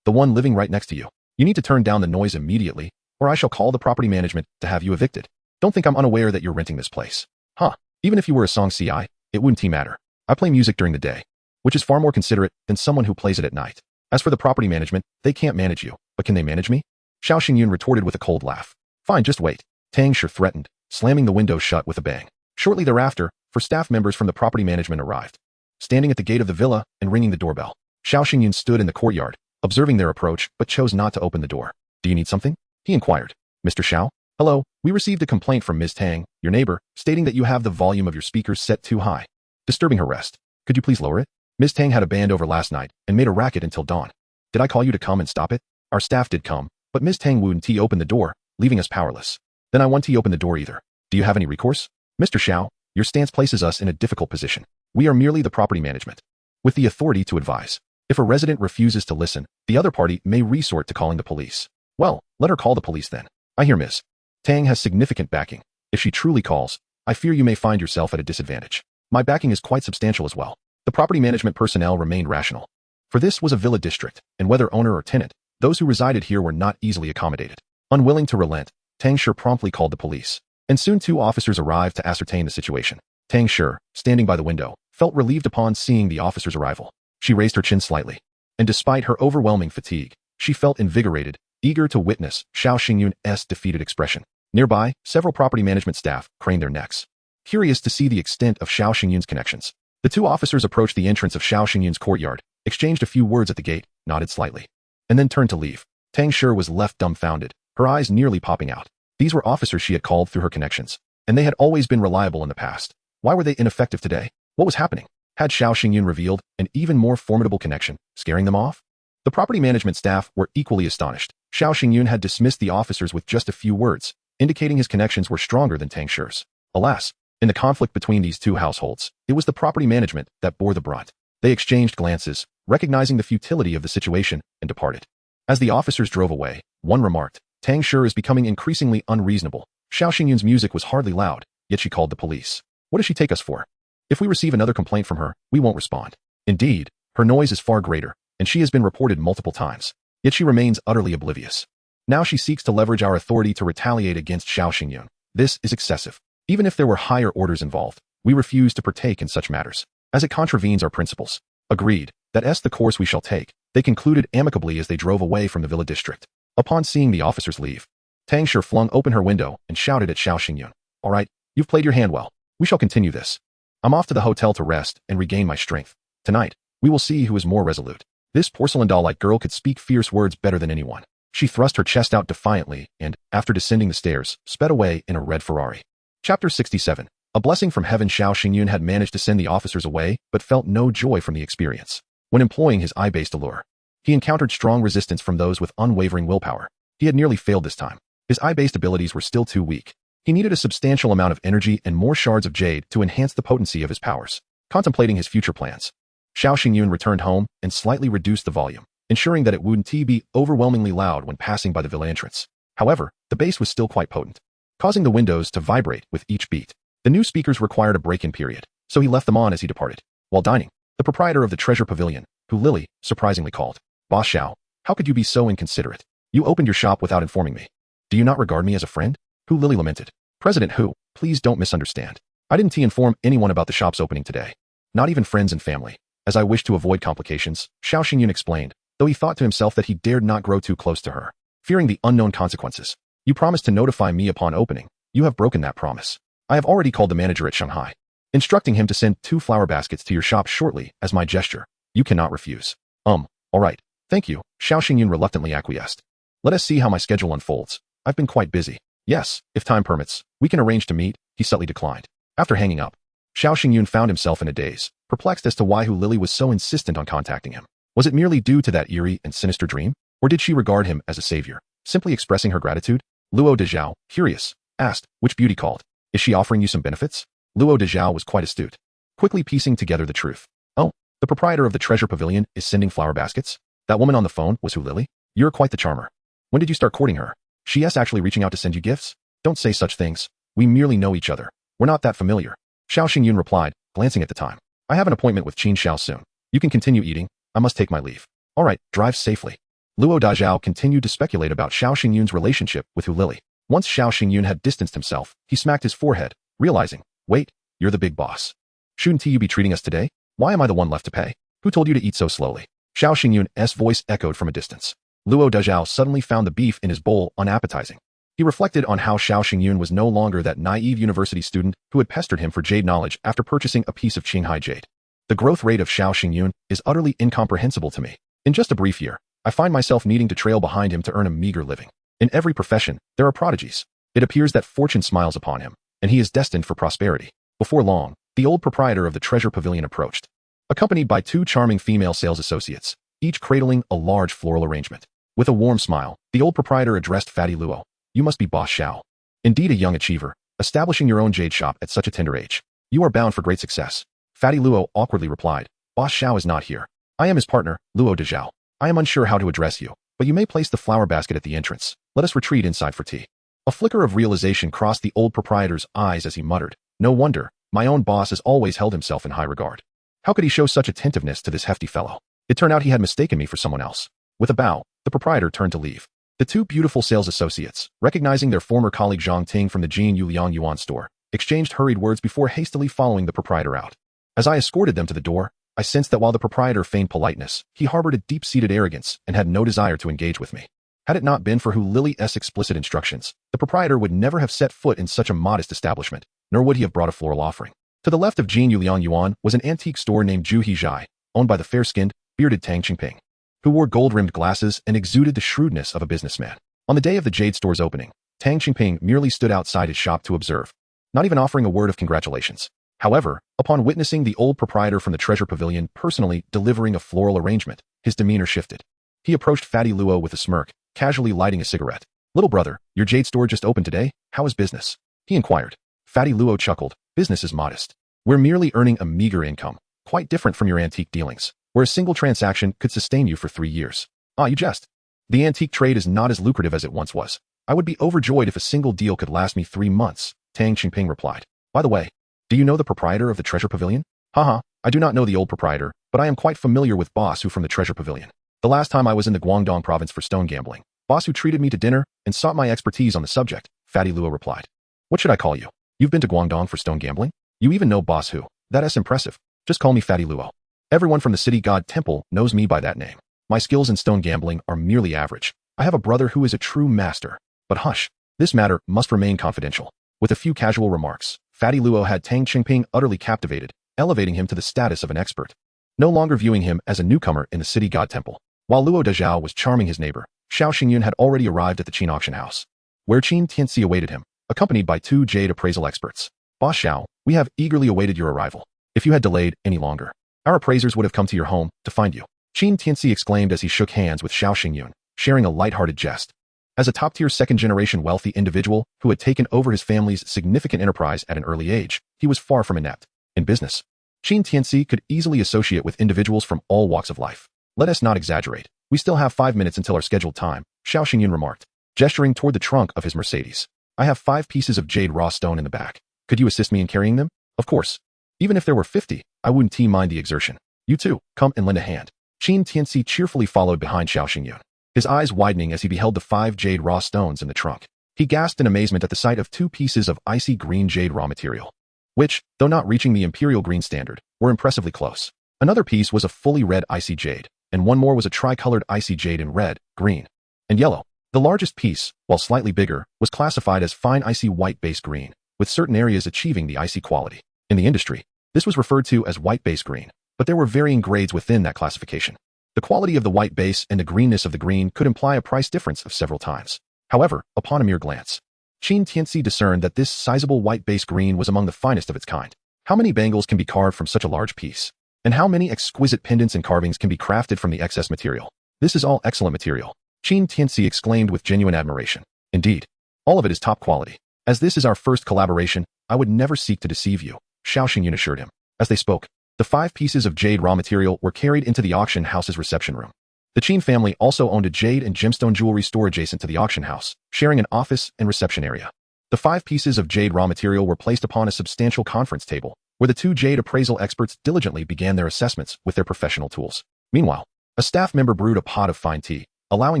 the one living right next to you. You need to turn down the noise immediately, or I shall call the property management to have you evicted. Don't think I'm unaware that you're renting this place. Huh, even if you were a song CI, it wouldn't matter. I play music during the day, which is far more considerate than someone who plays it at night. As for the property management, they can't manage you, but can they manage me? Xiao Xingyun retorted with a cold laugh. Fine, just wait. Tang Shi threatened, slamming the window shut with a bang. Shortly thereafter, 4 staff members from the property management arrived, standing at the gate of the villa and ringing the doorbell. Xiao Xingyun stood in the courtyard, observing their approach, but chose not to open the door. Do you need something? He inquired. Mr. Xiao? Hello, we received a complaint from Ms. Tang, your neighbor, stating that you have the volume of your speakers set too high, disturbing her rest. Could you please lower it? Ms. Tang had a band over last night and made a racket until dawn. Did I call you to come and stop it? Our staff did come, but Ms. Tang wouldn't open the door, leaving us powerless. Then I won't open the door either. Do you have any recourse? Mr. Xiao, your stance places us in a difficult position. We are merely the property management, with the authority to advise. If a resident refuses to listen, the other party may resort to calling the police. Well, let her call the police then. I hear Ms. Tang has significant backing. If she truly calls, I fear you may find yourself at a disadvantage. My backing is quite substantial as well. The property management personnel remained rational. For this was a villa district, and whether owner or tenant, those who resided here were not easily accommodated. Unwilling to relent, Tang Shi promptly called the police, and soon 2 officers arrived to ascertain the situation. Tang Shi, standing by the window, felt relieved upon seeing the officers' arrival. She raised her chin slightly, and despite her overwhelming fatigue, she felt invigorated, eager to witness Xiao Xingyun's defeated expression. Nearby, several property management staff craned their necks, curious to see the extent of Xiao Xingyun's connections. The 2 officers approached the entrance of Xiao Xingyun's courtyard, exchanged a few words at the gate, nodded slightly, and then turned to leave. Tang Shi was left dumbfounded, her eyes nearly popping out. These were officers she had called through her connections, and they had always been reliable in the past. Why were they ineffective today? What was happening? Had Xiao Xingyun revealed an even more formidable connection, scaring them off? The property management staff were equally astonished. Xiao Xingyun had dismissed the officers with just a few words, indicating his connections were stronger than Tang Shi's. Alas, in the conflict between these 2 households, it was the property management that bore the brunt. They exchanged glances, recognizing the futility of the situation, and departed. As the officers drove away, one remarked, Tang Shi is becoming increasingly unreasonable. Xiao Xingyun's music was hardly loud, yet she called the police. What does she take us for? If we receive another complaint from her, we won't respond. Indeed, her noise is far greater, and she has been reported multiple times. Yet she remains utterly oblivious. Now she seeks to leverage our authority to retaliate against Xiao Xingyun. This is excessive. Even if there were higher orders involved, we refuse to partake in such matters, as it contravenes our principles. Agreed, that's the course we shall take, they concluded amicably as they drove away from the villa district. Upon seeing the officers leave, Tang Shi flung open her window and shouted at Xiao Xingyun. All right, you've played your hand well. We shall continue this. I'm off to the hotel to rest and regain my strength. Tonight, we will see who is more resolute. This porcelain doll-like girl could speak fierce words better than anyone. She thrust her chest out defiantly and, after descending the stairs, sped away in a red Ferrari. Chapter 67. A blessing from heaven. Xiao Xingyun had managed to send the officers away, but felt no joy from the experience. When employing his eye-based allure, he encountered strong resistance from those with unwavering willpower. He had nearly failed this time. His eye-based abilities were still too weak. He needed a substantial amount of energy and more shards of jade to enhance the potency of his powers. Contemplating his future plans, Xiao Xingyun returned home and slightly reduced the volume, ensuring that it wouldn't be overwhelmingly loud when passing by the villa entrance. However, the bass was still quite potent, causing the windows to vibrate with each beat. The new speakers required a break-in period, so he left them on as he departed. While dining, the proprietor of the treasure pavilion, who Lily surprisingly called Boss Xiao, how could you be so inconsiderate? You opened your shop without informing me. Do you not regard me as a friend? Hu Lily lamented. President Hu, please don't misunderstand. I didn't inform anyone about the shop's opening today. Not even friends and family. As I wish to avoid complications, Xiao Xingyun explained, though he thought to himself that he dared not grow too close to her, fearing the unknown consequences. You promised to notify me upon opening. You have broken that promise. I have already called the manager at Shanghai, instructing him to send 2 flower baskets to your shop shortly as my gesture. You cannot refuse. All right. Thank you, Xiao Xingyun reluctantly acquiesced. Let us see how my schedule unfolds. I've been quite busy. Yes, if time permits, we can arrange to meet, he subtly declined. After hanging up, Xiao Xingyun found himself in a daze, perplexed as to why Hu Lily was so insistent on contacting him. Was it merely due to that eerie and sinister dream? Or did she regard him as a savior, simply expressing her gratitude? Luo Dezhao, curious, asked, which beauty called? Is she offering you some benefits? Luo Dezhao was quite astute, quickly piecing together the truth. Oh, the proprietor of the treasure pavilion is sending flower baskets? That woman on the phone was Hu Lily? You're quite the charmer. When did you start courting her? She's actually reaching out to send you gifts? Don't say such things. We merely know each other. We're not that familiar. Xiao Xingyun replied, glancing at the time. I have an appointment with Qin Xiao soon. You can continue eating. I must take my leave. All right, drive safely. Luo Dezhao continued to speculate about Xiao Xingyun's relationship with Hu Lily. Once Xiao Xingyun had distanced himself, he smacked his forehead, realizing, wait, you're the big boss. Shouldn't you be treating us today? Why am I the one left to pay? Who told you to eat so slowly? Xiao Xingyun's voice echoed from a distance. Luo Dezhao suddenly found the beef in his bowl unappetizing. He reflected on how Xiao Xingyun was no longer that naive university student who had pestered him for jade knowledge after purchasing a piece of Qinghai jade. The growth rate of Xiao Xingyun is utterly incomprehensible to me. In just a brief year, I find myself needing to trail behind him to earn a meager living. In every profession, there are prodigies. It appears that fortune smiles upon him, and he is destined for prosperity. Before long, the old proprietor of the treasure pavilion approached, accompanied by 2 charming female sales associates, each cradling a large floral arrangement. With a warm smile, the old proprietor addressed Fatty Luo. You must be Boss Xiao. Indeed a young achiever, establishing your own jade shop at such a tender age. You are bound for great success. Fatty Luo awkwardly replied, Boss Xiao is not here. I am his partner, Luo Dezhao. I am unsure how to address you, but you may place the flower basket at the entrance. Let us retreat inside for tea. A flicker of realization crossed the old proprietor's eyes as he muttered, no wonder, my own boss has always held himself in high regard. How could he show such attentiveness to this hefty fellow? It turned out he had mistaken me for someone else. With a bow, the proprietor turned to leave. The 2 beautiful sales associates, recognizing their former colleague Zhang Ting from the Jin Yuliang Yuan store, exchanged hurried words before hastily following the proprietor out. As I escorted them to the door, I sensed that while the proprietor feigned politeness, he harbored a deep-seated arrogance and had no desire to engage with me. Had it not been for Hu Lily's explicit instructions, the proprietor would never have set foot in such a modest establishment, nor would he have brought a floral offering. To the left of Jin Yuliang Yuan was an antique store named Zhu Hezhai, owned by the fair-skinned, bearded Tang Qingping, who wore gold-rimmed glasses and exuded the shrewdness of a businessman. On the day of the jade store's opening, Tang Qingping merely stood outside his shop to observe, not even offering a word of congratulations. However, upon witnessing the old proprietor from the treasure pavilion personally delivering a floral arrangement, his demeanor shifted. He approached Fatty Luo with a smirk, casually lighting a cigarette. Little brother, your jade store just opened today? How is business? He inquired. Fatty Luo chuckled. Business is modest. We're merely earning a meager income, quite different from your antique dealings, where a single transaction could sustain you for 3 years. Ah, you jest. The antique trade is not as lucrative as it once was. I would be overjoyed if a single deal could last me 3 months, Tang Qingping replied. By the way, do you know the proprietor of the treasure pavilion? Haha, I do not know the old proprietor, but I am quite familiar with Boss Hu from the treasure pavilion. The last time I was in the Guangdong province for stone gambling, Boss Hu treated me to dinner and sought my expertise on the subject, Fatty Luo replied. What should I call you? You've been to Guangdong for stone gambling? You even know Boss Hu. That's impressive. Just call me Fatty Luo. Everyone from the city god temple knows me by that name. My skills in stone gambling are merely average. I have a brother who is a true master. But hush, this matter must remain confidential. With a few casual remarks, Fatty Luo had Tang Qingping utterly captivated, elevating him to the status of an expert. No longer viewing him as a newcomer in the city god temple. While Luo Dezhao was charming his neighbor, Xiao Xingyun had already arrived at the Qin auction house, where Qin Tianxi awaited him, accompanied by 2 jade appraisal experts. Boss Xiao, we have eagerly awaited your arrival. If you had delayed any longer, our appraisers would have come to your home to find you. Qin Tianxi exclaimed as he shook hands with Xiao Xingyun, sharing a light-hearted jest. As a top-tier second-generation wealthy individual who had taken over his family's significant enterprise at an early age, he was far from inept. In business, Qin Tianxi could easily associate with individuals from all walks of life. Let us not exaggerate. We still have 5 minutes until our scheduled time, Xiao Xingyun remarked, gesturing toward the trunk of his Mercedes. I have 5 pieces of jade raw stone in the back. Could you assist me in carrying them? Of course. Even if there were 50, I wouldn't mind the exertion. You too, come and lend a hand. Qin Tianxi cheerfully followed behind Xiao Xingyun, his eyes widening as he beheld the 5 jade raw stones in the trunk. He gasped in amazement at the sight of 2 pieces of icy green jade raw material, which, though not reaching the imperial green standard, were impressively close. Another piece was a fully red icy jade, and one more was a tricolored icy jade in red, green, and yellow. The largest piece, while slightly bigger, was classified as fine icy white base green, with certain areas achieving the icy quality. In the industry, this was referred to as white base green, but there were varying grades within that classification. The quality of the white base and the greenness of the green could imply a price difference of several times. However, upon a mere glance, Qin Tianxi discerned that this sizable white base green was among the finest of its kind. How many bangles can be carved from such a large piece? And how many exquisite pendants and carvings can be crafted from the excess material? This is all excellent material, Qin Tianxi exclaimed with genuine admiration. Indeed, all of it is top quality. As this is our first collaboration, I would never seek to deceive you, Xiao Xingyun assured him. As they spoke, the 5 pieces of jade raw material were carried into the auction house's reception room. The Qin family also owned a jade and gemstone jewelry store adjacent to the auction house, sharing an office and reception area. The 5 pieces of jade raw material were placed upon a substantial conference table, where the 2 jade appraisal experts diligently began their assessments with their professional tools. Meanwhile, a staff member brewed a pot of fine tea, allowing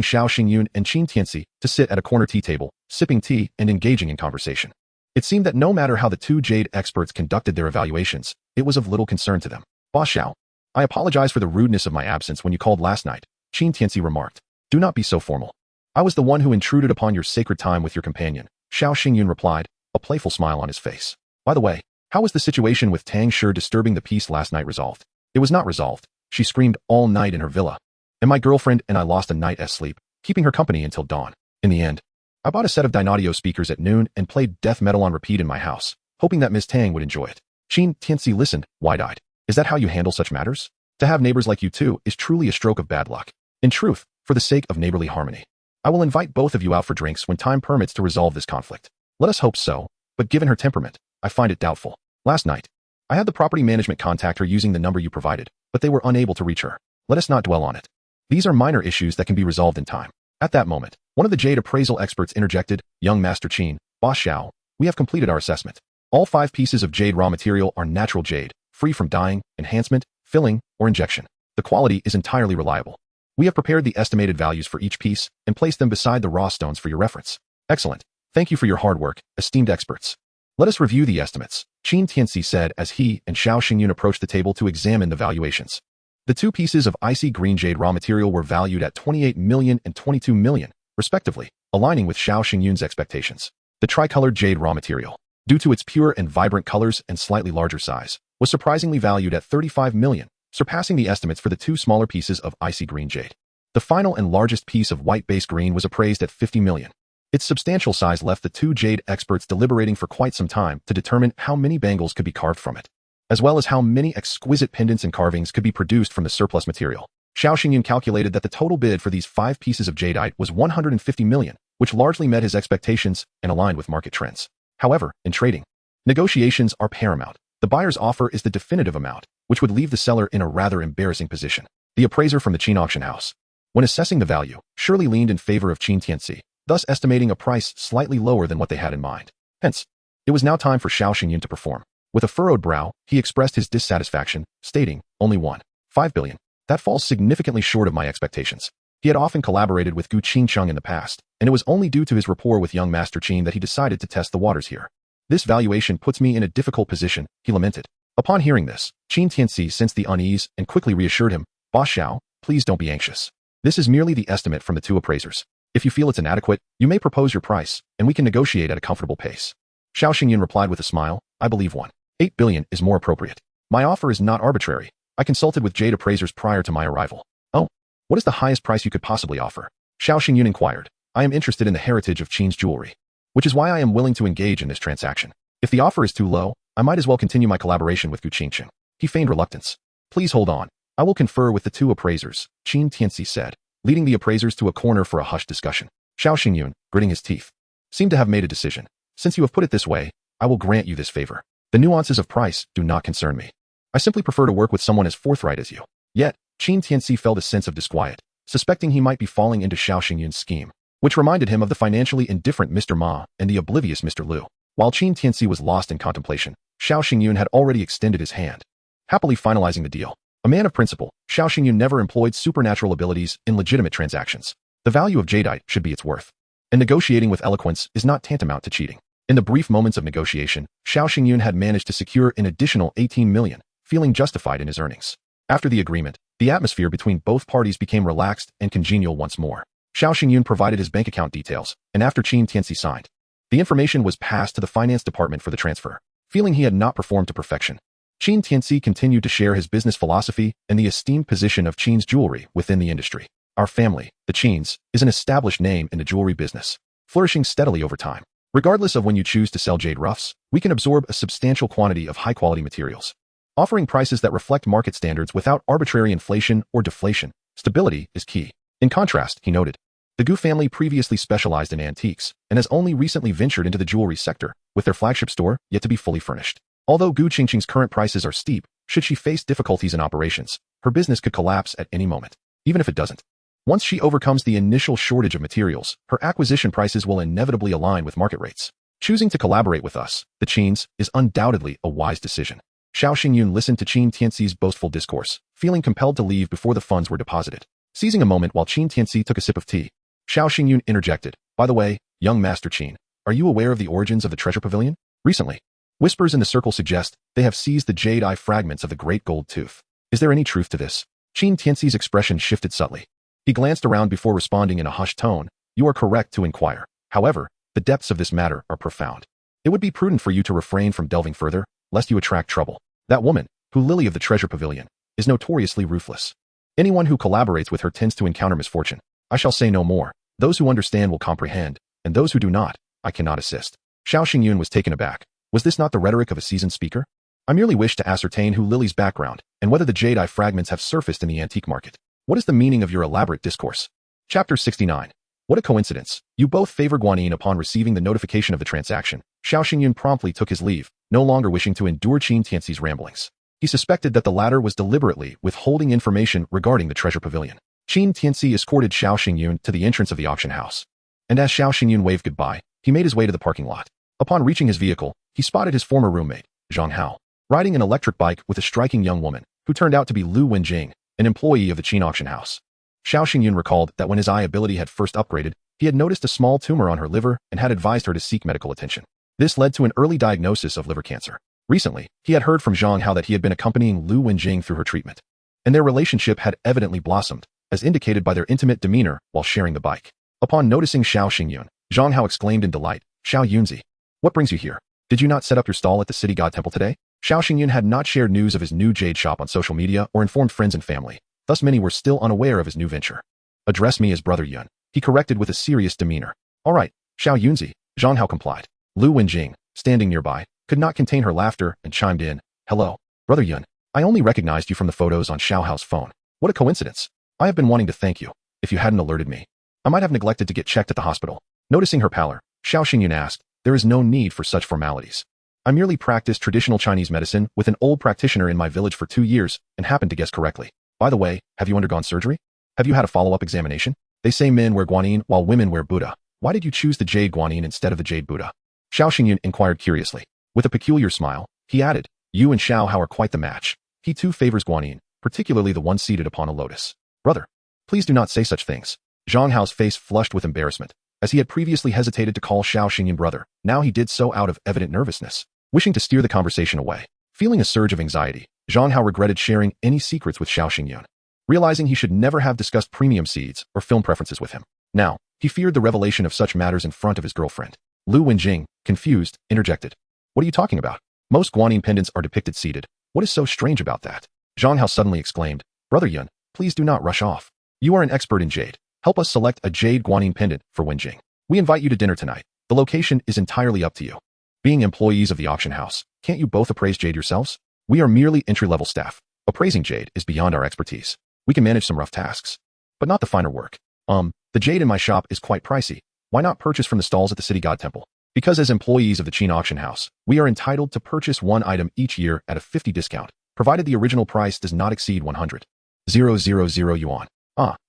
Xiao Xingyun and Qin Tianxi to sit at a corner tea table, sipping tea and engaging in conversation. It seemed that no matter how the 2 jade experts conducted their evaluations, it was of little concern to them. Boss Xiao, I apologize for the rudeness of my absence when you called last night, Qin Tianxi remarked. Do not be so formal. I was the one who intruded upon your sacred time with your companion, Xiao Xingyun replied, a playful smile on his face. By the way, how was the situation with Tang Shi disturbing the peace last night resolved? It was not resolved. She screamed all night in her villa, and my girlfriend and I lost a night's sleep, keeping her company until dawn. In the end, I bought a set of Dynaudio speakers at noon and played death metal on repeat in my house, hoping that Ms. Tang would enjoy it. Qin Tianxi listened, wide-eyed. Is that how you handle such matters? To have neighbors like you two is truly a stroke of bad luck. In truth, for the sake of neighborly harmony, I will invite both of you out for drinks when time permits to resolve this conflict. Let us hope so, but given her temperament, I find it doubtful. Last night, I had the property management contact her using the number you provided, but they were unable to reach her. Let us not dwell on it. These are minor issues that can be resolved in time. At that moment, one of the jade appraisal experts interjected, Young Master Qin, Boss Xiao, we have completed our assessment. All 5 pieces of jade raw material are natural jade, free from dyeing, enhancement, filling, or injection. The quality is entirely reliable. We have prepared the estimated values for each piece and placed them beside the raw stones for your reference. Excellent. Thank you for your hard work, esteemed experts. Let us review the estimates, Qin Tianxi said as he and Xiao Xingyun approached the table to examine the valuations. The 2 pieces of icy green jade raw material were valued at 28 million and 22 million, respectively, aligning with Xiao Xingyun's expectations. The tricolored jade raw material, due to its pure and vibrant colors and slightly larger size, was surprisingly valued at 35 million, surpassing the estimates for the 2 smaller pieces of icy green jade. The final and largest piece of white base green was appraised at 50 million. Its substantial size left the 2 jade experts deliberating for quite some time to determine how many bangles could be carved from it, as well as how many exquisite pendants and carvings could be produced from the surplus material. Xiao Xingyun calculated that the total bid for these 5 pieces of jadeite was 150 million, which largely met his expectations and aligned with market trends. However, in trading, negotiations are paramount. The buyer's offer is the definitive amount, which would leave the seller in a rather embarrassing position. The appraiser from the Qin auction house, when assessing the value, surely leaned in favor of Qin Tianxi, thus estimating a price slightly lower than what they had in mind. Hence, it was now time for Xiao Xingyun to perform. With a furrowed brow, he expressed his dissatisfaction, stating, only 1.5 billion. That falls significantly short of my expectations. He had often collaborated with Gu Qingcheng in the past, and it was only due to his rapport with young Master Qin that he decided to test the waters here. This valuation puts me in a difficult position, he lamented. Upon hearing this, Qin Tianxi sensed the unease and quickly reassured him, Boss Xiao, please don't be anxious. This is merely the estimate from the 2 appraisers. If you feel it's inadequate, you may propose your price, and we can negotiate at a comfortable pace. Xiao Xingyun replied with a smile, I believe 1.8 billion is more appropriate. My offer is not arbitrary. I consulted with Jade appraisers prior to my arrival. Oh, what is the highest price you could possibly offer? Xiao Xingyun inquired. I am interested in the heritage of Qin's jewelry, which is why I am willing to engage in this transaction. If the offer is too low, I might as well continue my collaboration with Gu Qingqing. He feigned reluctance. Please hold on. I will confer with the two appraisers, Qin Tianxi said, leading the appraisers to a corner for a hushed discussion. Xiao Xingyun, gritting his teeth, seemed to have made a decision. Since you have put it this way, I will grant you this favor. The nuances of price do not concern me. I simply prefer to work with someone as forthright as you. Yet, Qin Tianxi felt a sense of disquiet, suspecting he might be falling into Xiao Xingyun's scheme, which reminded him of the financially indifferent Mr. Ma and the oblivious Mr. Liu. While Qin Tianxi was lost in contemplation, Xiao Xingyun had already extended his hand, happily finalizing the deal. A man of principle, Xiao Xingyun never employed supernatural abilities in legitimate transactions. The value of jadeite should be its worth. And negotiating with eloquence is not tantamount to cheating. In the brief moments of negotiation, Xiao Xingyun had managed to secure an additional 18 million, feeling justified in his earnings. After the agreement, the atmosphere between both parties became relaxed and congenial once more. Xiao Xingyun provided his bank account details, and after Qin Tianxi signed, the information was passed to the finance department for the transfer. Feeling he had not performed to perfection, Qin Tianxi continued to share his business philosophy and the esteemed position of Qin's jewelry within the industry. Our family, the Qins, is an established name in the jewelry business, flourishing steadily over time. Regardless of when you choose to sell jade roughs, we can absorb a substantial quantity of high-quality materials, offering prices that reflect market standards without arbitrary inflation or deflation. Stability is key. In contrast, he noted, the Gu family previously specialized in antiques and has only recently ventured into the jewelry sector, with their flagship store yet to be fully furnished. Although Gu Qingqing's current prices are steep, should she face difficulties in operations, her business could collapse at any moment. Even if it doesn't, once she overcomes the initial shortage of materials, her acquisition prices will inevitably align with market rates. Choosing to collaborate with us, the Qins, is undoubtedly a wise decision. Xiao Xingyun listened to Qin Tianxi's boastful discourse, feeling compelled to leave before the funds were deposited. Seizing a moment while Qin Tianxi took a sip of tea, Xiao Xingyun interjected, by the way, young Master Qin, are you aware of the origins of the treasure pavilion? Recently, whispers in the circle suggest they have seized the jade eye fragments of the great gold tooth. Is there any truth to this? Qin Tianxi's expression shifted subtly. He glanced around before responding in a hushed tone. You are correct to inquire. However, the depths of this matter are profound. It would be prudent for you to refrain from delving further, lest you attract trouble. That woman, who Lily of the Treasure Pavilion, is notoriously ruthless. Anyone who collaborates with her tends to encounter misfortune. I shall say no more. Those who understand will comprehend, and those who do not, I cannot assist. Xiao Xingyun was taken aback. Was this not the rhetoric of a seasoned speaker? I merely wish to ascertain who Lily's background, and whether the jade eye fragments have surfaced in the antique market. What is the meaning of your elaborate discourse? Chapter 69. What a coincidence. You both favor Guanyin upon receiving the notification of the transaction. Xiao Xingyun promptly took his leave, no longer wishing to endure Qin Tianxi's ramblings. He suspected that the latter was deliberately withholding information regarding the treasure pavilion. Qin Tianxi escorted Xiao Xingyun to the entrance of the auction house. And as Xiao Xingyun waved goodbye, he made his way to the parking lot. Upon reaching his vehicle, he spotted his former roommate, Zhang Hao, riding an electric bike with a striking young woman, who turned out to be Lu Wenjing, an employee of the Qin auction house. Xiao Xingyun recalled that when his eye ability had first upgraded, he had noticed a small tumor on her liver and had advised her to seek medical attention. This led to an early diagnosis of liver cancer. Recently, he had heard from Zhang Hao that he had been accompanying Lu Wenjing through her treatment, and their relationship had evidently blossomed, as indicated by their intimate demeanor while sharing the bike. Upon noticing Xiao Xingyun, Zhang Hao exclaimed in delight, Xiao Yunzi, what brings you here? Did you not set up your stall at the city god temple today? Xiao Xingyun had not shared news of his new jade shop on social media or informed friends and family, thus many were still unaware of his new venture. Address me as Brother Yun, he corrected with a serious demeanor. All right, Xiao Yunzi, Zhang Hao complied. Lu Wenjing, standing nearby, could not contain her laughter and chimed in, hello, Brother Yun, I only recognized you from the photos on Xiao Hao's phone. What a coincidence. I have been wanting to thank you. If you hadn't alerted me, I might have neglected to get checked at the hospital. Noticing her pallor, Xiao Xingyun asked, there is no need for such formalities. I merely practiced traditional Chinese medicine with an old practitioner in my village for 2 years and happened to guess correctly. By the way, have you undergone surgery? Have you had a follow-up examination? They say men wear Guanyin while women wear Buddha. Why did you choose the jade Guanyin instead of the jade Buddha? Xiao Xingyun inquired curiously. With a peculiar smile, he added, you and Xiao Hao are quite the match. He too favors Guanyin, particularly the one seated upon a lotus. Brother, please do not say such things. Zhang Hao's face flushed with embarrassment. As he had previously hesitated to call Xiao Xingyun brother, now he did so out of evident nervousness, wishing to steer the conversation away. Feeling a surge of anxiety, Zhang Hao regretted sharing any secrets with Xiao Xingyun, realizing he should never have discussed premium seeds or film preferences with him. Now, he feared the revelation of such matters in front of his girlfriend. Lu Wenjing, confused, interjected. What are you talking about? Most guanine pendants are depicted seated. What is so strange about that? Zhang Hao suddenly exclaimed. Brother Yun, please do not rush off. You are an expert in jade. Help us select a jade guanine pendant for Wenjing. We invite you to dinner tonight. The location is entirely up to you. Being employees of the auction house, can't you both appraise jade yourselves? We are merely entry-level staff. Appraising jade is beyond our expertise. We can manage some rough tasks, but not the finer work. The jade in my shop is quite pricey. Why not purchase from the stalls at the city god temple? Because as employees of the Qin auction house, we are entitled to purchase one item each year at a 50 discount, provided the original price does not exceed 100,000 yuan.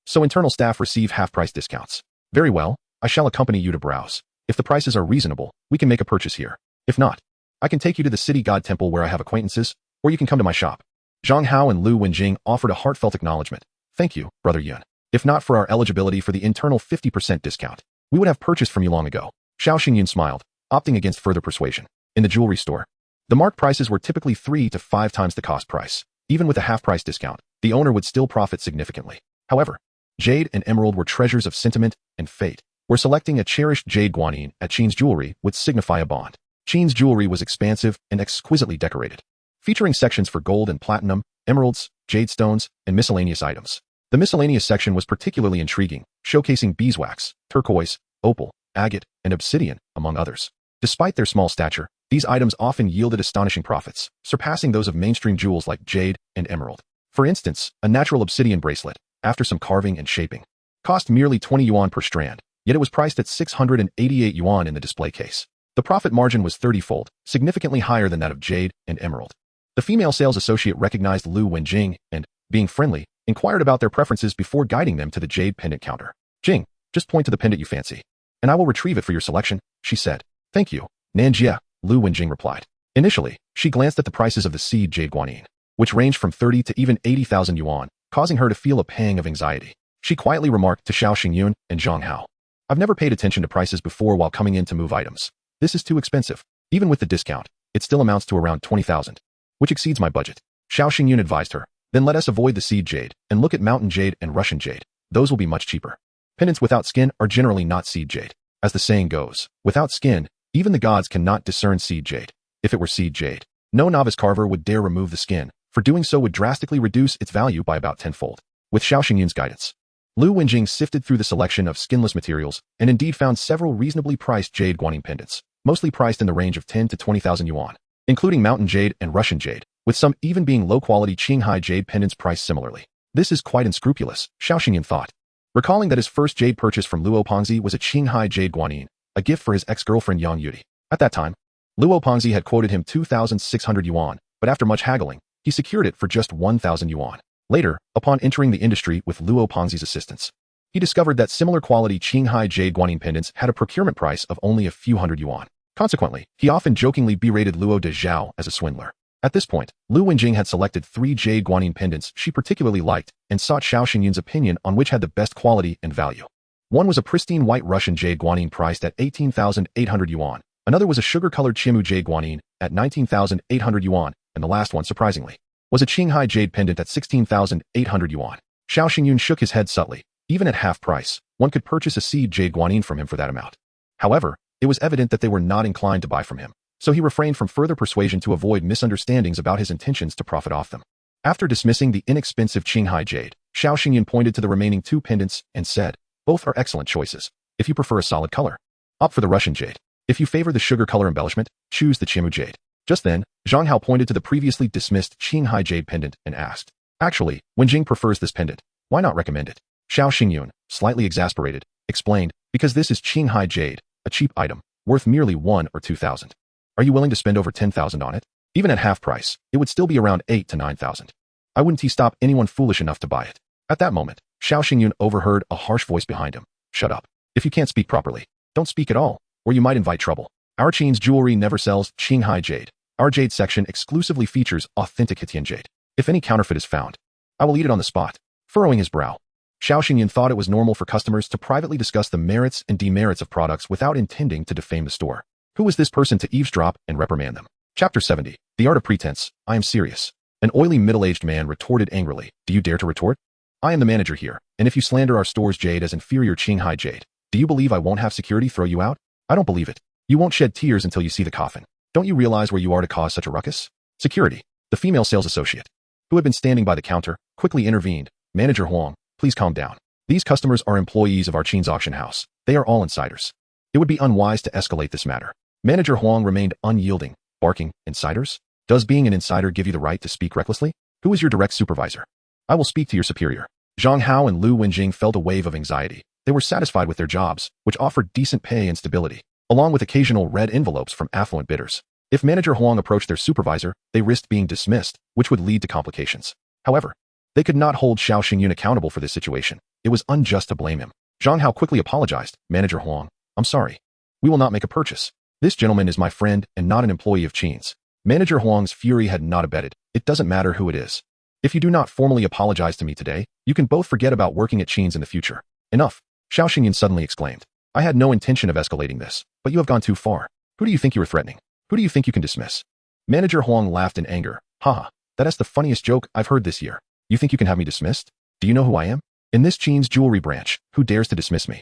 So internal staff receive half-price discounts. Very well, I shall accompany you to browse. If the prices are reasonable, we can make a purchase here. If not, I can take you to the city god temple where I have acquaintances, or you can come to my shop. Zhang Hao and Lu Wenjing offered a heartfelt acknowledgement. Thank you, Brother Yun. If not for our eligibility for the internal 50% discount, we would have purchased from you long ago. Xiao Xingyun smiled, opting against further persuasion. In the jewelry store, the marked prices were typically 3 to 5 times the cost price. Even with a half-price discount, the owner would still profit significantly. However, jade and emerald were treasures of sentiment and fate, where selecting a cherished jade guanine at Qin's jewelry would signify a bond. Qin's jewelry was expansive and exquisitely decorated, featuring sections for gold and platinum, emeralds, jade stones, and miscellaneous items. The miscellaneous section was particularly intriguing, showcasing beeswax, turquoise, opal, agate, and obsidian, among others. Despite their small stature, these items often yielded astonishing profits, surpassing those of mainstream jewels like jade and emerald. For instance, a natural obsidian bracelet, after some carving and shaping, cost merely 20 yuan per strand, yet it was priced at 688 yuan in the display case. The profit margin was 30-fold, significantly higher than that of jade and emerald. The female sales associate recognized Lu Wenjing and, being friendly, inquired about their preferences before guiding them to the jade pendant counter. Jing, just point to the pendant you fancy, and I will retrieve it for your selection, she said. Thank you, Nanjia, Lu Wenjing replied. Initially, she glanced at the prices of the seed jade guanine, which ranged from 30 to even 80,000 yuan, causing her to feel a pang of anxiety. She quietly remarked to Xiao Xingyun and Zhang Hao. I've never paid attention to prices before while coming in to move items. This is too expensive. Even with the discount, it still amounts to around 20,000, which exceeds my budget. Xiao Xingyun advised her. Then let us avoid the seed jade and look at mountain jade and Russian jade. Those will be much cheaper. Pendants without skin are generally not seed jade. As the saying goes, without skin, even the gods cannot discern seed jade. If it were seed jade, no novice carver would dare remove the skin, for doing so would drastically reduce its value by about tenfold. With Xiao Xingyun's guidance, Lu Wenjing sifted through the selection of skinless materials and indeed found several reasonably priced jade guanine pendants, mostly priced in the range of 10 to 20,000 yuan, including mountain jade and Russian jade, with some even being low-quality Qinghai jade pendants priced similarly. This is quite unscrupulous, Xiao Xingyun thought. Recalling that his first jade purchase from Luo Pongzi was a Qinghai jade guanine, a gift for his ex-girlfriend Yang Yudi. At that time, Luo Pongzi had quoted him 2,600 yuan, but after much haggling, he secured it for just 1,000 yuan. Later, upon entering the industry with Luo Pongzi's assistance, he discovered that similar quality Qinghai jade guanine pendants had a procurement price of only a few hundred yuan. Consequently, he often jokingly berated Luo de Zhao as a swindler. At this point, Lu Wenjing had selected 3 jade guanine pendants she particularly liked and sought Xiao Xingyun's opinion on which had the best quality and value. One was a pristine white Russian jade guanine priced at 18,800 yuan. Another was a sugar-colored Qimu jade guanine at 19,800 yuan, and the last one, surprisingly, was a Qinghai jade pendant at 16,800 yuan. Xiao Xingyun shook his head subtly. Even at half price, one could purchase a seed jade guanine from him for that amount. However, it was evident that they were not inclined to buy from him, so he refrained from further persuasion to avoid misunderstandings about his intentions to profit off them. After dismissing the inexpensive Qinghai jade, Xiao Xingyun pointed to the remaining 2 pendants and said, both are excellent choices. If you prefer a solid color, opt for the Russian jade. If you favor the sugar color embellishment, choose the Qimu jade. Just then, Zhang Hao pointed to the previously dismissed Qinghai jade pendant and asked, actually, Wenjing prefers this pendant. Why not recommend it? Xiao Xingyun, slightly exasperated, explained, because this is Qinghai jade, a cheap item, worth merely 1 or 2,000. Are you willing to spend over 10,000 on it? Even at half price, it would still be around 8 to 9,000. I wouldn't stop anyone foolish enough to buy it. At that moment, Xiao Xingyun overheard a harsh voice behind him. Shut up. If you can't speak properly, don't speak at all, or you might invite trouble. Our Qin's jewelry never sells Qinghai jade. Our jade section exclusively features authentic Hitian jade. If any counterfeit is found, I will eat it on the spot. Furrowing his brow, Xiao Xingyun thought it was normal for customers to privately discuss the merits and demerits of products without intending to defame the store. Who was this person to eavesdrop and reprimand them? Chapter 70. The Art of Pretense. I am serious. An oily middle-aged man retorted angrily. Do you dare to retort? I am the manager here, and if you slander our store's jade as inferior Qinghai jade, do you believe I won't have security throw you out? I don't believe it. You won't shed tears until you see the coffin. Don't you realize where you are to cause such a ruckus? Security. The female sales associate, who had been standing by the counter, quickly intervened. Manager Huang, please calm down. These customers are employees of our Qin's auction house. They are all insiders. It would be unwise to escalate this matter. Manager Huang remained unyielding, barking, insiders? Does being an insider give you the right to speak recklessly? Who is your direct supervisor? I will speak to your superior. Zhang Hao and Lu Wenjing felt a wave of anxiety. They were satisfied with their jobs, which offered decent pay and stability, along with occasional red envelopes from affluent bidders. If Manager Huang approached their supervisor, they risked being dismissed, which would lead to complications. However, they could not hold Xiao Xingyun accountable for this situation. It was unjust to blame him. Zhang Hao quickly apologized. Manager Huang, I'm sorry. We will not make a purchase. This gentleman is my friend and not an employee of Qin's. Manager Huang's fury had not abated. It doesn't matter who it is. If you do not formally apologize to me today, you can both forget about working at Qin's in the future. Enough. Xiao Xingyun suddenly exclaimed. I had no intention of escalating this, but you have gone too far. Who do you think you are threatening? Who do you think you can dismiss? Manager Huang laughed in anger. Haha, that's the funniest joke I've heard this year. You think you can have me dismissed? Do you know who I am? In this Qin's jewelry branch, who dares to dismiss me?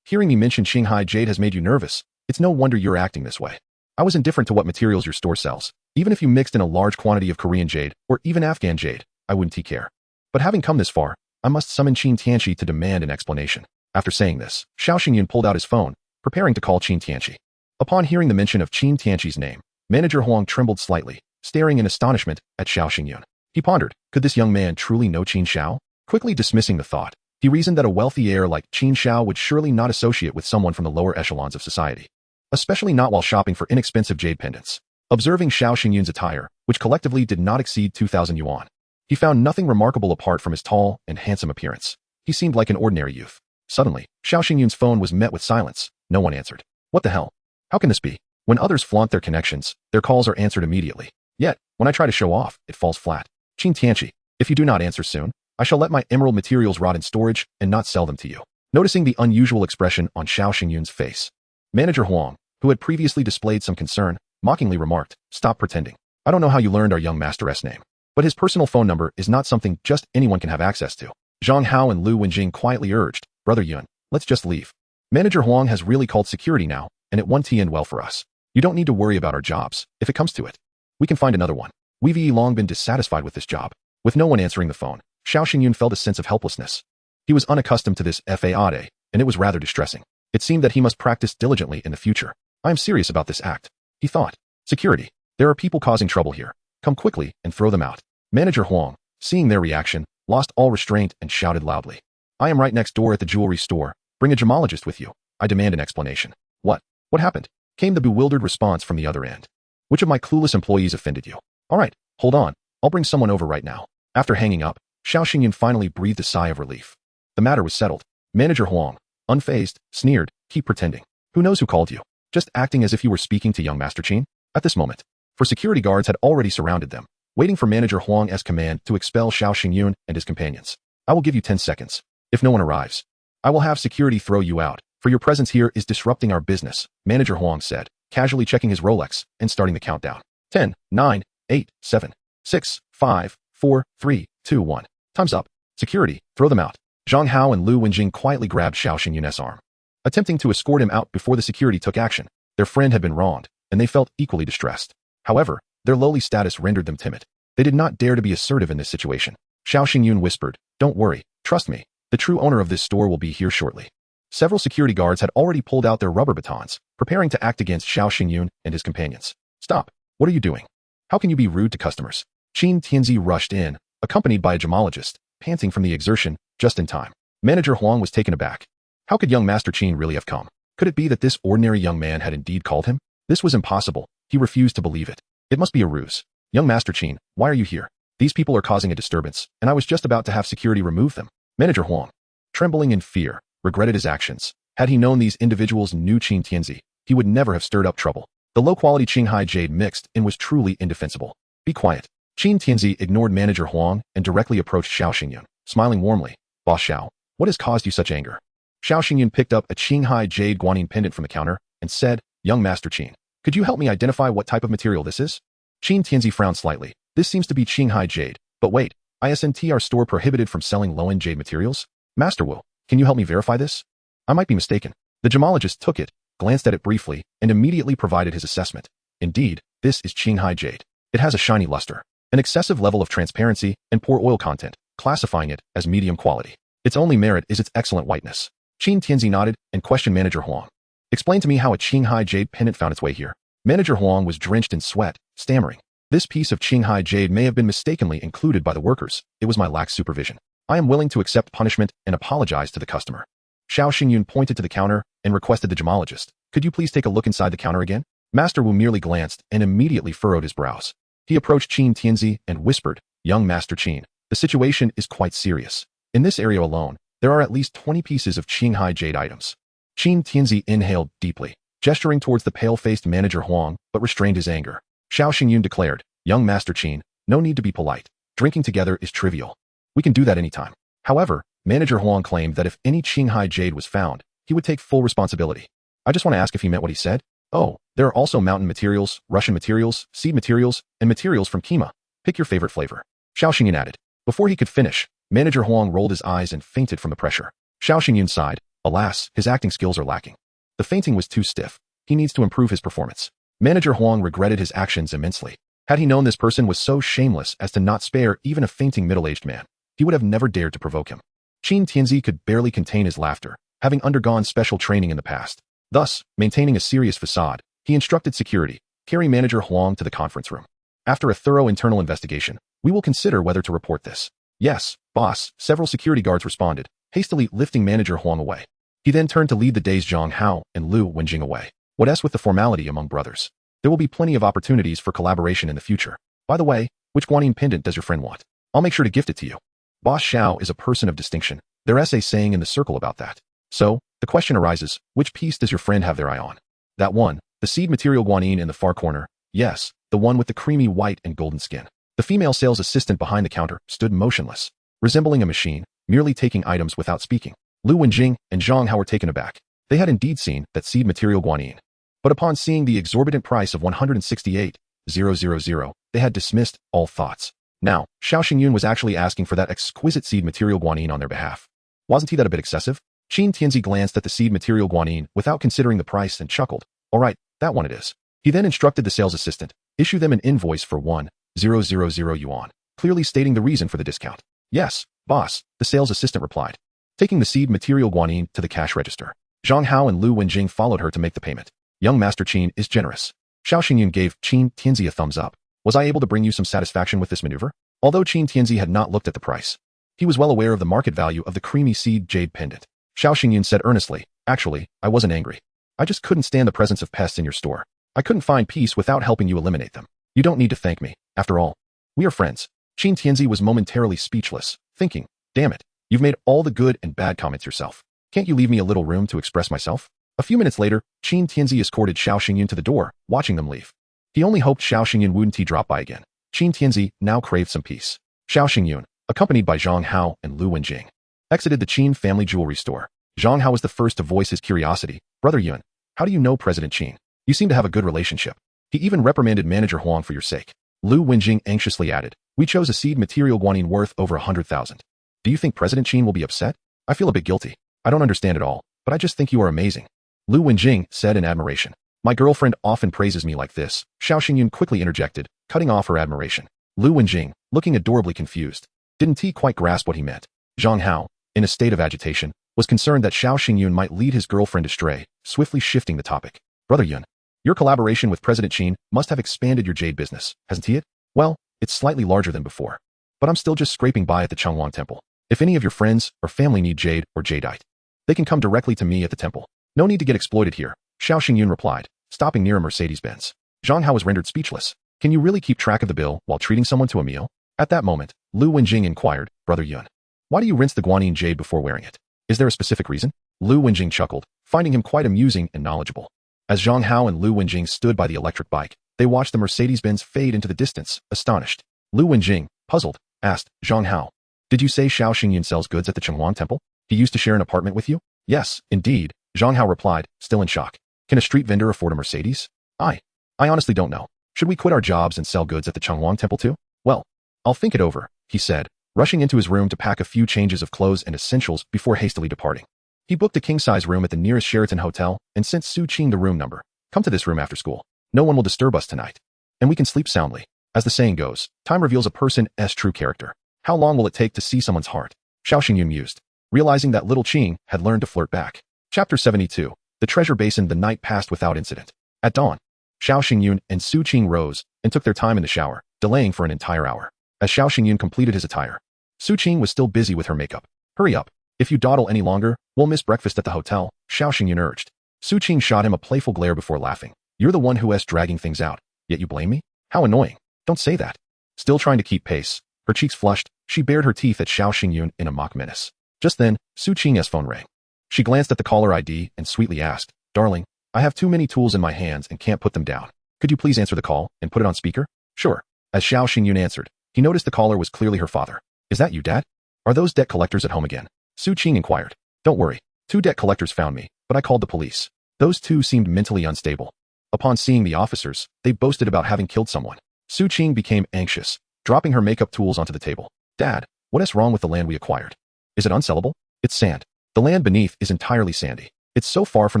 Hearing me mention Shanghai Jade has made you nervous. It's no wonder you're acting this way. I was indifferent to what materials your store sells. Even if you mixed in a large quantity of Korean jade, or even Afghan jade, I wouldn't care. But having come this far, I must summon Qin Tianqi to demand an explanation. After saying this, Xiao Xingyun pulled out his phone, preparing to call Qin Tianqi. Upon hearing the mention of Qin Tianqi's name, Manager Huang trembled slightly, staring in astonishment at Xiao Xingyun. He pondered, could this young man truly know Qin Xiao? Quickly dismissing the thought, he reasoned that a wealthy heir like Qin Xiao would surely not associate with someone from the lower echelons of society, especially not while shopping for inexpensive jade pendants. Observing Xiao Xingyun's attire, which collectively did not exceed 2,000 yuan, he found nothing remarkable apart from his tall and handsome appearance. He seemed like an ordinary youth. Suddenly, Xiao Xingyun's phone was met with silence. No one answered. What the hell? How can this be? When others flaunt their connections, their calls are answered immediately. Yet, when I try to show off, it falls flat. Qin Tianqi, if you do not answer soon, I shall let my emerald materials rot in storage and not sell them to you. Noticing the unusual expression on Xiao Xingyun's face, Manager Huang, who had previously displayed some concern, mockingly remarked, stop pretending. I don't know how you learned our young master's name, but his personal phone number is not something just anyone can have access to. Zhang Hao and Lu Wenjing quietly urged, Brother Yuan, let's just leave. Manager Huang has really called security now, and it won't end well for us. You don't need to worry about our jobs, if it comes to it. We can find another one. We've long been dissatisfied with this job. With no one answering the phone, Xiao Xingyun felt a sense of helplessness. He was unaccustomed to this fade, and it was rather distressing. It seemed that he must practice diligently in the future. I am serious about this act, he thought. Security. There are people causing trouble here. Come quickly and throw them out. Manager Huang, seeing their reaction, lost all restraint and shouted loudly. I am right next door at the jewelry store. Bring a gemologist with you. I demand an explanation. What? What happened? Came the bewildered response from the other end. Which of my clueless employees offended you? All right, hold on. I'll bring someone over right now. After hanging up, Xiao Xingyun finally breathed a sigh of relief. The matter was settled. Manager Huang, unfazed, sneered, keep pretending. Who knows who called you? Just acting as if you were speaking to young Master Qin? At this moment, for security guards had already surrounded them, waiting for Manager Huang's command to expel Xiao Xingyun and his companions. I will give you 10 seconds. If no one arrives, I will have security throw you out, for your presence here is disrupting our business, Manager Huang said, casually checking his Rolex and starting the countdown. 10, 9, 8, 7, 6, 5, 4, 3, 2, 1. Time's up. Security, throw them out. Zhang Hao and Lu Wenjing quietly grabbed Xiao Xingyun's arm, attempting to escort him out before the security took action. Their friend had been wronged, and they felt equally distressed. However, their lowly status rendered them timid. They did not dare to be assertive in this situation. Xiao Xingyun whispered, don't worry, trust me, the true owner of this store will be here shortly. Several security guards had already pulled out their rubber batons, preparing to act against Xiao Xingyun and his companions. Stop. What are you doing? How can you be rude to customers? Qin Tianqi rushed in, accompanied by a gemologist, panting from the exertion, just in time. Manager Huang was taken aback. How could young Master Qin really have come? Could it be that this ordinary young man had indeed called him? This was impossible. He refused to believe it. It must be a ruse. Young Master Qin, why are you here? These people are causing a disturbance, and I was just about to have security remove them. Manager Huang, trembling in fear, regretted his actions. Had he known these individuals knew Qin Tianqi, he would never have stirred up trouble. The low-quality Shanghai Jade mixed and was truly indefensible. Be quiet. Qin Tianqi ignored Manager Huang and directly approached Xiao Xingyun, smiling warmly. Boss Xiao, what has caused you such anger? Xiao Xingyun picked up a Shanghai Jade guanine pendant from the counter and said, Young Master Qin, could you help me identify what type of material this is? Qin Tianqi frowned slightly. This seems to be Shanghai Jade, but wait, isn't our store prohibited from selling low-end jade materials? Master Wu, can you help me verify this? I might be mistaken. The gemologist took it, glanced at it briefly, and immediately provided his assessment. Indeed, this is Qinghai Jade. It has a shiny luster, an excessive level of transparency, and poor oil content, classifying it as medium quality. Its only merit is its excellent whiteness. Qin Tianzi nodded and questioned Manager Huang. Explain to me how a Qinghai Jade pendant found its way here. Manager Huang was drenched in sweat, stammering. This piece of Qinghai Jade may have been mistakenly included by the workers. It was my lax supervision. I am willing to accept punishment and apologize to the customer. Xiao Xingyun pointed to the counter and requested the gemologist. Could you please take a look inside the counter again? Master Wu merely glanced and immediately furrowed his brows. He approached Qin Tianzi and whispered, Young Master Qin, the situation is quite serious. In this area alone, there are at least 20 pieces of Qinghai Jade items. Qin Tianzi inhaled deeply, gesturing towards the pale-faced Manager Huang, but restrained his anger. Xiao Xingyun declared, Young Master Qin, no need to be polite. Drinking together is trivial. We can do that anytime. However, Manager Huang claimed that if any Qinghai Jade was found, he would take full responsibility. I just want to ask if he meant what he said. Oh, there are also mountain materials, Russian materials, seed materials, and materials from Kima. Pick your favorite flavor. Xiao Xingyun added. Before he could finish, Manager Huang rolled his eyes and fainted from the pressure. Xiao Xingyun sighed. Alas, his acting skills are lacking. The fainting was too stiff. He needs to improve his performance. Manager Huang regretted his actions immensely. Had he known this person was so shameless as to not spare even a fainting middle-aged man, he would have never dared to provoke him. Qin Tianzi could barely contain his laughter, having undergone special training in the past. Thus, maintaining a serious facade, he instructed security, carry Manager Huang to the conference room. After a thorough internal investigation, we will consider whether to report this. Yes, boss, several security guards responded, hastily lifting Manager Huang away. He then turned to lead the dazed Zhang Hao and Lu Wenjing away. What else with the formality among brothers? There will be plenty of opportunities for collaboration in the future. By the way, which guanyin pendant does your friend want? I'll make sure to gift it to you. Boss Xiao is a person of distinction. There is a saying in the circle about that. So, the question arises, which piece does your friend have their eye on? That one, the seed material guanyin in the far corner. Yes, the one with the creamy white and golden skin. The female sales assistant behind the counter stood motionless, resembling a machine, merely taking items without speaking. Lu Wenjing and Zhang Hao were taken aback. They had indeed seen that seed material guanyin. But upon seeing the exorbitant price of 168,000, they had dismissed all thoughts. Now, Xiao Xingyun was actually asking for that exquisite seed material guanyin on their behalf. Wasn't he that a bit excessive? Qin Tianzi glanced at the seed material guanyin without considering the price and chuckled. All right, that one it is. He then instructed the sales assistant, issue them an invoice for 1,000 yuan, clearly stating the reason for the discount. Yes, boss, the sales assistant replied. Taking the seed material guanyin to the cash register, Zhang Hao and Lu Wenjing followed her to make the payment. Young Master Qin is generous. Xiao Xingyun gave Qin Tianzi a thumbs up. Was I able to bring you some satisfaction with this maneuver? Although Qin Tianzi had not looked at the price, he was well aware of the market value of the creamy seed jade pendant. Xiao Xingyun said earnestly, actually, I wasn't angry. I just couldn't stand the presence of pests in your store. I couldn't find peace without helping you eliminate them. You don't need to thank me. After all, we are friends. Qin Tianzi was momentarily speechless, thinking, damn it, you've made all the good and bad comments yourself. Can't you leave me a little room to express myself? A few minutes later, Qin Tianzi escorted Xiao Xingyun to the door, watching them leave. He only hoped Xiao Xingyun wouldn't drop by again. Qin Tianzi now craved some peace. Xiao Xingyun, accompanied by Zhang Hao and Lu Wenjing, exited the Qin family jewelry store. Zhang Hao was the first to voice his curiosity. Brother Yuan, how do you know President Qin? You seem to have a good relationship. He even reprimanded Manager Huang for your sake. Lu Wenjing anxiously added, we chose a seed material guanyin worth over 100,000. Do you think President Qin will be upset? I feel a bit guilty. I don't understand it all, but I just think you are amazing. Lu Wenjing said in admiration. My girlfriend often praises me like this. Xiao Xingyun quickly interjected, cutting off her admiration. Lu Wenjing, looking adorably confused. Didn't he quite grasp what he meant? Zhang Hao, in a state of agitation, was concerned that Xiao Xingyun might lead his girlfriend astray, swiftly shifting the topic. Brother Yuan, your collaboration with President Qin must have expanded your jade business, hasn't he? Well, it's slightly larger than before. But I'm still just scraping by at the Changwang Temple. If any of your friends or family need jade or jadeite, they can come directly to me at the temple. No need to get exploited here, Xiao Xingyun replied, stopping near a Mercedes-Benz. Zhang Hao was rendered speechless. Can you really keep track of the bill while treating someone to a meal? At that moment, Lu Wenjing inquired, Brother Yuan, why do you rinse the guanyin jade before wearing it? Is there a specific reason? Lu Wenjing chuckled, finding him quite amusing and knowledgeable. As Zhang Hao and Lu Wenjing stood by the electric bike, they watched the Mercedes-Benz fade into the distance, astonished. Lu Wenjing, puzzled, asked, Zhang Hao, did you say Xiao Xingyun sells goods at the Changwang Temple? He used to share an apartment with you? Yes, indeed, Zhang Hao replied, still in shock. Can a street vendor afford a Mercedes? I honestly don't know. Should we quit our jobs and sell goods at the Changwang Temple too? Well, I'll think it over, he said, rushing into his room to pack a few changes of clothes and essentials before hastily departing. He booked a king-size room at the nearest Sheraton hotel and sent Su Qing the room number. Come to this room after school. No one will disturb us tonight. And we can sleep soundly. As the saying goes, time reveals a person's true character. How long will it take to see someone's heart? Xiao Xingyun mused, realizing that little Qing had learned to flirt back. Chapter 72. The Treasure Basin. The night passed without incident. At dawn, Xiao Xingyun and Su Qing rose and took their time in the shower, delaying for an entire hour. As Xiao Xingyun completed his attire, Su Qing was still busy with her makeup. Hurry up. If you dawdle any longer, we'll miss breakfast at the hotel, Xiao Xingyun urged. Su Qing shot him a playful glare before laughing. You're the one who's dragging things out, yet you blame me? How annoying. Don't say that. Still trying to keep pace, her cheeks flushed, she bared her teeth at Xiao Xingyun in a mock menace. Just then, Su Qing's phone rang. She glanced at the caller ID and sweetly asked, Darling, I have too many tools in my hands and can't put them down. Could you please answer the call and put it on speaker? Sure. As Xiao Xingyun answered, he noticed the caller was clearly her father. Is that you, Dad? Are those debt collectors at home again? Su Qing inquired. Don't worry. 2 debt collectors found me, but I called the police. Those 2 seemed mentally unstable. Upon seeing the officers, they boasted about having killed someone. Su Qing became anxious, dropping her makeup tools onto the table. Dad, what is wrong with the land we acquired? Is it unsellable? It's sand. The land beneath is entirely sandy. It's so far from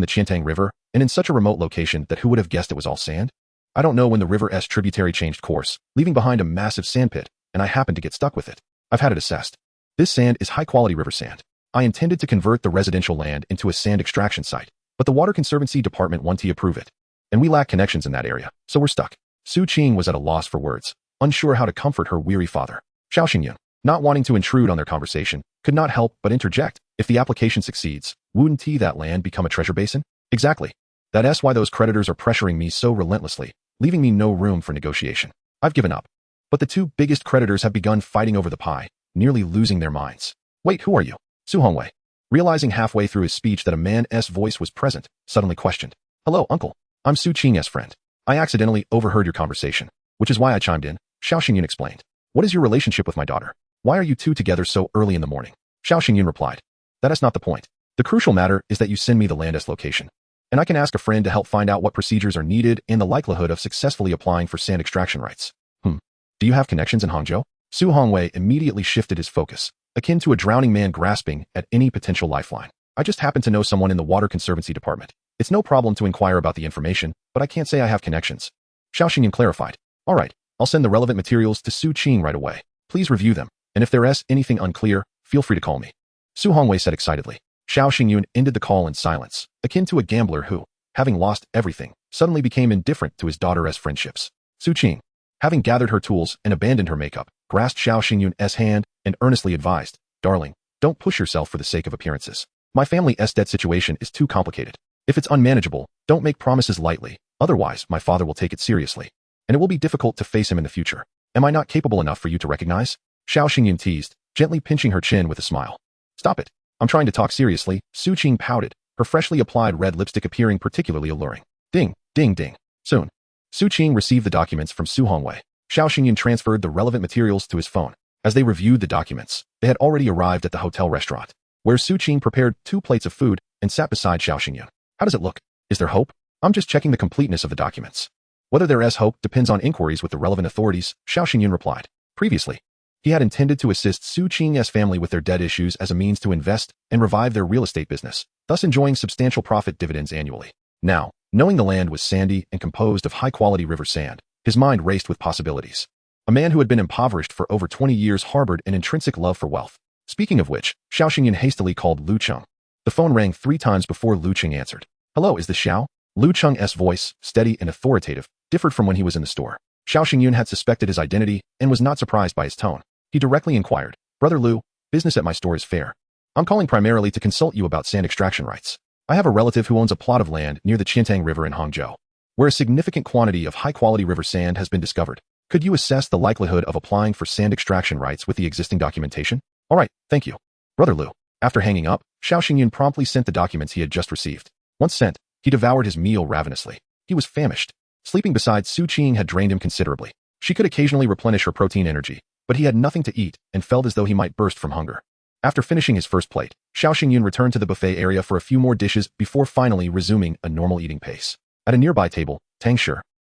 the Qiantang River, and in such a remote location that who would have guessed it was all sand? I don't know when the river's tributary changed course, leaving behind a massive sand pit, and I happened to get stuck with it. I've had it assessed. This sand is high-quality river sand. I intended to convert the residential land into a sand extraction site, but the Water Conservancy Department won't approve it. And we lack connections in that area, so we're stuck. Su Qing was at a loss for words, unsure how to comfort her weary father. Xiao Xingyun, not wanting to intrude on their conversation, could not help but interject. If the application succeeds, wouldn't that land become a treasure basin? Exactly. That's why those creditors are pressuring me so relentlessly, leaving me no room for negotiation. I've given up. But the 2 biggest creditors have begun fighting over the pie, nearly losing their minds. Wait, who are you? Su Hongwei, realizing halfway through his speech that a man's voice was present, suddenly questioned. Hello, uncle. I'm Su Qing's friend. I accidentally overheard your conversation, which is why I chimed in, Xiao Xingyun explained. What is your relationship with my daughter? Why are you 2 together so early in the morning? Xiao Xingyun replied. That is not the point. The crucial matter is that you send me the land's location, and I can ask a friend to help find out what procedures are needed and the likelihood of successfully applying for sand extraction rights. Do you have connections in Hangzhou? Su Hongwei immediately shifted his focus, akin to a drowning man grasping at any potential lifeline. I just happen to know someone in the Water Conservancy Department. It's no problem to inquire about the information, but I can't say I have connections. Xiao Xingyun clarified. All right, I'll send the relevant materials to Su Qing right away. Please review them, and if there is anything unclear, feel free to call me. Su Hongwei said excitedly. Xiao Xingyun ended the call in silence, akin to a gambler who, having lost everything, suddenly became indifferent to his daughter's friendships. Su Qing, having gathered her tools and abandoned her makeup, grasped Xiao Xingyun's hand and earnestly advised, Darling, don't push yourself for the sake of appearances. My family's debt situation is too complicated. If it's unmanageable, don't make promises lightly, otherwise my father will take it seriously, and it will be difficult to face him in the future. Am I not capable enough for you to recognize? Xiao Xingyun teased, gently pinching her chin with a smile. Stop it. I'm trying to talk seriously, Su Qing pouted, her freshly applied red lipstick appearing particularly alluring. Ding, ding, ding. Soon. Su Qing received the documents from Su Hongwei. Xiao Xingyun transferred the relevant materials to his phone. As they reviewed the documents, they had already arrived at the hotel restaurant, where Su Qing prepared 2 plates of food and sat beside Xiao Xingyun. How does it look? Is there hope? I'm just checking the completeness of the documents. Whether there is hope depends on inquiries with the relevant authorities, Xiao Xingyun replied. Previously, he had intended to assist Su Qing's family with their debt issues as a means to invest and revive their real estate business, thus enjoying substantial profit dividends annually. Now, knowing the land was sandy and composed of high-quality river sand, his mind raced with possibilities. A man who had been impoverished for over 20 years harbored an intrinsic love for wealth. Speaking of which, Xiao Xingyun hastily called Lu Cheng. The phone rang 3 times before Lu Cheng answered. Hello, is this Xiao? Lu Cheng's voice, steady and authoritative, differed from when he was in the store. Xiao Xingyun had suspected his identity and was not surprised by his tone. He directly inquired, Brother Lu, business at my store is fair. I'm calling primarily to consult you about sand extraction rights. I have a relative who owns a plot of land near the Qiantang River in Hangzhou, where a significant quantity of high-quality river sand has been discovered. Could you assess the likelihood of applying for sand extraction rights with the existing documentation? All right, thank you. Brother Lu. After hanging up, Xiao Xingyun promptly sent the documents he had just received. Once sent, he devoured his meal ravenously. He was famished. Sleeping beside Su Qing had drained him considerably. She could occasionally replenish her protein energy, but he had nothing to eat and felt as though he might burst from hunger. After finishing his first plate, Xiao Xingyun returned to the buffet area for a few more dishes before finally resuming a normal eating pace. At a nearby table, Tang Shi,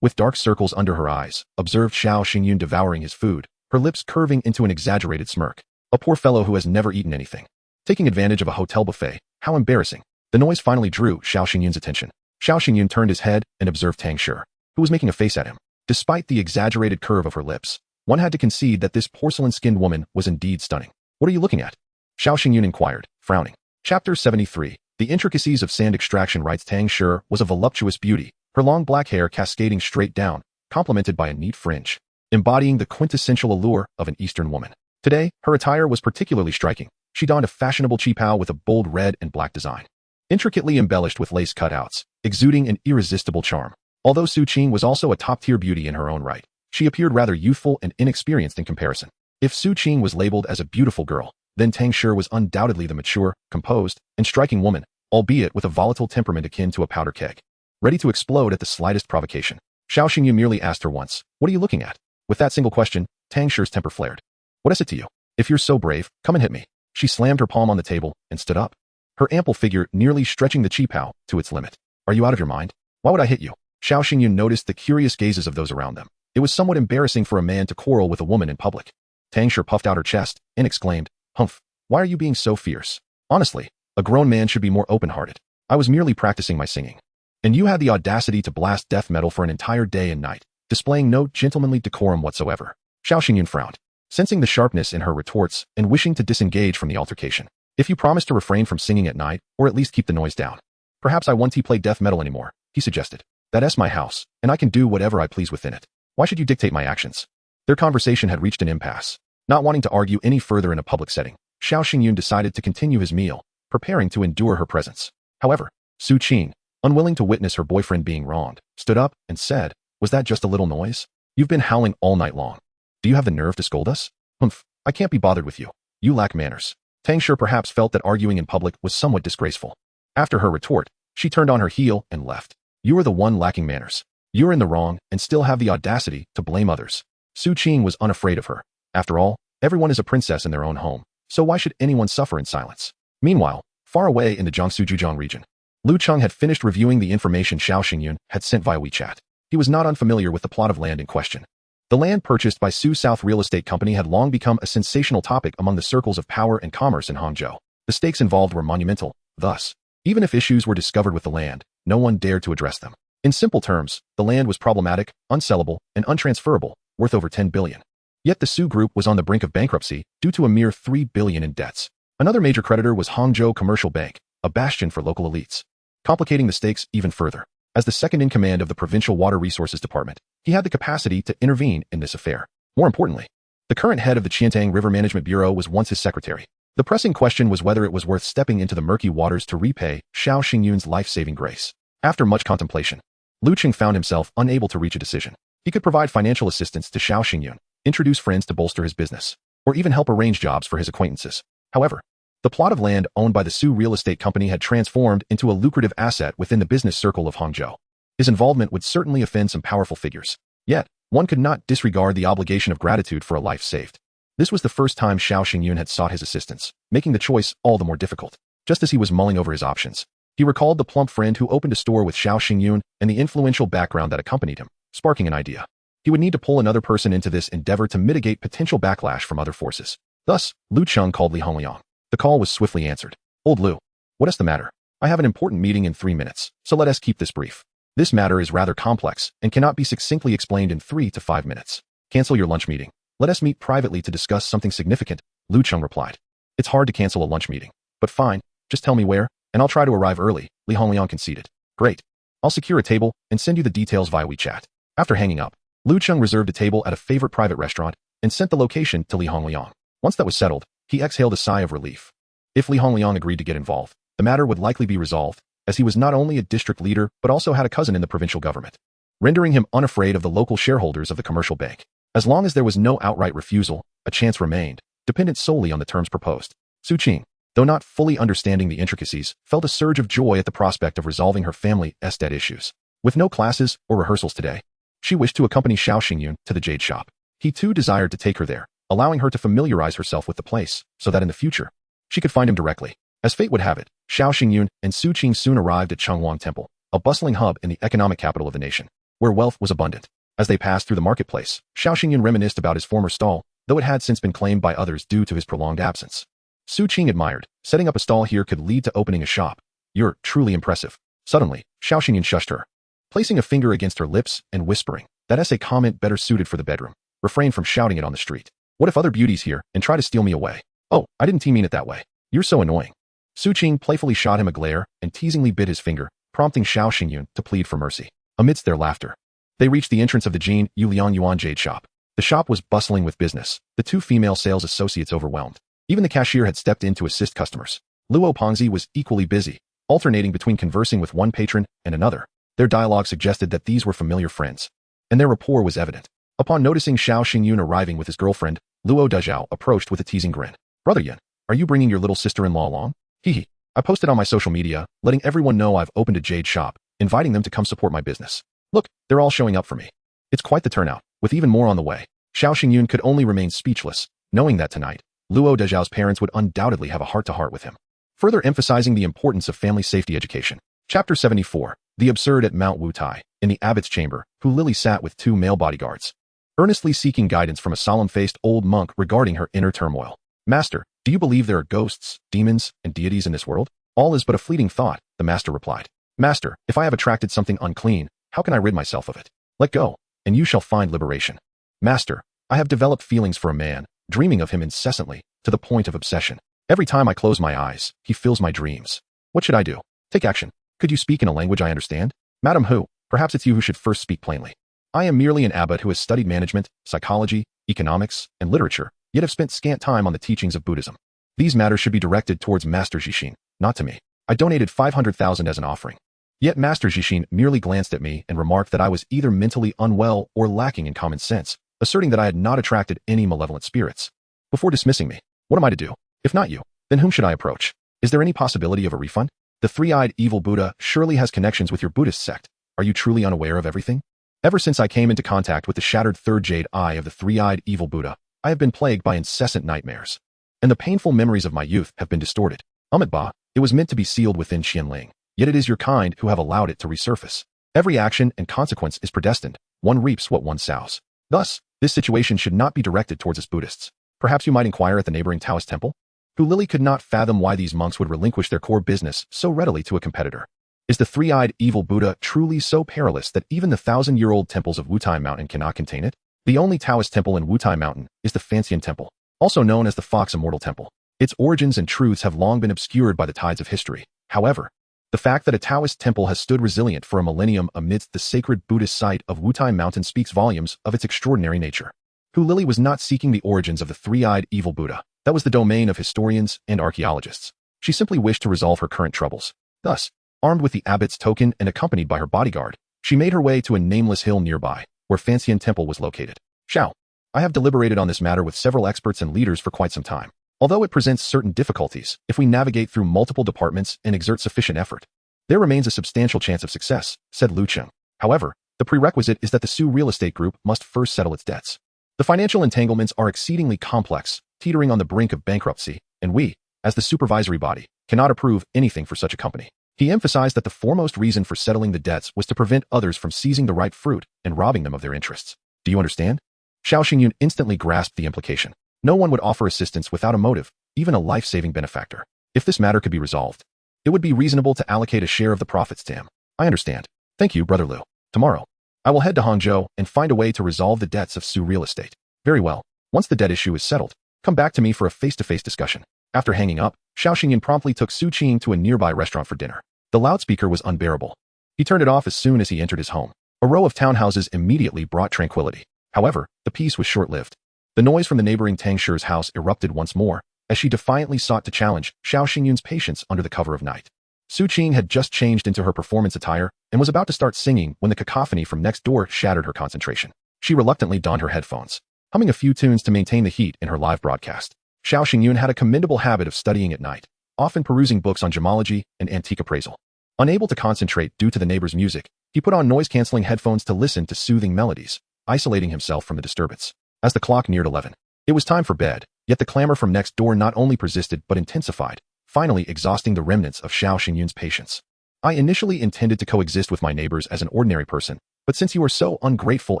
with dark circles under her eyes, observed Xiao Xingyun devouring his food, her lips curving into an exaggerated smirk. A poor fellow who has never eaten anything. Taking advantage of a hotel buffet, how embarrassing. The noise finally drew Xiao Xingyun's attention. Xiao Xingyun turned his head and observed Tang Shi. who was making a face at him. Despite the exaggerated curve of her lips, one had to concede that this porcelain-skinned woman was indeed stunning. What are you looking at? Xiao Xingyun inquired, frowning. Chapter 73. The intricacies of sand extraction. Tang Shi was a voluptuous beauty, her long black hair cascading straight down, complemented by a neat fringe, embodying the quintessential allure of an Eastern woman. Today, her attire was particularly striking. She donned a fashionable qipao with a bold red and black design, intricately embellished with lace cutouts, exuding an irresistible charm. Although Su Qing was also a top-tier beauty in her own right, she appeared rather youthful and inexperienced in comparison. If Su Qing was labeled as a beautiful girl, then Tang Shi was undoubtedly the mature, composed, and striking woman, albeit with a volatile temperament akin to a powder keg, ready to explode at the slightest provocation. Xiao Xingyu merely asked her once, "What are you looking at?" With that single question, Tang Shi's temper flared. "What is it to you? If you're so brave, come and hit me." She slammed her palm on the table and stood up, her ample figure nearly stretching the qipao to its limit. "Are you out of your mind? Why would I hit you?" Xiao Xingyu noticed the curious gazes of those around them. It was somewhat embarrassing for a man to quarrel with a woman in public. Tang Shi puffed out her chest and exclaimed, "Humph, why are you being so fierce? Honestly, a grown man should be more open-hearted. I was merely practicing my singing. And you had the audacity to blast death metal for an entire day and night, displaying no gentlemanly decorum whatsoever." Xiao Xingyun frowned, sensing the sharpness in her retorts and wishing to disengage from the altercation. "If you promise to refrain from singing at night, or at least keep the noise down, perhaps I won't play death metal anymore," he suggested. "That's my house, and I can do whatever I please within it. Why should you dictate my actions?" Their conversation had reached an impasse. Not wanting to argue any further in a public setting, Xiao Xingyun decided to continue his meal, preparing to endure her presence. However, Su Qing, unwilling to witness her boyfriend being wronged, stood up and said, "Was that just a little noise? You've been howling all night long. Do you have the nerve to scold us? Humph, I can't be bothered with you. You lack manners." Tang Shi perhaps felt that arguing in public was somewhat disgraceful. After her retort, she turned on her heel and left. "You are the one lacking manners. You're in the wrong and still have the audacity to blame others." Su Qing was unafraid of her. After all, everyone is a princess in their own home, so why should anyone suffer in silence? Meanwhile, far away in the Jiangsu-Zhejiang region, Lu Cheng had finished reviewing the information Xiao Xingyun had sent via WeChat. He was not unfamiliar with the plot of land in question. The land purchased by Su South Real Estate Company had long become a sensational topic among the circles of power and commerce in Hangzhou. The stakes involved were monumental. Thus, even if issues were discovered with the land, no one dared to address them. In simple terms, the land was problematic, unsellable, and untransferable, worth over 10 billion. Yet the Su Group was on the brink of bankruptcy due to a mere 3 billion in debts. Another major creditor was Hangzhou Commercial Bank, a bastion for local elites, complicating the stakes even further. As the second in command of the Provincial Water Resources Department, he had the capacity to intervene in this affair. More importantly, the current head of the Qiantang River Management Bureau was once his secretary. The pressing question was whether it was worth stepping into the murky waters to repay Xiao Xingyun's life-saving grace. After much contemplation, Lu Cheng found himself unable to reach a decision. He could provide financial assistance to Xiao Xingyun, introduce friends to bolster his business, or even help arrange jobs for his acquaintances. However, the plot of land owned by the Su Real Estate Company had transformed into a lucrative asset within the business circle of Hangzhou. His involvement would certainly offend some powerful figures. Yet, one could not disregard the obligation of gratitude for a life saved. This was the first time Xiao Xingyun had sought his assistance, making the choice all the more difficult. Just as he was mulling over his options, he recalled the plump friend who opened a store with Xiao Xingyun and the influential background that accompanied him, sparking an idea. He would need to pull another person into this endeavor to mitigate potential backlash from other forces. Thus, Lu Cheng called Li Hongliang. The call was swiftly answered. "Old Lu, what is the matter? I have an important meeting in 3 minutes, so let us keep this brief. This matter is rather complex and cannot be succinctly explained in 3 to 5 minutes. Cancel your lunch meeting. Let us meet privately to discuss something significant," Lu Cheng replied. "It's hard to cancel a lunch meeting, but fine, just tell me where, and I'll try to arrive early," Li Hongliang conceded. "Great. I'll secure a table and send you the details via WeChat." After hanging up, Lu Cheng reserved a table at a favorite private restaurant and sent the location to Li Hongliang. Once that was settled, he exhaled a sigh of relief. If Li Hongliang agreed to get involved, the matter would likely be resolved, as he was not only a district leader but also had a cousin in the provincial government, rendering him unafraid of the local shareholders of the commercial bank. As long as there was no outright refusal, a chance remained, dependent solely on the terms proposed. Su Qing, though not fully understanding the intricacies, felt a surge of joy at the prospect of resolving her family's debt issues. With no classes or rehearsals today, she wished to accompany Xiao Xingyun to the Jade shop. He too desired to take her there, allowing her to familiarize herself with the place, so that in the future, she could find him directly. As fate would have it, Xiao Xingyun and Su Qing soon arrived at Changwang Temple, a bustling hub in the economic capital of the nation, where wealth was abundant. As they passed through the marketplace, Xiao Xingyun reminisced about his former stall, though it had since been claimed by others due to his prolonged absence. Su Qing admired, "Setting up a stall here could lead to opening a shop. You're truly impressive." Suddenly, Xiao Xingyun shushed her. placing a finger against her lips and whispering, "That's a comment better suited for the bedroom. Refrain from shouting it on the street. What if other beauties hear and try to steal me away? Oh, I didn't mean it that way. You're so annoying." Su Qing playfully shot him a glare and teasingly bit his finger, prompting Xiao Xingyun to plead for mercy. Amidst their laughter, they reached the entrance of the Jin Yuliang Yuan Jade shop. The shop was bustling with business, the two female sales associates overwhelmed. Even the cashier had stepped in to assist customers. Luo Pongzi was equally busy, alternating between conversing with one patron and another. Their dialogue suggested that these were familiar friends, and their rapport was evident. Upon noticing Xiao Xingyun arriving with his girlfriend, Luo Dezhao approached with a teasing grin. "Brother Yan, are you bringing your little sister-in-law along?" "Hee. I posted on my social media, letting everyone know I've opened a Jade shop, inviting them to come support my business. Look, they're all showing up for me. It's quite the turnout, with even more on the way." Xiao Xingyun could only remain speechless, knowing that tonight, Luo Dezhao's parents would undoubtedly have a heart-to-heart with him, further emphasizing the importance of family safety education. Chapter 74, The Absurd at Mount Wutai. In the abbot's chamber, Hu Lili sat with two male bodyguards, earnestly seeking guidance from a solemn-faced old monk regarding her inner turmoil. "Master, do you believe there are ghosts, demons, and deities in this world?" "All is but a fleeting thought," the master replied. "Master, if I have attracted something unclean, how can I rid myself of it? Let go, and you shall find liberation." "Master, I have developed feelings for a man, dreaming of him incessantly, to the point of obsession. Every time I close my eyes, he fills my dreams. What should I do?" "Take action. Could you speak in a language I understand?" "Madam Hu, perhaps it's you who should first speak plainly. I am merely an abbot who has studied management, psychology, economics, and literature, yet have spent scant time on the teachings of Buddhism. These matters should be directed towards Master Jixin, not to me. I donated 500,000 as an offering." Yet Master Jixin merely glanced at me and remarked that I was either mentally unwell or lacking in common sense, asserting that I had not attracted any malevolent spirits. Before dismissing me, what am I to do? If not you, then whom should I approach? Is there any possibility of a refund? The three-eyed evil Buddha surely has connections with your Buddhist sect. Are you truly unaware of everything? Ever since I came into contact with the shattered third jade eye of the three-eyed evil Buddha, I have been plagued by incessant nightmares, and the painful memories of my youth have been distorted. Amitabha, it was meant to be sealed within Qianling, yet it is your kind who have allowed it to resurface. Every action and consequence is predestined. One reaps what one sows. Thus, this situation should not be directed towards us Buddhists. Perhaps you might inquire at the neighboring Taoist temple? Hu Lili could not fathom why these monks would relinquish their core business so readily to a competitor. Is the three-eyed evil Buddha truly so perilous that even the 1,000-year-old temples of Wutai Mountain cannot contain it? The only Taoist temple in Wutai Mountain is the Fanxian Temple, also known as the Fox Immortal Temple. Its origins and truths have long been obscured by the tides of history. However, the fact that a Taoist temple has stood resilient for a millennium amidst the sacred Buddhist site of Wutai Mountain speaks volumes of its extraordinary nature. Hu Lili was not seeking the origins of the three-eyed evil Buddha. That was the domain of historians and archaeologists. She simply wished to resolve her current troubles. Thus, armed with the abbot's token and accompanied by her bodyguard, she made her way to a nameless hill nearby, where Fanxian Temple was located. "Xiao, I have deliberated on this matter with several experts and leaders for quite some time. Although it presents certain difficulties, if we navigate through multiple departments and exert sufficient effort, there remains a substantial chance of success," said Lu Cheng. "However, the prerequisite is that the Su Real Estate Group must first settle its debts. The financial entanglements are exceedingly complex, teetering on the brink of bankruptcy, and we, as the supervisory body, cannot approve anything for such a company." He emphasized that the foremost reason for settling the debts was to prevent others from seizing the ripe fruit and robbing them of their interests. "Do you understand?" Xiao Xingyun instantly grasped the implication. No one would offer assistance without a motive, even a life-saving benefactor. If this matter could be resolved, it would be reasonable to allocate a share of the profits to him. "I understand. Thank you, Brother Lu. Tomorrow, I will head to Hangzhou and find a way to resolve the debts of Su Real Estate." "Very well. Once the debt issue is settled, come back to me for a face-to-face discussion." After hanging up, Xiao Xingyun promptly took Su Qing to a nearby restaurant for dinner. The loudspeaker was unbearable. He turned it off as soon as he entered his home. A row of townhouses immediately brought tranquility. However, the peace was short-lived. The noise from the neighboring Tang Shi's house erupted once more, as she defiantly sought to challenge Xiao Xingyun's patience under the cover of night. Su Qing had just changed into her performance attire and was about to start singing when the cacophony from next door shattered her concentration. She reluctantly donned her headphones, humming a few tunes to maintain the heat in her live broadcast. Xiao Xingyun had a commendable habit of studying at night, often perusing books on gemology and antique appraisal. Unable to concentrate due to the neighbor's music, he put on noise-canceling headphones to listen to soothing melodies, isolating himself from the disturbance. As the clock neared 11, it was time for bed, yet the clamor from next door not only persisted but intensified, finally exhausting the remnants of Xiao Xingyun's patience. "I initially intended to coexist with my neighbors as an ordinary person, but since you are so ungrateful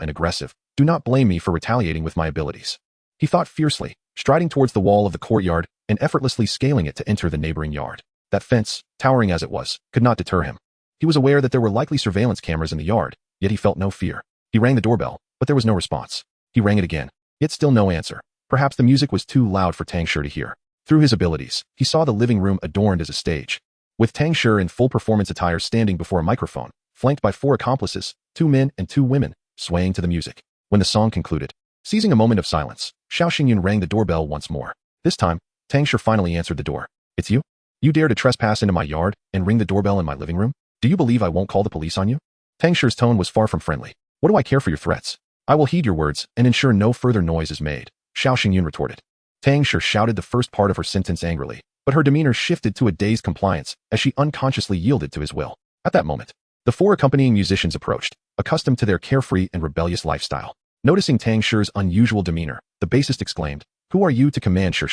and aggressive, do not blame me for retaliating with my abilities." He thought fiercely, striding towards the wall of the courtyard and effortlessly scaling it to enter the neighboring yard. That fence, towering as it was, could not deter him. He was aware that there were likely surveillance cameras in the yard, yet he felt no fear. He rang the doorbell, but there was no response. He rang it again, yet still no answer. Perhaps the music was too loud for Tang Shi to hear. Through his abilities, he saw the living room adorned as a stage. With Tang Shi in full performance attire standing before a microphone, flanked by 4 accomplices, 2 men and 2 women, swaying to the music. When the song concluded, seizing a moment of silence, Xiao Xingyun rang the doorbell once more. This time, Tang Shi finally answered the door. It's you? You dare to trespass into my yard and ring the doorbell in my living room? Do you believe I won't call the police on you? Tang Shi's tone was far from friendly. What do I care for your threats? I will heed your words and ensure no further noise is made, Xiao Xingyun retorted. Tang Shi shouted the first part of her sentence angrily, but her demeanor shifted to a dazed compliance as she unconsciously yielded to his will. At that moment, the 4 accompanying musicians approached, accustomed to their carefree and rebellious lifestyle. Noticing Tang Shi's unusual demeanor, the bassist exclaimed, Who are you to command Shi?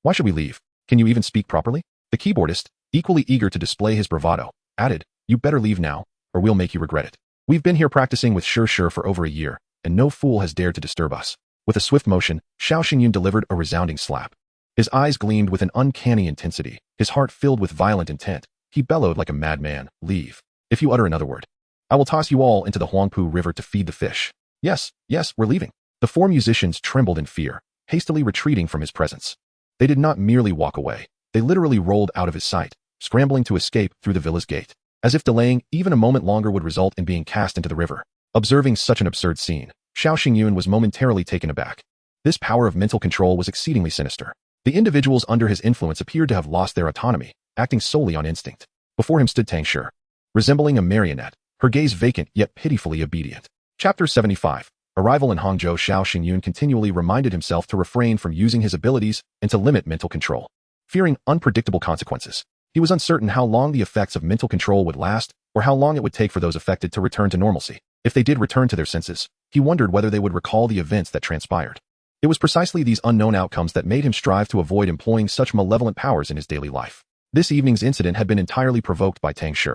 Why should we leave? Can you even speak properly? The keyboardist, equally eager to display his bravado, added, You better leave now, or we'll make you regret it. We've been here practicing with Shi for over a year, and no fool has dared to disturb us. With a swift motion, Xiao Xingyun delivered a resounding slap. His eyes gleamed with an uncanny intensity, his heart filled with violent intent. He bellowed like a madman, Leave. If you utter another word, I will toss you all into the Huangpu River to feed the fish. Yes, we're leaving. The 4 musicians trembled in fear, hastily retreating from his presence. They did not merely walk away. They literally rolled out of his sight, scrambling to escape through the villa's gate, as if delaying even a moment longer would result in being cast into the river. Observing such an absurd scene, Xiao Xingyun was momentarily taken aback. This power of mental control was exceedingly sinister. The individuals under his influence appeared to have lost their autonomy, acting solely on instinct. Before him stood Tang Shi, resembling a marionette, her gaze vacant yet pitifully obedient. Chapter 75. Arrival in Hangzhou. Xiao Xingyun continually reminded himself to refrain from using his abilities and to limit mental control. Fearing unpredictable consequences, he was uncertain how long the effects of mental control would last or how long it would take for those affected to return to normalcy. If they did return to their senses, he wondered whether they would recall the events that transpired. It was precisely these unknown outcomes that made him strive to avoid employing such malevolent powers in his daily life. This evening's incident had been entirely provoked by Tang Shi,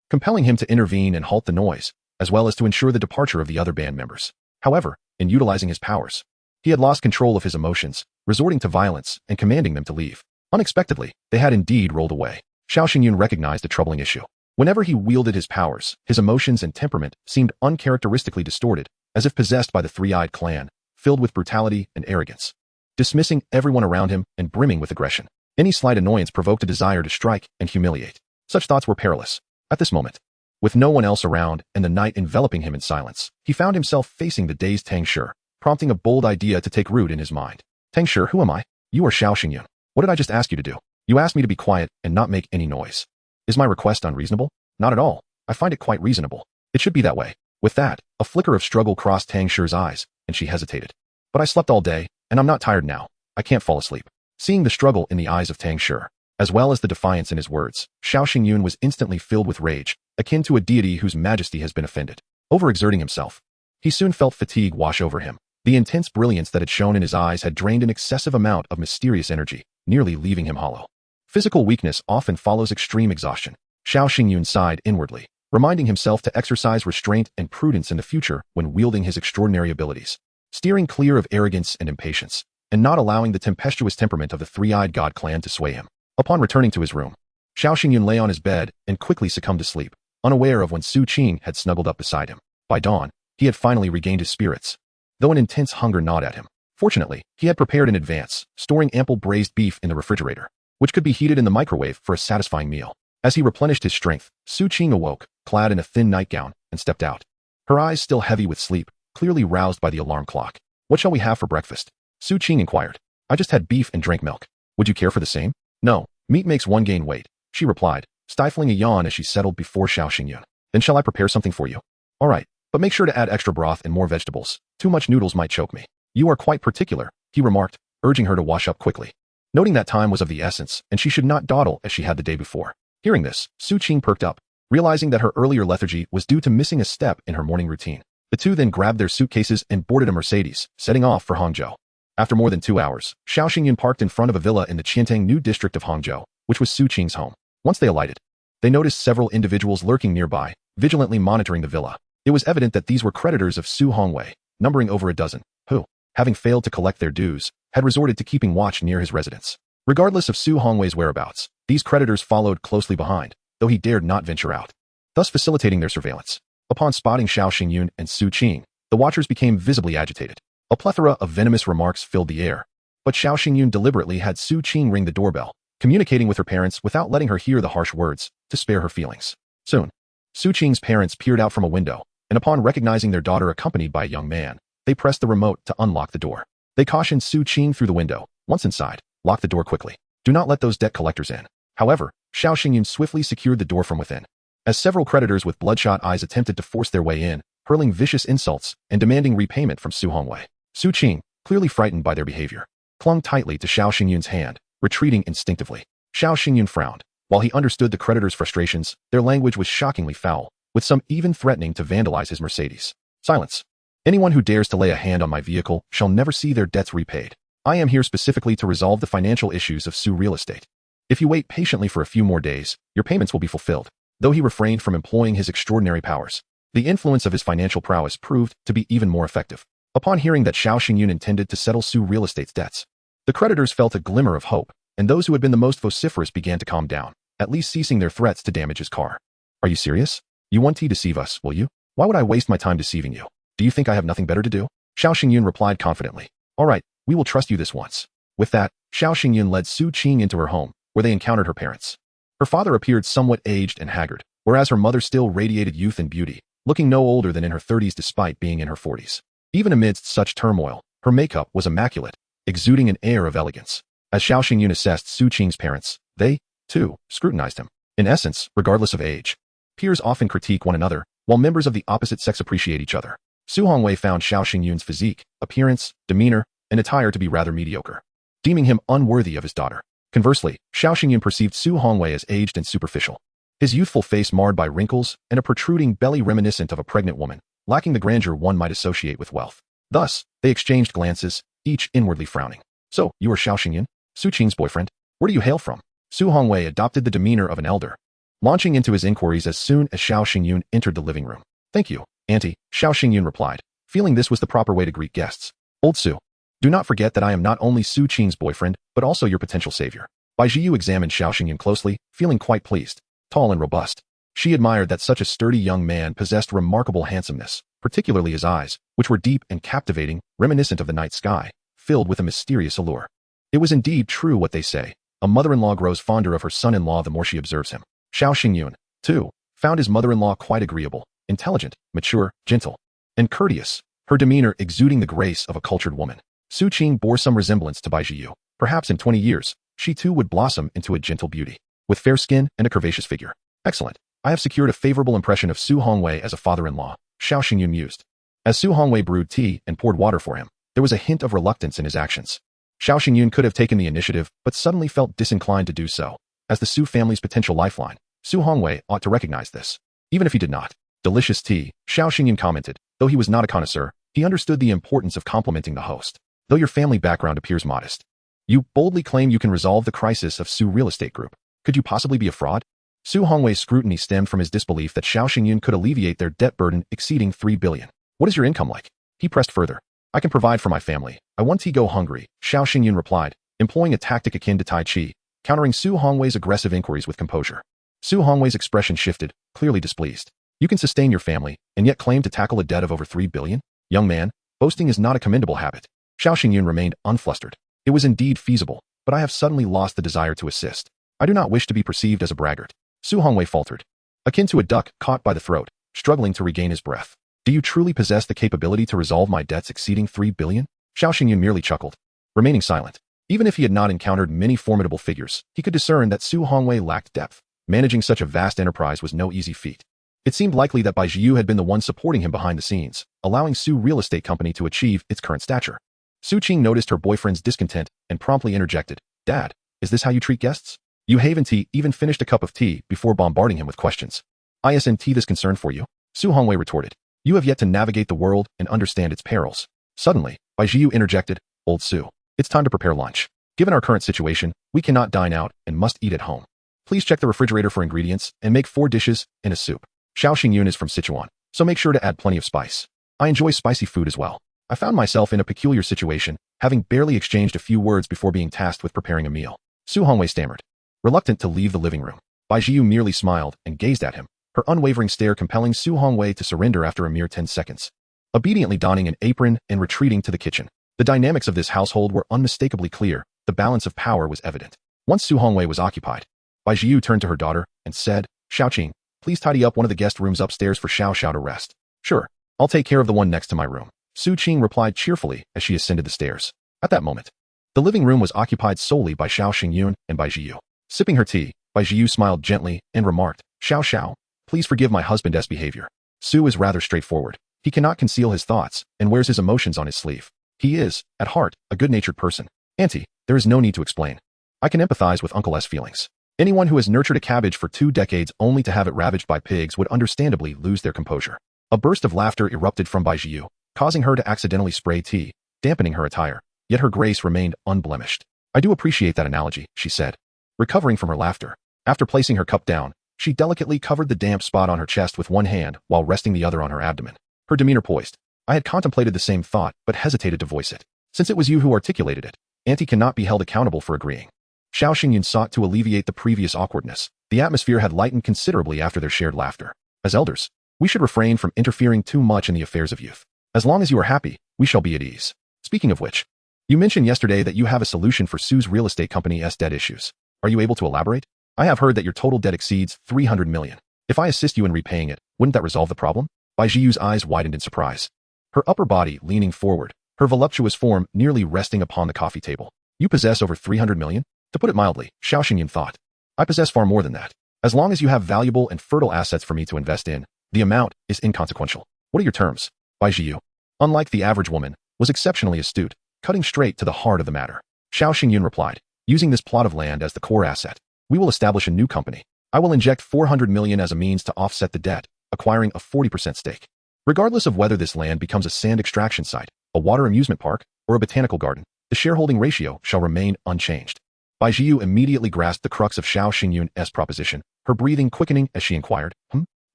compelling him to intervene and halt the noise, as well as to ensure the departure of the other band members. However, in utilizing his powers, he had lost control of his emotions, resorting to violence and commanding them to leave. Unexpectedly, they had indeed rolled away. Xiao Xingyun recognized a troubling issue. Whenever he wielded his powers, his emotions and temperament seemed uncharacteristically distorted, as if possessed by the 3-eyed clan, filled with brutality and arrogance, dismissing everyone around him and brimming with aggression. Any slight annoyance provoked a desire to strike and humiliate. Such thoughts were perilous. At this moment, with no one else around and the night enveloping him in silence, he found himself facing the dazed Tang Shi, prompting a bold idea to take root in his mind. Tang Shi, who am I? You are Xiao Xingyun. What did I just ask you to do? You asked me to be quiet and not make any noise. Is my request unreasonable? Not at all. I find it quite reasonable. It should be that way. With that, a flicker of struggle crossed Tang Shi's eyes, and she hesitated. But I slept all day, and I'm not tired now. I can't fall asleep. Seeing the struggle in the eyes of Tang Shi, as well as the defiance in his words, Xiao Xingyun was instantly filled with rage, akin to a deity whose majesty has been offended. Overexerting himself, he soon felt fatigue wash over him. The intense brilliance that had shone in his eyes had drained an excessive amount of mysterious energy, nearly leaving him hollow. Physical weakness often follows extreme exhaustion. Xiao Xingyun sighed inwardly, reminding himself to exercise restraint and prudence in the future when wielding his extraordinary abilities, steering clear of arrogance and impatience, and not allowing the tempestuous temperament of the 3-eyed god clan to sway him. Upon returning to his room, Xiao Xingyun lay on his bed and quickly succumbed to sleep, unaware of when Su Qing had snuggled up beside him. By dawn, he had finally regained his spirits, though an intense hunger gnawed at him. Fortunately, he had prepared in advance, storing ample braised beef in the refrigerator, which could be heated in the microwave for a satisfying meal. As he replenished his strength, Su Qing awoke, clad in a thin nightgown, and stepped out. Her eyes still heavy with sleep, clearly roused by the alarm clock. What shall we have for breakfast? Su Qing inquired. I just had beef and drank milk. Would you care for the same? No, meat makes one gain weight, she replied, stifling a yawn as she settled before Xiao Xingyun. Then shall I prepare something for you? All right, but make sure to add extra broth and more vegetables. Too much noodles might choke me. You are quite particular, he remarked, urging her to wash up quickly. Noting that time was of the essence, and she should not dawdle as she had the day before. Hearing this, Su Qing perked up, realizing that her earlier lethargy was due to missing a step in her morning routine. The two then grabbed their suitcases and boarded a Mercedes, setting off for Hangzhou. After more than 2 hours, Xiao Xingyun parked in front of a villa in the Qiantang New district of Hangzhou, which was Su Qing's home. Once they alighted, they noticed several individuals lurking nearby, vigilantly monitoring the villa. It was evident that these were creditors of Su Hongwei, numbering over a dozen, who, having failed to collect their dues, had resorted to keeping watch near his residence. Regardless of Su Hongwei's whereabouts, these creditors followed closely behind, though he dared not venture out. thus facilitating their surveillance. Upon spotting Xiao Xingyun and Su Qing, the watchers became visibly agitated. A plethora of venomous remarks filled the air. But Xiao Xingyun deliberately had Su Qing ring the doorbell, communicating with her parents without letting her hear the harsh words, to spare her feelings. Soon, Su Qing's parents peered out from a window, and upon recognizing their daughter accompanied by a young man, they pressed the remote to unlock the door. They cautioned Su Qing through the window. Once inside, lock the door quickly. Do not let those debt collectors in. However, Xiao Xingyun swiftly secured the door from within. As several creditors with bloodshot eyes attempted to force their way in, hurling vicious insults and demanding repayment from Su Hongwei, Su Qing, clearly frightened by their behavior, clung tightly to Xiao Xingyun's hand, retreating instinctively. Xiao Xingyun frowned. While he understood the creditors' frustrations, their language was shockingly foul, with some even threatening to vandalize his Mercedes. Silence. Anyone who dares to lay a hand on my vehicle shall never see their debts repaid. I am here specifically to resolve the financial issues of Su Real Estate. If you wait patiently for a few more days, your payments will be fulfilled. Though he refrained from employing his extraordinary powers, the influence of his financial prowess proved to be even more effective. Upon hearing that Xiao Xingyun intended to settle Su Real Estate's debts, the creditors felt a glimmer of hope, and those who had been the most vociferous began to calm down, at least ceasing their threats to damage his car. Are you serious? You want to deceive us, will you? Why would I waste my time deceiving you? Do you think I have nothing better to do? Xiao Xingyun replied confidently. All right, we will trust you this once. With that, Xiao Xingyun led Su Qing into her home, where they encountered her parents. Her father appeared somewhat aged and haggard, whereas her mother still radiated youth and beauty, looking no older than in her 30s despite being in her 40s. Even amidst such turmoil, her makeup was immaculate, exuding an air of elegance. As Xiao Xingyun assessed Su Qing's parents, they, too, scrutinized him. In essence, regardless of age, peers often critique one another, while members of the opposite sex appreciate each other. Su Hongwei found Xiao Xingyun's physique, appearance, demeanor, and attire to be rather mediocre, deeming him unworthy of his daughter. Conversely, Xiao Xingyun perceived Su Hongwei as aged and superficial. His youthful face marred by wrinkles and a protruding belly reminiscent of a pregnant woman, lacking the grandeur one might associate with wealth. Thus, they exchanged glances, each inwardly frowning. So, you are Xiao Xingyun? Su Qing's boyfriend? Where do you hail from? Su Hongwei adopted the demeanor of an elder, launching into his inquiries as soon as Xiao Xingyun entered the living room. Thank you, Auntie, Xiao Xingyun replied, feeling this was the proper way to greet guests. Old Su, do not forget that I am not only Su Qing's boyfriend, but also your potential savior. Bai Jiyu examined Xiao Xingyun closely, feeling quite pleased. Tall and robust, she admired that such a sturdy young man possessed remarkable handsomeness, particularly his eyes, which were deep and captivating, reminiscent of the night sky, filled with a mysterious allure. It was indeed true what they say, a mother-in-law grows fonder of her son-in-law the more she observes him. Xiao Xingyun, too, found his mother-in-law quite agreeable, intelligent, mature, gentle, and courteous, her demeanor exuding the grace of a cultured woman. Su Qing bore some resemblance to Bai Jiyu. Perhaps in 20 years, she too would blossom into a gentle beauty, with fair skin and a curvaceous figure. Excellent. I have secured a favorable impression of Su Hongwei as a father-in-law, Xiao Xingyun mused. As Su Hongwei brewed tea and poured water for him, there was a hint of reluctance in his actions. Xiao Xingyun could have taken the initiative, but suddenly felt disinclined to do so. As the Su family's potential lifeline, Su Hongwei ought to recognize this. Even if he did not. Delicious tea, Xiao Xingyun commented. Though he was not a connoisseur, he understood the importance of complimenting the host. Though your family background appears modest, you boldly claim you can resolve the crisis of Su Real Estate Group. Could you possibly be a fraud? Su Hongwei's scrutiny stemmed from his disbelief that Xiao Xingyun could alleviate their debt burden exceeding 3 billion. What is your income like? He pressed further. I can provide for my family. I want to go hungry, Xiao Xingyun replied, employing a tactic akin to Tai Chi, countering Su Hongwei's aggressive inquiries with composure. Su Hongwei's expression shifted, clearly displeased. You can sustain your family, and yet claim to tackle a debt of over 3 billion? Young man, boasting is not a commendable habit. Xiao Xingyun remained unflustered. It was indeed feasible, but I have suddenly lost the desire to assist. I do not wish to be perceived as a braggart. Su Hongwei faltered, akin to a duck caught by the throat, struggling to regain his breath. Do you truly possess the capability to resolve my debts exceeding 3 billion? Xiao Xingyun merely chuckled, remaining silent. Even if he had not encountered many formidable figures, he could discern that Su Hongwei lacked depth. Managing such a vast enterprise was no easy feat. It seemed likely that Bai Jiyu had been the one supporting him behind the scenes, allowing Su Real Estate Company to achieve its current stature. Su Qing noticed her boyfriend's discontent and promptly interjected, Dad, is this how you treat guests? Yu Haven-T even finished a cup of tea before bombarding him with questions. Isn't this concern for you? Su Hongwei retorted. You have yet to navigate the world and understand its perils. Suddenly, Bai Jiyu interjected, Old Su, it's time to prepare lunch. Given our current situation, we cannot dine out and must eat at home. Please check the refrigerator for ingredients and make 4 dishes and a soup. Xiao Xingyun is from Sichuan, so make sure to add plenty of spice. I enjoy spicy food as well. I found myself in a peculiar situation, having barely exchanged a few words before being tasked with preparing a meal. Su Hongwei stammered, reluctant to leave the living room. Bai Jiyu merely smiled and gazed at him, her unwavering stare compelling Su Hongwei to surrender after a mere 10 seconds. Obediently donning an apron and retreating to the kitchen. The dynamics of this household were unmistakably clear, the balance of power was evident. Once Su Hongwei was occupied, Bai Jiu turned to her daughter and said, Xiaoqing, please tidy up one of the guest rooms upstairs for Xiao Xiao to rest. Sure, I'll take care of the one next to my room. Su Qing replied cheerfully as she ascended the stairs. At that moment, the living room was occupied solely by Xiao Xingyun and Bai Jiu. Sipping her tea, Bai Jiu smiled gently and remarked, Xiao Xiao, please forgive my husband's behavior. Su is rather straightforward. He cannot conceal his thoughts and wears his emotions on his sleeve. He is, at heart, a good-natured person. Auntie, there is no need to explain. I can empathize with Uncle S' feelings. Anyone who has nurtured a cabbage for 2 decades only to have it ravaged by pigs would understandably lose their composure. A burst of laughter erupted from Bai Jiu, causing her to accidentally spray tea, dampening her attire, yet her grace remained unblemished. I do appreciate that analogy, she said. Recovering from her laughter, after placing her cup down, she delicately covered the damp spot on her chest with one hand while resting the other on her abdomen. Her demeanor poised. I had contemplated the same thought but hesitated to voice it. Since it was you who articulated it, Auntie cannot be held accountable for agreeing. Xiao Xingyun sought to alleviate the previous awkwardness. The atmosphere had lightened considerably after their shared laughter. As elders, we should refrain from interfering too much in the affairs of youth. As long as you are happy, we shall be at ease. Speaking of which, you mentioned yesterday that you have a solution for Su's real estate company's debt issues. Are you able to elaborate? I have heard that your total debt exceeds 300 million. If I assist you in repaying it, wouldn't that resolve the problem? Bai Jiu's eyes widened in surprise. Her upper body leaning forward, her voluptuous form nearly resting upon the coffee table. You possess over 300 million? To put it mildly, Xiao Xingyun thought. I possess far more than that. As long as you have valuable and fertile assets for me to invest in, the amount is inconsequential. What are your terms? Bai Jiu, unlike the average woman, was exceptionally astute, cutting straight to the heart of the matter. Xiao Xingyun replied, using this plot of land as the core asset, we will establish a new company. I will inject 400 million as a means to offset the debt, acquiring a 40% stake. Regardless of whether this land becomes a sand extraction site, a water amusement park, or a botanical garden, the shareholding ratio shall remain unchanged. Bai Jiu immediately grasped the crux of Xiao Xingyun's proposition, her breathing quickening as she inquired,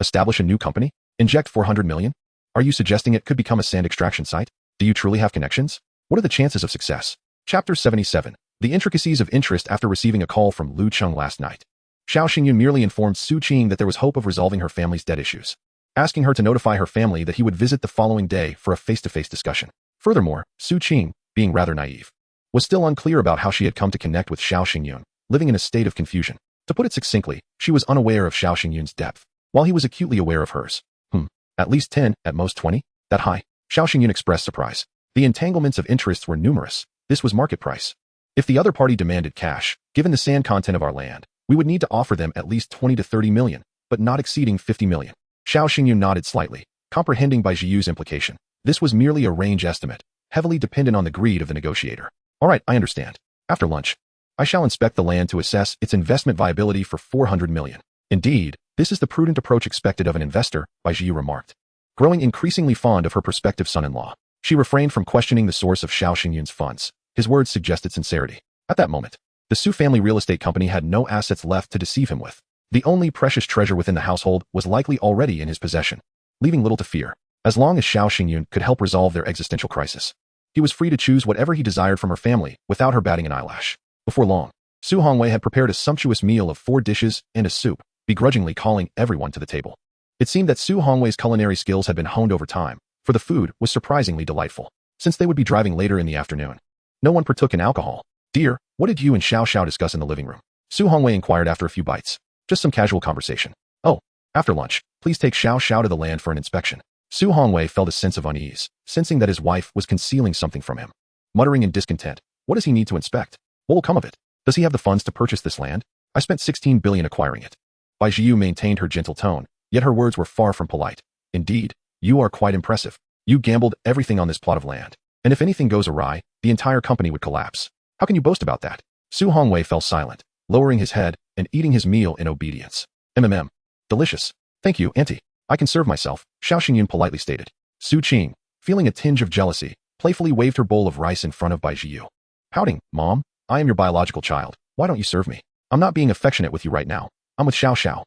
Establish a new company? Inject 400 million? Are you suggesting it could become a sand extraction site? Do you truly have connections? What are the chances of success? Chapter 77. The intricacies of interest after receiving a call from Lu Cheng last night. Xiao Xingyun merely informed Su Qing that there was hope of resolving her family's debt issues, asking her to notify her family that he would visit the following day for a face-to-face discussion. Furthermore, Su Qing, being rather naive, was still unclear about how she had come to connect with Xiao Xingyun, living in a state of confusion. To put it succinctly, she was unaware of Xiao Xingyun's depth, while he was acutely aware of hers. At least 10, at most 20? That high? Xiao Xingyun expressed surprise. The entanglements of interests were numerous. This was market price. If the other party demanded cash, given the sand content of our land, we would need to offer them at least 20 to 30 million, but not exceeding 50 million. Xiao Xingyun nodded slightly, comprehending Bai Jiu's implication. This was merely a range estimate, heavily dependent on the greed of the negotiator. All right, I understand. After lunch, I shall inspect the land to assess its investment viability for 400 million. Indeed, this is the prudent approach expected of an investor, Bai Jiu remarked. Growing increasingly fond of her prospective son-in-law, she refrained from questioning the source of Xiao Xingyun's funds. His words suggested sincerity. At that moment, the Su family real estate company had no assets left to deceive him with. The only precious treasure within the household was likely already in his possession, leaving little to fear. As long as Xiao Xingyun could help resolve their existential crisis, he was free to choose whatever he desired from her family without her batting an eyelash. Before long, Su Hongwei had prepared a sumptuous meal of 4 dishes and a soup, begrudgingly calling everyone to the table. It seemed that Su Hongwei's culinary skills had been honed over time, for the food was surprisingly delightful. Since they would be driving later in the afternoon, no one partook in alcohol. Dear, what did you and Xiao Xiao discuss in the living room? Su Hongwei inquired after a few bites. Just some casual conversation. Oh, after lunch, please take Xiao Xiao to the land for an inspection. Su Hongwei felt a sense of unease, sensing that his wife was concealing something from him. Muttering in discontent, what does he need to inspect? What will come of it? Does he have the funds to purchase this land? I spent 16 billion acquiring it. Bai Jiu maintained her gentle tone, yet her words were far from polite. Indeed, you are quite impressive. You gambled everything on this plot of land. And if anything goes awry, the entire company would collapse. How can you boast about that? Su Hongwei fell silent, lowering his head and eating his meal in obedience. Delicious. Thank you, auntie. I can serve myself, Xiao Xingyun politely stated. Su Qing, feeling a tinge of jealousy, playfully waved her bowl of rice in front of Bai Jiu. Pouting, Mom, I am your biological child. Why don't you serve me? I'm not being affectionate with you right now. I'm with Xiao Xiao.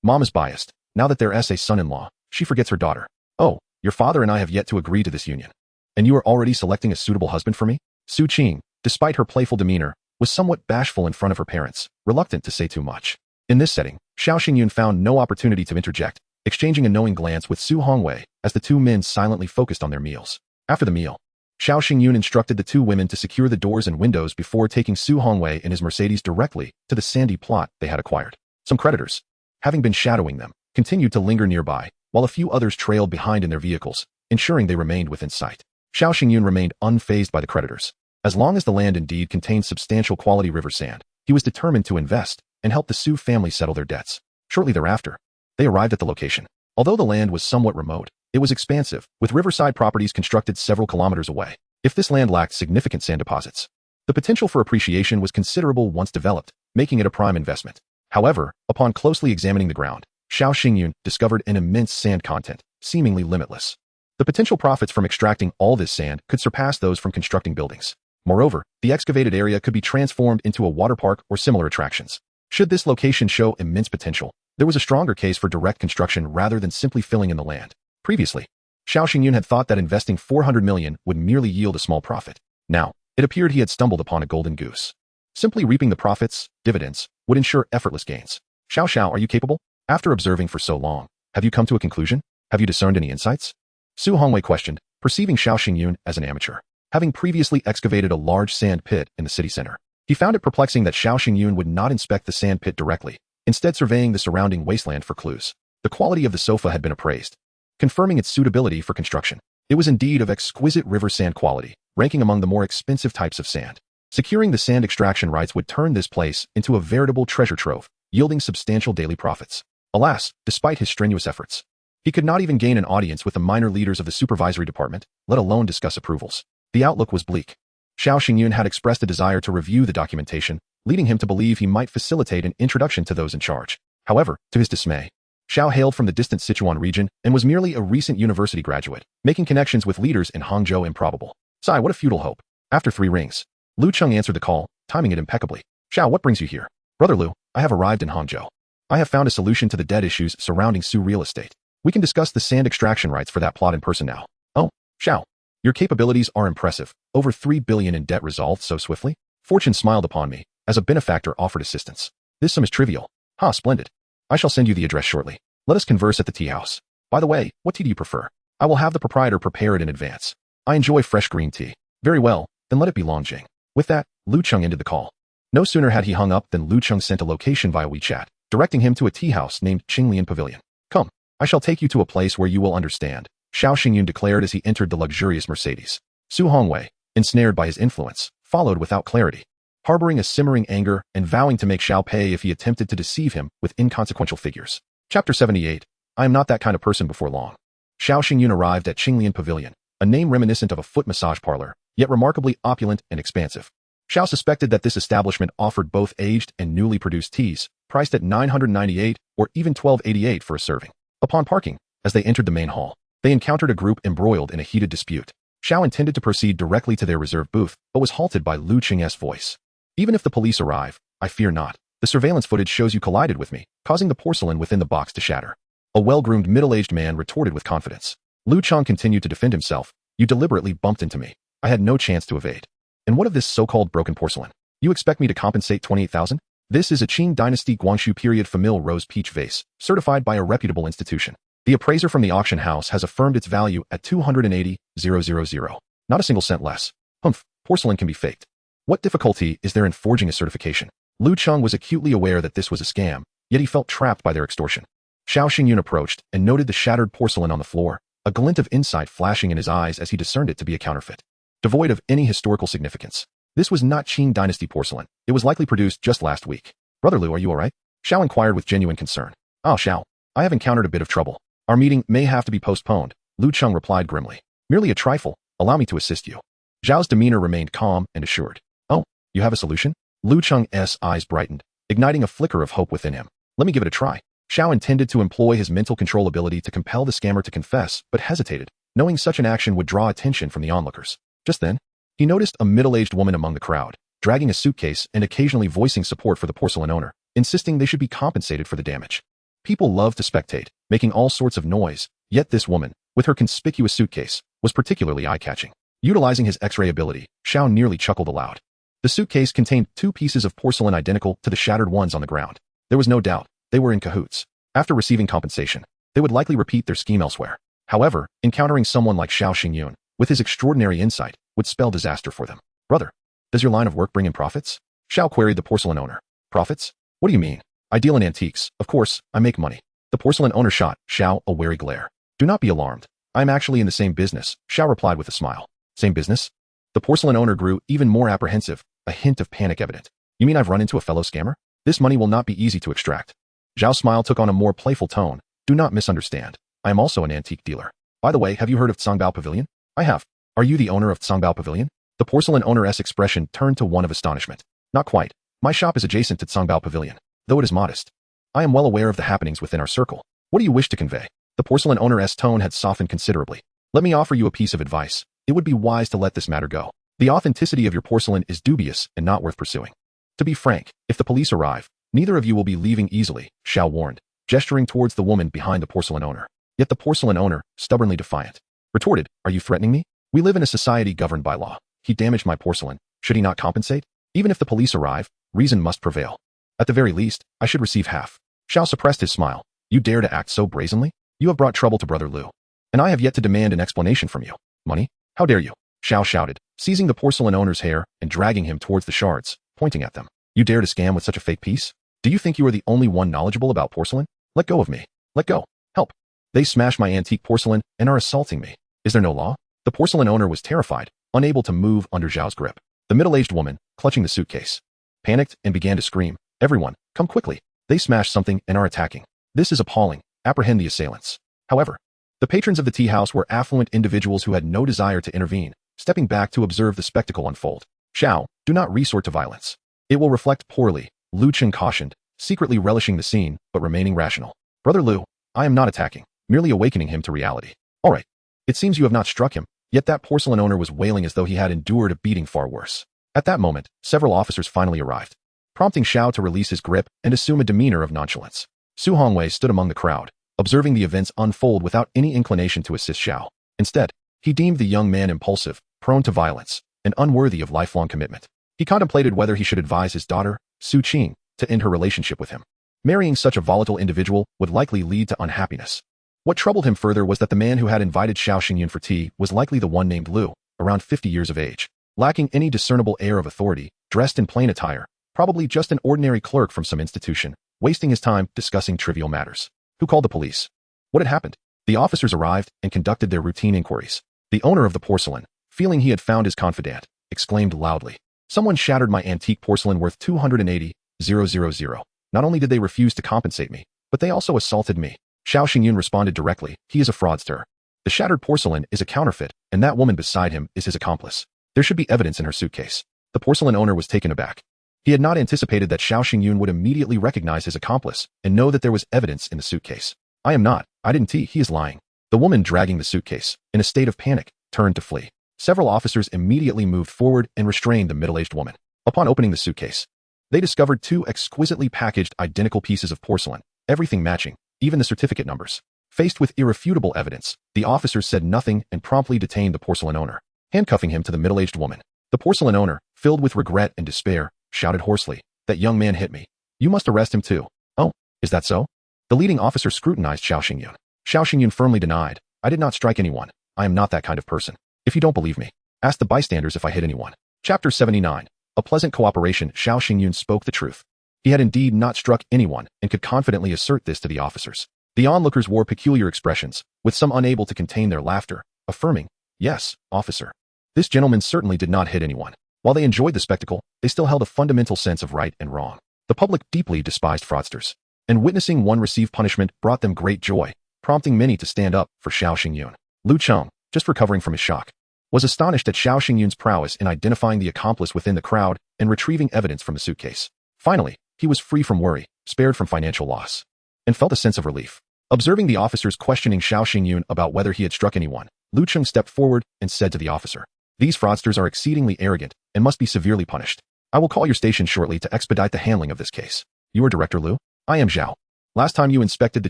Mom is biased. Now that there's a son-in-law, she forgets her daughter. Oh, your father and I have yet to agree to this union. And you are already selecting a suitable husband for me? Su Qing, despite her playful demeanor, was somewhat bashful in front of her parents, reluctant to say too much. In this setting, Xiao Xingyun found no opportunity to interject, exchanging a knowing glance with Su Hongwei as the two men silently focused on their meals. After the meal, Xiao Xingyun instructed the two women to secure the doors and windows before taking Su Hongwei in his Mercedes directly to the sandy plot they had acquired. Some creditors, having been shadowing them, continued to linger nearby, while a few others trailed behind in their vehicles, ensuring they remained within sight. Xiao Xingyun remained unfazed by the creditors. As long as the land indeed contained substantial quality river sand, he was determined to invest and help the Su family settle their debts. Shortly thereafter, they arrived at the location. Although the land was somewhat remote, it was expansive, with riverside properties constructed several kilometers away. If this land lacked significant sand deposits, the potential for appreciation was considerable once developed, making it a prime investment. However, upon closely examining the ground, Xiao Xingyun discovered an immense sand content, seemingly limitless. The potential profits from extracting all this sand could surpass those from constructing buildings. Moreover, the excavated area could be transformed into a water park or similar attractions. Should this location show immense potential, there was a stronger case for direct construction rather than simply filling in the land. Previously, Xiao Xingyun had thought that investing 400 million would merely yield a small profit. Now, it appeared he had stumbled upon a golden goose. Simply reaping the profits, dividends, would ensure effortless gains. Xiao, are you capable? After observing for so long, have you come to a conclusion? Have you discerned any insights? Su Hongwei questioned, perceiving Xiao Xingyun as an amateur. Having previously excavated a large sand pit in the city center, he found it perplexing that Xiao Xingyun would not inspect the sand pit directly, instead surveying the surrounding wasteland for clues. The quality of the sofa had been appraised, confirming its suitability for construction. It was indeed of exquisite river sand quality, ranking among the more expensive types of sand. Securing the sand extraction rights would turn this place into a veritable treasure trove, yielding substantial daily profits. Alas, despite his strenuous efforts, he could not even gain an audience with the minor leaders of the supervisory department, let alone discuss approvals. The outlook was bleak. Xiao Xingyun had expressed a desire to review the documentation, leading him to believe he might facilitate an introduction to those in charge. However, to his dismay, Xiao hailed from the distant Sichuan region and was merely a recent university graduate, making connections with leaders in Hangzhou improbable. Sigh, what a futile hope. After 3 rings, Lu Cheng answered the call, timing it impeccably. Xiao, what brings you here? Brother Lu, I have arrived in Hangzhou. I have found a solution to the debt issues surrounding Su real estate. We can discuss the sand extraction rights for that plot in person now. Oh, Xiao, your capabilities are impressive. Over 3 billion in debt resolved so swiftly? Fortune smiled upon me, as a benefactor offered assistance. This sum is trivial. Ha, splendid. I shall send you the address shortly. Let us converse at the tea house. By the way, what tea do you prefer? I will have the proprietor prepare it in advance. I enjoy fresh green tea. Very well, then let it be Longjing. With that, Lu Cheng ended the call. No sooner had he hung up than Lu Cheng sent a location via WeChat, directing him to a tea house named Qinglian Pavilion. Come, I shall take you to a place where you will understand, Xiao Xingyun declared as he entered the luxurious Mercedes. Su Hongwei, ensnared by his influence, followed without clarity, harboring a simmering anger and vowing to make Xiao pay if he attempted to deceive him with inconsequential figures. Chapter 78. I am not that kind of person before long. Xiao Xingyun arrived at Qinglian Pavilion, a name reminiscent of a foot massage parlor, yet remarkably opulent and expansive. Xiao suspected that this establishment offered both aged and newly produced teas, priced at 998 or even 1288 for a serving. Upon parking, as they entered the main hall, they encountered a group embroiled in a heated dispute. Xiao intended to proceed directly to their reserved booth, but was halted by Lu Cheng's voice. Even if the police arrive, I fear not. The surveillance footage shows you collided with me, causing the porcelain within the box to shatter. A well-groomed middle-aged man retorted with confidence. Lu Cheng continued to defend himself. You deliberately bumped into me. I had no chance to evade. And what of this so-called broken porcelain? You expect me to compensate 28,000? This is a Qing Dynasty Guangxu period Famille Rose Peach vase, certified by a reputable institution. The appraiser from the auction house has affirmed its value at 280,000. Not a single cent less. Humph, porcelain can be faked. What difficulty is there in forging a certification? Lu Cheng was acutely aware that this was a scam, yet he felt trapped by their extortion. Xiao Xingyun approached and noted the shattered porcelain on the floor, a glint of insight flashing in his eyes as he discerned it to be a counterfeit. Devoid of any historical significance. This was not Qing Dynasty porcelain. It was likely produced just last week. Brother Lu, are you alright? Xiao inquired with genuine concern. Ah, Xiao, I have encountered a bit of trouble. Our meeting may have to be postponed, Lu Cheng replied grimly. Merely a trifle. Allow me to assist you. Zhao's demeanor remained calm and assured. Oh, you have a solution? Lu Cheng's eyes brightened, igniting a flicker of hope within him. Let me give it a try. Xiao intended to employ his mental control ability to compel the scammer to confess, but hesitated, knowing such an action would draw attention from the onlookers. Just then, he noticed a middle-aged woman among the crowd, dragging a suitcase and occasionally voicing support for the porcelain owner, insisting they should be compensated for the damage. People loved to spectate, making all sorts of noise, yet this woman, with her conspicuous suitcase, was particularly eye-catching. Utilizing his X-ray ability, Xiao nearly chuckled aloud. The suitcase contained 2 pieces of porcelain identical to the shattered ones on the ground. There was no doubt, they were in cahoots. After receiving compensation, they would likely repeat their scheme elsewhere. However, encountering someone like Xiao Xingyun, with his extraordinary insight, would spell disaster for them. Brother, does your line of work bring in profits? Xiao queried the porcelain owner. Profits? What do you mean? I deal in antiques. Of course, I make money. The porcelain owner shot Xiao a wary glare. Do not be alarmed. I am actually in the same business, Xiao replied with a smile. Same business? The porcelain owner grew even more apprehensive, a hint of panic evident. You mean I've run into a fellow scammer? This money will not be easy to extract. Zhao's smile took on a more playful tone. Do not misunderstand. I am also an antique dealer. By the way, have you heard of Cangbao Pavilion? I have. Are you the owner of Cangbao Pavilion? The porcelain owner's expression turned to one of astonishment. Not quite. My shop is adjacent to Cangbao Pavilion, though it is modest. I am well aware of the happenings within our circle. What do you wish to convey? The porcelain owner's tone had softened considerably. Let me offer you a piece of advice. It would be wise to let this matter go. The authenticity of your porcelain is dubious and not worth pursuing. To be frank, if the police arrive, neither of you will be leaving easily, Xiao warned, gesturing towards the woman behind the porcelain owner. Yet the porcelain owner, stubbornly defiant, retorted, Are you threatening me? We live in a society governed by law. He damaged my porcelain. Should he not compensate? Even if the police arrive, reason must prevail. At the very least, I should receive half. Xiao suppressed his smile. You dare to act so brazenly? You have brought trouble to Brother Liu. And I have yet to demand an explanation from you. Money? How dare you? Xiao shouted, seizing the porcelain owner's hair and dragging him towards the shards, pointing at them. You dare to scam with such a fake piece? Do you think you are the only one knowledgeable about porcelain? Let go of me. Let go. Help. They smash my antique porcelain and are assaulting me. Is there no law? The porcelain owner was terrified, unable to move under Zhao's grip. The middle-aged woman, clutching the suitcase, panicked and began to scream. Everyone, come quickly. They smashed something and are attacking. This is appalling. Apprehend the assailants. However, the patrons of the tea house were affluent individuals who had no desire to intervene, stepping back to observe the spectacle unfold. Xiao, do not resort to violence. It will reflect poorly, Lu Chen cautioned, secretly relishing the scene, but remaining rational. Brother Liu, I am not attacking, merely awakening him to reality. All right. It seems you have not struck him, yet that porcelain owner was wailing as though he had endured a beating far worse. At that moment, several officers finally arrived, prompting Xiao to release his grip and assume a demeanor of nonchalance. Su Hongwei stood among the crowd, observing the events unfold without any inclination to assist Xiao. Instead, he deemed the young man impulsive, prone to violence, and unworthy of lifelong commitment. He contemplated whether he should advise his daughter, Su Qing, to end her relationship with him. Marrying such a volatile individual would likely lead to unhappiness. What troubled him further was that the man who had invited Xiao Xingyun for tea was likely the one named Liu, around 50 years of age, lacking any discernible air of authority, dressed in plain attire, probably just an ordinary clerk from some institution, wasting his time discussing trivial matters. Who called the police? What had happened? The officers arrived and conducted their routine inquiries. The owner of the porcelain, feeling he had found his confidant, exclaimed loudly, Someone shattered my antique porcelain worth 280,000. Not only did they refuse to compensate me, but they also assaulted me. Xiao Xingyun responded directly, He is a fraudster. The shattered porcelain is a counterfeit, and that woman beside him is his accomplice. There should be evidence in her suitcase. The porcelain owner was taken aback. He had not anticipated that Xiao Xingyun would immediately recognize his accomplice and know that there was evidence in the suitcase. I didn't tea, he is lying. The woman dragging the suitcase, in a state of panic, turned to flee. Several officers immediately moved forward and restrained the middle-aged woman. Upon opening the suitcase, they discovered two exquisitely packaged identical pieces of porcelain, everything matching, even the certificate numbers. Faced with irrefutable evidence, the officers said nothing and promptly detained the porcelain owner, handcuffing him to the middle-aged woman. The porcelain owner, filled with regret and despair, shouted hoarsely, That young man hit me. You must arrest him too. Oh, is that so? The leading officer scrutinized Xiao Xingyun. Xiao Xingyun firmly denied, I did not strike anyone. I am not that kind of person. If you don't believe me, ask the bystanders if I hit anyone. Chapter 79. A pleasant cooperation. Xiao Xingyun spoke the truth. He had indeed not struck anyone and could confidently assert this to the officers. The onlookers wore peculiar expressions, with some unable to contain their laughter, affirming, Yes, officer. This gentleman certainly did not hit anyone. While they enjoyed the spectacle, they still held a fundamental sense of right and wrong. The public deeply despised fraudsters, and witnessing one receive punishment brought them great joy, prompting many to stand up for Xiao Xingyun. Lu Cheng, just recovering from his shock, was astonished at Xiao Xingyun's prowess in identifying the accomplice within the crowd and retrieving evidence from the suitcase. Finally, he was free from worry, spared from financial loss, and felt a sense of relief. Observing the officers questioning Xiao Xingyun about whether he had struck anyone, Lu Cheng stepped forward and said to the officer, These fraudsters are exceedingly arrogant and must be severely punished. I will call your station shortly to expedite the handling of this case. You are Director Liu? I am Zhao. Last time you inspected the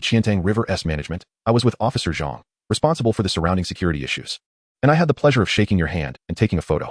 Qiantang River's management, I was with Officer Zhang, responsible for the surrounding security issues. And I had the pleasure of shaking your hand and taking a photo.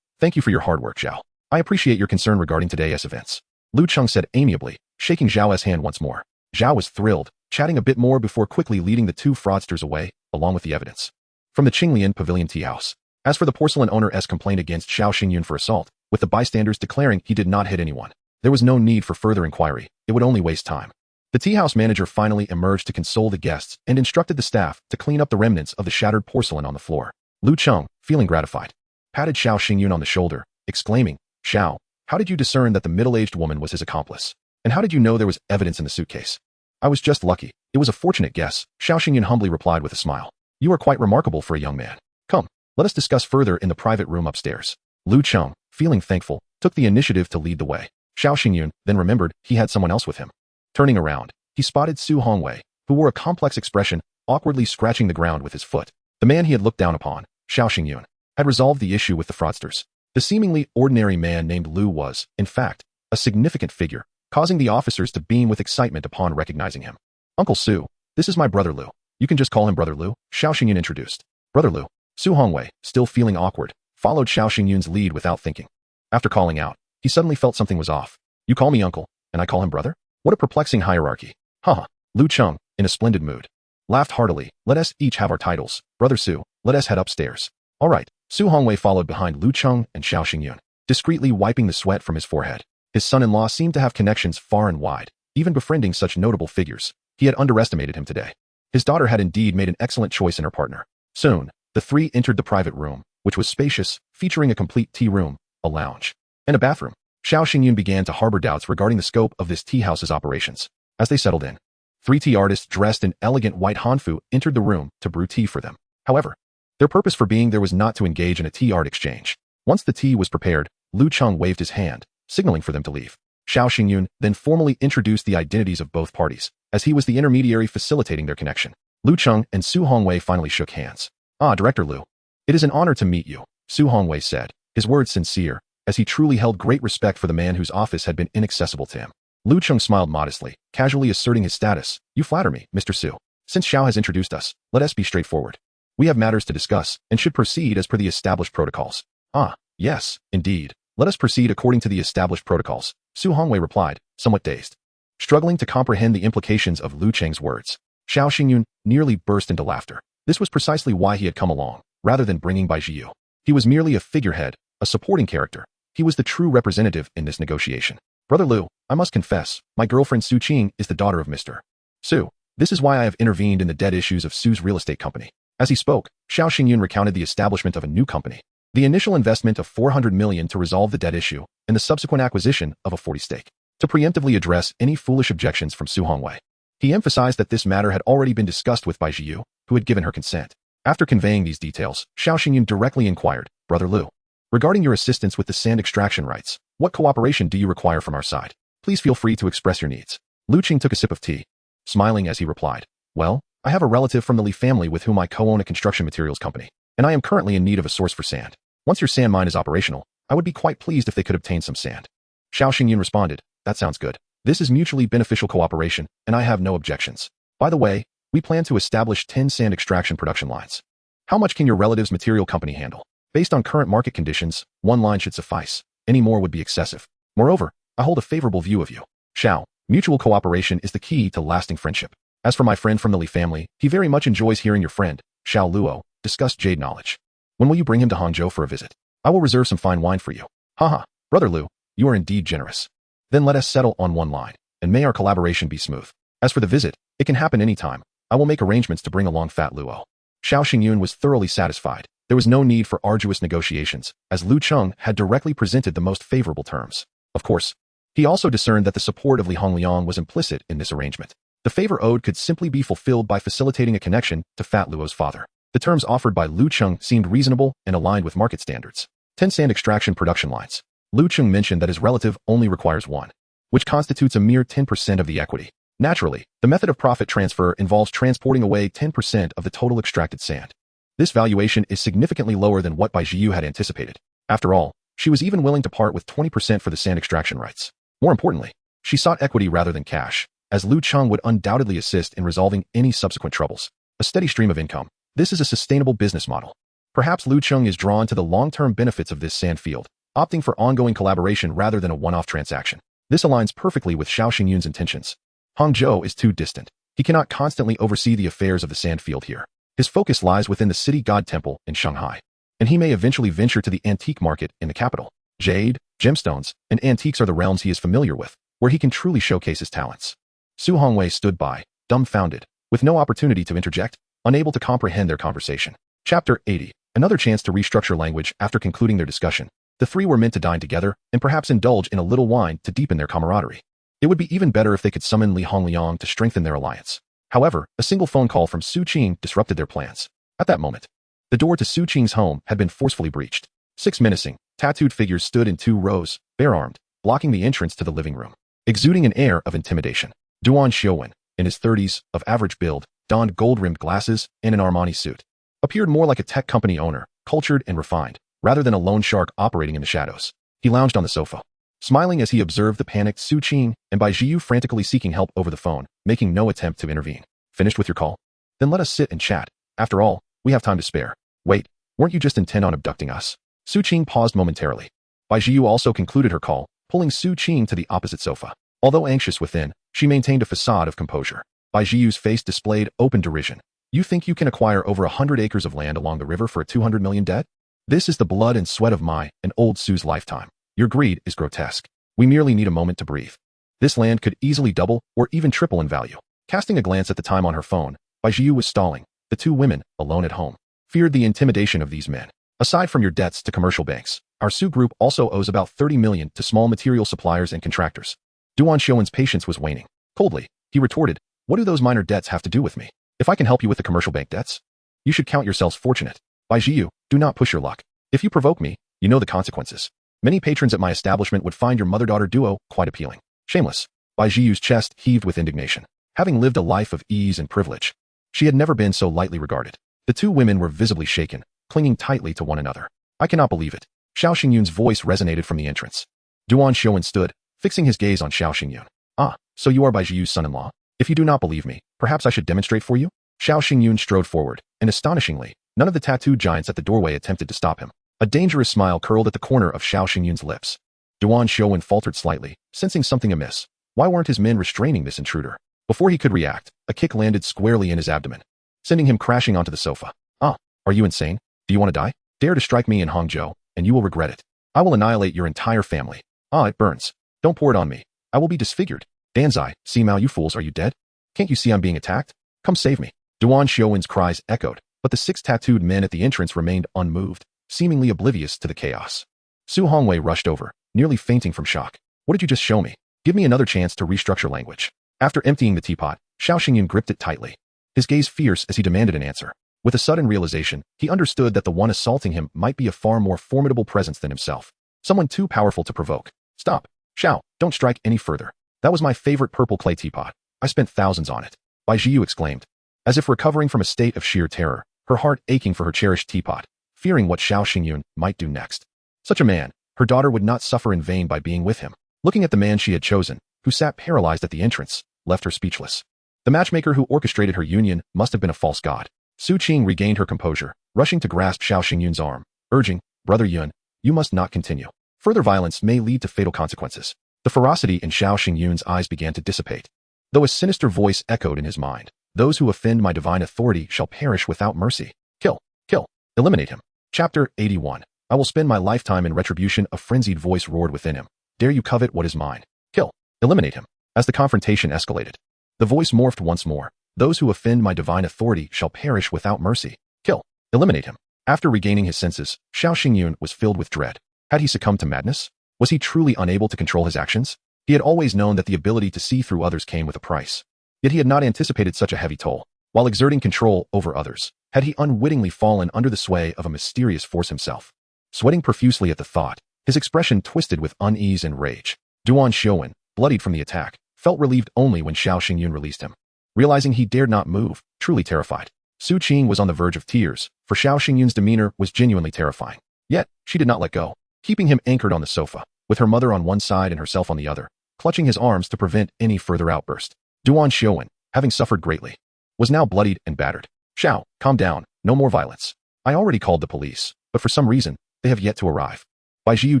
Thank you for your hard work, Zhao. I appreciate your concern regarding today's events. Lu Cheng said amiably, shaking Zhao's hand once more. Zhao was thrilled, chatting a bit more before quickly leading the two fraudsters away, along with the evidence. From the Qinglian Pavilion Tea House. As for the porcelain owner's complaint against Xiao Xingyun for assault, with the bystanders declaring he did not hit anyone, there was no need for further inquiry. It would only waste time. The tea house manager finally emerged to console the guests and instructed the staff to clean up the remnants of the shattered porcelain on the floor. Lu Cheng, feeling gratified, patted Xiao Xingyun on the shoulder, exclaiming, "Xiao, how did you discern that the middle-aged woman was his accomplice? And how did you know there was evidence in the suitcase?" "I was just lucky. It was a fortunate guess," Xiao Xingyun humbly replied with a smile. "You are quite remarkable for a young man. Come, let us discuss further in the private room upstairs." Lu Cheng, feeling thankful, took the initiative to lead the way. Xiao Xingyun then remembered he had someone else with him. Turning around, he spotted Su Hongwei, who wore a complex expression, awkwardly scratching the ground with his foot. The man he had looked down upon, Xiao Xingyun, had resolved the issue with the fraudsters. The seemingly ordinary man named Lu was, in fact, a significant figure, causing the officers to beam with excitement upon recognizing him. "Uncle Su, this is my brother Lu. You can just call him Brother Lu," Xiao Xingyun introduced. Brother Lu. Su Hongwei, still feeling awkward, followed Xiao Xingyun's lead without thinking. After calling out, he suddenly felt something was off. "You call me uncle, and I call him brother? What a perplexing hierarchy." Haha. Lu Cheng, in a splendid mood, laughed heartily. "Let us each have our titles. Brother Su, let us head upstairs." "All right." Su Hongwei followed behind Lu Cheng and Xiao Xingyun, discreetly wiping the sweat from his forehead. His son-in-law seemed to have connections far and wide, even befriending such notable figures. He had underestimated him today. His daughter had indeed made an excellent choice in her partner. Soon, the three entered the private room, which was spacious, featuring a complete tea room, a lounge, and a bathroom. Xiao Xingyun began to harbor doubts regarding the scope of this tea house's operations. As they settled in, 3 tea artists dressed in elegant white hanfu entered the room to brew tea for them. However, their purpose for being there was not to engage in a tea art exchange. Once the tea was prepared, Lu Cheng waved his hand, signaling for them to leave. Xiao Xingyun then formally introduced the identities of both parties, as he was the intermediary facilitating their connection. Lu Cheng and Su Hongwei finally shook hands. "Ah, Director Lu. It is an honor to meet you," Su Hongwei said, his words sincere, as he truly held great respect for the man whose office had been inaccessible to him. Lu Cheng smiled modestly, casually asserting his status. "You flatter me, Mr. Su. Since Xiao has introduced us, let us be straightforward. We have matters to discuss, and should proceed as per the established protocols." "Ah, yes, indeed. Let us proceed according to the established protocols," Su Hongwei replied, somewhat dazed. Struggling to comprehend the implications of Lu Cheng's words, Xiao Xingyun nearly burst into laughter. This was precisely why he had come along, rather than bringing Bai Jiu. He was merely a figurehead, a supporting character. He was the true representative in this negotiation. "Brother Lu, I must confess, my girlfriend Su Qing is the daughter of Mr. Su. This is why I have intervened in the debt issues of Su's real estate company." As he spoke, Xiao Xingyun recounted the establishment of a new company, the initial investment of 400 million to resolve the debt issue, and the subsequent acquisition of a 40 stake, to preemptively address any foolish objections from Su Hongwei. He emphasized that this matter had already been discussed with Bai Jiu, who had given her consent. After conveying these details, Xiao Xingyun directly inquired, "Brother Lu, regarding your assistance with the sand extraction rights, what cooperation do you require from our side? Please feel free to express your needs." Lu Qing took a sip of tea, smiling as he replied, "Well, I have a relative from the Li family with whom I co-own a construction materials company, and I am currently in need of a source for sand. Once your sand mine is operational, I would be quite pleased if they could obtain some sand." Xiao Xingyun responded, "That sounds good. This is mutually beneficial cooperation, and I have no objections. By the way, we plan to establish 10 sand extraction production lines. How much can your relative's material company handle? Based on current market conditions, 1 line should suffice. Any more would be excessive. Moreover, I hold a favorable view of you. Xiao, mutual cooperation is the key to lasting friendship. As for my friend from the Li family, he very much enjoys hearing your friend, Xiao Luo, discuss jade knowledge. When will you bring him to Hangzhou for a visit? I will reserve some fine wine for you." "Haha, Brother Lu, you are indeed generous. Then let us settle on 1 line, and may our collaboration be smooth. As for the visit, it can happen any time. I will make arrangements to bring along Fat Luo." Xiao Xingyun was thoroughly satisfied. There was no need for arduous negotiations, as Lu Cheng had directly presented the most favorable terms. Of course, he also discerned that the support of Li Hongliang was implicit in this arrangement. The favor owed could simply be fulfilled by facilitating a connection to Fat Luo's father. The terms offered by Lu Cheng seemed reasonable and aligned with market standards. 10 sand extraction production lines. Lu Cheng mentioned that his relative only requires 1, which constitutes a mere 10% of the equity. Naturally, the method of profit transfer involves transporting away 10% of the total extracted sand. This valuation is significantly lower than what Bai Jiu had anticipated. After all, she was even willing to part with 20% for the sand extraction rights. More importantly, she sought equity rather than cash, as Lu Cheng would undoubtedly assist in resolving any subsequent troubles. A steady stream of income. This is a sustainable business model. Perhaps Lu Cheng is drawn to the long-term benefits of this sand field, opting for ongoing collaboration rather than a one-off transaction. This aligns perfectly with Xiao Xingyun's intentions. Hangzhou is too distant. He cannot constantly oversee the affairs of the Sandfield here. His focus lies within the city god temple in Shanghai, and he may eventually venture to the antique market in the capital. Jade, gemstones, and antiques are the realms he is familiar with, where he can truly showcase his talents. Su Hongwei stood by, dumbfounded, with no opportunity to interject, unable to comprehend their conversation. Chapter 80. Another chance to restructure language after concluding their discussion. The three were meant to dine together and perhaps indulge in a little wine to deepen their camaraderie. It would be even better if they could summon Li Hongliang to strengthen their alliance. However, a single phone call from Su Qing disrupted their plans. At that moment, the door to Su Qing's home had been forcefully breached. 6 menacing, tattooed figures stood in 2 rows, bare-armed, blocking the entrance to the living room, exuding an air of intimidation. Duan Xiuwen, in his 30s, of average build, donned gold-rimmed glasses and an Armani suit, appeared more like a tech company owner, cultured and refined, rather than a lone shark operating in the shadows. He lounged on the sofa, smiling as he observed the panicked Su Qing and Bai Jiu frantically seeking help over the phone, making no attempt to intervene. Finished with your call? Then let us sit and chat. After all, we have time to spare. Wait, weren't you just intent on abducting us? Su Qing paused momentarily. Bai Jiu also concluded her call, pulling Su Qing to the opposite sofa. Although anxious within, she maintained a facade of composure. Bai Jiu's face displayed open derision. You think you can acquire over 100 acres of land along the river for a 200 million debt? This is the blood and sweat of my and old Su's lifetime. Your greed is grotesque. We merely need a moment to breathe. This land could easily double or even triple in value. Casting a glance at the time on her phone, Bai Jiu was stalling. The 2 women, alone at home, feared the intimidation of these men. Aside from your debts to commercial banks, our Su group also owes about 30 million to small material suppliers and contractors. Duan Xiuwen's patience was waning. Coldly, he retorted, what do those minor debts have to do with me? If I can help you with the commercial bank debts, you should count yourselves fortunate. Bai Jiu, do not push your luck. If you provoke me, you know the consequences. Many patrons at my establishment would find your mother-daughter duo quite appealing. Shameless. Bai Jiu's chest heaved with indignation. Having lived a life of ease and privilege, she had never been so lightly regarded. The 2 women were visibly shaken, clinging tightly to one another. I cannot believe it. Xiao Xingyun's voice resonated from the entrance. Duan Xiuwen stood, fixing his gaze on Xiao Xingyun. Ah, so you are Bai Jiu's son-in-law? If you do not believe me, perhaps I should demonstrate for you? Xiao Xingyun strode forward, and astonishingly, none of the tattooed giants at the doorway attempted to stop him. A dangerous smile curled at the corner of Xiao Xingyun's lips. Duan Xiuwen faltered slightly, sensing something amiss. Why weren't his men restraining this intruder? Before he could react, a kick landed squarely in his abdomen, sending him crashing onto the sofa. Ah, are you insane? Do you want to die? Dare to strike me in Hangzhou, and you will regret it. I will annihilate your entire family. Ah, it burns. Don't pour it on me. I will be disfigured. Danzai, Simao, you fools, are you dead? Can't you see I'm being attacked? Come save me. Duan Xiuwen's cries echoed, but the 6 tattooed men at the entrance remained unmoved, seemingly oblivious to the chaos. Su Hongwei rushed over, nearly fainting from shock. What did you just show me? Give me another chance to restructure language. After emptying the teapot, Xiao Xingyun gripped it tightly, his gaze fierce as he demanded an answer. With a sudden realization, he understood that the one assaulting him might be a far more formidable presence than himself. Someone too powerful to provoke. Stop. Xiao, don't strike any further. That was my favorite purple clay teapot. I spent thousands on it. Bai Jiu exclaimed. As if recovering from a state of sheer terror, her heart aching for her cherished teapot, fearing what Xiao Xingyun might do next. Such a man, her daughter would not suffer in vain by being with him. Looking at the man she had chosen, who sat paralyzed at the entrance, left her speechless. The matchmaker who orchestrated her union must have been a false god. Su Qing regained her composure, rushing to grasp Xiao Xingyun's arm, urging, Brother Yuan, you must not continue. Further violence may lead to fatal consequences. The ferocity in Xiao Xingyun's eyes began to dissipate, though a sinister voice echoed in his mind. Those who offend my divine authority shall perish without mercy. Kill, kill, eliminate him. Chapter 81. I will spend my lifetime in retribution. A frenzied voice roared within him. Dare you covet what is mine? Kill, eliminate him. As the confrontation escalated, the voice morphed once more. Those who offend my divine authority shall perish without mercy. Kill, eliminate him. After regaining his senses, Xiao Xingyun was filled with dread. Had he succumbed to madness? Was he truly unable to control his actions? He had always known that the ability to see through others came with a price. Yet he had not anticipated such a heavy toll. While exerting control over others, had he unwittingly fallen under the sway of a mysterious force himself? Sweating profusely at the thought, his expression twisted with unease and rage. Duan Xiuwen, bloodied from the attack, felt relieved only when Xiao Xingyun released him. Realizing he dared not move, truly terrified, Su Qing was on the verge of tears, for Xiao Xingyun's demeanor was genuinely terrifying. Yet, she did not let go, keeping him anchored on the sofa, with her mother on one side and herself on the other, clutching his arms to prevent any further outburst. Duan Xiuwen, having suffered greatly, was now bloodied and battered. Xiao, calm down, no more violence. I already called the police, but for some reason, they have yet to arrive. Bai Jiu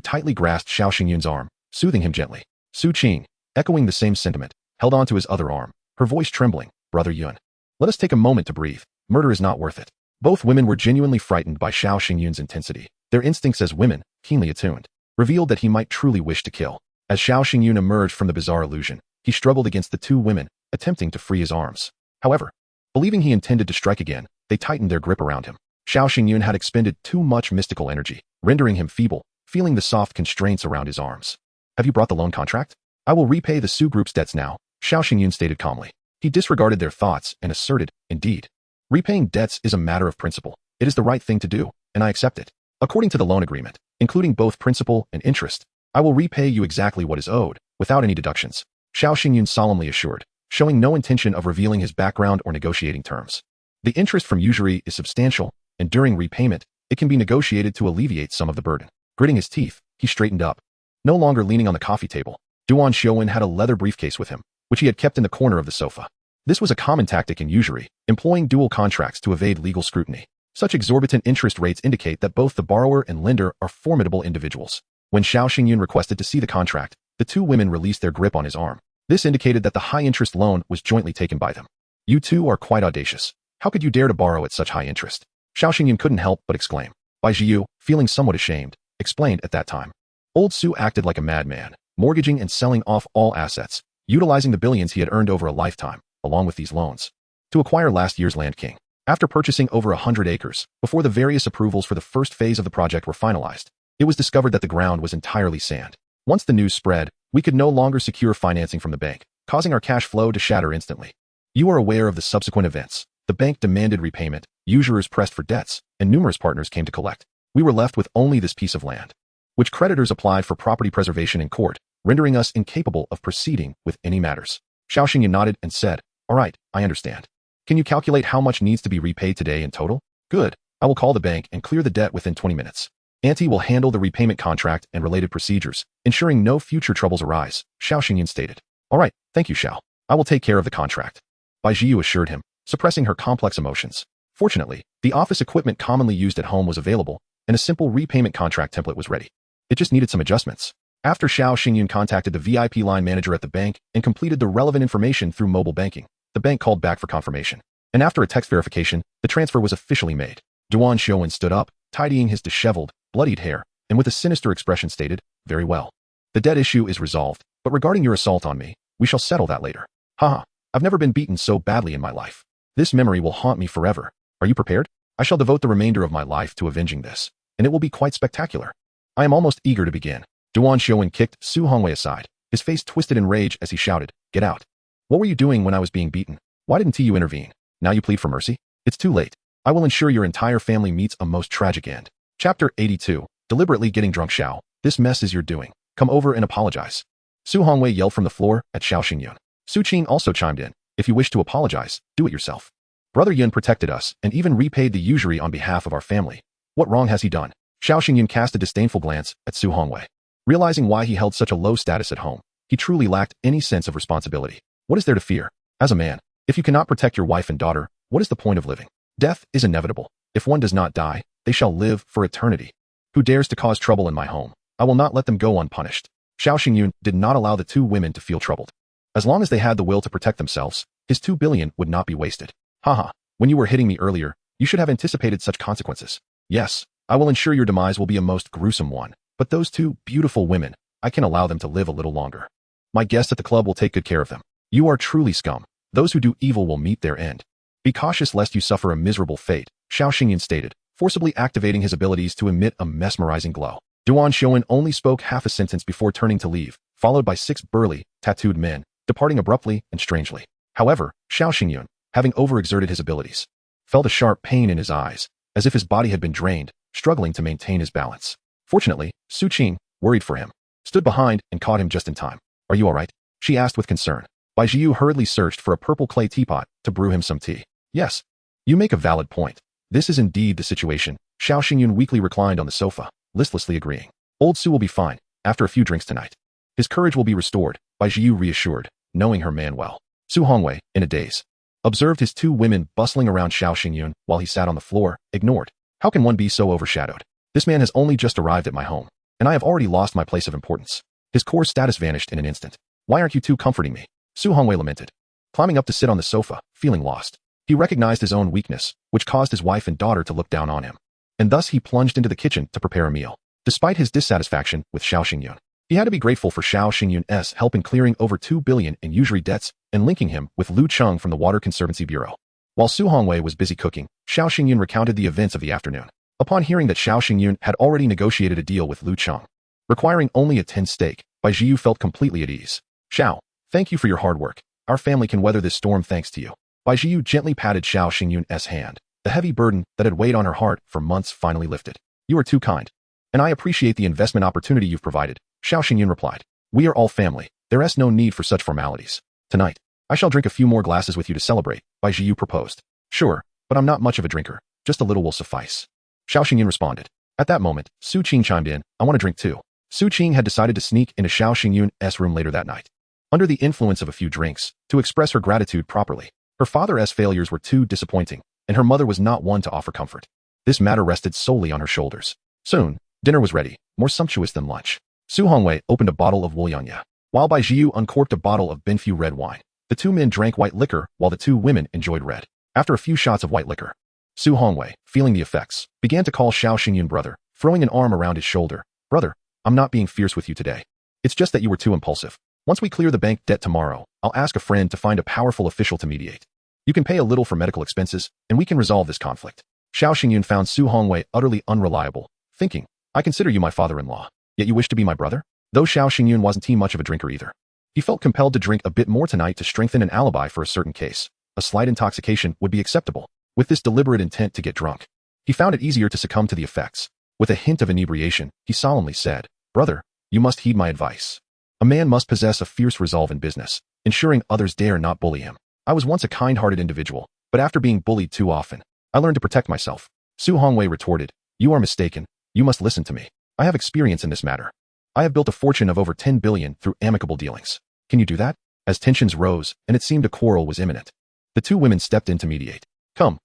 tightly grasped Xiao Xingyun's arm, soothing him gently. Su Qing, echoing the same sentiment, held onto his other arm, her voice trembling. Brother Yuan, let us take a moment to breathe. Murder is not worth it. Both women were genuinely frightened by Xiao Xingyun's intensity. Their instincts as women, keenly attuned, revealed that he might truly wish to kill. As Xiao Xingyun emerged from the bizarre illusion, he struggled against the two women, attempting to free his arms. However, believing he intended to strike again, they tightened their grip around him. Xiao Xingyun had expended too much mystical energy, rendering him feeble, feeling the soft constraints around his arms. Have you brought the loan contract? I will repay the Su Group's debts now, Xiao Xingyun stated calmly. He disregarded their thoughts and asserted, indeed. Repaying debts is a matter of principle. It is the right thing to do, and I accept it. According to the loan agreement, including both principal and interest, I will repay you exactly what is owed, without any deductions, Xiao Xingyun solemnly assured, showing no intention of revealing his background or negotiating terms. The interest from usury is substantial, and during repayment, it can be negotiated to alleviate some of the burden. Gritting his teeth, he straightened up. No longer leaning on the coffee table, Duan Xiaowen had a leather briefcase with him, which he had kept in the corner of the sofa. This was a common tactic in usury, employing dual contracts to evade legal scrutiny. Such exorbitant interest rates indicate that both the borrower and lender are formidable individuals. When Xiao Xingyun requested to see the contract, the two women released their grip on his arm. This indicated that the high-interest loan was jointly taken by them. You two are quite audacious. How could you dare to borrow at such high interest? Xiao Xingyun couldn't help but exclaim. Bai Jiu, feeling somewhat ashamed, explained at that time. Old Su acted like a madman, mortgaging and selling off all assets, utilizing the billions he had earned over a lifetime, along with these loans, to acquire last year's Land King. After purchasing over 100 acres, before the various approvals for the first phase of the project were finalized, it was discovered that the ground was entirely sand. Once the news spread, we could no longer secure financing from the bank, causing our cash flow to shatter instantly. You are aware of the subsequent events. The bank demanded repayment, usurers pressed for debts, and numerous partners came to collect. We were left with only this piece of land, which creditors applied for property preservation in court, rendering us incapable of proceeding with any matters. Xiao Xingyun nodded and said, all right, I understand. Can you calculate how much needs to be repaid today in total? Good. I will call the bank and clear the debt within 20 minutes. Auntie will handle the repayment contract and related procedures, ensuring no future troubles arise, Xiao Xingyun stated. All right, thank you, Xiao. I will take care of the contract. Bai Jiu assured him, suppressing her complex emotions. Fortunately, the office equipment commonly used at home was available, and a simple repayment contract template was ready. It just needed some adjustments. After Xiao Xingyun contacted the VIP line manager at the bank and completed the relevant information through mobile banking, the bank called back for confirmation. And after a text verification, the transfer was officially made. Duan Xiaowen stood up, tidying his disheveled, bloodied hair, and with a sinister expression stated, very well. The debt issue is resolved, but regarding your assault on me, we shall settle that later. Haha, I've never been beaten so badly in my life. This memory will haunt me forever. Are you prepared? I shall devote the remainder of my life to avenging this, and it will be quite spectacular. I am almost eager to begin. Duan Xiaowen kicked Su Hongwei aside, his face twisted in rage as he shouted, get out. What were you doing when I was being beaten? Why didn't you intervene? Now you plead for mercy? It's too late. I will ensure your entire family meets a most tragic end. Chapter 82. Deliberately getting drunk. Xiao, this mess is your doing. Come over and apologize. Su Hongwei yelled from the floor at Xiao Xingyun. Su Qing also chimed in. If you wish to apologize, do it yourself. Brother Yun protected us and even repaid the usury on behalf of our family. What wrong has he done? Xiao Xingyun cast a disdainful glance at Su Hongwei. Realizing why he held such a low status at home, he truly lacked any sense of responsibility. What is there to fear? As a man, if you cannot protect your wife and daughter, what is the point of living? Death is inevitable. If one does not die, they shall live for eternity. Who dares to cause trouble in my home? I will not let them go unpunished. Xiao Xingyun did not allow the two women to feel troubled. As long as they had the will to protect themselves, his 2 billion would not be wasted. Haha, when you were hitting me earlier, you should have anticipated such consequences. Yes, I will ensure your demise will be a most gruesome one, but those 2 beautiful women, I can allow them to live a little longer. My guests at the club will take good care of them. You are truly scum. Those who do evil will meet their end. Be cautious lest you suffer a miserable fate, Xiao Xingyun stated, forcibly activating his abilities to emit a mesmerizing glow. Duan Xiaowen only spoke half a sentence before turning to leave, followed by 6 burly, tattooed men, departing abruptly and strangely. However, Xiao Xingyun, having overexerted his abilities, felt a sharp pain in his eyes, as if his body had been drained, struggling to maintain his balance. Fortunately, Su Qing, worried for him, stood behind and caught him just in time. Are you all right? She asked with concern. Bai Jiu hurriedly searched for a purple clay teapot to brew him some tea. Yes. You make a valid point. This is indeed the situation. Xiao Xingyun weakly reclined on the sofa, listlessly agreeing. Old Su will be fine, after a few drinks tonight. His courage will be restored, Bai Jiu reassured, knowing her man well. Su Hongwei, in a daze, observed his 2 women bustling around Xiao Xingyun while he sat on the floor, ignored. How can one be so overshadowed? This man has only just arrived at my home, and I have already lost my place of importance. His core status vanished in an instant. Why aren't you two comforting me? Su Hongwei lamented, climbing up to sit on the sofa, feeling lost. He recognized his own weakness, which caused his wife and daughter to look down on him. And thus he plunged into the kitchen to prepare a meal. Despite his dissatisfaction with Xiao Xingyun, he had to be grateful for Xiao Xingyun's help in clearing over 2 billion in usury debts and linking him with Lu Cheng from the Water Conservancy Bureau. While Su Hongwei was busy cooking, Xiao Xingyun recounted the events of the afternoon. Upon hearing that Xiao Xingyun had already negotiated a deal with Lu Cheng, requiring only a 10 stake, Bai Jiyu felt completely at ease. Xiao, thank you for your hard work. Our family can weather this storm thanks to you. Bai Jiyu gently patted Xiao Xingyun's hand. The heavy burden that had weighed on her heart for months finally lifted. You are too kind. And I appreciate the investment opportunity you've provided, Xiao Xingyun replied. We are all family. There is no need for such formalities. Tonight, I shall drink a few more glasses with you to celebrate, Bai Jiyu proposed. Sure, but I'm not much of a drinker. Just a little will suffice. Xiao Xingyun responded. At that moment, Su Qing chimed in, I want to drink too. Su Qing had decided to sneak into Xiao Xingyun's room later that night. Under the influence of a few drinks, to express her gratitude properly. Her father's failures were too disappointing, and her mother was not one to offer comfort. This matter rested solely on her shoulders. Soon, dinner was ready, more sumptuous than lunch. Su Hongwei opened a bottle of Wulianya, while Bai Jiyu uncorked a bottle of Binfu red wine. The two men drank white liquor while the two women enjoyed red. After a few shots of white liquor, Su Hongwei, feeling the effects, began to call Xiao Xingyun brother, throwing an arm around his shoulder. Brother, I'm not being fierce with you today. It's just that you were too impulsive. Once we clear the bank debt tomorrow, I'll ask a friend to find a powerful official to mediate. You can pay a little for medical expenses, and we can resolve this conflict. Xiao Xingyun found Su Hongwei utterly unreliable, thinking, I consider you my father-in-law, yet you wish to be my brother? Though Xiao Xingyun wasn't much of a drinker either. He felt compelled to drink a bit more tonight to strengthen an alibi for a certain case. A slight intoxication would be acceptable, with this deliberate intent to get drunk. He found it easier to succumb to the effects. With a hint of inebriation, he solemnly said, Brother, you must heed my advice. A man must possess a fierce resolve in business, ensuring others dare not bully him. I was once a kind-hearted individual, but after being bullied too often, I learned to protect myself. Su Hongwei retorted, You are mistaken. You must listen to me. I have experience in this matter. I have built a fortune of over 10 billion through amicable dealings. Can you do that? As tensions rose, and it seemed a quarrel was imminent, the two women stepped in to mediate. Come,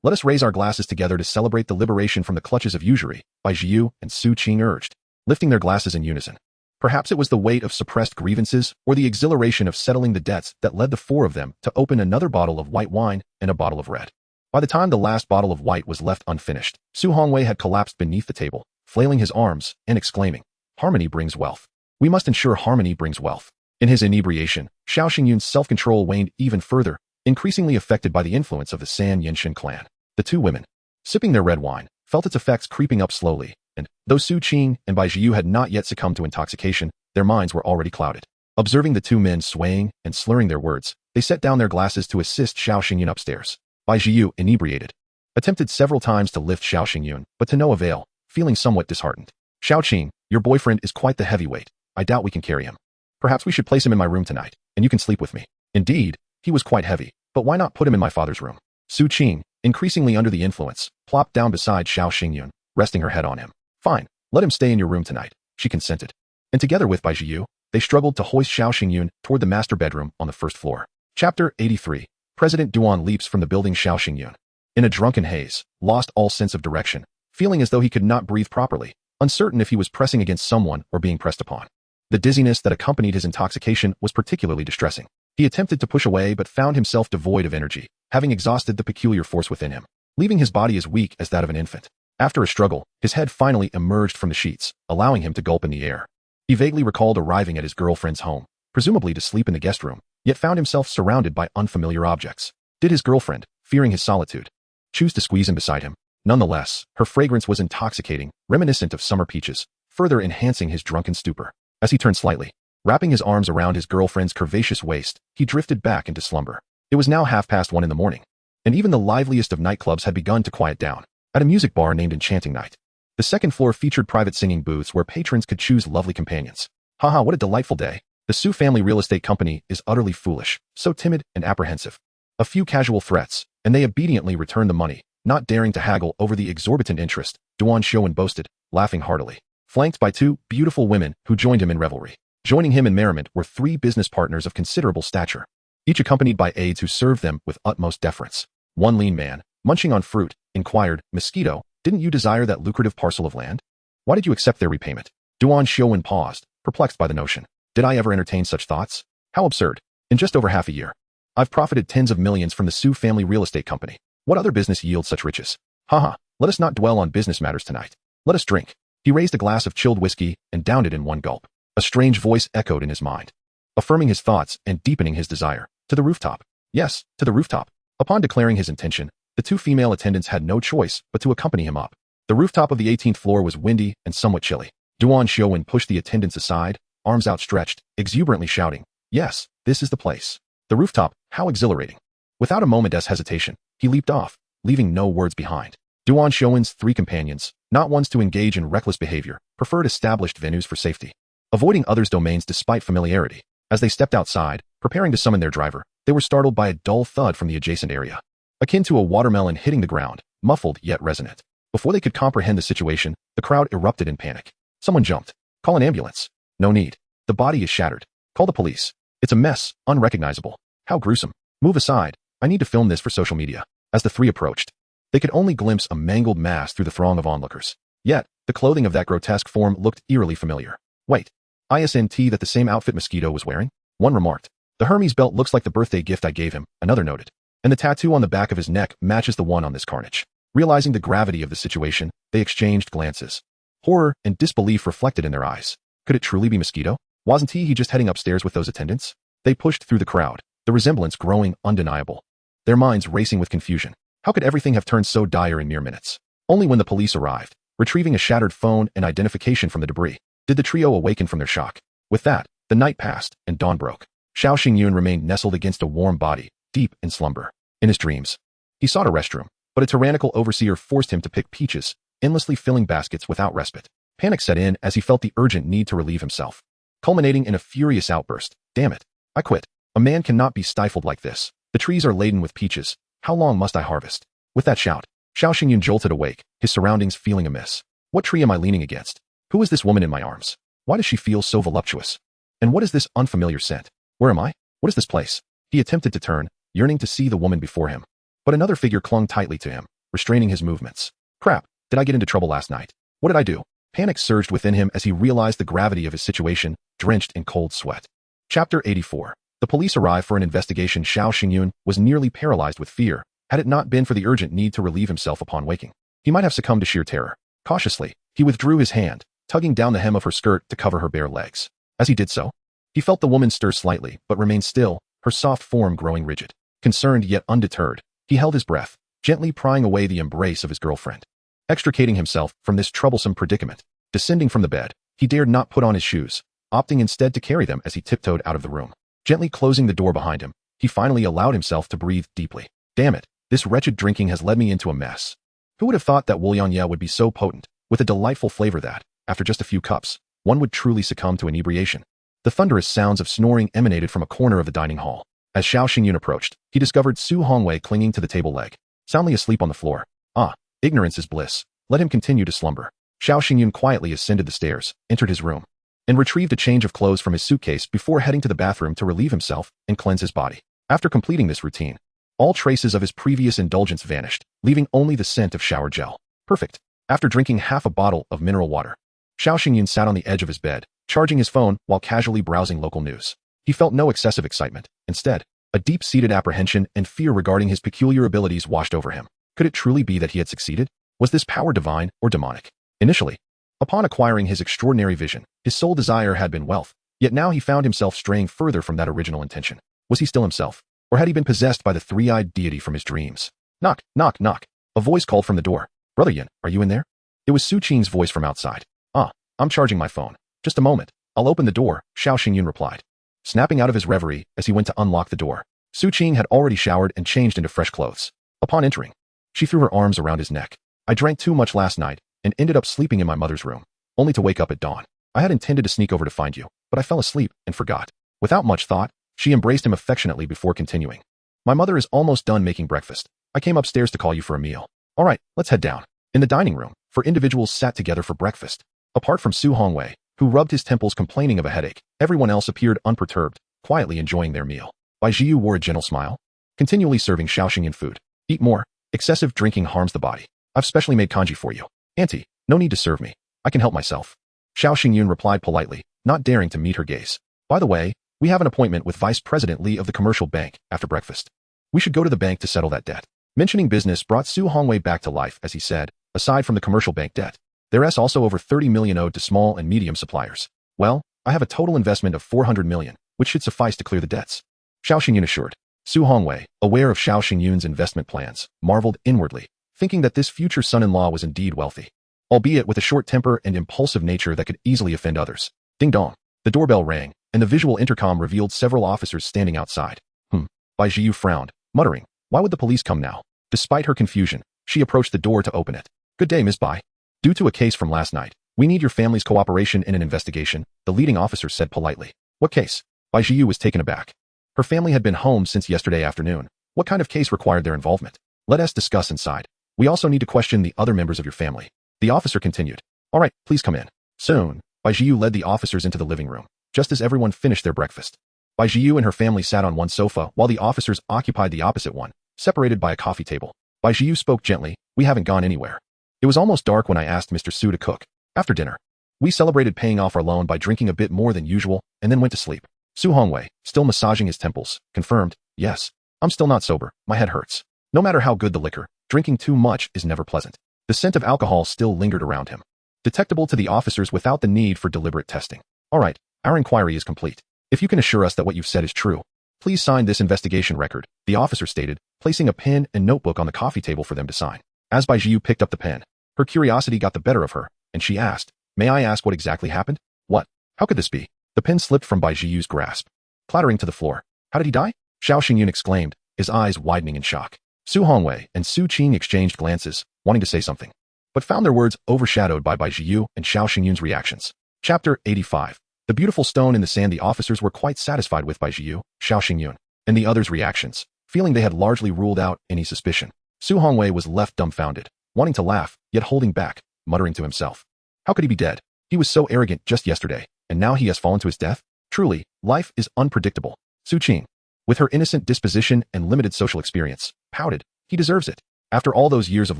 let us raise our glasses together to celebrate the liberation from the clutches of usury, Bai Jiyu and Su Qing urged, lifting their glasses in unison. Perhaps it was the weight of suppressed grievances or the exhilaration of settling the debts that led the four of them to open another bottle of white wine and a bottle of red. By the time the last bottle of white was left unfinished, Su Hongwei had collapsed beneath the table, flailing his arms and exclaiming, Harmony brings wealth. We must ensure harmony brings wealth. In his inebriation, Xiao Xingyun's self-control waned even further, increasingly affected by the influence of the San Yinshin clan. The two women, sipping their red wine, felt its effects creeping up slowly, and, though Su Qing and Bai Jiyu had not yet succumbed to intoxication, their minds were already clouded. Observing the two men swaying and slurring their words, they set down their glasses to assist Xiao Xingyun upstairs. Bai Jiyu, inebriated, attempted several times to lift Xiao Xingyun, but to no avail, feeling somewhat disheartened. Xiao Qing, your boyfriend is quite the heavyweight. I doubt we can carry him. Perhaps we should place him in my room tonight, and you can sleep with me. Indeed, he was quite heavy, but why not put him in my father's room? Su Qing, increasingly under the influence, plopped down beside Xiao Xingyun, resting her head on him. Fine, let him stay in your room tonight, she consented. And together with Bai Jiyu, they struggled to hoist Xiao Xingyun toward the master bedroom on the first floor. Chapter 83. President Duan leaps from the building. Xiao Xingyun, in a drunken haze, lost all sense of direction, feeling as though he could not breathe properly, uncertain if he was pressing against someone or being pressed upon. The dizziness that accompanied his intoxication was particularly distressing. He attempted to push away but found himself devoid of energy, having exhausted the peculiar force within him, leaving his body as weak as that of an infant. After a struggle, his head finally emerged from the sheets, allowing him to gulp in the air. He vaguely recalled arriving at his girlfriend's home, presumably to sleep in the guest room, yet found himself surrounded by unfamiliar objects. Did his girlfriend, fearing his solitude, choose to squeeze in beside him? Nonetheless, her fragrance was intoxicating, reminiscent of summer peaches, further enhancing his drunken stupor. As he turned slightly, wrapping his arms around his girlfriend's curvaceous waist, he drifted back into slumber. It was now 1:30 in the morning, and even the liveliest of nightclubs had begun to quiet down. At a music bar named Enchanting Night, the second floor featured private singing booths where patrons could choose lovely companions. Haha, what a delightful day. The Su family real estate company is utterly foolish, so timid and apprehensive. A few casual threats, and they obediently returned the money, not daring to haggle over the exorbitant interest, Duan Xiuwen boasted, laughing heartily. Flanked by two beautiful women who joined him in revelry. Joining him in merriment were three business partners of considerable stature, each accompanied by aides who served them with utmost deference. One lean man, munching on fruit, inquired, Mosquito, didn't you desire that lucrative parcel of land? Why did you accept their repayment? Duan Xiuwen paused, perplexed by the notion. Did I ever entertain such thoughts? How absurd. In just over half a year, I've profited tens of millions from the Su family real estate company. What other business yields such riches? Haha, let us not dwell on business matters tonight. Let us drink. He raised a glass of chilled whiskey and downed it in one gulp. A strange voice echoed in his mind, affirming his thoughts and deepening his desire. To the rooftop. Yes, to the rooftop. Upon declaring his intention, the two female attendants had no choice but to accompany him up. The rooftop of the 18th floor was windy and somewhat chilly. Yuan Xiaowen pushed the attendants aside, arms outstretched, exuberantly shouting, "Yes, this is the place. The rooftop, how exhilarating." Without a moment's hesitation, he leaped off, leaving no words behind. Yuan Xiaowen's three companions, not ones to engage in reckless behavior, preferred established venues for safety, avoiding others' domains despite familiarity. As they stepped outside, preparing to summon their driver, they were startled by a dull thud from the adjacent area, akin to a watermelon hitting the ground, muffled yet resonant. Before they could comprehend the situation, the crowd erupted in panic. Someone jumped. Call an ambulance. No need. The body is shattered. Call the police. It's a mess, unrecognizable. How gruesome. Move aside. I need to film this for social media. As the three approached, they could only glimpse a mangled mass through the throng of onlookers. Yet, the clothing of that grotesque form looked eerily familiar. Wait. Isn't that the same outfit Mosquito was wearing? One remarked. The Hermes belt looks like the birthday gift I gave him, another noted. And the tattoo on the back of his neck matches the one on this carnage. Realizing the gravity of the situation, they exchanged glances. Horror and disbelief reflected in their eyes. Could it truly be Mosquito? Wasn't he just heading upstairs with those attendants? They pushed through the crowd, the resemblance growing undeniable. Their minds racing with confusion. How could everything have turned so dire in mere minutes? Only when the police arrived, retrieving a shattered phone and identification from the debris, did the trio awaken from their shock. With that, the night passed and dawn broke. Xiao Xingyun remained nestled against a warm body, deep in slumber. In his dreams, he sought a restroom, but a tyrannical overseer forced him to pick peaches, endlessly filling baskets without respite. Panic set in as he felt the urgent need to relieve himself, culminating in a furious outburst. Damn it. I quit. A man cannot be stifled like this. The trees are laden with peaches. How long must I harvest? With that shout, Xiao Xingyun jolted awake, his surroundings feeling amiss. What tree am I leaning against? Who is this woman in my arms? Why does she feel so voluptuous? And what is this unfamiliar scent? Where am I? What is this place? He attempted to turn, yearning to see the woman before him. But another figure clung tightly to him, restraining his movements. Crap, did I get into trouble last night? What did I do? Panic surged within him as he realized the gravity of his situation, drenched in cold sweat. Chapter 84. The police arrived for an investigation. Xiao Xingyun was nearly paralyzed with fear, had it not been for the urgent need to relieve himself upon waking. He might have succumbed to sheer terror. Cautiously, he withdrew his hand, tugging down the hem of her skirt to cover her bare legs. As he did so, he felt the woman stir slightly, but remain still, her soft form growing rigid. Concerned yet undeterred, he held his breath, gently prying away the embrace of his girlfriend. Extricating himself from this troublesome predicament, descending from the bed, he dared not put on his shoes, opting instead to carry them as he tiptoed out of the room. Gently closing the door behind him, he finally allowed himself to breathe deeply. Damn it, this wretched drinking has led me into a mess. Who would have thought that Wulianye would be so potent, with a delightful flavor that, after just a few cups, one would truly succumb to inebriation? The thunderous sounds of snoring emanated from a corner of the dining hall. As Xiao Xingyun approached, he discovered Su Hongwei clinging to the table leg, soundly asleep on the floor. Ah, ignorance is bliss. Let him continue to slumber. Xiao Xingyun quietly ascended the stairs, entered his room, and retrieved a change of clothes from his suitcase before heading to the bathroom to relieve himself and cleanse his body. After completing this routine, all traces of his previous indulgence vanished, leaving only the scent of shower gel. Perfect. After drinking half a bottle of mineral water, Xiao Xingyun sat on the edge of his bed, charging his phone while casually browsing local news. He felt no excessive excitement. Instead, a deep-seated apprehension and fear regarding his peculiar abilities washed over him. Could it truly be that he had succeeded? Was this power divine or demonic? Initially, upon acquiring his extraordinary vision, his sole desire had been wealth, yet now he found himself straying further from that original intention. Was he still himself? Or had he been possessed by the three-eyed deity from his dreams? Knock, knock, knock. A voice called from the door. Brother Yin, are you in there? It was Su Qing's voice from outside. Ah, I'm charging my phone. Just a moment. I'll open the door, Xiao Xingyun replied. Snapping out of his reverie as he went to unlock the door, Su Qing had already showered and changed into fresh clothes. Upon entering, she threw her arms around his neck. I drank too much last night and ended up sleeping in my mother's room, only to wake up at dawn. I had intended to sneak over to find you, but I fell asleep and forgot. Without much thought, she embraced him affectionately before continuing. My mother is almost done making breakfast. I came upstairs to call you for a meal. All right, let's head down. In the dining room, 4 individuals sat together for breakfast. Apart from Su Hongwei, who rubbed his temples complaining of a headache, everyone else appeared unperturbed, quietly enjoying their meal. Bai Jiu wore a gentle smile, continually serving Xiao Xingyun food. Eat more. Excessive drinking harms the body. I've specially made congee for you. Auntie, no need to serve me. I can help myself. Xiao Xingyun replied politely, not daring to meet her gaze. By the way, we have an appointment with Vice President Li of the commercial bank after breakfast. We should go to the bank to settle that debt. Mentioning business brought Su Hongwei back to life as he said, aside from the commercial bank debt, there's also over 30 million owed to small and medium suppliers. Well, I have a total investment of 400 million, which should suffice to clear the debts. Xiao Xingyun assured. Su Hongwei, aware of Xiao Xingyun's investment plans, marveled inwardly, thinking that this future son-in-law was indeed wealthy, albeit with a short temper and impulsive nature that could easily offend others. Ding dong. The doorbell rang, and the visual intercom revealed several officers standing outside. Bai Zhiyu frowned, muttering, why would the police come now? Despite her confusion, she approached the door to open it. Good day, Miss Bai. Due to a case from last night, we need your family's cooperation in an investigation, the leading officer said politely. What case? Bai Zhiyu was taken aback. Her family had been home since yesterday afternoon. What kind of case required their involvement? Let us discuss inside. We also need to question the other members of your family. The officer continued. All right, please come in. Soon, Bai Zhiyu led the officers into the living room, just as everyone finished their breakfast. Bai Zhiyu and her family sat on one sofa while the officers occupied the opposite one, separated by a coffee table. Bai Zhiyu spoke gently, we haven't gone anywhere. It was almost dark when I asked Mr. Su to cook. After dinner, we celebrated paying off our loan by drinking a bit more than usual and then went to sleep. Su Hongwei, still massaging his temples, confirmed, yes, I'm still not sober, my head hurts. No matter how good the liquor, drinking too much is never pleasant. The scent of alcohol still lingered around him, detectable to the officers without the need for deliberate testing. All right, our inquiry is complete. If you can assure us that what you've said is true, please sign this investigation record, the officer stated, placing a pen and notebook on the coffee table for them to sign. As Bai Zhiyu picked up the pen, her curiosity got the better of her, and she asked, may I ask what exactly happened? What? How could this be? The pen slipped from Bai Zhiyu's grasp, clattering to the floor. How did he die? Xiao Xingyun exclaimed, his eyes widening in shock. Su Hongwei and Su Qing exchanged glances, wanting to say something, but found their words overshadowed by Bai Zhiyu and Xiao Xingyun's reactions. Chapter 85. The beautiful stone in the sand. The officers were quite satisfied with Bai Zhiyu, Xiao Xingyun, and the others' reactions, feeling they had largely ruled out any suspicion. Su Hongwei was left dumbfounded, wanting to laugh, yet holding back, muttering to himself. How could he be dead? He was so arrogant just yesterday, and now he has fallen to his death? Truly, life is unpredictable. Su Qing, with her innocent disposition and limited social experience, pouted. He deserves it. After all those years of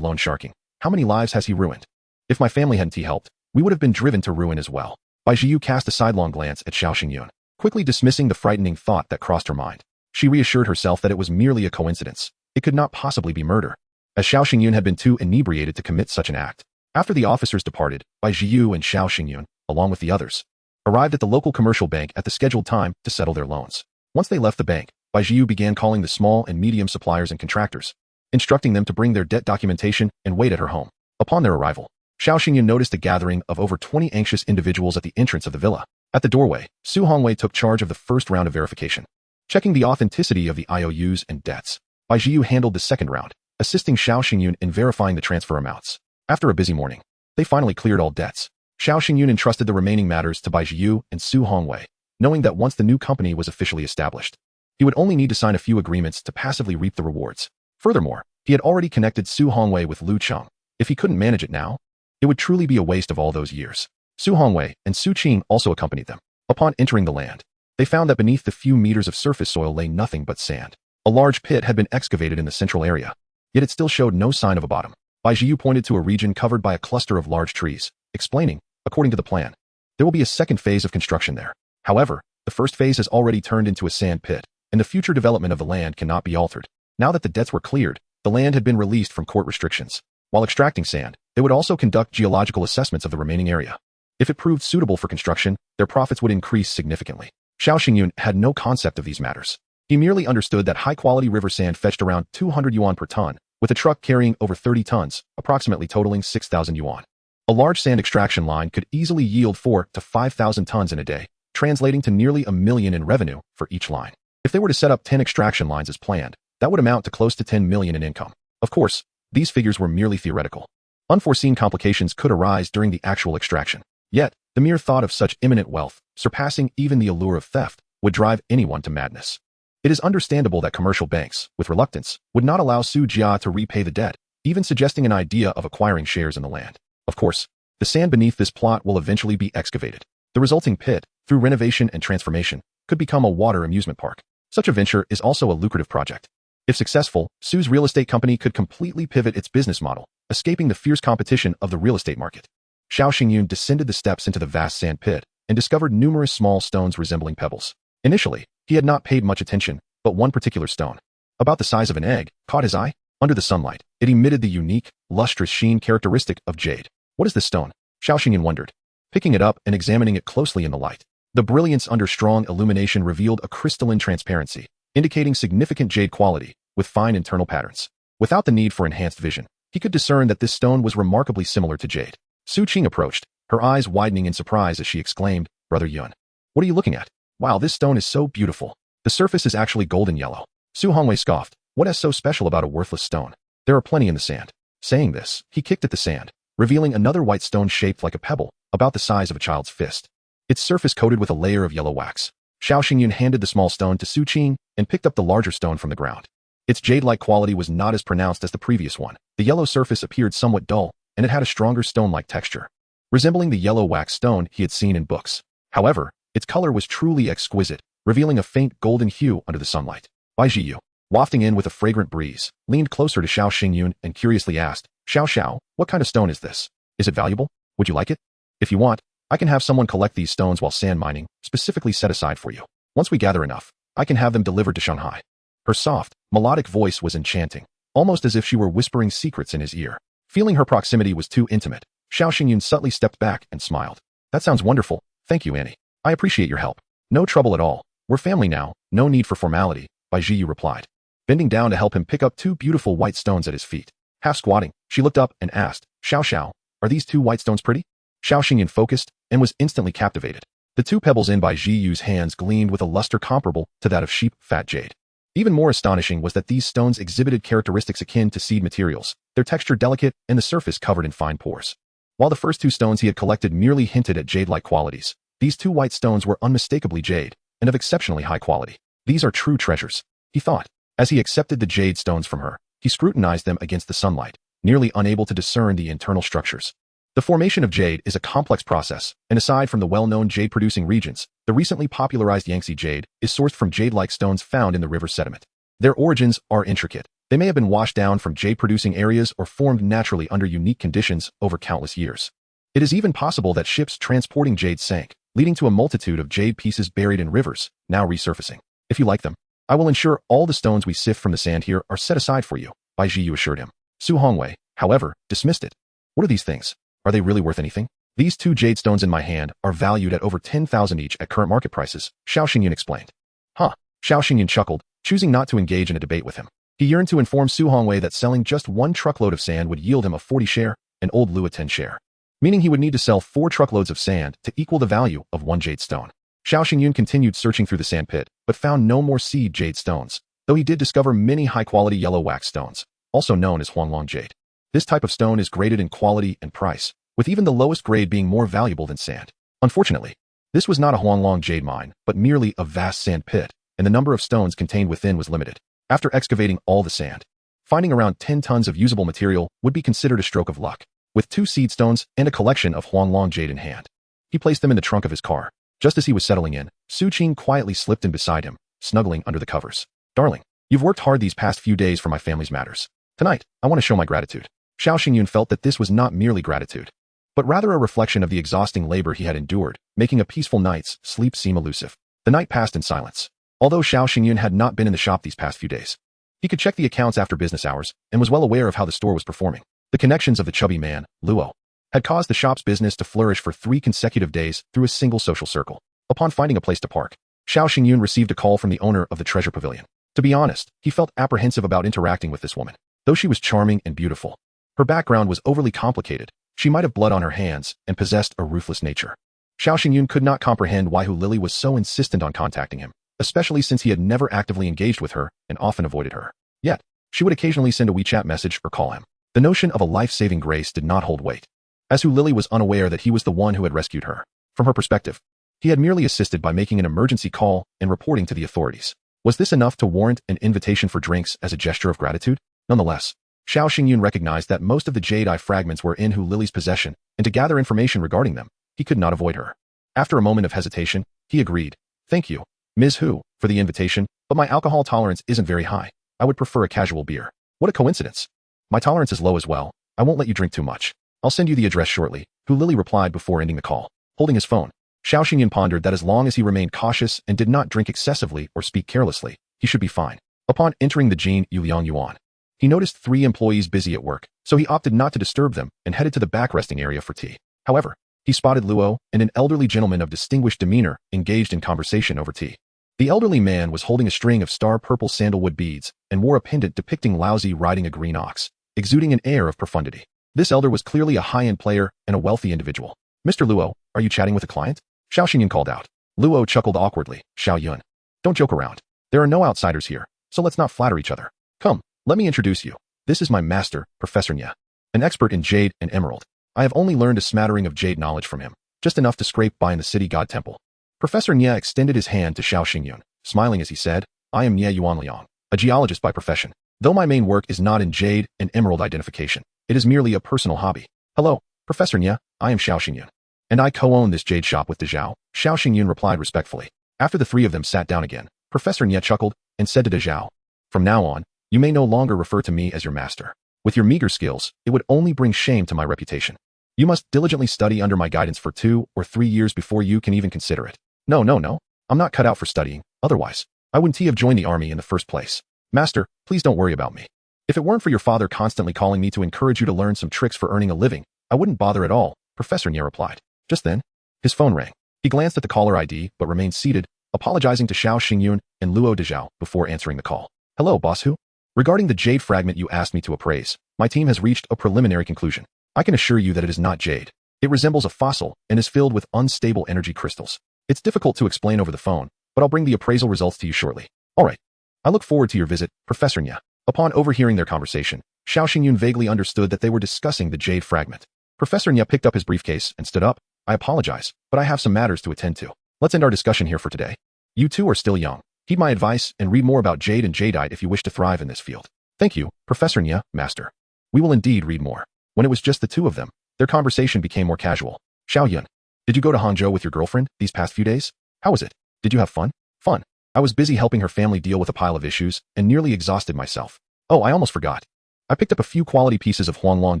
loan sharking, how many lives has he ruined? If my family hadn't helped, we would have been driven to ruin as well. Bai Zhiyu cast a sidelong glance at Xiao Xingyun, quickly dismissing the frightening thought that crossed her mind. She reassured herself that it was merely a coincidence. It could not possibly be murder, as Xiao Xingyun had been too inebriated to commit such an act. After the officers departed, Bai Zhiyu and Xiao Xingyun, along with the others, arrived at the local commercial bank at the scheduled time to settle their loans. Once they left the bank, Bai Zhiyu began calling the small and medium suppliers and contractors, instructing them to bring their debt documentation and wait at her home. Upon their arrival, Xiao Xingyun noticed a gathering of over 20 anxious individuals at the entrance of the villa. At the doorway, Su Hongwei took charge of the first round of verification, checking the authenticity of the IOUs and debts. Bai Zhiyu handled the second round, assisting Xiao Xingyun in verifying the transfer amounts. After a busy morning, they finally cleared all debts. Xiao Xingyun entrusted the remaining matters to Bai Zhiyu and Su Hongwei, knowing that once the new company was officially established, he would only need to sign a few agreements to passively reap the rewards. Furthermore, he had already connected Su Hongwei with Lu Cheng. If he couldn't manage it now, it would truly be a waste of all those years. Su Hongwei and Su Qing also accompanied them. Upon entering the land, they found that beneath the few meters of surface soil lay nothing but sand. A large pit had been excavated in the central area, yet it still showed no sign of a bottom. Bai Zhiyu pointed to a region covered by a cluster of large trees, explaining, according to the plan, there will be a second phase of construction there. However, the first phase has already turned into a sand pit, and the future development of the land cannot be altered. Now that the debts were cleared, the land had been released from court restrictions. While extracting sand, they would also conduct geological assessments of the remaining area. If it proved suitable for construction, their profits would increase significantly. Xiao Xingyun had no concept of these matters. He merely understood that high-quality river sand fetched around 200 yuan per ton, with a truck carrying over 30 tons, approximately totaling 6,000 yuan. A large sand extraction line could easily yield 4,000 to 5,000 tons in a day, translating to nearly $1 million in revenue for each line. If they were to set up 10 extraction lines as planned, that would amount to close to 10 million in income. Of course, these figures were merely theoretical. Unforeseen complications could arise during the actual extraction. Yet, the mere thought of such imminent wealth, surpassing even the allure of theft, would drive anyone to madness. It is understandable that commercial banks, with reluctance, would not allow Su Jia to repay the debt, even suggesting an idea of acquiring shares in the land. Of course, the sand beneath this plot will eventually be excavated. The resulting pit, through renovation and transformation, could become a water amusement park. Such a venture is also a lucrative project. If successful, Su's real estate company could completely pivot its business model, escaping the fierce competition of the real estate market. Xiao Xingyun descended the steps into the vast sand pit and discovered numerous small stones resembling pebbles. Initially, he had not paid much attention, but one particular stone, about the size of an egg, caught his eye. Under the sunlight, it emitted the unique, lustrous sheen characteristic of jade. What is this stone? Xiao Xingyun wondered, picking it up and examining it closely in the light. The brilliance under strong illumination revealed a crystalline transparency, indicating significant jade quality, with fine internal patterns. Without the need for enhanced vision, he could discern that this stone was remarkably similar to jade. Su Qing approached, her eyes widening in surprise as she exclaimed, "Brother Yuan, what are you looking at? Wow, this stone is so beautiful. The surface is actually golden yellow." Su Hongwei scoffed, "What is so special about a worthless stone? There are plenty in the sand." Saying this, he kicked at the sand, revealing another white stone shaped like a pebble, about the size of a child's fist. Its surface coated with a layer of yellow wax. Xiao Xingyun handed the small stone to Su Qing and picked up the larger stone from the ground. Its jade-like quality was not as pronounced as the previous one. The yellow surface appeared somewhat dull, and it had a stronger stone-like texture, resembling the yellow wax stone he had seen in books. However, its color was truly exquisite, revealing a faint golden hue under the sunlight. Bai Jiyu, wafting in with a fragrant breeze, leaned closer to Xiao Xingyun and curiously asked, "Xiao, what kind of stone is this? Is it valuable? Would you like it? If you want, I can have someone collect these stones while sand mining, specifically set aside for you. Once we gather enough, I can have them delivered to Shanghai." Her soft, melodic voice was enchanting, almost as if she were whispering secrets in his ear. Feeling her proximity was too intimate, Xiao Xingyun subtly stepped back and smiled. "That sounds wonderful. Thank you, Annie. I appreciate your help." "No trouble at all. We're family now, no need for formality," Bai Jiyu replied, bending down to help him pick up two beautiful white stones at his feet. Half squatting, she looked up and asked, Xiao, are these two white stones pretty?" Xiao Xingyun focused and was instantly captivated. The two pebbles in Bai Jiyu's hands gleamed with a luster comparable to that of sheep fat jade. Even more astonishing was that these stones exhibited characteristics akin to seed materials, their texture delicate and the surface covered in fine pores. While the first two stones he had collected merely hinted at jade-like qualities, these two white stones were unmistakably jade and of exceptionally high quality. "These are true treasures," he thought. As he accepted the jade stones from her, he scrutinized them against the sunlight, nearly unable to discern the internal structures. The formation of jade is a complex process, and aside from the well-known jade-producing regions, the recently popularized Yangtze jade is sourced from jade-like stones found in the river sediment. Their origins are intricate. They may have been washed down from jade-producing areas or formed naturally under unique conditions over countless years. It is even possible that ships transporting jade sank, leading to a multitude of jade pieces buried in rivers, now resurfacing. "If you like them, I will ensure all the stones we sift from the sand here are set aside for you," Bai Jiyu assured him. Su Hongwei, however, dismissed it. "What are these things? Are they really worth anything? These two jade stones in my hand are valued at over 10,000 each at current market prices," Xiao Xingyun explained. "Huh." Xiao Xingyun chuckled, choosing not to engage in a debate with him. He yearned to inform Su Hongwei that selling just one truckload of sand would yield him a 40 share and old Lu a 10 share, meaning he would need to sell 4 truckloads of sand to equal the value of one jade stone. Xiao Xingyun continued searching through the sand pit, but found no more seed jade stones, though he did discover many high-quality yellow wax stones, also known as Huanglong jade. This type of stone is graded in quality and price, with even the lowest grade being more valuable than sand. Unfortunately, this was not a Huanglong jade mine, but merely a vast sand pit, and the number of stones contained within was limited. After excavating all the sand, finding around 10 tons of usable material would be considered a stroke of luck. With 2 seed stones and a collection of Huanglong jade in hand, he placed them in the trunk of his car. Just as he was settling in, Su Qing quietly slipped in beside him, snuggling under the covers. "Darling, you've worked hard these past few days for my family's matters. Tonight, I want to show my gratitude." Xiao Xingyun felt that this was not merely gratitude, but rather a reflection of the exhausting labor he had endured, making a peaceful night's sleep seem elusive. The night passed in silence. Although Xiao Xingyun had not been in the shop these past few days, he could check the accounts after business hours and was well aware of how the store was performing. The connections of the chubby man, Luo, had caused the shop's business to flourish for 3 consecutive days through a single social circle. Upon finding a place to park, Xiao Xingyun received a call from the owner of the treasure pavilion. To be honest, he felt apprehensive about interacting with this woman. Though she was charming and beautiful, her background was overly complicated. She might have blood on her hands and possessed a ruthless nature. Xiao Xingyun could not comprehend why Lily was so insistent on contacting him, especially since he had never actively engaged with her and often avoided her. Yet, she would occasionally send a WeChat message or call him. The notion of a life-saving grace did not hold weight, as Lily was unaware that he was the one who had rescued her. From her perspective, he had merely assisted by making an emergency call and reporting to the authorities. Was this enough to warrant an invitation for drinks as a gesture of gratitude? Nonetheless, Xiao Xingyun recognized that most of the jadeite fragments were in Lily's possession, and to gather information regarding them, he could not avoid her. After a moment of hesitation, he agreed. "Thank you, Ms. Hu, for the invitation, but my alcohol tolerance isn't very high. I would prefer a casual beer." "What a coincidence. My tolerance is low as well. I won't let you drink too much. I'll send you the address shortly," who Lily replied before ending the call. Holding his phone, Xiao Xingyun pondered that as long as he remained cautious and did not drink excessively or speak carelessly, he should be fine. Upon entering the Jin Yuan, he noticed 3 employees busy at work, so he opted not to disturb them and headed to the back resting area for tea. However, he spotted Luo and an elderly gentleman of distinguished demeanor engaged in conversation over tea. The elderly man was holding a string of star-purple sandalwood beads and wore a pendant depicting Laozi riding a green ox, exuding an air of profundity. This elder was clearly a high-end player and a wealthy individual. "Mr. Luo, are you chatting with a client?" Xiao Xingyun called out. Luo chuckled awkwardly. "Xiao Yun, don't joke around. There are no outsiders here, so let's not flatter each other. Come, let me introduce you. This is my master, Professor Nye, an expert in jade and emerald. I have only learned a smattering of jade knowledge from him, just enough to scrape by in the city god temple." Professor Nye extended his hand to Xiao Xingyun, smiling as he said, "I am Nye Yuanliang, a geologist by profession. Though my main work is not in jade and emerald identification, it is merely a personal hobby. Hello, Professor Nye, I am Xiao Xingyun. And I co-own this jade shop with Dezhao," Xiao Xingyun replied respectfully. After the 3 of them sat down again, Professor Nye chuckled and said to Dezhao, "From now on, you may no longer refer to me as your master. With your meager skills, it would only bring shame to my reputation. You must diligently study under my guidance for 2 or 3 years before you can even consider it." No. I'm not cut out for studying, otherwise I wouldn't have joined the army in the first place. "Master, please don't worry about me. If it weren't for your father constantly calling me to encourage you to learn some tricks for earning a living, I wouldn't bother at all," Professor Nye replied. Just then, his phone rang. He glanced at the caller ID but remained seated, apologizing to Xiao Xingyun and Luo Dezhao before answering the call. "Hello, boss who? Regarding the jade fragment you asked me to appraise, my team has reached a preliminary conclusion. I can assure you that it is not jade. It resembles a fossil and is filled with unstable energy crystals. It's difficult to explain over the phone, but I'll bring the appraisal results to you shortly." "All right. I look forward to your visit, Professor Nye." Upon overhearing their conversation, Xiao Xingyun vaguely understood that they were discussing the jade fragment. Professor Nye picked up his briefcase and stood up. "I apologize, but I have some matters to attend to. Let's end our discussion here for today. You two are still young. Heed my advice and read more about jade and jadeite if you wish to thrive in this field." "Thank you, Professor Nye, Master. We will indeed read more." When it was just the 2 of them, their conversation became more casual. "Xiao Yun, did you go to Hangzhou with your girlfriend these past few days? How was it? Did you have fun?" "Fun. I was busy helping her family deal with a pile of issues and nearly exhausted myself. Oh, I almost forgot. I picked up a few quality pieces of Huanglong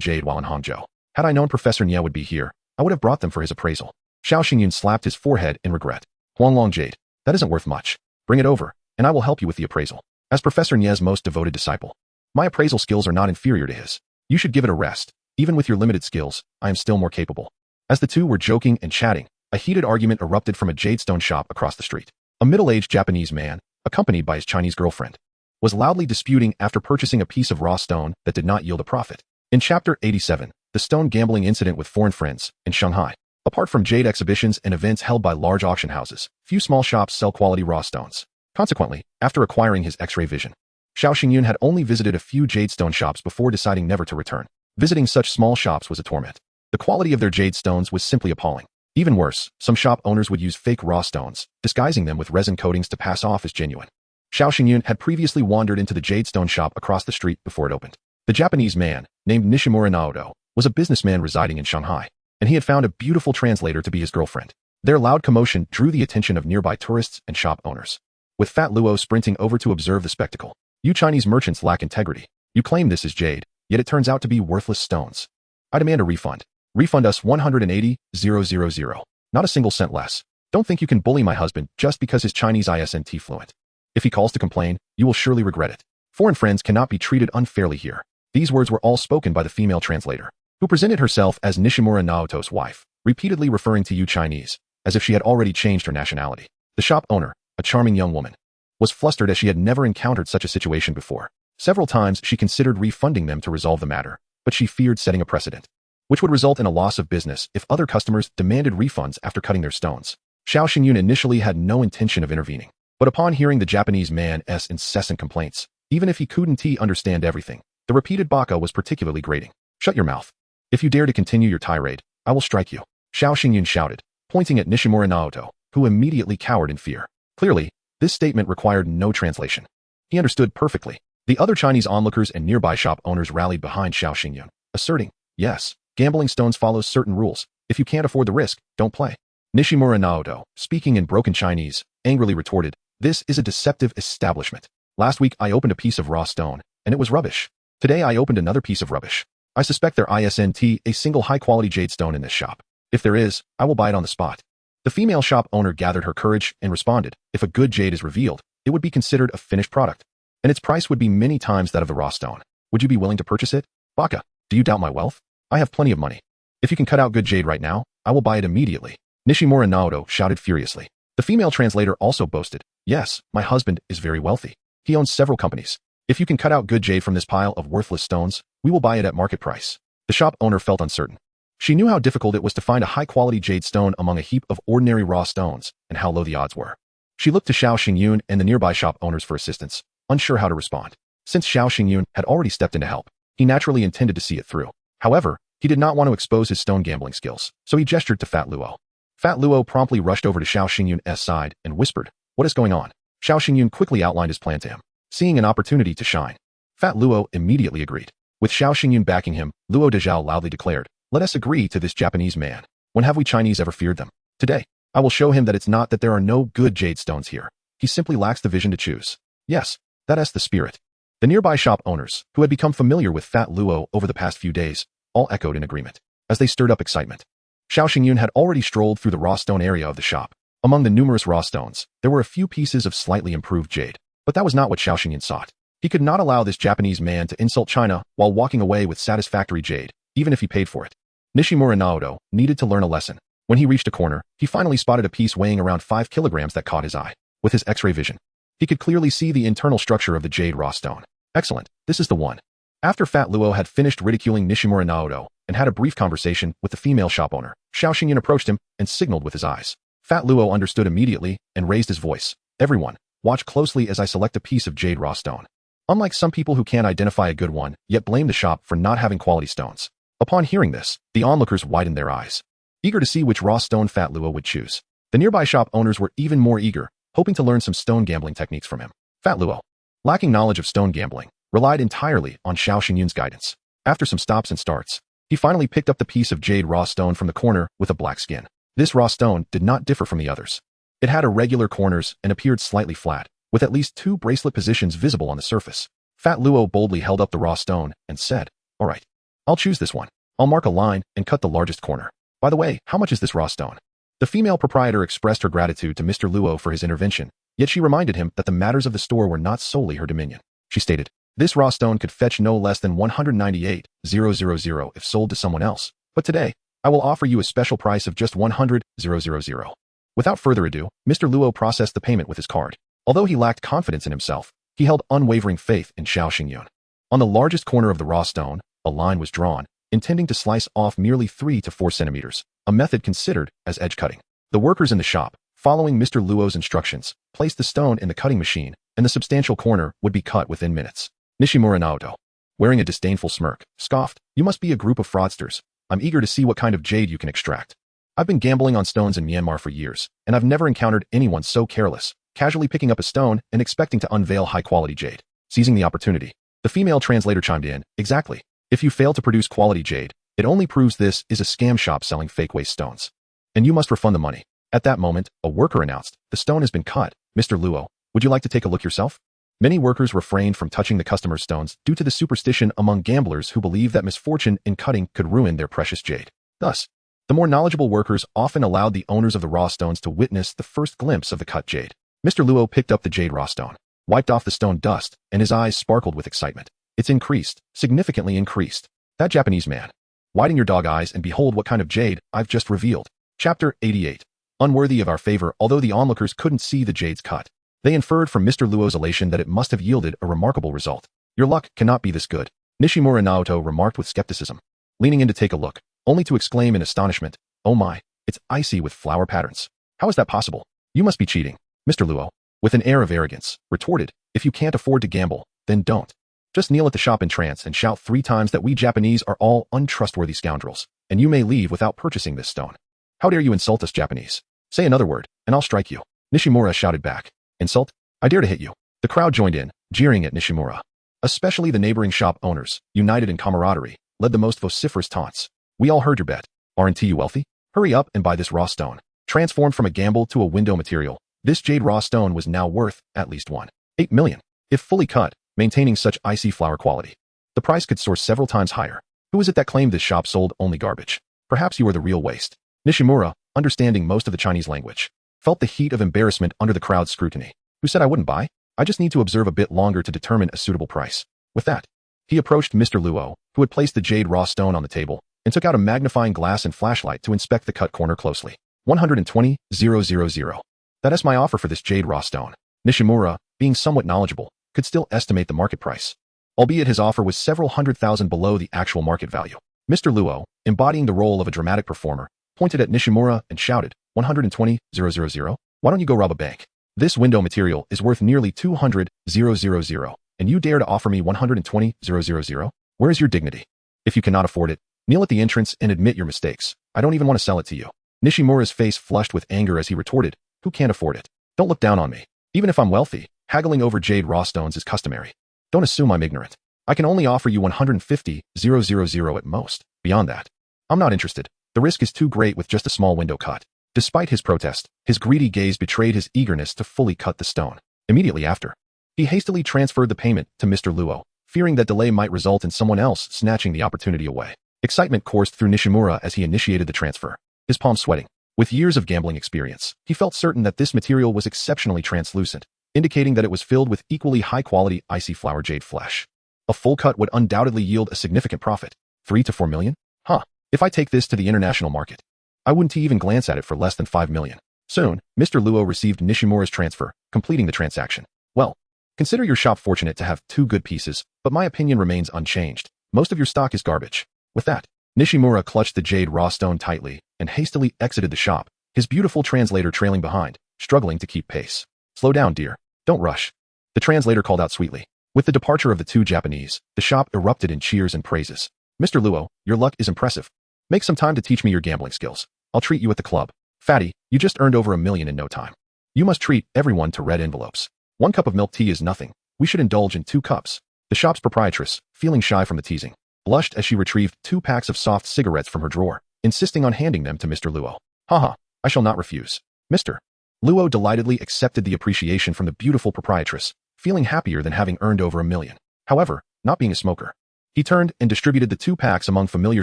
jade while in Hangzhou. Had I known Professor Nye would be here, I would have brought them for his appraisal." Xiao Xingyun slapped his forehead in regret. "Huanglong jade, that isn't worth much. Bring it over, and I will help you with the appraisal. As Professor Nye's most devoted disciple, my appraisal skills are not inferior to his. You should give it a rest. Even with your limited skills, I am still more capable." As the 2 were joking and chatting, a heated argument erupted from a jadestone shop across the street. A middle-aged Japanese man, accompanied by his Chinese girlfriend, was loudly disputing after purchasing a piece of raw stone that did not yield a profit. In Chapter 87, the stone gambling incident with foreign friends, in Shanghai. Apart from jade exhibitions and events held by large auction houses, few small shops sell quality raw stones. Consequently, after acquiring his X-ray vision, Xiao Xingyun had only visited a few jadestone shops before deciding never to return. Visiting such small shops was a torment. The quality of their jade stones was simply appalling. Even worse, some shop owners would use fake raw stones, disguising them with resin coatings to pass off as genuine. Xiao Xingyun had previously wandered into the jadestone shop across the street before it opened. The Japanese man, named Nishimura Naoto, was a businessman residing in Shanghai, and he had found a beautiful translator to be his girlfriend. Their loud commotion drew the attention of nearby tourists and shop owners. With Fat Luo sprinting over to observe the spectacle. "You Chinese merchants lack integrity. You claim this is jade, yet it turns out to be worthless stones. I demand a refund. Refund us 180,000. Not a single cent less. Don't think you can bully my husband just because his Chinese isn't fluent. If he calls to complain, you will surely regret it. Foreign friends cannot be treated unfairly here." These words were all spoken by the female translator, who presented herself as Nishimura Naoto's wife, repeatedly referring to "you Chinese," as if she had already changed her nationality. The shop owner, a charming young woman, was flustered as she had never encountered such a situation before. Several times she considered refunding them to resolve the matter, but she feared setting a precedent, which would result in a loss of business if other customers demanded refunds after cutting their stones. Xiao Xingyun initially had no intention of intervening, but upon hearing the Japanese man's incessant complaints, even if he couldn't understand everything, the repeated baka was particularly grating. "Shut your mouth. If you dare to continue your tirade, I will strike you," Xiao Xingyun shouted, pointing at Nishimura Naoto, who immediately cowered in fear. Clearly, this statement required no translation. He understood perfectly. The other Chinese onlookers and nearby shop owners rallied behind Xiao Xingyun, asserting, "Yes, gambling stones follows certain rules. If you can't afford the risk, don't play." Nishimura Naoto, speaking in broken Chinese, angrily retorted, "This is a deceptive establishment. Last week I opened a piece of raw stone, and it was rubbish. Today I opened another piece of rubbish. I suspect there isn't a single high-quality jade stone in this shop. If there is, I will buy it on the spot. The female shop owner gathered her courage and responded, if a good jade is revealed, it would be considered a finished product, and its price would be many times that of the raw stone. Would you be willing to purchase it? Baka, do you doubt my wealth? I have plenty of money. If you can cut out good jade right now, I will buy it immediately. Nishimura Naoto shouted furiously. The female translator also boasted, yes, my husband is very wealthy. He owns several companies. If you can cut out good jade from this pile of worthless stones, we will buy it at market price. The shop owner felt uncertain. She knew how difficult it was to find a high-quality jade stone among a heap of ordinary raw stones, and how low the odds were. She looked to Xiao Xingyun and the nearby shop owners for assistance, unsure how to respond. Since Xiao Xingyun had already stepped in to help, he naturally intended to see it through. However, he did not want to expose his stone gambling skills, so he gestured to Fat Luo. Fat Luo promptly rushed over to Xiao Xingyun's side and whispered, what is going on? Xiao Xingyun quickly outlined his plan to him, seeing an opportunity to shine. Fat Luo immediately agreed. With Xiao Xingyun backing him, Luo Dezhao loudly declared, let us agree to this Japanese man. When have we Chinese ever feared them? Today, I will show him that it's not that there are no good jade stones here. He simply lacks the vision to choose. Yes, that's the spirit. The nearby shop owners, who had become familiar with Fat Luo over the past few days, all echoed in agreement, as they stirred up excitement. Xiao Xingyun had already strolled through the raw stone area of the shop. Among the numerous raw stones, there were a few pieces of slightly improved jade, but that was not what Xiao Xingyun sought. He could not allow this Japanese man to insult China while walking away with satisfactory jade, even if he paid for it. Nishimura Naoto needed to learn a lesson. When he reached a corner, he finally spotted a piece weighing around 5 kilograms that caught his eye. With his X-ray vision, he could clearly see the internal structure of the jade raw stone. Excellent, this is the one. After Fat Luo had finished ridiculing Nishimura Naoto and had a brief conversation with the female shop owner, Xiao Xingyun approached him and signaled with his eyes. Fat Luo understood immediately and raised his voice. Everyone, watch closely as I select a piece of jade raw stone. Unlike some people who can't identify a good one, yet blame the shop for not having quality stones. Upon hearing this, the onlookers widened their eyes, eager to see which raw stone Fat Luo would choose. The nearby shop owners were even more eager, hoping to learn some stone gambling techniques from him. Fat Luo, lacking knowledge of stone gambling, relied entirely on Xiao Xingyun's guidance. After some stops and starts, he finally picked up the piece of jade raw stone from the corner with a black skin. This raw stone did not differ from the others. It had irregular corners and appeared slightly flat, with at least 2 bracelet positions visible on the surface. Fat Luo boldly held up the raw stone and said, all right, I'll choose this one. I'll mark a line and cut the largest corner. By the way, how much is this raw stone? The female proprietor expressed her gratitude to Mr. Luo for his intervention, yet she reminded him that the matters of the store were not solely her dominion. She stated, this raw stone could fetch no less than 198,000 if sold to someone else, but today, I will offer you a special price of just 100,000. Without further ado, Mr. Luo processed the payment with his card. Although he lacked confidence in himself, he held unwavering faith in Xiao Xingyun. On the largest corner of the raw stone, a line was drawn, intending to slice off merely 3 to 4 centimeters, a method considered as edge cutting. The workers in the shop, following Mr. Luo's instructions, placed the stone in the cutting machine, and the substantial corner would be cut within minutes. Nishimura Naoto, wearing a disdainful smirk, scoffed, you must be a group of fraudsters. I'm eager to see what kind of jade you can extract. I've been gambling on stones in Myanmar for years, and I've never encountered anyone so careless, casually picking up a stone and expecting to unveil high-quality jade. Seizing the opportunity, the female translator chimed in, exactly. If you fail to produce quality jade, it only proves this is a scam shop selling fake waste stones. And you must refund the money. At that moment, a worker announced, the stone has been cut. Mr. Luo, would you like to take a look yourself? Many workers refrained from touching the customer's stones due to the superstition among gamblers who believe that misfortune in cutting could ruin their precious jade. Thus, the more knowledgeable workers often allowed the owners of the raw stones to witness the first glimpse of the cut jade. Mr. Luo picked up the jade raw stone, wiped off the stone dust, and his eyes sparkled with excitement. It's increased, significantly increased. That Japanese man. Widen your dog eyes and behold what kind of jade I've just revealed. Chapter 88. Unworthy of our favor. Although the onlookers couldn't see the jade's cut, they inferred from Mr. Luo's elation that it must have yielded a remarkable result. Your luck cannot be this good, Nishimura Naoto remarked with skepticism, leaning in to take a look, only to exclaim in astonishment, oh my, it's icy with flower patterns. How is that possible? You must be cheating. Mr. Luo, with an air of arrogance, retorted, if you can't afford to gamble, then don't. Just kneel at the shop in trance and shout 3 times that we Japanese are all untrustworthy scoundrels, and you may leave without purchasing this stone. How dare you insult us Japanese? Say another word, and I'll strike you. Nishimura shouted back. Insult? I dare to hit you. The crowd joined in, jeering at Nishimura. Especially the neighboring shop owners, united in camaraderie, led the most vociferous taunts. We all heard your bet. Aren't you wealthy? Hurry up and buy this raw stone. Transformed from a gamble to a window material, this jade raw stone was now worth at least 1.8 million. If fully cut, maintaining such icy flower quality, the price could soar several times higher. Who is it that claimed this shop sold only garbage? Perhaps you are the real waste. Nishimura, understanding most of the Chinese language, felt the heat of embarrassment under the crowd's scrutiny. Who said I wouldn't buy? I just need to observe a bit longer to determine a suitable price. With that, he approached Mr. Luo, who had placed the jade raw stone on the table, and took out a magnifying glass and flashlight to inspect the cut corner closely. 120,000. That is my offer for this jade raw stone. Nishimura, being somewhat knowledgeable, could still estimate the market price, albeit his offer was several hundred thousand below the actual market value. Mr. Luo, embodying the role of a dramatic performer, pointed at Nishimura and shouted, 120,000. Why don't you go rob a bank? This window material is worth nearly 200,000, and you dare to offer me 120,000? Where is your dignity? If you cannot afford it, kneel at the entrance and admit your mistakes. I don't even want to sell it to you. Nishimura's face flushed with anger as he retorted, who can't afford it? Don't look down on me. Even if I'm wealthy, haggling over jade raw stones is customary. Don't assume I'm ignorant. I can only offer you 150,000 at most. Beyond that, I'm not interested. The risk is too great with just a small window cut. Despite his protest, his greedy gaze betrayed his eagerness to fully cut the stone. Immediately after, he hastily transferred the payment to Mr. Luo, fearing that delay might result in someone else snatching the opportunity away. Excitement coursed through Nishimura as he initiated the transfer, his palms sweating. With years of gambling experience, he felt certain that this material was exceptionally translucent, indicating that it was filled with equally high-quality icy flower jade flesh. A full cut would undoubtedly yield a significant profit. 3 to 4 million? Huh. If I take this to the international market, I wouldn't even glance at it for less than 5 million. Soon, Mr. Luo received Nishimura's transfer, completing the transaction. Well, consider your shop fortunate to have 2 good pieces, but my opinion remains unchanged. Most of your stock is garbage. With that, Nishimura clutched the jade raw stone tightly and hastily exited the shop, his beautiful translator trailing behind, struggling to keep pace. Slow down, dear. Don't rush. The translator called out sweetly. With the departure of the 2 Japanese, the shop erupted in cheers and praises. Mr. Luo, your luck is impressive. Make some time to teach me your gambling skills. I'll treat you at the club. Fatty, you just earned over 1 million in no time. You must treat everyone to red envelopes. 1 cup of milk tea is nothing. We should indulge in 2 cups. The shop's proprietress, feeling shy from the teasing, blushed as she retrieved 2 packs of soft cigarettes from her drawer, insisting on handing them to Mr. Luo. Haha, I shall not refuse. Mr. Luo delightedly accepted the appreciation from the beautiful proprietress, feeling happier than having earned over 1 million. However, not being a smoker, he turned and distributed the 2 packs among familiar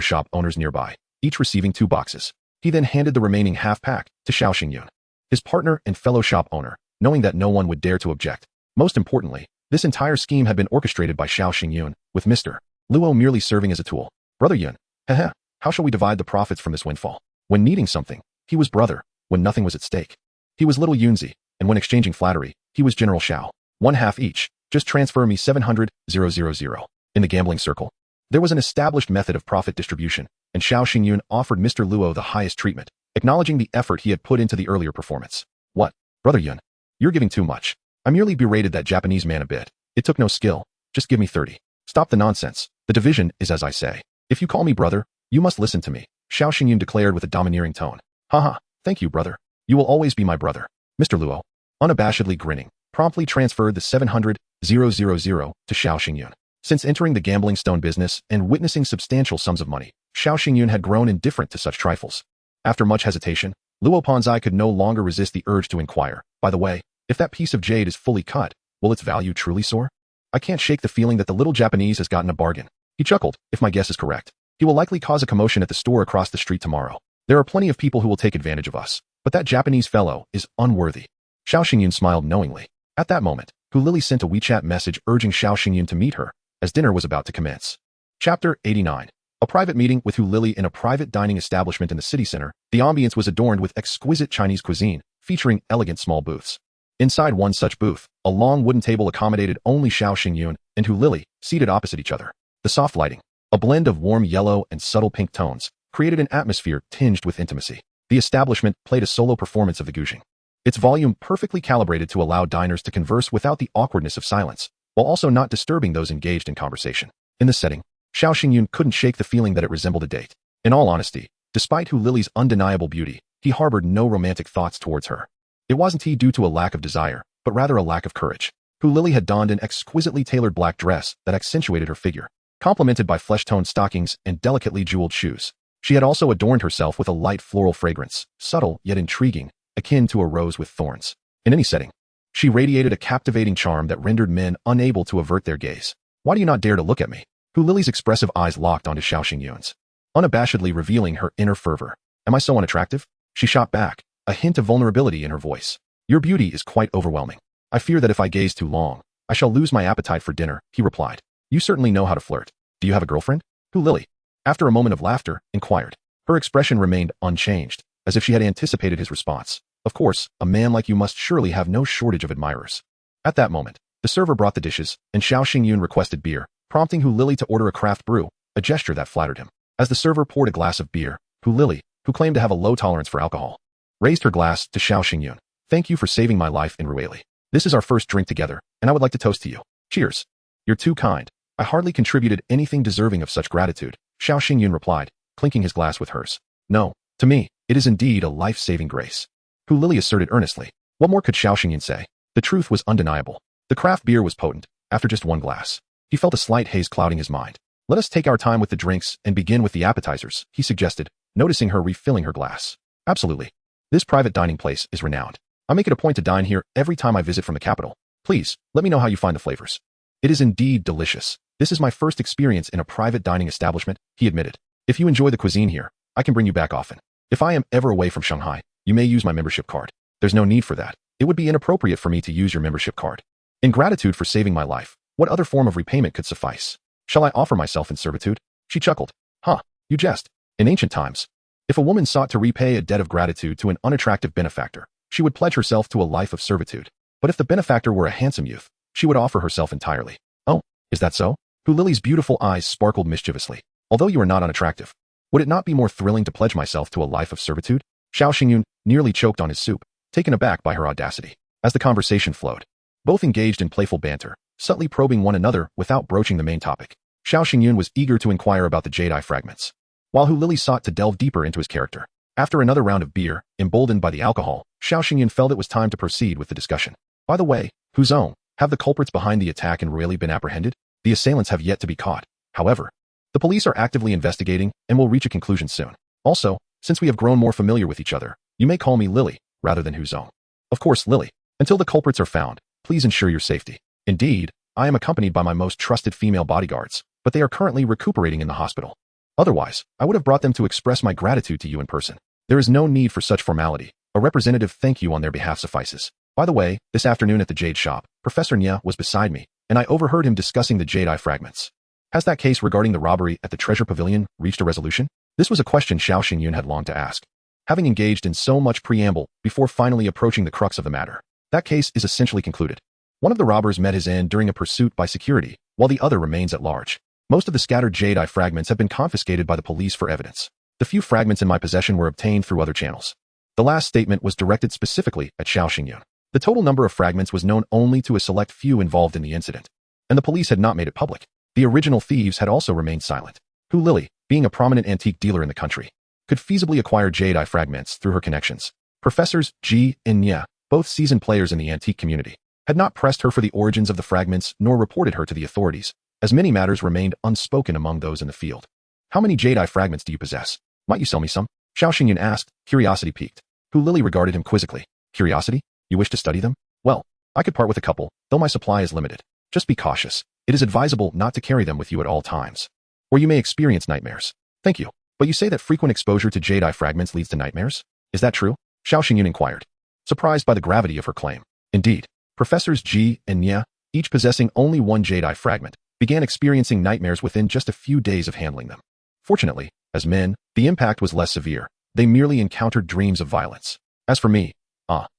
shop owners nearby, each receiving 2 boxes. He then handed the remaining half pack to Xiao Xingyun, his partner and fellow shop owner, knowing that no one would dare to object. Most importantly, this entire scheme had been orchestrated by Xiao Xingyun, with Mr. Luo merely serving as a tool. Brother Yun, heh, how shall we divide the profits from this windfall? When needing something, he was brother. When nothing was at stake, he was little Yunzi, and when exchanging flattery, he was General Xiao. 1 half each. Just transfer me 700,000. In the gambling circle, there was an established method of profit distribution, and Xiao Xingyun offered Mr. Luo the highest treatment, acknowledging the effort he had put into the earlier performance. What? Brother Yun, you're giving too much. I merely berated that Japanese man a bit. It took no skill. Just give me 30. Stop the nonsense. The division is as I say. If you call me brother, you must listen to me, Xiao Xingyun declared with a domineering tone. Haha, thank you, brother. You will always be my brother. Mr. Luo, unabashedly grinning, promptly transferred the 700,000 to Xiao Xingyun. Since entering the gambling stone business and witnessing substantial sums of money, Xiao Xingyun had grown indifferent to such trifles. After much hesitation, Luo Panzai could no longer resist the urge to inquire, by the way, if that piece of jade is fully cut, will its value truly soar? I can't shake the feeling that the little Japanese has gotten a bargain. He chuckled, if my guess is correct. He will likely cause a commotion at the store across the street tomorrow. There are plenty of people who will take advantage of us, but that Japanese fellow is unworthy. Xiao Xingyun smiled knowingly. At that moment, Hu Lili sent a WeChat message urging Xiao Xingyun to meet her, as dinner was about to commence. Chapter 89. A private meeting with Hu Lili in a private dining establishment in the city center. The ambience was adorned with exquisite Chinese cuisine, featuring elegant small booths. Inside one such booth, a long wooden table accommodated only Xiao Xingyun and Hu Lili, seated opposite each other. The soft lighting, a blend of warm yellow and subtle pink tones, created an atmosphere tinged with intimacy. The establishment played a solo performance of the guzheng, its volume perfectly calibrated to allow diners to converse without the awkwardness of silence, while also not disturbing those engaged in conversation. In this setting, Xiao Xingyun couldn't shake the feeling that it resembled a date. In all honesty, despite Hu Lili's undeniable beauty, he harbored no romantic thoughts towards her. It wasn't due to a lack of desire, but rather a lack of courage. Hu Lili had donned an exquisitely tailored black dress that accentuated her figure, complemented by flesh-toned stockings and delicately jeweled shoes. She had also adorned herself with a light floral fragrance, subtle yet intriguing, akin to a rose with thorns. In any setting, she radiated a captivating charm that rendered men unable to avert their gaze. Why do you not dare to look at me? Hu Lily's expressive eyes locked onto Xiao Xingyun's, unabashedly revealing her inner fervor. Am I so unattractive? She shot back, a hint of vulnerability in her voice. Your beauty is quite overwhelming. I fear that if I gaze too long, I shall lose my appetite for dinner, he replied. You certainly know how to flirt. Do you have a girlfriend? Hu Lily, after a moment of laughter, inquired. Her expression remained unchanged, as if she had anticipated his response. Of course, a man like you must surely have no shortage of admirers. At that moment, the server brought the dishes, and Xiao Xingyun requested beer, prompting Hu Lily to order a craft brew, a gesture that flattered him. As the server poured a glass of beer, Hu Lily, who claimed to have a low tolerance for alcohol, raised her glass to Xiao Xingyun. Thank you for saving my life in Rueli. This is our first drink together, and I would like to toast to you. Cheers. You're too kind. I hardly contributed anything deserving of such gratitude, Xiao Xingyun replied, clinking his glass with hers. No, to me, it is indeed a life-saving grace. Hu Lily asserted earnestly. What more could Xiao Xingyun say? The truth was undeniable. The craft beer was potent. After just one glass, he felt a slight haze clouding his mind. Let us take our time with the drinks and begin with the appetizers, he suggested, noticing her refilling her glass. Absolutely. This private dining place is renowned. I make it a point to dine here every time I visit from the capital. Please, let me know how you find the flavors. It is indeed delicious. This is my first experience in a private dining establishment, he admitted. If you enjoy the cuisine here, I can bring you back often. If I am ever away from Shanghai, you may use my membership card. There's no need for that. It would be inappropriate for me to use your membership card. In gratitude for saving my life, what other form of repayment could suffice? Shall I offer myself in servitude? She chuckled. Huh, you jest. In ancient times, if a woman sought to repay a debt of gratitude to an unattractive benefactor, she would pledge herself to a life of servitude. But if the benefactor were a handsome youth, she would offer herself entirely. Oh, is that so? Hu Lily's beautiful eyes sparkled mischievously. Although you are not unattractive, would it not be more thrilling to pledge myself to a life of servitude? Xiao Xingyun nearly choked on his soup, taken aback by her audacity. As the conversation flowed, both engaged in playful banter, subtly probing one another without broaching the main topic. Xiao Xingyun was eager to inquire about the jadeite fragments, while Hu Lily sought to delve deeper into his character. After another round of beer, emboldened by the alcohol, Xiao Xingyun felt it was time to proceed with the discussion. By the way, Hu Zong, have the culprits behind the attack in Rueli been apprehended? The assailants have yet to be caught. However, the police are actively investigating and will reach a conclusion soon. Also, since we have grown more familiar with each other, you may call me Lily, rather than Hu Zong. Of course, Lily. Until the culprits are found, please ensure your safety. Indeed, I am accompanied by my most trusted female bodyguards, but they are currently recuperating in the hospital. Otherwise, I would have brought them to express my gratitude to you in person. There is no need for such formality. A representative thank you on their behalf suffices. By the way, this afternoon at the Jade shop, Professor Nya was beside me, and I overheard him discussing the jadeite fragments. Has that case regarding the robbery at the treasure pavilion reached a resolution? This was a question Xiao Xingyun had longed to ask. Having engaged in so much preamble before finally approaching the crux of the matter, that case is essentially concluded. One of the robbers met his end during a pursuit by security, while the other remains at large. Most of the scattered jadeite fragments have been confiscated by the police for evidence. The few fragments in my possession were obtained through other channels. The last statement was directed specifically at Xiao Xingyun. The total number of fragments was known only to a select few involved in the incident, and the police had not made it public. The original thieves had also remained silent. Hu Lily, being a prominent antique dealer in the country, could feasibly acquire jadeite fragments through her connections. Professors Ji and Nya, both seasoned players in the antique community, had not pressed her for the origins of the fragments nor reported her to the authorities, as many matters remained unspoken among those in the field. How many jadeite fragments do you possess? Might you sell me some? Xiao Xingyun asked, curiosity piqued. Hu Lily regarded him quizzically. Curiosity? You wish to study them? Well, I could part with a couple, though my supply is limited. Just be cautious. It is advisable not to carry them with you at all times, or you may experience nightmares. Thank you. But you say that frequent exposure to jadeite fragments leads to nightmares? Is that true? Xiao Xingyun inquired, surprised by the gravity of her claim. Indeed, Professors Ji and Nya, each possessing only one jadeite fragment, began experiencing nightmares within just a few days of handling them. Fortunately, as men, the impact was less severe. They merely encountered dreams of violence. As for me,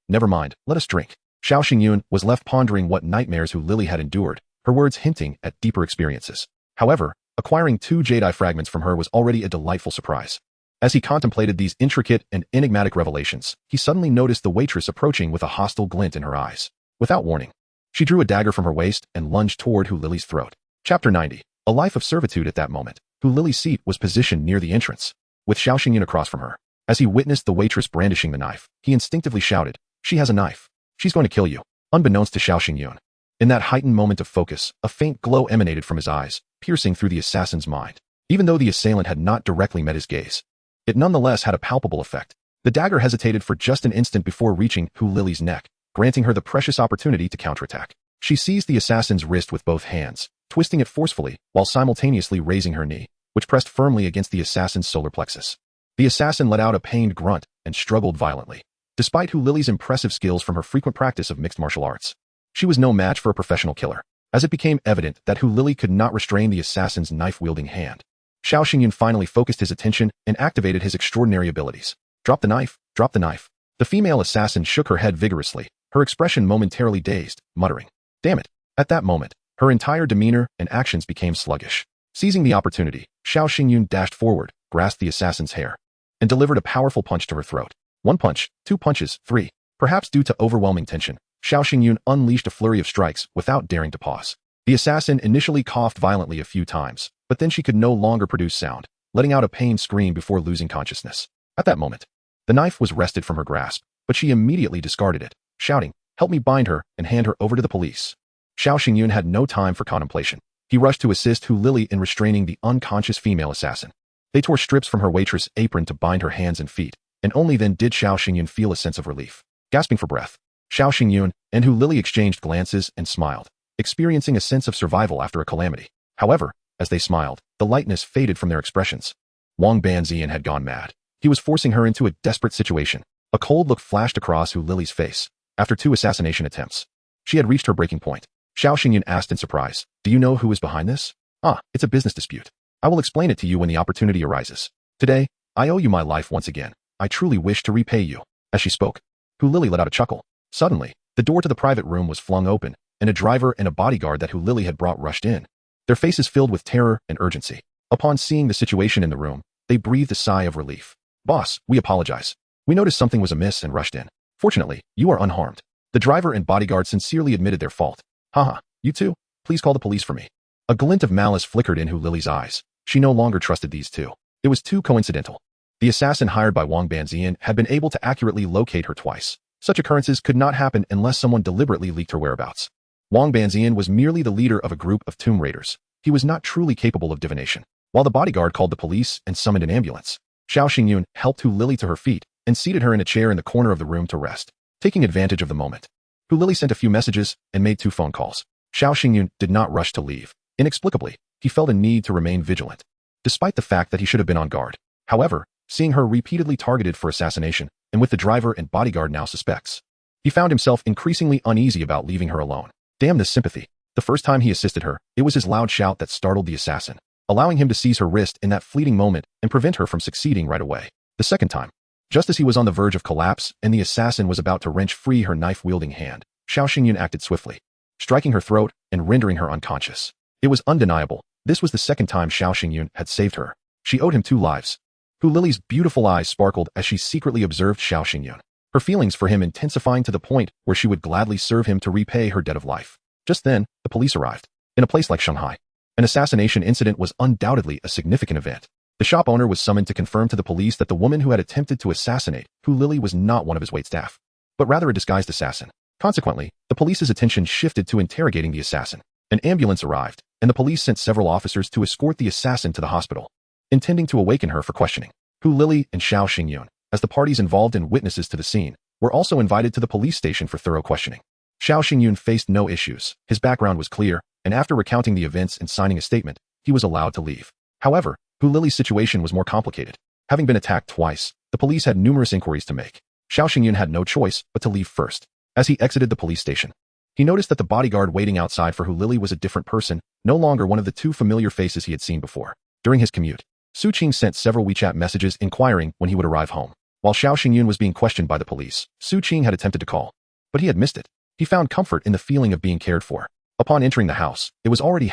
never mind, let us drink. Xiao Xingyun was left pondering what nightmares Hu Lily had endured, her words hinting at deeper experiences. However, acquiring 2 jadeite fragments from her was already a delightful surprise. As he contemplated these intricate and enigmatic revelations, he suddenly noticed the waitress approaching with a hostile glint in her eyes. Without warning, she drew a dagger from her waist and lunged toward Hu Lily's throat. Chapter 90. A life of servitude. At that moment, Hu Lily's seat was positioned near the entrance, with Xiao Xingyun across from her. As he witnessed the waitress brandishing the knife, he instinctively shouted, "She has a knife. She's going to kill you." Unbeknownst to Xiao Xingyun, in that heightened moment of focus, a faint glow emanated from his eyes, piercing through the assassin's mind. Even though the assailant had not directly met his gaze, it nonetheless had a palpable effect. The dagger hesitated for just an instant before reaching Hu Lily's neck, granting her the precious opportunity to counterattack. She seized the assassin's wrist with both hands, twisting it forcefully while simultaneously raising her knee, which pressed firmly against the assassin's solar plexus. The assassin let out a pained grunt and struggled violently. Despite Hu Lily's impressive skills from her frequent practice of mixed martial arts, she was no match for a professional killer. As it became evident that Hu Lily could not restrain the assassin's knife-wielding hand, Xiao Xingyun finally focused his attention and activated his extraordinary abilities. Drop the knife, drop the knife. The female assassin shook her head vigorously, her expression momentarily dazed, muttering, "Damn it." At that moment, her entire demeanor and actions became sluggish. Seizing the opportunity, Xiao Xingyun dashed forward, grasped the assassin's hair, and delivered a powerful punch to her throat. One punch, two punches, three. Perhaps due to overwhelming tension, Xiao Xingyun unleashed a flurry of strikes without daring to pause. The assassin initially coughed violently a few times, but then she could no longer produce sound, letting out a pained scream before losing consciousness. At that moment, the knife was wrested from her grasp, but she immediately discarded it, shouting, "Help me bind her and hand her over to the police." Xiao Xingyun had no time for contemplation. He rushed to assist Hu Lily in restraining the unconscious female assassin. They tore strips from her waitress' apron to bind her hands and feet, and only then did Xiao Xingyun feel a sense of relief. Gasping for breath, Xiao Xingyun and Hu Lily exchanged glances and smiled, experiencing a sense of survival after a calamity. However, as they smiled, the lightness faded from their expressions. Wang Banzian had gone mad. He was forcing her into a desperate situation. A cold look flashed across Hu Lily's face. After 2 assassination attempts, she had reached her breaking point. Xiao Xingyun asked in surprise, "Do you know who is behind this?" "Ah, it's a business dispute. I will explain it to you when the opportunity arises. Today, I owe you my life once again. I truly wish to repay you." As she spoke, Hu Lily let out a chuckle. Suddenly, the door to the private room was flung open, and a driver and a bodyguard that Hu Lily had brought rushed in. Their faces filled with terror and urgency. Upon seeing the situation in the room, they breathed a sigh of relief. "Boss, we apologize. We noticed something was amiss and rushed in. Fortunately, you are unharmed." The driver and bodyguard sincerely admitted their fault. "Haha, you two, please call the police for me." A glint of malice flickered in Hu Lily's eyes. She no longer trusted these two. It was too coincidental. The assassin hired by Wang Banzian had been able to accurately locate her twice. Such occurrences could not happen unless someone deliberately leaked her whereabouts. Wang Banzian was merely the leader of a group of tomb raiders. He was not truly capable of divination. While the bodyguard called the police and summoned an ambulance, Xiao Xingyun helped Hu Lily to her feet and seated her in a chair in the corner of the room to rest. Taking advantage of the moment, Hu Lily sent a few messages and made 2 phone calls. Xiao Xingyun did not rush to leave. Inexplicably, he felt a need to remain vigilant, despite the fact that he should have been on guard. However, seeing her repeatedly targeted for assassination, and with the driver and bodyguard now suspects, he found himself increasingly uneasy about leaving her alone. Damn this sympathy. The first time he assisted her, it was his loud shout that startled the assassin, allowing him to seize her wrist in that fleeting moment and prevent her from succeeding right away. The second time, just as he was on the verge of collapse and the assassin was about to wrench free her knife-wielding hand, Xiao Xingyun acted swiftly, striking her throat and rendering her unconscious. It was undeniable. This was the second time Xiao Xingyun had saved her. She owed him 2 lives. Hu Lily's beautiful eyes sparkled as she secretly observed Xiao Xingyun, her feelings for him intensifying to the point where she would gladly serve him to repay her debt of life. Just then, the police arrived. In a place like Shanghai, an assassination incident was undoubtedly a significant event. The shop owner was summoned to confirm to the police that the woman who had attempted to assassinate Hu Lily was not one of his waitstaff, but rather a disguised assassin. Consequently, the police's attention shifted to interrogating the assassin. An ambulance arrived, and the police sent several officers to escort the assassin to the hospital, intending to awaken her for questioning. Hu Lily and Xiao Xingyun, as the parties involved and witnesses to the scene, were also invited to the police station for thorough questioning. Xiao Xingyun faced no issues. His background was clear, and after recounting the events and signing a statement, he was allowed to leave. However, Hu Lily's situation was more complicated. Having been attacked twice, the police had numerous inquiries to make. Xiao Xingyun had no choice but to leave first. As he exited the police station, he noticed that the bodyguard waiting outside for Hu Lily was a different person, no longer one of the 2 familiar faces he had seen before. During his commute, Su Qing sent several WeChat messages inquiring when he would arrive home. While Xiao Xingyun was being questioned by the police, Su Qing had attempted to call, but he had missed it. He found comfort in the feeling of being cared for. Upon entering the house, it was already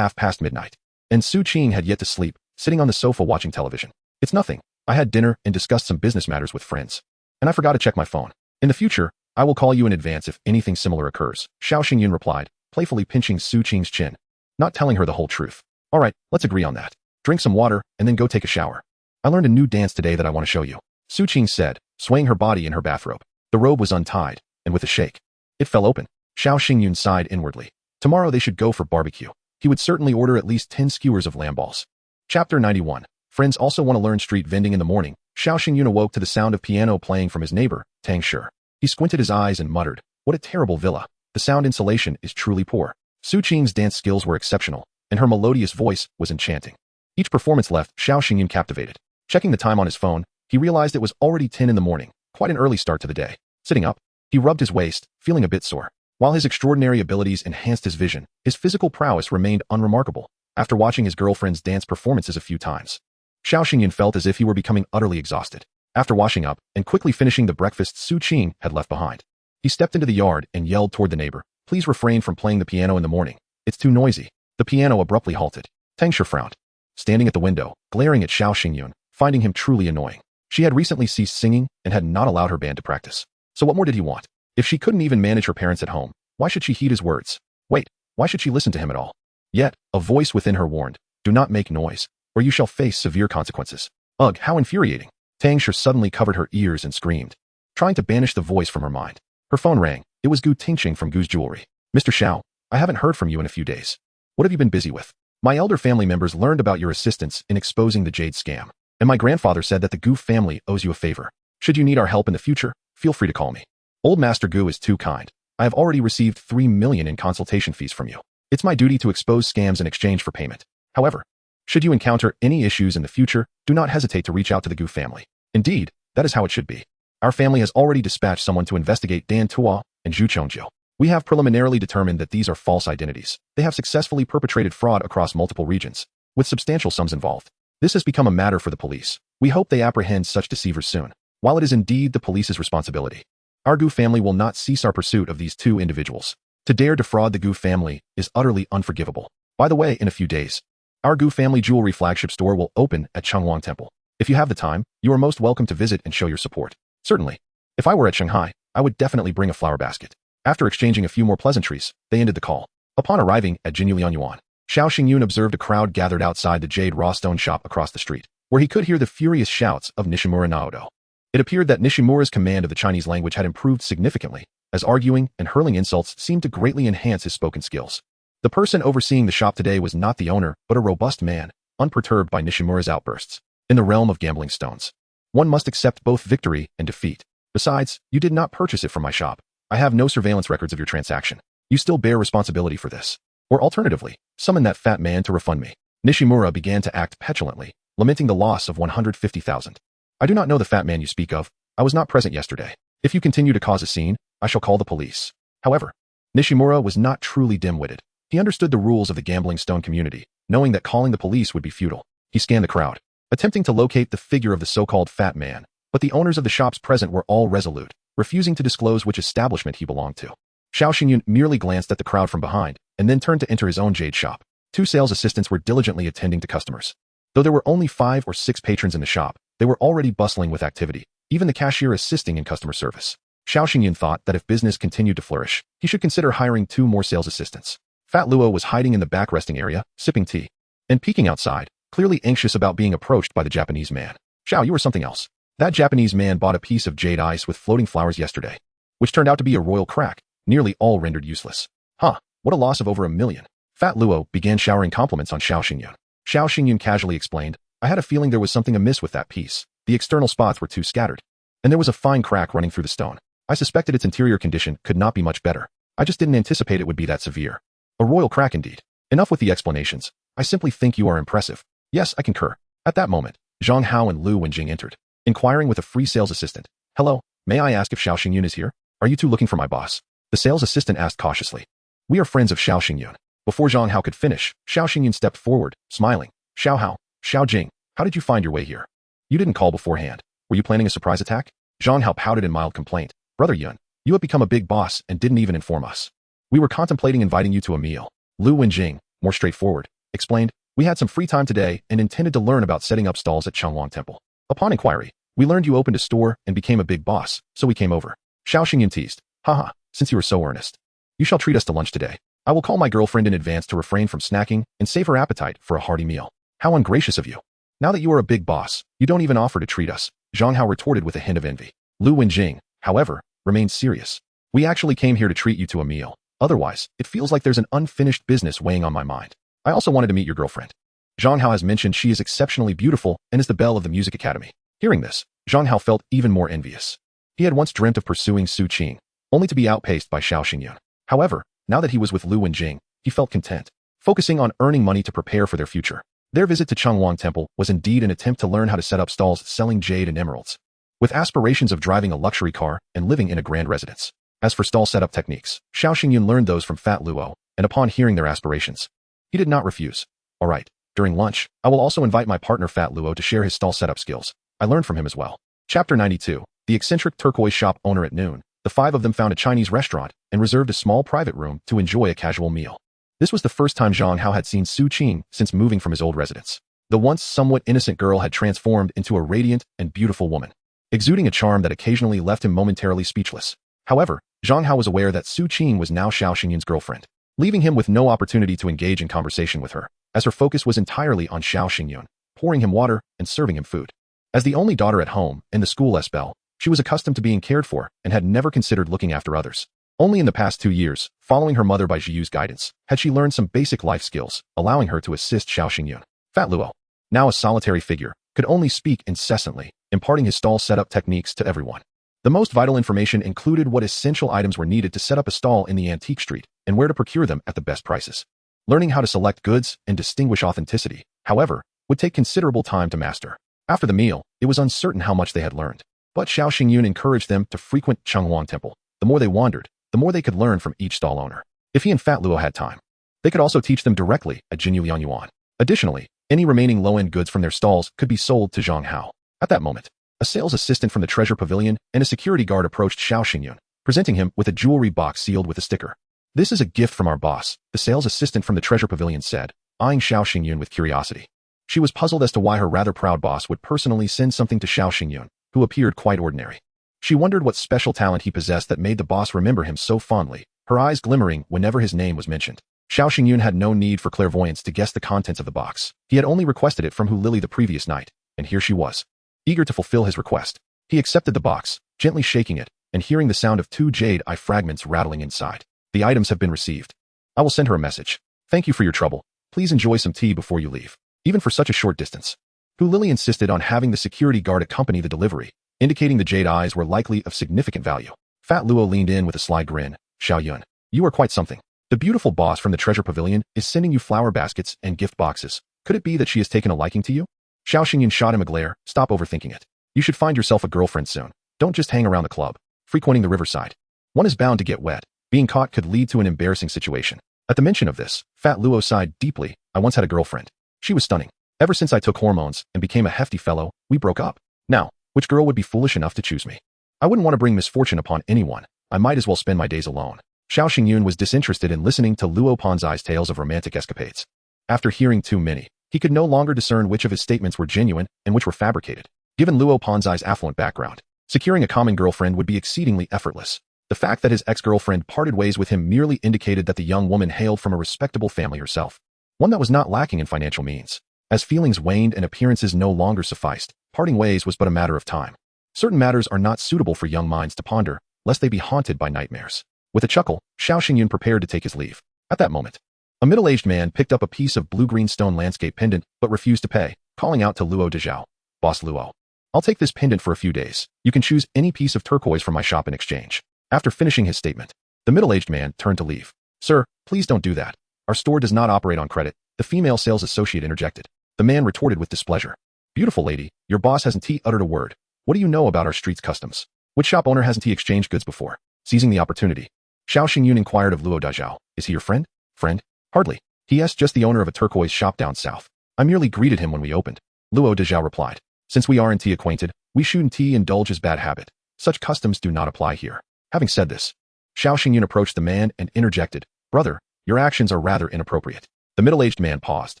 midnight, and Su Qing had yet to sleep, sitting on the sofa watching television. "It's nothing. I had dinner and discussed some business matters with friends, and I forgot to check my phone. In the future, I will call you in advance if anything similar occurs," Xiao Xingyun replied, playfully pinching Su Qing's chin, not telling her the whole truth. "All right, let's agree on that. Drink some water and then go take a shower. I learned a new dance today that I want to show you," Su Qing said, swaying her body in her bathrobe. The robe was untied, and with a shake, it fell open. Xiao Xingyun sighed inwardly. Tomorrow they should go for barbecue. He would certainly order at least 10 skewers of lamb balls. Chapter 91. Friends also want to learn street vending in the morning. Xiao Xingyun awoke to the sound of piano playing from his neighbor, Tang Shi. He squinted his eyes and muttered, "What a terrible villa. The sound insulation is truly poor." Su Qing's dance skills were exceptional, and her melodious voice was enchanting. Each performance left Xiao Xingyun captivated. Checking the time on his phone, he realized it was already 10 in the morning, quite an early start to the day. Sitting up, he rubbed his waist, feeling a bit sore. While his extraordinary abilities enhanced his vision, his physical prowess remained unremarkable. After watching his girlfriend's dance performances a few times, Xiao Xingyun felt as if he were becoming utterly exhausted. After washing up and quickly finishing the breakfast Su Qing had left behind, he stepped into the yard and yelled toward the neighbor, "Please refrain from playing the piano in the morning. It's too noisy." The piano abruptly halted. Tang Shi frowned, standing at the window, glaring at Xiao Xingyun, finding him truly annoying. She had recently ceased singing and had not allowed her band to practice. So what more did he want? If she couldn't even manage her parents at home, why should she heed his words? Wait, why should she listen to him at all? Yet, a voice within her warned, "Do not make noise, or you shall face severe consequences." Ugh, how infuriating. Tang Shi suddenly covered her ears and screamed, trying to banish the voice from her mind. Her phone rang. It was Gu Tingqing from Gu's Jewelry. "Mr. Xiao, I haven't heard from you in a few days. What have you been busy with? My elder family members learned about your assistance in exposing the Jade scam, and my grandfather said that the Gu family owes you a favor. Should you need our help in the future, feel free to call me. Old Master Gu is too kind. I have already received 3 million in consultation fees from you. It's my duty to expose scams in exchange for payment. However, should you encounter any issues in the future, do not hesitate to reach out to the Gu family. Indeed, that is how it should be. Our family has already dispatched someone to investigate Dan Tua and Zhu Chongjiu. We have preliminarily determined that these are false identities. They have successfully perpetrated fraud across multiple regions, with substantial sums involved. This has become a matter for the police. We hope they apprehend such deceivers soon. While it is indeed the police's responsibility, our Gu family will not cease our pursuit of these 2 individuals. To dare defraud the Gu family is utterly unforgivable. By the way, in a few days, our Gu family jewelry flagship store will open at Chenghuang Temple. If you have the time, you are most welcome to visit and show your support. Certainly. If I were at Shanghai, I would definitely bring a flower basket. After exchanging a few more pleasantries, they ended the call. Upon arriving at Jinyulian Yuan, Xiao Xingyun observed a crowd gathered outside the Jade raw stone shop across the street, where he could hear the furious shouts of Nishimura Naoto. It appeared that Nishimura's command of the Chinese language had improved significantly, as arguing and hurling insults seemed to greatly enhance his spoken skills. The person overseeing the shop today was not the owner, but a robust man, unperturbed by Nishimura's outbursts. In the realm of gambling stones, one must accept both victory and defeat. Besides, you did not purchase it from my shop. I have no surveillance records of your transaction. You still bear responsibility for this. Or alternatively, summon that fat man to refund me." Nishimura began to act petulantly, lamenting the loss of 150,000. "I do not know the fat man you speak of. I was not present yesterday. If you continue to cause a scene, I shall call the police." However, Nishimura was not truly dim-witted. He understood the rules of the gambling stone community, knowing that calling the police would be futile. He scanned the crowd, attempting to locate the figure of the so-called fat man, but the owners of the shops present were all resolute, refusing to disclose which establishment he belonged to. Xiao Xingyun merely glanced at the crowd from behind, and then turned to enter his own Jade shop. 2 sales assistants were diligently attending to customers. Though there were only 5 or 6 patrons in the shop, they were already bustling with activity, even the cashier assisting in customer service. Xiao Xingyun thought that if business continued to flourish, he should consider hiring 2 more sales assistants. Fat Luo was hiding in the back resting area, sipping tea, and peeking outside, clearly anxious about being approached by the Japanese man. "Xiao, you were something else. That Japanese man bought a piece of jade ice with floating flowers yesterday, which turned out to be a royal crack, nearly all rendered useless. Huh, what a loss of over 1 million. Fat Luo began showering compliments on Xiao Xingyun. Xiao Xingyun casually explained, "I had a feeling there was something amiss with that piece. The external spots were too scattered, and there was a fine crack running through the stone. I suspected its interior condition could not be much better. I just didn't anticipate it would be that severe. A royal crack indeed. Enough with the explanations. I simply think you are impressive." "Yes, I concur." At that moment, Zhang Hao and Lu Wenjing entered, inquiring with a free sales assistant, "Hello, may I ask if Xiao Xingyun is here? Are you 2 looking for my boss?" The sales assistant asked cautiously. "We are friends of Xiao Xingyun." Before Zhang Hao could finish, Xiao Xingyun stepped forward, smiling. "Xiao Hao, Xiao Jing, how did you find your way here? You didn't call beforehand. Were you planning a surprise attack?" Zhang Hao pouted in mild complaint. "Brother Yun, you have become a big boss and didn't even inform us. We were contemplating inviting you to a meal." Lu Wenjing, more straightforward, explained, "We had some free time today and intended to learn about setting up stalls at Chenghuang Temple. Upon inquiry, we learned you opened a store and became a big boss, so we came over." Xiao Xingyun teased, "Haha, since you are so earnest. You shall treat us to lunch today. I will call my girlfriend in advance to refrain from snacking and save her appetite for a hearty meal." "How ungracious of you. Now that you are a big boss, you don't even offer to treat us," Zhang Hao retorted with a hint of envy. Lu Wenjing, however, remained serious. "We actually came here to treat you to a meal. Otherwise, it feels like there's an unfinished business weighing on my mind. I also wanted to meet your girlfriend. Zhang Hao has mentioned she is exceptionally beautiful and is the belle of the music academy." Hearing this, Zhang Hao felt even more envious. He had once dreamt of pursuing Su Qing, only to be outpaced by Xiao Xingyun. However, now that he was with Lu Wenjing, he felt content. focusing on earning money to prepare for their future. Their visit to Changwon Temple was indeed an attempt to learn how to set up stalls selling jade and emeralds, with aspirations of driving a luxury car and living in a grand residence. As for stall setup techniques, Xiao Xingyun learned those from Fat Luo, and upon hearing their aspirations, he did not refuse. All right, during lunch, I will also invite my partner Fat Luo to share his stall setup skills. I learned from him as well. Chapter 92. The eccentric turquoise shop owner. At noon, the five of them found a Chinese restaurant and reserved a small private room to enjoy a casual meal. This was the first time Zhang Hao had seen Su Qing since moving from his old residence. The once somewhat innocent girl had transformed into a radiant and beautiful woman, exuding a charm that occasionally left him momentarily speechless. However, Zhang Hao was aware that Su Qing was now Xiao Xingyun's girlfriend, leaving him with no opportunity to engage in conversation with her, as her focus was entirely on Xiao Xingyun, pouring him water and serving him food. As the only daughter at home and the school belle, she was accustomed to being cared for and had never considered looking after others. Only in the past 2 years, following her mother by Zhiyu's guidance, had she learned some basic life skills, allowing her to assist Xiao Xingyun. Fat Luo, now a solitary figure, could only speak incessantly, imparting his stall setup techniques to everyone. The most vital information included what essential items were needed to set up a stall in the antique street and where to procure them at the best prices. Learning how to select goods and distinguish authenticity, however, would take considerable time to master. After the meal, it was uncertain how much they had learned, but Xiao Xingyun encouraged them to frequent Changwon Temple. The more they wandered, the more they could learn from each stall owner. If he and Fat Luo had time, they could also teach them directly at Jinyuliang Yuan. Additionally, any remaining low-end goods from their stalls could be sold to Zhang Hao. At that moment, a sales assistant from the treasure pavilion and a security guard approached Xiao Xingyun, presenting him with a jewelry box sealed with a sticker. "This is a gift from our boss," the sales assistant from the treasure pavilion said, eyeing Xiao Xingyun with curiosity. She was puzzled as to why her rather proud boss would personally send something to Xiao Xingyun, who appeared quite ordinary. She wondered what special talent he possessed that made the boss remember him so fondly, her eyes glimmering whenever his name was mentioned. Xiao Xingyun had no need for clairvoyance to guess the contents of the box. He had only requested it from Hu Lily the previous night, and here she was. Eager to fulfill his request, he accepted the box, gently shaking it, and hearing the sound of 2 jade-eye fragments rattling inside. "The items have been received. I will send her a message. Thank you for your trouble. Please enjoy some tea before you leave, even for such a short distance." Hu Lily insisted on having the security guard accompany the delivery, indicating the jade eyes were likely of significant value. Fat Luo leaned in with a sly grin. "Xiao Yun, you are quite something. The beautiful boss from the treasure pavilion is sending you flower baskets and gift boxes. Could it be that she has taken a liking to you?" Xiao Xingyun shot him a glare. "Stop overthinking it. You should find yourself a girlfriend soon. Don't just hang around the club, frequenting the riverside. One is bound to get wet. Being caught could lead to an embarrassing situation." At the mention of this, Fat Luo sighed deeply. "I once had a girlfriend. She was stunning. Ever since I took hormones and became a hefty fellow, we broke up. Now, which girl would be foolish enough to choose me? I wouldn't want to bring misfortune upon anyone. I might as well spend my days alone." Xiao Xingyun was disinterested in listening to Luo Panzai's tales of romantic escapades. After hearing too many, he could no longer discern which of his statements were genuine and which were fabricated. Given Luo Panzai's affluent background, securing a common girlfriend would be exceedingly effortless. The fact that his ex-girlfriend parted ways with him merely indicated that the young woman hailed from a respectable family herself, one that was not lacking in financial means. As feelings waned and appearances no longer sufficed, parting ways was but a matter of time. Certain matters are not suitable for young minds to ponder, lest they be haunted by nightmares. With a chuckle, Xiao Xingyun prepared to take his leave. At that moment, a middle-aged man picked up a piece of blue-green stone landscape pendant but refused to pay, calling out to Luo Dezhao. "Boss Luo, I'll take this pendant for a few days. You can choose any piece of turquoise from my shop in exchange." After finishing his statement, the middle-aged man turned to leave. "Sir, please don't do that. Our store does not operate on credit," the female sales associate interjected. The man retorted with displeasure. "Beautiful lady, your boss hasn't uttered a word. What do you know about our street's customs? Which shop owner hasn't exchanged goods before?" Seizing the opportunity, Xiao Xingyun inquired of Luo Dezhao. "Is he your friend?" "Friend? Hardly. He is just the owner of a turquoise shop down south. I merely greeted him when we opened." Luo Dezhao replied. "Since we aren't acquainted, we shouldn't indulge his bad habit. Such customs do not apply here." Having said this, Xiao Xingyun approached the man and interjected, "Brother, your actions are rather inappropriate." The middle-aged man paused,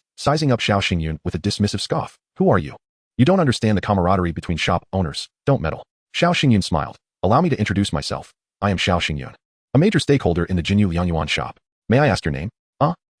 sizing up Xiao Xingyun with a dismissive scoff. "Who are you? You don't understand the camaraderie between shop owners. Don't meddle." Xiao Xingyun smiled. "Allow me to introduce myself. I am Xiao Xingyun, a major stakeholder in the Jinyuliang Yuan shop. May I ask your name?"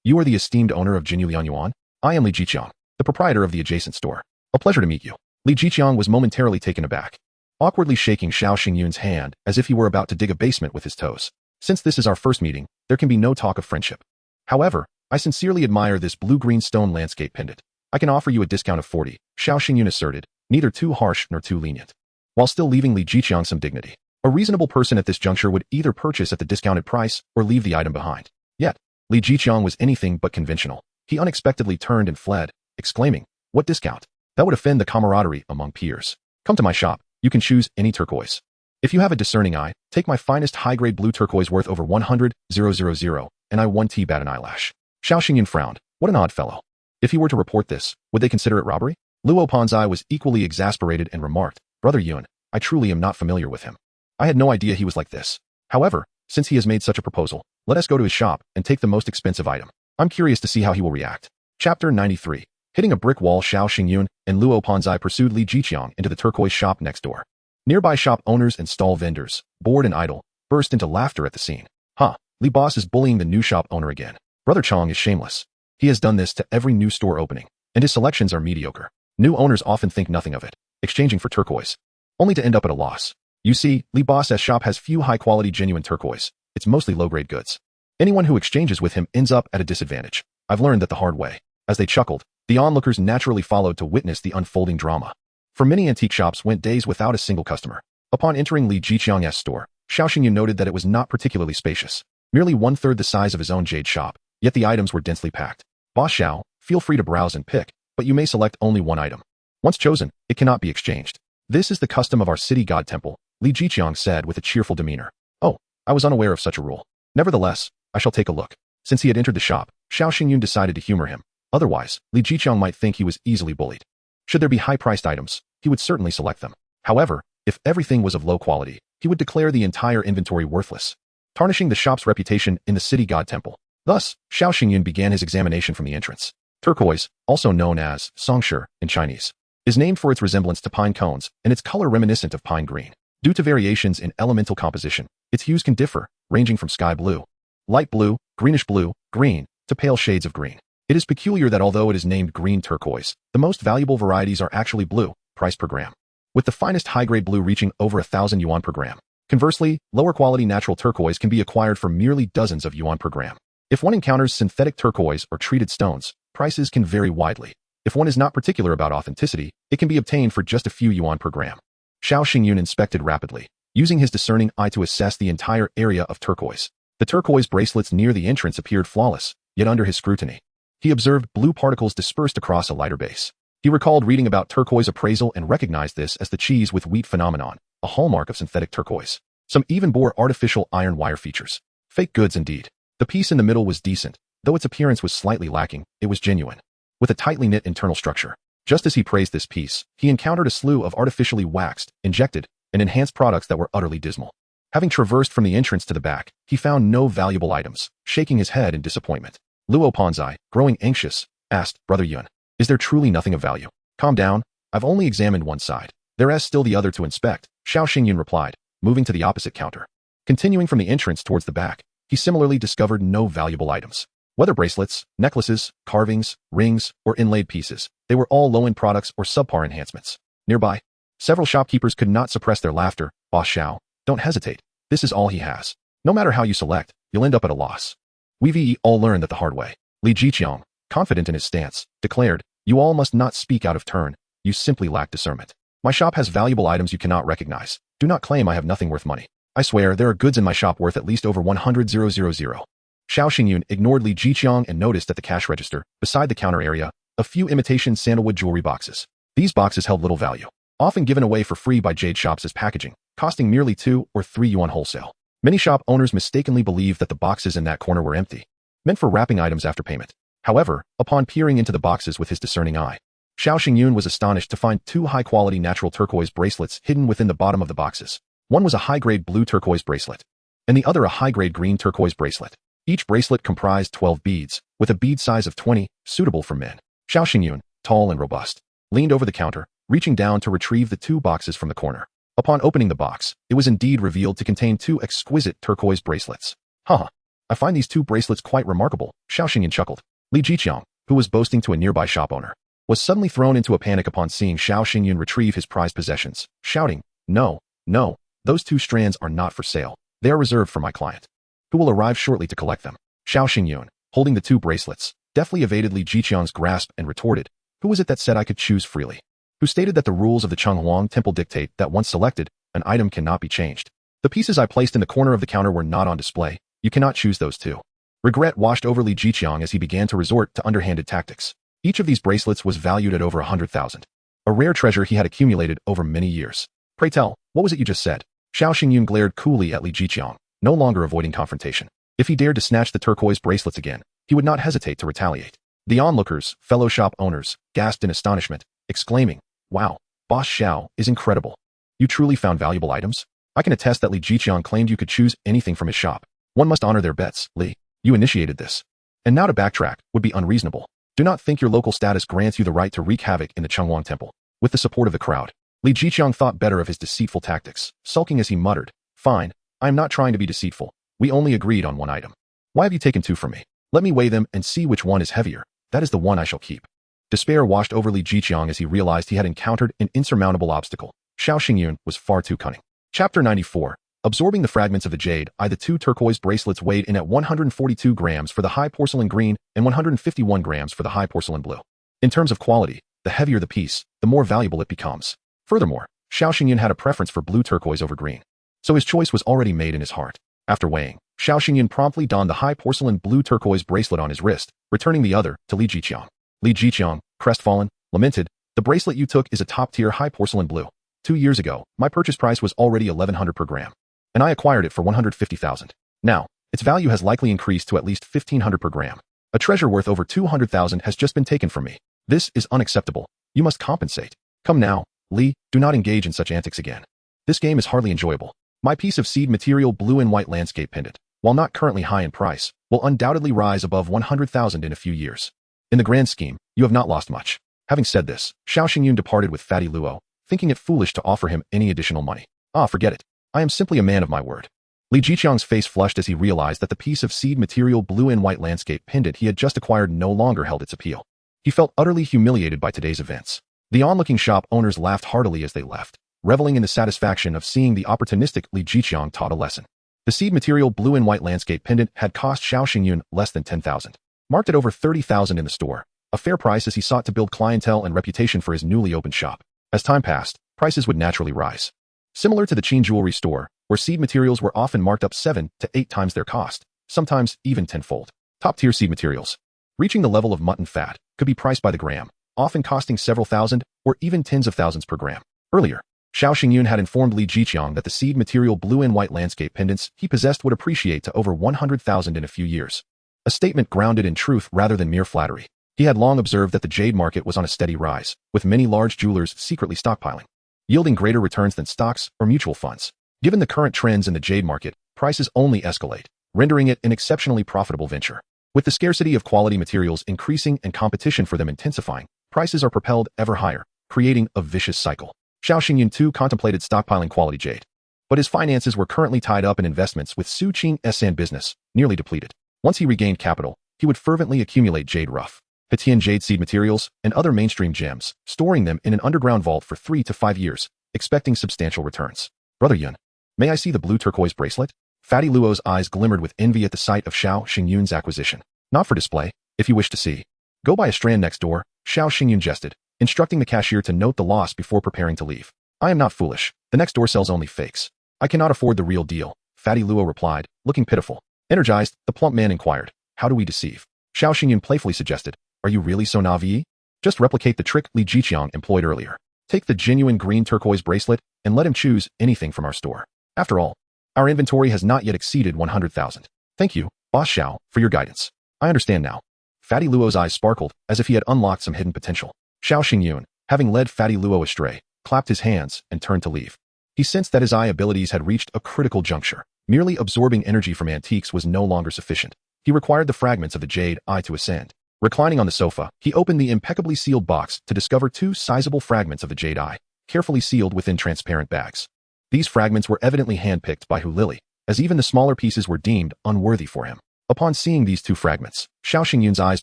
You are the esteemed owner of Jinyuliang Yuan?" "I am Li Jiqiang, the proprietor of the adjacent store." "A pleasure to meet you." Li Jiqiang was momentarily taken aback, awkwardly shaking Xiao Xingyun's hand as if he were about to dig a basement with his toes. "Since this is our first meeting, there can be no talk of friendship. However, I sincerely admire this blue-green stone landscape pendant. I can offer you a discount of 40, Xiao Xingyun asserted, neither too harsh nor too lenient, while still leaving Li Jiqiang some dignity. A reasonable person at this juncture would either purchase at the discounted price or leave the item behind. Yet, Li Jiqiang was anything but conventional. He unexpectedly turned and fled, exclaiming, "What discount? That would offend the camaraderie among peers. Come to my shop. You can choose any turquoise. If you have a discerning eye, take my finest high-grade blue turquoise worth over 100,000, and I won't bat an eyelash." Xiao Xingyun frowned. What an odd fellow. If he were to report this, would they consider it robbery? Luo Panzai was equally exasperated and remarked, "Brother Yuan, I truly am not familiar with him. I had no idea he was like this. However, since he has made such a proposal, let us go to his shop and take the most expensive item. I'm curious to see how he will react." Chapter 93. Hitting a brick wall, Xiao Xingyun and Luo Panzai pursued Li Jiqiang into the turquoise shop next door. Nearby shop owners and stall vendors, bored and idle, burst into laughter at the scene. Huh, Li Boss is bullying the new shop owner again. Brother Chong is shameless. He has done this to every new store opening, and his selections are mediocre. New owners often think nothing of it, exchanging for turquoise, only to end up at a loss. You see, Li Boss's shop has few high-quality genuine turquoise. It's mostly low-grade goods. Anyone who exchanges with him ends up at a disadvantage. I've learned that the hard way. As they chuckled, the onlookers naturally followed to witness the unfolding drama. For many antique shops went days without a single customer. Upon entering Li Jiqiang's store, Xiao Xingyun noted that it was not particularly spacious, merely one-third the size of his own Jade shop, yet the items were densely packed. Boss Xiao, feel free to browse and pick, but you may select only one item. Once chosen, it cannot be exchanged. This is the custom of our city god temple, Li Jiqiang said with a cheerful demeanor. Oh, I was unaware of such a rule. Nevertheless, I shall take a look. Since he had entered the shop, Xiao Xingyun decided to humor him. Otherwise, Li Jiqiang might think he was easily bullied. Should there be high-priced items, he would certainly select them. However, if everything was of low quality, he would declare the entire inventory worthless, tarnishing the shop's reputation in the city god temple. Thus, Xiao Xingyun began his examination from the entrance. Turquoise, also known as songshi in Chinese, is named for its resemblance to pine cones and its color reminiscent of pine green. Due to variations in elemental composition, its hues can differ, ranging from sky blue, light blue, greenish blue, green, to pale shades of green. It is peculiar that although it is named green turquoise, the most valuable varieties are actually blue, price per gram, with the finest high-grade blue reaching over 1,000 yuan per gram. Conversely, lower-quality natural turquoise can be acquired for merely dozens of yuan per gram. If one encounters synthetic turquoise or treated stones, prices can vary widely. If one is not particular about authenticity, it can be obtained for just a few yuan per gram. Xiao Xingyun inspected rapidly, using his discerning eye to assess the entire area of turquoise. The turquoise bracelets near the entrance appeared flawless, yet under his scrutiny, he observed blue particles dispersed across a lighter base. He recalled reading about turquoise appraisal and recognized this as the cheese with wheat phenomenon, a hallmark of synthetic turquoise. Some even bore artificial iron wire features. Fake goods indeed. The piece in the middle was decent, though its appearance was slightly lacking. It was genuine, with a tightly knit internal structure. Just as he praised this piece, he encountered a slew of artificially waxed, injected, and enhanced products that were utterly dismal. Having traversed from the entrance to the back, he found no valuable items, shaking his head in disappointment. Luo Panzai, growing anxious, asked, "Brother Yuan, is there truly nothing of value?" "Calm down, I've only examined one side. There is still the other to inspect," Xiao Xingyun replied, moving to the opposite counter. Continuing from the entrance towards the back, he similarly discovered no valuable items. Whether bracelets, necklaces, carvings, rings, or inlaid pieces, they were all low-end products or subpar enhancements. Nearby, several shopkeepers could not suppress their laughter. "Boss Xiao, don't hesitate. This is all he has. No matter how you select, you'll end up at a loss." We've all learned that the hard way. Li Jiqiang, confident in his stance, declared, "You all must not speak out of turn. You simply lack discernment. My shop has valuable items you cannot recognize. Do not claim I have nothing worth money. I swear there are goods in my shop worth at least over 100,000. Xiao Xingyun ignored Li Jiqiang and noticed at the cash register, beside the counter area, a few imitation sandalwood jewelry boxes. These boxes held little value, often given away for free by Jade shops as packaging, costing merely 2 or 3 yuan wholesale. Many shop owners mistakenly believed that the boxes in that corner were empty, meant for wrapping items after payment. However, upon peering into the boxes with his discerning eye, Xiao Xingyun was astonished to find 2 high-quality natural turquoise bracelets hidden within the bottom of the boxes. One was a high-grade blue turquoise bracelet, and the other a high-grade green turquoise bracelet. Each bracelet comprised 12 beads, with a bead size of 20, suitable for men. Xiao Xingyun, tall and robust, leaned over the counter, reaching down to retrieve the 2 boxes from the corner. Upon opening the box, it was indeed revealed to contain 2 exquisite turquoise bracelets. "Haha, I find these 2 bracelets quite remarkable," Xiao Xingyun chuckled. Li Jiqiang, who was boasting to a nearby shop owner, was suddenly thrown into a panic upon seeing Xiao Xingyun retrieve his prized possessions, shouting, "No, no, those 2 strands are not for sale. They are reserved for my client, who will arrive shortly to collect them." Xiao Xingyun, holding the 2 bracelets, deftly evaded Li Jiqiang's grasp and retorted, "Who was it that said I could choose freely? Who stated that the rules of the Chenghuang Temple dictate that once selected, an item cannot be changed? The pieces I placed in the corner of the counter were not on display. You cannot choose those 2. Regret washed over Li Jiqiang as he began to resort to underhanded tactics. Each of these bracelets was valued at over 100,000. A rare treasure he had accumulated over many years. Pray tell, what was it you just said? Xiao Xingyun glared coolly at Li Jiqiang, no longer avoiding confrontation. If he dared to snatch the turquoise bracelets again, he would not hesitate to retaliate. The onlookers, fellow shop owners, gasped in astonishment, exclaiming, "Wow, Boss Xiao is incredible. You truly found valuable items?" I can attest that Li Jiqiang claimed you could choose anything from his shop. One must honor their bets, Li. You initiated this. And now to backtrack would be unreasonable. Do not think your local status grants you the right to wreak havoc in the Chengwang Temple. With the support of the crowd, Li Jiqiang thought better of his deceitful tactics, sulking as he muttered, "Fine, I am not trying to be deceitful. We only agreed on one item. Why have you taken two from me? Let me weigh them and see which one is heavier. That is the one I shall keep." Despair washed over Li Jiqiang as he realized he had encountered an insurmountable obstacle. Xiao Xingyun was far too cunning. Chapter 94. Absorbing the fragments of the jade, the two turquoise bracelets weighed in at 142 grams for the high porcelain green and 151 grams for the high porcelain blue. In terms of quality, the heavier the piece, the more valuable it becomes. Furthermore, Xiao Xingyun had a preference for blue turquoise over green. So his choice was already made in his heart. After weighing, Xiao Xingyun promptly donned the high porcelain blue turquoise bracelet on his wrist, returning the other to Li Jiqiang. Li Jiqiang, crestfallen, lamented, "The bracelet you took is a top-tier high porcelain blue. 2 years ago, my purchase price was already 1,100 per gram. And I acquired it for 150,000. Now, its value has likely increased to at least 1,500 per gram. A treasure worth over 200,000 has just been taken from me. This is unacceptable. You must compensate. Come now, Li, do not engage in such antics again. This game is hardly enjoyable. My piece of seed material blue and white landscape pendant, while not currently high in price, will undoubtedly rise above 100,000 in a few years. In the grand scheme, you have not lost much." Having said this, Xiao Xingyun departed with Fatty Luo, thinking it foolish to offer him any additional money. Forget it. I am simply a man of my word. Li Jiqiang's face flushed as he realized that the piece of seed material blue and white landscape pendant he had just acquired no longer held its appeal. He felt utterly humiliated by today's events. The onlooking shop owners laughed heartily as they left, reveling in the satisfaction of seeing the opportunistic Li Jiqiang taught a lesson. The seed material blue and white landscape pendant had cost Xiao Xingyun less than 10,000. Marked at over 30,000 in the store, a fair price as he sought to build clientele and reputation for his newly opened shop. As time passed, prices would naturally rise. Similar to the Qin jewelry store, where seed materials were often marked up 7 to 8 times their cost, sometimes even tenfold. Top-tier seed materials, reaching the level of mutton fat, could be priced by the gram, often costing several thousand or even tens of thousands per gram. Earlier, Xiao Xingyun had informed Li Jiqiang that the seed material blue and white landscape pendants he possessed would appreciate to over 100,000 in a few years. A statement grounded in truth rather than mere flattery. He had long observed that the jade market was on a steady rise, with many large jewelers secretly stockpiling, yielding greater returns than stocks or mutual funds. Given the current trends in the jade market, prices only escalate, rendering it an exceptionally profitable venture. With the scarcity of quality materials increasing and competition for them intensifying, prices are propelled ever higher, creating a vicious cycle. Xiao Xingyun too contemplated stockpiling quality jade. But his finances were currently tied up in investments with Su Qing's sand business, nearly depleted. Once he regained capital, he would fervently accumulate jade rough, Hetian jade seed materials, and other mainstream gems, storing them in an underground vault for 3 to 5 years, expecting substantial returns. Brother Yun, may I see the blue turquoise bracelet? Fatty Luo's eyes glimmered with envy at the sight of Xiao Xingyun's acquisition. Not for display, if you wish to see. Go buy a strand next door, Xiao Xingyun jested, instructing the cashier to note the loss before preparing to leave. I am not foolish. The next door sells only fakes. I cannot afford the real deal, Fatty Luo replied, looking pitiful. Energized, the plump man inquired, how do we deceive? Xiao Xingyun playfully suggested, are you really so naive? Just replicate the trick Li Jiqiang employed earlier. Take the genuine green turquoise bracelet and let him choose anything from our store. After all, our inventory has not yet exceeded 100,000. Thank you, Boss Xiao, for your guidance. I understand now. Fatty Luo's eyes sparkled as if he had unlocked some hidden potential. Xiao Xingyun, having led Fatty Luo astray, clapped his hands and turned to leave. He sensed that his eye abilities had reached a critical juncture. Merely absorbing energy from antiques was no longer sufficient. He required the fragments of the jade eye to ascend. Reclining on the sofa, he opened the impeccably sealed box to discover 2 sizable fragments of the jade eye, carefully sealed within transparent bags. These fragments were evidently handpicked by Hu Lily, as even the smaller pieces were deemed unworthy for him. Upon seeing these 2 fragments, Xiao Xingyun's eyes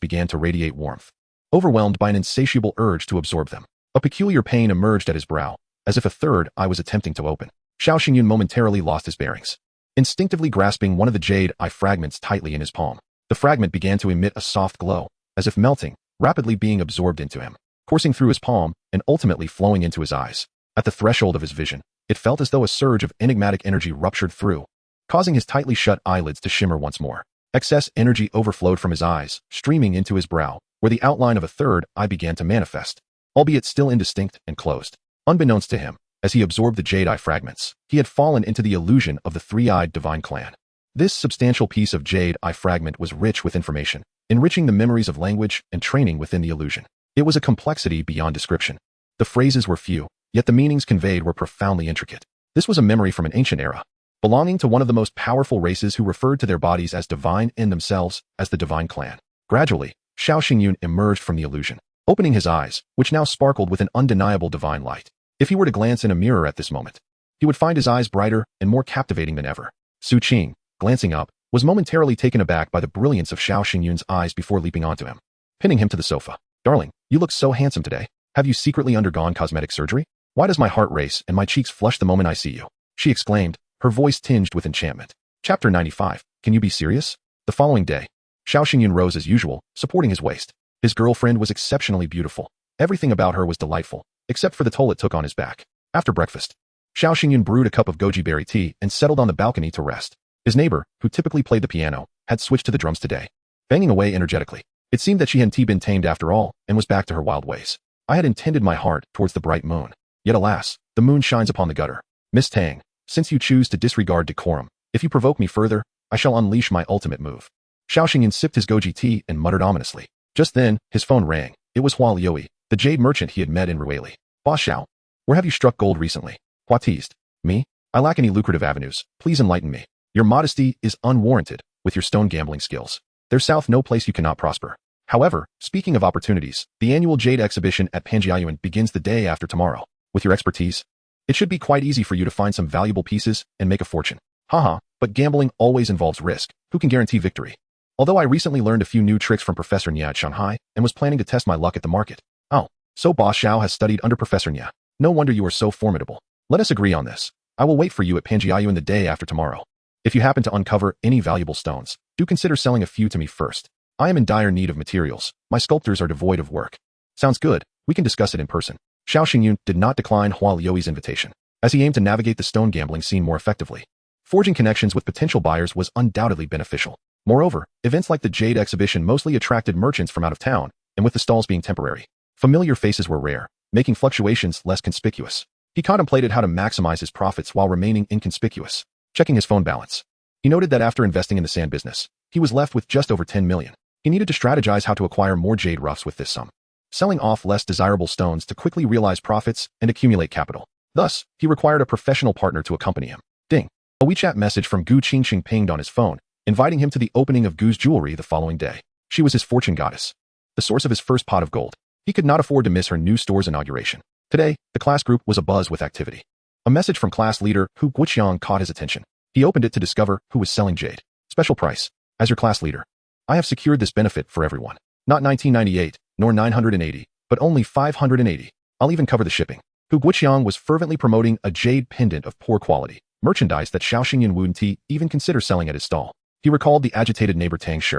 began to radiate warmth. Overwhelmed by an insatiable urge to absorb them, a peculiar pain emerged at his brow, as if a third eye was attempting to open. Xiao Xingyun momentarily lost his bearings. Instinctively grasping one of the jade eye fragments tightly in his palm, the fragment began to emit a soft glow, as if melting, rapidly being absorbed into him, coursing through his palm and ultimately flowing into his eyes. At the threshold of his vision, it felt as though a surge of enigmatic energy ruptured through, causing his tightly shut eyelids to shimmer once more. Excess energy overflowed from his eyes, streaming into his brow, where the outline of a third eye began to manifest, albeit still indistinct and closed. Unbeknownst to him, as he absorbed the jadeite fragments, he had fallen into the illusion of the three-eyed divine clan. This substantial piece of jadeite fragment was rich with information, enriching the memories of language and training within the illusion. It was a complexity beyond description. The phrases were few, yet the meanings conveyed were profoundly intricate. This was a memory from an ancient era, belonging to one of the most powerful races who referred to their bodies as divine and themselves as the divine clan. Gradually, Xiao Xingyun emerged from the illusion, opening his eyes, which now sparkled with an undeniable divine light. If he were to glance in a mirror at this moment, he would find his eyes brighter and more captivating than ever. Su Qing, glancing up, was momentarily taken aback by the brilliance of Xiao Xingyun's eyes before leaping onto him, pinning him to the sofa. "Darling, you look so handsome today. Have you secretly undergone cosmetic surgery? Why does my heart race and my cheeks flush the moment I see you?" she exclaimed, her voice tinged with enchantment. Chapter 95. Can you be serious? The following day, Xiao Xingyun rose as usual, supporting his waist. His girlfriend was exceptionally beautiful. Everything about her was delightful, except for the toll it took on his back. After breakfast, Xiao Xingyun brewed a cup of goji berry tea and settled on the balcony to rest. His neighbor, who typically played the piano, had switched to the drums today, banging away energetically. It seemed that she hadn't been tamed after all and was back to her wild ways. "I had intended my heart towards the bright moon. Yet alas, the moon shines upon the gutter. Miss Tang, since you choose to disregard decorum, if you provoke me further, I shall unleash my ultimate move." Xiao Xingyun sipped his goji tea and muttered ominously. Just then, his phone rang. It was Hua Liuyi, the jade merchant he had met in Ruili. "Boss Xiao, where have you struck gold recently?" Hua teased. "Me? I lack any lucrative avenues. Please enlighten me. Your modesty is unwarranted with your stone gambling skills. There's south no place you cannot prosper. However, speaking of opportunities, the annual Jade exhibition at Panjiayuan begins the day after tomorrow. With your expertise, it should be quite easy for you to find some valuable pieces and make a fortune." "Haha, but gambling always involves risk. Who can guarantee victory? Although I recently learned a few new tricks from Professor Nia at Shanghai and was planning to test my luck at the market." "Oh, so Boss Xiao has studied under Professor Nia. No wonder you are so formidable. Let us agree on this. I will wait for you at Panjiayuan the day after tomorrow. If you happen to uncover any valuable stones, do consider selling a few to me first. I am in dire need of materials. My sculptors are devoid of work." "Sounds good. We can discuss it in person." Xiao Xingyun did not decline Hua Liuyi's invitation, as he aimed to navigate the stone gambling scene more effectively. Forging connections with potential buyers was undoubtedly beneficial. Moreover, events like the Jade exhibition mostly attracted merchants from out of town, and with the stalls being temporary, familiar faces were rare, making fluctuations less conspicuous. He contemplated how to maximize his profits while remaining inconspicuous. Checking his phone balance, he noted that after investing in the sand business, he was left with just over 10 million. He needed to strategize how to acquire more jade roughs with this sum, selling off less desirable stones to quickly realize profits and accumulate capital. Thus, he required a professional partner to accompany him. Ding! A WeChat message from Gu Qingxing pinged on his phone, inviting him to the opening of Gu's jewelry the following day. She was his fortune goddess, the source of his first pot of gold. He could not afford to miss her new store's inauguration. Today, the class group was abuzz with activity. A message from class leader Hu Guoqiang caught his attention. He opened it to discover who was selling jade. "Special price. As your class leader, I have secured this benefit for everyone. Not 1998, nor 980, but only 580. I'll even cover the shipping." Hu Guoqiang was fervently promoting a jade pendant of poor quality, merchandise that Xiao Xingyun wouldn't even consider selling at his stall. He recalled the agitated neighbor Tang Shi.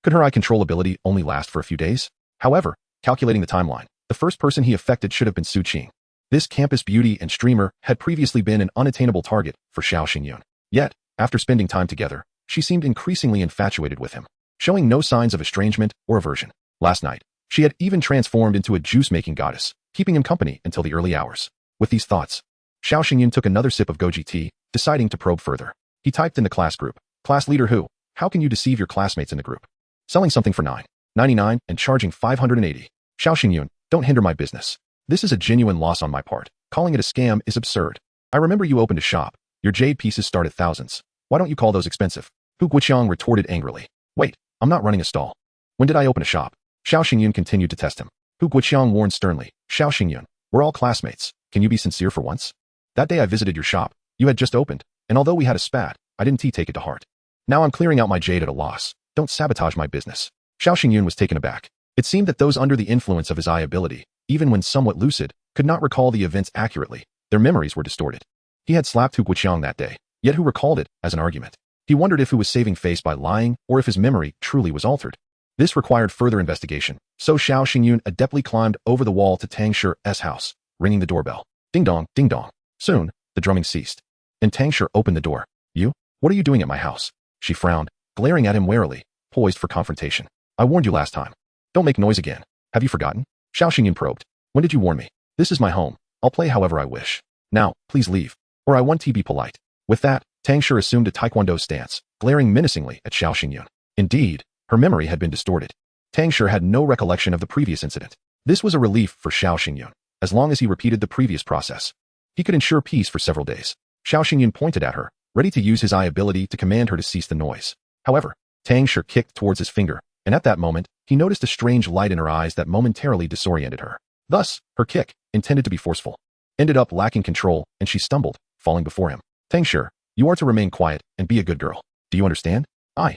Could her eye control ability only last for a few days? However, calculating the timeline, the first person he affected should have been Su Qing. This campus beauty and streamer had previously been an unattainable target for Xiao Xingyun. Yet, after spending time together, she seemed increasingly infatuated with him, showing no signs of estrangement or aversion. Last night, she had even transformed into a juice-making goddess, keeping him company until the early hours. With these thoughts, Xiao Xingyun took another sip of goji tea, deciding to probe further. He typed in the class group. "Class leader Hu, how can you deceive your classmates in the group? Selling something for 9.99 and charging 580. Xiao Xingyun, don't hinder my business. This is a genuine loss on my part. Calling it a scam is absurd. I remember you opened a shop. Your jade pieces start at thousands. Why don't you call those expensive?" Hu Guoqiang retorted angrily. "Wait, I'm not running a stall. When did I open a shop?" Xiao Xingyun continued to test him. Hu Guoqiang warned sternly. "Xiao Xingyun, we're all classmates. Can you be sincere for once? That day I visited your shop, you had just opened, and although we had a spat, I didn't take it to heart. Now I'm clearing out my jade at a loss. Don't sabotage my business." Xiao Xingyun was taken aback. It seemed that those under the influence of his eye ability, even when somewhat lucid, could not recall the events accurately. Their memories were distorted. He had slapped Hu Guoqiang that day, yet Hu recalled it as an argument. He wondered if Hu was saving face by lying or if his memory truly was altered. This required further investigation, so Xiao Xingyun adeptly climbed over the wall to Tang Shi's house, ringing the doorbell. Ding dong, ding dong. Soon, the drumming ceased, and Tang Shi opened the door. "You? What are you doing at my house?" She frowned, glaring at him warily, poised for confrontation. I warned you last time. Don't make noise again. Have you forgotten? Xiao Xingyun probed. When did you warn me? This is my home. I'll play however I wish. Now, please leave. Or I want to be polite. With that, Tang Shi assumed a taekwondo stance, glaring menacingly at Xiao Xingyun. Indeed, her memory had been distorted. Tang Shi had no recollection of the previous incident. This was a relief for Xiao Xingyun. As long as he repeated the previous process, he could ensure peace for several days. Xiao Xingyun pointed at her, ready to use his eye ability to command her to cease the noise. However, Tang Shi kicked towards his finger, and at that moment, he noticed a strange light in her eyes that momentarily disoriented her. Thus, her kick, intended to be forceful, ended up lacking control, and she stumbled, falling before him. Tang Shi, you are to remain quiet and be a good girl. Do you understand? I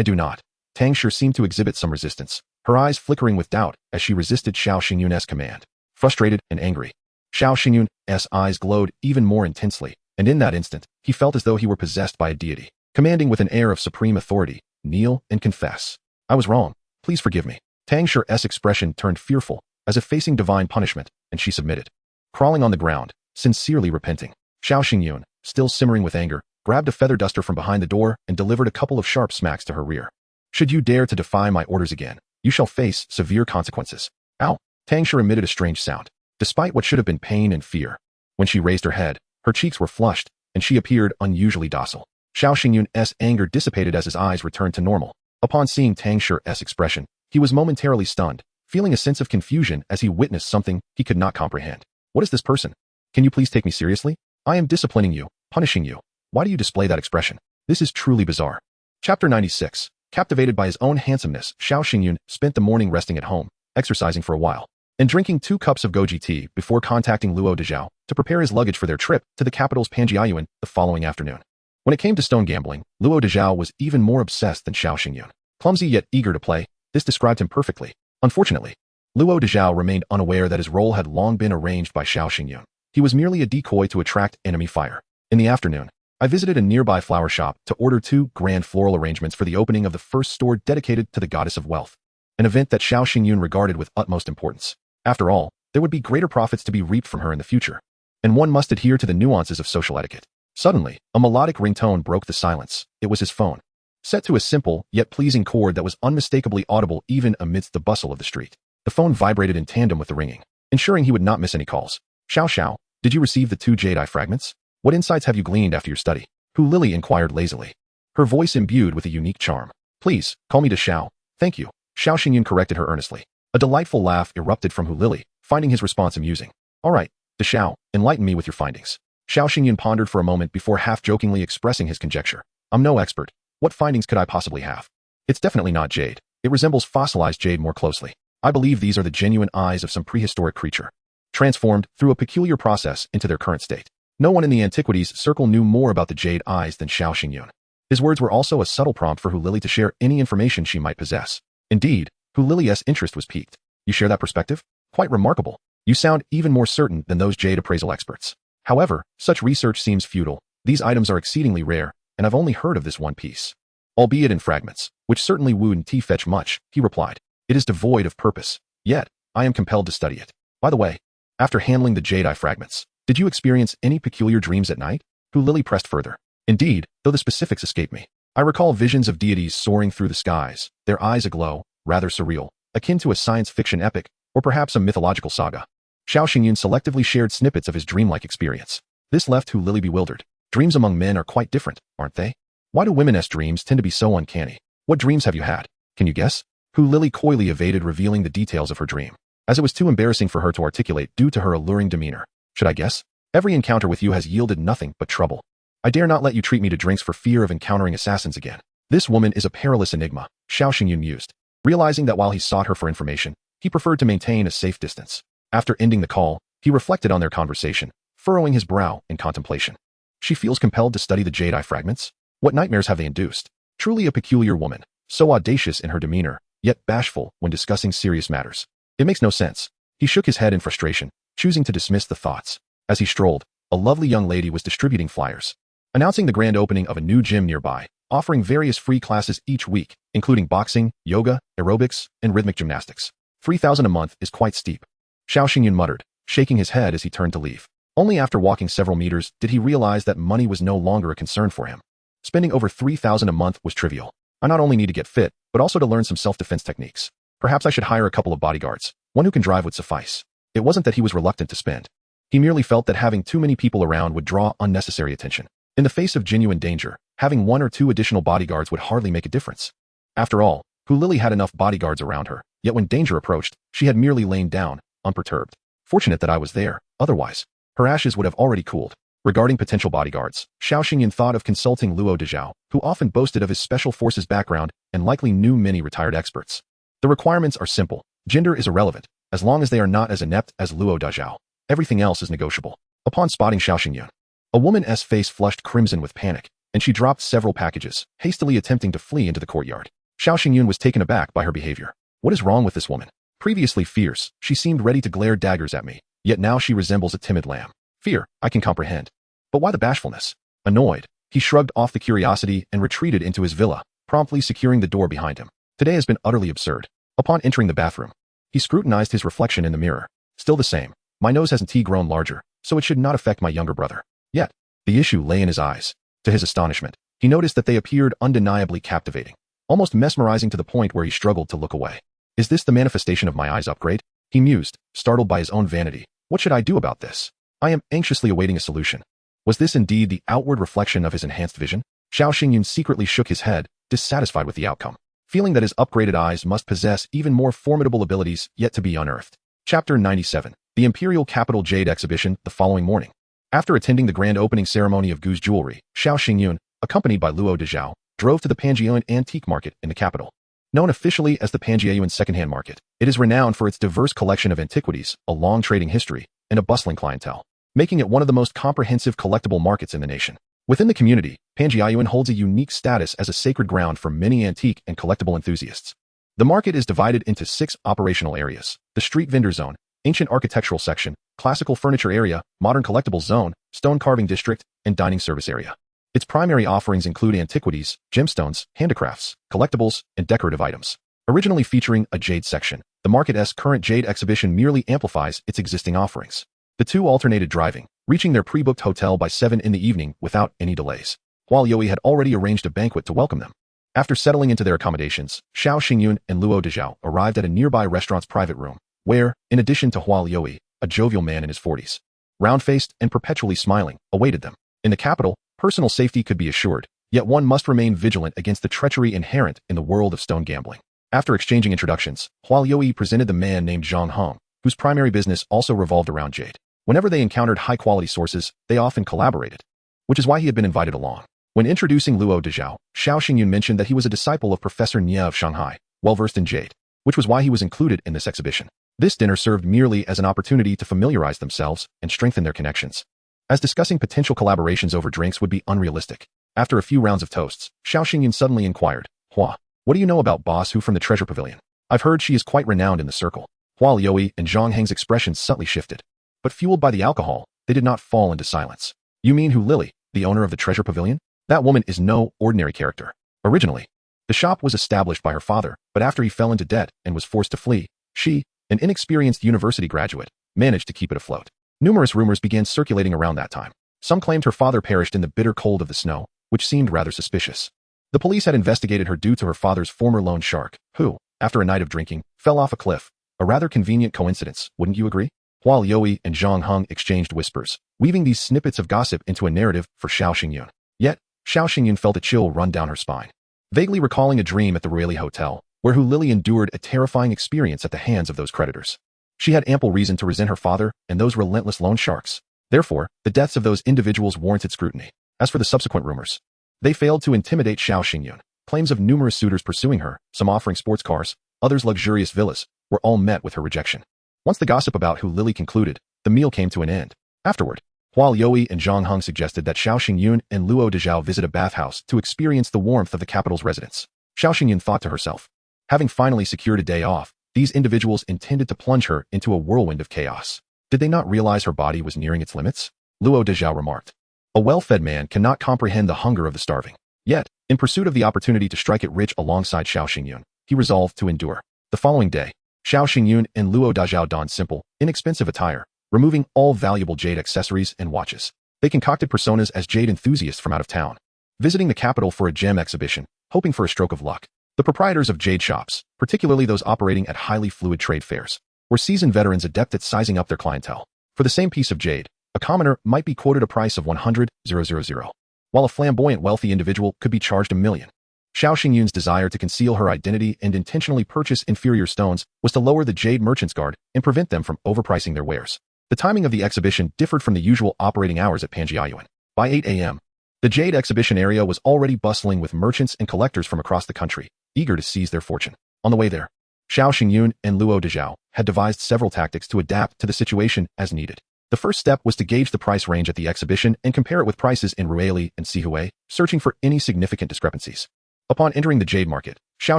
do not. Tang Shi seemed to exhibit some resistance, her eyes flickering with doubt as she resisted Xiao Xingyun's command. Frustrated and angry, Xiao Xingyun's eyes glowed even more intensely, and in that instant, he felt as though he were possessed by a deity, commanding with an air of supreme authority, kneel and confess. I was wrong. Please forgive me. Tang Shi's expression turned fearful, as if facing divine punishment, and she submitted. Crawling on the ground, sincerely repenting, Xiao Xingyun, still simmering with anger, grabbed a feather duster from behind the door and delivered a couple of sharp smacks to her rear. Should you dare to defy my orders again, you shall face severe consequences. Ow! Tang Shi emitted a strange sound, despite what should have been pain and fear. When she raised her head, her cheeks were flushed, and she appeared unusually docile. Xiao Xingyun's anger dissipated as his eyes returned to normal. Upon seeing Tang Shi's expression, he was momentarily stunned, feeling a sense of confusion as he witnessed something he could not comprehend. What is this person? Can you please take me seriously? I am disciplining you, punishing you. Why do you display that expression? This is truly bizarre. Chapter 96. Captivated by his own handsomeness, Xiao Xingyun spent the morning resting at home, exercising for a while, and drinking 2 cups of goji tea before contacting Luo Dezhao to prepare his luggage for their trip to the capital's Panjiayuan the following afternoon. When it came to stone gambling, Luo Dezhao was even more obsessed than Xiao Xingyun. Clumsy yet eager to play, this described him perfectly. Unfortunately, Luo Dezhao remained unaware that his role had long been arranged by Xiao Xingyun. He was merely a decoy to attract enemy fire. In the afternoon, I visited a nearby flower shop to order 2 grand floral arrangements for the opening of the first store dedicated to the goddess of wealth, an event that Xiao Xingyun regarded with utmost importance. After all, there would be greater profits to be reaped from her in the future, and one must adhere to the nuances of social etiquette. Suddenly, a melodic ringtone broke the silence. It was his phone, set to a simple yet pleasing chord that was unmistakably audible even amidst the bustle of the street. The phone vibrated in tandem with the ringing, ensuring he would not miss any calls. Xiao, did you receive the 2 jadeite fragments? What insights have you gleaned after your study? Hu Lili inquired lazily, her voice imbued with a unique charm. Please, call me Xiao. Thank you. Xiao Xingyun corrected her earnestly. A delightful laugh erupted from Hu Lili, finding his response amusing. All right, Xiao, enlighten me with your findings. Xiao Xingyun pondered for a moment before half-jokingly expressing his conjecture. I'm no expert. What findings could I possibly have? It's definitely not jade. It resembles fossilized jade more closely. I believe these are the genuine eyes of some prehistoric creature, transformed through a peculiar process into their current state. No one in the antiquities circle knew more about the jade eyes than Xiao Xingyun. His words were also a subtle prompt for Hu Lili to share any information she might possess. Indeed, Hu Lili's interest was piqued. You share that perspective? Quite remarkable. You sound even more certain than those jade appraisal experts. However, such research seems futile. These items are exceedingly rare, and I've only heard of this one piece. Albeit in fragments, which certainly wouldn't fetch much, he replied. It is devoid of purpose, yet I am compelled to study it. By the way, after handling the jadeite fragments, did you experience any peculiar dreams at night? Hu Lili pressed further. Indeed, though the specifics escape me. I recall visions of deities soaring through the skies, their eyes aglow, rather surreal, akin to a science fiction epic, or perhaps a mythological saga. Xiao Xingyun selectively shared snippets of his dreamlike experience. This left Hu Lili bewildered. Dreams among men are quite different, aren't they? Why do women's dreams tend to be so uncanny? What dreams have you had? Can you guess? Hu Lili coyly evaded revealing the details of her dream, as it was too embarrassing for her to articulate due to her alluring demeanor. Should I guess? Every encounter with you has yielded nothing but trouble. I dare not let you treat me to drinks for fear of encountering assassins again. This woman is a perilous enigma, Xiao Xingyun mused, realizing that while he sought her for information, he preferred to maintain a safe distance. After ending the call, he reflected on their conversation, furrowing his brow in contemplation. She feels compelled to study the jadeite fragments? What nightmares have they induced? Truly a peculiar woman, so audacious in her demeanor, yet bashful when discussing serious matters. It makes no sense. He shook his head in frustration, choosing to dismiss the thoughts. As he strolled, a lovely young lady was distributing flyers, announcing the grand opening of a new gym nearby, offering various free classes each week, including boxing, yoga, aerobics, and rhythmic gymnastics. 3,000 a month is quite steep. Xiao Xingyun muttered, shaking his head as he turned to leave. Only after walking several meters did he realize that money was no longer a concern for him. Spending over 3,000 a month was trivial. I not only need to get fit, but also to learn some self-defense techniques. Perhaps I should hire a couple of bodyguards. One who can drive would suffice. It wasn't that he was reluctant to spend. He merely felt that having too many people around would draw unnecessary attention. In the face of genuine danger, having 1 or 2 additional bodyguards would hardly make a difference. After all, Lily had enough bodyguards around her, yet when danger approached, she had merely lain down, unperturbed. Fortunate that I was there, otherwise, her ashes would have already cooled. Regarding potential bodyguards, Xiao Xingyan thought of consulting Luo Dezhao, who often boasted of his special forces background and likely knew many retired experts. The requirements are simple. Gender is irrelevant, as long as they are not as inept as Luo Dezhao. Everything else is negotiable. Upon spotting Xiao Xingyan, a woman's face flushed crimson with panic, and she dropped several packages, hastily attempting to flee into the courtyard. Xiao Xingyan was taken aback by her behavior. What is wrong with this woman? Previously fierce, she seemed ready to glare daggers at me, yet now she resembles a timid lamb. Fear, I can comprehend. But why the bashfulness? Annoyed, he shrugged off the curiosity and retreated into his villa, promptly securing the door behind him. Today has been utterly absurd. Upon entering the bathroom, he scrutinized his reflection in the mirror. Still the same. My nose hasn't grown larger, so it should not affect my younger brother. Yet, the issue lay in his eyes. To his astonishment, he noticed that they appeared undeniably captivating, almost mesmerizing to the point where he struggled to look away. Is this the manifestation of my eyes' upgrade? He mused, startled by his own vanity. What should I do about this? I am anxiously awaiting a solution. Was this indeed the outward reflection of his enhanced vision? Xiao Xingyan secretly shook his head, dissatisfied with the outcome, feeling that his upgraded eyes must possess even more formidable abilities yet to be unearthed. Chapter 97. The Imperial Capital Jade Exhibition the following morning. After attending the grand opening ceremony of Gu's Jewelry, Xiao Xingyan, accompanied by Luo Dezhao, drove to the Panjiayuan Antique Market in the capital. Known officially as the Panjiayuan Secondhand Market, it is renowned for its diverse collection of antiquities, a long trading history, and a bustling clientele, making it one of the most comprehensive collectible markets in the nation. Within the community, Panjiayuan holds a unique status as a sacred ground for many antique and collectible enthusiasts. The market is divided into 6 operational areas: the street vendor zone, ancient architectural section, classical furniture area, modern collectibles zone, stone carving district, and dining service area. Its primary offerings include antiquities, gemstones, handicrafts, collectibles, and decorative items. Originally featuring a jade section, the market's current jade exhibition merely amplifies its existing offerings. The two alternated driving, reaching their pre-booked hotel by 7 in the evening without any delays. Huo Yui had already arranged a banquet to welcome them. After settling into their accommodations, Xiao Xingyun and Luo Dezhao arrived at a nearby restaurant's private room, where, in addition to Huo Yui, a jovial man in his 40s, round-faced and perpetually smiling, awaited them. In the capital, personal safety could be assured, yet one must remain vigilant against the treachery inherent in the world of stone gambling. After exchanging introductions, Huo Yui presented the man named Zhang Hong, whose primary business also revolved around jade. Whenever they encountered high-quality sources, they often collaborated, which is why he had been invited along. When introducing Luo Dezhao, Xiao Xingyun mentioned that he was a disciple of Professor Nie of Shanghai, well-versed in jade, which was why he was included in this exhibition. This dinner served merely as an opportunity to familiarize themselves and strengthen their connections, as discussing potential collaborations over drinks would be unrealistic. After a few rounds of toasts, Xiao Xingyun suddenly inquired, Hua, what do you know about Boss Hu from the Treasure Pavilion? I've heard she is quite renowned in the circle. Huo Yui and Zhang Heng's expressions subtly shifted, but fueled by the alcohol, they did not fall into silence. You mean Hu Lily, the owner of the Treasure Pavilion? That woman is no ordinary character. Originally, the shop was established by her father, but after he fell into debt and was forced to flee, she, an inexperienced university graduate, managed to keep it afloat. Numerous rumors began circulating around that time. Some claimed her father perished in the bitter cold of the snow, which seemed rather suspicious. The police had investigated her due to her father's former loan shark, who, after a night of drinking, fell off a cliff. A rather convenient coincidence, wouldn't you agree? Huo Yui and Zhang Heng exchanged whispers, weaving these snippets of gossip into a narrative for Xiao Xingyun. Yet, Xiao Xingyun felt a chill run down her spine, vaguely recalling a dream at the Royale Hotel, where Hu Lily endured a terrifying experience at the hands of those creditors. She had ample reason to resent her father and those relentless loan sharks. Therefore, the deaths of those individuals warranted scrutiny. As for the subsequent rumors, they failed to intimidate Xiao Xingyun. Claims of numerous suitors pursuing her, some offering sports cars, others luxurious villas, were all met with her rejection. Once the gossip about Hu Lily concluded, the meal came to an end. Afterward, Huo Yui and Zhang Heng suggested that Xiao Xingyun and Luo Dezhao visit a bathhouse to experience the warmth of the capital's residents. Xiao Xingyun thought to herself, having finally secured a day off, these individuals intended to plunge her into a whirlwind of chaos. Did they not realize her body was nearing its limits? Luo Dezhao remarked. A well-fed man cannot comprehend the hunger of the starving. Yet, in pursuit of the opportunity to strike it rich alongside Xiao Xingyun, he resolved to endure. The following day, Xiao Xingyun and Luo Dezhao donned simple, inexpensive attire, removing all valuable jade accessories and watches. They concocted personas as jade enthusiasts from out of town. Visiting the capital for a gem exhibition, hoping for a stroke of luck. The proprietors of jade shops, particularly those operating at highly fluid trade fairs, were seasoned veterans adept at sizing up their clientele. For the same piece of jade, a commoner might be quoted a price of 100,000, while a flamboyant wealthy individual could be charged $1 million. Xiao Xingyun's desire to conceal her identity and intentionally purchase inferior stones was to lower the jade merchants' guard and prevent them from overpricing their wares. The timing of the exhibition differed from the usual operating hours at Panjiayuan. By 8 a.m., the jade exhibition area was already bustling with merchants and collectors from across the country, eager to seize their fortune. On the way there, Xiao Xingyun and Luo Dezhao had devised several tactics to adapt to the situation as needed. The first step was to gauge the price range at the exhibition and compare it with prices in Ruili and Sihui, searching for any significant discrepancies. Upon entering the jade market, Xiao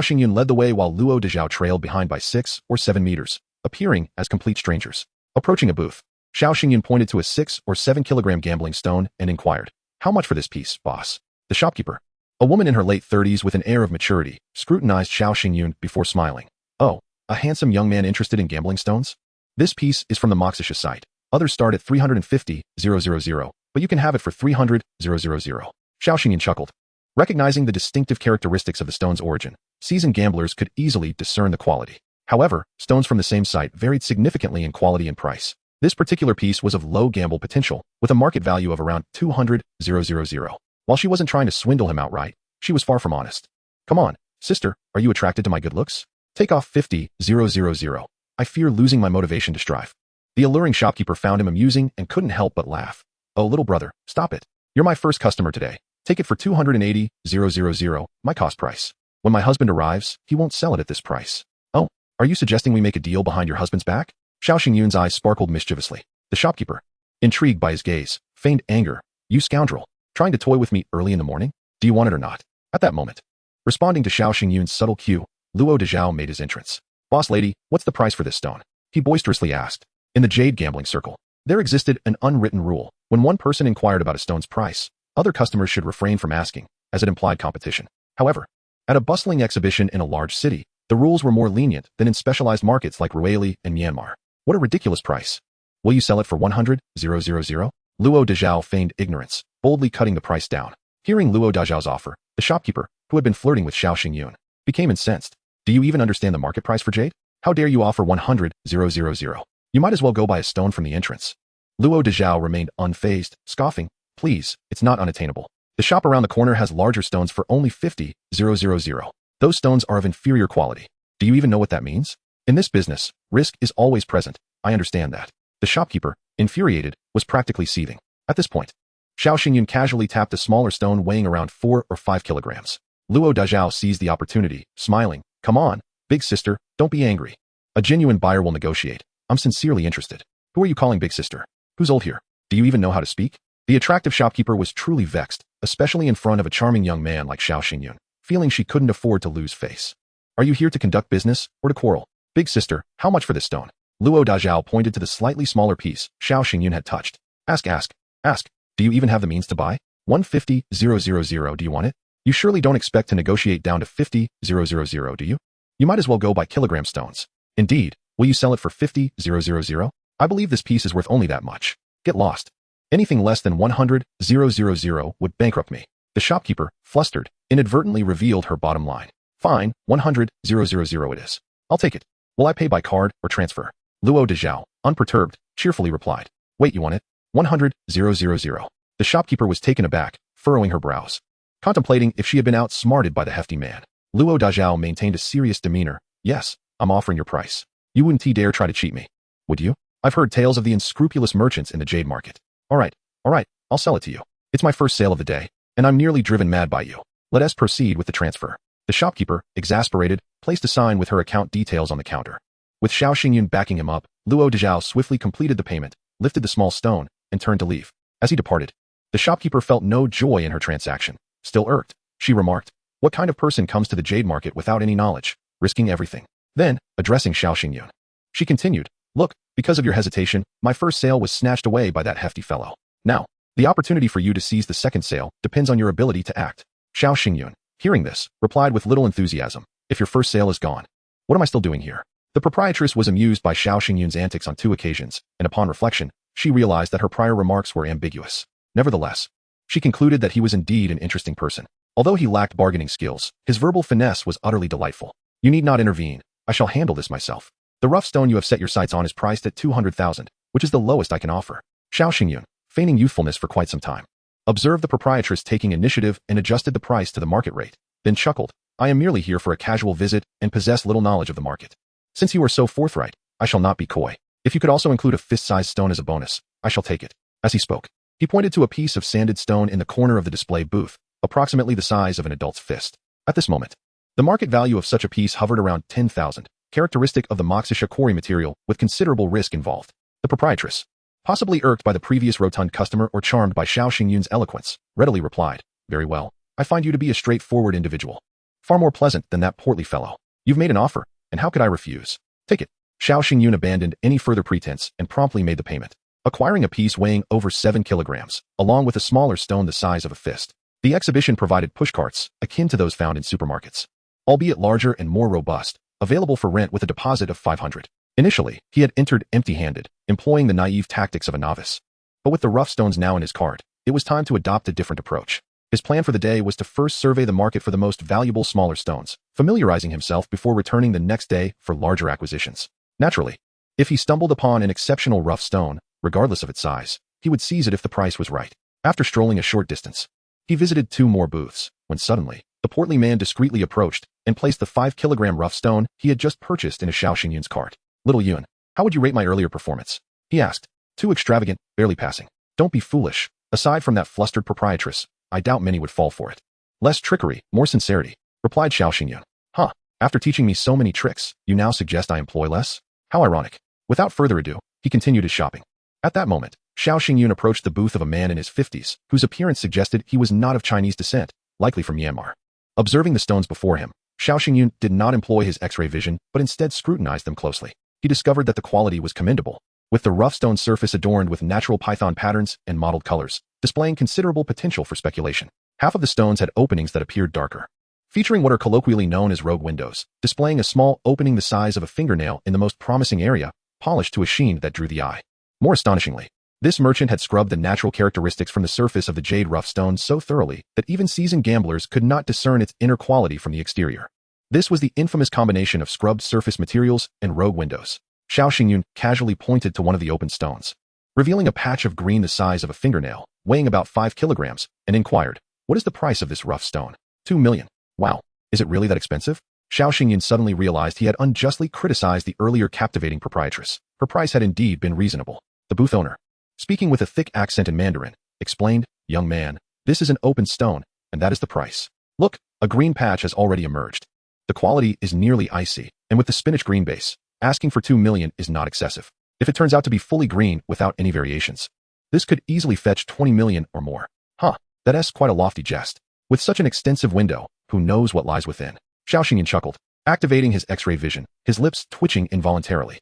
Xingyun led the way while Luo Dezhao trailed behind by 6 or 7 meters, appearing as complete strangers. Approaching a booth, Xiao Xingyun pointed to a 6 or 7 kilogram gambling stone and inquired, "How much for this piece, boss?" The shopkeeper, a woman in her late 30s with an air of maturity, scrutinized Xiao Xingyun before smiling. "Oh, a handsome young man interested in gambling stones? This piece is from the Moxisha site. Others start at 350,000, but you can have it for 300,000. Xiao Xingyun chuckled. Recognizing the distinctive characteristics of the stone's origin, seasoned gamblers could easily discern the quality. However, stones from the same site varied significantly in quality and price. This particular piece was of low gamble potential, with a market value of around 200,000. While she wasn't trying to swindle him outright, she was far from honest. "Come on, sister, are you attracted to my good looks? Take off 50,000. I fear losing my motivation to strive." The alluring shopkeeper found him amusing and couldn't help but laugh. "Oh, little brother, stop it. You're my first customer today. Take it for 280,000, my cost price. When my husband arrives, he won't sell it at this price." "Oh, are you suggesting we make a deal behind your husband's back?" Xiao Xingyun's eyes sparkled mischievously. The shopkeeper, intrigued by his gaze, feigned anger. "You scoundrel, trying to toy with me early in the morning? Do you want it or not?" At that moment, responding to Xiao Xingyun's subtle cue, Luo Dezhao made his entrance. "Boss lady, what's the price for this stone?" he boisterously asked. In the jade gambling circle, there existed an unwritten rule. When one person inquired about a stone's price, other customers should refrain from asking, as it implied competition. However, at a bustling exhibition in a large city, the rules were more lenient than in specialized markets like Ruili and Myanmar. "What a ridiculous price. Will you sell it for 100,000? Luo Dezhao feigned ignorance, boldly cutting the price down. Hearing Luo Dezhao's offer, the shopkeeper, who had been flirting with Xiao Xingyun, became incensed. "Do you even understand the market price for jade? How dare you offer 100,000? You might as well go buy a stone from the entrance." Luo Dezhao remained unfazed, scoffing, "Please, it's not unattainable. The shop around the corner has larger stones for only 50,000. Those stones are of inferior quality. Do you even know what that means? In this business, risk is always present. I understand that." The shopkeeper, infuriated, was practically seething. At this point, Xiao Xingyun casually tapped a smaller stone weighing around 4 or 5 kilograms. Luo Dezhao seized the opportunity, smiling. "Come on, big sister, don't be angry. A genuine buyer will negotiate. I'm sincerely interested." "Who are you calling big sister? Who's old here? Do you even know how to speak?" The attractive shopkeeper was truly vexed, especially in front of a charming young man like Xiao Xingyun, feeling she couldn't afford to lose face. "Are you here to conduct business or to quarrel? Big sister, how much for this stone?" Luo Dezhao pointed to the slightly smaller piece Xiao Xingyun had touched. Ask. Do you even have the means to buy? 150,000, do you want it? You surely don't expect to negotiate down to 50,000, do you? You might as well go buy kilogram stones. Indeed, will you sell it for 50,000? I believe this piece is worth only that much. Get lost. Anything less than 100,000 would bankrupt me. The shopkeeper, flustered, inadvertently revealed her bottom line. Fine, 100,000 it is. I'll take it. Will I pay by card or transfer? Luo Dezhao, unperturbed, cheerfully replied. Wait, you want it? 100,000. The shopkeeper was taken aback, furrowing her brows, contemplating if she had been outsmarted by the hefty man. Luo Dezhao maintained a serious demeanor. Yes, I'm offering your price. You wouldn't dare try to cheat me, would you? I've heard tales of the unscrupulous merchants in the jade market. All right, I'll sell it to you. It's my first sale of the day, and I'm nearly driven mad by you. Let us proceed with the transfer. The shopkeeper, exasperated, placed a sign with her account details on the counter. With Xiao Xingyun backing him up, Luo Dezhao swiftly completed the payment, lifted the small stone, and turned to leave. As he departed, the shopkeeper felt no joy in her transaction. Still irked, she remarked, what kind of person comes to the jade market without any knowledge, risking everything? Then, addressing Xiao Xingyun, she continued, look, because of your hesitation, my first sale was snatched away by that hefty fellow. Now, the opportunity for you to seize the second sale depends on your ability to act. Xiao Xingyun, hearing this, replied with little enthusiasm, if your first sale is gone, what am I still doing here? The proprietress was amused by Xiao Xingyun's antics on 2 occasions, and upon reflection, she realized that her prior remarks were ambiguous. Nevertheless, she concluded that he was indeed an interesting person. Although he lacked bargaining skills, his verbal finesse was utterly delightful. You need not intervene. I shall handle this myself. The rough stone you have set your sights on is priced at 200,000, which is the lowest I can offer. Xiao Xingyun, feigning youthfulness for quite some time, observed the proprietress taking initiative and adjusted the price to the market rate, then chuckled. I am merely here for a casual visit and possess little knowledge of the market. Since you are so forthright, I shall not be coy. If you could also include a fist-sized stone as a bonus, I shall take it. As he spoke, he pointed to a piece of sanded stone in the corner of the display booth, approximately the size of an adult's fist. At this moment, the market value of such a piece hovered around 10,000, characteristic of the Moxisha quarry material with considerable risk involved. The proprietress, possibly irked by the previous rotund customer or charmed by Xiao Xingyun's eloquence, readily replied, very well. I find you to be a straightforward individual. Far more pleasant than that portly fellow. You've made an offer, and how could I refuse? Take it. Xiao Xingyun abandoned any further pretense and promptly made the payment, acquiring a piece weighing over 7 kilograms, along with a smaller stone the size of a fist. The exhibition provided pushcarts, akin to those found in supermarkets, albeit larger and more robust, available for rent with a deposit of 500. Initially, he had entered empty-handed, employing the naive tactics of a novice. But with the rough stones now in his cart, it was time to adopt a different approach. His plan for the day was to first survey the market for the most valuable smaller stones, familiarizing himself before returning the next day for larger acquisitions. Naturally, if he stumbled upon an exceptional rough stone, regardless of its size, he would seize it if the price was right. After strolling a short distance, he visited 2 more booths, when suddenly, the portly man discreetly approached and placed the 5-kilogram rough stone he had just purchased in a Xiao Xingyun's cart. Little Yuan, how would you rate my earlier performance? He asked. Too extravagant, barely passing. Don't be foolish. Aside from that flustered proprietress, I doubt many would fall for it. Less trickery, more sincerity, replied Xiao Xingyun. Huh, after teaching me so many tricks, you now suggest I employ less? How ironic. Without further ado, he continued his shopping. At that moment, Xiao Xingyun approached the booth of a man in his 50s, whose appearance suggested he was not of Chinese descent, likely from Myanmar. Observing the stones before him, Xiao Xingyun did not employ his X-ray vision, but instead scrutinized them closely. He discovered that the quality was commendable, with the rough stone surface adorned with natural python patterns and mottled colors, displaying considerable potential for speculation. Half of the stones had openings that appeared darker, featuring what are colloquially known as rogue windows, displaying a small opening the size of a fingernail in the most promising area, polished to a sheen that drew the eye. More astonishingly, this merchant had scrubbed the natural characteristics from the surface of the jade rough stone so thoroughly that even seasoned gamblers could not discern its inner quality from the exterior. This was the infamous combination of scrubbed surface materials and rogue windows. Xiao Xingyun casually pointed to one of the open stones, revealing a patch of green the size of a fingernail, weighing about 5 kilograms, and inquired, what is the price of this rough stone? 2 million. Wow, is it really that expensive? Xiao Xingyun suddenly realized he had unjustly criticized the earlier captivating proprietress. Her price had indeed been reasonable. The booth owner, speaking with a thick accent in Mandarin, explained, young man, this is an open stone, and that is the price. Look, a green patch has already emerged. The quality is nearly icy, and with the spinach green base, asking for 2 million is not excessive. If it turns out to be fully green without any variations, this could easily fetch 20 million or more. Huh, that's quite a lofty jest. With such an extensive window, who knows what lies within? Xiao Xingyun chuckled, activating his X-ray vision, his lips twitching involuntarily.